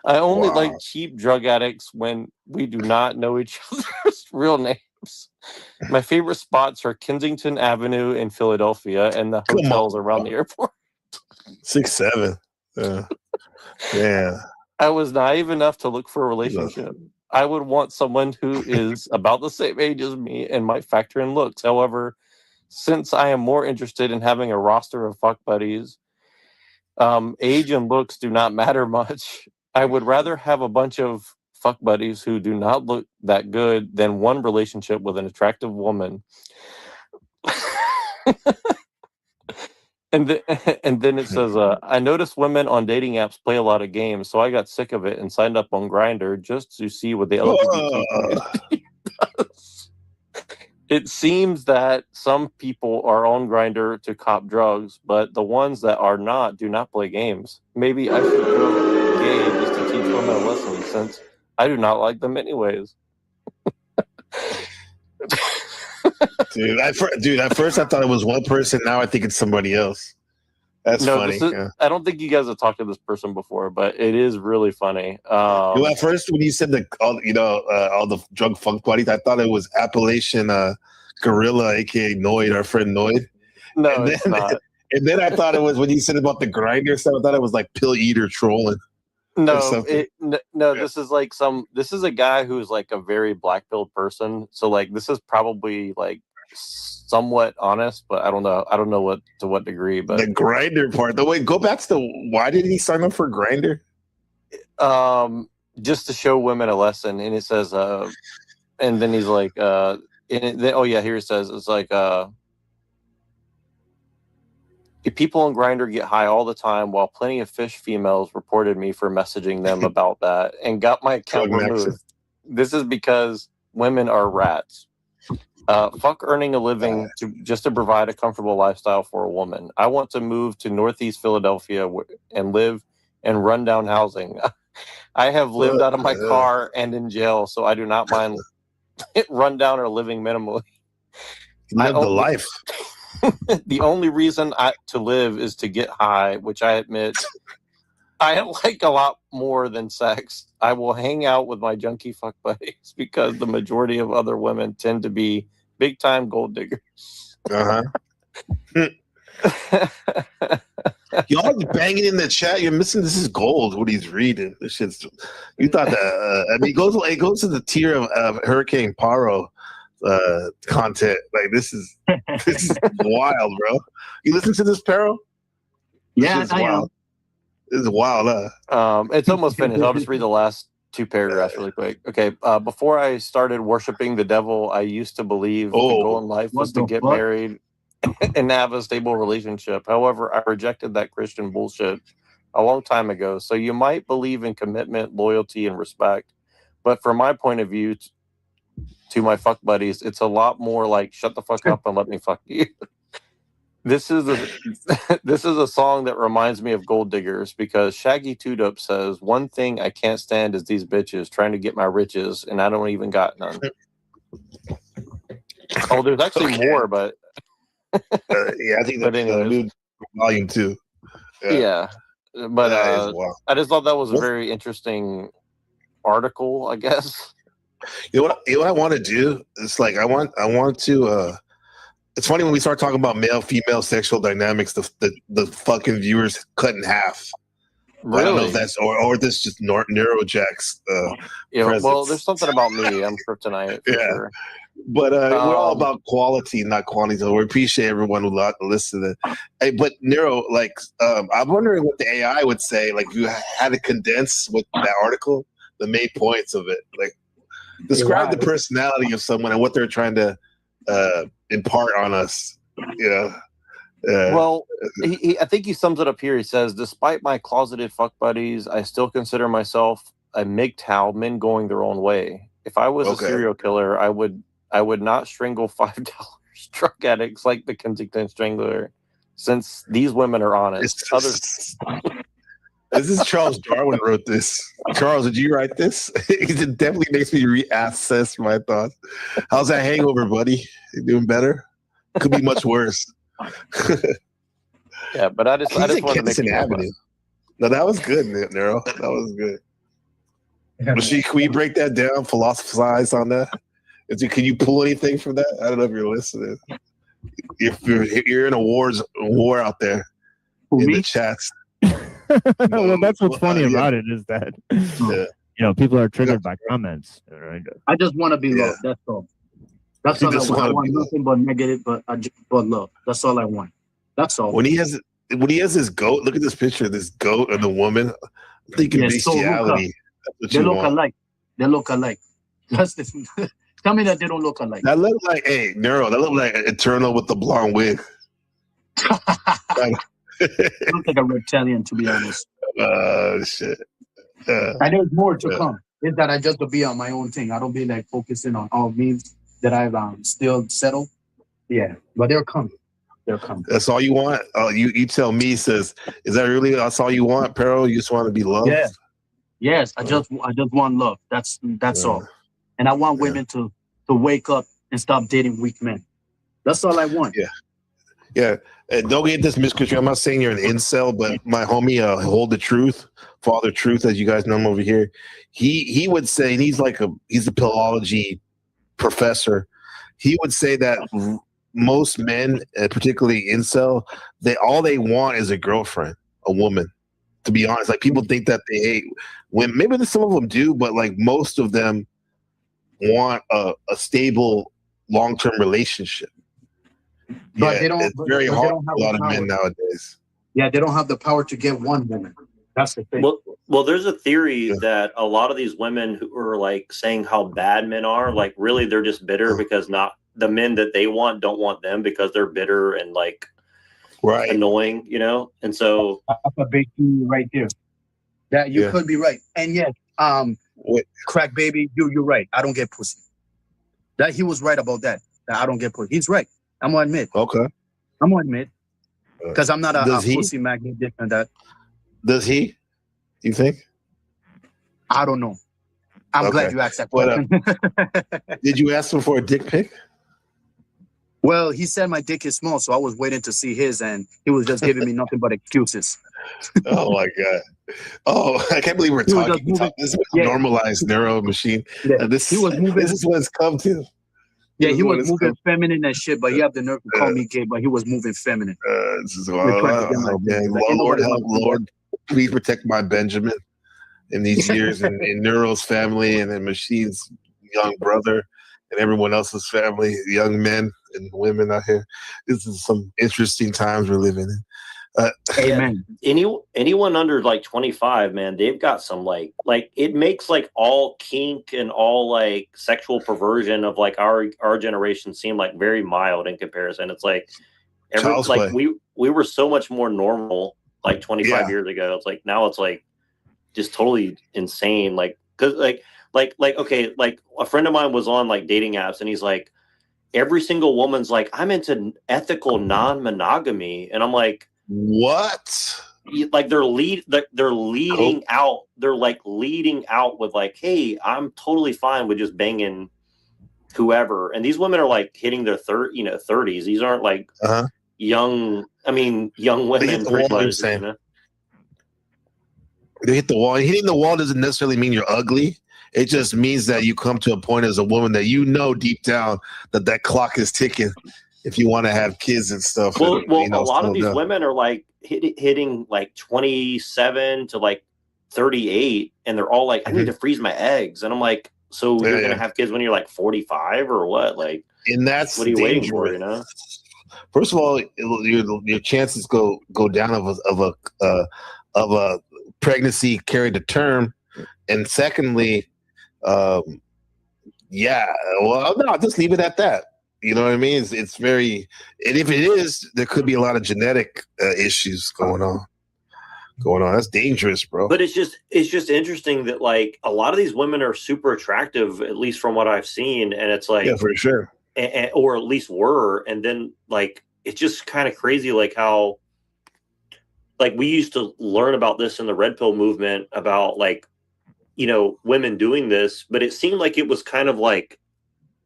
I only like cheap drug addicts when we do not know each other's real names. My favorite spots are Kensington Avenue in Philadelphia and the hotels around the airport. 6'7". Yeah. I was naive enough to look for a relationship. I would want someone who is about the same age as me and might factor in looks. However, since I am more interested in having a roster of fuck buddies, age and looks do not matter much. I would rather have a bunch of fuck buddies who do not look that good than one relationship with an attractive woman. And then it says, I noticed women on dating apps play a lot of games, so I got sick of it and signed up on Grindr just to see what the LGBT community does. It seems that some people are on Grindr to cop drugs, but the ones that are not do not play games. Maybe I should go gay just to teach women a lesson, since I do not like them anyways. Dude, at first I thought it was one person. Now I think it's somebody else. That's funny. I don't think you guys have talked to this person before, but it is really funny. At first, when you said all the drug funk buddies, I thought it was Appalachian Gorilla, aka Noid, our friend Noid. No, it's not. And then I thought it was when you said about the grinder stuff. I thought it was like Pill Eater trolling. No, this is like this is a guy who's like a very black-pilled person. So like this is probably like somewhat honest, but I don't know to what degree. But the grinder part, go back to why did he sign up for Grindr? Just to show women a lesson. And it says and then he's like here it says it's like people on Grindr get high all the time, while plenty of fish females reported me for messaging them about that and got my account removed. This is because women are rats. Fuck earning a living just to provide a comfortable lifestyle for a woman. I want to move to Northeast Philadelphia and live in rundown housing. I have lived out of my car and in jail, so I do not mind rundown or living minimally. Live the life. The only reason to live is to get high, which I admit I like a lot more than sex. I will hang out with my junkie fuck buddies because the majority of other women tend to be big time gold diggers. Y'all banging in the chat. You're missing. This is gold. What he's reading. This shit's. You thought that? I mean, it goes to the tier of Hurricane Paro content. Like this is wild, bro. You listen to this, Paro? Yeah, I am. This is wild, huh? It's almost finished. I'll just read the last two paragraphs really quick. Okay. Before I started worshiping the devil, I used to believe the goal in life was to get married and have a stable relationship. However, I rejected that Christian bullshit a long time ago. So you might believe in commitment, loyalty, and respect, but from my point of view, to my fuck buddies, it's a lot more like shut the fuck up and let me fuck you. This is a song that reminds me of Gold Diggers because Shaggy Two-Dope says, one thing I can't stand is these bitches trying to get my riches and I don't even got none. Oh, there's actually more, but I think that's new volume 2. Yeah. But I just thought that was a very interesting article, I guess. You know what I want to do? It's like I want to. It's funny when we start talking about male female sexual dynamics. The fucking viewers cut in half. Really? I don't know if that's or this just Neurojack's. Well, there's something about me. I'm kryptonite. For sure. But we're all about quality, not quantity. So we appreciate everyone who listens. Hey, but Neuro, like, I'm wondering what the AI would say. Like, if you had to condense with that article, the main points of it. Like, describe the personality of someone and what they're trying to impart on us. Well, I think he sums it up here. He says, despite my closeted fuck buddies, I still consider myself a MGTOW, men going their own way. If I was a serial killer, I would not strangle $5 drug addicts like the Kensington Strangler, since these women are honest. This is Charles Darwin wrote this. Charles, did you write this? It definitely makes me reassess my thoughts. How's that hangover, buddy? You doing better? Could be much worse. Yeah, but I just want to make Avenue. No, that was good, Neuro. That was good. Can we break that down? Philosophize on that? Can you pull anything from that? I don't know if you're listening. If you're in a war out there in the chats. Well, that's what's funny about it is that people are triggered by comments. Right? I just want to be loved. That's all. That's all I want. Nothing but negative, but love. That's all I want. That's all. When he has this goat, look at this picture of this goat and the woman. I'm thinking bestiality. They look alike. They look alike. That's the. Tell me that they don't look alike. That look like Neuro. That look like Eternal with the blonde wig. I look like a reptilian, to be honest. Shit. And there's more to come. Is that I just to be on my own thing. I don't be like focusing on all memes that I've still settled. Yeah, but they're coming. They're coming. That's all you want? Oh, you tell me, says, is that really that's all you want, Pero? You just want to be loved? Yeah. Yes, I just want love. That's all. And I want women to wake up and stop dating weak men. That's all I want. Yeah. And don't get this misconstrued. I'm not saying you're an incel, but my homie, Hold the Truth, Father Truth, as you guys know him over here, he would say, and he's a philology professor. He would say that most men, particularly incel, all they want is a girlfriend, a woman. To be honest, like people think that they hate women. Maybe some of them do, but like most of them want a stable, long-term relationship. But they don't. It's very hard for a lot of men nowadays. Yeah, they don't have the power to get one woman. That's the thing. Well, there's a theory that a lot of these women who are like saying how bad men are, like really they're just bitter because not the men that they want don't want them because they're bitter and like annoying, you know. And so that's a big thing right there. That you could be right, and yet, crack baby, you're right. I don't get pussy. That he was right about that. That I don't get pussy. He's right. I'm gonna admit. Okay. I'm gonna admit because I'm not a pussy magnet and that. Does he? You think? I don't know. I'm glad you asked that question. Did you ask him for a dick pic? Well, he said my dick is small, so I was waiting to see his, and he was just giving me nothing but excuses. Oh my god! Oh, I can't believe we're talking. This is a normalized Neuro machine. Yeah. This He was moving. This is what it's come to. Yeah, he was moving feminine and shit, but he had the nerve to call me gay, but he was moving feminine. This is Lord, please protect my Benjamin in these years, and in Neuro's family, and in Machine's young brother, and everyone else's family, young men and women out here. This is some interesting times we're living in. Amen. Anyone under like 25, man, they've got some like it makes like all kink and all like sexual perversion of like our generation seem like very mild in comparison. It's like we were so much more normal like 25 years ago. It's like now it's like just totally insane. Like because okay, like a friend of mine was on like dating apps and he's like, every single woman's like, I'm into ethical non-monogamy, and I'm like, what? Like they're leading out. They're like leading out with like, hey, I'm totally fine with just banging whoever. And these women are like hitting their 30s. These aren't like young. I mean, young women. They hit the wall. Hitting the wall doesn't necessarily mean you're ugly. It just means that you come to a point as a woman that you know deep down that clock is ticking. If you want to have kids and stuff. Well, a lot of these women are like hitting like 27 to like 38, and they're all like, I need to freeze my eggs. And I'm like, so you're going to have kids when you're like 45 or what? Like, and that's what are you waiting for, you know? First of all, your chances go down of a pregnancy carried to term. And secondly, well, no, just leave it at that. You know what I mean? It's very, and if it is, there could be a lot of genetic issues going on. That's dangerous, bro. But it's just interesting that like a lot of these women are super attractive, at least from what I've seen, and it's like, yeah, for sure, or at least were, and then like it's just kind of crazy, like how, like we used to learn about this in the Red Pill movement about like, you know, women doing this, but it seemed like it was kind of like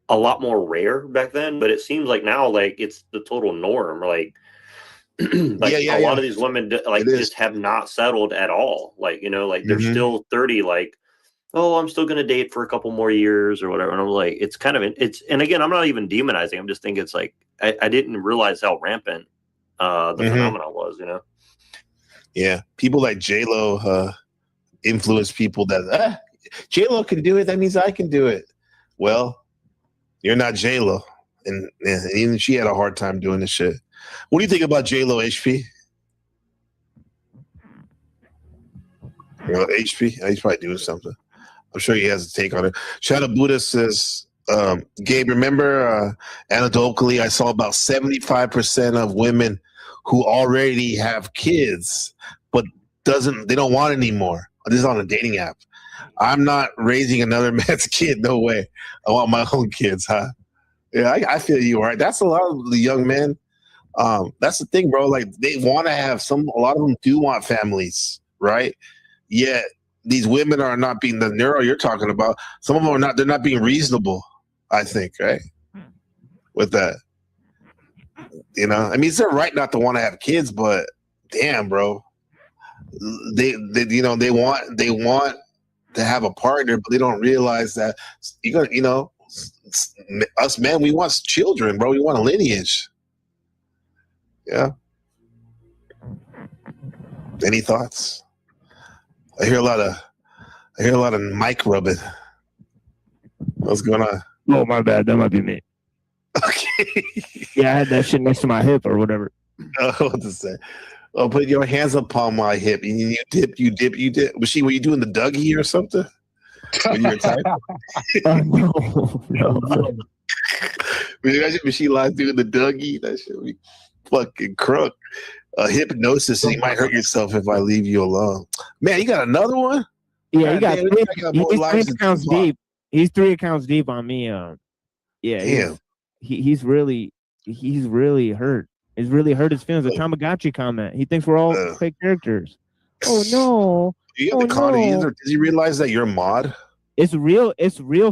a lot more rare back then, but it seems like now like it's the total norm. Like, a lot of these women like just have not settled at all. Like, you know, like they're still 30, like, oh, I'm still gonna date for a couple more years or whatever. And I'm like, it's kind of and again, I'm not even demonizing. I'm just thinking it's like I didn't realize how rampant the phenomenon was, you know. Yeah, people like J-Lo influence people that J-Lo can do it, that means I can do it. Well, you're not J-Lo, and even she had a hard time doing this shit. What do you think about J-Lo, HP? You know, HP? He's probably doing something. I'm sure he has a take on it. Shadow Buddha says, Gabe, remember anecdotally, I saw about 75% of women who already have kids, but they don't want anymore. This is on a dating app. I'm not raising another man's kid. No way. I want my own kids, huh? Yeah, I feel you, right? That's a lot of the young men. That's the thing, bro. Like they want to have a lot of them do want families, right? Yet these women are not being the neuro you're talking about. Some of them are not. They're not being reasonable. I think, right? With that, you know, I mean, it's their right not to want to have kids, but damn, bro, they want to have a partner, but they don't realize that us men, we want children, bro. We want a lineage. Yeah. Any thoughts? I hear a lot of mic rubbing. What's going on? Oh, my bad. That might be me. Okay. Yeah, I had that shit next to my hip or whatever. What to say? Oh, put your hands upon my hip. And you dip. Were you doing the Dougie or something? When you were typing? No. Was she live doing the Dougie? That shit would be fucking crook. Hypnosis, and you might hurt yourself if I leave you alone. Man, you got another one? Yeah, God, he's 3 accounts deep. He's 3 accounts deep on me. Yeah, he's really hurt. He's really hurt his feelings. A Tamagotchi comment. He thinks we're all fake characters. Oh no! Do you have the con? Does he realize that you're a mod? It's real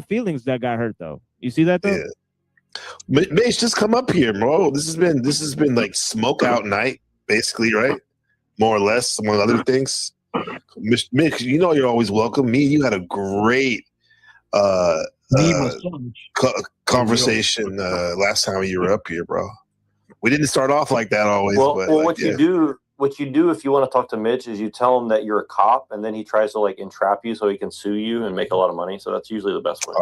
feelings that got hurt though. You see that though? Yeah. Mitch, just come up here, bro. This has been like smoke out night, basically, right? More or less, among other things. Mitch, you know you're always welcome. You had a great conversation last time you were up here, bro. We didn't start off like that always. Well, but what you do if you want to talk to Mitch is you tell him that you're a cop, and then he tries to like entrap you so he can sue you and make a lot of money. So that's usually the best way.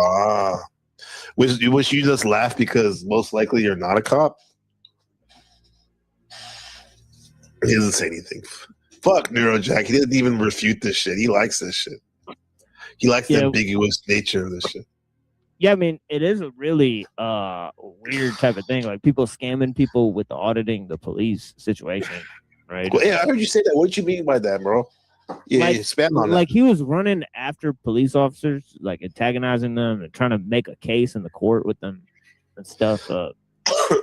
Wish you just laugh because most likely you're not a cop. He doesn't say anything. Fuck Neurojack. He didn't even refute this shit. He likes this shit. He likes the ambiguous nature of this shit. Yeah, I mean, it is a really weird type of thing. Like people scamming people with the auditing the police situation, right? Well, yeah, I heard you say that. What did you mean by that, bro? Yeah, expand on that. Like he was running after police officers, like antagonizing them and trying to make a case in the court with them and stuff.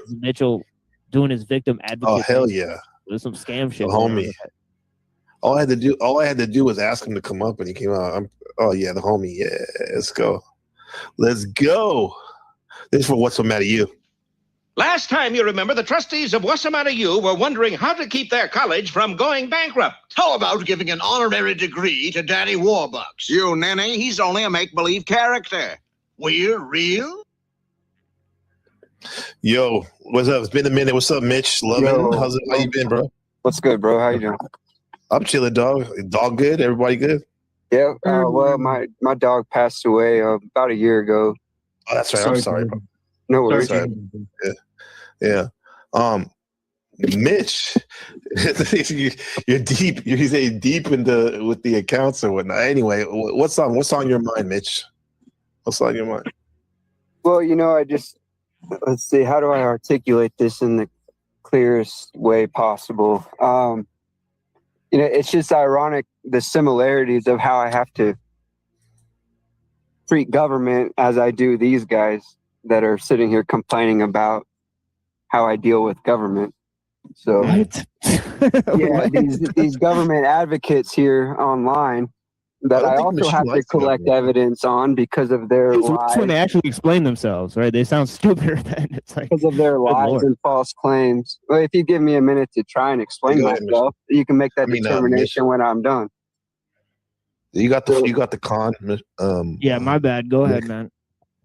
Mitchell doing his victim advocate. Oh hell yeah! There's some scam shit. Homie. All I had to do was ask him to come up, and he came out. The homie. Yeah, let's go. Let's go. This is for What's the Matter You. Last time, you remember, the trustees of What's the Matter You were wondering how to keep their college from going bankrupt. How about giving an honorary degree to Daddy Warbucks? You ninny, he's only a make-believe character. We're real? Yo, what's up? It's been a minute. What's up, Mitch? How you been, bro? What's good, bro? How you doing? I'm chilling, dog. Dog good? Everybody good? Yeah. Well, my dog passed away about a year ago. Oh, that's right. I'm sorry, bro. No worries. Yeah. Mitch, you're deep. You're saying deep with the accounts or whatnot. Anyway, what's on your mind, Mitch? What's on your mind? Well, let's see. How do I articulate this in the clearest way possible? It's just ironic the similarities of how I have to treat government as I do these guys that are sitting here complaining about how I deal with government. So, yeah, these government advocates here online that I also have to collect evidence on because of their lies. That's when they actually explain themselves, right? They sound stupider than it's like because of their lies and false claims. Well, if you give me a minute to try and explain myself, you can make that determination when I'm done. You got the con. Yeah, my bad. Go ahead, man.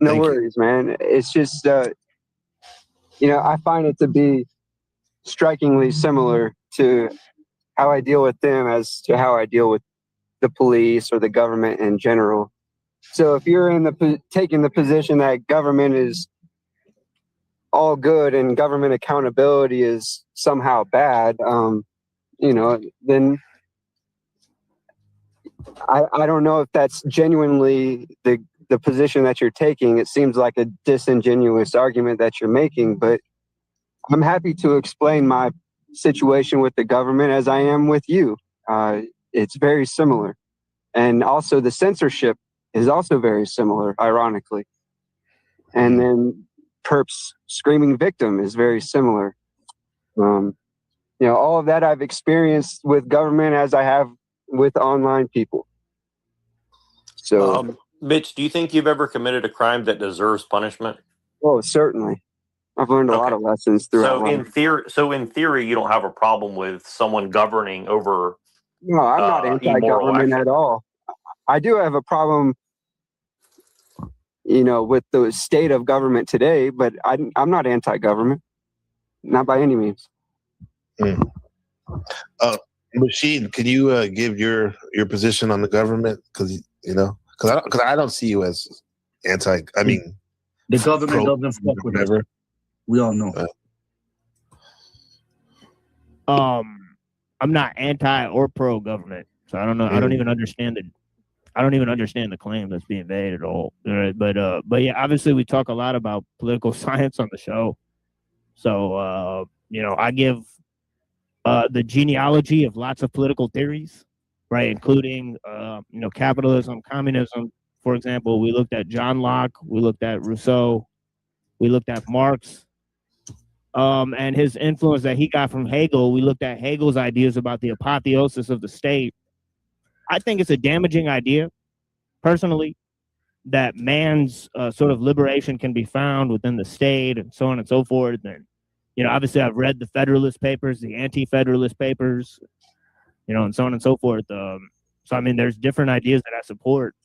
No worries, man. It's just I find it to be strikingly similar to how I deal with them as to how I deal with the police or the government in general. So if you're taking the position that government is all good and government accountability is somehow bad, then I don't know if that's genuinely the the position that you're taking. It seems like a disingenuous argument that you're making, but I'm happy to explain my situation with the government as I am with you. It's very similar. And also the censorship is also very similar, ironically. And then perps screaming victim is very similar. All of that I've experienced with government as I have with online people. So, Mitch, do you think you've ever committed a crime that deserves punishment? Oh, certainly. I've learned a lot of lessons throughout life. So in theory, you don't have a problem with someone governing over. No, I'm not anti-government at all. I do have a problem, with the state of government today, but I'm not anti-government, not by any means. Machine, can you give your position on the government? Because I don't see you as anti. I mean, the government doesn't fuck with us. We all know. I'm not anti or pro government, so I don't know. I don't even understand the claim that's being made at all. Right? But yeah, obviously we talk a lot about political science on the show. So I give the genealogy of lots of political theories, right, including capitalism, communism. For example, we looked at John Locke, we looked at Rousseau, we looked at Marx. And his influence that he got from Hegel. We looked at Hegel's ideas about the apotheosis of the state. I think it's a damaging idea, personally, that man's sort of liberation can be found within the state and so on and so forth. And, obviously I've read the Federalist Papers, the Anti-Federalist Papers, and so on and so forth. So, I mean, there's different ideas that I support,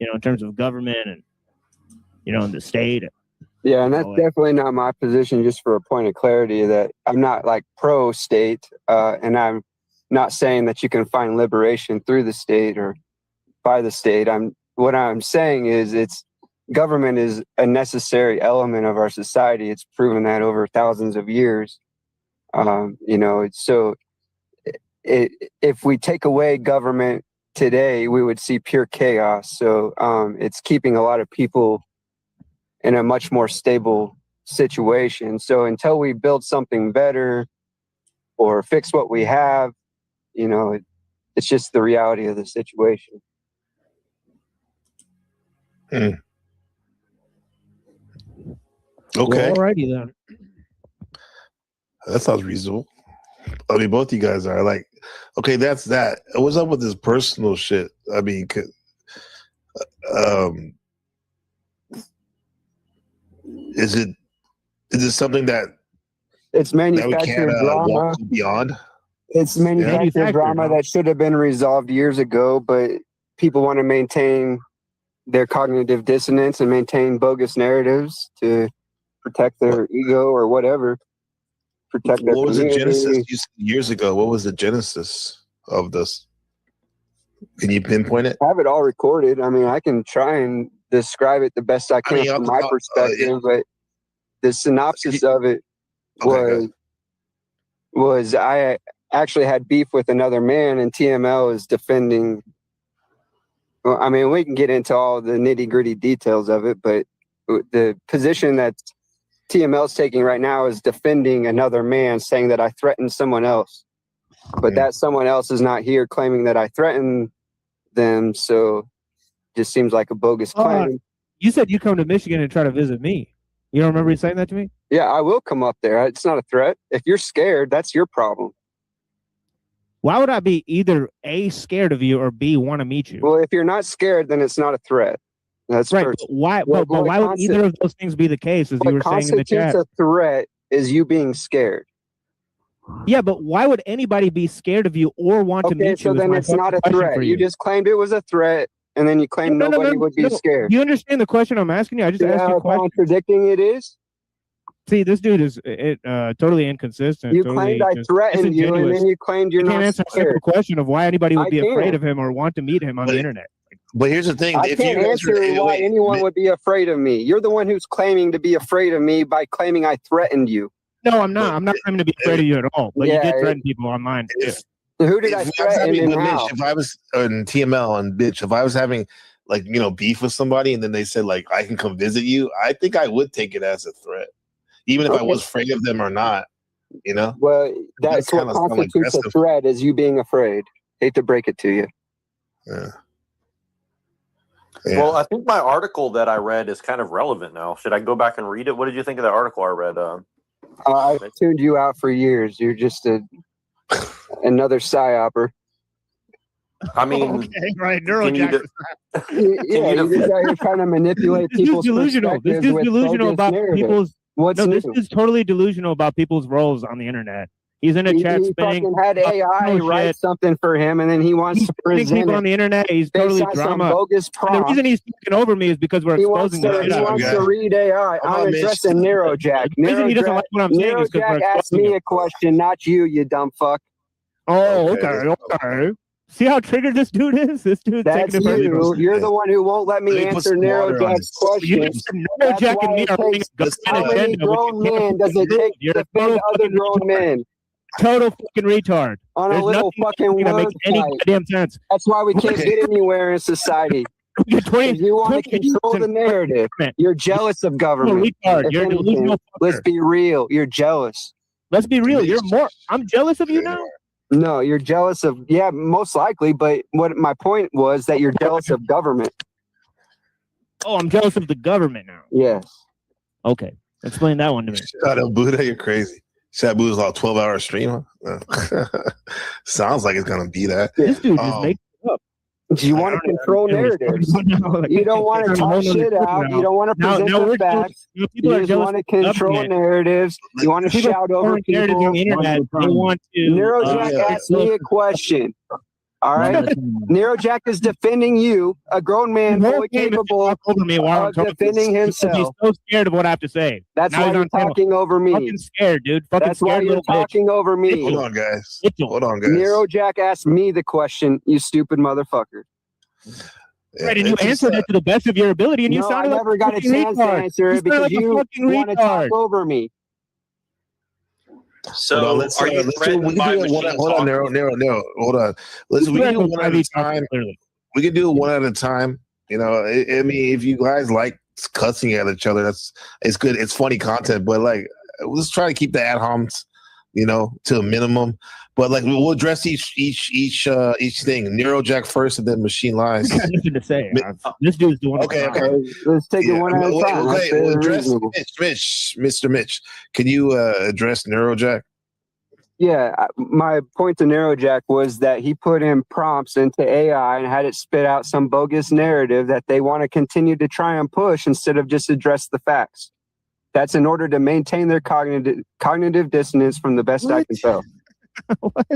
in terms of government and, and the state. Yeah, and that's definitely not my position, just for a point of clarity, that I'm not like pro-state, and I'm not saying that you can find liberation through the state or by the state. What I'm saying is government is a necessary element of our society. It's proven that over thousands of years. So if we take away government today, we would see pure chaos. So it's keeping a lot of people in a much more stable situation. So until we build something better or fix what we have, it's just the reality of the situation. Okay. Well, alrighty then. That sounds reasonable. I mean, both you guys are like, okay, that's that. What's up with this personal shit? I mean, is it something that it's manufactured drama walk beyond? It's manufactured drama that should have been resolved years ago, but people want to maintain their cognitive dissonance and maintain bogus narratives to protect their ego or whatever. Protect their What was community. the genesis you said years ago? What was the genesis of this? Can you pinpoint it? I have it all recorded. I mean, I can try and describe it the best I can from my perspective, but the synopsis of it was I actually had beef with another man, and TML is defending. Well, I mean, we can get into all the nitty gritty details of it, but the position that TML is taking right now is defending another man, saying that I threatened someone else, but that someone else is not here claiming that I threatened them. So just seems like a bogus claim. You said you come to Michigan and try to visit me. You don't remember you saying that to me? Yeah, I will come up there. It's not a threat. If you're scared, that's your problem. Why would I be either A, scared of you, or B, want to meet you? Well, if you're not scared, then it's not a threat. That's right. First. Why would either of those things be the case, as you were saying in the chat? What constitutes a threat is you being scared. Yeah, but why would anybody be scared of you or want to meet you? So then it's not a threat. You just claimed it was a threat, and then you claimed nobody would be scared. You understand the question I'm asking you? I just asked you a question. Contradicting it is? See, this dude is totally inconsistent. You totally claimed I threatened you, and then you claimed you're not scared. I can't answer a simple question of why anybody would be afraid of him or want to meet him on the internet. But here's the thing. I can't answer why anyone would be afraid of me. You're the one who's claiming to be afraid of me by claiming I threatened you. No, I'm not. I'm not claiming to be afraid of you at all. But you did threaten people online. Who did I threaten and how? If I was in TML and bitch, if I was having like, you know, beef with somebody, and then they said like, I can come visit you, I think I would take it as a threat, even if I was afraid of them or not. You know. Well, that's what constitutes a threat, is you being afraid. Hate to break it to you. Yeah. Well, I think my article that I read is kind of relevant now. Should I go back and read it? What did you think of that article I read? I tuned you out for years. You're just another psyoper. I mean, okay, right, Neurojack. You're just out here trying to manipulate people's delusional. This perspectives is with delusional bogus about narrative. people's. What's no, new? this is totally delusional about people's roles on the internet. He's in a chat He spinning. fucking had AI write something for him, and then he wants to Spinning present people it on the internet. He's based totally on some drama. bogus And the prompt. reason he's speaking over me is because we're He wants exposing the to, shit he out of wants him. to read AI. I'm addressing Neurojack. The reason he doesn't like what I'm saying is because we're Neurojack asked exposing me him. a question, not you, you dumb fuck. Oh, okay. See how triggered this dude is? This dude's That's taking it you. personally. You're the one who won't let me Let me put answer some water on Neurojack's this. question. That's Neurojack why and me it are running takes. a government How many agenda. grown men does it take You're to a defend total other fucking grown men Total fucking retard. on a There's little nothing fucking that word makes any fight? goddamn sense. That's why we can't get anywhere in society. If you want to control the narrative, you're jealous of government. retard. If You're a anything, delusional let's be real. You're jealous. Let's be real. You're more. I'm jealous of you now. No, you're jealous of, yeah, most likely. But what my point was that you're jealous of government. Oh, I'm jealous of the government now. Yes. Okay. Explain that one to me. Shut up, Buddha. You're crazy. Shabu's like 12-hour stream. Huh? Sounds like it's gonna be that. This dude just makes it up. You want to control narratives. You don't want to talk shit out. You don't want to present the facts. You just want to control narratives. You want to shout over people. On the internet. They want to. Neurojack asked me a question. All right. Neurojack is defending you, a grown man fully capable of defending himself. He's so scared of what I have to say. That's Now why he's you're on camera. talking over me. Fucking scared, dude. Fucking That's why scared you're little bitch. talking over me. Hold on, guys. Hold on, guys. Neurojack asked me the question, you stupid motherfucker. Right, and you answered it to the best of your ability, and you No, sounded I like never a got a fucking chance to retard. answer it because like a you fucking want to talk retard. over me. So, are you threatened by machine Hold on, Nero. Hold on. Listen, we can do it one at a time. We can do it one at a time. You know, I mean, if you guys like cussing at each other, it's good. It's funny content, but like, let's try to keep the ad homs, you know, to a minimum. But like, we'll address each thing. Neurojack first, and then Machine Lies. I got nothing to say. This dude's the one. Okay. Let's take it one at a time. Okay, That's very well, address reasonable. Mr. Mitch. Can you address Neurojack? Yeah, my point to Neurojack was that he put in prompts into AI and had it spit out some bogus narrative that they want to continue to try and push instead of just address the facts. That's in order to maintain their cognitive dissonance from the best I can tell. What?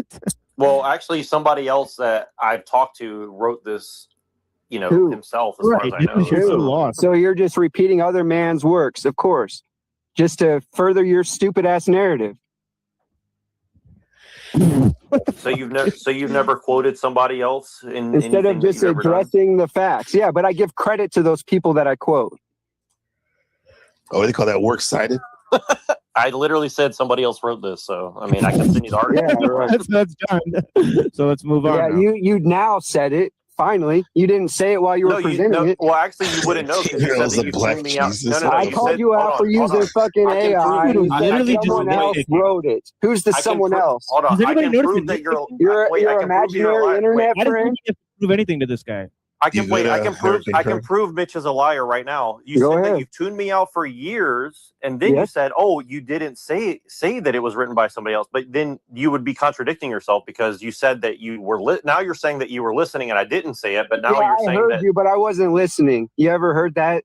Well, actually, somebody else that I've talked to wrote this, you know, Who? himself, as far as I know. You're so lost. So you're just repeating other man's works, of course, just to further your stupid ass narrative. So you've never quoted somebody else in Instead of anything that just you've ever done? addressing the facts. Yeah, but I give credit to those people that I quote. Oh, they call that works cited. I literally said somebody else wrote this, so I mean, I can send you the article. Yeah, right. That's done. So let's move on. Yeah, now. you now said it. Finally, you didn't say it while you were presenting it. Well, actually, you wouldn't know because you said that you tuned me out. I called you out for using fucking AI. Someone else wrote it. Who's the someone else? Hold on. Does I anybody can notice prove that that you're Your imaginary internet Why does friend. he have to prove anything to this guy? I can prove Mitch is a liar right now. You Go said ahead. that you've tuned me out for years, and then you Yes. said, "Oh, you didn't say that it was written by somebody else." But then you would be contradicting yourself because you said that you were now you're saying that you were listening and I didn't say it, but now Yeah, you're I saying heard that you, but I wasn't listening. You ever heard that?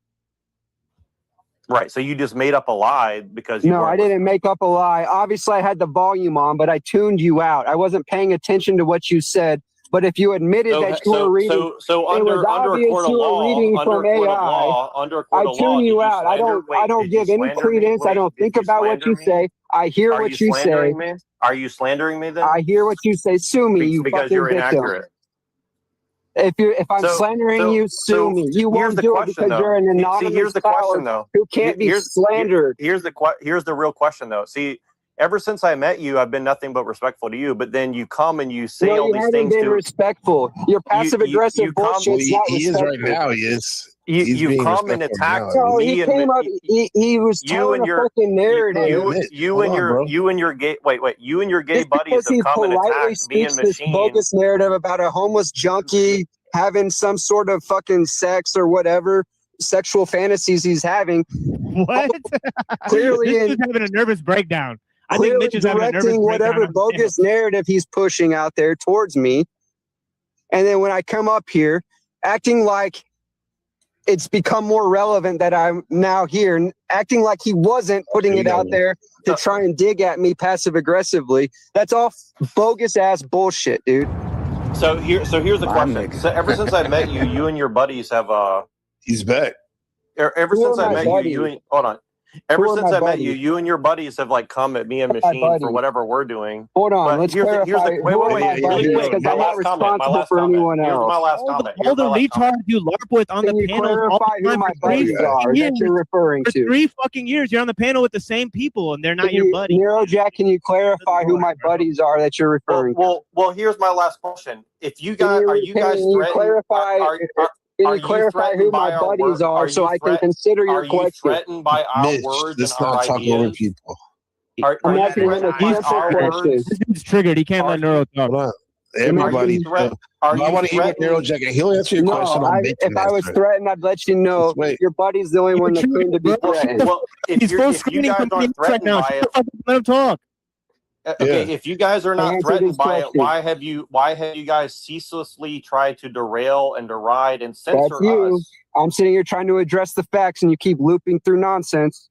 right. So you just made up a lie because you No, I weren't didn't make up a lie. Obviously, I had the volume on, but I tuned you out. I wasn't paying attention to what you said. But if you admitted that you were reading, so it was under a obvious court of you were law, reading under from a court of AI. law, under a court I of law, tune did you you out. I slander- don't. I don't did you give any slander me? credence. I Wait, don't did think you about what slander you me? say. I hear Are what you you say. slandering me? Are you slandering me then? I hear what you say. Sue me, you because fucking you're victim. inaccurate. If I'm slandering you, sue me. You won't do it because you're an anonymous here's the caller question though. who can't be slandered. Here's the real question though. See, ever since I met you, I've been nothing but respectful to you. But then you come and you say No, all you these haven't things been to respectful. Your passive aggressive you come. bullshit's not he is right respectful. now. He is. You He's you being come and respectful attack now. No, he me and came up. He was you telling and a your fucking narrative. Mitch, you hold and on, your bro. you and your gay wait you and your gay Just buddies because have he come and politely attacked me and speaks this Machine. bogus narrative about a homeless junkie having some sort of fucking sex or whatever sexual fantasies he's having. What? Clearly, This in is having a nervous breakdown. I think clearly Mitch is having a nervous directing breakdown. whatever on the panel. bogus narrative he's pushing out there towards me. And then when I come up here, acting like it's become more relevant that I'm now here, and acting like he wasn't putting it out there to try and dig at me passive aggressively. That's all bogus ass bullshit, dude. So here's the question. So ever since I met you, you and your buddies have He's back. Ever Who since are I my met buddies? you and hold on. Ever Who are since my I met you, buddies? you and your buddies have like come at me and Who are my Machine for buddies? whatever we're doing. Hold on, But let's here's the clarify who are my really buddies, quick. because My I'm not last comment. My responsible last for comment. anyone Here's else. my last All comment. the Here's my last retards comment. you LARP with on Can the you panels all clarify the who time my for 3 buddies are fucking that years. you're referring For to? 3 fucking years, you're on the panel with the same people, and they're not your buddies. Neuro Jack, can you clarify who my buddies are that you're referring to? Well, here's my last question. If you Can guys you, are you can guys you threatened? clarify? Can Are you you clarify who threatened my by our buddies work? are so I can consider your Are you question? threatened by our Mitch, words and let's our not talk over ideas? people. Are I'm you asking him a threatened by simple our question. words? This dude's triggered. He can't let Neuro talk. Hold on. Are Everybody. you threatened? I Are you want to hear what Neuro threatened? Jack. He'll answer your question. No, I'll make if him I was answer it. threatened, I'd let you know. Just wait. Your buddy's the only one that claimed to be threatened. Well, He's full if you screening guys from the aren't inside threatened now. by Shut it, the fuck up, let him talk. okay. If you guys are not Answer threatened this by it, question. why have you guys ceaselessly tried to derail and deride and That's censor you. us? I'm sitting here trying to address the facts, and you keep looping through nonsense.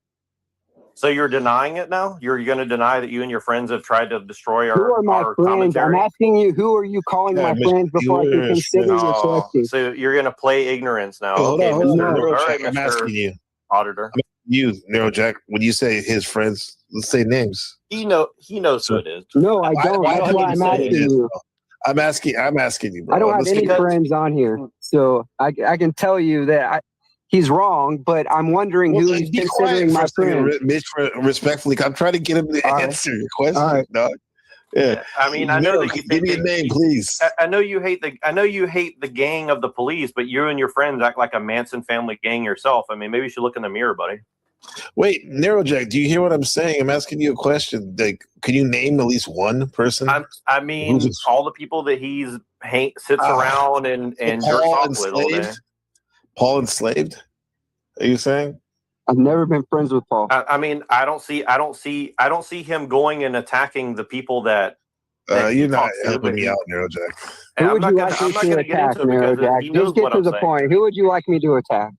So you're denying it now? You're going to deny that you and your friends have tried to destroy Who are my our friends? commentary? I'm asking you, who are you calling Yeah, my Mitch, friends before I can consider your Oh, question? so you're going to play ignorance now. Hey, hold Okay, on, hold on. Mr. Neuro All right, Jack, I'm Mr. asking you. Auditor. You, Neuro Jack, when you say his friends, let's say names. He knows who it is. No, I don't. Why That's do why you I'm say asking it is, you. bro? I'm asking you, bro. I don't have Let's any get- friends on here, so I can tell you that he's wrong. But I'm wondering who he's be considering quiet for my a second, friend. Mitch, respectfully. I'm trying to get him to All right. answer your question, All right. dog. Yeah. I mean, I know Neuro, that you give think me a that name, please. I know you hate the gang of the police, but you and your friends act like a Manson family gang yourself. I mean, maybe you should look in the mirror, buddy. Wait, Neurojack, do you hear what I'm saying? I'm asking you a question. Like, can you name at least one person? I mean, all the people that he's sits around and jerks off with all day. Paul enslaved? Are you saying? I've never been friends with Paul. I mean, I don't see him going and attacking the people that. You're not talks to, helping but me he- out, Neurojack. And Who I'm would not you gonna, like I'm me not to gonna get attack, into it because Neurojack? he knows Just get what to I'm the saying. point. Who would you like me to attack?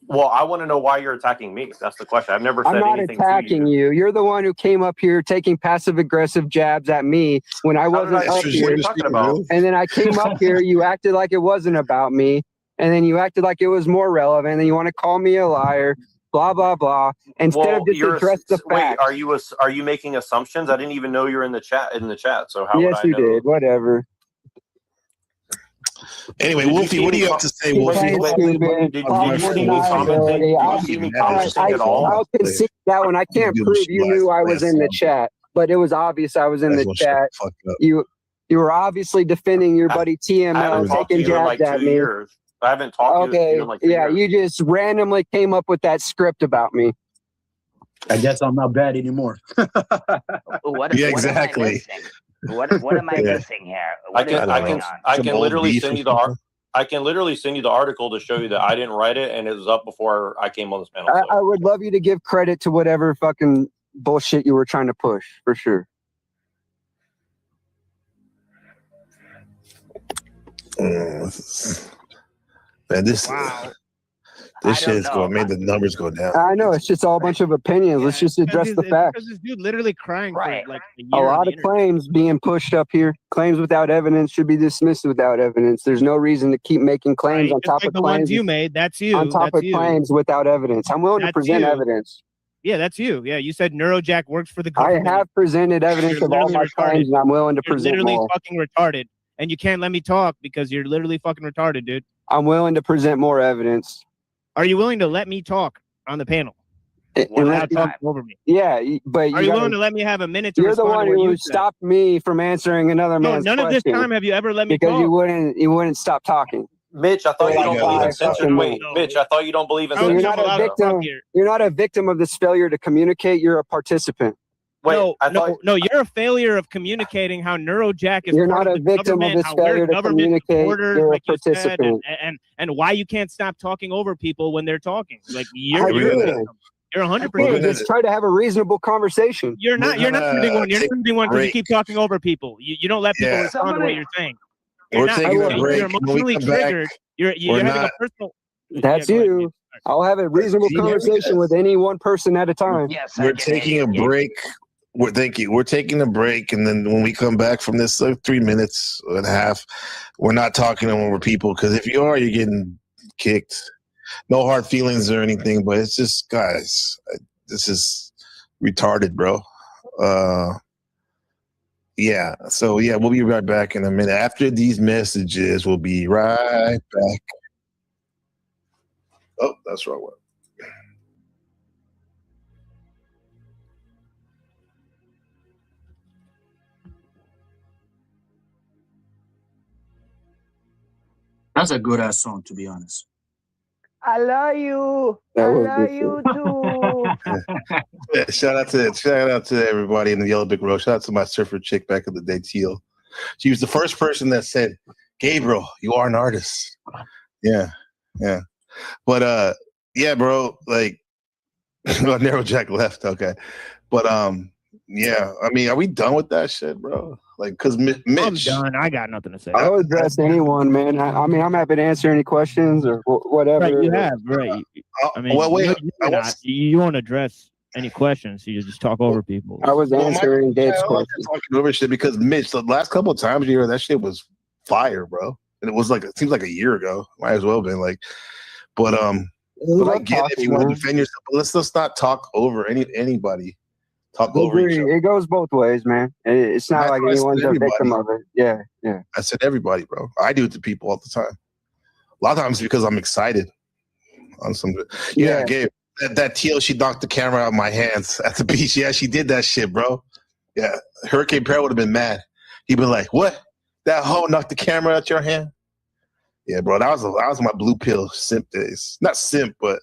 Well, I want to know why you're attacking me. That's the question. I've never said I'm not anything attacking to you. you. You're the one who came up here taking passive aggressive jabs at me when I wasn't What up are here. you talking about? And then I came up here, you acted like it wasn't about me, and then you acted like it was more relevant, and you want to call me a liar, blah blah blah. Instead of just address the wait, facts. are you making assumptions? I didn't even know you're in the chat. So how Yes, would I you know? did. Whatever. Anyway, Did you Wolfie, see what do me you co- have to say, Wait, Wolfie? wait, Stupid. Did Plausible you see me commenting? deniability. Did you see me commenting at all? I'll concede that one. I can't prove you knew I was in the chat, but it was obvious I was in the chat. You were obviously defending your buddy I haven't TML, talked to taking you in jabs like at 2 me. years. I haven't talked to you Okay, in like 2 yeah, years. you just randomly came up with that script about me. I guess I'm not bad anymore. What am I missing? What am I missing here? What is going on? I can literally send you the I can literally send you the article to show you that I didn't write it and it was up before I came on this panel. I would love you to give credit to whatever fucking bullshit you were trying to push, for sure. Man, this shit is going made the numbers go down. I know, it's just all a bunch of opinions. Let's just address the facts. Because this dude literally crying for like a A year. lot of claims being pushed up here. Claims without evidence should be dismissed without evidence. There's no reason to keep making claims on Just top like of the claims. ones you made, that's you. On top That's of you. claims without evidence. I'm willing to That's present you. evidence. Yeah, that's you. Yeah, you said Neurojack works for the I government. have presented evidence You're of all literally my claims, and I'm willing to You're present literally more. fucking retarded, and you can't let me talk because you're literally fucking retarded, dude. I'm willing to present more evidence. Are you willing to let me talk on the panel? Unless talking over me. Yeah, but Are you willing to let me have a minute to You're the respond one to what who you said? stopped me from answering another man's none question. of this time have you ever let me because talk. you wouldn't stop talking. Mitch, I thought you don't believe in censorship. Wait, No. Mitch, I thought you don't believe in So you're censorship. not a victim. You're not a victim of this failure to communicate. You're a participant. Wait, no, you're a failure of communicating how Neurojack is You're part not of a the victim of government, this how we're failure to government communicate. supporters, You're a like you said, participant. and why you can't stop talking over people when they're talking. Like You're 100%. just try to have a reasonable conversation. You're not losing one. You're losing one because you keep talking over people. You don't let people respond to what you're saying. We're taking a break. You're emotionally triggered. You're having a personal. That's you. I'll have a reasonable conversation with any one person at a time. We're taking a break. We're taking a break, and then when we come back from this 3 minutes and a half, we're not talking over people because if you are, you're getting kicked. No hard feelings or anything, but it's just, guys, this is retarded, bro. Yeah. So yeah, we'll be right back in a minute. After these messages, we'll be right back. Oh, that's the wrong one. That's a good ass song, to be honest. I love you. I love you too. Shout out to everybody in the Yellow Brick Road. Shout out to my surfer chick back in the day, Teal. She was the first person that said, "Gabriel, you are an artist." Yeah. But yeah, bro. Like, Neurojack left. Okay, but yeah. I mean, are we done with that shit, bro? Like, cause Mitch, I'm done. I got nothing to say. I'll address anyone, man. I mean, I'm happy to answer any questions or whatever. Right, you have, right. I mean, you won't address any questions. You just talk over people. I was answering Dave's question. Talking over shit because Mitch, the last couple of times you heard that shit was fire, bro. And it was like, it seems like a year ago. Might as well have been like, but I get it if you want to defend yourself, but let's just not talk over anybody. Talk over each other. It goes both ways, man. It's not like anyone's a victim of it. Yeah. I said everybody, bro. I do it to people all the time. A lot of times because I'm excited on some. Yeah, Gabe. That Teal, she knocked the camera out of my hands at the beach. Yeah, she did that shit, bro. Yeah, Hurricane Peril would have been mad. He'd been like, "What? That hoe knocked the camera out your hand?" Yeah, bro. That was my blue pill simp days. Not simp, but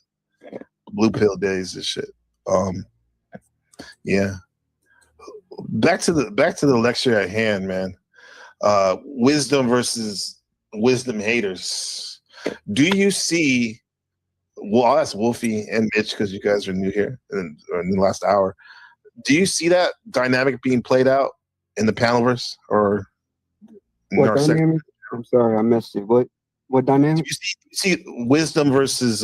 blue pill days and shit. Yeah. Back to the lecture at hand, man. Wisdom versus wisdom haters. Do you see? Well, I'll ask Wolfie and Mitch because you guys are new here in the last hour. Do you see that dynamic being played out in the panelverse or in what our dynamic? I'm sorry, I missed it. What dynamic? Do you see wisdom versus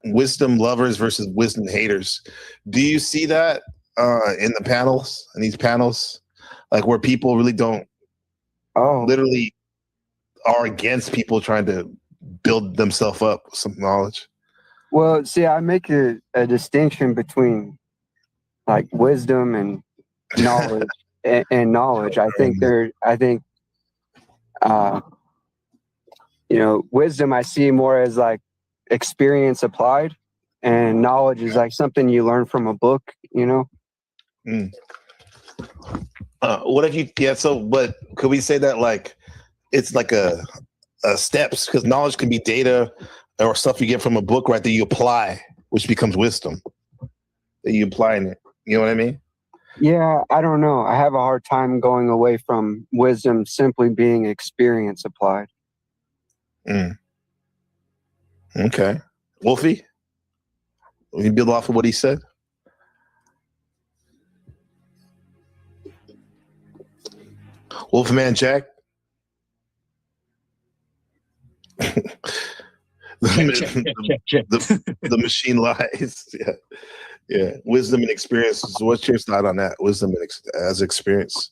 wisdom lovers versus wisdom haters? Do you see that in the panels, in these panels, like where people really don't literally are against people trying to build themselves up with some knowledge? Well, see, I make a distinction between like wisdom and knowledge and knowledge. I think wisdom I see more as like experience applied, and knowledge is like something you learn from a book, What if you but could we say that like it's like a steps, because knowledge can be data or stuff you get from a book, right, that you apply, which becomes wisdom that you apply in it. You know what I mean? Yeah, I don't know. I have a hard time going away from wisdom simply being experience applied. Okay. Wolfie? Will you build off of what he said? Wolfman Jack? The machine lies. Yeah. Wisdom and experience. So what's your thought on that? Wisdom as experience.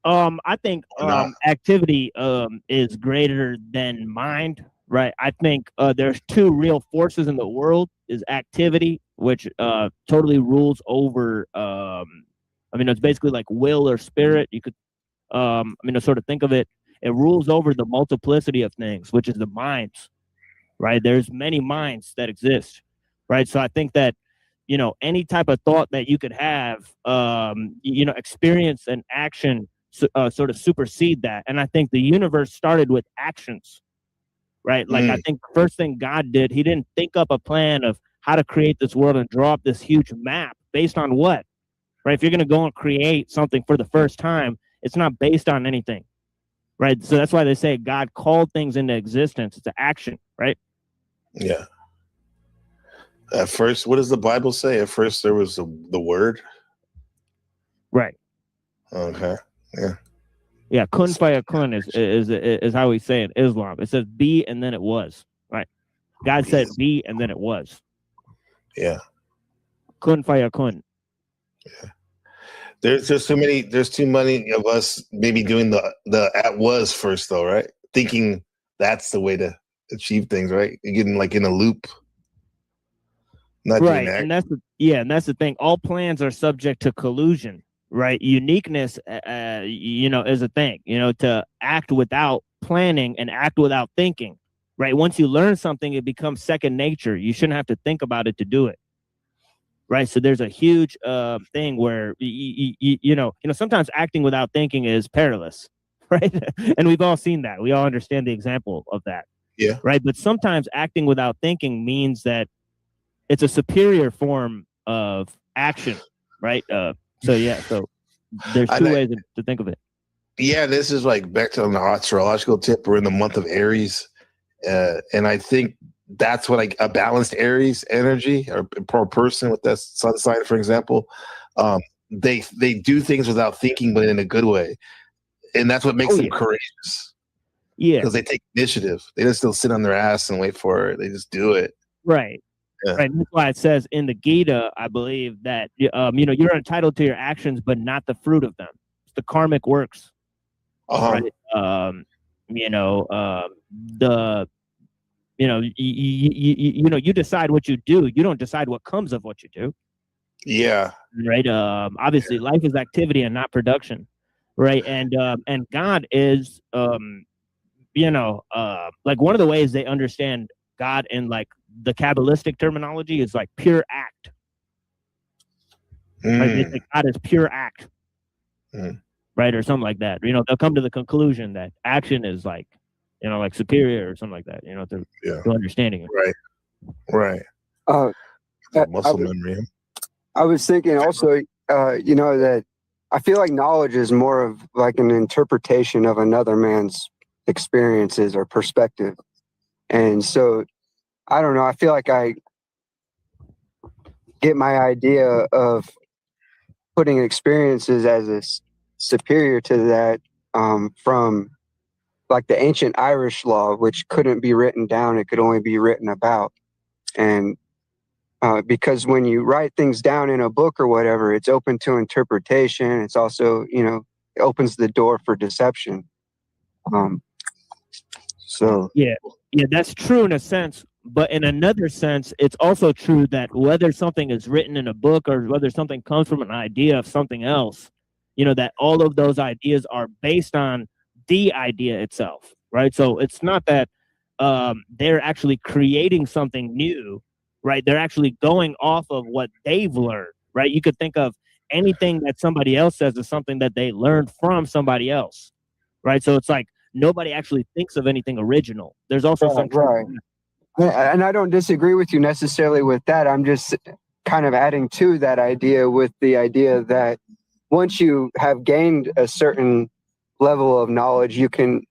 I think activity is greater than mind, right? I think there's two real forces in the world: is activity, which totally rules over. It's basically like will or spirit. You could, sort of think of it. It rules over the multiplicity of things, which is the minds, right? There's many minds that exist, right? So I think that any type of thought that you could have, experience and action sort of supersede that. And I think the universe started with actions, right? Like I think the first thing God did, he didn't think up a plan of how to create this world and draw up this huge map based on what, right? If you're going to go and create something for the first time, it's not based on anything, right? So that's why they say God called things into existence. It's an action, right? Yeah. At first, what does the Bible say? At first, there was the word. Right. Okay. Yeah. Yeah. Kun faya kun is how we say it in Islam. It says be and then it was. Right. God said be and then it was. Yeah. Kun faya kun. Yeah. There's too many of us maybe doing the at was first though, right? Thinking that's the way to achieve things, right? You're getting like in a loop. Not right, and that's the thing. All plans are subject to collusion, right? Uniqueness, is a thing. To act without planning and act without thinking, right? Once you learn something, it becomes second nature. You shouldn't have to think about it to do it, right? So there's a huge thing where sometimes acting without thinking is perilous, right? And we've all seen that. We all understand the example of that, yeah, right? But sometimes acting without thinking means that it's a superior form of action, right? So there's two ways to think of it. Yeah, this is like back to an astrological tip. We're in the month of Aries, and I think that's what a balanced Aries energy or per person with that sun sign, for example, they do things without thinking, but in a good way, and that's what makes them courageous. Yeah, because they take initiative. They just don't sit on their ass and wait for it. They just do it. Right. Yeah. Right. That's why it says in the Gita, I believe that you're entitled to your actions, but not the fruit of them. It's the karmic works. Uh-huh. Right. You decide what you do. You don't decide what comes of what you do. Yeah. Right. Obviously, life is activity and not production. Right. And God is, like one of the ways they understand God in like the Kabbalistic terminology is like pure act. Right? They think God is pure act. Right, or something like that. They'll come to the conclusion that action is like, like superior or something like that. To understanding it. Right. Muscle memory. I was thinking also, that I feel like knowledge is more of like an interpretation of another man's experiences or perspective, and so I don't know. I feel like I get my idea of putting experiences as a superior to that from like the ancient Irish law, which couldn't be written down, it could only be written about. And because when you write things down in a book or whatever, it's open to interpretation. It's also, it opens the door for deception. Yeah, that's true in a sense. But in another sense, it's also true that whether something is written in a book or whether something comes from an idea of something else, that all of those ideas are based on the idea itself, right? So it's not that they're actually creating something new, right? They're actually going off of what they've learned, right? You could think of anything that somebody else says as something that they learned from somebody else, right? So it's like nobody actually thinks of anything original. There's also some right. And I don't disagree with you necessarily with that. I'm just kind of adding to that idea with the idea that once you have gained a certain level of knowledge, you can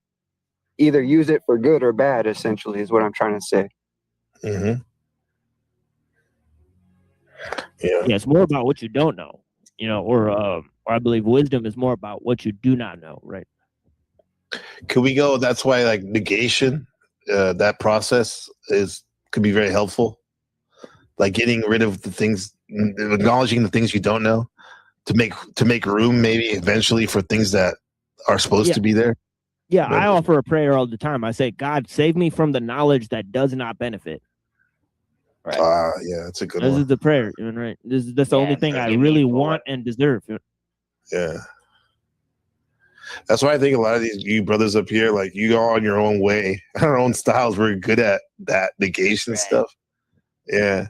either use it for good or bad, essentially, is what I'm trying to say. Mm-hmm. Yeah, it's more about what you don't know, or I believe wisdom is more about what you do not know, right? Could we go? That's why, like negation, that process could be very helpful. Like getting rid of the things, acknowledging the things you don't know, to make room, maybe eventually for things that are supposed to be there. Yeah, I offer a prayer all the time. I say, God, save me from the knowledge that does not benefit. Right. Yeah, that's a good This one. is the prayer, right? That's the only thing I really want and deserve. Yeah. That's why I think a lot of you brothers up here, like you go on your own way, our own styles. We're good at that negation stuff. Yeah.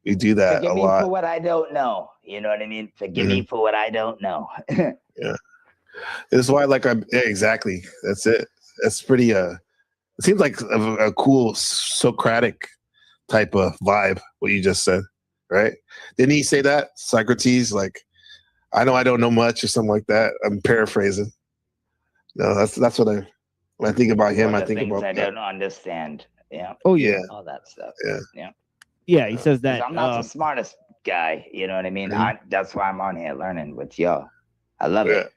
We do that Forgive a me lot. for what I don't know. You know what I mean? Forgive me for what I don't know. Yeah. This is why, exactly. That's it. That's pretty, it seems like a cool Socratic type of vibe, what you just said, right? Didn't he say that? Socrates, like, I know I don't know much or something like that. I'm paraphrasing. No, that's what when I think about him, One I of the think things about I that. don't understand. Yeah. Oh yeah. All that stuff. Yeah. Yeah. Yeah, he says 'Cause that. I'm not the smartest guy. You know what I mean? Mhm. That's why I'm on here learning with y'all. I love Yeah. it.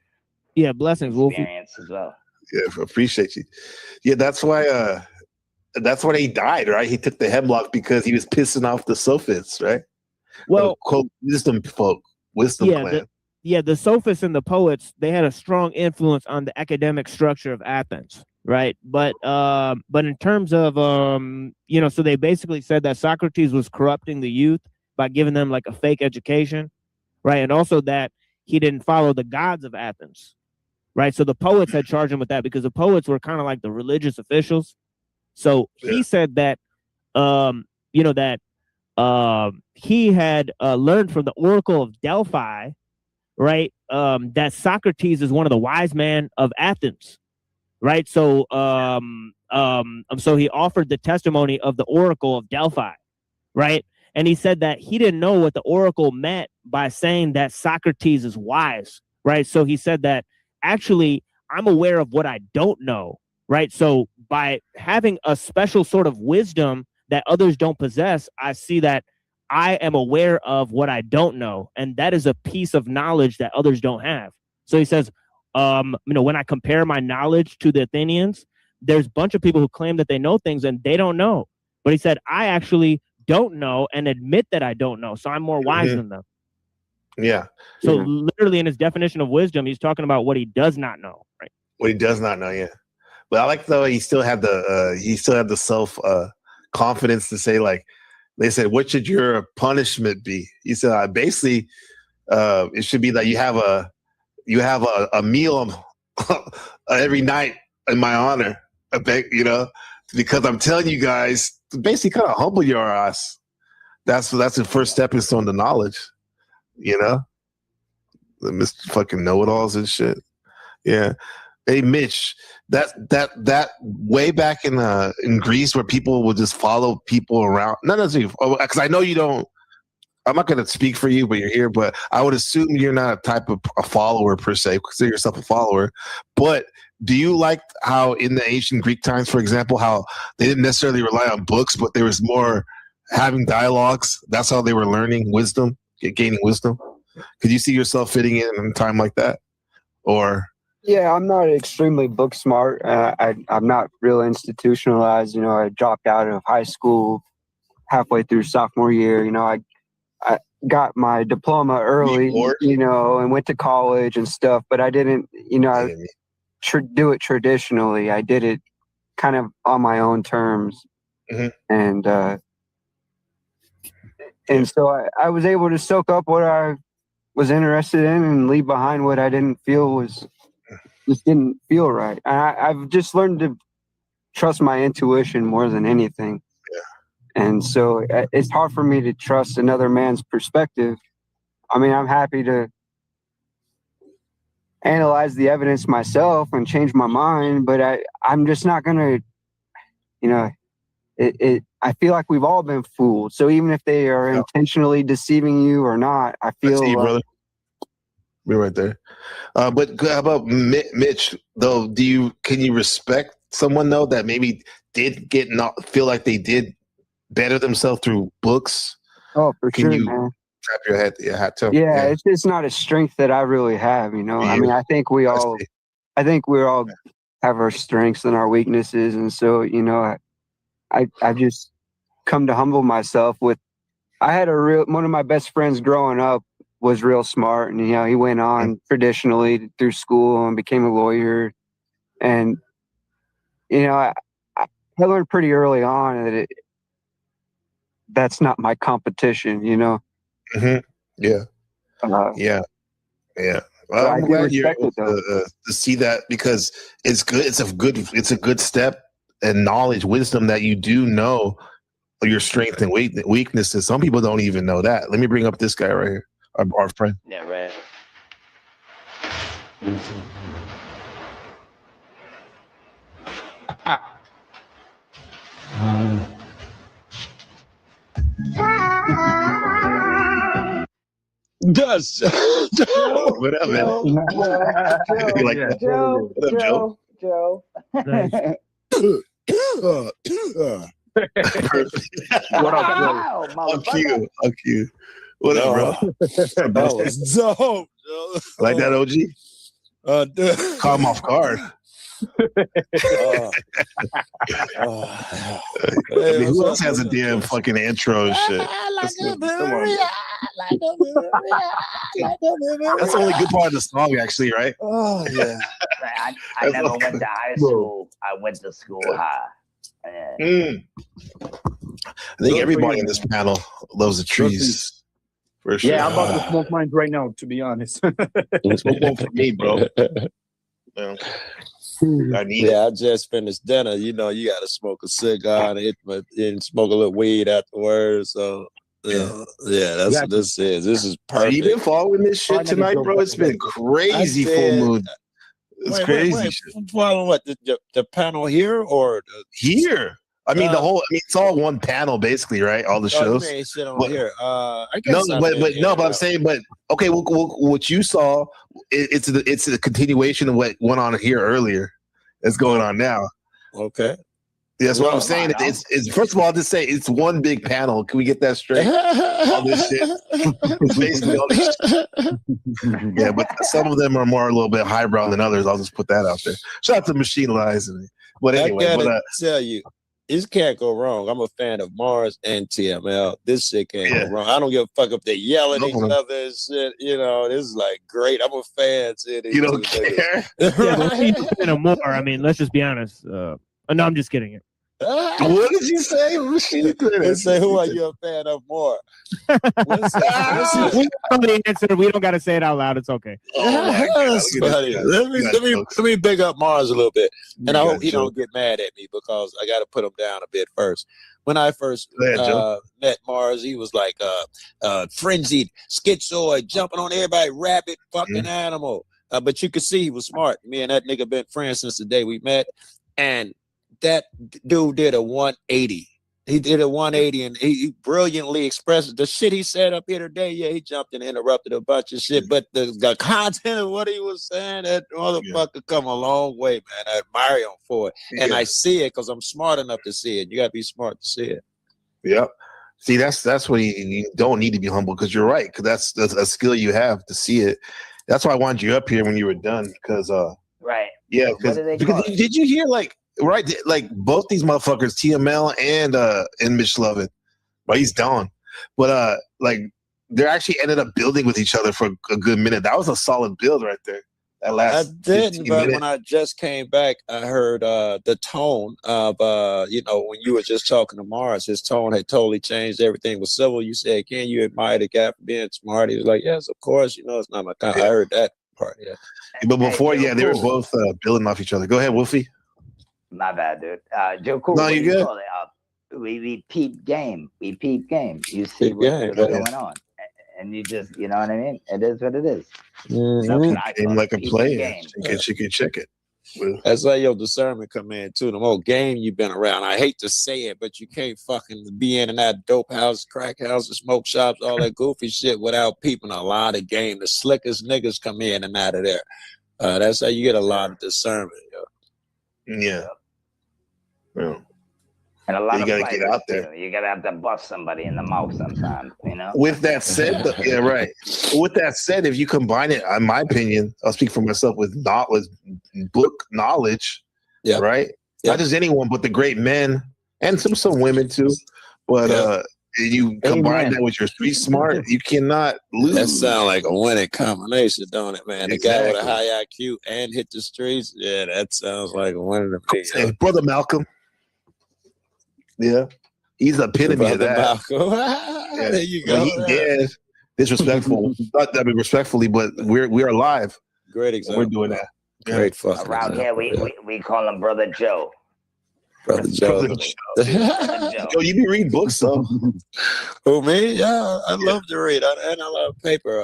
Yeah, blessings, Wolfie. Experience as well. Yeah, appreciate you. Yeah, that's why he died, right? He took the hemlock because he was pissing off the sophists, right? Well, quote wisdom folk, wisdom clan. The sophists and the poets, they had a strong influence on the academic structure of Athens, right? But in terms of so they basically said that Socrates was corrupting the youth by giving them like a fake education, right? And also that he didn't follow the gods of Athens, right? So the poets had charged him with that because the poets were kind of like the religious officials. So he said that he had learned from the Oracle of Delphi, right? That Socrates is one of the wise men of Athens, right? So so he offered the testimony of the Oracle of Delphi, right? And he said that he didn't know what the Oracle meant by saying that Socrates is wise, right? So he said that actually I'm aware of what I don't know, right? So by having a special sort of wisdom that others don't possess, I see that I am aware of what I don't know. And that is a piece of knowledge that others don't have. So he says, when I compare my knowledge to the Athenians, there's a bunch of people who claim that they know things and they don't know. But he said, I actually don't know and admit that I don't know. So I'm more wise than them. Yeah. So literally in his definition of wisdom, he's talking about what he does not know, right? What he does not know, yeah. But I like though he still had the self confidence to say, like, they said, what should your punishment be? He said, basically, it should be that you have a meal every night in my honor. I beg, because I'm telling you guys, basically kind of humble your ass. That's the first stepping stone to knowledge, the Mr. fucking know-it-alls and shit. Yeah. Hey, Mitch, that way back in Greece where people would just follow people around. Not necessarily, because I know you don't. I'm not going to speak for you, but you're here. But I would assume you're not a type of a follower per se. Consider yourself a follower. But do you like how in the ancient Greek times, for example, how they didn't necessarily rely on books, but there was more having dialogues? That's how they were learning wisdom, gaining wisdom. Could you see yourself fitting in a time like that, or? Yeah, I'm not extremely book smart. I'm not real institutionalized. I dropped out of high school halfway through sophomore year. I got my diploma early, and went to college and stuff, but I didn't, do it traditionally. I did it kind of on my own terms. And so I was able to soak up what I was interested in and leave behind what I didn't feel didn't feel right. I've just learned to trust my intuition more than anything. And so it's hard for me to trust another man's perspective. I mean, I'm happy to analyze the evidence myself and change my mind, but I'm just not going to, I feel like we've all been fooled. So even if they are intentionally deceiving you or not, I feel like, brother. We're right there. But how about Mitch, though? Can you respect someone, though, that maybe did feel like they did better themselves through books? Oh, for Can sure, you man. trap your hat to? Yeah, it's just not a strength that I really have, I mean, I think we all have our strengths and our weaknesses. And so, I've just come to humble myself with, I had one of my best friends growing up was real smart, and he went on traditionally through school and became a lawyer, and I learned pretty early on that that's not my competition. Yeah, yeah. Well, I'm glad you're able to see that, because it's good. It's a good step and knowledge, wisdom that you do know your strength and weaknesses. Some people don't even know that. Let me bring up this guy right here, our friend. Yeah, right. Does what up, man? Joe. What up, Joe? I'm cute. What up, bro? That was dope, Joe. Like that, OG? Caught him off guard. Who else has a damn fucking intro and shit? That's the only good part of the song, actually, right? Oh yeah. I never went to high school. I went to school high. I think everybody in this panel loves the trees. For sure. Yeah, I'm about to smoke mine right now, to be honest. Smoke one for me, bro. I just finished dinner. You know, you got to smoke a cigar and smoke a little weed afterwards. So, that's what this is. This is perfect. You been following this shit tonight, bro? It's been crazy full moon. It's crazy. Following what? The panel here or here? I mean, it's all one panel, basically, right? All the shows. Sit on here. I No, guess but I'm saying, okay, what you saw, it's a continuation of what went on here earlier. That's going on now. Okay. That's what I'm saying. It's first of all, I'll just say it's one big panel. Can we get that straight? All this shit. Basically all this shit. Yeah, but some of them are more a little bit highbrow than others. I'll just put that out there. Shout out to Machine Lies. But anyway, I gotta tell you, this can't go wrong. I'm a fan of Mars and TML. This shit can't go wrong. I don't give a fuck if they yell at each other and shit. You know, this is like great. I'm a fan. You don't care? More. I mean, let's just be honest. No, I'm just kidding. What did you say? Let's say, who are you a fan of more? We know the answer. We don't got to say it out loud. It's okay. That's funny. Let me big up Mars a little bit, and I hope he don't get mad at me because I got to put him down a bit first. When I first met Mars, he was like frenzied, schizoid, jumping on everybody, rabid fucking animal. But you could see he was smart. Me and that nigga been friends since the day we met, and that dude did a 180. He did a 180 and he brilliantly expressed the shit he said up here today. Yeah, he jumped and interrupted a bunch of shit, but the content of what he was saying, that motherfucker come a long way, man. I admire him for it. And I see it because I'm smart enough to see it. You got to be smart to see it. Yep. See, that's what you don't need to be humble because you're right. Because that's a skill you have to see it. That's why I wanted you up here when you were done. Because right. Yeah. Because did you hear right, like both these motherfuckers, TML and Mitch Lovin, but he's done. But like they actually ended up building with each other for a good minute. That was a solid build right there. That last I didn't, but when I just came back, I heard the tone of when you were just talking to Mars, his tone had totally changed. Everything was civil. You said, "Can you admire the guy for being smart?" He was like, "Yes, of course." You know, it's not my kind. I heard that part. Yeah, but before, they were both building off each other. Go ahead, Wolfie. My bad, dude. Joe Cool. No, you good. We peep game. You see what's going on. And you just, you know what I mean? It is what it is. Game like a player. You can check it. That's why your discernment come in too. The more game you've been around. I hate to say it, but you can't fucking be in and out dope houses, crack houses, smoke shops, all that goofy shit without peeping a lot of game. The slickest niggas come in and out of there. That's how you get a lot of discernment. Yeah. And a lot you gotta get out there. You gotta have to bust somebody in the mouth sometimes, you know. With that said, yeah, right. With that said, if you combine it, in my opinion, I'll speak for myself with book knowledge, right? Not just anyone, but the great men and some women too. But you combine that with your street smart, you cannot lose. That sounds like a winning combination, don't it, man? Exactly. The guy with a high IQ and hit the streets, that sounds like a winning to me. Hey, Brother Malcolm. Yeah, he's the epitome of that. There you go. He did disrespectful. Not respectfully, but we are live. Great example. We're doing that. Great fuck. Around here, we call him Brother Joe. Brother Joe. Yo, you be reading books though? Oh me? Yeah, I love to read, and I love paper.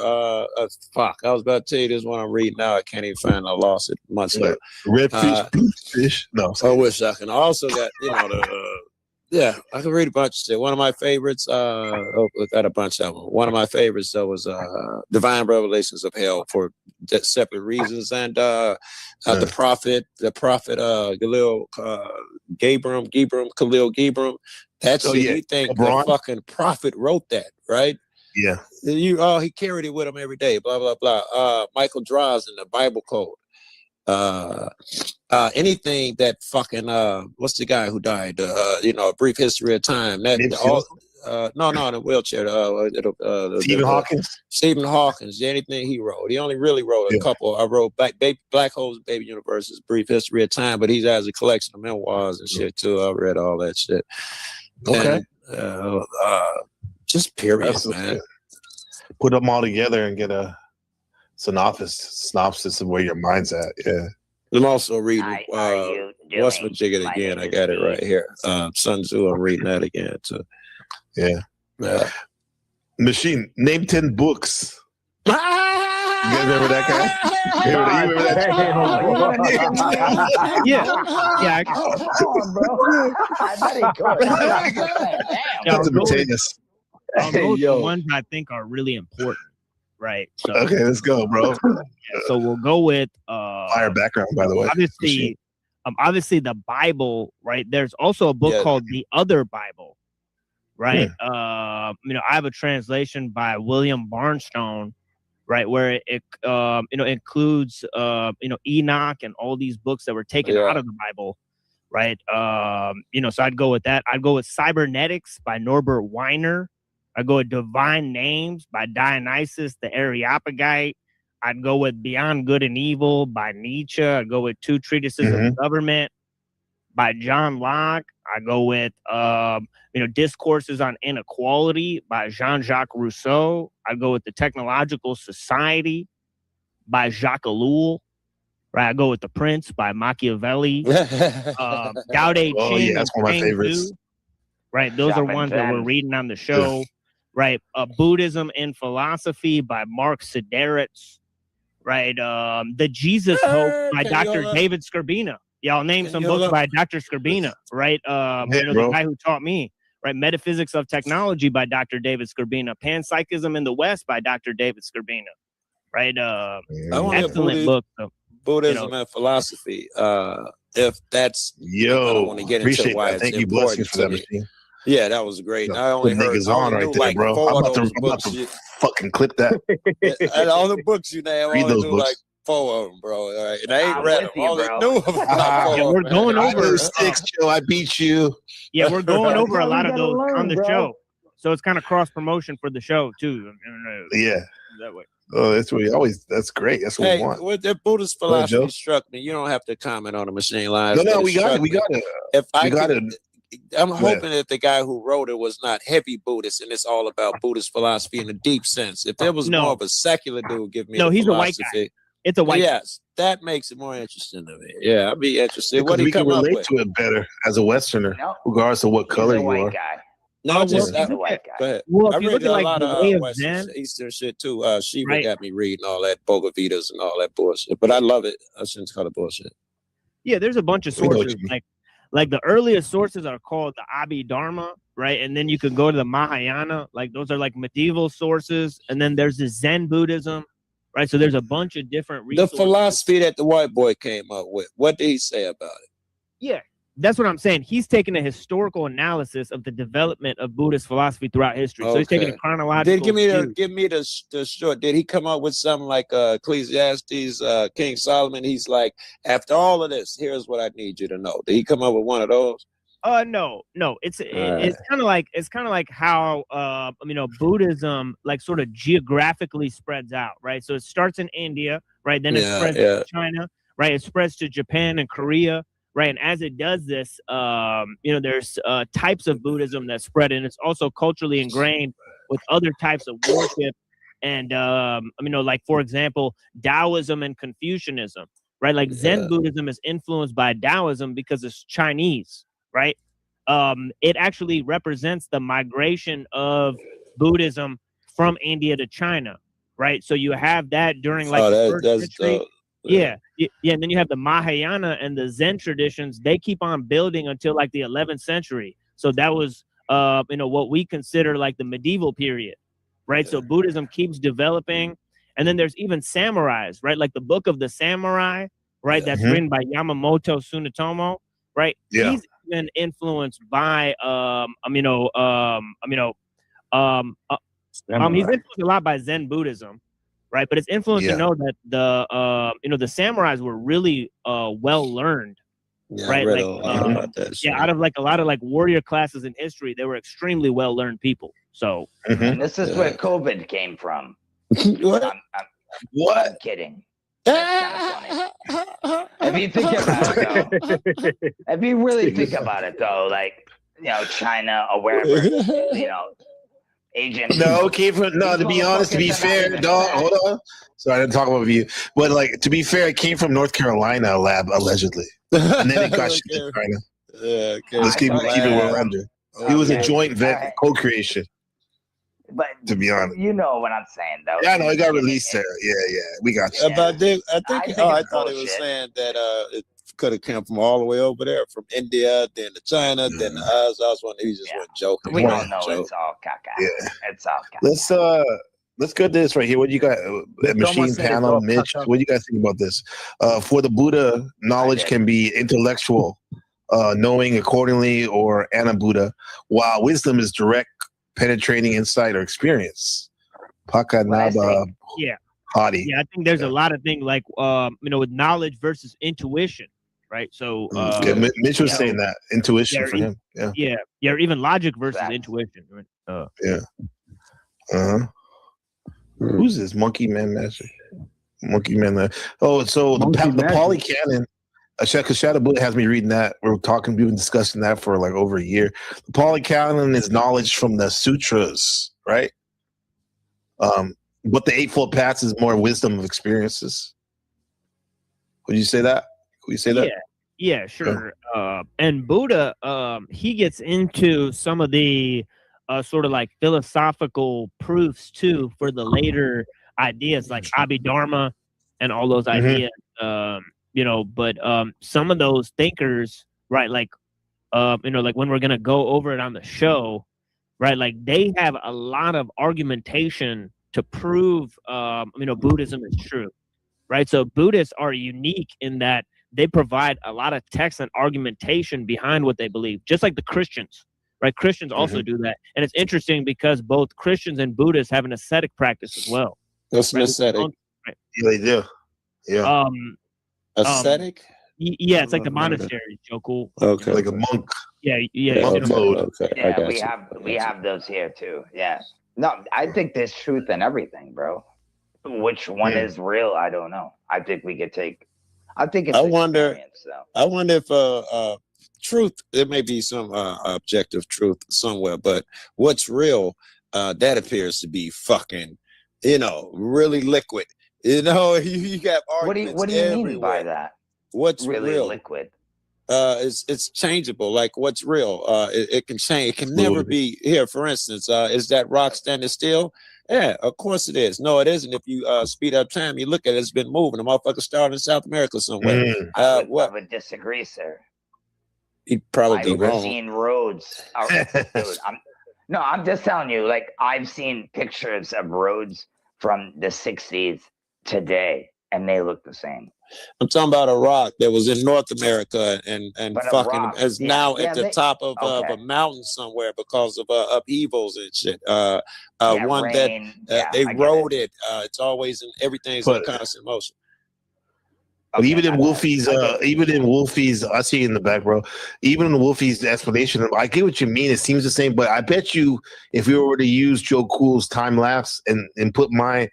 Fuck, I was about to tell you this one I'm reading now. I can't even find. I lost it months ago. Red fish, blue fish. No, I wish I can. I also got yeah, I can read a bunch of shit. One of my favorites, I got a bunch of them. One of my favorites though was Divine Revelations of Hell for separate reasons, and the prophet Khalil Gibram. That's you think the fucking prophet wrote that, right? Yeah. He carried it with him every day. Blah blah blah. Michael Draws in the Bible Code. Anything that fucking what's the guy who died? A Brief History of Time. That no, in a wheelchair. Stephen Hawking. Stephen Hawkins. Anything he wrote. He only really wrote a couple. I wrote Black Holes and Baby Universes, Brief History of Time, but he has a collection of memoirs and shit too. I read all that shit. Okay. And, just period, man. Put them all together and get a synopsis of where your mind's at. Yeah. I'm also reading what's my jigget again? I got it right here. Sun Tzu. I'm reading that again too. Yeah. Machine. Name 10 books. You guys remember that guy? You remember that? Yeah. Come on, bro. I bet he could. That's a Mateus. I'll go with the ones I think are really important. Right. So, okay, let's go, bro. So we'll go with fire background, by the way. Obviously the Bible, right? There's also a book called The Other Bible, right? I have a translation by William Barnstone, right, where it includes Enoch and all these books that were taken out of the Bible, right? So I'd go with that. I'd go with Cybernetics by Norbert Weiner. I'd go with Divine Names by Dionysius the Areopagite. I'd go with Beyond Good and Evil by Nietzsche. I'd go with Two Treatises of Government by John Locke. I'd go with Discourses on Inequality by Jean-Jacques Rousseau. I'd go with The Technological Society by Jacques Ellul. Right, I go with The Prince by Machiavelli. Tao Te Ching. That's one of my favorites. Right, those are ones that we're reading on the show. Right, Buddhism and Philosophy by Mark Sideritz. Right, The Jesus Hope by Dr. David Skirbina. Yeah, I'll name some books by Dr. Skirbina. Right, the guy who taught me. Right, Metaphysics of Technology by Dr. David Skirbina. Panpsychism in the West by Dr. David Skirbina. Right, excellent book. Buddhism and Philosophy. If that's I don't want to get into why it's important to me. Yeah, that was great. I only heard on right there, bro. I'm about to fucking clip that. And all the books you name, I only knew like 4 of them, bro. All right. And I ain't read them. Only knew of them. We're going over 6, Joe. I beat you. Yeah, we're going over a lot of those on the show. So it's kind of cross promotion for the show too. Yeah. That way. Oh, that's what that's great. That's what we want. With the Buddhist philosophy struck me. You don't have to comment on the machine lines. No, we got it. If I got it. I'm hoping that the guy who wrote it was not heavy Buddhist and it's all about Buddhist philosophy in a deep sense. If there was more of a secular dude, give me he's a white guy. It's a white guy. That makes it more interesting to me. Yeah, I'd be interested. What we can relate to it better as a Westerner, regardless of what color you are. No, just he's a white guy. Go ahead. Well, I if you read look at a lot of Zen, Eastern shit too. Shiva got me reading all that Bogavitas and all that bullshit. But I love it. I shouldn't call it bullshit. Yeah, there's a bunch of sources. Like the earliest sources are called the Abhidharma, right? And then you can go to the Mahayana. Like those are like medieval sources. And then there's the Zen Buddhism, right? So there's a bunch of different resources. The philosophy that the white boy came up with. What did he say about it? Yeah. That's what I'm saying. He's taking a historical analysis of the development of Buddhist philosophy throughout history. So he's taking a chronological. Give me the short. Did he come up with something like Ecclesiastes, King Solomon? He's like, after all of this, here's what I need you to know. Did he come up with one of those? No. It's kind of like how Buddhism like sort of geographically spreads out, right? So it starts in India, right? Then it spreads to China, right? It spreads to Japan and Korea. Right, and as it does this, there's types of Buddhism that spread, and it's also culturally ingrained with other types of worship, and like for example, Taoism and Confucianism. Right, like Zen Buddhism is influenced by Taoism because it's Chinese. right? It actually represents the migration of Buddhism from India to China, right? So you have that during like the first century. Yeah, and then you have the Mahayana and the Zen traditions. They keep on building until like the 11th century. So that was, what we consider like the medieval period, right? So Buddhism keeps developing, and then there's even samurais, right? Like the Book of the Samurai, right? That's written by Yamamoto Tsunetomo, right? Yeah. He's been influenced by, he's influenced a lot by Zen Buddhism, right? But it's influenced to know that the samurais were really well learned, right? I read Like a lot about that shit. out of like a lot of like warrior classes in history, they were extremely well learned people. So And this is where COVID came from. What? I'm kidding. That's kind of funny. If you think about it, though, if you really think about it, though, like China or wherever, agent. No, it came from to be honest, to be fair, dog. Hold on. Sorry, I didn't talk about you, but like to be fair, it came from North Carolina lab allegedly, and then it got shipped to China. Yeah, Let's keep it 100. It was a joint co-creation. But to be honest, you know what I'm saying, though. Yeah, I know it got released there. Yeah, we got you. But I thought bullshit. it was saying that it could have come from all the way over there, from India, then to China, then to us. I was wondering, he just went joking. We all know it's all caca. Yeah. It's all caca. Let's go to this right here. What do you got? Machine panel, Mitch. What do you guys think about this? For the Buddha, knowledge can be intellectual, knowing accordingly, or anabuddha, while wisdom is direct, penetrating insight or experience. Paka Naba. Yeah. Hadi. Yeah, I think there's a lot of things like with knowledge versus intuition, right? So Mitch was saying that intuition for him. Yeah. Or even logic versus intuition. Right? Who's this Monkey Man Master? Monkey Man. Oh, so the Pali Canon. Because Shadow Buddha has me reading that. We've been discussing that for like over a year. The Pali Canon is knowledge from the sutras, right? But the Eightfold Paths is more wisdom of experiences. Would you say that? Would you say that? Yeah, sure. And Buddha, he gets into some of the sort of like philosophical proofs too for the later ideas like Abhidharma and all those ideas. But some of those thinkers, right, like like when we're gonna go over it on the show, right, like they have a lot of argumentation to prove Buddhism is true, right? So Buddhists are unique in that they provide a lot of text and argumentation behind what they believe, just like the Christians, right? Christians also do that, and it's interesting because both Christians and Buddhists have an ascetic practice as well. What's an ascetic? Yeah, they do. Yeah. Ascetic? Yeah, it's like the monasteries, Joe Cool. Okay. Like a monk. Yeah. Monk mode. Okay. Yeah, we have those here too. Yeah. No, I think there's truth in everything, bro. Which one is real? I don't know. I think we could take. I think it's. I wonder so. if truth. There may be some objective truth somewhere, but what's real? That appears to be fucking, really liquid. You got arguments. What do you mean by that? What's really real? Liquid? It's changeable. Like what's real? It can change. It can never be here. For instance, is that rock standing still? Yeah, of course it is. No, it isn't. If you speed up time, you look at it, it's been moving. The motherfucker started in South America somewhere. I would disagree, sir. You'd probably I've wrong. seen roads. Dude, I'm just telling you. Like I've seen pictures of roads from the 60s today, and they look the same. I'm talking about a rock that was in North America and fucking is now at the top of a mountain somewhere because of upheavals and shit. One rain, that they rode it. It's always everything's in constant motion. But even in Wolfie's, I see it in the back, bro. Even in Wolfie's explanation, I get what you mean. It seems the same, but I bet you if we were to use Joe Cool's time lapse and put my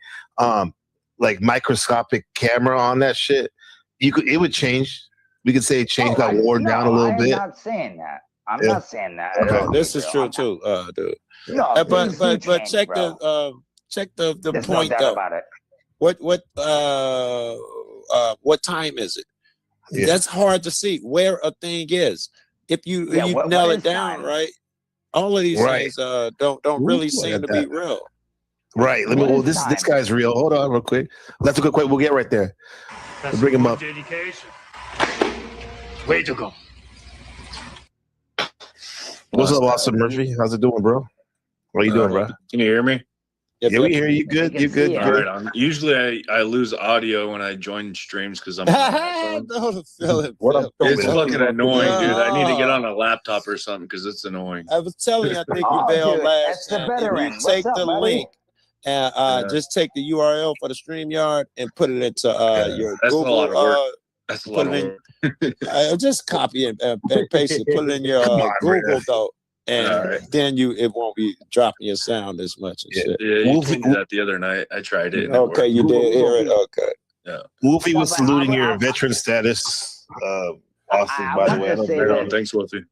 like microscopic camera on that shit, it would change. We could say change got worn down a little bit. I'm not saying that. I'm not saying that. Okay. This is true too, dude. No, but check the point though. About it. What time is it? Yeah. That's hard to see where a thing is. if you Yeah, you what nail it is down, time? right? All of these Right. things don't really seem to be real. Right. Let me. What Well, is this time? guy's real. Hold on, real quick. That's a good question. We'll get right there. That's Bring him good up. dedication. Way to go. What's up, Austin Murphy? How's it doing, bro? What are you doing, bro? Can you hear me? Yeah, we hear you. Good. You good? All right. Usually I lose audio when I join streams because I'm. Don't feel it. It's Phil. fucking annoying, dude. I need to get No. on a laptop or something because it's annoying. I was telling you, I think Oh, you bailed dude, last that's the time. If veteran. you What's take up, the buddy? link and just take the URL for the StreamYard and put it into your That's a Google. lot of work. That's a lot put of it work. in. Just copy and paste it. Put it in your Come on, Google man. though, and All right. then it won't be dropping your sound as much and shit. Yeah, you told me that the other night. I tried it. And it Okay, worked. you did hear it. Okay. Yeah. Wolfie was saluting your veteran status. Austin, I by the want way. to I don't say know. this. Thanks, Wolfie.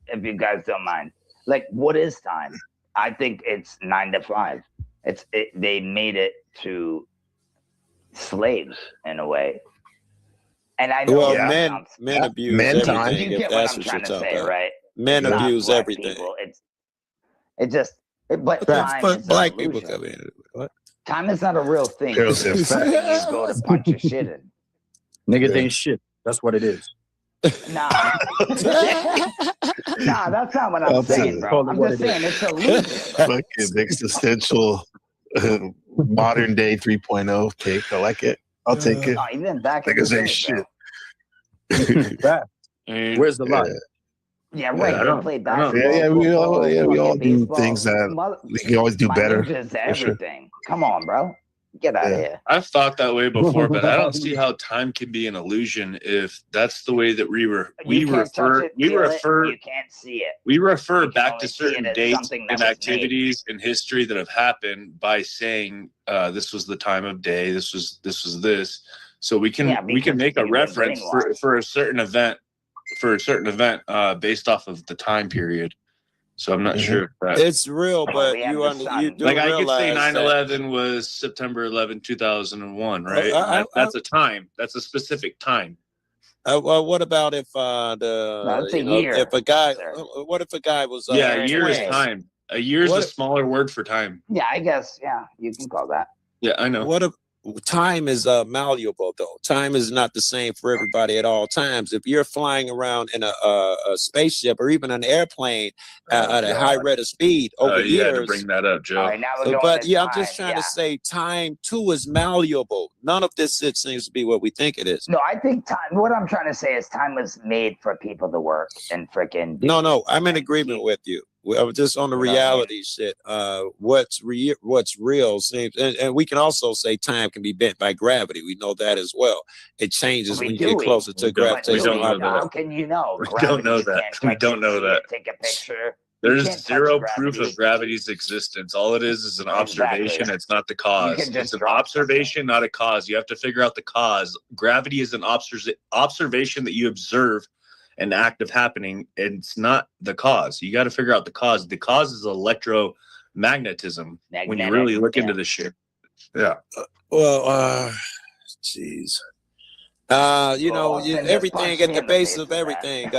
If you guys don't mind, like, what is time? I think it's 9 to 5. They made it to slaves in a way, and I know Well, that men sounds- abuse Men time. everything. You If get what that's I'm what trying you're to talking say, about. right? Men It's not abuse black everything. people. But time is Black an people illusion. come in. What? Time is not a real thing. Carol It's said just something you go to punch your shit in. Nigga, they ain't shit. That's what it is. Nah. Nah, that's not what I'm I'll saying, take it. bro. I'm just saying it's a illusion. Fucking existential modern day 3.0 take. I like it. I'll take it. Oh, even back in the Niggas ain't day, shit. Where's the lie? Yeah, right. I They don't- play I don't- basketball. we all football, do baseball. things that we can always do My better. ninja's for sure. everything. Come on, bro. Get out of here. I've thought that way before, but I don't see how time can be an illusion if that's the way that we You can't touch it, feel it, you can't see it. we refer You can back only to see it certain as dates something that and was made. activities in history that have happened by saying this was the time of day, this was this. So we can make a reference for a certain event based off of the time period. So I'm not sure if that It's real, but you do like I could realize say that 9/11 was September 11, 2001, right? That's a time. That's a specific time. well, what about if That's a you know, year, if a guy? What if a guy was? Yeah, a year is twins? time. A year is a What- smaller word for time. Yeah, I guess. Yeah, you can call that. Yeah, I know. What if time is malleable though? Time is not the same for everybody at all times. If you're flying around in a spaceship or even an airplane at a high rate of speed over you had to years. bring that up, Joe. All right, now we're going But to yeah, I'm time, just trying yeah. to say time too is malleable. None of this shit seems to be what we think it is. No, I think time. What I'm trying to say is time was made for people to work and freaking. No, I'm in agreement with you. I was just on the reality shit. What's real seems, and we can also say time can be bent by gravity. We know that as well. It changes when you get closer to gravitational. How can you know? We don't know that. We don't know that. Take a picture. There's can't touch zero proof gravity. of gravity's existence. All it is an observation. Exactly. It's not the cause. You can just It's an drop observation, not a cause. You have to figure out the cause. Gravity is an observation that you observe an act of happening. It's not the cause. You got to figure out the cause. The cause is electromagnetism when you really look into this shit. Yeah. Well, jeez. Everything at the base of everything.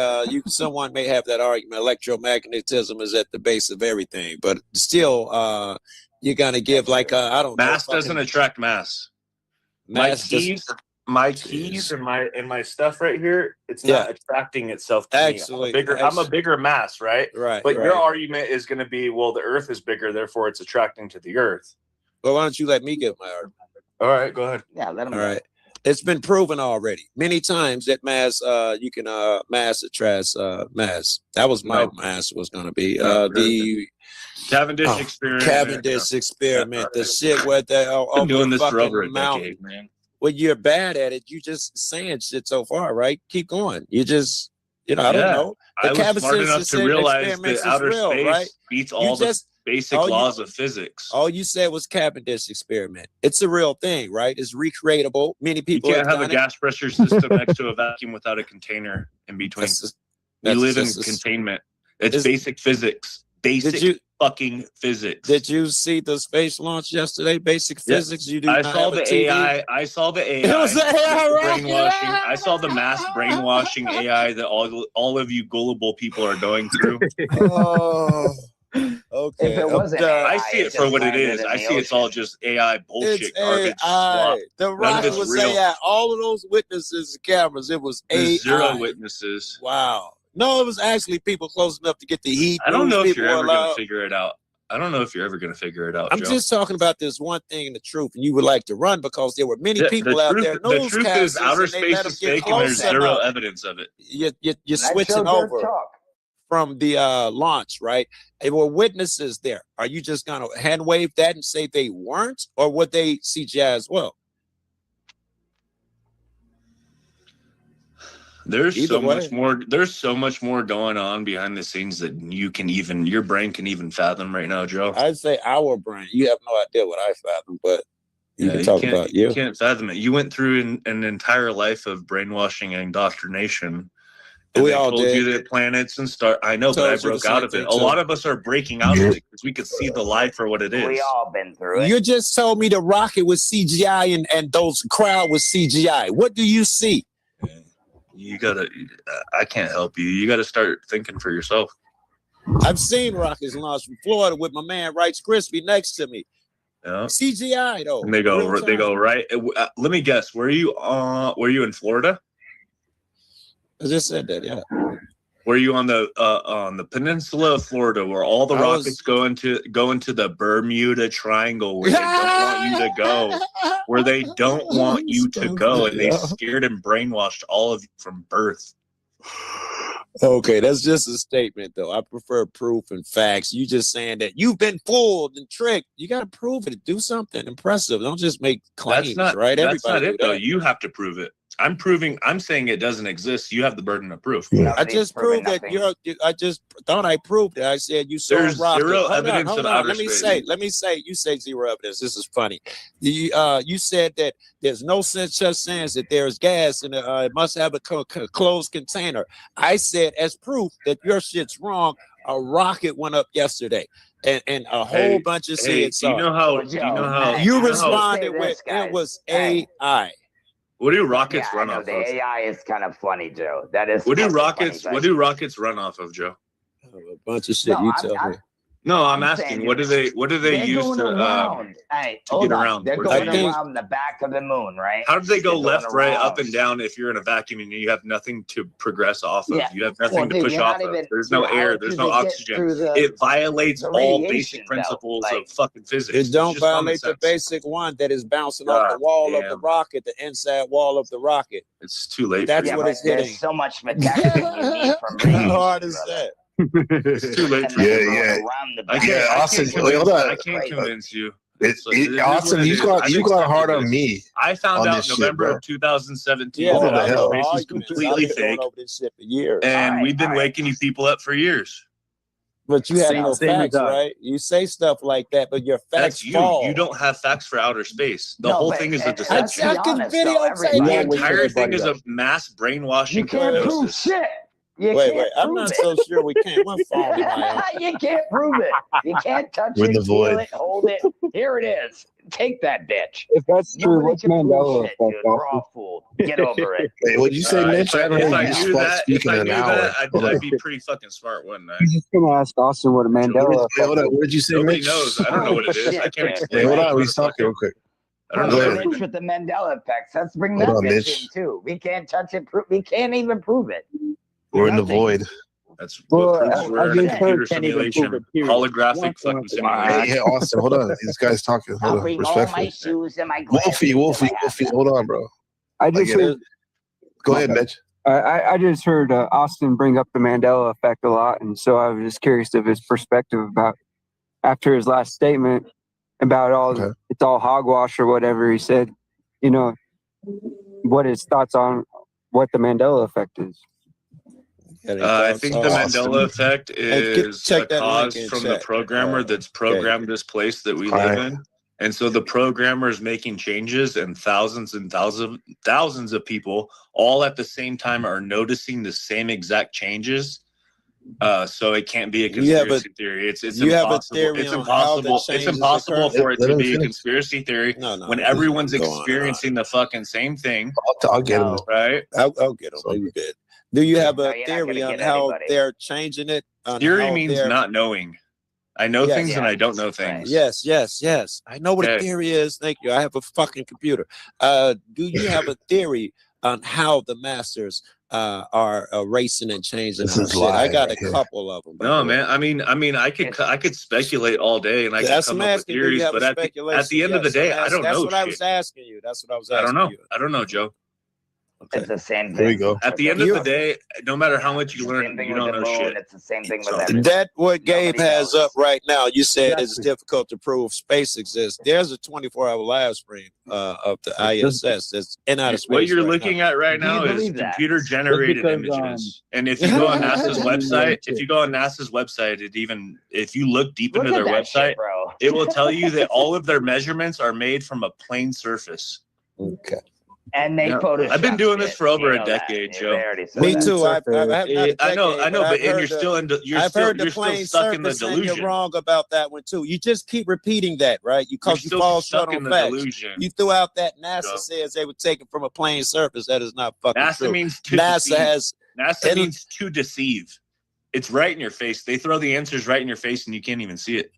Someone may have that argument. Electromagnetism is at the base of everything, but still, you're gonna give I don't know. Mass doesn't attract mass. My keys and my stuff right here, it's not attracting itself to me. I'm a bigger mass, right? Right. But your argument is going to be, well, the Earth is bigger, therefore it's attracting to the Earth. Well, why don't you let me give my argument? All right, go ahead. Yeah, let him. All right. It's been proven already many times that mass, you can mass attracts mass. That was my mass was going to be the Cavendish experiment. Cavendish experiment. The shit where they been doing this for over a decade, man. Well, you're bad at it. You just saying shit so far, right? Keep going. You just, I don't know. I was smart enough to realize that outer space beats all the basic laws of physics. All you said was Cavendish experiment. It's a real thing, right? It's recreatable. Many people you can't have a gas pressure system next to a vacuum without a container in between. We live in containment. It's basic physics. basic fucking physics. Did you see the space launch yesterday? Basic physics. You do. I not saw have the a TV? AI. I saw the AI. It was AI brainwashing. I saw the mass brainwashing AI that all of you gullible people are going through. Oh, okay. If it wasn't AI, I see it for what it is. I see it's all just AI bullshit, It's garbage. AI. Swap. The None of rocket it's was real. AI. All of those witnesses and cameras, it was There's AI. 0 witnesses. Wow. No, it was actually people close enough to get the heat. I don't know if People you're ever were going allowed. to figure it out. I don't know if you're ever going to figure it out, I'm Joe. just talking about this one thing and the truth, and you would like to run because there were many The people out truth, there. the truth is, outer and they space let them is get fake, and there's close 0 enough. evidence of it. You're switching over from the launch, right? There were witnesses there. Are you just gonna hand wave that and say they weren't, or would they CGI as well? There's Either so way. much more. There's so much more going on behind the scenes that your brain can even fathom right now, Joe. I'd say our brain. You have no idea what I fathom, but you can talk about you. You can't fathom it. You went through an entire life of brainwashing and indoctrination. And We they all told did. you that planets and stars. I know, but Told I you the broke out same of it. thing, A too. lot of us are breaking out of it because we could see the lie for what it is. We all been through it. You just told me the rocket was CGI and those crowd was CGI. What do you see? You gotta. I can't help you. You gotta start thinking for yourself. I've seen rockets launched from Florida with my man Rice Crispy next to me. Yeah. CGI though. And they go real time. right. Let me guess. Were you in Florida? I just said that. Yeah. Were you on the peninsula of Florida where all the rockets go into the Bermuda Triangle where they don't want you to go, where they don't want you to go, and they scared and brainwashed all of you from birth? Okay, that's just a statement though. I prefer proof and facts. You just saying that you've been fooled and tricked. You got to prove it. Do something impressive. Don't just make claims, right? That's not Everybody it do though. that. You have to prove it. I'm saying it doesn't exist. You have the burden of proof. I just proved that I just thought I proved it. I said you saw There's a rocket. 0 Hold on, evidence hold of on. outer Let me say. You say 0 evidence. This is funny. You said that there's no such thing as that there's gas and it must have a closed container. I said as proof that your shit's wrong. A rocket went up yesterday, and a whole bunch of kids saw. Do you know how? You responded with it was AI. What do rockets Yeah, run I know off the of? AI is kind of funny, Joe. That is. What do fucking rockets? funny, What do rockets run off of, Joe? A bunch of shit. No, You I'm- tell I'm- me. No, I'm I'm asking. saying What do they They're use going to around. Hey, to hold get on. around? They're What do going they use? around the back of the moon, right? How do they go They're left, going right, around. up, and down if you're in a vacuum and you have nothing to progress off of? Yeah. You have nothing Well, to dude, push you're off not of. even- There's no dude, how air. There's do no they get oxygen. through the- It violates the all radiation, basic though? principles Like- of fucking physics. It It's don't just common violate the sense. basic one that is bouncing off the God wall of the damn. rocket, the inside wall of the rocket. It's too late. That's for what you. it's hitting. There's so much protection you need from How radiation. hard is that? It's too late. And for they're you. going yeah. around the I back. can't. I Austin, can't wait, hold convince, on. I can't convince you. It is what Austin, it you is. got I've hard accepted on this. me. I found on out this shit, November bro. of 2017 Yeah, What that the outer hell? space is arguments. I've completely been going fake, over this shit for years. and All we've been right. waking you people up for years. But you have Same- no same facts, as I. right? You say stuff like that, but your facts That's you. fall. You don't have facts for outer space. The No, whole but- thing is a and I let's deception. be can honest, though, videotape The everybody- it. entire thing is a everybody mass brainwashing You can't prove hypnosis. shit. You Wait, can't I'm prove not it. so sure we can't. What phone am I on? You can't prove it. You can't touch We're in it, the feel void. it, hold it. Here it is. Take that bitch. If that's true, Nobody what's can prove Mandela shit, effect, dude. We're Austin? all fooled. Get over it. Wait, what'd you say, Mitch? If I haven't I heard you knew that, speak in an hour. Hold I'd on. be pretty fucking smart, wouldn't I? I'm just gonna ask Austin what a Mandela Wait, effect hold on. is. What did you say, Nobody Mitch? knows. I don't know what it is. I can't Shit, explain Wait, hold it. on. He's talking real quick. I don't Go know ahead. everything. Mitch with the Mandela effects. Let's bring Hold that on, bitch Mitch. in too. We can't touch it. We can't even prove it. We're in the Nothing. void. That's Well, what proves we're in a just computer heard can't even prove simulation, it, period. holographic fucking simulation. Hey, Austin, hold on. This guy's talking. I'll Hold on. bring all my Respectfully. shoes and my glasses. Wolfie, if I have them. hold on, bro. I I just get heard. it. Go ahead, Mitch. I just heard Austin bring up the Mandela effect a lot, and so I was just curious of his perspective about after his last statement about it's all hogwash or whatever he said. You know, what his thoughts on what the Mandela effect is. I think the Mandela effect is check a that link cause in from the chat. programmer that's programmed this place that we live in. And so the programmer is making changes, and thousands of people all at the same time are noticing the same exact changes. So it can't be a You have a- conspiracy theory. It's you have a impossible. theory It's on how the impossible. It's changes impossible occur? for it Let to him be a finish. conspiracy theory No, when this everyone's is going on. experiencing the fucking same thing. I'll get him. Right? I'll get them. You good? Do you have No, a you're not theory gonna on get how anybody. they're changing it? On Theory how means they're not knowing. I know Yes. things and I don't know things. Yes, yes, yes. I know what a Okay. theory is. Thank you. I have a fucking computer. Do you have a theory on how the masters are erasing and changing This our is shit? I live got right a here. couple of them. No, man. I mean, I could speculate all day and I could That's come what I'm up with asking. Do you theories, have but a at speculation? the end of the Yes, I'm day, I asking- don't That's know. what I was shit. asking you. That's what I was I asking don't know. you. I don't know, Joe. It's the same thing. There we go. At the end of the day, no matter how much you Same learn, thing you with don't the know moon. shit. It's the same thing with So- everything. That what Gabe Nobody has knows. up right now. You said it's Exactly. difficult to prove space exists. There's a 24-hour live stream of the ISS that's in outer space. What you're right looking now. at right Do you now is believe that? computer generated Just because, images. And if you go on NASA's website, if you look deep Look into at their that website, shit, bro. it will tell you that all of their measurements are made from a plane surface. Okay. And they Yeah. Photoshop. I've been doing this shit. for over You a know that. decade, They Joe. already said Me that. too. I have not a decade, I know, but but I've and you're heard still in. I've heard the you're still plane stuck in the surface, and delusion. you're wrong about that one too. You just keep repeating that, right? You're Because you still fall stuck short in on the facts. delusion. You threw out that NASA Joe. says they were taken from a plane surface. That is not fucking NASA true. means to NASA deceive. has NASA and- means to deceive. It's right in your face. They throw the answers right in your face, and you can't even see it.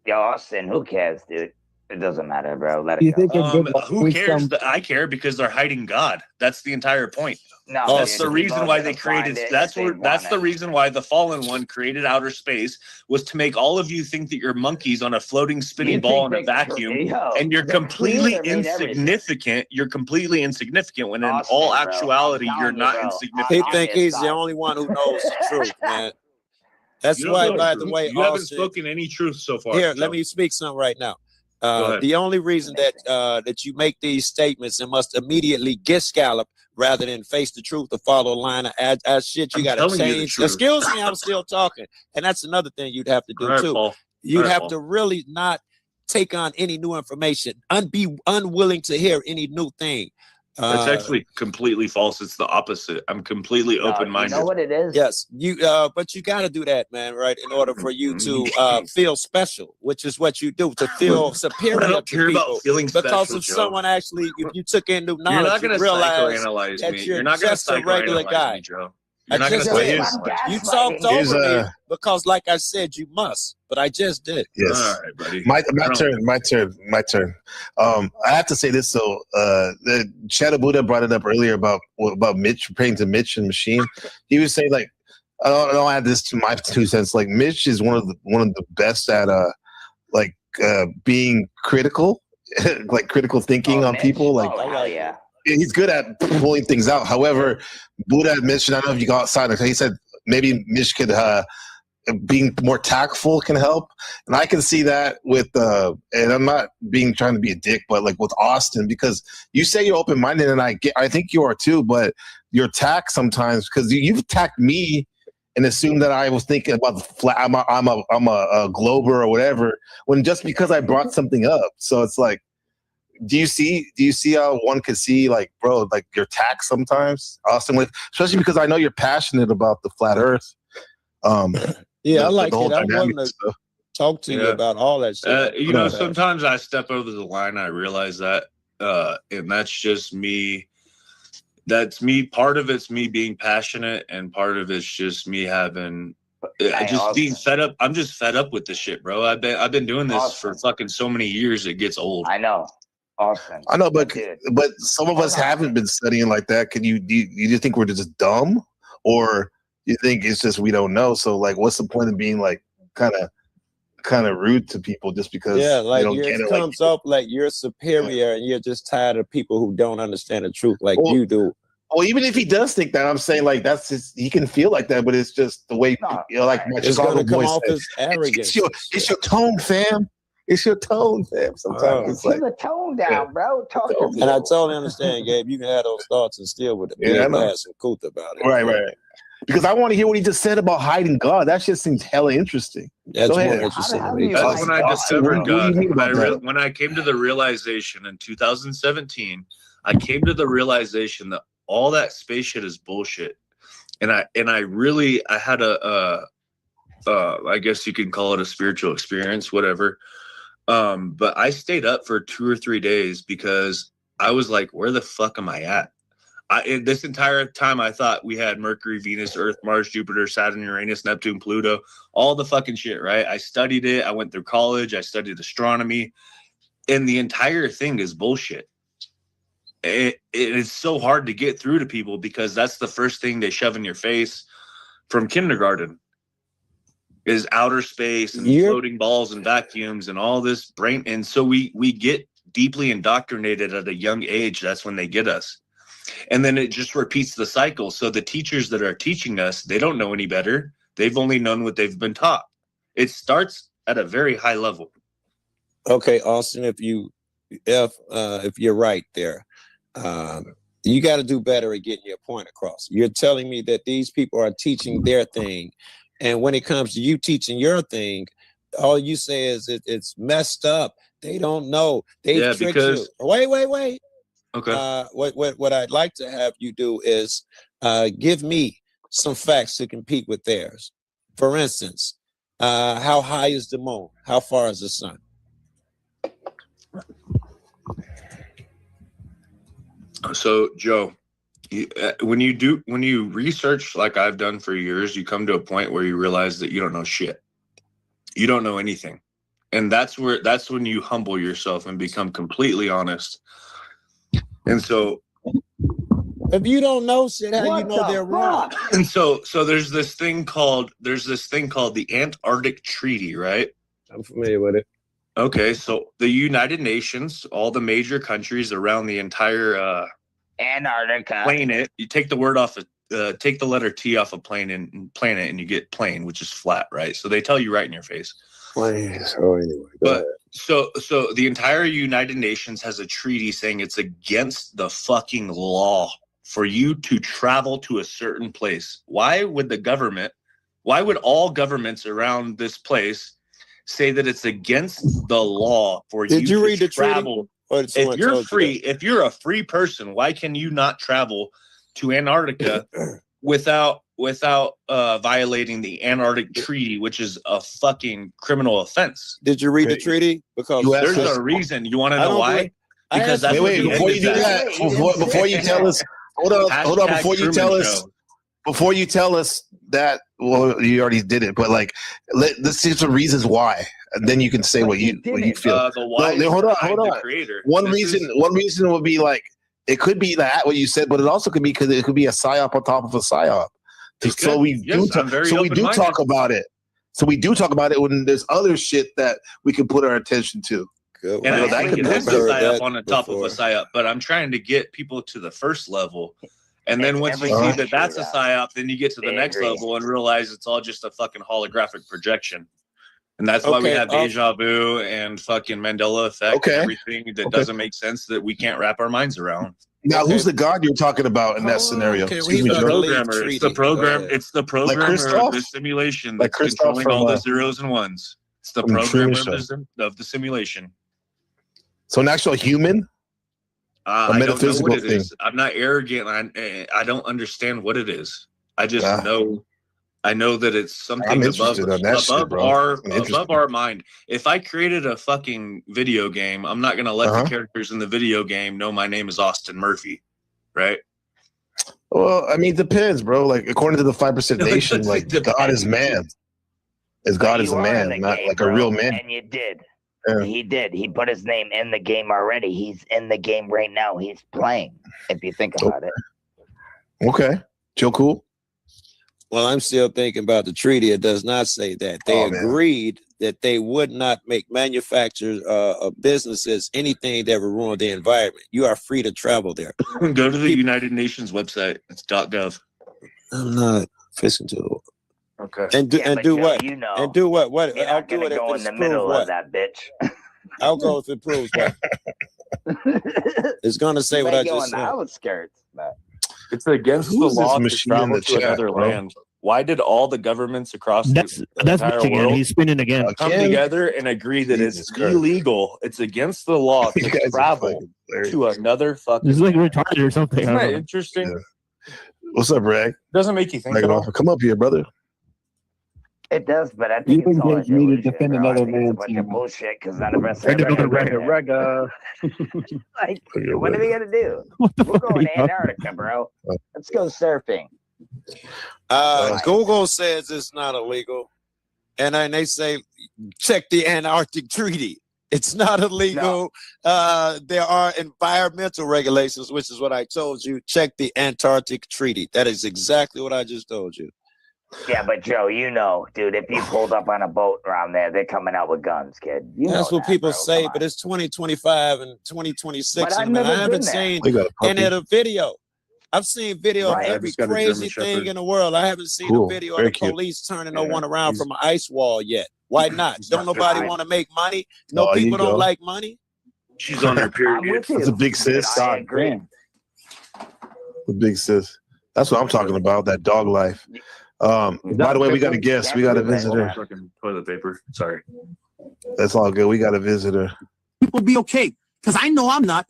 Yo, Austin, who cares, dude? It doesn't matter, bro. Let it You go. think a good Who cares? I care because they're hiding God. That's the entire point. No, That's dude, the reason people why are they gonna find created. it That's if they where. That's want the it. reason why the fallen one created outer space was to make all of you think that you're monkeys on a floating spinning You ball in think a they- vacuum, yo, and you're the completely creator made everything. insignificant. You're completely insignificant when in Austin, all bro, I'm actuality telling you're you, not bro. He insignificant. I'm think his he's the side. only one who knows the truth, man. That's You don't why, know by the the truth. way, You haven't Austin. spoken any truth so far. Here, Joe. let me speak something right now. Go ahead. The only reason that that you make these statements and must immediately get scalloped rather than face the truth or follow a line of as shit, you I'm got to telling you the change. truth. Excuse me, I'm still talking, and that's another thing you'd have to do All right, too. Paul. You'd All right, have Paul. to really not take on any new information, be unwilling to hear any new thing. That's actually completely false. It's the opposite. I'm completely No, open-minded. you know what it is? Yes, you. But you got to do that, man, right? In order for you to feel special, which is what you do, to feel superior I don't to care people. about feeling Because special, if Joe. someone actually, if you took in new You're knowledge, not going you to realize psychoanalyze that me. you're You're not going to just a regular psychoanalyze guy. me, Joe. I You're not going to just did. psychoanalyze me. You talked Here's, over me because, like I said, you must. But I just did. Yes. All right, buddy. My I don't- turn. I have to say this though. The Shadow Buddha brought it up earlier about Mitch, praying to Mitch and Machine. He was saying like, I don't add this to my 2 cents. Like Mitch is one of the best at being critical, like critical thinking on Mitch? people. Like Oh, hell yeah. he's good at pulling things out. However, Buddha had mentioned, I don't know if you go outside, he said maybe Mitch could being more tactful can help. And I can see that with and I'm not trying to be a dick, but like with Austin, because you say you're open minded and I think you are too, but your tact sometimes, because you've attacked me and assumed that I was thinking about the flat. I'm a glober or whatever, when just because I brought something up. So it's like, do you see how one could see, like, bro, like your tact sometimes, Austin, with especially because I know you're passionate about the flat Earth. Yeah, I like the whole it. I'm willing dynamic to stuff. talk to you about all that shit. You know, sometimes I step over the line. I realize that, and that's just me. That's me. Part of it's me being passionate, and part of it's just me having, being fed up. I'm just fed up with this shit, bro. I've been doing this for fucking so many years. It gets old. I know. Austin. I know, but some of us haven't been studying like that. Do you think we're just dumb, or you think it's just we don't know? So like, what's the point of being like kind of rude to people just because like you don't get it it? comes up like you're superior and you're just tired of people who don't understand the truth like you do. Well, even if he does think that, I'm saying like that's just, he can feel like that, but it's just the way like my It's Chicago gonna come boy off said, as arrogance. It's your tone, fam. It's your tone, fam. Sometimes it's like, the tone down, bro. Talk to And I totally understand, Gabe. You can have those thoughts and still with Yeah, I have know. some couth about it. right. Because I want to hear what he just said about hiding God. That shit seems hella interesting. That's Go more ahead. interesting to do me. you That's when I discovered What do you God. mean about that? When I came to the realization in 2017, I came to the realization that all that space shit is bullshit. And I had I guess you can call it a spiritual experience, whatever. But I stayed up for 2 or 3 days because I was like, where the fuck am I at? This entire time I thought we had Mercury, Venus, Earth, Mars, Jupiter, Saturn, Uranus, Neptune, Pluto, all the fucking shit, right? I studied it. I went through college. I studied astronomy. And the entire thing is bullshit. It is so hard to get through to people because that's the first thing they shove in your face from kindergarten is outer space and floating balls and vacuums and all this brain. And so we get deeply indoctrinated at a young age. That's when they get us. And then it just repeats the cycle. So the teachers that are teaching us, they don't know any better. They've only known what they've been taught. It starts at a very high level. Okay, Austin, if you're right there, you got to do better at getting your point across. You're telling me that these people are teaching their thing, and when it comes to you teaching your thing, all you say is it's messed up. They don't know. They tricked you. Wait. Okay. What I'd like to have you do is give me some facts to compete with theirs. For instance, how high is the moon? How far is the sun? So, Joe, when you research like I've done for years, you come to a point where you realize that you don't know shit. You don't know anything. And that's when you humble yourself and become completely honest. And so if you don't know shit, how you know they're wrong? And so there's this thing called the Antarctic Treaty, right? I'm familiar with it. Okay, so the United Nations, all the major countries around the entire Antarctica planet, you take the word off of take the letter T off of plane and planet, and you get plane, which is flat, right? So they tell you right in your face. Plane. So anyway, but so the entire United Nations has a treaty saying it's against the fucking law for you to travel to a certain place. Why would all governments around this place say that it's against the law for you to travel? If you're free, if you're a free person, why can you not travel to Antarctica without violating the Antarctic Treaty, which is a fucking criminal offense? Did you read the treaty? Because there's a reason. You want to know why? Because that's wait, before you do that, before you tell us, hold on, before you tell us that, well, you already did it, but like, let's see some reasons why, and then you can say what you feel. Hold on. One reason would be like, it could be that what you said, but it also could be because it could be a psyop on top of a psyop. So we do talk about it. So we do talk about it when there's other shit that we can put our attention to. And I think it is a psyop on the top of a psyop, but I'm trying to get people to the first level. And then once you see that that's a psyop, then you get to the next level and realize it's all just a fucking holographic projection. And that's why we have deja vu and fucking Mandela effect and everything that doesn't make sense that we can't wrap our minds around. Now, who's the god you're talking about in that scenario? Excuse me, the programmer. It's the program. It's the programmer of the simulation that's controlling all the zeros and ones. It's the programmer of the simulation. So an actual human? I don't know what it is. I'm not arrogant. I don't understand what it is. I just know. I know that it's something above our mind. If I created a fucking video game, I'm not gonna let the characters in the video game know my name is Austin Murphy, right? Well, I mean, it depends, bro. Like according to the 5% Nation, like God is man. God is a man, not like a real man. And you did. Yeah. He did. He put his name in the game already. He's in the game right now. He's playing. If you think about it. Okay, Joe, cool. Well, I'm still thinking about the treaty. It does not say that. They agreed that they would not make manufacturers of businesses anything that would ruin the environment. You are free to travel there. Go to the United Nations website. It's .gov. I'm not fishing to. Okay. And do what? You know, and do what? What? You're I'll not do it go if in it the middle proves of that bitch. I'll go if it proves what. It's gonna say what I just said. Outskirts, but it's against the law to travel to another land. Why did all the governments across the entire world He's spinning again. come together and agree that it's illegal? It's against the law to travel to another fucking. It's like retarded or something. Isn't that interesting? What's up, Rag? Doesn't make you think Rag at all. Offer. Come up here, brother. It does, but I think You it's all a engage me to delusion, defend bro. I another think it's a man's bunch of bullshit because none of us Rega, ever rega, been there. Like, what are we gonna do? We're going to Antarctica, bro. Let's go surfing. Google says it's not illegal, and then they say check the Antarctic Treaty. It's not illegal. There are environmental regulations, which is what I told you. Check the Antarctic Treaty. That is exactly what I just told you. Yeah, but Joe, you know, dude, if you pulled up on a boat around there, they're coming out with guns, kid. You That's know what that, people bro. say, Come but it's 2025 and 2026. But I've and never I haven't been there. seen We got a any puppy. of the video. I've seen video Right. of I every just got a German crazy thing Shepherd. in the world. I haven't seen Cool. a video Very of the cute. police turning no one around from an ice wall yet. Why not? Don't not nobody good. want to make money? No Oh, you people don't go. like money? She's on her I'm period. with you. That's a big Dude, sis. I agree. The big sis. That's what I'm talking about. That dog life. By the way, we got a guest. We got a visitor. Fucking toilet paper. Sorry. That's all good. We got a visitor. People be okay. Because I know I'm not.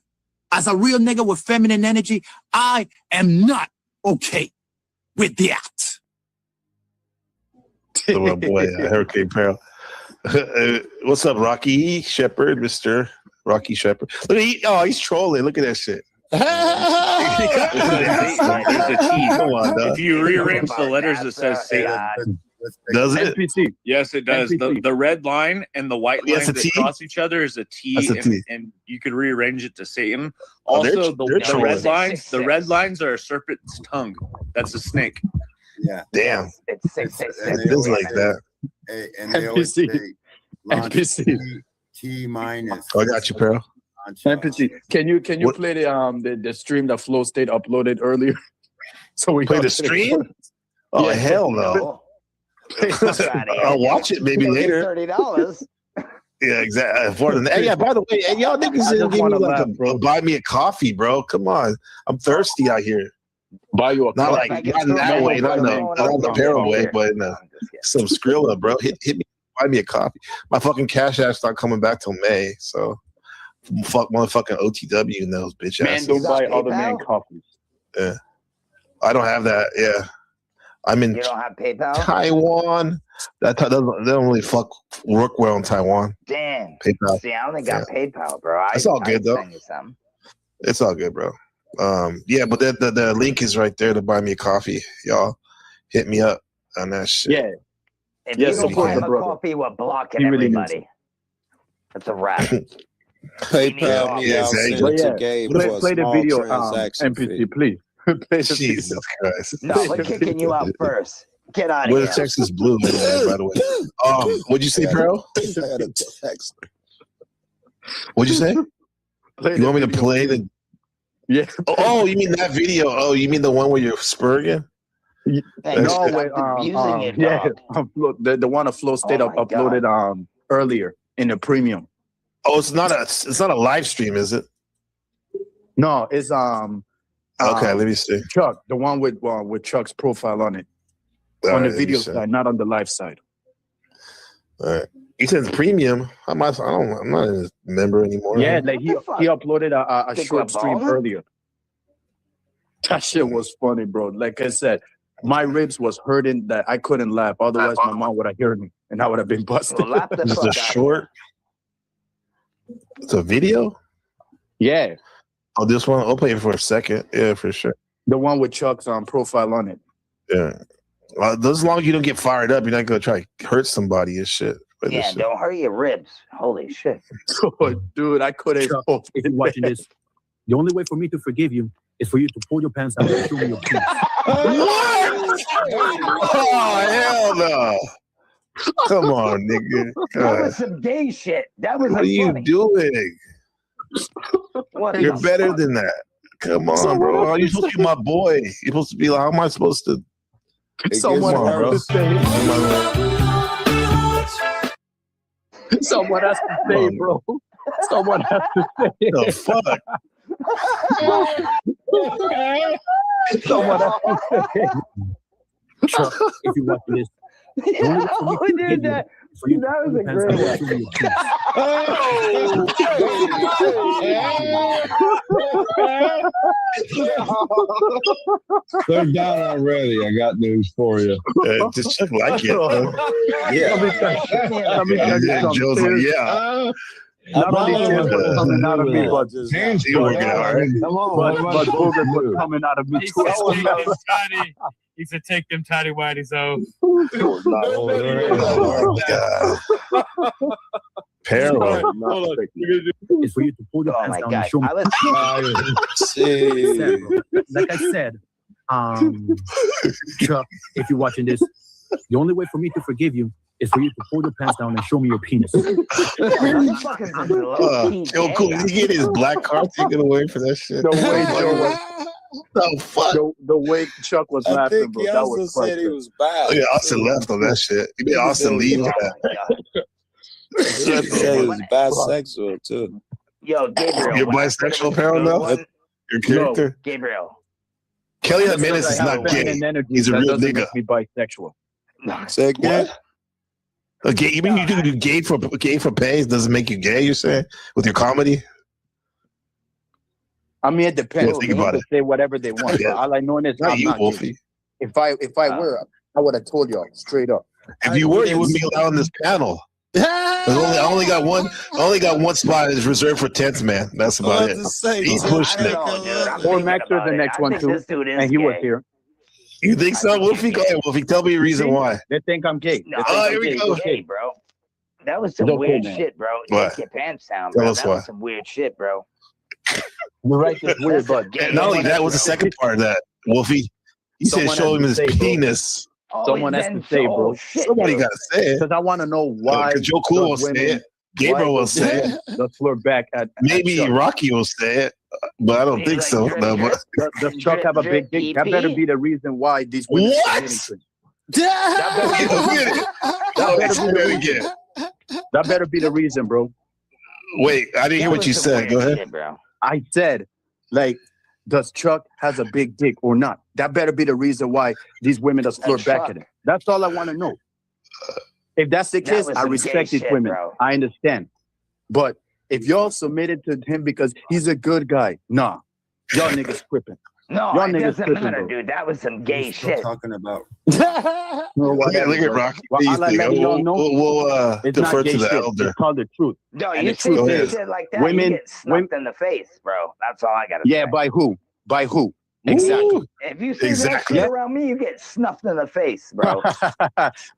As a real nigga with feminine energy, I am not okay with that. Oh, my boy, Hurricane Pearl. What's up, Rocky Shepherd, Mr. Rocky Shepherd? Look at he's trolling. Look at that shit. It's a T. Come on, dog. If you rearrange the letters, it says Satan. Does it? NPC. Yes, it does. The red line and the white Yes, line a that T? cross each other is a T, That's a and, T. and you could rearrange it to Satan. Oh, they're Also, the trolling. red lines, the red lines are a serpent's tongue. That's a snake. Yeah. Damn. It's 666. It feels like that. And they always say launch NPC. T minus. Oh, I got you, Pearl. NPC. Can you What? play the stream that Flow State uploaded earlier? So we Play got the stream? Oh, Yeah. hell no. I'll watch it maybe later. $30. Yeah, exactly. For the, hey, yeah, by the way, hey, y'all niggas didn't give me like a buy me a coffee, bro. Come on. I'm thirsty out here. Buy you a Not coffee. like not in that way, not in the Pearl way, but in some Skrilla, bro. Hit me, buy me a coffee. My fucking Cash App's not coming back till May, so fuck motherfucking OTW and those bitch Man, asses. don't buy other man coffees. Yeah, I don't have that. Yeah, I'm in You don't have PayPal? Taiwan. That they don't really work well in Taiwan. Damn. PayPal. See, I only got PayPal, bro. It's all good though. Send you some. It's all good, bro. Yeah, but the link is right there to buy me a coffee. Y'all hit me up on that shit. Yeah. If Yes, you don't support buy the him a brother. coffee, we're blocking He really needs everybody. That's a wrap. PayPal me, I'll send it to Gabe for a Play the small video, transaction NPC, fee. please. Play the Jesus Christ. No, we're kicking you out first. Get out of Where here. the Texas Blue, by the way. What'd you say, Pearl? I had a text. What'd you say? Play You want me to play the? Yeah. Oh, you mean that video? Oh, you mean the one where you're spurging? Hey, No, stop wait, abusing it, yeah, dog. the one of Flow State Oh my uploaded earlier in the premium. Oh, it's not a live stream, is it? No, it's Okay, let me see. Chuck, the one with Chuck's profile on it. All On right, the let me video see. side, not on the live side. All right. He says premium. I'm not a member anymore. Yeah, like he uploaded a Think short we're stream balling? earlier. That shit was funny, bro. Like I said, my ribs was hurting that I couldn't laugh. Otherwise, my mom would have heard me, and I would have been busted. Well, laugh the It's fuck a out. short. It's a video. Yeah, Oh, this one. I'll play it for a second. Yeah, for sure. the one with Chuck's profile on it. Yeah. As long as you don't get fired up, you're not gonna try to hurt somebody and shit. But Yeah, don't hurt your ribs. Holy shit. Dude, I couldn't. Chuck, if you're watching this, the only way for me to forgive you is for you to pull your pants out and show me your penis. What? Oh hell no! Come on, nigga. That God. was some gay shit. That was What are you funny. doing? What You're the better fuck? than that. Come on, bro. You're supposed to be my boy. You're supposed to be like, how am I supposed to? Someone Come on, bro. has to say. Someone has to say, bro. Someone has to say. The fuck? Someone has to say. Chuck, if you're watching this, the only way for me to forgive you is for you to pull your pants out and show me your penis. They're down already. I got news for you. Just Chuck like it. Yeah. Let me tell you something. Joe's like, yeah. Not only tears were coming out of me, but hands you working hard. But boogers were coming out of me too. He said, "Take them tidy whities off." Oh God. Parallel. It's for you to pull your pants down and show me. Like I said, Chuck, if you're watching this, the only way for me to forgive you is for you to pull your pants down and show me your penis. Joe Cool, did he get his black card taken away for that shit? The way Joe was, the way Chuck was laughing, bro. That was said he was bad. Oh, yeah, Austin left on that shit. He made Austin leave for that. He said he was bisexual too. Yo, Gabriel. You're bisexual, apparently now? Your character? No, Gabriel. Kelly Jimenez is not gay. He's a real nigga. Be bisexual. Say again. Okay, you mean you do gay for pay doesn't make you gay? You're saying with your comedy? I mean, it depends. Think about it. Say whatever they want. Yeah. All I know is Not I'm you, not Wolfie. gay. If I were, I would have told y'all straight up. If you were, you wouldn't be allowed on this panel. I only got one spot is reserved for 10th man. That's about it. He's pushing it. Or Max is the next one too, and he was here. You think so, Wolfie? Go ahead, Wolfie. Tell me your reason why. They think I'm gay. No, here we go. Gay, bro. That was some It's okay, weird man. shit, bro. What? Take your pants down, Tell bro. us That why. was some weird shit, bro. You're right, it's weird, but And not only that was the second part of that, Wolfie. He said Someone show him has his to say, bro. penis. Someone has to say, bro. Somebody got to say it. Because I want to know why. Because Joe Cool will say it. Gabriel will say it. The flirt back at Maybe Chuck. Rocky will say it, but I don't think so. No, but Does Chuck have a big dick? That better be the reason why these women. What? That better be the reason, bro. Wait, I didn't hear what you said. Go ahead. Shit, bro. I said, like, does Chuck has a big dick or not? That better be the reason why these women just flirt back at him. That's all I want to know. If that's the That case, was I some respect gay these shit, women. bro. I understand. But if y'all submitted to him because he's a good guy, nah. Y'all niggas tripping. No, Y'all it niggas doesn't tripping, matter, bro. dude. That was some gay shit. Talking about. Look at Rocky. Well, I'll let y'all know. We'll It's defer not gay to the shit. elder. It's called the truth. No, And you the say truth some is, shit like that, women- you get snuffed in the face, bro. That's all I gotta Yeah, say. by who? By who? Exactly. If you say that Exactly. shit around me, you get snuffed in the face, bro.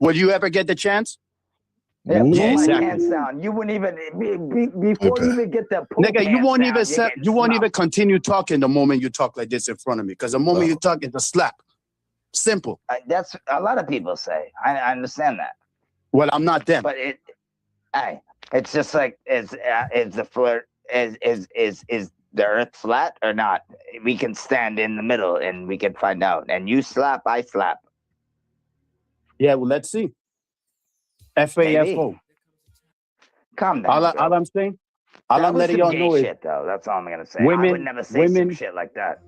Will you ever get the chance? Yeah, pull Yeah, my exactly. pants down. You wouldn't even before you even get the pull Nigga, you pants won't down, even you're set, getting you won't even snuffed. continue talking the moment you talk like this in front of me. Because the moment you talk, it's a slap. Simple. That's a lot of people say. I understand that, Well, I'm not them. but it's just like is the flirt is the earth flat or not? We can stand in the middle and we can find out. And you slap, I slap. Yeah, well, let's see. FAFO. Calm down. All bro. I'm saying, all That I'm was letting some y'all gay know is shit, though. That's all I'm gonna say. I women- would never say some shit like that.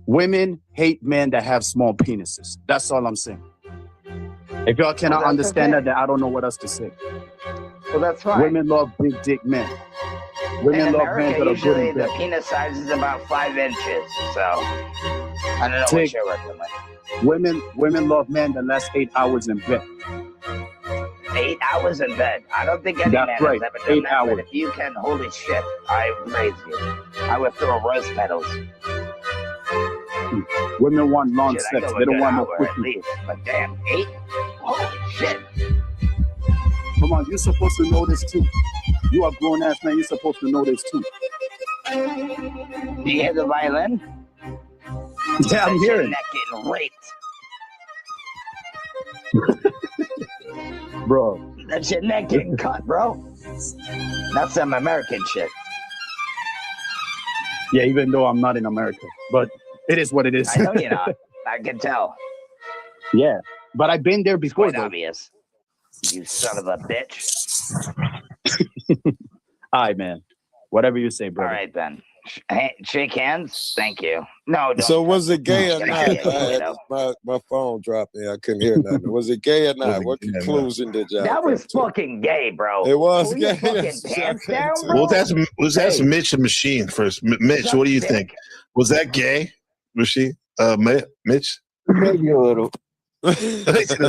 women hate men that have small penises. That's all I'm saying. If y'all cannot that's understand okay. that, then I don't know what else to say. Well, that's fine. Women love big dick men. Women in love men America, that are good usually in the bed. penis size is about 5 inches. So I don't know what Take- you're working with. Women love men that last 8 hours in bed. 8 hours in bed. I don't think any That's man right, has ever done 8 that. hours. But if you can, holy shit, I praise you. I would throw rose petals. Women want long Shit, I sex. go a They don't good want no hour quick. at least. But damn, 8? Holy shit. Come on, you're supposed to know this too. You are a grown ass man. You're supposed to know this too. Do you hear the violin? Yeah, I'm That's your hearing. neck getting raped. Bro. That's your neck getting cut, bro. That's some American shit. Yeah, even though I'm not in America, but it is what it is. I know you're not. I can tell. Yeah, but I've been there before. Quite Though. obvious. You son of a bitch. All right, man. Whatever you say, brother. All right then. Shake hands. Thank you. No. Don't So was it gay or Get not? out of here, I had weirdo. my phone dropped and I couldn't hear nothing. Was it gay or not? What conclusion did y'all That come was to? fucking gay, bro. It was Pull your gay. fucking That's what y'all pants came down, to. bro. Let's ask Hey. Mitch and Machine first. Mitch, what do you think? Was that gay, Machine? Mitch? Maybe a little. A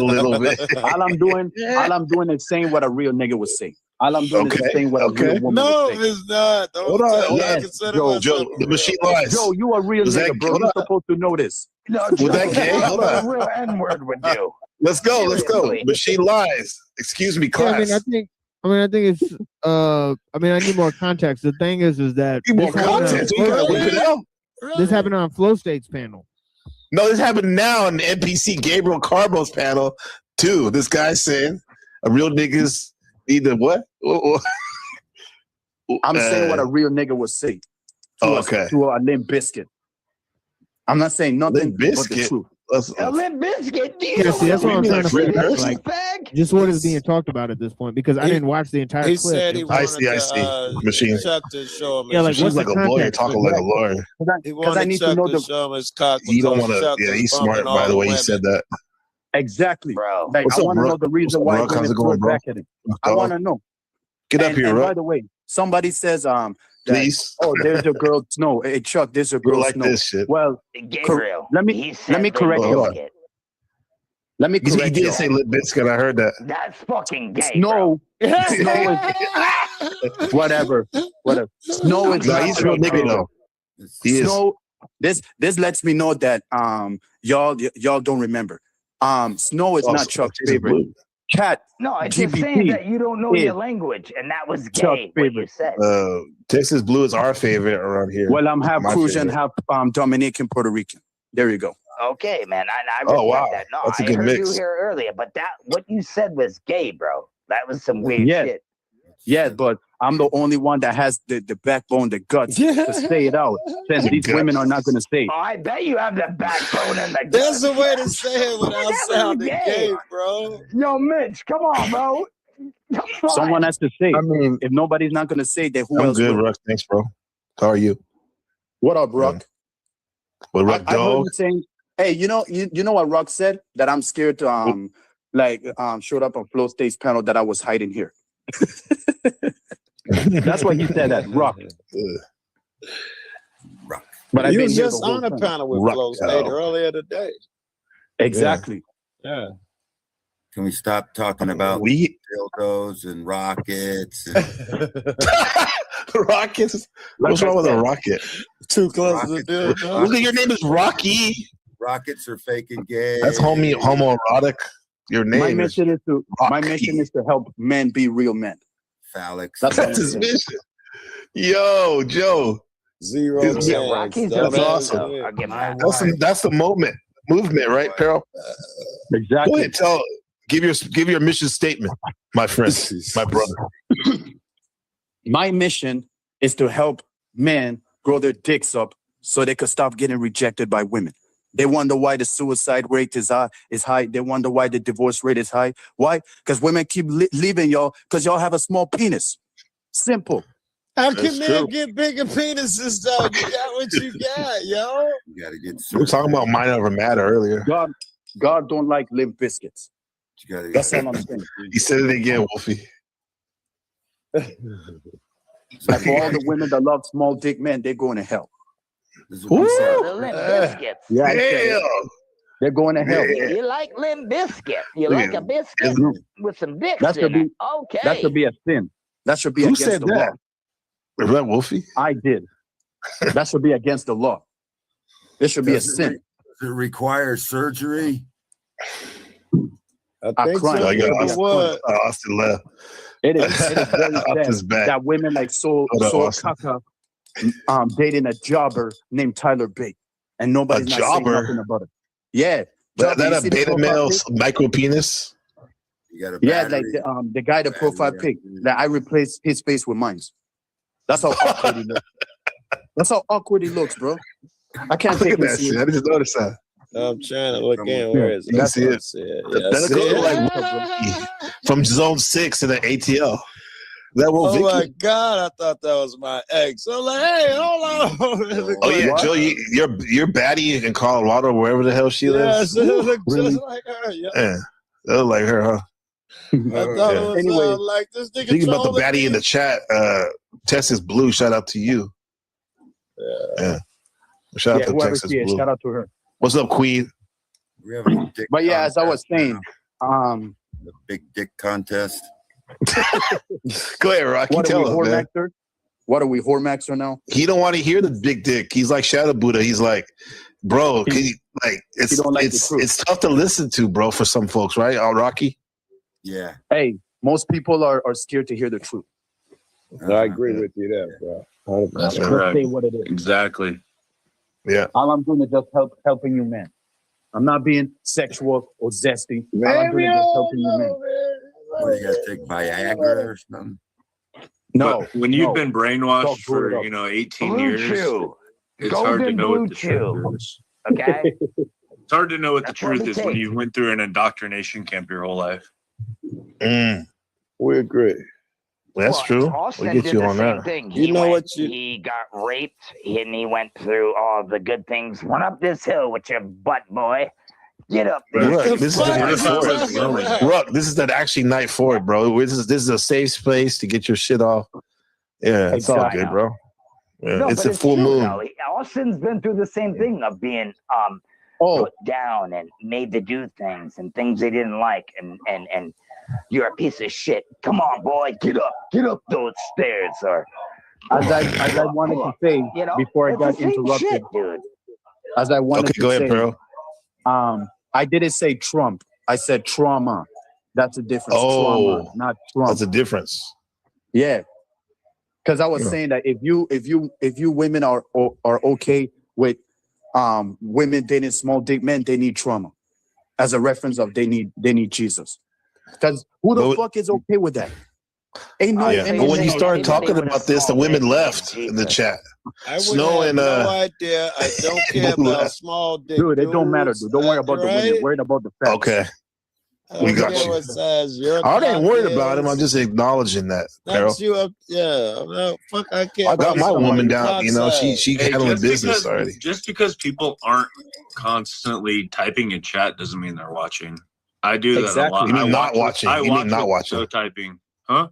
little bit. All I'm doing is saying what a real nigga would say. All I'm doing is saying what a real woman No, would say. it's not. Hold on. Yes, Joe, the machine lies. Joe, you a real Was that- nigga, bro. hold You're on. supposed to know this. No, Was that gay? Hold what a on. real N-word would do. Let's go. Seriously. Machine lies. Excuse me, Yeah, class. I think it's I need more context. The thing is that Need more this happened on context? You gotta whip it out. This happened on Flow State's panel. No, this happened now on the NPC Gabriel Carbo's panel too. This guy saying a real niggas need to what? I'm saying what a real nigga would say to a Limp Biscuit. I'm not saying nothing but the truth. A Limp Biscuit. Yeah, see, that's what I'm trying to figure out. Like, just what is being talked about at this point? Because I didn't watch the entire He clip. said he I wanted see. Machine. Chuck to show him. Yeah, like, She's what's like the a lawyer context? talking like a lawyer. He Because I wanted need Chuck to know to the. show him his cock. You don't because want to. Chuck Yeah, was he's smart. bumping By all the way, he women. said that. Exactly, bro. Like What's I up, want to Ruck? know the reason What's why up, Ruck? How's women it going, throw bro? back at him. I want to know. Get up here, and Ruck. by the way, somebody says that, Please. oh, there's a girl Snow. Hey Chuck, there's a girl like Snow. this shit. Well, Gabriel. let he me said correct Limp you. Biscuit. Let me He correct did you. say Limp Bizkit. I heard that. That's fucking gay, Snow, bro. Snow is whatever. Snow is No, not he's a real Chuck nigga Berry. though. He is. Snow. This lets me know that y'all don't remember. Snow is Oh, not Chuck's favorite. Cat. No, it's GPT just saying that you don't know is your language, and that was Chuck's gay. What you favorite. said. Texas Blue is our favorite around here. Well, I'm half My Crucian, favorite. half Dominican, Puerto Rican. There you go. Okay, man. I Oh, respect wow. that. No, That's a I good heard mix. you here earlier, but that what you said was gay, bro. That was some weird Yeah. shit. Yeah, but I'm the only one that has the backbone, the guts to say it out. Since these women are not going to say it. Oh, I bet you have the backbone and the That's the guts. way to say it without That was sounding gay. gay, bro. Yo, Mitch, come on, bro. Come on. Someone has to say it. I mean, if nobody's not going to say it, then who I'm else good, will? Ruck. Thanks, bro. How are you? What up, Ruck? What, Ruck, I heard dog? you saying, hey, you know what Ruck said? That I'm scared to showed up on Flow State's panel that I was hiding here. That's what he said. That Ruck. But I've You been was here just the whole on a time. panel with Rock Flow State out. earlier today. Exactly. Yeah. Can we stop talking about We dildos and rockets? Rockets? What's wrong with a rocket? Too close to the dildo. Look, your name is Rocky. Rockets are fake and gay. That's homoerotic. Your name My is mission is to help men be real men. Phallic. That's That's his mission. Yo, Joe. Zero His- chance. Rockies That's okay, awesome. so I'll give him that. That's the movement, right, Peril? Exactly. Go ahead, give your mission statement, my friend, my brother. My mission is to help men grow their dicks up so they could stop getting rejected by women. They wonder why the suicide rate is high. They wonder why the divorce rate is high. Why? Because women keep leaving y'all because y'all have a small penis. Simple. How can men get bigger penises, though? You got what you got, yo. You gotta get. We were talking about mind over matter earlier. God don't like Limp Biscuits. You gotta That's all I'm saying. He said it again, Wolfie. Like for all the women that love small dick men, they're going to hell. The Limp Biscuits. Yeah, I said it. They're going to hell. You like Limp Biscuit. You like a biscuit with some dicks That should in it. be Okay. That should be a sin. That should be Who against said the that? law. Was that Wolfie? I did. That should be against the law. This should be a sin. Does it require surgery? I think crime. so. I got You know what? Austin left. It is very Austin's sad back. that women like Soul Austin. Kaka dating a jobber named Tyler Bate, and nobody's not saying jobber? nothing about it. Yeah, That you a see the beta profile male pic? micro penis? You got a Yeah, battery. like the guy, the profile pic that I replaced his face with mine. That's how awkward he looks. That's how awkward he looks, bro. I can't Look take at him that shit. I serious. just noticed that. I'm trying to look in. Where is it? You can see it. Yeah, That'll see go it? like from zone 6 in the ATL. That Oh Vicky? my God, I thought that was my ex. I'm like, hey, hold on. Oh yeah, Joe, you're baddie in Colorado, wherever the hell she lives. Yes, it looked Really? just like her. Yeah. Yeah, they look like her, huh? I thought it was Anyway, like this nigga thinking about the trolling baddie me. in the chat. Texas Blue, shout out to you. Yeah. Shout out to whoever Texas she is, Blue. shout out to her. What's up, Queen? We have a dick But yeah, as I was saying, the big dick contest. Go ahead, Rocky. What are Tell we, us, man. Hormaxer? What are we, Hormaxer now? He don't want to hear the big dick. He's like Shadow Buddha. He's like, bro, can you, like it's tough to listen to, bro, for some folks, right? Rocky. Yeah. Hey, most people are scared to hear the truth. I agree with you there, bro. That's Let's correct. say what it is. Exactly. Yeah. All I'm doing is just helping you, man. I'm not being sexual or zesty. All I'm doing is just helping you, man. What, you gotta take Viagra or something? No. But when you've been Talk brainwashed to it for, up. 18 Blue years, Chew. it's hard to Golden know Blue what the truth is. Okay? It's hard to know what the That's what truth we is when take. you went through an indoctrination camp your whole life. We agree. That's true. Austin We get did you the on same that. thing. You He got raped and he went through all the good things. Run up this hill with your butt, boy. Get up there. Ruck, this is the night if I for was willing? it. Ruck, this is the actually night for it, bro. This is a safe space to get your shit off. Yeah, it's all good, bro. Yeah, No, it's but a full true, moon. though. Austin's been through the same thing of being put down and made to do things and things they didn't like, and you're a piece of shit. Come on, boy, get up those stairs, or As I wanted to say before I got interrupted, shit, dude. as I wanted go to ahead, say, Pearl. I didn't say Trump. I said trauma. That's a difference. Oh, trauma, not Trump. That's a difference. Yeah, because I was saying that if you women are okay with women dating small dick men, they need trauma, as a reference of they need Jesus. Because who the fuck is okay with that? Ain't no. Yeah. But when you started talking about this, the women left in the chat. I would Snow have and no idea. I don't care about small dick. Dude, it don't matter, dude. Don't worry about the women. Worry about the facts. Okay. We got you. What size your I ain't worried cock about him. I'm is. just acknowledging that, Carol. Knocks you up. Yeah. I'm not, fuck, I can't. I got my woman down. Cock You know, size. she handling just business because, already. Just because people aren't constantly typing in chat doesn't mean they're watching. I do that a lot. You mean I not watch watching? I You mean watch not with watching? no typing, huh?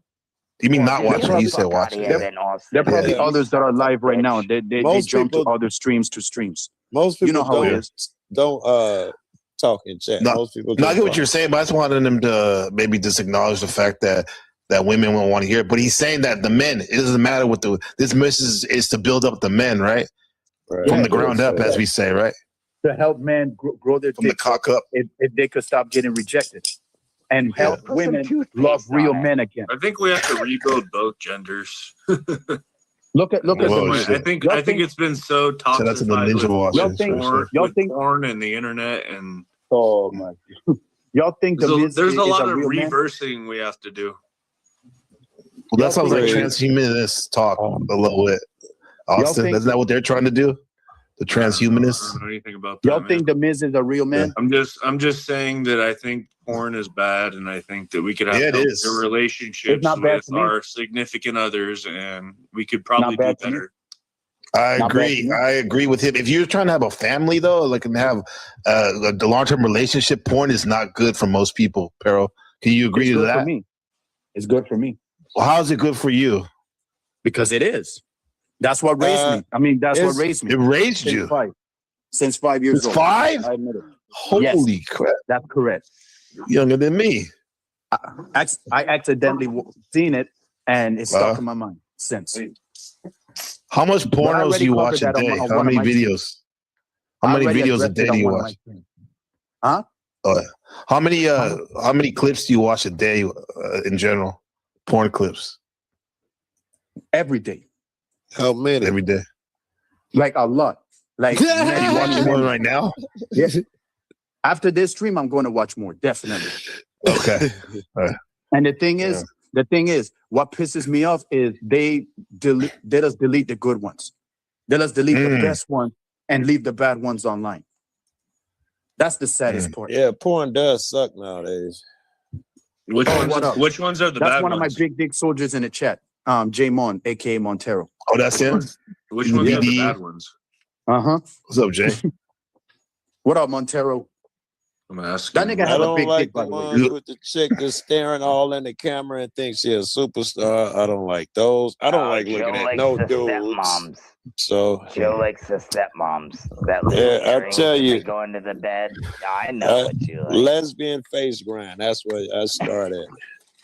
You mean not watching? You said watching. There are probably others that are live right now. They Most jump to people- other streams to streams. Most people You know how it don't, is. don't talk in chat. No, Most people no, I just get what watch. you're saying, but I just wanted him to maybe just acknowledge the fact that women won't want to hear it. But he's saying that the men, it doesn't matter what this message is to build up the men, right? From the ground up, as we say, right? To help men grow their From the dicks cock up. if they could stop getting rejected, and help women love real men again. I think we have to rebuild both genders. Look at I think it's been so So that's in the toxified Ninja Watchers. with porn and the internet, and oh my, y'all think there's a lot of real man? reversing we have to do. Well, that sounds like transhumanist talk a little bit. Austin, think- isn't that what they're trying to do? The transhumanists? I don't know anything about that. Y'all man. think the Miz is a real man? I'm just saying that I think porn is bad, and I think that we could have Yeah, it healthier is. relationships It's not bad with to me. our significant others, and we could probably do bad to me. better. I Not bad agree. to me. I agree with him. If you're trying to have a family, though, like and have the long-term relationship, porn is not good for most people. Pero, can you agree It's to good that? for me. It's good for me Well, how is it good for you? because it is. That's what raised me. I mean, that's what raised me. It raised Since you. Since 5 years Since old. 5? I admit it. Holy crap! That's correct. Younger than me. I accidentally seen it, and it stuck in my mind since. How much But I pornos already do you covered watch a that on day? my- on How one of many my videos? streams. How I many already videos a addressed day it do on you one of my watch? streams. Huh? How many clips do you watch a day in general? Porn clips Every day. How many? every day. Like a lot. Like You many, watching many. one right now? Yes. After this stream, I'm going to watch more, definitely. Okay. And the thing is, what pisses me off is they let us delete the good ones. Let us delete the best ones and leave the bad ones online. That's the saddest part. Yeah, porn does suck nowadays. Which what up? Which ones are the That's bad one of my ones? big dick soldiers in the chat. J Mon, aka Montero. Oh, that's him. Which ones are the BD. bad ones? What's up, Jay? What up, Montero? I'm asking. That nigga I have a don't big like dick, by the the way. ones with the chick that's staring all in the camera and thinks she's a superstar. I don't like those. I don't like looking Joe at likes no the dudes. stepmoms. So Joe likes the stepmoms. That little yeah, I earrings tell and you, they go into the bed. I know what you like. lesbian face grind. That's where I started.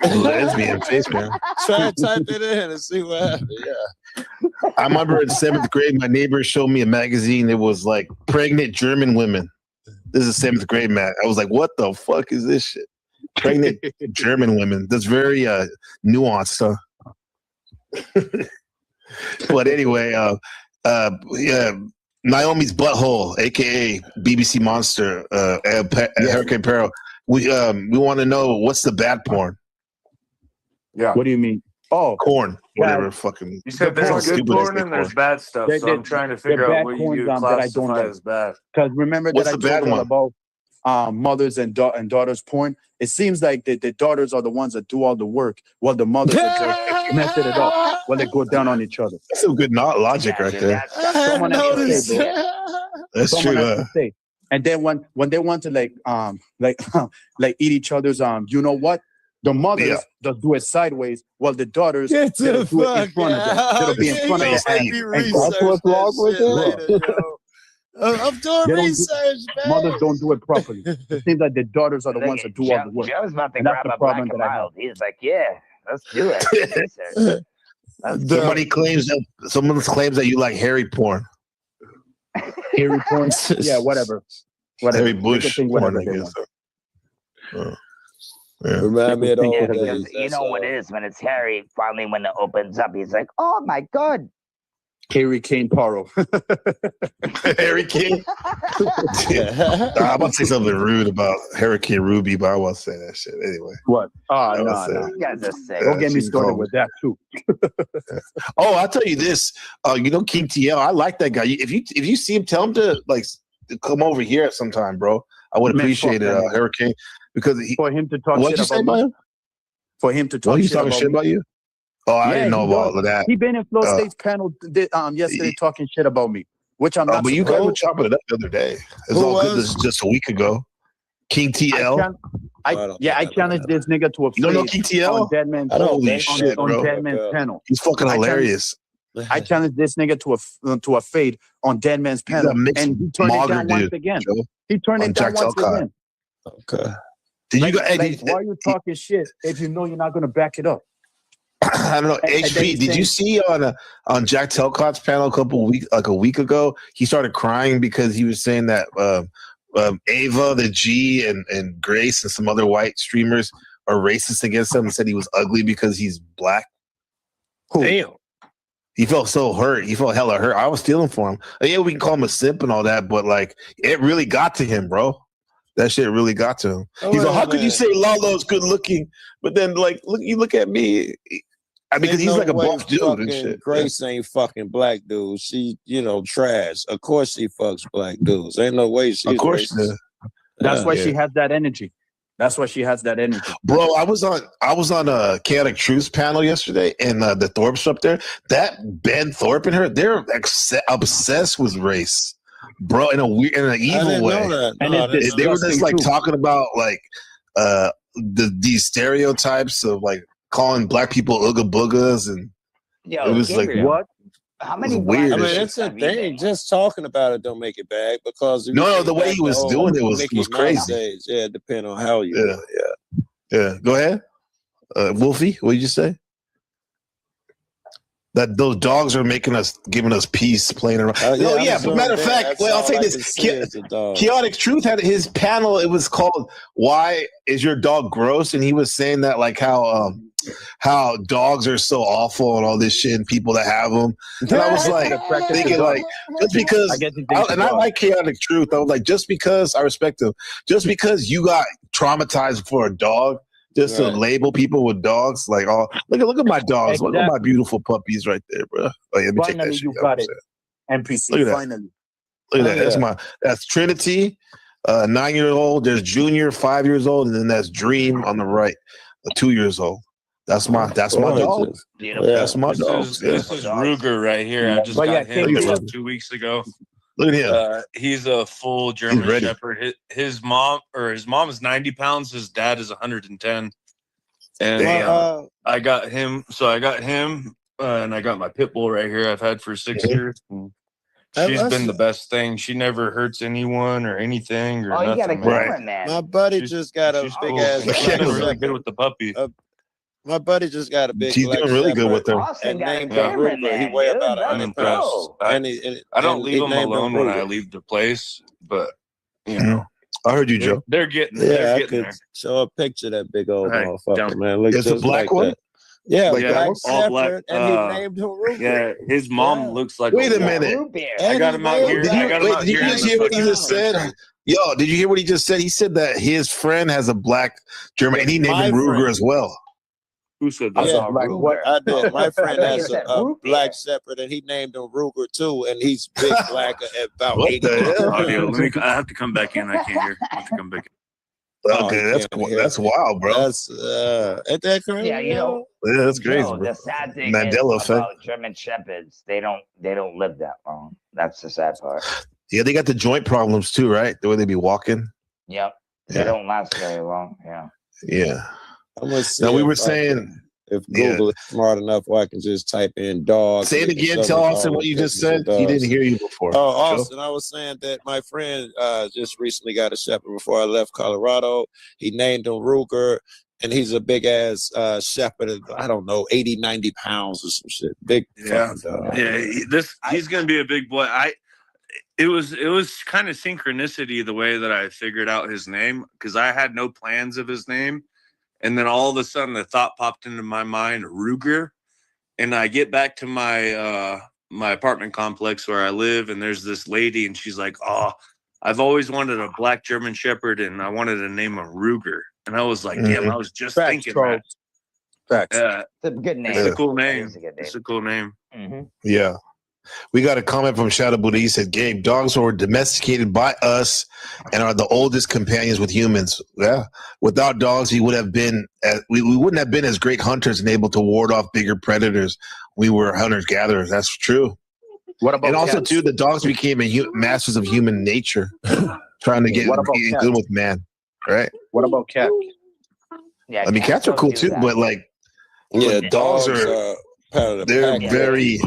Lesbian face man. Try to type it in and see what happens. Yeah. I remember in 7th grade, my neighbor showed me a magazine. It was like pregnant German women. This is 7th grade, Matt. I was like, what the fuck is this shit? Pregnant German women. That's very nuanced, huh? But anyway, yeah, Naomi's butthole, aka BBC Monster, Hurricane Peril. We want to know what's the bad porn? Yeah. What do you mean? Oh, corn, whatever. Fucking. You said there's good porn and there's bad stuff, so I'm trying to figure out what you classify as bad. Because remember What's that the I bad told you one? about mothers and daughters porn. It seems like the daughters are the ones that do all the work, while the mothers are just messing it up while they go down on each other. That's some good logic right there. Someone has to say, bro. That's Someone true. has to say. And then when they want to like eat each other's you know what? The mothers they'll do it sideways, while the daughters Get they'll the do it in fuck front of them. They'll be in front of them. And that's what's wrong with it. I'm doing They don't do- research, man. mothers don't do it properly. It seems like the daughters are the ones that do all the work. Joe's about to And that's grab the a black problem and that I have. mild. He's like, yeah, let's do it. Someone claims that you like hairy porn. Hairy porn? Yeah, whatever. Hairy They can bush think porn, whatever I they guess. want. Remind me of the Yeah, old because days. you know what it is when it's Harry. Finally, when it opens up, he's like, "Oh my god!" Harry Kane Paro. Harry Kane. I'm about to say something rude about Hurricane Ruby, but I won't say that shit anyway. What? Oh, I no, won't say no. it. You guys are sick. Don't get me she's started cold. with that too. Oh, I'll tell you this. You know King TL. I like that guy. If you see him, tell him to to come over here at some time, bro. I would Man, appreciate fuck it, that nigga. Hurricane, because For him to talk What'd shit you say about about me. him? For him to talk Oh, he's shit talking about shit me. about you? Oh, I didn't know he about does. all of that. He been in Flow State's panel yesterday talking shit about me, which I'm not But you guys were surprised. chopping it up the other day. It's all good. This is just a week ago. King TL. I challenged this nigga to a You don't know fade King TL? on Dead Man's Holy shit, on bro. Dead Man's panel. He's fucking hilarious. I challenged this nigga to a fade on Dead Man's He's a panel, mixed and he turned it mogger down once dude, again. Joe. He turned On it down Jack once Telcott. again. Okay. Did you guys? Why are you talking shit if you know you're not gonna back it up? I don't know. And then HP, he's did you saying- see on Jack Telcott's panel a week ago? He started crying because he was saying that Ava, the G, and Grace and some other white streamers are racist against him and said he was ugly because he's black. Damn. He felt so hurt. He felt hella hurt. I was feeling for him. Yeah, we can call him a simp and all that, but like it really got to him, bro. That shit really got to him. He's like, how could you say Lalo's good looking? But then look at me. I mean, because he's like a buff dude and shit. Grace ain't fucking black dude. She, trash. Of course she fucks black dudes. Ain't no way she's Of course, racist. That's why Yeah. she has that energy. That's why she has that energy. Bro, I was on a Chaotic Truths panel yesterday, and the Thorpes up there. That Ben Thorpe and her, they're obsessed with race, bro, in an evil way. And They were just like talking about like these stereotypes of like calling black people ooga boogas, and Yo, it was Gabriel, like what? How it was many? weird. I as mean, shit. it's a thing. Just talking about it don't make it bad because if you No, think the way back he was to doing it was Mickey Mouse crazy. days, yeah, depending on how you. Yeah. Go ahead, Wolfie. What did you say? That those dogs are giving us peace playing around. But matter of fact, I'll say this: Chaotic Truth had his panel. It was called "Why Is Your Dog Gross?" and he was saying that like how dogs are so awful and all this shit, and people that have them. And I was like thinking like just because, I like Chaotic Truth. I was like, just because I respect him, just because you got traumatized for a dog. Just to label people with dogs, like, oh, look at my dogs, look at my beautiful puppies right there, bro. Oh, yeah, let me take that Finally, shit. you got it. NPC. Look at that. Finally. Look at that. That's Trinity, 9-year-old. There's Junior, 5 years old, and then that's Dream on the right. 2 years old. That's my dog. Beautiful. That's my dog. This is Ruger right here. I just got him Look at 2 weeks ago. Look at him. He's a full German ready. Shepherd. His mom is 90 pounds. His dad is 110. And Damn. I got him. So I got him, and I got my pit bull right here. I've had for 6 years. She's been the best thing. She never hurts anyone or anything or Oh, you got a nothing. camera, man. My buddy just got a She's big cool. ass. She's been really good with the puppy. My buddy just got a big. She's doing really good with her. Austin And got a named camera, him Ruger. man. He weigh Dude, about let's 100 go. pounds. I don't and leave he them named alone him when I Ruger. leave the place, but you know, I heard you, Joe. they're getting Yeah, they're I getting could there. show a picture of that big old Right, motherfucker, down. man. Look It's a just black like one? that. Yeah, Like Yeah, black all black. shepherd, and he named him Ruger. Yeah, his mom Yeah. looks like Wait a wolf. minute. Root beer. I got him out here. Did I got him out you here in just the hear what he fucking just said? dispensary. Yo, did you hear what he just said? He said that his friend has a black German, and he named My him Ruger friend. as well. Who said that? Yeah, I did. My friend I has said a root black beer. shepherd, and he named him Ruger too, and he's big black at about What 80 the pounds. hell? Audio. I have to come back in. I can't hear. I have to come back in. Okay, you that's can't hear. that's wild, bro. That's ain't that crazy? Yeah, you know, Yeah, that's crazy, Joe, bro. the sad thing Mandela is effect. about German Shepherds, they don't live that long. That's the sad part. Yeah, they got the joint problems too, right? The way they be walking. Yep. They Yeah. don't last very long. Yeah. Yeah. I'm gonna see Now we if were I saying, can- if Google is smart enough where I can just type in dog. say it again. Tell Austin what you just said. He didn't hear you before. Oh, Austin, I was saying that my friend just recently got a shepherd before I left Colorado. He named him Ruger, and he's a big ass shepherd. I don't know, 80, 90 pounds or some shit. Big Yeah, fucking dog. yeah. He's gonna be a big boy. It was kind of synchronicity the way that I figured out his name because I had no plans of his name, and then all of a sudden the thought popped into my mind, Ruger, and I get back to my my apartment complex where I live, and there's this lady, and she's like, "Oh, I've always wanted a black German Shepherd, and I wanted to name him Ruger," and I was like, "Damn, I was just thinking that." Facts. It's a good name. It's a cool That name. is a good name. It's a cool name. Mm-hmm. Yeah. We got a comment from Shadow Buddha. He said, Gabe, dogs were domesticated by us and are the oldest companions with humans. Yeah. Without dogs, we wouldn't have been as great hunters and able to ward off bigger predators. We were hunters-gatherers. That's true. What about And also, cats? too, the dogs became masters of human nature, trying to get What about good cats? with man. Right? What about cats? Yeah, I mean, cats are don't cool, do too, that. but like, Yeah, dogs dogs are are part of the they're pack. very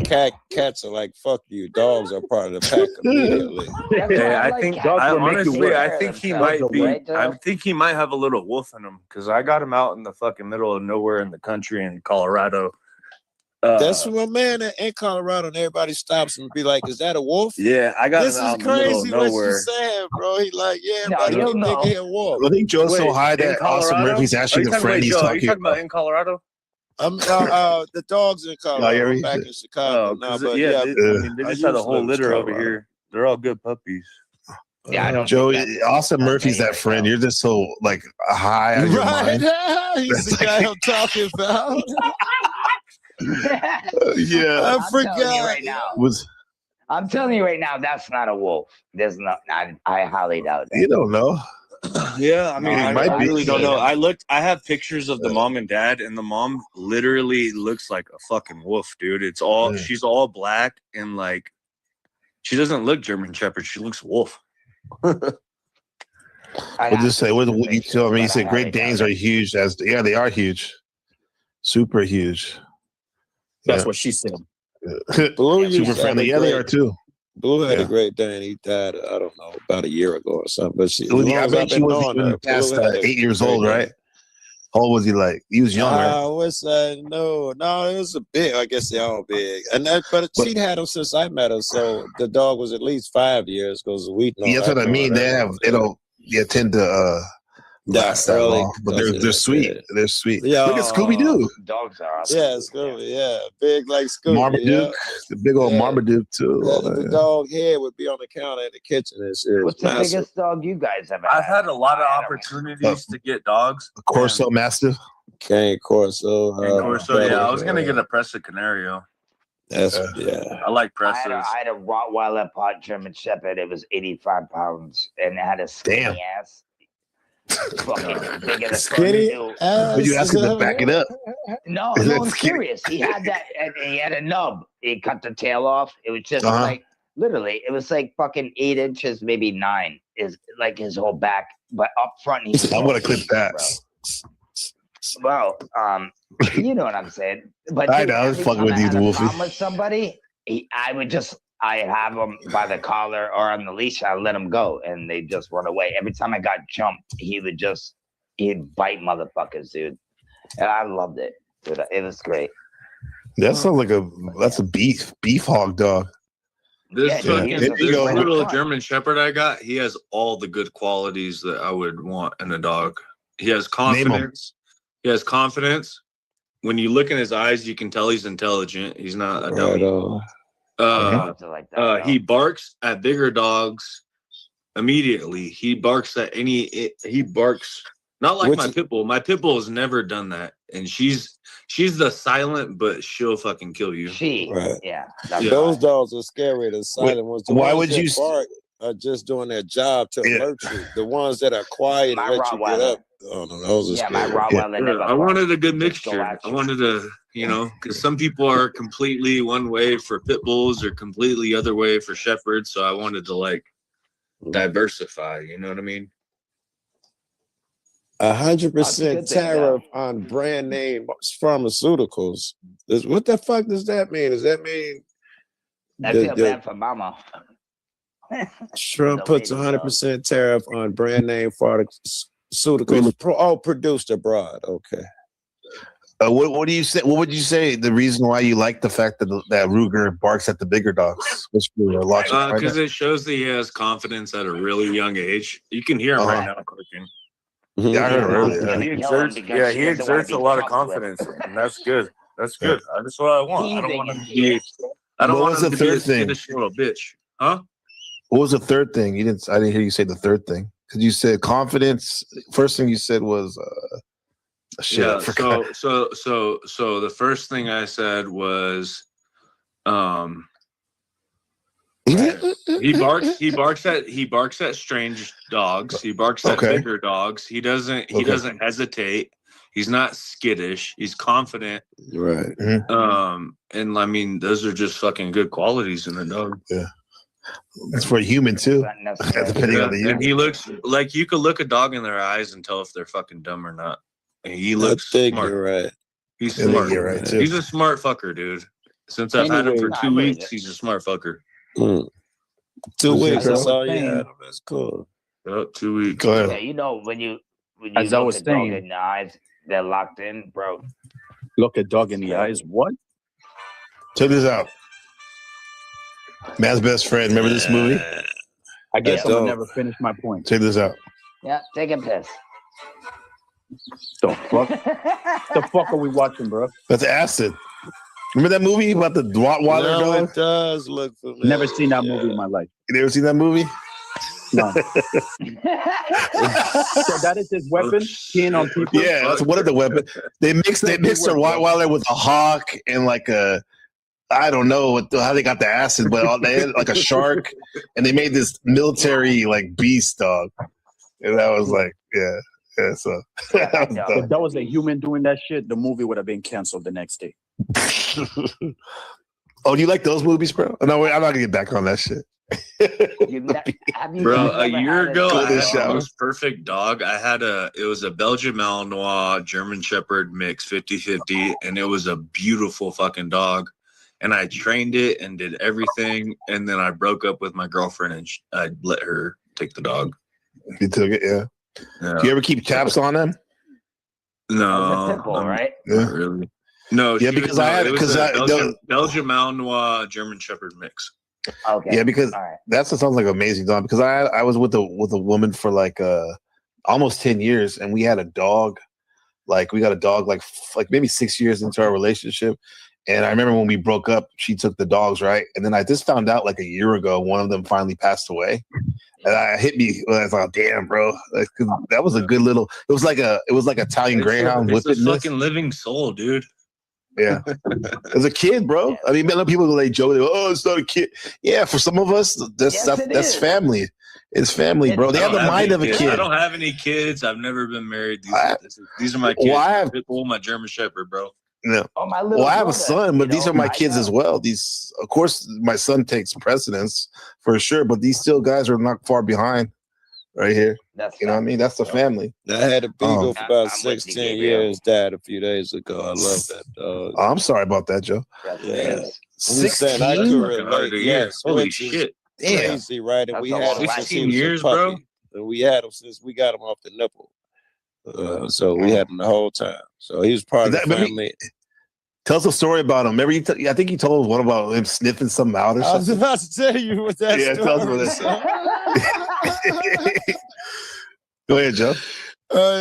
Cats are like, fuck you. Dogs are part of the pack immediately. Yeah, I think I think he might be. right, Joe? I think he might have a little wolf in him because I got him out in the fucking middle of nowhere in the country in Colorado. That's my man in Colorado, and everybody stops and be like, "Is that a wolf?" Yeah, I got This him is out in the middle of crazy what you nowhere. saying, bro. He like, yeah, No, everybody you'll keep know. thinking he a wolf. I think Joe's so Wait, high in that Austin Colorado? Murphy's actually the friend he's Joe, are you talking talking about in Colorado? I'm the dogs in Colorado. yeah, I'm back in Chicago now, 'cause but yeah, yeah, I mean, they I just had a used to whole live in litter over Colorado. here. They're all good puppies. Yeah, I don't Joe, think that's- Austin that's Murphy's me that right friend. now. You're just so like high on your Right, mind. he's the guy I'm talking about. Yeah, I I'm telling you forgot. right now. I'm telling you right now, that's not a wolf. There's not. I highly doubt that. You don't know. Yeah, I mean, It I might be. really don't know. I have pictures of the mom and dad, and the mom literally looks like a fucking wolf, dude. It's all she's all black and like she doesn't look German Shepherd. She looks wolf. We'll just say what you tell me. You said Great Danes are huge. Yeah, they are huge, super huge. That's what she said. Blue used Super to have friendly. a Yeah, they great- are too. Blue had Yeah. a Great Dane. He died, I don't know, about a year ago or something. But she, as I long as bet I've she been was knowing even her, past Blue had a 8 years Great old, Dane. right? How old was he? Like he was young, right? What's that? No, it was a big. I guess they all big. And but she'd had him since I met her, so the dog was at least 5 years because we know. Yeah, that's what I mean. They don't tend to last that early long, but because they're of sweet. that. They're sweet. Yeah. Look at Scooby Doo, Dogs are awesome. Yeah, Scooby. Yeah, big like Scooby. Marmaduke, the big old Marmaduke too. Yeah, all the that. dog head would be on the counter in the kitchen and shit. What's the biggest dog you guys ever I've had? had a lot of opportunities to get dogs. Corso Mastiff. Cane Corso. And Corso, yeah, I was gonna get a Presa Canario. That's I like I Presas. had a Rottweiler pot German Shepherd. It was 85 pounds and it had a skinny ass. fucking bigger than Skinny ass. But you ask him to back it up. No, Is no, that I'm skinny? serious. He had that, and he had a nub. He cut the tail off. It was just Uh-huh. like literally, it was like fucking 8 inches, maybe 9. Is like his whole back, but up front he was I'm gonna clip 8, that. bro. You know what I'm saying. But I dude, know, I was every fucking time with I you, had a Wolfie. problem with somebody, I'd have him by the collar or on the leash. I'd let him go, and they just run away. Every time I got jumped, he'd bite motherfuckers, dude. And I loved it, dude. It was great. That sounds like that's a beef hog dog. This Yeah, fucking dude, this right little up front. German Shepherd I got, he has all the good qualities that I would want in a dog. He has confidence. He has confidence. When you look in his eyes, you can tell he's intelligent. He's not a dummy. He barks at bigger dogs immediately. He barks at he barks not like my pit bull. My pit bull has never done that, and she's the silent, but she'll fucking kill you. Yeah. Those dogs are scary. The silent ones. The why ones would that you? bark are just doing their job to alert you. The ones that are quiet and let you get up. Oh no, those are scary. my Rottweiler never I wanted a good Just go mixture. at I you. wanted to, because some people are completely one way for pit bulls or completely other way for shepherds. So I wanted to like diversify. You know what I mean? 100% tariff on brand name pharmaceuticals. What the fuck does that mean? Does that mean I feel bad for Mama. Trump puts 100% tariff on brand name pharmaceuticals produced abroad? Okay. What do you say? What would you say the reason why you like the fact that Ruger barks at the bigger dogs? Because it shows that he has confidence at a really young age. You can hear him right now cooking. Yeah, I heard earlier. He exerts a lot of confidence, and that's good. That's good. That's what I want. I don't want him to be. I don't want him to be a skittish little bitch, huh? What was the third thing? I didn't hear you say the third thing because you said confidence. First thing you said was shit. Yeah. So the first thing I said was, he barks at strange dogs. He barks at bigger dogs. He doesn't hesitate. He's not skittish. He's confident. Right. And I mean, those are just fucking good qualities in a dog. Yeah. That's for a human too. Depending on the human. And he looks like you could look a dog in their eyes and tell if they're fucking dumb or not. And he looks smart. You're right. He's smart. You're right too. He's a smart fucker, dude. Since I've had him for 2 weeks, he's a smart fucker. 2 weeks. That's all you had. That's cool. 2 weeks. Go ahead. Yeah, you know when you As I look was at dog saying- in the eyes, they're locked in, bro. Look a dog in the eyes. What? Check this out. Man's Best Friend. Remember this movie? I guess I'll never finish my point. Check this out. Yeah, take a piss. The fuck? The fuck are we watching, bro? That's acid. Remember that movie about the Rottweiler No, dog? it does look familiar. Never seen that movie in my life. You never seen that movie? No. So that is his weapon, peeing on people. Yeah, that's one of the weapons. They mixed a Rottweiler with a hawk and like a, I don't know how they got the acid, but they had like a shark, and they made this military like beast dog, and that was like, yeah. So if that was a human doing that shit, the movie would have been canceled the next day. Oh, you like those movies, bro? No, wait, I'm not gonna get back on that shit. Bro, a year ago, I had the most perfect dog. It was a Belgian Malinois German Shepherd mix, 50-50, and it was a beautiful fucking dog. And I trained it and did everything, and then I broke up with my girlfriend, and I let her take the dog. You took it, yeah. Do you ever keep caps on them? No, Pitbull, right? Not really. No, yeah, because Belgian Malinois German Shepherd mix. Okay. Yeah, because that sounds like an amazing dog. Because I was with a woman for like almost 10 years, and we had a dog. Like we got a dog like maybe 6 years into our relationship. And I remember when we broke up, she took the dogs, right? And then I just found out like a year ago, one of them finally passed away. And it hit me. I thought, damn, bro, that was a good little. It was like Italian Greyhound. It's a fucking living soul, dude. Yeah, as a kid, bro. I mean, people like joke, oh, it's not a kid. Yeah, for some of us, that's family. It's family, bro. They have the mind of a I kid. don't have any kids. I've never been married. These are my kids. Well, I have Pitbull, my German Shepherd, bro. no. Oh, my Well, little I have a brother, son, but these are my kids I as well. These, of course, my son takes precedence for sure, but these still guys are not far behind right here. That's you know what I mean? That's the family. I had a beagle for about I'm with you, 16 Gabriel. years. Died a few days ago. I love that dog. Oh, I'm sorry about that, Joe. Yeah. I'm just 16? saying, I could relate. Yes, Holy which is shit. crazy, right? And we That's a had long him life. since he 16 was years, a puppy. bro? And we had him since we got him off the nipple. So we had him the whole time. So he was part of the family. Tell us a story about him. Remember, I think you told us one about him sniffing something out or I was something. about to tell you what that Yeah, story tell us about that. Go ahead, Joe.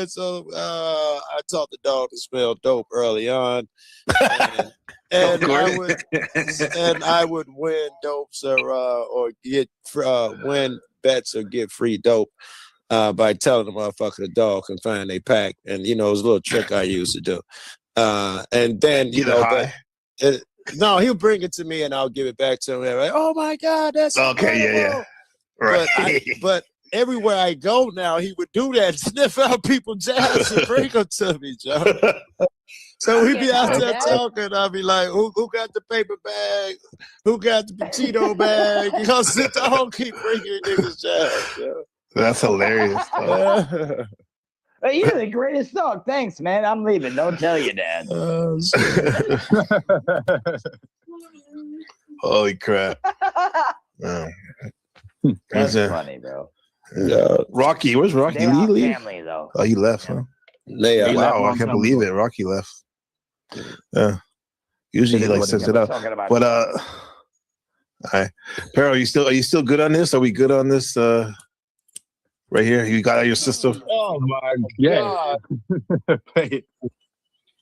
So I taught the dog to smell dope early on, and I would win dopes or get win bets or get free dope by telling the motherfucker the dog can find a pack, and it was a little trick I used to do, and then no, he'll bring it to me and I'll give it back to him. And like, oh my God, that's okay, incredible. Right. But everywhere I go now, he would do that, sniff out people's ass and bring them to me, Joe. So we'd be out there talking. I'd be like, who got the paper bag? Who got the potato bag? Because the dog keep bringing niggas jazz, Joe. That's hilarious. Hey, you're the greatest dog. Thanks, man. I'm leaving. Don't tell your dad. Holy crap. That's funny, bro. Rocky, where's Rocky? They Did he are leave? family, though. Oh, he left, huh? Wow, I can't believe it. Rocky left. Yeah. Usually he sets it up. But all right. Pero, are you still good on this? Are we good on this? Right here, you got your system. Oh my God!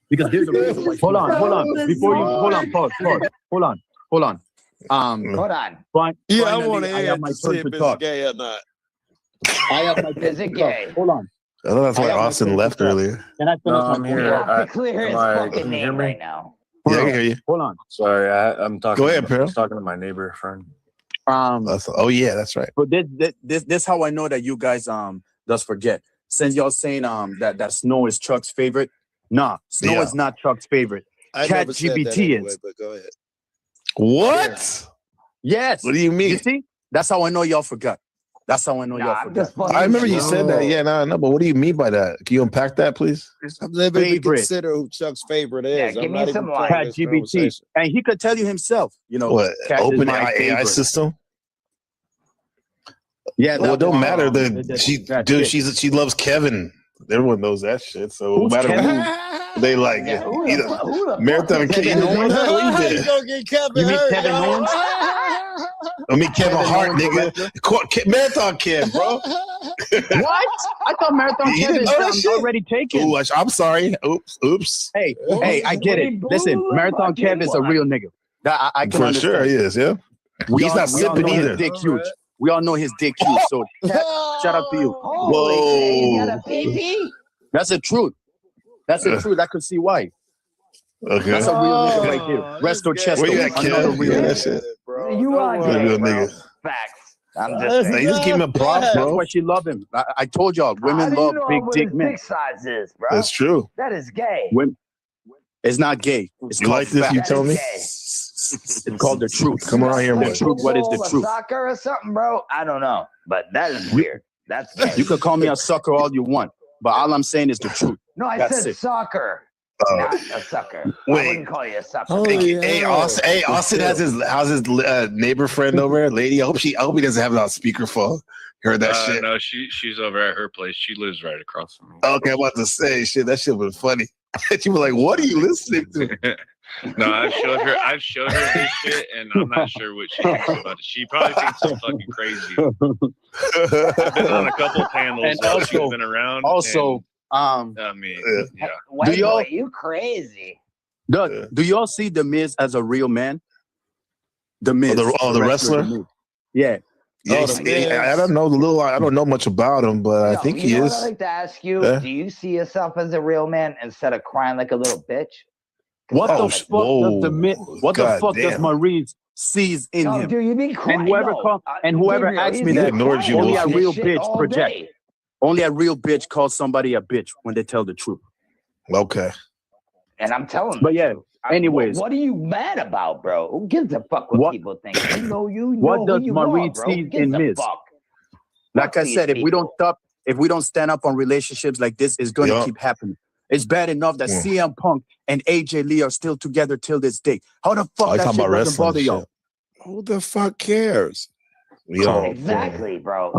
Because here's the reason why. Hold on. Before you hold on, pause. Hold on. Hold on. Yeah, I want to I hear have my to see turn if to it's talk. gay or not. I have my turn Is it to talk. gay? Hold on. I thought that's why Austin left earlier. Can I finish No, my I'm point? here. You have to clear his fucking can you hear name me? right now. Yeah, I can hear you. Hold on. Sorry, I'm talking. Go ahead, I Peril. was talking to my neighbor friend. Oh yeah, that's right. But this how I know that you guys just forget. Since y'all saying that Snow is Chuck's favorite, nah, Snow is not Chuck's favorite. I Cat never said that GBT anyway, is. but go ahead. What? Yes. What do you mean? You see? That's how I know y'all forgot. That's how I know y'all forgot. I remember you said that. Yeah, no, but what do you mean by that? Can you unpack that, please? I'm never even Favorite. consider who Chuck's favorite Yeah, is. give I'm me not some even light. part Cat of this GBT, conversation. and he could tell you himself. What? Cat is Open my AI favorite. system? Yeah. Well, it don't matter. Shit. She loves Kevin. Everyone knows that shit. So no Who's matter Kevin? who they like, Yeah, who you the know, fu- who the Marathon fuck Kid. is You didn't know that? What you How did? you gonna get Kevin You mean hurt, Kevin yo? Owens? I mean Kevin Hart, Owens, nigga. Marathon Kid, bro. What? I thought Marathon You Kevin didn't know that is shit? already taken. Ooh, I'm sorry. Oops. Hey, I get it. Listen, Marathon Kev is a real nigga. That I can For understand. sure, he is. Yeah. He's not We all sipping know either. his dick huge. We all know his dick huge. So Cat, shout out to you. Holy shit, you got a pee-pee? That's the truth. That's the truth. I could see why. Okay. That's a real nigga right there. Resto Chesto. Where you at, Another Kev? real Yeah, nigga. that shit. You are Real gay, bro. nigga. Facts. I'm just Hey, saying. just give him props, That's bro. why she love him. I told y'all, How women do you love know big what dick his men. dick size is, bro? That's true. That is gay. It's not gay. It's You called like this? fact. You tell me. It's called the truth. Come on here, The man. truth. What is the Football or truth? Soccer or something, bro? I don't know, but that is weird. That's gay. You can call me a sucker all you want, but all I'm saying is the truth. No, I That's said it. soccer, not a sucker. Wait. I wouldn't call you a sucker. Hey, Austin has his neighbor friend over there, lady. I hope he doesn't have it on speakerphone. Heard that shit? No, she's over at her place. She lives right across from me. Okay, I'm about to say shit. That shit was funny. She was like, "What are you listening to?" No, I've showed her this shit, and I'm not sure what she thinks about it. She probably thinks I'm fucking crazy. I've been on a couple panels And while she's also- been around. Also, I mean, yeah. White Do y'all- boy, you crazy? do y'all see The Miz as a real man? The Miz, the wrestler? The Miz. Yeah. Yeah, I don't know I don't know much about him, but I No, think you he know is. what I'd like to ask you? Yeah. Do you see yourself as a real man instead of crying like a little bitch? What Oh, the fuck does the Miz? What the God fuck does damn. Maurice sees in him. Dude, you be quiet. And whoever Gabriel, asks me he's that, ignored you, only Wolfie. a real Shit bitch all project. day. Only a real bitch calls somebody a bitch when they tell the truth. Okay. And I'm telling But the yeah, truth. anyways. What are you mad about, bro? Who gives a fuck what people think? You know What does who you Marie are, bro. see Who gives in a Miz? fuck? Like Fuck I said, these if we don't stand up on relationships like this, it's going to keep happening. It's bad enough that CM Punk and AJ Lee are still together till this day. How the fuck that shit doesn't bother y'all? Who the fuck cares? Exactly, bro.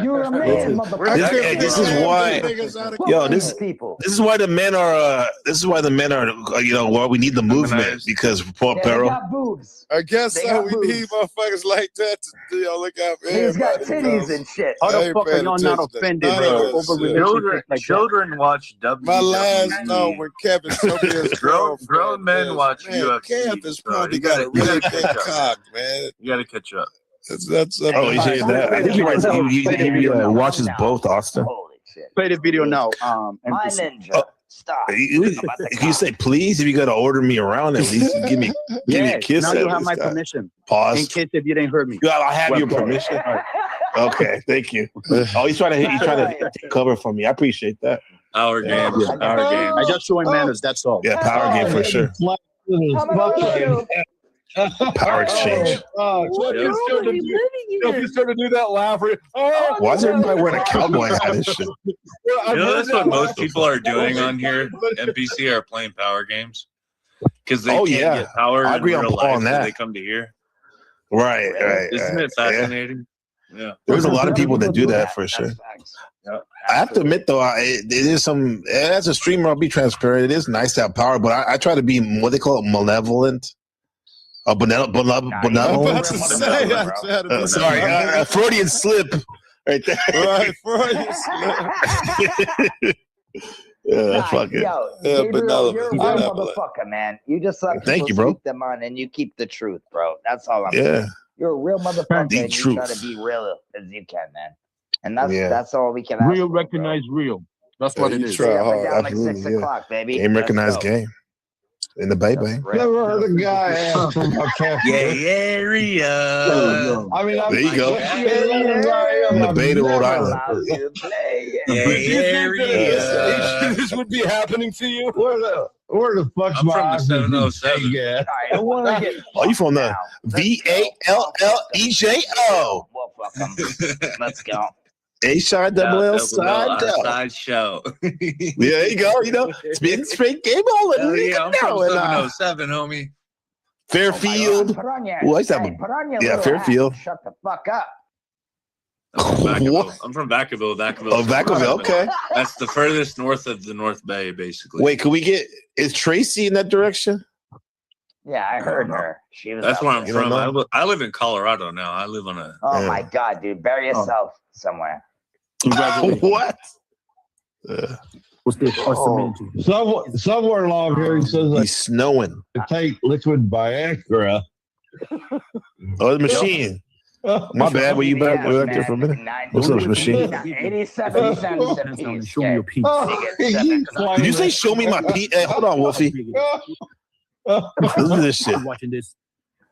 You're a man, motherfucker. This is why, this is why the men are. This is why the men are. Why we need the movement because Paul They Perro. got boobs. I guess They so. got We need motherfuckers like that to look out for He's got everybody. titties and shit. How the fuck are y'all not offended over relationships like that? Children watch WWE. My last note when Kevin showed me his grown men watch man, UFC. Kev has so probably you got a really big catch up. cock, man. You gotta catch up. That's Oh, he says that. I think he writes. He watches both, Austin. Holy shit. Play the video now. My ninja. Stop. You say please if you got to order me around at least give me a kiss. Now at you have least, my guy. permission. Pause. In case if you didn't heard me. Yeah, I have your permission. Okay, thank you. Oh, he's trying to take cover for me. I appreciate that. Power games. Power games. I just showing manners. That's all. Yeah, power game for sure. Power exchange. You started to do that laugh. Why is everybody wearing a cowboy hat and shit? That's what most people are doing on here. NPC are playing power games because they can't get power. I agree in on real Paul life, on so that. they come to here. Right. Isn't it fascinating? Yeah. There's a lot of people that do that for sure. I have to admit though, it is some. As a streamer, I'll be transparent. It is nice to have power, but I try to be what they call it, malevolent. Benevolent. Sorry, a Freudian slip right there. Right, Freudian slip. Fuck it. Gabriel, you're a real motherfucker, man. You just let Thank people you, bro. speak them on, and you keep the truth, bro. That's all I'm Yeah. saying. You're a real motherfucker, The and you try truth. to be real as you can, man. And that's all we can ask Real for, recognize real. That's what it is. Stay up and down like Absolutely, 6 o'clock, baby. Game Let's recognized go. game. In the baby. Never heard a guy ask him about cancer. Yeah. I mean, there you go. In the Bay to Rhode Island. This would be happening to you. Where the fuck's I'm my from the oxygen? 707. Yeah. I want to get. Oh, you from the VALLEJO? Well, fuck 'em. Let's go. H-I-double-L side show. Yeah, there you go. Spin straight game on. Hell yeah, I'm from 707, homie. Fairfield. Put on your, Well, I used to have put on your yeah, little Fairfield. hat. Shut the fuck up. I'm from Vacaville. Oh, Vacaville, okay. That's the furthest north of the North Bay, basically. Wait, can we get? Is Tracy in that direction? Yeah, I heard her. She was. That's out where I'm there. from. I live in Colorado now. I live on a. Oh my god, dude! Bury yourself somewhere. What? What's this? Somewhere along here, he says He's snowing. to take liquid Viagra. Oh, the machine. My bad. Were you back there for a minute? What's up, machine? 87 cents a piece. Show me your penis. Did you say show me my penis? Hey, hold on, Wolfie. Listen to this shit. Watching this.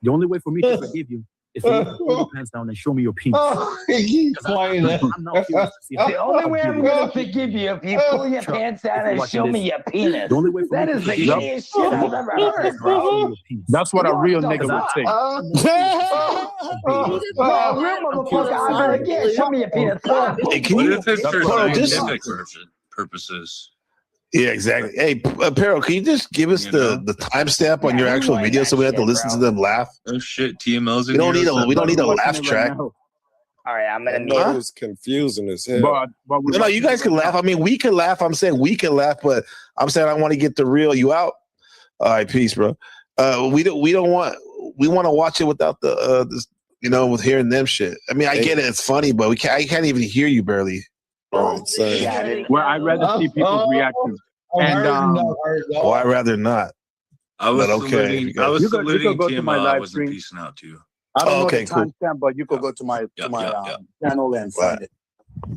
The only way for me to forgive you is for you to pull your pants down and show me your penis. He keeps playing that. I'm not curious to see how The only way I'm gonna forgive you if you pull your pants down and show me your penis. The only way for That me to is the forgive you- gayest shit I've ever heard, bro. That's what a real nigga would fuck? say. Bro, a real motherfucker out there again. Show me your penis. Hey, can What you if it's for Perro, just- scientific purposes? Yeah, exactly. Hey, Perro, can you just give us the timestamp on your actual video so we have to listen to them laugh? Oh shit, TML's in We don't here. need a laugh track. All right, I'm gonna That mute. was confusing as hell. No, you guys can laugh. I mean, we can laugh. I'm saying we can laugh, but I'm saying I want to get the real you out. All right, peace, bro. We want to watch it without the this, with hearing them shit. I mean, I get it, it's funny, but I can't even hear you barely. Right, so Where I'd rather see people's reactions. And I'd rather not. I was But okay, saluting, I was you could saluting go to my TML. I live wasn't stream. peacing out to you. I don't know Okay, the cool. timestamp, but you could go to my Yeah. channel and find it.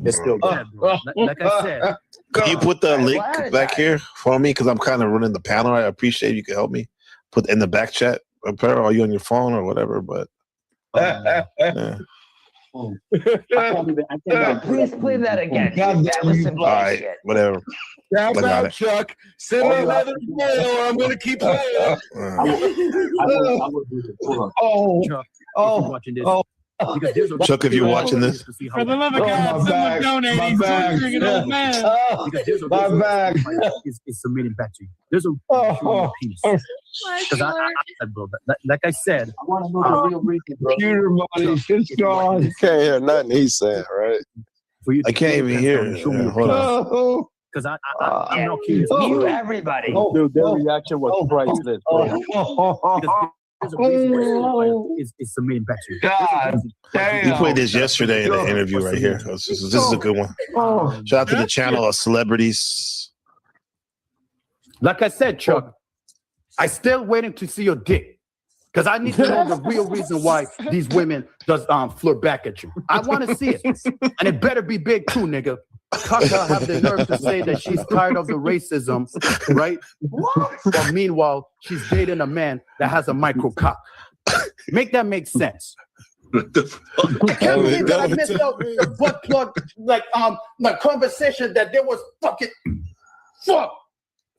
It's still there. Like I said, Can you put the link why did back I- here for me? Because I'm kind of running the panel. I appreciate if you can help me. Put in the back chat. Apparel, are you on your phone or whatever? But yeah. Please play that again. That was some All right, shit. whatever. Tap I got out, it. Chuck. Sit on another nail, or I'm gonna keep playing. Chuck, if you're watching this, For the love of God, someone donate. He's a drinking old man. Because there's a it's submitting back to you. There's a piece. Because bro, like I said, I want to know the real reason, bro. Computer money, it's gone. You can't hear nothing he's saying, right? I can't even hear. Hold on. Because I'm not curious. You, everybody. Dude, their reaction was priceless, bro. There's a reason why it's submitting back to you. God You played this yesterday in the interview right here. This is a good one. Shout out to the channel of celebrities. Like I said, Chuck, I still waiting to see your dick. Because I need to know the real reason why these women does flirt back at you. I want to see it. And it better be big too, nigga. Kaka have the nerve to say that she's tired of the racism, right? But meanwhile, she's dating a man that has a micro cock. Make that make sense. I can't believe that I missed out the butt plug like conversation that there was fucking fuck.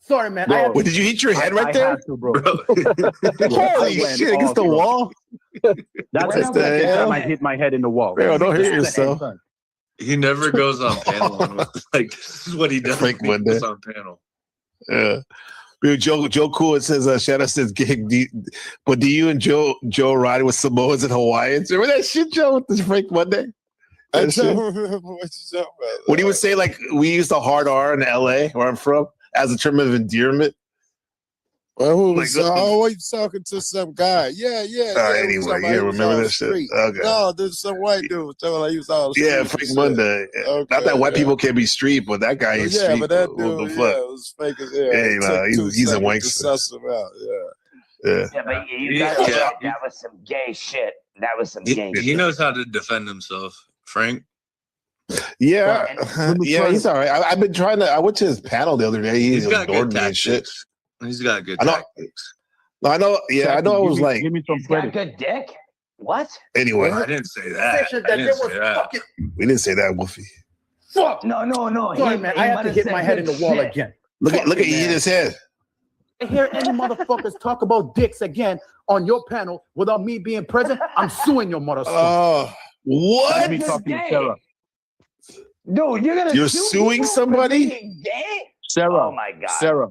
Sorry, man. Wait, did you hit your head right there? I had to, bro. Holy shit, against the wall? That's the second time I hit my head in the wall. Bro, don't hit yourself. He never goes on panel. Like, this is what he does. Frank He Monday. goes on panel. Yeah. Dude, Joe Cool, it says, Shadow says, but do you and Joe ride with Samoans and Hawaiians? Remember that shit, Joe, with this Frank Monday? I don't remember what you're talking about. When he would say, like, we use the hard R in LA, where I'm from, as a term of endearment. Well, who was always talking to some guy? Yeah. Anyway, yeah, remember that shit? Okay. No, there's some white dude was talking like he was all Yeah, Frank Monday. Okay, not that white people can't be street, but that guy is street. Yeah, but that dude, it was fake as hell. Yeah, he's a wankster. Suss him out. Yeah, but you guys that was some gay shit. That was some gay shit. He knows how to defend himself, Frank. Yeah, he's all right. I've been trying to. I went to his panel the other day. He's got ignored good me and shit. tactics. He's got good I know. tactics. I know. Yeah, I know. I was like, give me some Got good dick. What? Anyway, I didn't say that. We didn't say that, Wolfie. Fuck. No. Sorry, man. I have to hit my head in the wall again. Look at he hit his head. I hear any motherfuckers talk about dicks again on your panel without me being present. I'm suing your mother. What? Let me talk to you, Sarah. Dude, You're suing somebody? Gay? Sarah. Oh my god. Sarah.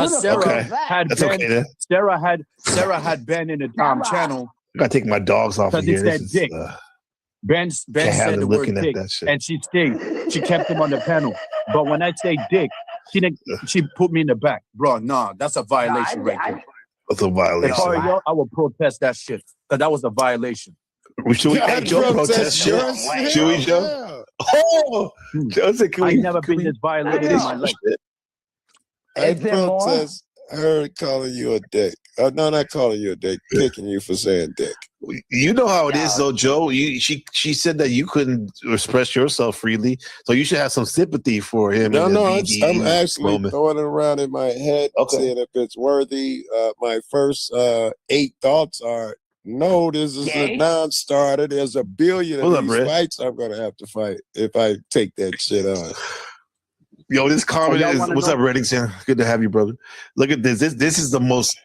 Sarah Okay. had That's Ben, okay then. Sarah had Ben in the channel. I gotta take my dogs off of Because here. he said dick. Ben Can't have said them the word looking at dick, that shit. and she stayed. She kept him on the panel. But when I say dick, she put me in the back. Bro, nah, that's a violation right there. That's a violation. If I were you, I would protest that shit. Because that was a violation. Should we, hey, Joe, protest shit? Should we, Joe? Oh! Joe said, I never been this violated in my life. I protest her calling you a dick. No, not calling you a dick, kicking you for saying dick. You know how it is, though, Joe. She said that you couldn't express yourself freely, so you should have some sympathy for him. No, I'm actually throwing it around in my head, saying if it's worthy. My first 8 thoughts are, no, this is a non-starter. There's a billion of these fights I'm going to have to fight if I take that shit on. Yo, this comment is, what's up, Reddington? Good to have you, brother. Look at this. This is the most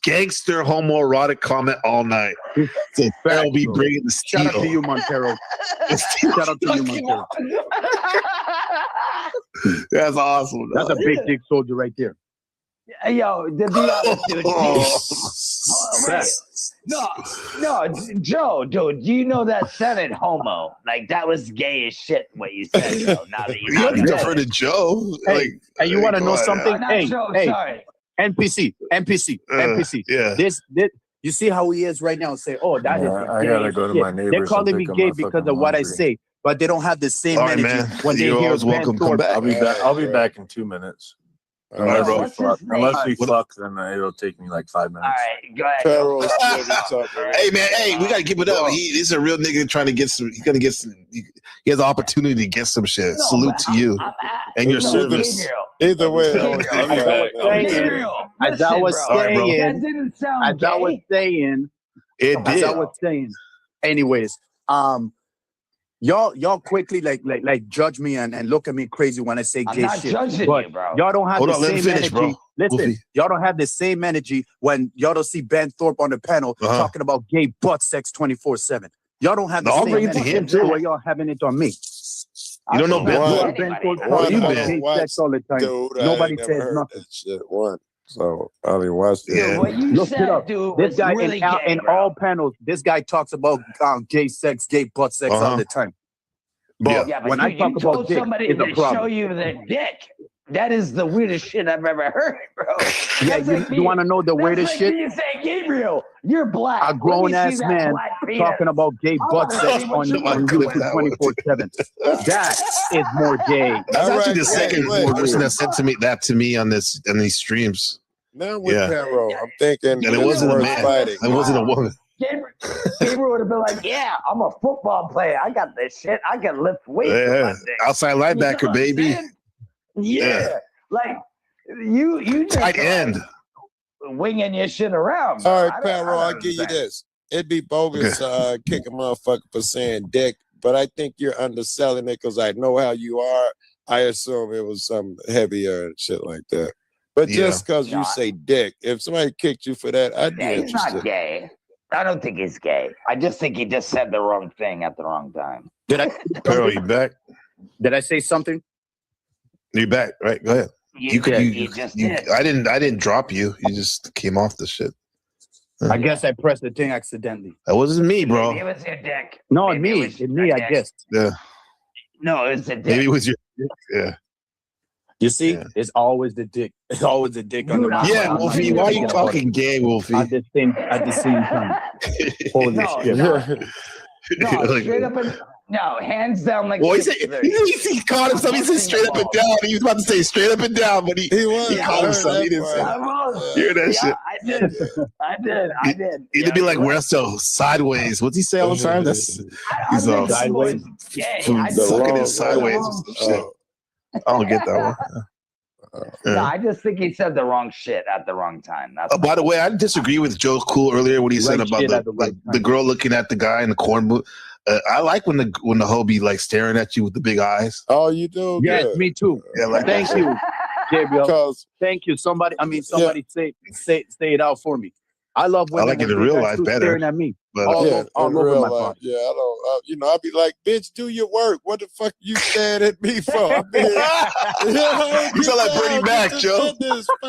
gangster homoerotic comment all night. So I'll be bringing the steel. Shout out to you, Montero. Shout out to you, Montero. That's awesome. That's a big dick soldier right there. Yo, to be honest, dude. No, Joe, dude, you know that sounded homo. Like, that was gay as shit what you said, Joe. Now that you have to defer to Joe. Hey, you want to know something? Hey, Joe, hey, sorry. NPC. Yeah. This, you see how he is right now? Say, oh, that is. I gotta go to my neighbors. They're calling me gay because of what I say, but they don't have the same energy when they hear welcome. Come back. I'll be back in 2 minutes. Unless we fuck, then it'll take me like 5 minutes. All right, go ahead. Hey man, we gotta give it up. He's a real nigga trying to get some. He's gonna get some. He has the opportunity to get some shit. Salute to you and your service. Either way, as I was bro, saying, that didn't sound as I was gay. saying, It as I did. was saying. Anyways, y'all quickly like judge me and look at me crazy when I say I'm gay not shit. judging But you, bro. y'all don't have Hold the on, let same him finish, energy. bro. Listen, Wolfie. y'all don't have the same energy when y'all don't see Ben Thorpe on the panel talking about gay butt sex 24/7. Y'all don't have the I'll same bring it to energy him too. where y'all having it on me. You don't know Ben You Thorpe? have Ben Thorpe Where talking you about been? gay sex all the time. Dude, I Nobody ain't never says heard nothing. that shit once. So I didn't watch Dude, that. what you Look it said, up. dude, This was guy really gay, in bro. all panels, this guy talks about gay sex, gay butt sex all the time. But Yeah, but when I talk you about told dick, somebody it's a to problem. show you their dick. That is the weirdest shit I've ever heard, bro. Yeah, That's you want to know the that's weirdest like shit? me saying, Gabriel, you're black. A Let me grown see ass that man black penis. talking about gay I butt wanna sex see what on you look YouTube like. 24/7. That is more gay. That's All actually right, the second wait. person that sent that to me on these streams. Now with Yeah. Perro, I'm thinking And it it's wasn't a worth man. fighting. It wasn't a woman. Gabriel would have been like, yeah, I'm a football player. I got this shit. I can lift weights with Yeah. my dick. Outside You know linebacker, what I'm baby. saying? Yeah. Like, you just Tight like, end. winging your shit around. All bro. right, Perro, I'll give you this. It'd be bogus kick a motherfucker for saying dick, but I think you're underselling it because I know how you are. I assume it was some heavier and shit like that. But just because you say dick, if somebody kicked you for that, I'd be Yeah, he's interested. not gay. I don't think he's gay. I just think he just said the wrong thing at the wrong time. Did I? Perro, you back? Did I say something? You back? Right? Go ahead. You just did. I didn't drop you. You just came off the shit. I guess I pressed the thing accidentally. That wasn't me, bro. Maybe it was your dick. No, Maybe me. it was It's me, your I dick. guess. Yeah. No, it was the dick. Maybe it was your yeah. You see, it's always the dick. It's always the dick on the mouth. Yeah, Wolfie, why are you talking gay, Wolfie? At the same time. Holy shit. No, straight up and no, hands down like Well, he 6:30. he caught himself. He said straight up and down. He was about to say straight up and down, but he caught himself. He didn't say that. Hear that shit? I did. Either be like Westo sideways. What's he say all the time? That's he's all sideways. sucking it sideways. Shit. I don't get that one. No, I just think he said the wrong shit at the wrong time. That's By the way, I disagree with Joe Cool earlier what he said Right about shit at the right the girl looking at the guy in the corn booth. I like when the hoe be like staring at you with the big eyes. Oh, you do? Yes, Good. me too. Yeah, like Thank that. you, Gabriel. Because Thank you. Somebody say it out for me. I love women. I like it when in big real guys life too better. staring at me. But all in over real my life, body. yeah, I don't. I'll be like, bitch, do your work. What the fuck you staring at me for? I mean, you sound like Bernie Mac, Joe.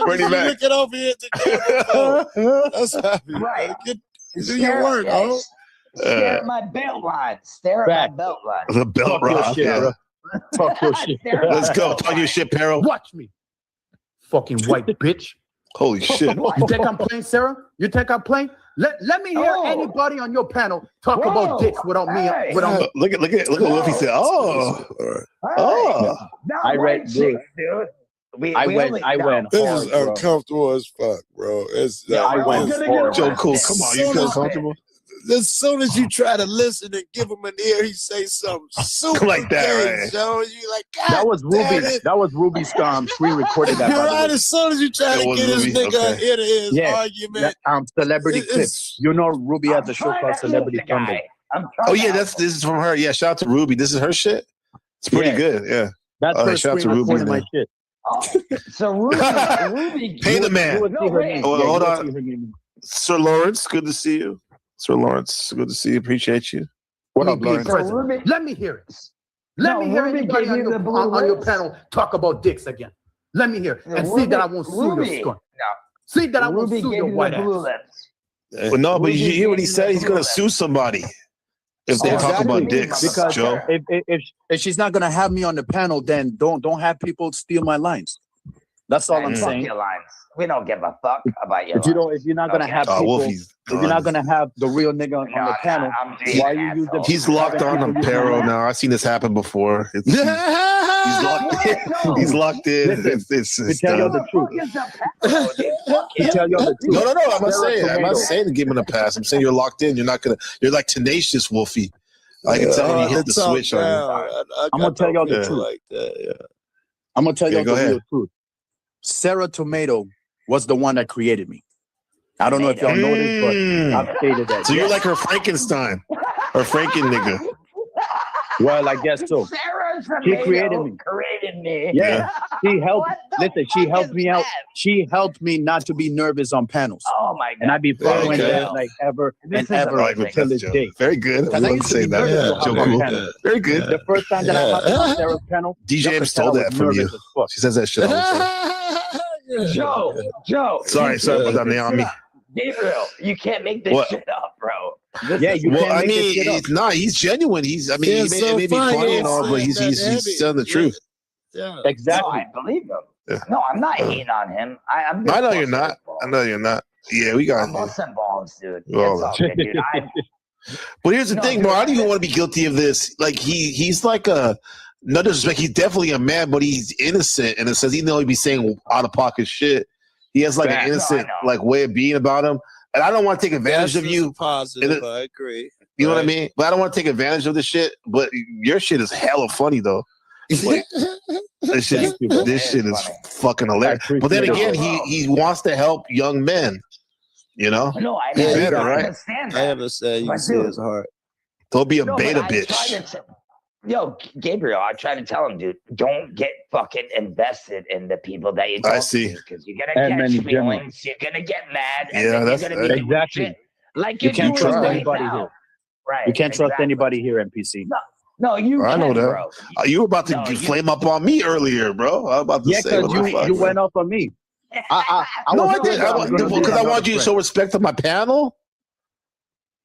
Bernie Mac. Looking over here at the camera for. That's happy. Right. Do your work, oh. Stare at my belt line. Stare at my belt line. The belt Talk your rock. shit, Yeah. bro. Talk your shit. Let's go. Talk your shit, Perro. Watch me. Fucking white bitch. Holy shit. You think I'm playing, Sarah? You think I'm playing? Let me hear anybody on your panel talk about dicks without me. Without me. Look at what Wolfie said. Oh. Oh. I read chicks, dude. I went. This hard, is bro. uncomfortable as fuck, bro. It's I went hard. Joe Cool, come on. You feel comfortable? As soon as you try to listen and give him an ear, he say something super Like that, gay, right? Joe. You like, God That was damn Ruby. it. That was Ruby's screen recorded that. You're By the right. way. As soon as you try It to was get this Ruby? nigga Okay. into his Yeah. argument, Celebrity It's- Clips. You know, Ruby has a show called Celebrity Sunday. Oh yeah, this is from her. Yeah, shout out to Ruby. This is her shit. It's pretty Yeah. good. Yeah. That's her shout out screen to Ruby. recording my Man. shit. So Ruby Pay the man. You would see her name. Oh, Yeah, hold you would on. see her name. Sir Lawrence, good to see you. Sir Lawrence, good to see you. Appreciate you. What up, Being Lawrence? president. Let me hear it. Let me hear Ruby anybody gave you the blue on your lips. panel talk about dicks again. Let me hear and see that I won't sue your Ruby. scorn. See that I won't Ruby sue gave your you white the blue ass. lips. Well, no, but Ruby you hear what he gave you said? the He's gonna blue sue lips. somebody if they talk Exactly. about dicks, Because Joe. if she's not gonna have me on the panel, then don't have people steal my lines. That's all I'm Fuck saying. your lines. We don't give a fuck about your If you lines. don't, if you're not gonna Okay. have Oh, people, Wolfie's if you're not done. gonna have the real nigga on the panel, I'm being why an you use asshole. the? He's locked on a Perro now. I've seen this happen before. He's locked in. He's locked in. Listen, It's to tell you done. the truth. To tell you the truth. No. I'm not Sarah saying. I'm not Tomato. saying to give him a pass. I'm saying you're locked in. You're not gonna. You're like tenacious, Wolfie. I can tell when you hit the switch on you. I'm gonna tell y'all the truth. like that. Yeah. I'm gonna tell Yeah, y'all go the ahead. real truth. Sarah Tomato was the one that created me. I don't know if y'all know this, but I've stated that. So you're like her Frankenstein, her Franken nigga. Well, I guess so. Sarah She created me. Created me. Yeah, she helped. What the Listen, she fuck helped is me out. that? She helped me not to be nervous on panels. Oh my god! And I'd be following Okay. that like ever This and is ever amazing. until this day. Very good. Because I used to be nervous Yeah, to hop Joe on cool. panels. Very good. The first time that I hopped on Sarah's panel, DJ y'all M could stole tell I that was from you. nervous as fuck. She says that shit all the time. Joe. Sorry about that, Naomi. Gabriel, you can't make this What? shit up, bro. Well, I mean, it's not. He's genuine. He's. I mean, Yeah, he may, so it may be funny. funny and all, but It's he's telling the truth. Yeah. Exactly. No, I believe him. Yeah. No, I'm not hating on him. I'm just I know you're busting not. his balls. I know you're not. Yeah, we got I'm busting balls, dude. Well, It's all good, dude. But here's the No, thing, dude, bro. I don't even want to be guilty of this. Like he's like a no disrespect. He's definitely a man, but he's innocent in a sense. Even though he be saying out of pocket shit, he has like an innocent like way of being about him. And I don't want to take advantage of you. Positive, I agree. You know what I mean? But I don't want to take advantage of this shit. But your shit is hella funny though. Like, this shit is fucking hilarious. But then again, he wants to help young men. You know? No, I He's better, I right? understand I that. understand. You But see dude, his heart. Don't be a no, beta but I try bitch. to Yo, Gabriel, I try to tell him, dude, don't get fucking invested in the people that you talk I see. to because you're gonna catch feelings, you're gonna get mad, and Yeah, then that's you're gonna be doing exactly. shit like You you're can't doing trust right anybody now. here. Right. You can't trust exactly. anybody here, NPC. No, you I can, know that. bro. You were about to flame up on me earlier, bro. I was about to Yeah, say, what the because fuck, you bro? went off on me. I No, was I did. Because I want you to show respect to my panel.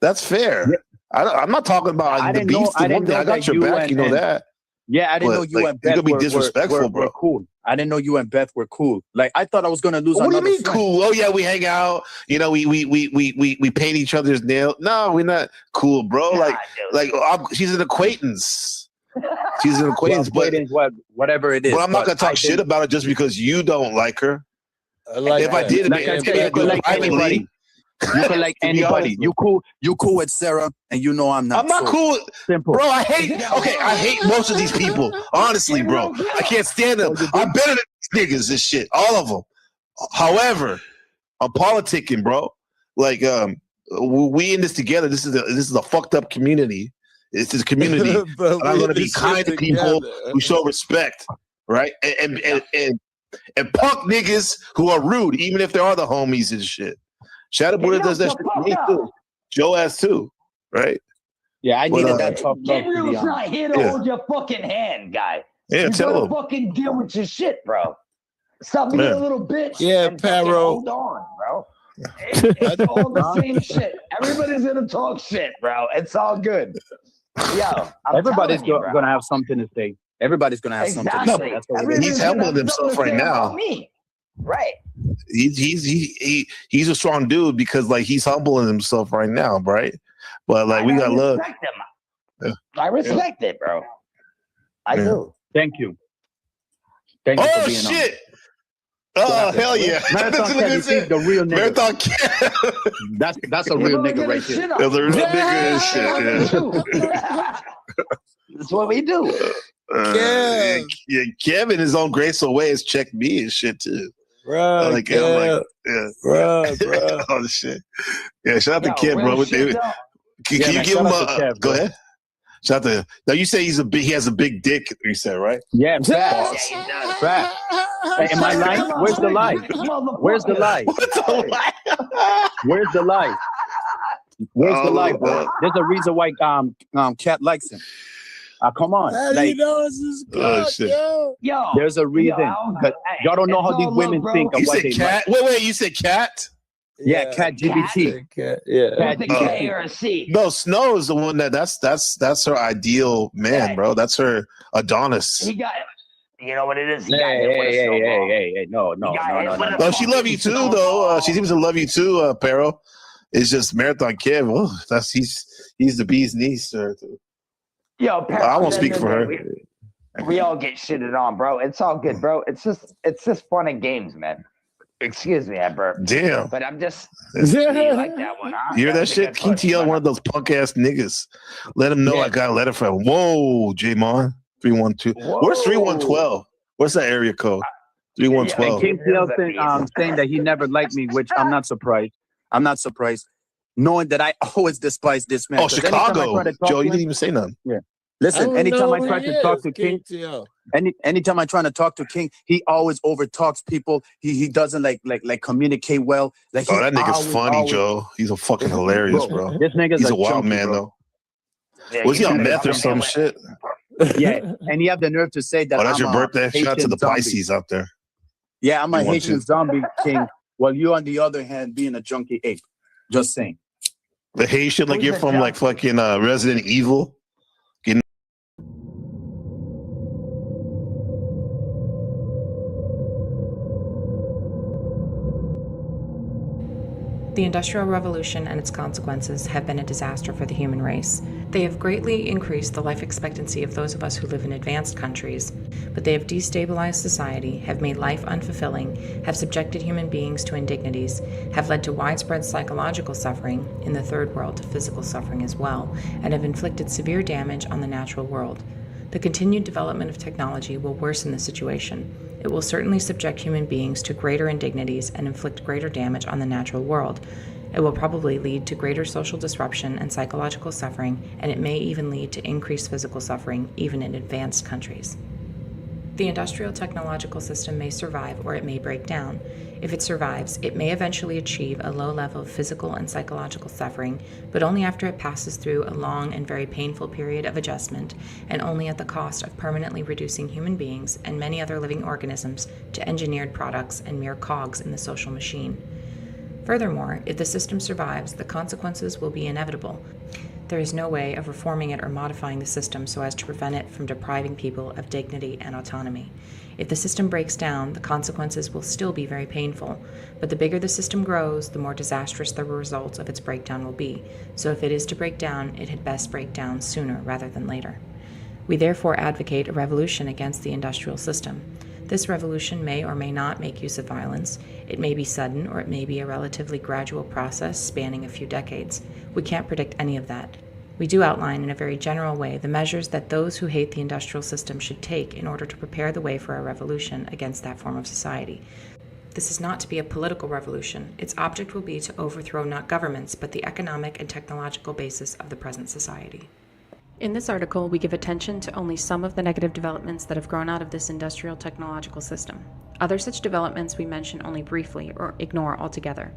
That's fair. Yeah. I'm not talking about I the didn't know- beast. I The one didn't thing know I got that your you back. and- You know and- that. Yeah, I didn't know you like, and Beth you're gonna be were disrespectful, bro. cool. I didn't know you and Beth were cool. Like I thought I was gonna lose. What do you another mean friend. cool? Oh yeah, we hang out. You know, we paint each other's nails. No, we're not cool, bro. She's an acquaintance. She's an acquaintance, Well, whatever it is. But I'm not gonna talk I shit think- about it just because you don't like her. like if I did, Like I said, you could like anybody. You can like To be anybody. honest. You cool with Sarah, and you know I'm not. I'm not So, cool. Simple. Bro, I hate most of these people. Honestly, bro. I can't stand them. I'm better than these niggas and shit. All of them. However, I'm politicking, bro. Like, we in this together. This is a fucked up community. This is a community. But and I'm we gonna in be this kind shit to people together. who show respect. Right? And punk niggas who are rude, even if they are the homies and shit. Shadow Buddha does that shit to me too. Joe ass too, right? Yeah, I needed that tough love. Gabriel's not here to hold your fucking hand, guy. Yeah, you tell gotta him. fucking deal with your shit, bro. Stop being Man. a little bitch. Yeah, and fucking Paro. hold on, bro. It's all the same shit. Everybody's gonna talk shit, bro. It's all good. Yo, Everybody's telling you, bro. gonna have something to say. Everybody's gonna have something to Exactly. say. That's what it is. Everybody's He's gonna humbling have himself something to right say now. about me. Right. He's a strong dude because like he's humbling himself right now, right? But like we got love. Respect him. I respect it, bro. I do. Thank you. Thank you Oh for being shit! Oh hell yeah! Marathon Cat, you see, the real nigga. Marathon Cat. That's a real nigga right there. That's a real nigga and shit. Yeah. That's what we do. Yeah, Kevin, his own graceful way, has checked me and shit too. Right, like, yeah. Bro. Oh shit. Yeah, shout out to Kev, bro. Can Yeah, you man, give shout him out to Kev, go bro. ahead? Shout out to now. You say he has a big dick. You said right? Yeah, fact. Fact. Hey, am I lying? Where's the lie? Where's the lie? What's the lie? Where's the lie? Where's the lie, bro? man. There's a reason why Cat likes him. Come on. How do Like, you know it's his cock, shit. Yo. there's a reason. But y'all don't know how these women think of You what said they cat? like. Wait. You said cat? Yeah, Cat GBT. Yeah. Cat With a K GBT. or a C. No, Snow is the one that's her ideal man, Yeah. bro. That's her Adonis. He got you know what it is? He got Hey, hit with a snowball. hey, no. Oh, she love you too, though. She seems to love you too, Pero. It's just Marathon Kev. Oh, he's the bee's niece. Yo, I won't speak for her. We all get shitted on, bro. It's all good, bro. It's just fun and games, man. Excuse me, I burped. Damn. But I'm just you like that one, huh? You hear that That's a shit? good push, KTL, brother. one of those punk ass niggas. Let him know I got a letter from him. Whoa, J-Mon. 312. Whoa. Where's 3112? What's that area code? And 3112. KPL saying that he never liked me, which I'm not surprised. I'm not surprised, knowing that I always despise this man. Oh, 'Cause anytime I Chicago. try to talk Joe, to you him- didn't even say nothing. Yeah. I Listen, don't anytime know I who try he to talk is, to King, KTL. anytime I try to talk to King, he always overtalks people. He doesn't like communicate well. Like Oh, he that nigga's always, funny, always, Joe. He's a fucking hilarious, bro. bro. This nigga's He's a junkie, wild man, bro. though. Yeah, Was he you on gotta meth or tell me some what- shit? Yeah, and he have the nerve to say that Oh, that's I'm your a birthday? Shout out to Haitian the zombie. Pisces out there. Yeah, I'm a You want Haitian to- zombie king, while you, on the other hand, being a junkie ape. Just saying. The Haitian, like Who's you're the from like fucking Resident Evil. Getting The Industrial Revolution and its consequences have been a disaster for the human race. They have greatly increased the life expectancy of those of us who live in advanced countries, but they have destabilized society, have made life unfulfilling, have subjected human beings to indignities, have led to widespread psychological suffering, in the third world to physical suffering as well, and have inflicted severe damage on the natural world. The continued development of technology will worsen the situation. It will certainly subject human beings to greater indignities and inflict greater damage on the natural world. It will probably lead to greater social disruption and psychological suffering, and it may even lead to increased physical suffering, even in advanced countries. The industrial technological system may survive or it may break down. If it survives, it may eventually achieve a low level of physical and psychological suffering, but only after it passes through a long and very painful period of adjustment, and only at the cost of permanently reducing human beings and many other living organisms to engineered products and mere cogs in the social machine. Furthermore, if the system survives, the consequences will be inevitable. There is no way of reforming it or modifying the system so as to prevent it from depriving people of dignity and autonomy. If the system breaks down, the consequences will still be very painful, but the bigger the system grows, the more disastrous the results of its breakdown will be. So if it is to break down, it had best break down sooner rather than later. We therefore advocate a revolution against the industrial system. This revolution may or may not make use of violence. It may be sudden, or it may be a relatively gradual process spanning a few decades. We can't predict any of that. We do outline in a very general way the measures that those who hate the industrial system should take in order to prepare the way for a revolution against that form of society. This is not to be a political revolution. Its object will be to overthrow not governments, but the economic and technological basis of the present society. In this article, we give attention to only some of the negative developments that have grown out of this industrial technological system. Other such developments we mention only briefly or ignore altogether.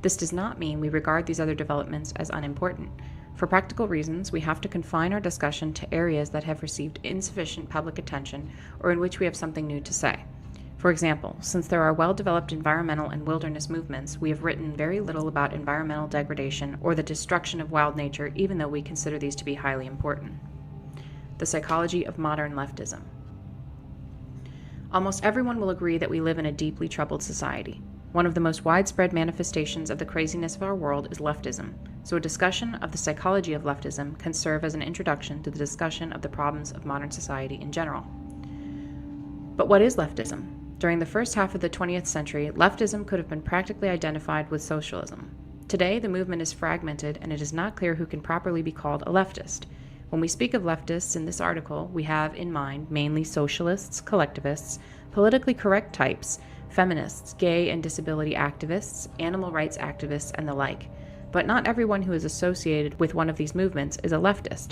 This does not mean we regard these other developments as unimportant. For practical reasons, we have to confine our discussion to areas that have received insufficient public attention or in which we have something new to say. For example, since there are well-developed environmental and wilderness movements, we have written very little about environmental degradation or the destruction of wild nature, even though we consider these to be highly important. The psychology of modern leftism. Almost everyone will agree that we live in a deeply troubled society. One of the most widespread manifestations of the craziness of our world is leftism, so a discussion of the psychology of leftism can serve as an introduction to the discussion of the problems of modern society in general. But what is leftism? During the first half of the 20th century, leftism could have been practically identified with socialism. Today, the movement is fragmented, and it is not clear who can properly be called a leftist. When we speak of leftists in this article, we have in mind mainly socialists, collectivists, politically correct types, feminists, gay and disability activists, animal rights activists, and the like. But not everyone who is associated with one of these movements is a leftist.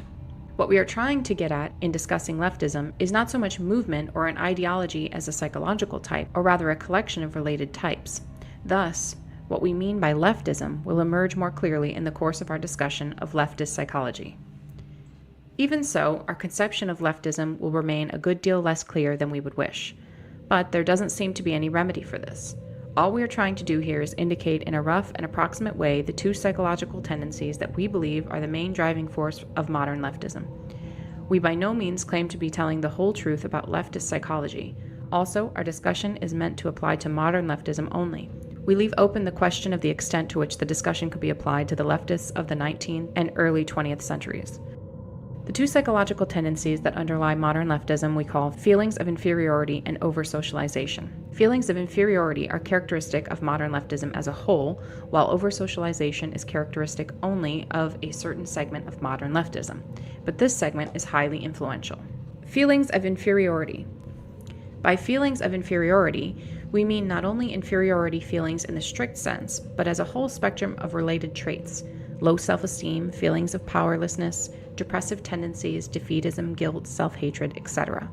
What we are trying to get at in discussing leftism is not so much movement or an ideology as a psychological type, or rather a collection of related types. Thus, what we mean by leftism will emerge more clearly in the course of our discussion of leftist psychology. Even so, our conception of leftism will remain a good deal less clear than we would wish. But there doesn't seem to be any remedy for this. All we are trying to do here is indicate in a rough and approximate way the two psychological tendencies that we believe are the main driving force of modern leftism. We by no means claim to be telling the whole truth about leftist psychology. Also, our discussion is meant to apply to modern leftism only. We leave open the question of the extent to which the discussion could be applied to the leftists of the 19th and early 20th centuries. The two psychological tendencies that underlie modern leftism we call feelings of inferiority and over-socialization. Feelings of inferiority are characteristic of modern leftism as a whole, while over-socialization is characteristic only of a certain segment of modern leftism. But this segment is highly influential. Feelings of inferiority. By feelings of inferiority, we mean not only inferiority feelings in the strict sense, but as a whole spectrum of related traits: low self-esteem, feelings of powerlessness, depressive tendencies, defeatism, guilt, self-hatred, etc.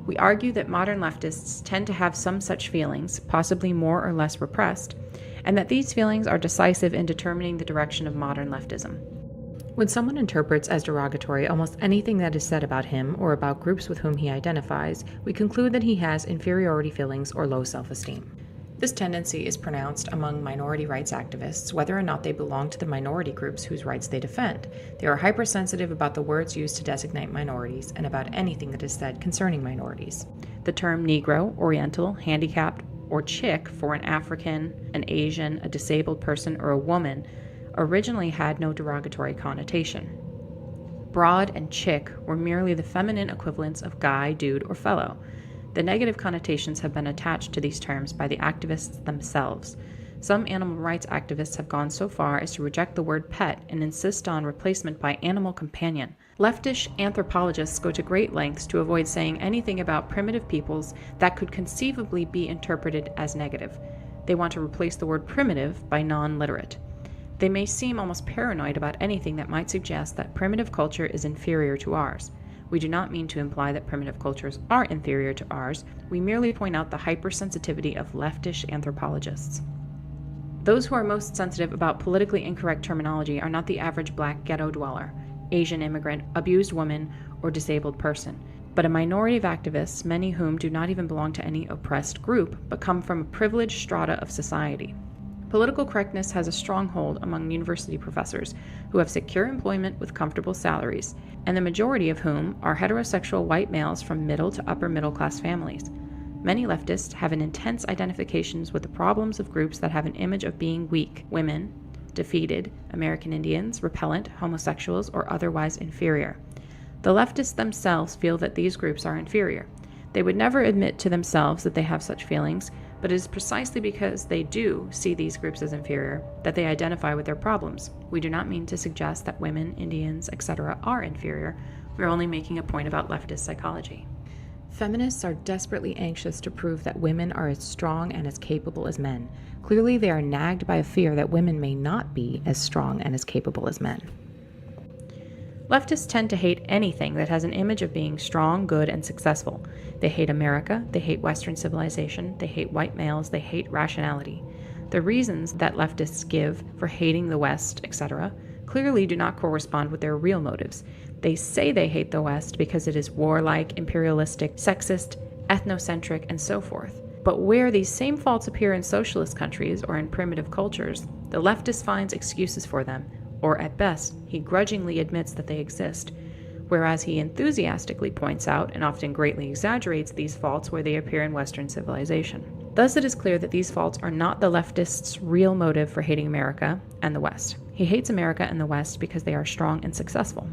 We argue that modern leftists tend to have some such feelings, possibly more or less repressed, and that these feelings are decisive in determining the direction of modern leftism. When someone interprets as derogatory almost anything that is said about him or about groups with whom he identifies, we conclude that he has inferiority feelings or low self-esteem. This tendency is pronounced among minority rights activists, whether or not they belong to the minority groups whose rights they defend. They are hypersensitive about the words used to designate minorities and about anything that is said concerning minorities. The term Negro, Oriental, handicapped, or chick for an African, an Asian, a disabled person, or a woman originally had no derogatory connotation. Broad and chick were merely the feminine equivalents of guy, dude, or fellow. The negative connotations have been attached to these terms by the activists themselves. Some animal rights activists have gone so far as to reject the word pet and insist on replacement by animal companion. Leftish anthropologists go to great lengths to avoid saying anything about primitive peoples that could conceivably be interpreted as negative. They want to replace the word primitive by non-literate. They may seem almost paranoid about anything that might suggest that primitive culture is inferior to ours. We do not mean to imply that primitive cultures are inferior to ours. We merely point out the hypersensitivity of leftish anthropologists. Those who are most sensitive about politically incorrect terminology are not the average black ghetto dweller, Asian immigrant, abused woman, or disabled person, but a minority of activists, many whom do not even belong to any oppressed group, but come from a privileged strata of society. Political correctness has a stronghold among university professors who have secure employment with comfortable salaries, and the majority of whom are heterosexual white males from middle to upper middle class families. Many leftists have an intense identifications with the problems of groups that have an image of being weak: women, defeated, American Indians, repellent, homosexuals, or otherwise inferior. The leftists themselves feel that these groups are inferior. They would never admit to themselves that they have such feelings, but it is precisely because they do see these groups as inferior that they identify with their problems. We do not mean to suggest that women, Indians, etc. are inferior. We are only making a point about leftist psychology. Feminists are desperately anxious to prove that women are as strong and as capable as men. Clearly, they are nagged by a fear that women may not be as strong and as capable as men. Leftists tend to hate anything that has an image of being strong, good, and successful. They hate America, they hate Western civilization, they hate white males, they hate rationality. The reasons that leftists give for hating the West, etc., clearly do not correspond with their real motives. They say they hate the West because it is warlike, imperialistic, sexist, ethnocentric, and so forth. But where these same faults appear in socialist countries or in primitive cultures, the leftist finds excuses for them, or at best, he grudgingly admits that they exist, whereas he enthusiastically points out and often greatly exaggerates these faults where they appear in Western civilization. Thus it is clear that these faults are not the leftist's real motive for hating America and the West. He hates America and the West because they are strong and successful.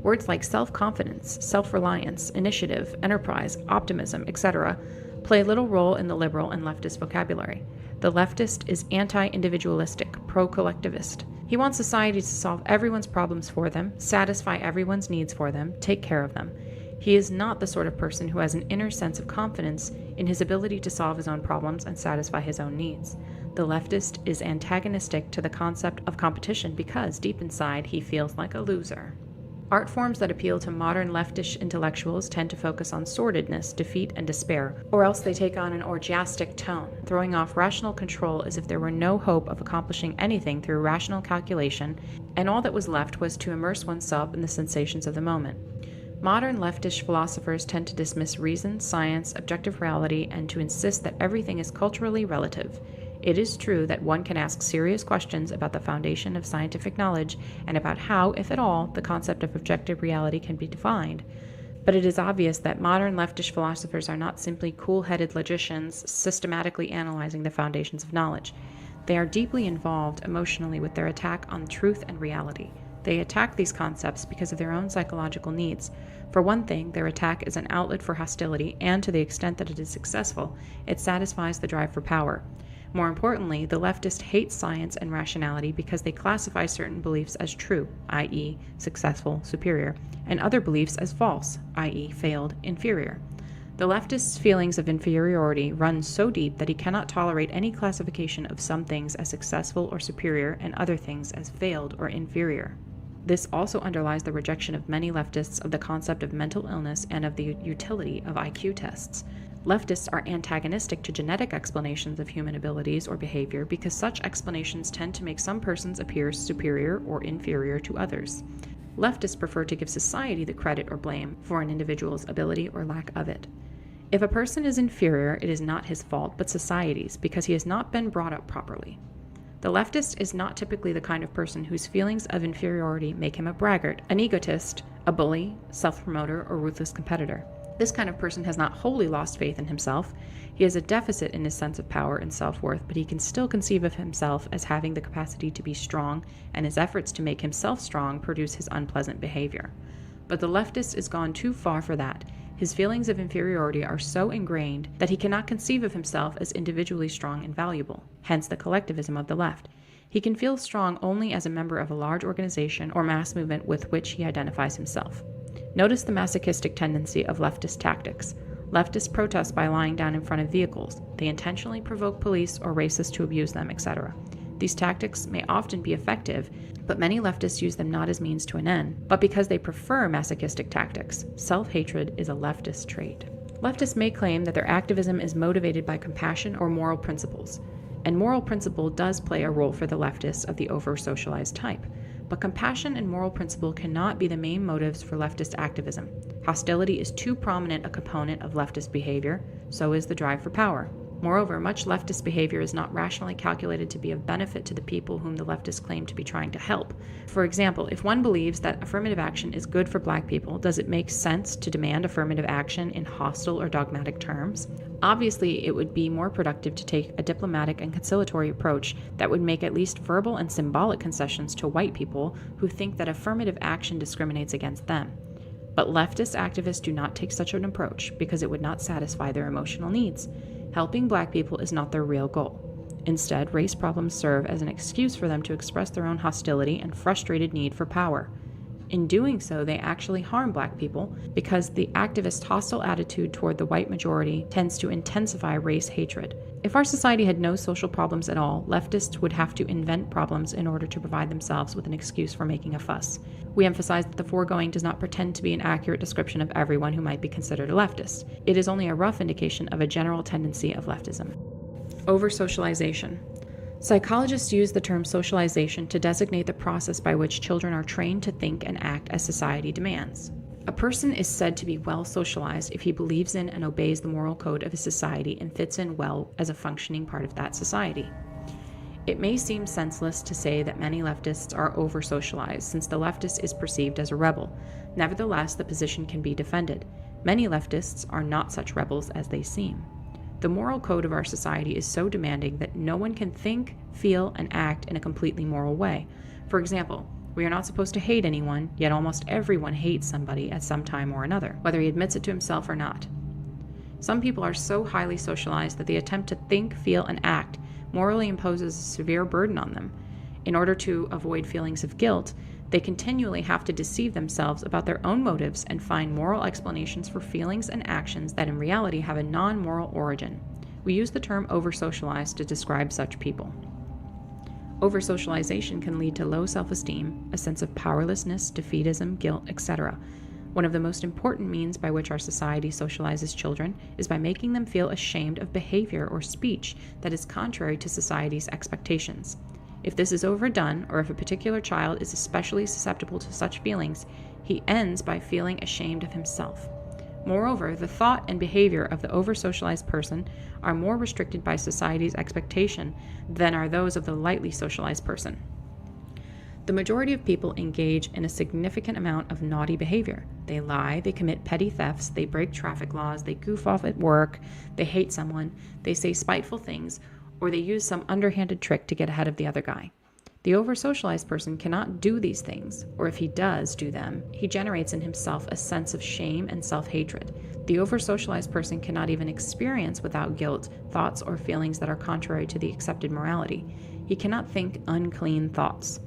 Words like self-confidence, self-reliance, initiative, enterprise, optimism, etc. play little role in the liberal and leftist vocabulary. The leftist is anti-individualistic, pro-collectivist. He wants society to solve everyone's problems for them, satisfy everyone's needs for them, take care of them. He is not the sort of person who has an inner sense of confidence in his ability to solve his own problems and satisfy his own needs. The leftist is antagonistic to the concept of competition because, deep inside, he feels like a loser. Art forms that appeal to modern leftish intellectuals tend to focus on sordidness, defeat, and despair, or else they take on an orgiastic tone, throwing off rational control as if there were no hope of accomplishing anything through rational calculation, and all that was left was to immerse oneself in the sensations of the moment. Modern leftish philosophers tend to dismiss reason, science, objective reality, and to insist that everything is culturally relative. It is true that one can ask serious questions about the foundation of scientific knowledge and about how, if at all, the concept of objective reality can be defined. But it is obvious that modern leftish philosophers are not simply cool-headed logicians systematically analyzing the foundations of knowledge. They are deeply involved emotionally with their attack on truth and reality. They attack these concepts because of their own psychological needs. For one thing, their attack is an outlet for hostility, and to the extent that it is successful, it satisfies the drive for power. More importantly, the leftist hates science and rationality because they classify certain beliefs as true, i.e., successful, superior, and other beliefs as false, i.e., failed, inferior. The The leftist's feelings of inferiority run so deep that he cannot tolerate any classification of some things as successful or superior and other things as failed or inferior. This also underlies the rejection of many leftists of the concept of mental illness and of the utility of IQ tests. Leftists are antagonistic to genetic explanations of human abilities or behavior because such explanations tend to make some persons appear superior or inferior to others. Leftists prefer to give society the credit or blame for an individual's ability or lack of it. If a person is inferior, it is not his fault, but society's, because he has not been brought up properly. The leftist is not typically the kind of person whose feelings of inferiority make him a braggart, an egotist, a bully, self-promoter, or ruthless competitor. This kind of person has not wholly lost faith in himself. He has a deficit in his sense of power and self-worth, but he can still conceive of himself as having the capacity to be strong, and his efforts to make himself strong produce his unpleasant behavior. But the leftist is gone too far for that. His feelings of inferiority are so ingrained that he cannot conceive of himself as individually strong and valuable, hence the collectivism of the left. He can feel strong only as a member of a large organization or mass movement with which he identifies himself. Notice the masochistic tendency of leftist tactics. Leftists protest by lying down in front of vehicles. They intentionally provoke police or racists to abuse them, etc. These tactics may often be effective, but many leftists use them not as means to an end, but because they prefer masochistic tactics. Self-hatred is a leftist trait. Leftists may claim that their activism is motivated by compassion or moral principles, and moral principle does play a role for the leftists of the over-socialized type. But compassion and moral principle cannot be the main motives for leftist activism. Hostility is too prominent a component of leftist behavior, so is the drive for power. Moreover, much leftist behavior is not rationally calculated to be of benefit to the people whom the leftists claim to be trying to help. For example, if one believes that affirmative action is good for black people, does it make sense to demand affirmative action in hostile or dogmatic terms? Obviously, it would be more productive to take a diplomatic and conciliatory approach that would make at least verbal and symbolic concessions to white people who think that affirmative action discriminates against them. But leftist activists do not take such an approach because it would not satisfy their emotional needs. Helping black people is not their real goal. Instead, race problems serve as an excuse for them to express their own hostility and frustrated need for power. In doing so, they actually harm black people because the activist hostile attitude toward the white majority tends to intensify race hatred. If our society had no social problems at all, leftists would have to invent problems in order to provide themselves with an excuse for making a fuss. We emphasize that the foregoing does not pretend to be an accurate description of everyone who might be considered a leftist. It is only a rough indication of a general tendency of leftism. Over-socialization. Psychologists use the term socialization to designate the process by which children are trained to think and act as society demands. A person is said to be well socialized if he believes in and obeys the moral code of his society and fits in well as a functioning part of that society. It may seem senseless to say that many leftists are over-socialized, since the leftist is perceived as a rebel. Nevertheless, the position can be defended. Many leftists are not such rebels as they seem. The moral code of our society is so demanding that no one can think, feel, and act in a completely moral way. For example, we are not supposed to hate anyone, yet almost everyone hates somebody at some time or another, whether he admits it to himself or not. Some people are so highly socialized that the attempt to think, feel, and act morally imposes a severe burden on them. In order to avoid feelings of guilt, they continually have to deceive themselves about their own motives and find moral explanations for feelings and actions that in reality have a non-moral origin. We use the term over-socialized to describe such people. Over-socialization can lead to low self-esteem, a sense of powerlessness, defeatism, guilt, etc. One of the most important means by which our society socializes children is by making them feel ashamed of behavior or speech that is contrary to society's expectations. If this is overdone, or if a particular child is especially susceptible to such feelings, he ends by feeling ashamed of himself. Moreover, the thought and behavior of the over-socialized person are more restricted by society's expectation than are those of the lightly socialized person. The majority of people engage in a significant amount of naughty behavior. They lie, they commit petty thefts, they break traffic laws, they goof off at work, they hate someone, they say spiteful things, or they use some underhanded trick to get ahead of the other guy. The over-socialized person cannot do these things, or if he does do them, he generates in himself a sense of shame and self-hatred. The over-socialized person cannot even experience without guilt thoughts or feelings that are contrary to the accepted morality. He cannot think unclean thoughts.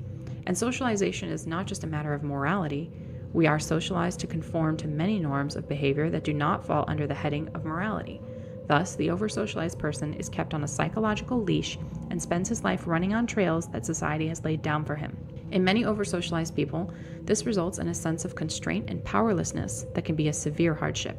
And socialization is not just a matter of morality. We are socialized to conform to many norms of behavior that do not fall under the heading of morality. Thus, the over-socialized person is kept on a psychological leash and spends his life running on trails that society has laid down for him. In many over-socialized people, this results in a sense of constraint and powerlessness that can be a severe hardship.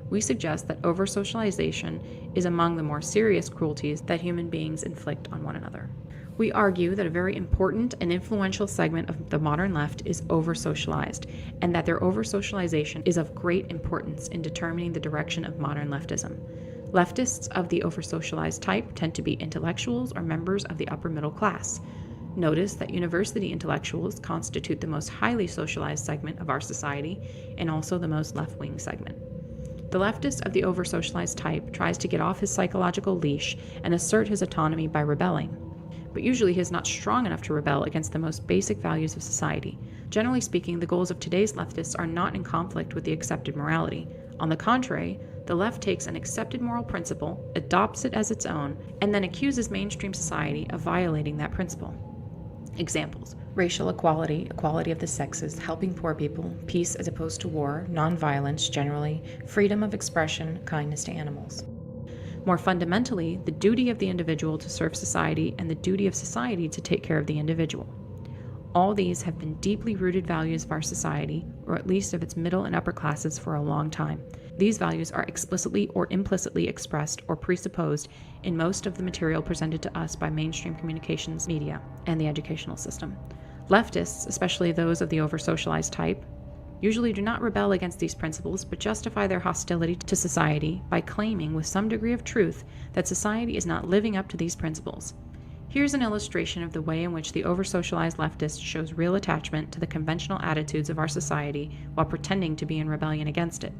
We suggest that over-socialization is among the more serious cruelties that human beings inflict on one another. We argue that a very important and influential segment of the modern left is over-socialized, and that their over-socialization is of great importance in determining the direction of modern leftism. Leftists of the over-socialized type tend to be intellectuals or members of the upper middle class. Notice that university intellectuals constitute the most highly socialized segment of our society and also the most left-wing segment. The leftist of the over-socialized type tries to get off his psychological leash and assert his autonomy by rebelling. But usually he is not strong enough to rebel against the most basic values of society. Generally speaking, the goals of today's leftists are not in conflict with the accepted morality. On the contrary, the left takes an accepted moral principle, adopts it as its own, and then accuses mainstream society of violating that principle. Examples: racial equality, equality of the sexes, helping poor people, peace as opposed to war, nonviolence generally, freedom of expression, kindness to animals. More fundamentally, the duty of the individual to serve society and the duty of society to take care of the individual. All these have been deeply rooted values of our society, or at least of its middle and upper classes, for a long time. These values are explicitly or implicitly expressed or presupposed in most of the material presented to us by mainstream communications media and the educational system. Leftists, especially those of the over-socialized type, usually do not rebel against these principles, but justify their hostility to society by claiming with some degree of truth that society is not living up to these principles. Here's an illustration of the way in which the over-socialized leftist shows real attachment to the conventional attitudes of our society while pretending to be in rebellion against it.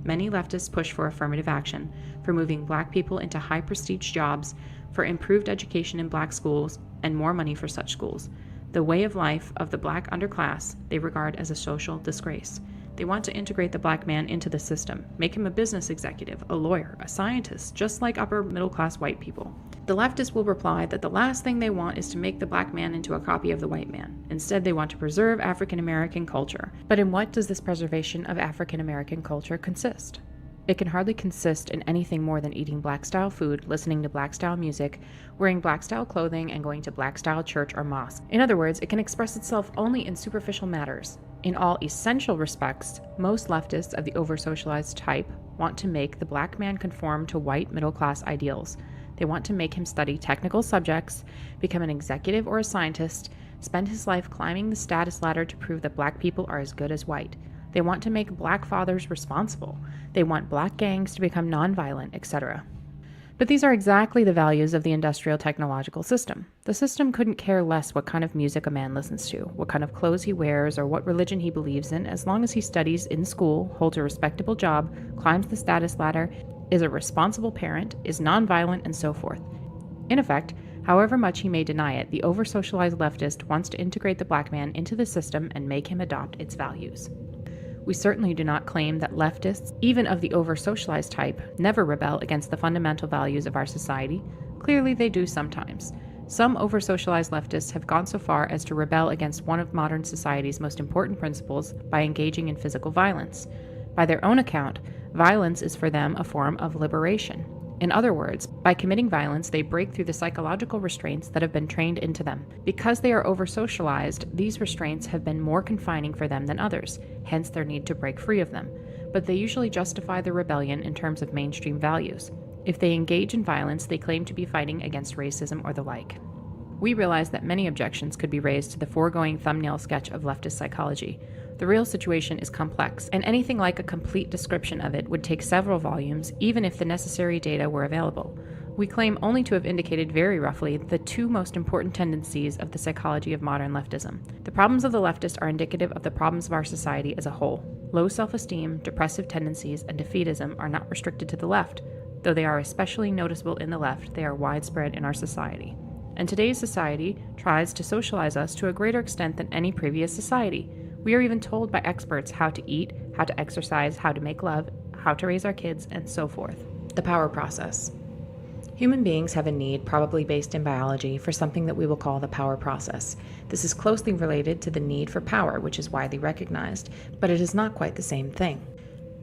Many leftists push for affirmative action, for moving black people into high-prestige jobs, for improved education in black schools, and more money for such schools. The way of life of the black underclass they regard as a social disgrace. They want to integrate the black man into the system, make him a business executive, a lawyer, a scientist, just like upper middle-class white people. The leftists will reply that the last thing they want is to make the black man into a copy of the white man. Instead, they want to preserve African American culture. But in what does this preservation of African American culture consist? It can hardly consist in anything more than eating black-style food, listening to black-style music, wearing black-style clothing, and going to black-style church or mosque. In other words, it can express itself only in superficial matters. In all essential respects, most leftists of the over-socialized type want to make the black man conform to white middle-class ideals. They want to make him study technical subjects, become an executive or a scientist, spend his life climbing the status ladder to prove that black people are as good as white. They want to make black fathers responsible. They want black gangs to become nonviolent, etc. But these are exactly the values of the industrial technological system. The system couldn't care less what kind of music a man listens to, what kind of clothes he wears, or what religion he believes in, as long as he studies in school, holds a respectable job, climbs the status ladder, is a responsible parent, is nonviolent, and so forth. In effect, however much he may deny it, the over-socialized leftist wants to integrate the black man into the system and make him adopt its values. We certainly do not claim that leftists, even of the over-socialized type, never rebel against the fundamental values of our society. Clearly, they do sometimes. Some over-socialized leftists have gone so far as to rebel against one of modern society's most important principles by engaging in physical violence. By their own account, violence is for them a form of liberation. In other words, by committing violence, they break through the psychological restraints that have been trained into them. Because they are over-socialized, these restraints have been more confining for them than others, hence their need to break free of them. But they usually justify their rebellion in terms of mainstream values. If they engage in violence, they claim to be fighting against racism or the like. We realize that many objections could be raised to the foregoing thumbnail sketch of leftist psychology. The real situation is complex, and anything like a complete description of it would take several volumes, even if the necessary data were available. We claim only to have indicated very roughly the two most important tendencies of the psychology of modern leftism. The problems of the leftist are indicative of the problems of our society as a whole. Low self-esteem, depressive tendencies, and defeatism are not restricted to the left. Though they are especially noticeable in the left, they are widespread in our society. And today's society tries to socialize us to a greater extent than any previous society. We are even told by experts how to eat, how to exercise, how to make love, how to raise our kids, and so forth. The power process. Human beings have a need, probably based in biology, for something that we will call the power process. This is closely related to the need for power, which is widely recognized, but it is not quite the same thing.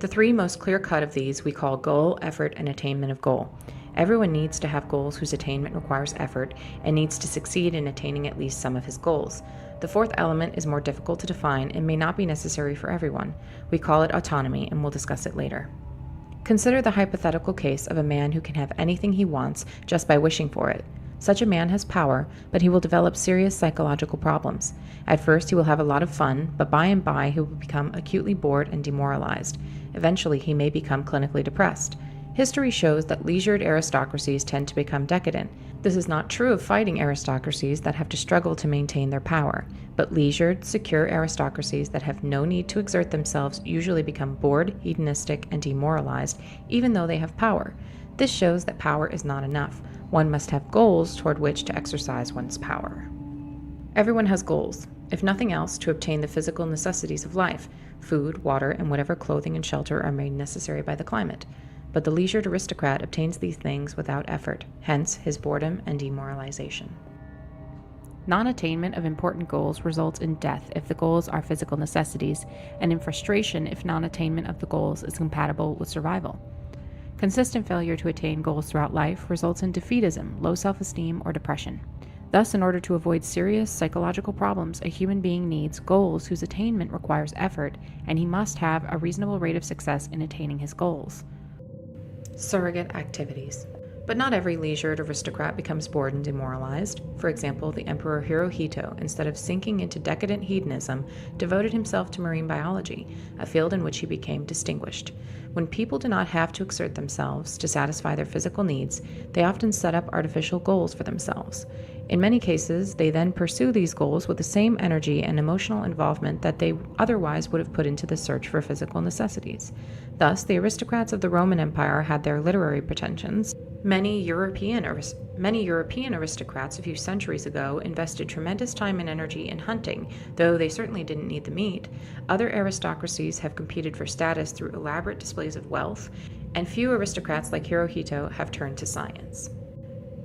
The three most clear-cut of these we call goal, effort, and attainment of goal. Everyone needs to have goals whose attainment requires effort and needs to succeed in attaining at least some of his goals. The fourth element is more difficult to define and may not be necessary for everyone. We call it autonomy, and we'll discuss it later. Consider the hypothetical case of a man who can have anything he wants just by wishing for it. Such a man has power, but he will develop serious psychological problems. At first, he will have a lot of fun, but by and by he will become acutely bored and demoralized. Eventually, he may become clinically depressed. History shows that leisured aristocracies tend to become decadent. This is not true of fighting aristocracies that have to struggle to maintain their power, but leisured, secure aristocracies that have no need to exert themselves usually become bored, hedonistic, and demoralized, even though they have power. This shows that power is not enough. One must have goals toward which to exercise one's power. Everyone has goals, if nothing else, to obtain the physical necessities of life. Food, water, and whatever clothing and shelter are made necessary by the climate. But the leisured aristocrat obtains these things without effort, hence his boredom and demoralization. Non-attainment of important goals results in death if the goals are physical necessities, and in frustration if non-attainment of the goals is compatible with survival. Consistent failure to attain goals throughout life results in defeatism, low self-esteem, or depression. Thus, in order to avoid serious psychological problems, a human being needs goals whose attainment requires effort, and he must have a reasonable rate of success in attaining his goals. Surrogate activities. But not every leisured aristocrat becomes bored and demoralized. For example, the Emperor Hirohito, instead of sinking into decadent hedonism, devoted himself to marine biology, a field in which he became distinguished. When people do not have to exert themselves to satisfy their physical needs, they often set up artificial goals for themselves. In many cases, they then pursue these goals with the same energy and emotional involvement that they otherwise would have put into the search for physical necessities. Thus, the aristocrats of the Roman Empire had their literary pretensions. Many European aristocrats a few centuries ago invested tremendous time and energy in hunting, though they certainly didn't need the meat. Other aristocracies have competed for status through elaborate displays of wealth, and few aristocrats like Hirohito have turned to science.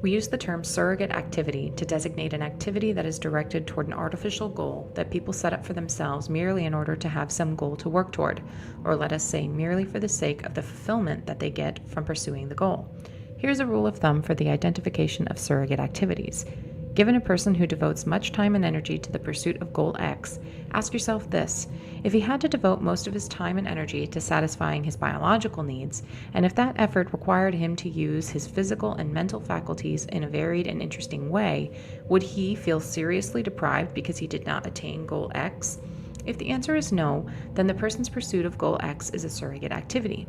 We use the term surrogate activity to designate an activity that is directed toward an artificial goal that people set up for themselves merely in order to have some goal to work toward, or let us say merely for the sake of the fulfillment that they get from pursuing the goal. Here's a rule of thumb for the identification of surrogate activities. Given a person who devotes much time and energy to the pursuit of goal X, ask yourself this: if he had to devote most of his time and energy to satisfying his biological needs, and if that effort required him to use his physical and mental faculties in a varied and interesting way, would he feel seriously deprived because he did not attain goal X? If the answer is no, then the person's pursuit of goal X is a surrogate activity.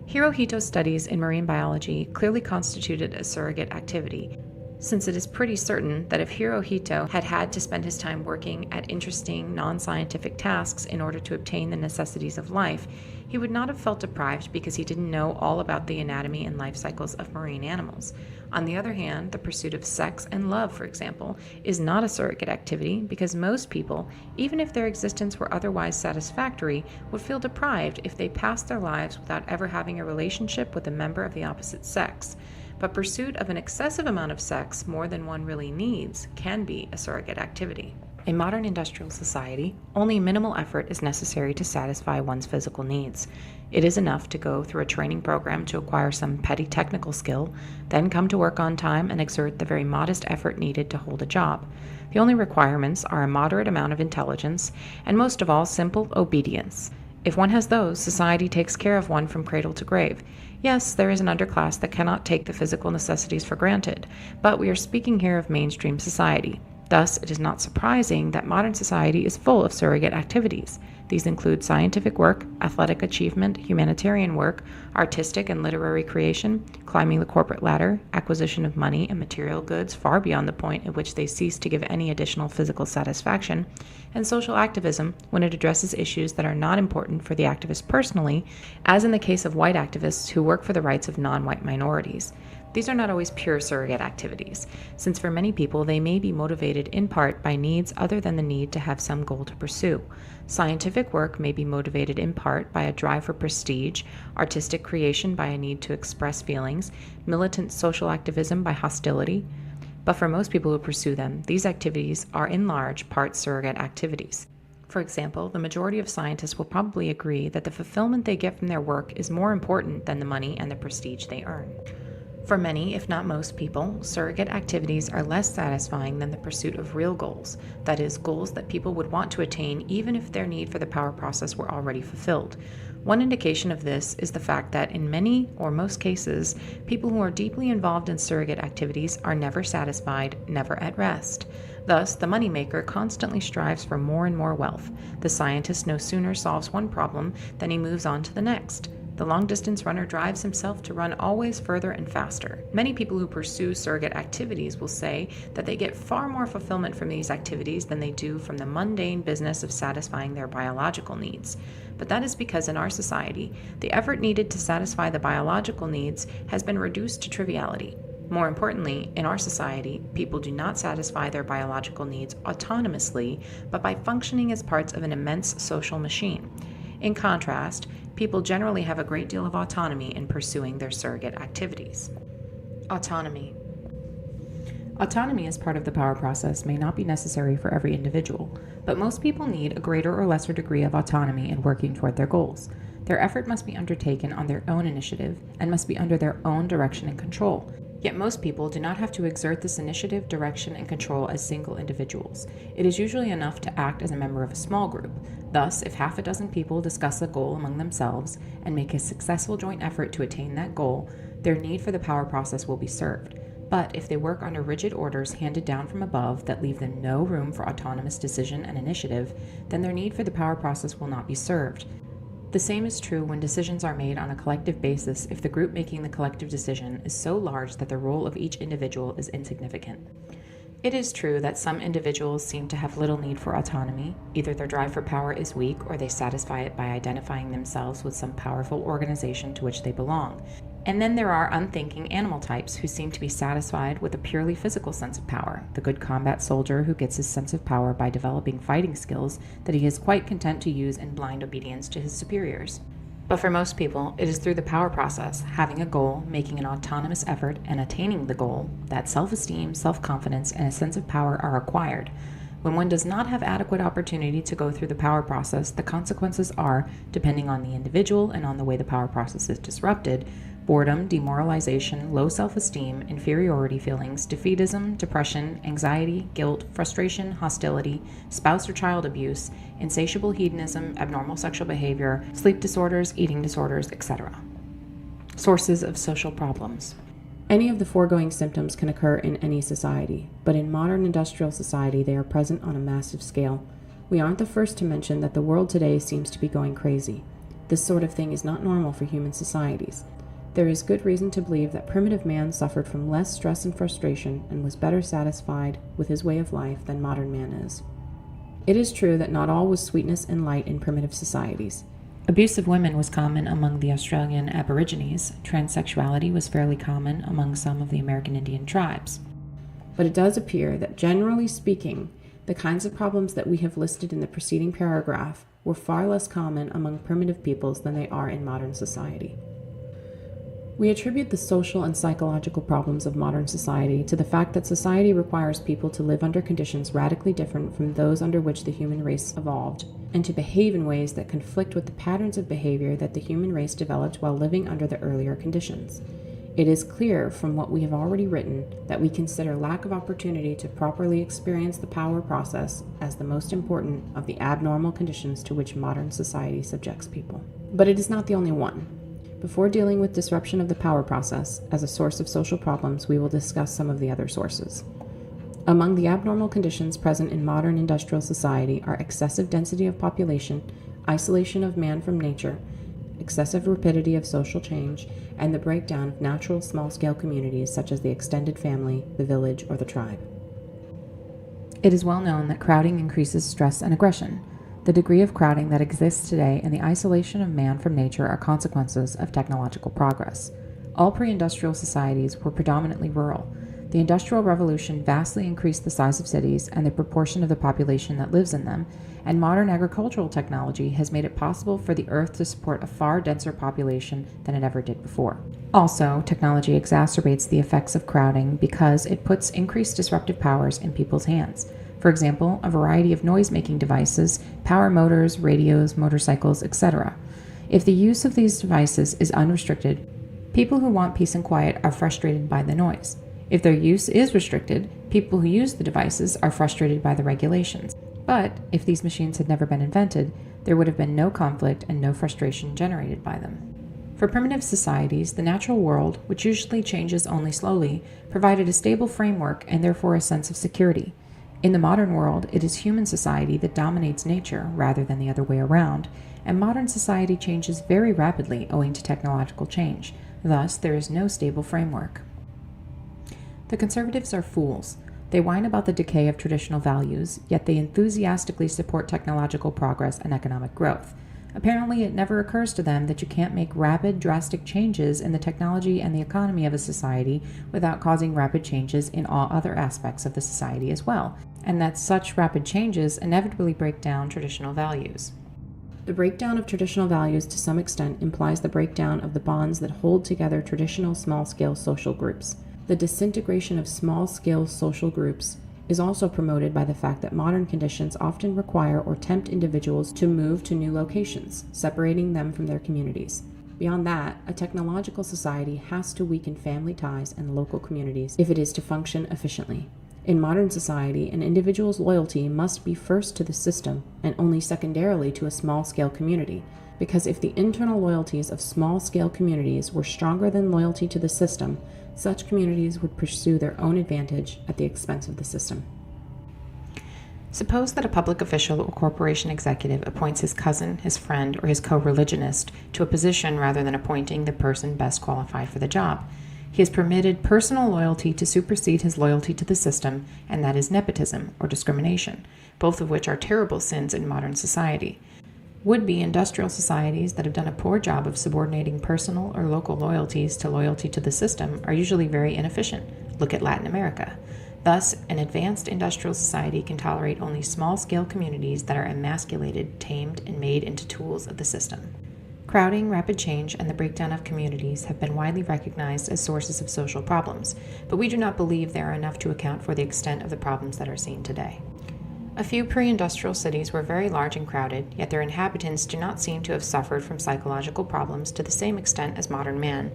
Hirohito's studies in marine biology clearly constituted a surrogate activity, since it is pretty certain that if Hirohito had had to spend his time working at interesting, non-scientific tasks in order to obtain the necessities of life, he would not have felt deprived because he didn't know all about the anatomy and life cycles of marine animals. On the other hand, the pursuit of sex and love, for example, is not a surrogate activity because most people, even if their existence were otherwise satisfactory, would feel deprived if they passed their lives without ever having a relationship with a member of the opposite sex. But pursuit of an excessive amount of sex, more than one really needs, can be a surrogate activity. In modern industrial society, only minimal effort is necessary to satisfy one's physical needs. It is enough to go through a training program to acquire some petty technical skill, then come to work on time and exert the very modest effort needed to hold a job. The only requirements are a moderate amount of intelligence, and most of all, simple obedience. If one has those, society takes care of one from cradle to grave. Yes, there is an underclass that cannot take the physical necessities for granted, but we are speaking here of mainstream society. Thus, it is not surprising that modern society is full of surrogate activities. These include scientific work, athletic achievement, humanitarian work, artistic and literary creation, climbing the corporate ladder, acquisition of money and material goods far beyond the point at which they cease to give any additional physical satisfaction, and social activism when it addresses issues that are not important for the activist personally, as in the case of white activists who work for the rights of non-white minorities. These are not always pure surrogate activities, since for many people they may be motivated in part by needs other than the need to have some goal to pursue. Scientific work may be motivated in part by a drive for prestige, artistic creation by a need to express feelings, militant social activism by hostility. But for most people who pursue them, these activities are in large part surrogate activities. For example, the majority of scientists will probably agree that the fulfillment they get from their work is more important than the money and the prestige they earn. For many, if not most people, surrogate activities are less satisfying than the pursuit of real goals, that is, goals that people would want to attain even if their need for the power process were already fulfilled. One indication of this is the fact that in many or most cases, people who are deeply involved in surrogate activities are never satisfied, never at rest. Thus, the moneymaker constantly strives for more and more wealth. The scientist no sooner solves one problem than he moves on to the next. The long-distance runner drives himself to run always further and faster. Many people who pursue surrogate activities will say that they get far more fulfillment from these activities than they do from the mundane business of satisfying their biological needs. But that is because in our society, the effort needed to satisfy the biological needs has been reduced to triviality. More importantly, in our society, people do not satisfy their biological needs autonomously, but by functioning as parts of an immense social machine. In contrast, people generally have a great deal of autonomy in pursuing their surrogate activities. Autonomy. Autonomy as part of the power process may not be necessary for every individual, but most people need a greater or lesser degree of autonomy in working toward their goals. Their effort must be undertaken on their own initiative and must be under their own direction and control. Yet most people do not have to exert this initiative, direction, and control as single individuals. It is usually enough to act as a member of a small group. Thus, if half a dozen people discuss a goal among themselves and make a successful joint effort to attain that goal, their need for the power process will be served. But if they work under rigid orders handed down from above that leave them no room for autonomous decision and initiative, then their need for the power process will not be served. The same is true when decisions are made on a collective basis if the group making the collective decision is so large that the role of each individual is insignificant. It is true that some individuals seem to have little need for autonomy. Either their drive for power is weak or they satisfy it by identifying themselves with some powerful organization to which they belong. And then there are unthinking animal types who seem to be satisfied with a purely physical sense of power, the good combat soldier who gets his sense of power by developing fighting skills that he is quite content to use in blind obedience to his superiors. But for most people, it is through the power process, having a goal, making an autonomous effort, and attaining the goal, that self-esteem, self-confidence, and a sense of power are acquired. When one does not have adequate opportunity to go through the power process, the consequences are, depending on the individual and on the way the power process is disrupted, boredom, demoralization, low self-esteem, inferiority feelings, defeatism, depression, anxiety, guilt, frustration, hostility, spouse or child abuse, insatiable hedonism, abnormal sexual behavior, sleep disorders, eating disorders, etc. Sources of social problems. Any of the foregoing symptoms can occur in any society, but in modern industrial society they are present on a massive scale. We aren't the first to mention that the world today seems to be going crazy. This sort of thing is not normal for human societies. There is good reason to believe that primitive man suffered from less stress and frustration and was better satisfied with his way of life than modern man is. It is true that not all was sweetness and light in primitive societies. Abuse of women was common among the Australian Aborigines. Transsexuality was fairly common among some of the American Indian tribes. But it does appear that, generally speaking, the kinds of problems that we have listed in the preceding paragraph were far less common among primitive peoples than they are in modern society. We attribute the social and psychological problems of modern society to the fact that society requires people to live under conditions radically different from those under which the human race evolved, and to behave in ways that conflict with the patterns of behavior that the human race developed while living under the earlier conditions. It is clear from what we have already written that we consider lack of opportunity to properly experience the power process as the most important of the abnormal conditions to which modern society subjects people. But it is not the only one. Before dealing with disruption of the power process as a source of social problems, we will discuss some of the other sources. Among the abnormal conditions present in modern industrial society are excessive density of population, isolation of man from nature, excessive rapidity of social change, and the breakdown of natural small-scale communities such as the extended family, the village, or the tribe. It is well known that crowding increases stress and aggression. The degree of crowding that exists today and the isolation of man from nature are consequences of technological progress. All pre-industrial societies were predominantly rural. The Industrial Revolution vastly increased the size of cities and the proportion of the population that lives in them, and modern agricultural technology has made it possible for the Earth to support a far denser population than it ever did before. Also, technology exacerbates the effects of crowding because it puts increased disruptive powers in people's hands. For example, a variety of noise-making devices, power motors, radios, motorcycles, etc. If the use of these devices is unrestricted, people who want peace and quiet are frustrated by the noise. If their use is restricted, people who use the devices are frustrated by the regulations. But if these machines had never been invented, there would have been no conflict and no frustration generated by them. For primitive societies, the natural world, which usually changes only slowly, provided a stable framework and therefore a sense of security. In the modern world, it is human society that dominates nature rather than the other way around, and modern society changes very rapidly owing to technological change. Thus, there is no stable framework. The conservatives are fools. They whine about the decay of traditional values, yet they enthusiastically support technological progress and economic growth. Apparently, it never occurs to them that you can't make rapid, drastic changes in the technology and the economy of a society without causing rapid changes in all other aspects of the society as well, and that such rapid changes inevitably break down traditional values. The breakdown of traditional values to some extent implies the breakdown of the bonds that hold together traditional small-scale social groups. The disintegration of small-scale social groups is also promoted by the fact that modern conditions often require or tempt individuals to move to new locations, separating them from their communities. Beyond that, a technological society has to weaken family ties and local communities if it is to function efficiently. In modern society, an individual's loyalty must be first to the system and only secondarily to a small-scale community, because if the internal loyalties of small-scale communities were stronger than loyalty to the system, such communities would pursue their own advantage at the expense of the system. Suppose that a public official or corporation executive appoints his cousin, his friend, or his co-religionist to a position rather than appointing the person best qualified for the job. He has permitted personal loyalty to supersede his loyalty to the system, and that is nepotism or discrimination, both of which are terrible sins in modern society. Would-be industrial societies that have done a poor job of subordinating personal or local loyalties to loyalty to the system are usually very inefficient. Look at Latin America. Thus, an advanced industrial society can tolerate only small-scale communities that are emasculated, tamed, and made into tools of the system. Crowding, rapid change, and the breakdown of communities have been widely recognized as sources of social problems, but we do not believe they are enough to account for the extent of the problems that are seen today. A few pre-industrial cities were very large and crowded, yet their inhabitants do not seem to have suffered from psychological problems to the same extent as modern man.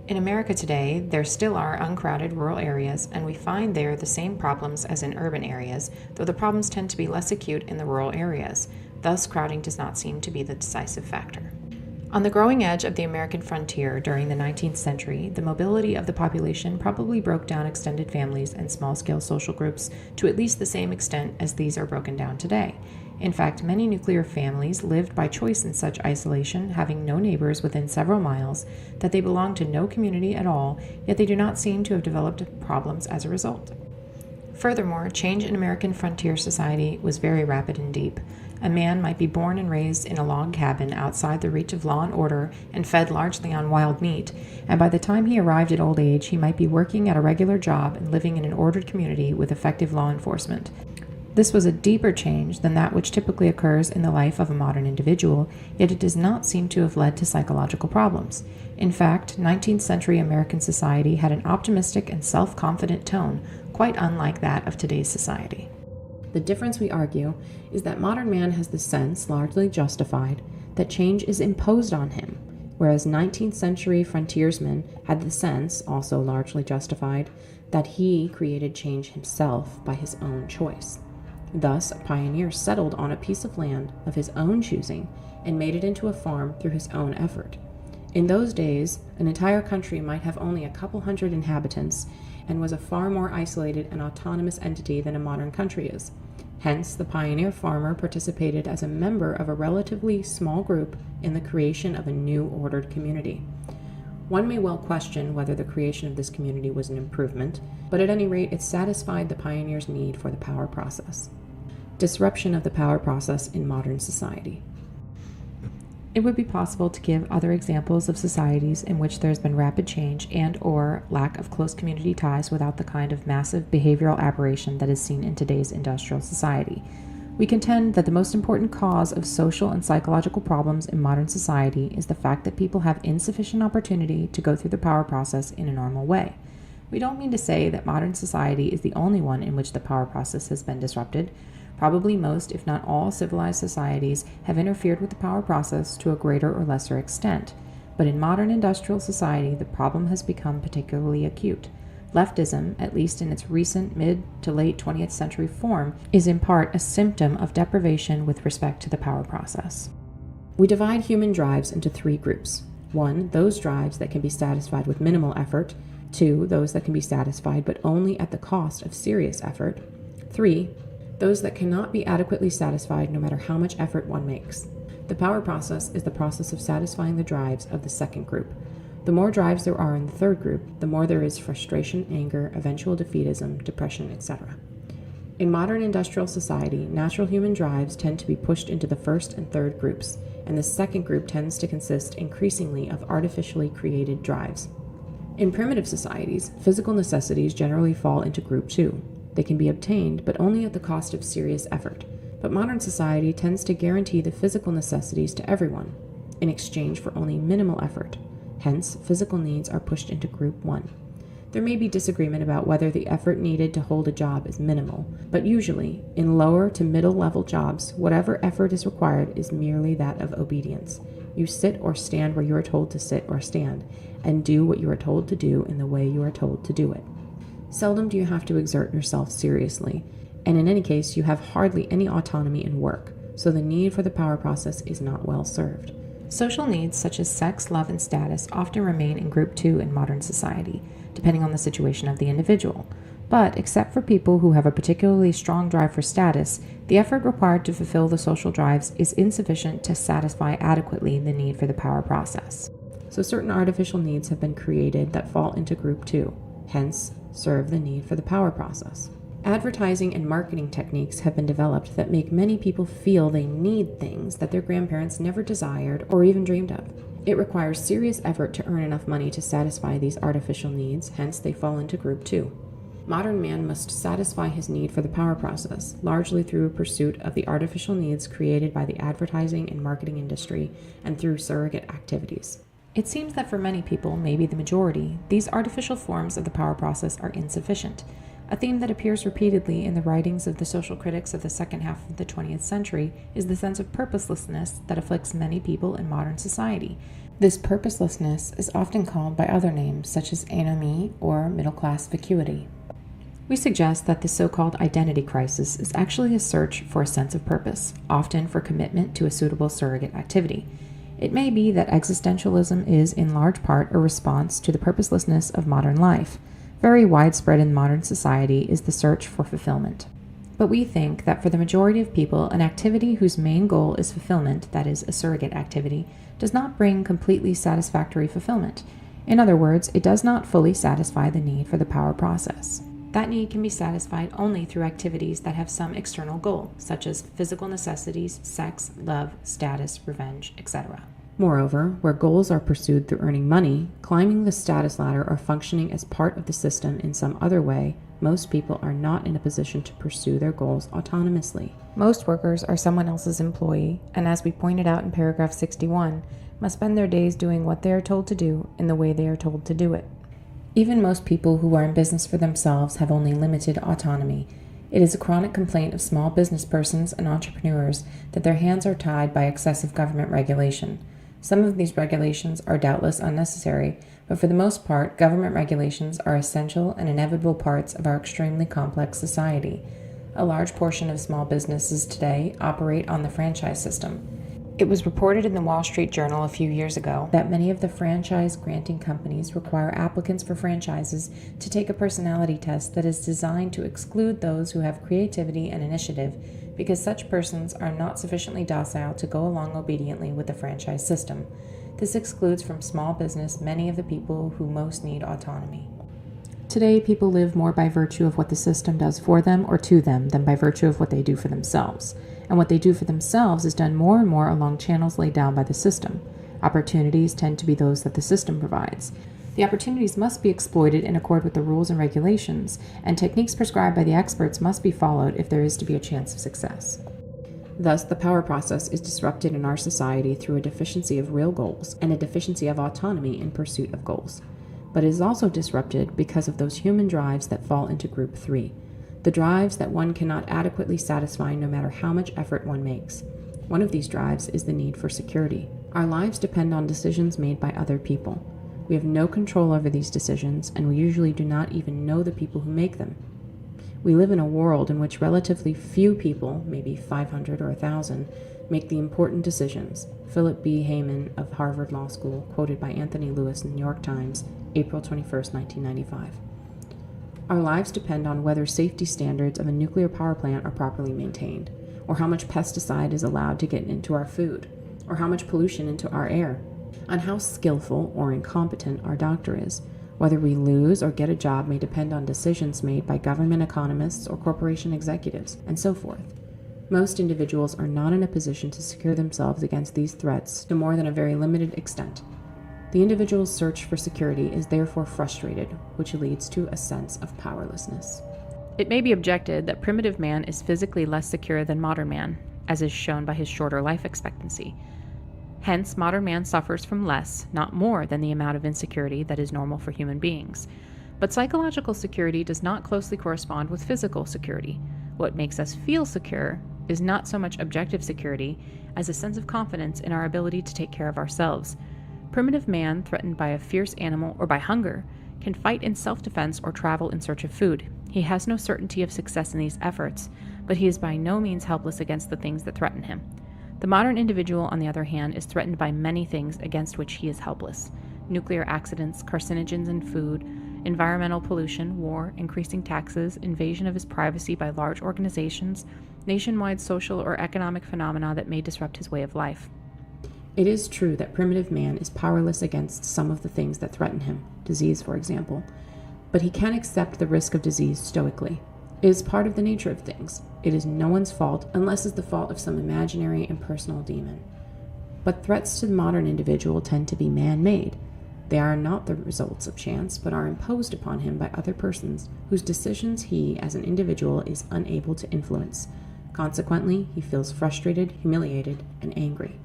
In America today, there still are uncrowded rural areas, and we find there the same problems as in urban areas, though the problems tend to be less acute in the rural areas. Thus, crowding does not seem to be the decisive factor. On the growing edge of the American frontier during the 19th century, the mobility of the population probably broke down extended families and small-scale social groups to at least the same extent as these are broken down today. In fact, many nuclear families lived by choice in such isolation, having no neighbors within several miles, that they belonged to no community at all, yet they do not seem to have developed problems as a result. Furthermore, change in American frontier society was very rapid and deep. A man might be born and raised in a log cabin outside the reach of law and order and fed largely on wild meat, and by the time he arrived at old age, he might be working at a regular job and living in an ordered community with effective law enforcement. This was a deeper change than that which typically occurs in the life of a modern individual, yet it does not seem to have led to psychological problems. In fact, 19th century American society had an optimistic and self-confident tone, quite unlike that of today's society. The difference, we argue, is that modern man has the sense, largely justified, that change is imposed on him, whereas 19th century frontiersmen had the sense, also largely justified, that he created change himself by his own choice. Thus, a pioneer settled on a piece of land of his own choosing and made it into a farm through his own effort. In those days, an entire country might have only a couple hundred inhabitants and was a far more isolated and autonomous entity than a modern country is. Hence, the pioneer farmer participated as a member of a relatively small group in the creation of a new ordered community. One may well question whether the creation of this community was an improvement, but at any rate it satisfied the pioneer's need for the power process. Disruption of the power process in modern society. It would be possible to give other examples of societies in which there has been rapid change and or lack of close community ties without the kind of massive behavioral aberration that is seen in today's industrial society. We contend that the most important cause of social and psychological problems in modern society is the fact that people have insufficient opportunity to go through the power process in a normal way. We don't mean to say that modern society is the only one in which the power process has been disrupted. Probably most, if not all, civilized societies have interfered with the power process to a greater or lesser extent. But in modern industrial society, the problem has become particularly acute. Leftism, at least in its recent mid to late 20th century form, is in part a symptom of deprivation with respect to the power process. We divide human drives into three groups. 1. Those drives that can be satisfied with minimal effort. 2. Those that can be satisfied but only at the cost of serious effort. 3. Those that cannot be adequately satisfied no matter how much effort one makes. The power process is the process of satisfying the drives of the second group. The more drives there are in the third group, the more there is frustration, anger, eventual defeatism, depression, etc. In modern industrial society, natural human drives tend to be pushed into the first and third groups, and the second group tends to consist increasingly of artificially created drives. In primitive societies, physical necessities generally fall into group 2. They can be obtained, but only at the cost of serious effort. But modern society tends to guarantee the physical necessities to everyone, in exchange for only minimal effort. Hence, physical needs are pushed into group 1. There may be disagreement about whether the effort needed to hold a job is minimal, but usually, in lower to middle level jobs, whatever effort is required is merely that of obedience. You sit or stand where you are told to sit or stand, and do what you are told to do in the way you are told to do it. Seldom do you have to exert yourself seriously, and in any case you have hardly any autonomy in work, so the need for the power process is not well served. Social needs such as sex, love, and status often remain in group 2 in modern society, depending on the situation of the individual. But, except for people who have a particularly strong drive for status, the effort required to fulfill the social drives is insufficient to satisfy adequately the need for the power process. So certain artificial needs have been created that fall into group 2, hence serve the need for the power process. Advertising and marketing techniques have been developed that make many people feel they need things that their grandparents never desired or even dreamed of. It requires serious effort to earn enough money to satisfy these artificial needs, hence they fall into group 2. Modern man must satisfy his need for the power process, largely through a pursuit of the artificial needs created by the advertising and marketing industry and through surrogate activities. It seems that for many people, maybe the majority, these artificial forms of the power process are insufficient. A theme that appears repeatedly in the writings of the social critics of the second half of the 20th century is the sense of purposelessness that afflicts many people in modern society. This purposelessness is often called by other names, such as anomie or middle-class vacuity. We suggest that the so-called identity crisis is actually a search for a sense of purpose, often for commitment to a suitable surrogate activity. It may be that existentialism is in large part a response to the purposelessness of modern life. Very widespread in modern society is the search for fulfillment. But we think that for the majority of people, an activity whose main goal is fulfillment, that is, a surrogate activity, does not bring completely satisfactory fulfillment. In other words, it does not fully satisfy the need for the power process. That need can be satisfied only through activities that have some external goal, such as physical necessities, sex, love, status, revenge, etc. Moreover, where goals are pursued through earning money, climbing the status ladder, or functioning as part of the system in some other way, most people are not in a position to pursue their goals autonomously. Most workers are someone else's employee, and as we pointed out in paragraph 61, must spend their days doing what they are told to do in the way they are told to do it. Even most people who are in business for themselves have only limited autonomy. It is a chronic complaint of small business persons and entrepreneurs that their hands are tied by excessive government regulation. Some of these regulations are doubtless unnecessary, but for the most part, government regulations are essential and inevitable parts of our extremely complex society. A large portion of small businesses today operate on the franchise system. It was reported in the Wall Street Journal a few years ago that many of the franchise-granting companies require applicants for franchises to take a personality test that is designed to exclude those who have creativity and initiative because such persons are not sufficiently docile to go along obediently with the franchise system. This excludes from small business many of the people who most need autonomy. Today, people live more by virtue of what the system does for them or to them than by virtue of what they do for themselves. and what they do for themselves is done more and more along channels laid down by the system. Opportunities tend to be those that the system provides. The opportunities must be exploited in accord with the rules and regulations, and techniques prescribed by the experts must be followed if there is to be a chance of success. Thus, the power process is disrupted in our society through a deficiency of real goals and a deficiency of autonomy in pursuit of goals. But it is also disrupted because of those human drives that fall into Group 3, the drives that one cannot adequately satisfy no matter how much effort one makes. One of these drives is the need for security. Our lives depend on decisions made by other people. We have no control over these decisions, and we usually do not even know the people who make them. We live in a world in which relatively few people, maybe 500 or 1,000, make the important decisions. Philip B. Heyman of Harvard Law School, quoted by Anthony Lewis in the New York Times, April 21, 1995. Our lives depend on whether safety standards of a nuclear power plant are properly maintained, or how much pesticide is allowed to get into our food, or how much pollution into our air, on how skillful or incompetent our doctor is. Whether we lose or get a job may depend on decisions made by government economists or corporation executives, and so forth. Most individuals are not in a position to secure themselves against these threats to more than a very limited extent. The individual's search for security is therefore frustrated, which leads to a sense of powerlessness. It may be objected that primitive man is physically less secure than modern man, as is shown by his shorter life expectancy. Hence, modern man suffers from less, not more, than the amount of insecurity that is normal for human beings. But psychological security does not closely correspond with physical security. What makes us feel secure is not so much objective security as a sense of confidence in our ability to take care of ourselves. Primitive man, threatened by a fierce animal or by hunger, can fight in self-defense or travel in search of food. He has no certainty of success in these efforts, but he is by no means helpless against the things that threaten him. The modern individual, on the other hand, is threatened by many things against which he is helpless: nuclear accidents, carcinogens in food, environmental pollution, war, increasing taxes, invasion of his privacy by large organizations, nationwide social or economic phenomena that may disrupt his way of life. It is true that primitive man is powerless against some of the things that threaten him, disease for example, but he can accept the risk of disease stoically. It is part of the nature of things. It is no one's fault unless it's the fault of some imaginary impersonal demon. But threats to the modern individual tend to be man-made. They are not the results of chance, but are imposed upon him by other persons whose decisions he, as an individual, is unable to influence. Consequently, he feels frustrated, humiliated, and angry.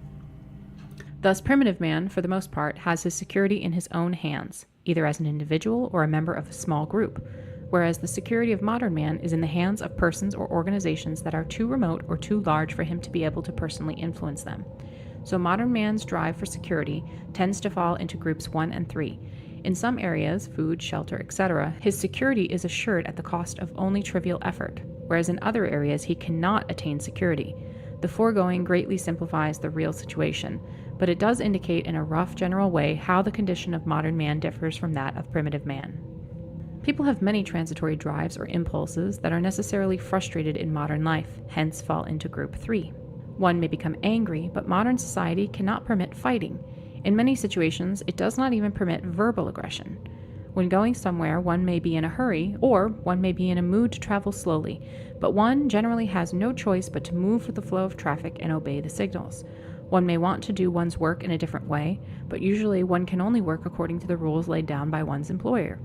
Thus, primitive man, for the most part, has his security in his own hands, either as an individual or a member of a small group, whereas the security of modern man is in the hands of persons or organizations that are too remote or too large for him to be able to personally influence them. So modern man's drive for security tends to fall into groups 1 and 3. In some areas, food, shelter, etc., his security is assured at the cost of only trivial effort, whereas in other areas he cannot attain security. The foregoing greatly simplifies the real situation, but it does indicate in a rough general way how the condition of modern man differs from that of primitive man. People have many transitory drives or impulses that are necessarily frustrated in modern life, hence fall into Group 3. One may become angry, but modern society cannot permit fighting. In many situations, it does not even permit verbal aggression. When going somewhere, one may be in a hurry, or one may be in a mood to travel slowly, but one generally has no choice but to move with the flow of traffic and obey the signals. One may want to do one's work in a different way, but usually one can only work according to the rules laid down by one's employer.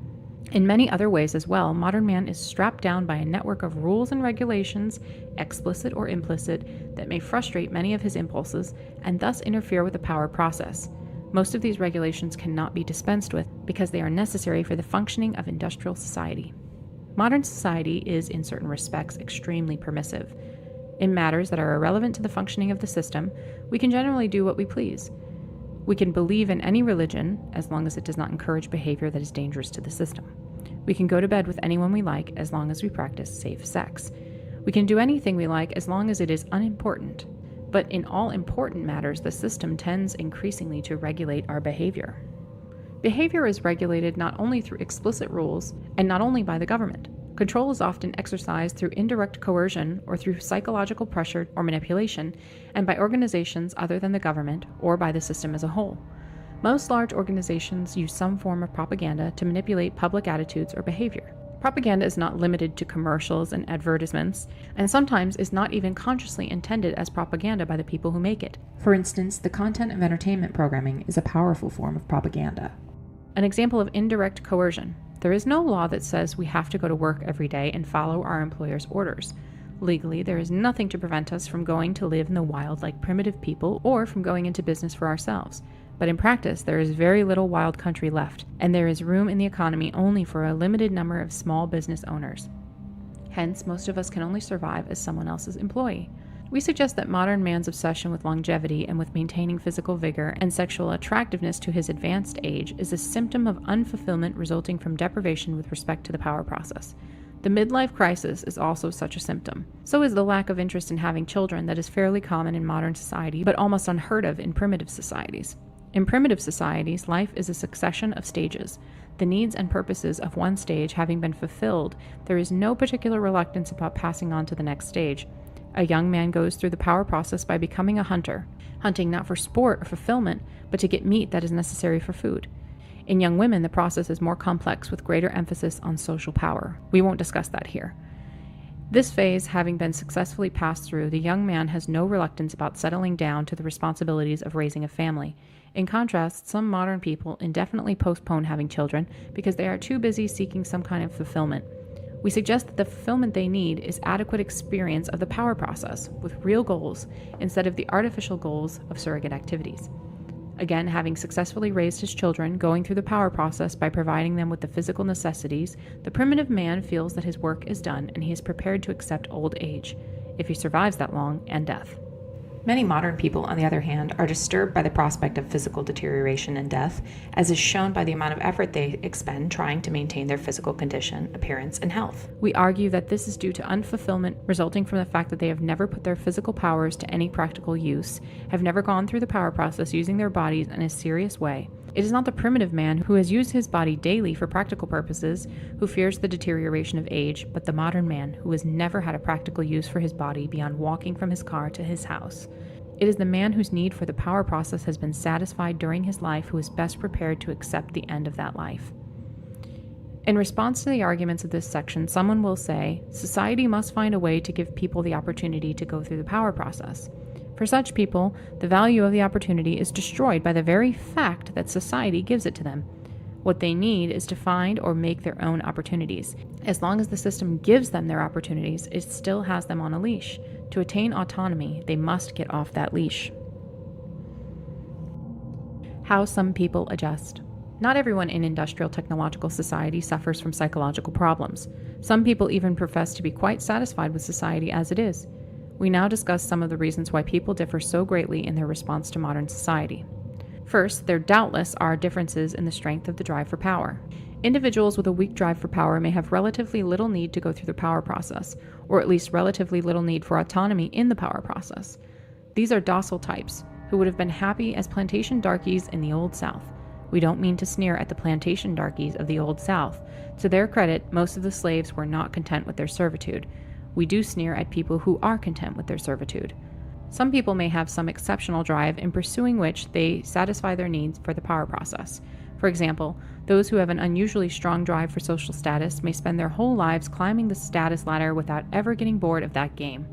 In many other ways as well, modern man is strapped down by a network of rules and regulations, explicit or implicit, that may frustrate many of his impulses and thus interfere with the power process. Most of these regulations cannot be dispensed with because they are necessary for the functioning of industrial society. Modern society is, in certain respects, extremely permissive. In matters that are irrelevant to the functioning of the system, we can generally do what we please. We can believe in any religion, as long as it does not encourage behavior that is dangerous to the system. We can go to bed with anyone we like, as long as we practice safe sex. We can do anything we like, as long as it is unimportant. But in all important matters, the system tends increasingly to regulate our behavior. Behavior is regulated not only through explicit rules, and not only by the government. Control is often exercised through indirect coercion or through psychological pressure or manipulation, and by organizations other than the government or by the system as a whole. Most large organizations use some form of propaganda to manipulate public attitudes or behavior. Propaganda is not limited to commercials and advertisements, and sometimes is not even consciously intended as propaganda by the people who make it. For instance, the content of entertainment programming is a powerful form of propaganda. An example of indirect coercion. There is no law that says we have to go to work every day and follow our employer's orders. Legally, there is nothing to prevent us from going to live in the wild like primitive people or from going into business for ourselves. But in practice, there is very little wild country left, and there is room in the economy only for a limited number of small business owners. Hence, most of us can only survive as someone else's employee. We suggest that modern man's obsession with longevity and with maintaining physical vigor and sexual attractiveness to his advanced age is a symptom of unfulfillment resulting from deprivation with respect to the power process. The midlife crisis is also such a symptom. So is the lack of interest in having children that is fairly common in modern society, but almost unheard of in primitive societies. In primitive societies, life is a succession of stages. The needs and purposes of one stage having been fulfilled, there is no particular reluctance about passing on to the next stage. A young man goes through the power process by becoming a hunter, hunting not for sport or fulfillment, but to get meat that is necessary for food. In young women, the process is more complex with greater emphasis on social power. We won't discuss that here. This phase having been successfully passed through, the young man has no reluctance about settling down to the responsibilities of raising a family. In contrast, some modern people indefinitely postpone having children because they are too busy seeking some kind of fulfillment. We suggest that the fulfillment they need is adequate experience of the power process with real goals instead of the artificial goals of surrogate activities. Again, having successfully raised his children, going through the power process by providing them with the physical necessities, the primitive man feels that his work is done and he is prepared to accept old age, if he survives that long, and death. Many modern people, on the other hand, are disturbed by the prospect of physical deterioration and death, as is shown by the amount of effort they expend trying to maintain their physical condition, appearance, and health. We argue that this is due to unfulfillment resulting from the fact that they have never put their physical powers to any practical use, have never gone through the power process using their bodies in a serious way. It is not the primitive man who has used his body daily for practical purposes who fears the deterioration of age, but the modern man who has never had a practical use for his body beyond walking from his car to his house. It is the man whose need for the power process has been satisfied during his life who is best prepared to accept the end of that life. In response to the arguments of this section, someone will say, society must find a way to give people the opportunity to go through the power process. For such people, the value of the opportunity is destroyed by the very fact that society gives it to them. What they need is to find or make their own opportunities. As long as the system gives them their opportunities, it still has them on a leash. To attain autonomy, they must get off that leash. How some people adjust. Not everyone in industrial technological society suffers from psychological problems. Some people even profess to be quite satisfied with society as it is. We now discuss some of the reasons why people differ so greatly in their response to modern society. First, there doubtless are differences in the strength of the drive for power. Individuals with a weak drive for power may have relatively little need to go through the power process, or at least relatively little need for autonomy in the power process. These are docile types, who would have been happy as plantation darkies in the Old South. We don't mean to sneer at the plantation darkies of the Old South. To their credit, most of the slaves were not content with their servitude. We do sneer at people who are content with their servitude. Some people may have some exceptional drive in pursuing which they satisfy their needs for the power process. For example, those who have an unusually strong drive for social status may spend their whole lives climbing the status ladder without ever getting bored of that game.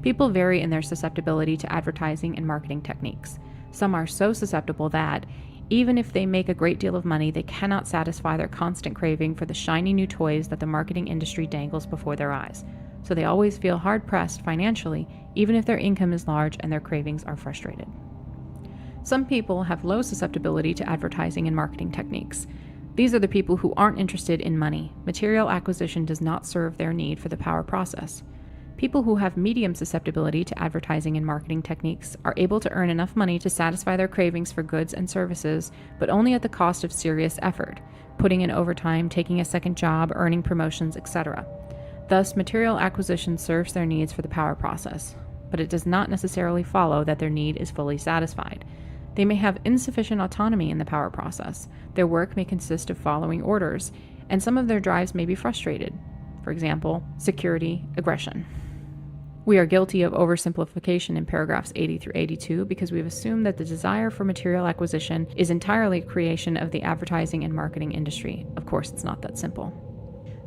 People vary in their susceptibility to advertising and marketing techniques. Some are so susceptible that, even if they make a great deal of money, they cannot satisfy their constant craving for the shiny new toys that the marketing industry dangles before their eyes. So they always feel hard-pressed financially, even if their income is large and their cravings are frustrated. Some people have low susceptibility to advertising and marketing techniques. These are the people who aren't interested in money. Material acquisition does not serve their need for the power process. People who have medium susceptibility to advertising and marketing techniques are able to earn enough money to satisfy their cravings for goods and services, but only at the cost of serious effort, putting in overtime, taking a second job, earning promotions, etc. Thus, material acquisition serves their needs for the power process, but it does not necessarily follow that their need is fully satisfied. They may have insufficient autonomy in the power process. Their work may consist of following orders, and some of their drives may be frustrated. For example, security, aggression. We are guilty of oversimplification in paragraphs 80 through 82 because we've assumed that the desire for material acquisition is entirely a creation of the advertising and marketing industry. Of course, it's not that simple.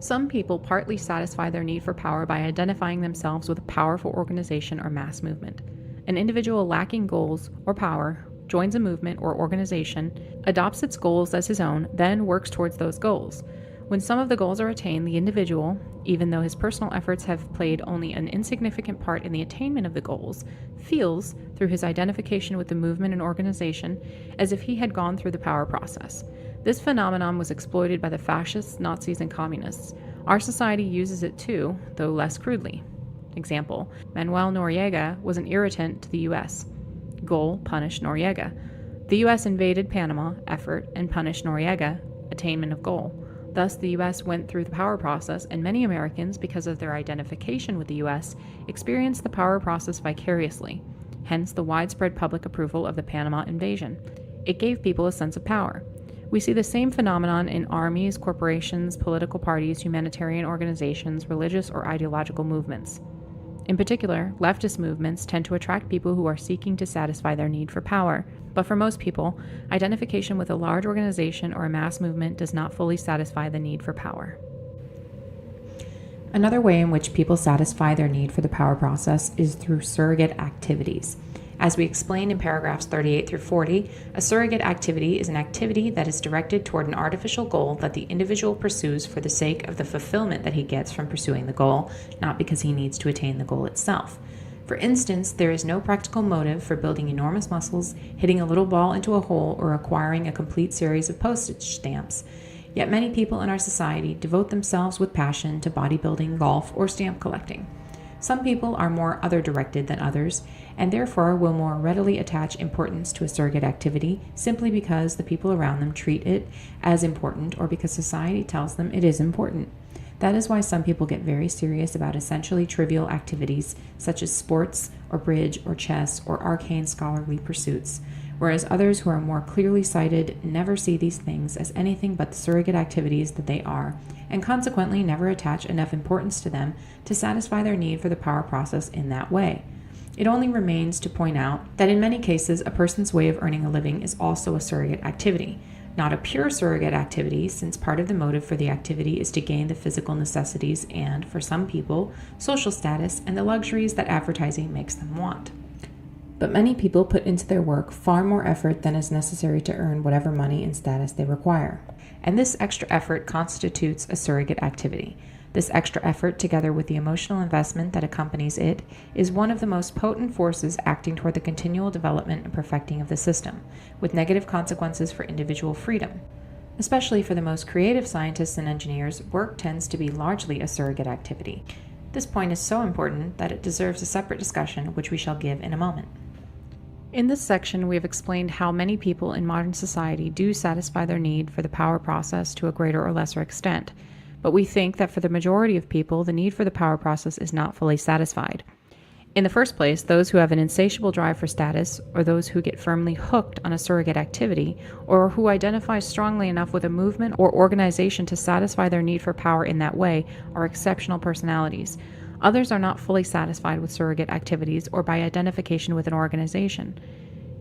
Some people partly satisfy their need for power by identifying themselves with a powerful organization or mass movement. An individual lacking goals or power joins a movement or organization, adopts its goals as his own, then works towards those goals. When some of the goals are attained, the individual, even though his personal efforts have played only an insignificant part in the attainment of the goals, feels, through his identification with the movement and organization, as if he had gone through the power process. This phenomenon was exploited by the fascists, Nazis, and communists. Our society uses it too, though less crudely. Example, Manuel Noriega was an irritant to the U.S. Goal, punish Noriega. The U.S. invaded Panama, effort, and punished Noriega, attainment of goal. Thus, the U.S. went through the power process, and many Americans, because of their identification with the U.S., experienced the power process vicariously, hence the widespread public approval of the Panama invasion. It gave people a sense of power. We see the same phenomenon in armies, corporations, political parties, humanitarian organizations, religious or ideological movements. In particular, leftist movements tend to attract people who are seeking to satisfy their need for power. But for most people, identification with a large organization or a mass movement does not fully satisfy the need for power. Another way in which people satisfy their need for the power process is through surrogate activities. As we explained in paragraphs 38 through 40, a surrogate activity is an activity that is directed toward an artificial goal that the individual pursues for the sake of the fulfillment that he gets from pursuing the goal, not because he needs to attain the goal itself. For instance, there is no practical motive for building enormous muscles, hitting a little ball into a hole, or acquiring a complete series of postage stamps. Yet many people in our society devote themselves with passion to bodybuilding, golf, or stamp collecting. Some people are more other-directed than others, and therefore will more readily attach importance to a surrogate activity simply because the people around them treat it as important or because society tells them it is important. That is why some people get very serious about essentially trivial activities such as sports or bridge or chess or arcane scholarly pursuits, whereas others who are more clearly sighted never see these things as anything but the surrogate activities that they are, and consequently never attach enough importance to them to satisfy their need for the power process in that way. It only remains to point out that in many cases a person's way of earning a living is also a surrogate activity. Not a pure surrogate activity, since part of the motive for the activity is to gain the physical necessities and, for some people, social status and the luxuries that advertising makes them want. But many people put into their work far more effort than is necessary to earn whatever money and status they require. And this extra effort constitutes a surrogate activity. This extra effort, together with the emotional investment that accompanies it, is one of the most potent forces acting toward the continual development and perfecting of the system, with negative consequences for individual freedom. Especially for the most creative scientists and engineers, work tends to be largely a surrogate activity. This point is so important that it deserves a separate discussion, which we shall give in a moment. In this section, we have explained how many people in modern society do satisfy their need for the power process to a greater or lesser extent. But we think that for the majority of people, the need for the power process is not fully satisfied. In the first place, those who have an insatiable drive for status, or those who get firmly hooked on a surrogate activity, or who identify strongly enough with a movement or organization to satisfy their need for power in that way, are exceptional personalities. Others are not fully satisfied with surrogate activities or by identification with an organization.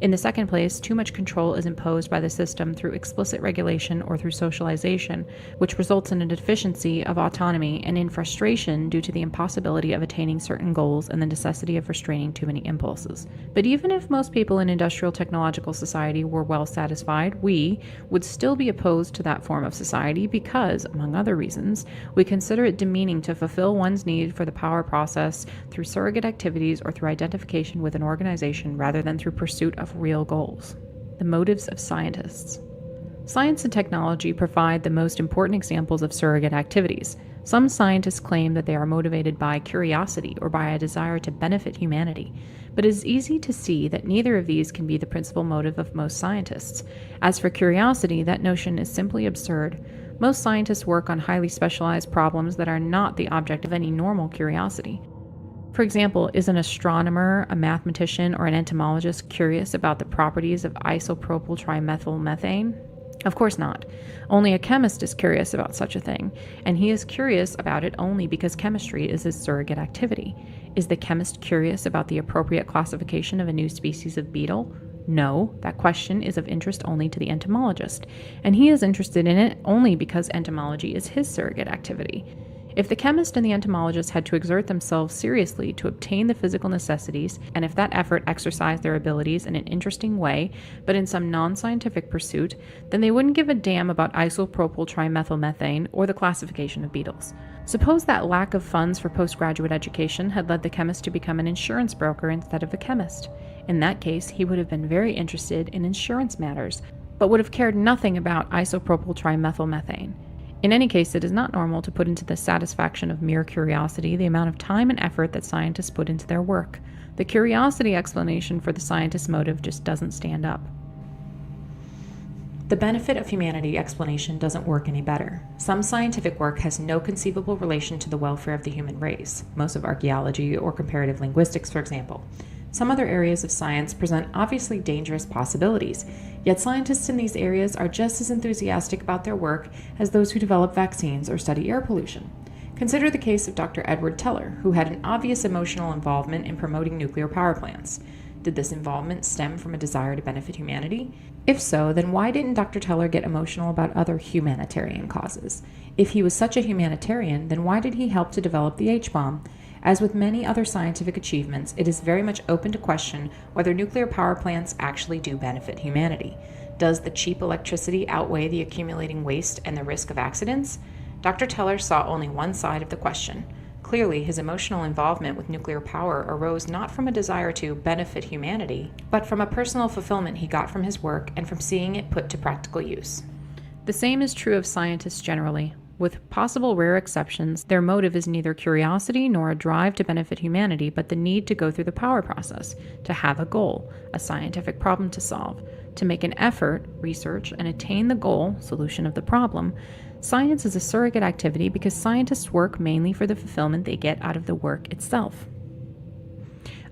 In the second place, too much control is imposed by the system through explicit regulation or through socialization, which results in a deficiency of autonomy and in frustration due to the impossibility of attaining certain goals and the necessity of restraining too many impulses. But even if most people in industrial technological society were well satisfied, we would still be opposed to that form of society because, among other reasons, we consider it demeaning to fulfill one's need for the power process through surrogate activities or through identification with an organization rather than through pursuit of real goals. The motives of scientists. Science and technology provide the most important examples of surrogate activities. Some scientists claim that they are motivated by curiosity or by a desire to benefit humanity, but it is easy to see that neither of these can be the principal motive of most scientists. As for curiosity, that notion is simply absurd. Most scientists work on highly specialized problems that are not the object of any normal curiosity. For example, is an astronomer, a mathematician, or an entomologist curious about the properties of isopropyl trimethylmethane? Of course not. Only a chemist is curious about such a thing, and he is curious about it only because chemistry is his surrogate activity. Is the chemist curious about the appropriate classification of a new species of beetle? No, that question is of interest only to the entomologist, and he is interested in it only because entomology is his surrogate activity. If the chemist and the entomologist had to exert themselves seriously to obtain the physical necessities, and if that effort exercised their abilities in an interesting way, but in some non-scientific pursuit, then they wouldn't give a damn about isopropyl trimethylmethane or the classification of beetles. Suppose that lack of funds for postgraduate education had led the chemist to become an insurance broker instead of a chemist. In that case, he would have been very interested in insurance matters, but would have cared nothing about isopropyl trimethylmethane. In any case, it is not normal to put into the satisfaction of mere curiosity the amount of time and effort that scientists put into their work. The curiosity explanation for the scientist's motive just doesn't stand up. The benefit of humanity explanation doesn't work any better. Some scientific work has no conceivable relation to the welfare of the human race, most of archaeology or comparative linguistics, for example. Some other areas of science present obviously dangerous possibilities, yet scientists in these areas are just as enthusiastic about their work as those who develop vaccines or study air pollution. Consider the case of Dr. Edward Teller, who had an obvious emotional involvement in promoting nuclear power plants. Did this involvement stem from a desire to benefit humanity? If so, then why didn't Dr. Teller get emotional about other humanitarian causes? If he was such a humanitarian, then why did he help to develop the H-bomb? As with many other scientific achievements, it is very much open to question whether nuclear power plants actually do benefit humanity. Does the cheap electricity outweigh the accumulating waste and the risk of accidents? Dr. Teller saw only one side of the question. Clearly, his emotional involvement with nuclear power arose not from a desire to benefit humanity, but from a personal fulfillment he got from his work and from seeing it put to practical use. The same is true of scientists generally. With possible rare exceptions, their motive is neither curiosity nor a drive to benefit humanity, but the need to go through the power process, to have a goal, a scientific problem to solve, to make an effort, research, and attain the goal, solution of the problem. Science is a surrogate activity because scientists work mainly for the fulfillment they get out of the work itself.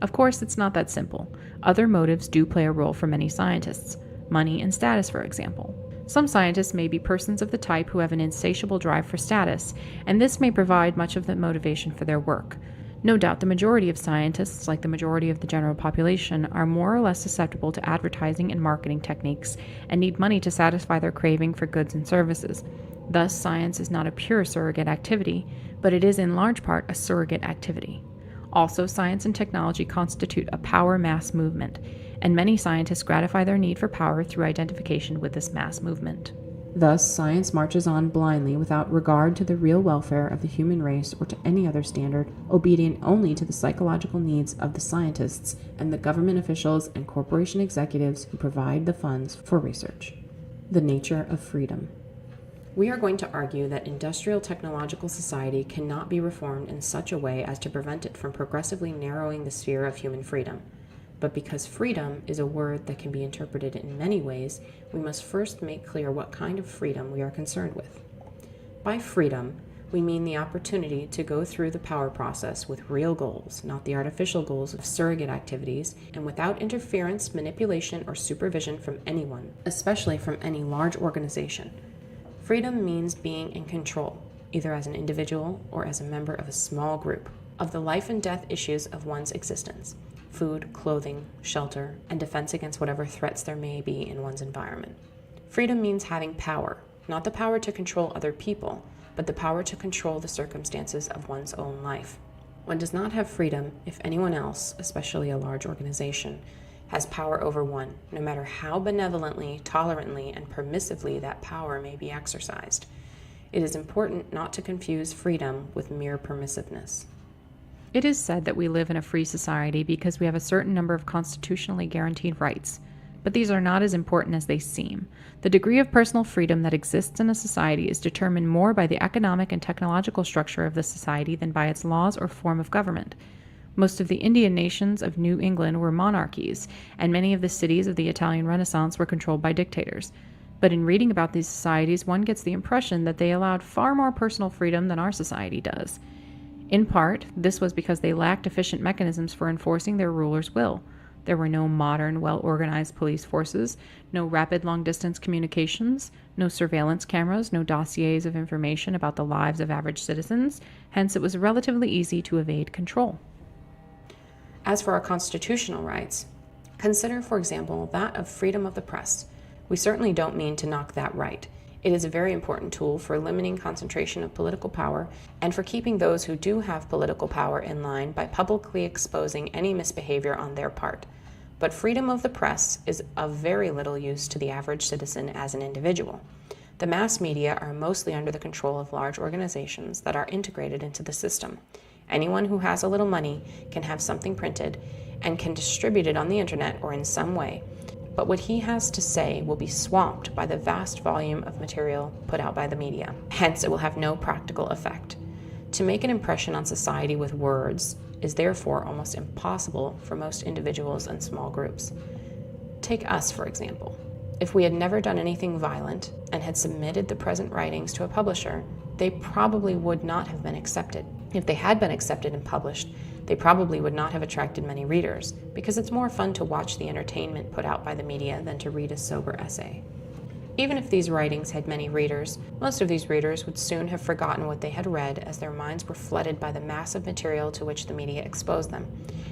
Of course, it's not that simple. Other motives do play a role for many scientists. Money and status, for example. Some scientists may be persons of the type who have an insatiable drive for status, and this may provide much of the motivation for their work. No doubt the majority of scientists, like the majority of the general population, are more or less susceptible to advertising and marketing techniques and need money to satisfy their craving for goods and services. Thus, science is not a pure surrogate activity, but it is in large part a surrogate activity. Also, science and technology constitute a power mass movement, and many scientists gratify their need for power through identification with this mass movement. Thus, science marches on blindly without regard to the real welfare of the human race or to any other standard, obedient only to the psychological needs of the scientists and the government officials and corporation executives who provide the funds for research. The nature of freedom. We are going to argue that industrial technological society cannot be reformed in such a way as to prevent it from progressively narrowing the sphere of human freedom. But because freedom is a word that can be interpreted in many ways, we must first make clear what kind of freedom we are concerned with. By freedom, we mean the opportunity to go through the power process with real goals, not the artificial goals of surrogate activities, and without interference, manipulation, or supervision from anyone, especially from any large organization. Freedom means being in control, either as an individual or as a member of a small group, of the life and death issues of one's existence. Food, clothing, shelter, and defense against whatever threats there may be in one's environment. Freedom means having power, not the power to control other people, but the power to control the circumstances of one's own life. One does not have freedom if anyone else, especially a large organization, has power over one, no matter how benevolently, tolerantly, and permissively that power may be exercised. It is important not to confuse freedom with mere permissiveness. It is said that we live in a free society because we have a certain number of constitutionally guaranteed rights, but these are not as important as they seem. The degree of personal freedom that exists in a society is determined more by the economic and technological structure of the society than by its laws or form of government. Most of the Indian nations of New England were monarchies, and many of the cities of the Italian Renaissance were controlled by dictators. But in reading about these societies, one gets the impression that they allowed far more personal freedom than our society does. In part, this was because they lacked efficient mechanisms for enforcing their rulers' will. There were no modern, well-organized police forces, no rapid long-distance communications, no surveillance cameras, no dossiers of information about the lives of average citizens, hence it was relatively easy to evade control. As for our constitutional rights, Consider, for example, that of freedom of the press. We certainly don't mean to knock that right. It is a very important tool for limiting concentration of political power and for keeping those who do have political power in line by publicly exposing any misbehavior on their part. But freedom of the press is of very little use to the average citizen as an individual. The mass media are mostly under the control of large organizations that are integrated into the system. Anyone who has a little money can have something printed and can distribute it on the internet or in some way. But what he has to say will be swamped by the vast volume of material put out by the media. Hence, it will have no practical effect. To make an impression on society with words is therefore almost impossible for most individuals and small groups. Take us, for example. If we had never done anything violent and had submitted the present writings to a publisher, they probably would not have been accepted. If they had been accepted and published, they probably would not have attracted many readers, because it's more fun to watch the entertainment put out by the media than to read a sober essay. Even if these writings had many readers, most of these readers would soon have forgotten what they had read as their minds were flooded by the massive material to which the media exposed them.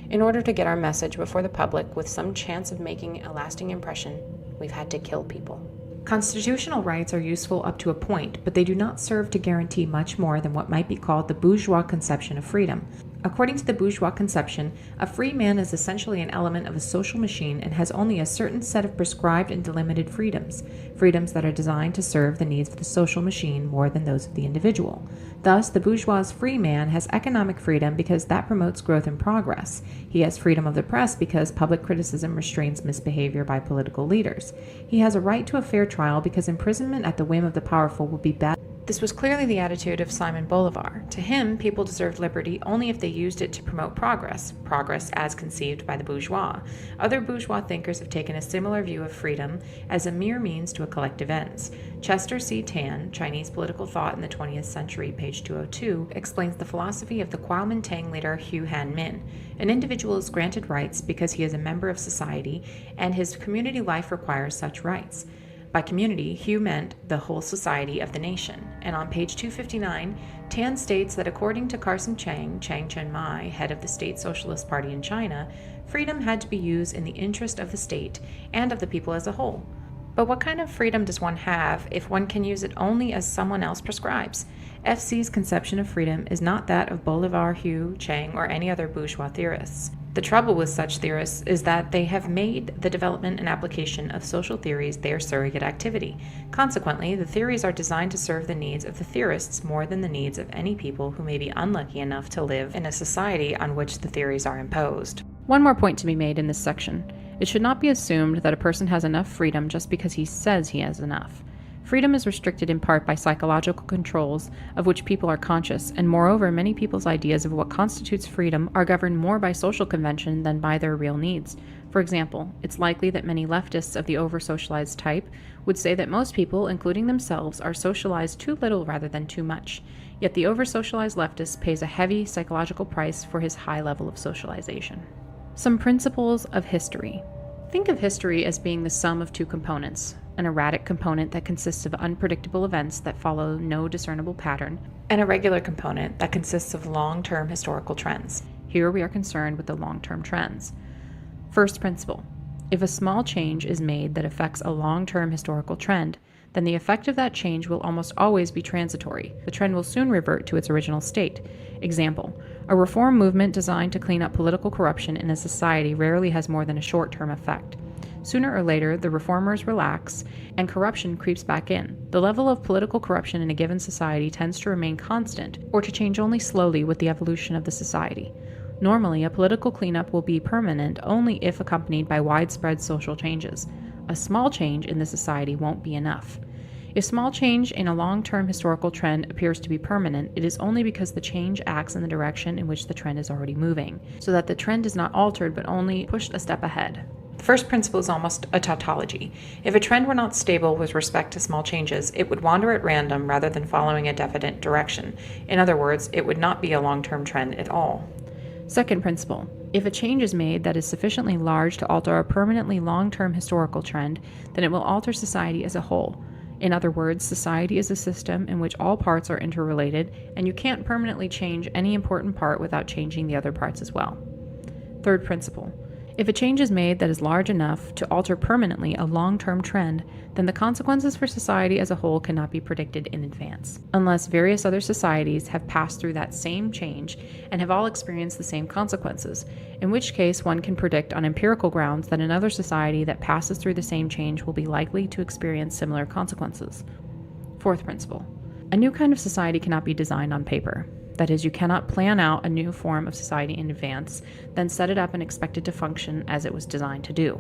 In order to get our message before the public with some chance of making a lasting impression, we've had to kill people. Constitutional rights are useful up to a point, but they do not serve to guarantee much more than what might be called the bourgeois conception of freedom. According to the bourgeois conception, a free man is essentially an element of a social machine and has only a certain set of prescribed and delimited freedoms, freedoms that are designed to serve the needs of the social machine more than those of the individual. Thus, the bourgeois free man has economic freedom because that promotes growth and progress. He has freedom of the press because public criticism restrains misbehavior by political leaders. He has a right to a fair trial because imprisonment at the whim of the powerful would be bad. This was clearly the attitude of Simon Bolivar. To him, people deserved liberty only if they used it to promote progress, progress as conceived by the bourgeois. Other bourgeois thinkers have taken a similar view of freedom as a mere means to a collective ends. Chester C. Tan, Chinese Political Thought in the 20th Century, page 202, explains the philosophy of the Kuomintang leader Hu Han-min. An individual is granted rights because he is a member of society, and his community life requires such rights. By community, Hu meant the whole society of the nation. And on page 259, Tan states that according to Carson Chang Chen-mai, head of the State Socialist Party in China, freedom had to be used in the interest of the state and of the people as a whole. But what kind of freedom does one have if one can use it only as someone else prescribes? FC's conception of freedom is not that of Bolivar, Hu, Chang, or any other bourgeois theorists. The trouble with such theorists is that they have made the development and application of social theories their surrogate activity. Consequently, the theories are designed to serve the needs of the theorists more than the needs of any people who may be unlucky enough to live in a society on which the theories are imposed. One more point to be made in this section. It should not be assumed that a person has enough freedom just because he says he has enough. Freedom is restricted in part by psychological controls of which people are conscious, and moreover, many people's ideas of what constitutes freedom are governed more by social convention than by their real needs. For example, it's likely that many leftists of the over-socialized type would say that most people, including themselves, are socialized too little rather than too much. Yet the over-socialized leftist pays a heavy psychological price for his high level of socialization. Some principles of history. Think of history as being the sum of two components. An erratic component that consists of unpredictable events that follow no discernible pattern, and a regular component that consists of long-term historical trends. Here we are concerned with the long-term trends. First principle. If a small change is made that affects a long-term historical trend, then the effect of that change will almost always be transitory. The trend will soon revert to its original state. Example, a reform movement designed to clean up political corruption in a society rarely has more than a short-term effect. Sooner or later, the reformers relax, and corruption creeps back in. The level of political corruption in a given society tends to remain constant, or to change only slowly with the evolution of the society. Normally, a political cleanup will be permanent only if accompanied by widespread social changes. A small change in the society won't be enough. If small change in a long-term historical trend appears to be permanent, it is only because the change acts in the direction in which the trend is already moving, so that the trend is not altered but only pushed a step ahead. The first principle is almost a tautology. If a trend were not stable with respect to small changes, it would wander at random rather than following a definite direction. In other words, it would not be a long-term trend at all. Second principle. If a change is made that is sufficiently large to alter a permanently long-term historical trend, then it will alter society as a whole. In other words, society is a system in which all parts are interrelated, and you can't permanently change any important part without changing the other parts as well. Third principle. If a change is made that is large enough to alter permanently a long-term trend, then the consequences for society as a whole cannot be predicted in advance, unless various other societies have passed through that same change and have all experienced the same consequences, in which case one can predict on empirical grounds that another society that passes through the same change will be likely to experience similar consequences. Fourth principle. A new kind of society cannot be designed on paper. That is, you cannot plan out a new form of society in advance, then set it up and expect it to function as it was designed to do.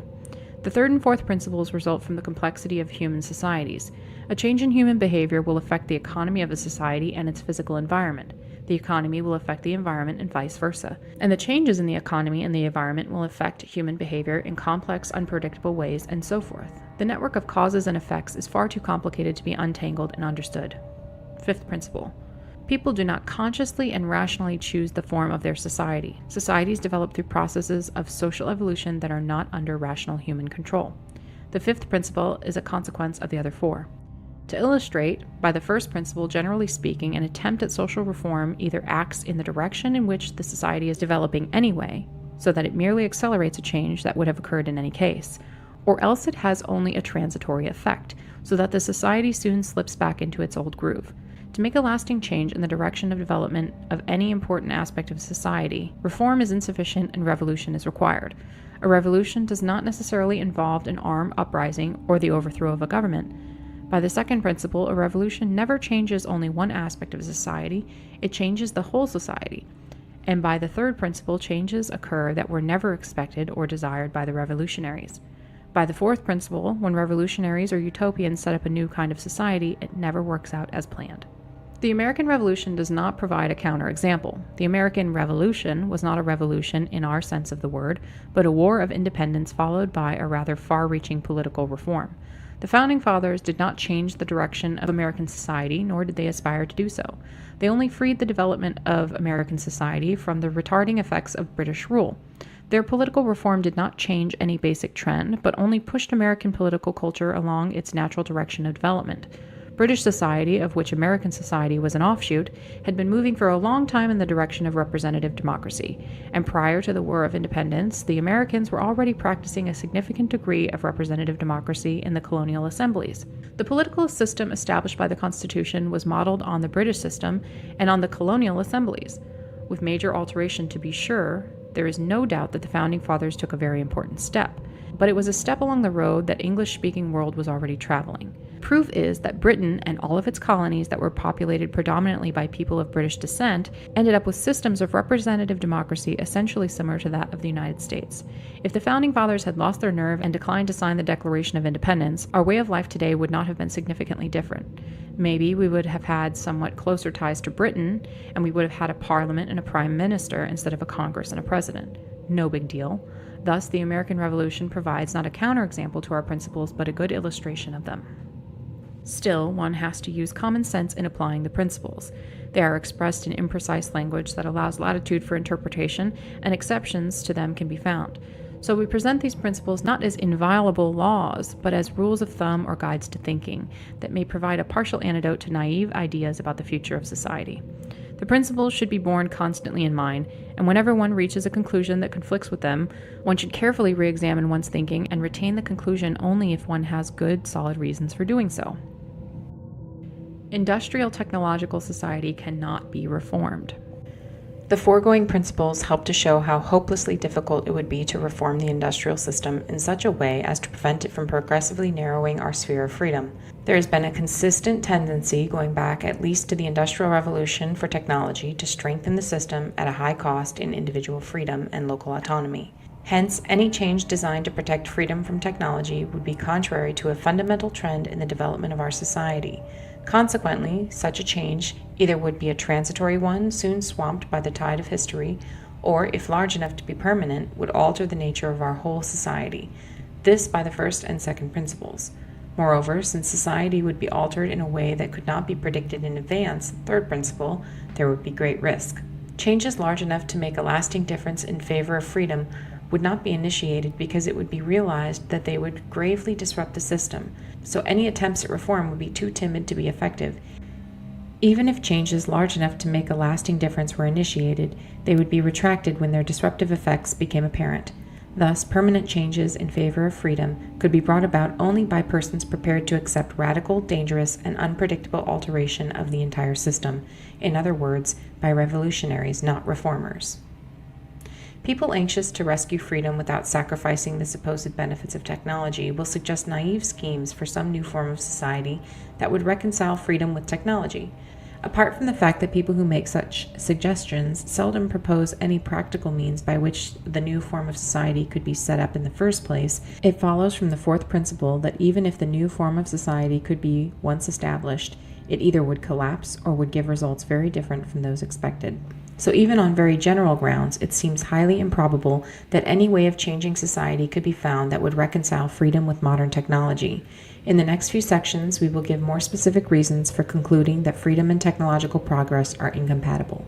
The third and fourth principles result from the complexity of human societies. A change in human behavior will affect the economy of a society and its physical environment. The economy will affect the environment and vice versa. And the changes in the economy and the environment will affect human behavior in complex, unpredictable ways, and so forth. The network of causes and effects is far too complicated to be untangled and understood. Fifth principle. People do not consciously and rationally choose the form of their society. Societies develop through processes of social evolution that are not under rational human control. The fifth principle is a consequence of the other four. To illustrate, by the first principle, generally speaking, an attempt at social reform either acts in the direction in which the society is developing anyway, so that it merely accelerates a change that would have occurred in any case, or else it has only a transitory effect, so that the society soon slips back into its old groove. To make a lasting change in the direction of development of any important aspect of society, reform is insufficient and revolution is required. A revolution does not necessarily involve an armed uprising or the overthrow of a government. By the second principle, a revolution never changes only one aspect of a society, it changes the whole society. And by the third principle, changes occur that were never expected or desired by the revolutionaries. By the fourth principle, when revolutionaries or utopians set up a new kind of society, it never works out as planned. The American Revolution does not provide a counterexample. The American Revolution was not a revolution in our sense of the word, but a war of independence followed by a rather far-reaching political reform. The Founding Fathers did not change the direction of American society, nor did they aspire to do so. They only freed the development of American society from the retarding effects of British rule. Their political reform did not change any basic trend, but only pushed American political culture along its natural direction of development. British society, of which American society was an offshoot, had been moving for a long time in the direction of representative democracy, and prior to the War of Independence, the Americans were already practicing a significant degree of representative democracy in the colonial assemblies. The political system established by the Constitution was modeled on the British system and on the colonial assemblies. With major alteration, to be sure, there is no doubt that the Founding Fathers took a very important step, but it was a step along the road that English-speaking world was already traveling. Proof is that Britain and all of its colonies that were populated predominantly by people of British descent ended up with systems of representative democracy essentially similar to that of the United States. If the Founding Fathers had lost their nerve and declined to sign the Declaration of Independence, our way of life today would not have been significantly different. Maybe we would have had somewhat closer ties to Britain, and we would have had a parliament and a prime minister instead of a Congress and a president. No big deal. Thus, the American Revolution provides not a counterexample to our principles, but a good illustration of them. Still, one has to use common sense in applying the principles. They are expressed in imprecise language that allows latitude for interpretation, and exceptions to them can be found. So we present these principles not as inviolable laws, but as rules of thumb or guides to thinking that may provide a partial antidote to naive ideas about the future of society. The principles should be borne constantly in mind, and whenever one reaches a conclusion that conflicts with them, one should carefully re-examine one's thinking and retain the conclusion only if one has good, solid reasons for doing so. Industrial technological society cannot be reformed. The foregoing principles help to show how hopelessly difficult it would be to reform the industrial system in such a way as to prevent it from progressively narrowing our sphere of freedom. There has been a consistent tendency going back at least to the Industrial Revolution for technology to strengthen the system at a high cost in individual freedom and local autonomy. Hence, any change designed to protect freedom from technology would be contrary to a fundamental trend in the development of our society. Consequently, such a change either would be a transitory one, soon swamped by the tide of history, or, if large enough to be permanent, would alter the nature of our whole society. This by the first and second principles. Moreover, since society would be altered in a way that could not be predicted in advance, third principle, there would be great risk. Changes large enough to make a lasting difference in favor of freedom would not be initiated because it would be realized that they would gravely disrupt the system, so any attempts at reform would be too timid to be effective. Even if changes large enough to make a lasting difference were initiated, they would be retracted when their disruptive effects became apparent. Thus, permanent changes in favor of freedom could be brought about only by persons prepared to accept radical, dangerous, and unpredictable alteration of the entire system. In other words, by revolutionaries, not reformers. People anxious to rescue freedom without sacrificing the supposed benefits of technology will suggest naive schemes for some new form of society that would reconcile freedom with technology. Apart from the fact that people who make such suggestions seldom propose any practical means by which the new form of society could be set up in the first place, it follows from the fourth principle that even if the new form of society could be once established, it either would collapse or would give results very different from those expected. So even on very general grounds, it seems highly improbable that any way of changing society could be found that would reconcile freedom with modern technology. In the next few sections, we will give more specific reasons for concluding that freedom and technological progress are incompatible.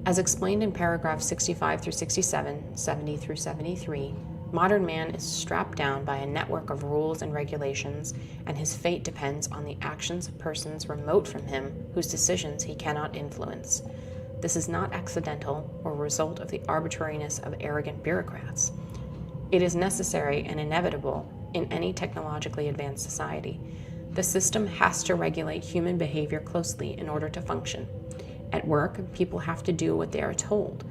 As explained in paragraphs 65 through 67, 70 through 73, modern man is strapped down by a network of rules and regulations, and his fate depends on the actions of persons remote from him whose decisions he cannot influence. This is not accidental or a result of the arbitrariness of arrogant bureaucrats. It is necessary and inevitable in any technologically advanced society. The system has to regulate human behavior closely in order to function. At work, people have to do what they are told.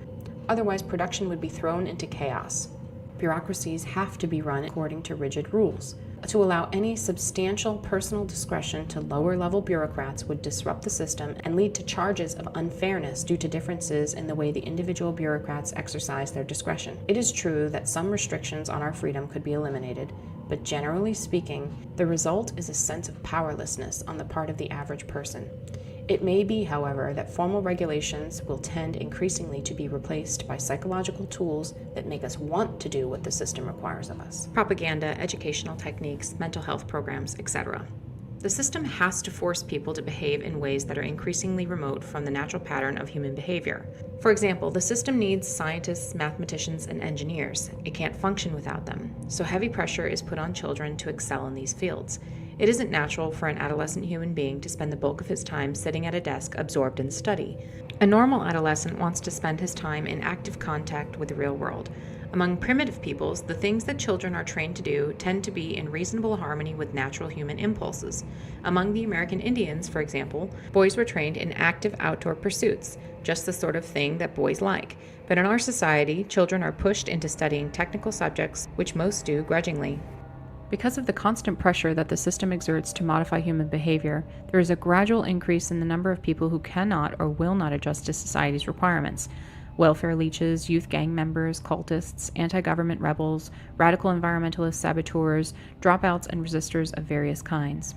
Otherwise, production would be thrown into chaos. Bureaucracies have to be run according to rigid rules. To allow any substantial personal discretion to lower-level bureaucrats would disrupt the system and lead to charges of unfairness due to differences in the way the individual bureaucrats exercise their discretion. It is true that some restrictions on our freedom could be eliminated, but generally speaking, the result is a sense of powerlessness on the part of the average person. It may be, however, that formal regulations will tend increasingly to be replaced by psychological tools that make us want to do what the system requires of us. Propaganda, educational techniques, mental health programs, etc. The system has to force people to behave in ways that are increasingly remote from the natural pattern of human behavior. For example, the system needs scientists, mathematicians, and engineers. It can't function without them, so heavy pressure is put on children to excel in these fields. It isn't natural for an adolescent human being to spend the bulk of his time sitting at a desk absorbed in study. A normal adolescent wants to spend his time in active contact with the real world. Among primitive peoples, the things that children are trained to do tend to be in reasonable harmony with natural human impulses. Among the American Indians, for example, boys were trained in active outdoor pursuits, just the sort of thing that boys like. But in our society, children are pushed into studying technical subjects, which most do grudgingly. Because of the constant pressure that the system exerts to modify human behavior, there is a gradual increase in the number of people who cannot or will not adjust to society's requirements. Welfare leeches, youth gang members, cultists, anti-government rebels, radical environmentalist saboteurs, dropouts, and resistors of various kinds.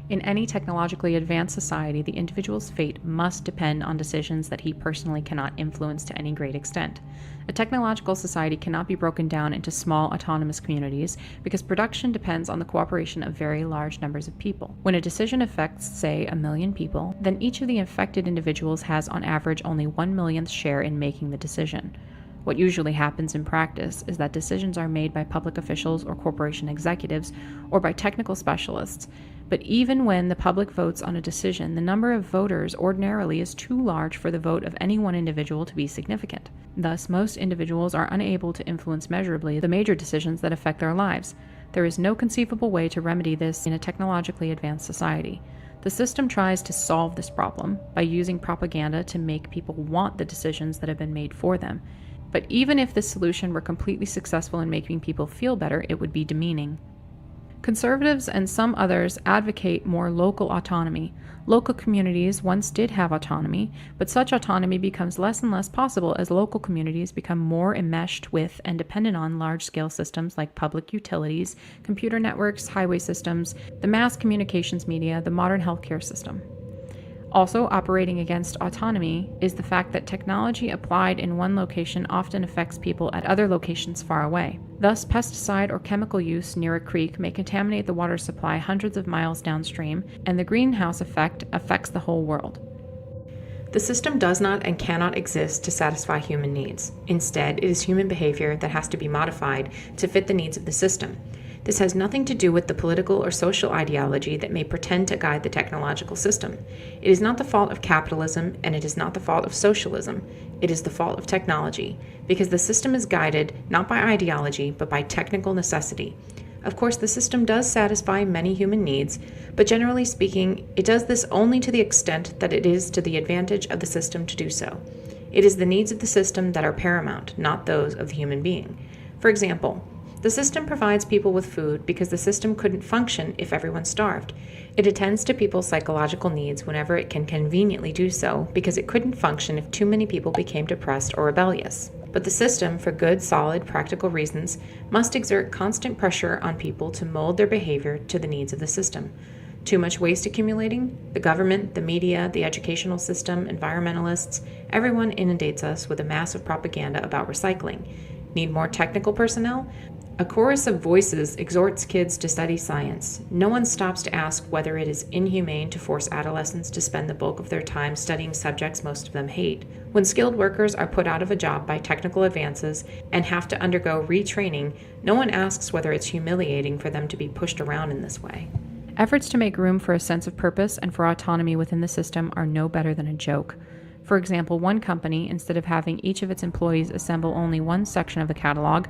In any technologically advanced society, the individual's fate must depend on decisions that he personally cannot influence to any great extent. A technological society cannot be broken down into small autonomous communities because production depends on the cooperation of very large numbers of people. When a decision affects, say, 1 million people, then each of the affected individuals has on average only 1/millionth share in making the decision. What usually happens in practice is that decisions are made by public officials or corporation executives or by technical specialists. But even when the public votes on a decision, the number of voters ordinarily is too large for the vote of any one individual to be significant. Thus, most individuals are unable to influence measurably the major decisions that affect their lives. There is no conceivable way to remedy this in a technologically advanced society. The system tries to solve this problem by using propaganda to make people want the decisions that have been made for them. But even if this solution were completely successful in making people feel better, it would be demeaning. Conservatives and some others advocate more local autonomy. Local communities once did have autonomy, but such autonomy becomes less and less possible as local communities become more enmeshed with and dependent on large-scale systems like public utilities, computer networks, highway systems, the mass communications media, the modern healthcare system. Also operating against autonomy is the fact that technology applied in one location often affects people at other locations far away. Thus, pesticide or chemical use near a creek may contaminate the water supply hundreds of miles downstream, and the greenhouse effect affects the whole world. The system does not and cannot exist to satisfy human needs. Instead, it is human behavior that has to be modified to fit the needs of the system. This has nothing to do with the political or social ideology that may pretend to guide the technological system. It is not the fault of capitalism, and it is not the fault of socialism. It is the fault of technology, because the system is guided not by ideology, but by technical necessity. Of course, the system does satisfy many human needs, but generally speaking, it does this only to the extent that it is to the advantage of the system to do so. It is the needs of the system that are paramount, not those of the human being. For example, the system provides people with food because the system couldn't function if everyone starved. It attends to people's psychological needs whenever it can conveniently do so because it couldn't function if too many people became depressed or rebellious. But the system, for good, solid, practical reasons, must exert constant pressure on people to mold their behavior to the needs of the system. Too much waste accumulating? The government, the media, the educational system, environmentalists, everyone inundates us with a mass of propaganda about recycling. Need more technical personnel? A chorus of voices exhorts kids to study science. No one stops to ask whether it is inhumane to force adolescents to spend the bulk of their time studying subjects most of them hate. When skilled workers are put out of a job by technical advances and have to undergo retraining, no one asks whether it's humiliating for them to be pushed around in this way. Efforts to make room for a sense of purpose and for autonomy within the system are no better than a joke. For example, one company, instead of having each of its employees assemble only one section of the catalog,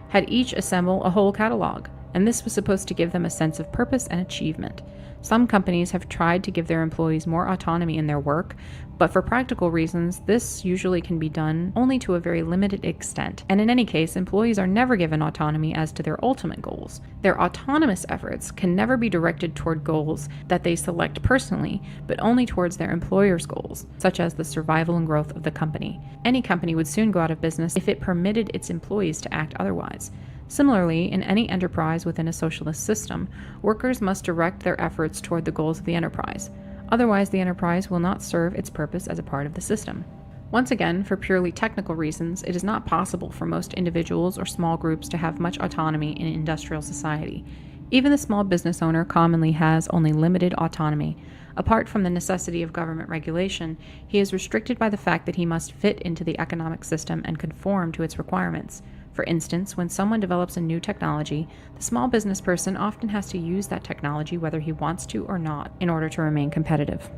had each assemble a whole catalog, and this was supposed to give them a sense of purpose and achievement. Some companies have tried to give their employees more autonomy in their work, but for practical reasons, this usually can be done only to a very limited extent, and in any case, employees are never given autonomy as to their ultimate goals. Their autonomous efforts can never be directed toward goals that they select personally, but only towards their employer's goals, such as the survival and growth of the company. Any company would soon go out of business if it permitted its employees to act otherwise. Similarly, in any enterprise within a socialist system, workers must direct their efforts toward the goals of the enterprise. Otherwise, the enterprise will not serve its purpose as a part of the system. Once again, for purely technical reasons, it is not possible for most individuals or small groups to have much autonomy in industrial society. Even the small business owner commonly has only limited autonomy. Apart from the necessity of government regulation, he is restricted by the fact that he must fit into the economic system and conform to its requirements. For instance, when someone develops a new technology, the small business person often has to use that technology whether he wants to or not in order to remain competitive.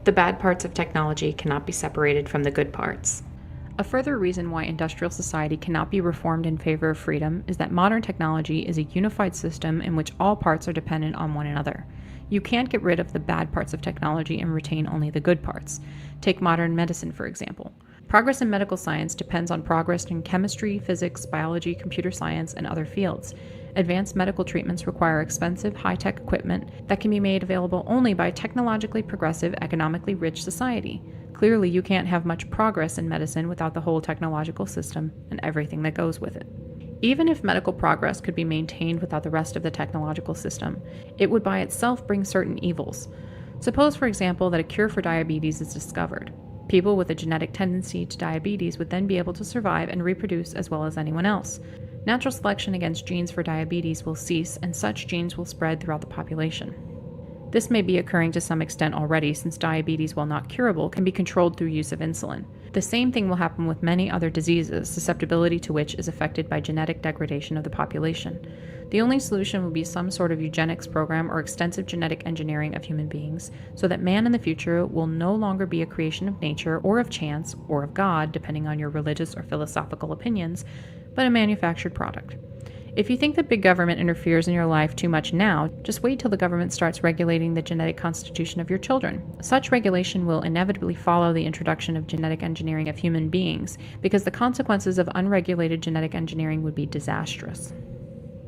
The bad parts of technology cannot be separated from the good parts. A further reason why industrial society cannot be reformed in favor of freedom is that modern technology is a unified system in which all parts are dependent on one another. You can't get rid of the bad parts of technology and retain only the good parts. Take modern medicine, for example. Progress in medical science depends on progress in chemistry, physics, biology, computer science, and other fields. Advanced medical treatments require expensive, high-tech equipment that can be made available only by technologically progressive, economically rich society. Clearly, you can't have much progress in medicine without the whole technological system and everything that goes with it. Even if medical progress could be maintained without the rest of the technological system, it would by itself bring certain evils. Suppose, for example, that a cure for diabetes is discovered. People with a genetic tendency to diabetes would then be able to survive and reproduce as well as anyone else. Natural selection against genes for diabetes will cease, and such genes will spread throughout the population. This may be occurring to some extent already, since diabetes, while not curable, can be controlled through use of insulin. The same thing will happen with many other diseases, susceptibility to which is affected by genetic degradation of the population. The only solution will be some sort of eugenics program or extensive genetic engineering of human beings, so that man in the future will no longer be a creation of nature or of chance or of God, depending on your religious or philosophical opinions, but a manufactured product. If you think that big government interferes in your life too much now, just wait till the government starts regulating the genetic constitution of your children. Such regulation will inevitably follow the introduction of genetic engineering of human beings, because the consequences of unregulated genetic engineering would be disastrous.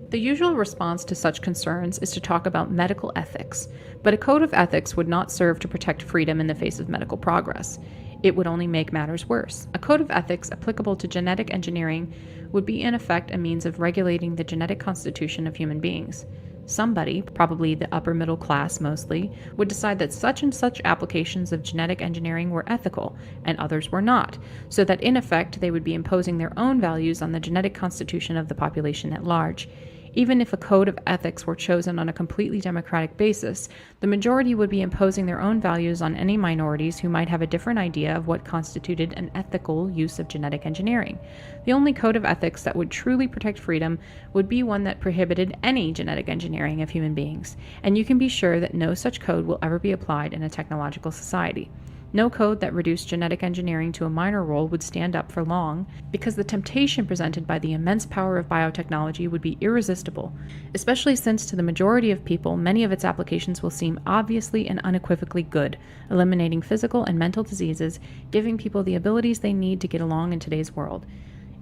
The usual response to such concerns is to talk about medical ethics, but a code of ethics would not serve to protect freedom in the face of medical progress. It would only make matters worse. A code of ethics applicable to genetic engineering would be in effect a means of regulating the genetic constitution of human beings. Somebody, probably the upper middle class mostly, would decide that such and such applications of genetic engineering were ethical, and others were not, so that in effect they would be imposing their own values on the genetic constitution of the population at large. Even if a code of ethics were chosen on a completely democratic basis, the majority would be imposing their own values on any minorities who might have a different idea of what constituted an ethical use of genetic engineering. The only code of ethics that would truly protect freedom would be one that prohibited any genetic engineering of human beings, and you can be sure that no such code will ever be applied in a technological society. No code that reduced genetic engineering to a minor role would stand up for long, because the temptation presented by the immense power of biotechnology would be irresistible, especially since to the majority of people, many of its applications will seem obviously and unequivocally good, eliminating physical and mental diseases, giving people the abilities they need to get along in today's world.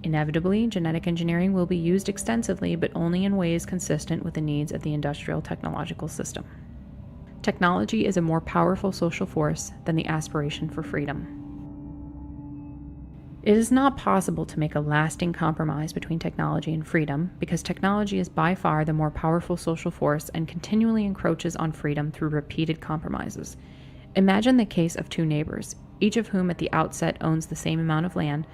Inevitably, genetic engineering will be used extensively, but only in ways consistent with the needs of the industrial technological system. Technology is a more powerful social force than the aspiration for freedom. It is not possible to make a lasting compromise between technology and freedom, because technology is by far the more powerful social force and continually encroaches on freedom through repeated compromises. Imagine the case of two neighbors, each of whom at the outset owns the same amount of land,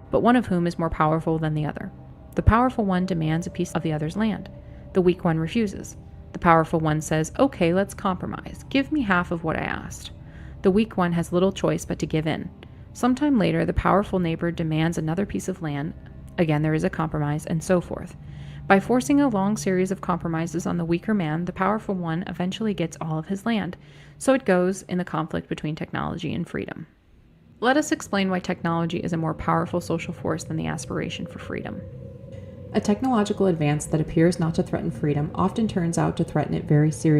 but one of whom is more powerful than the other. The powerful one demands a piece of the other's land. The weak one refuses. The powerful one says, "Okay, let's compromise. Give me half of what I asked." The weak one has little choice but to give in. Sometime later, the powerful neighbor demands another piece of land. Again, there is a compromise, and so forth. By forcing a long series of compromises on the weaker man, the powerful one eventually gets all of his land. So it goes in the conflict between technology and freedom. Let us explain why technology is a more powerful social force than the aspiration for freedom. A technological advance that appears not to threaten freedom often turns out to threaten it very seriously.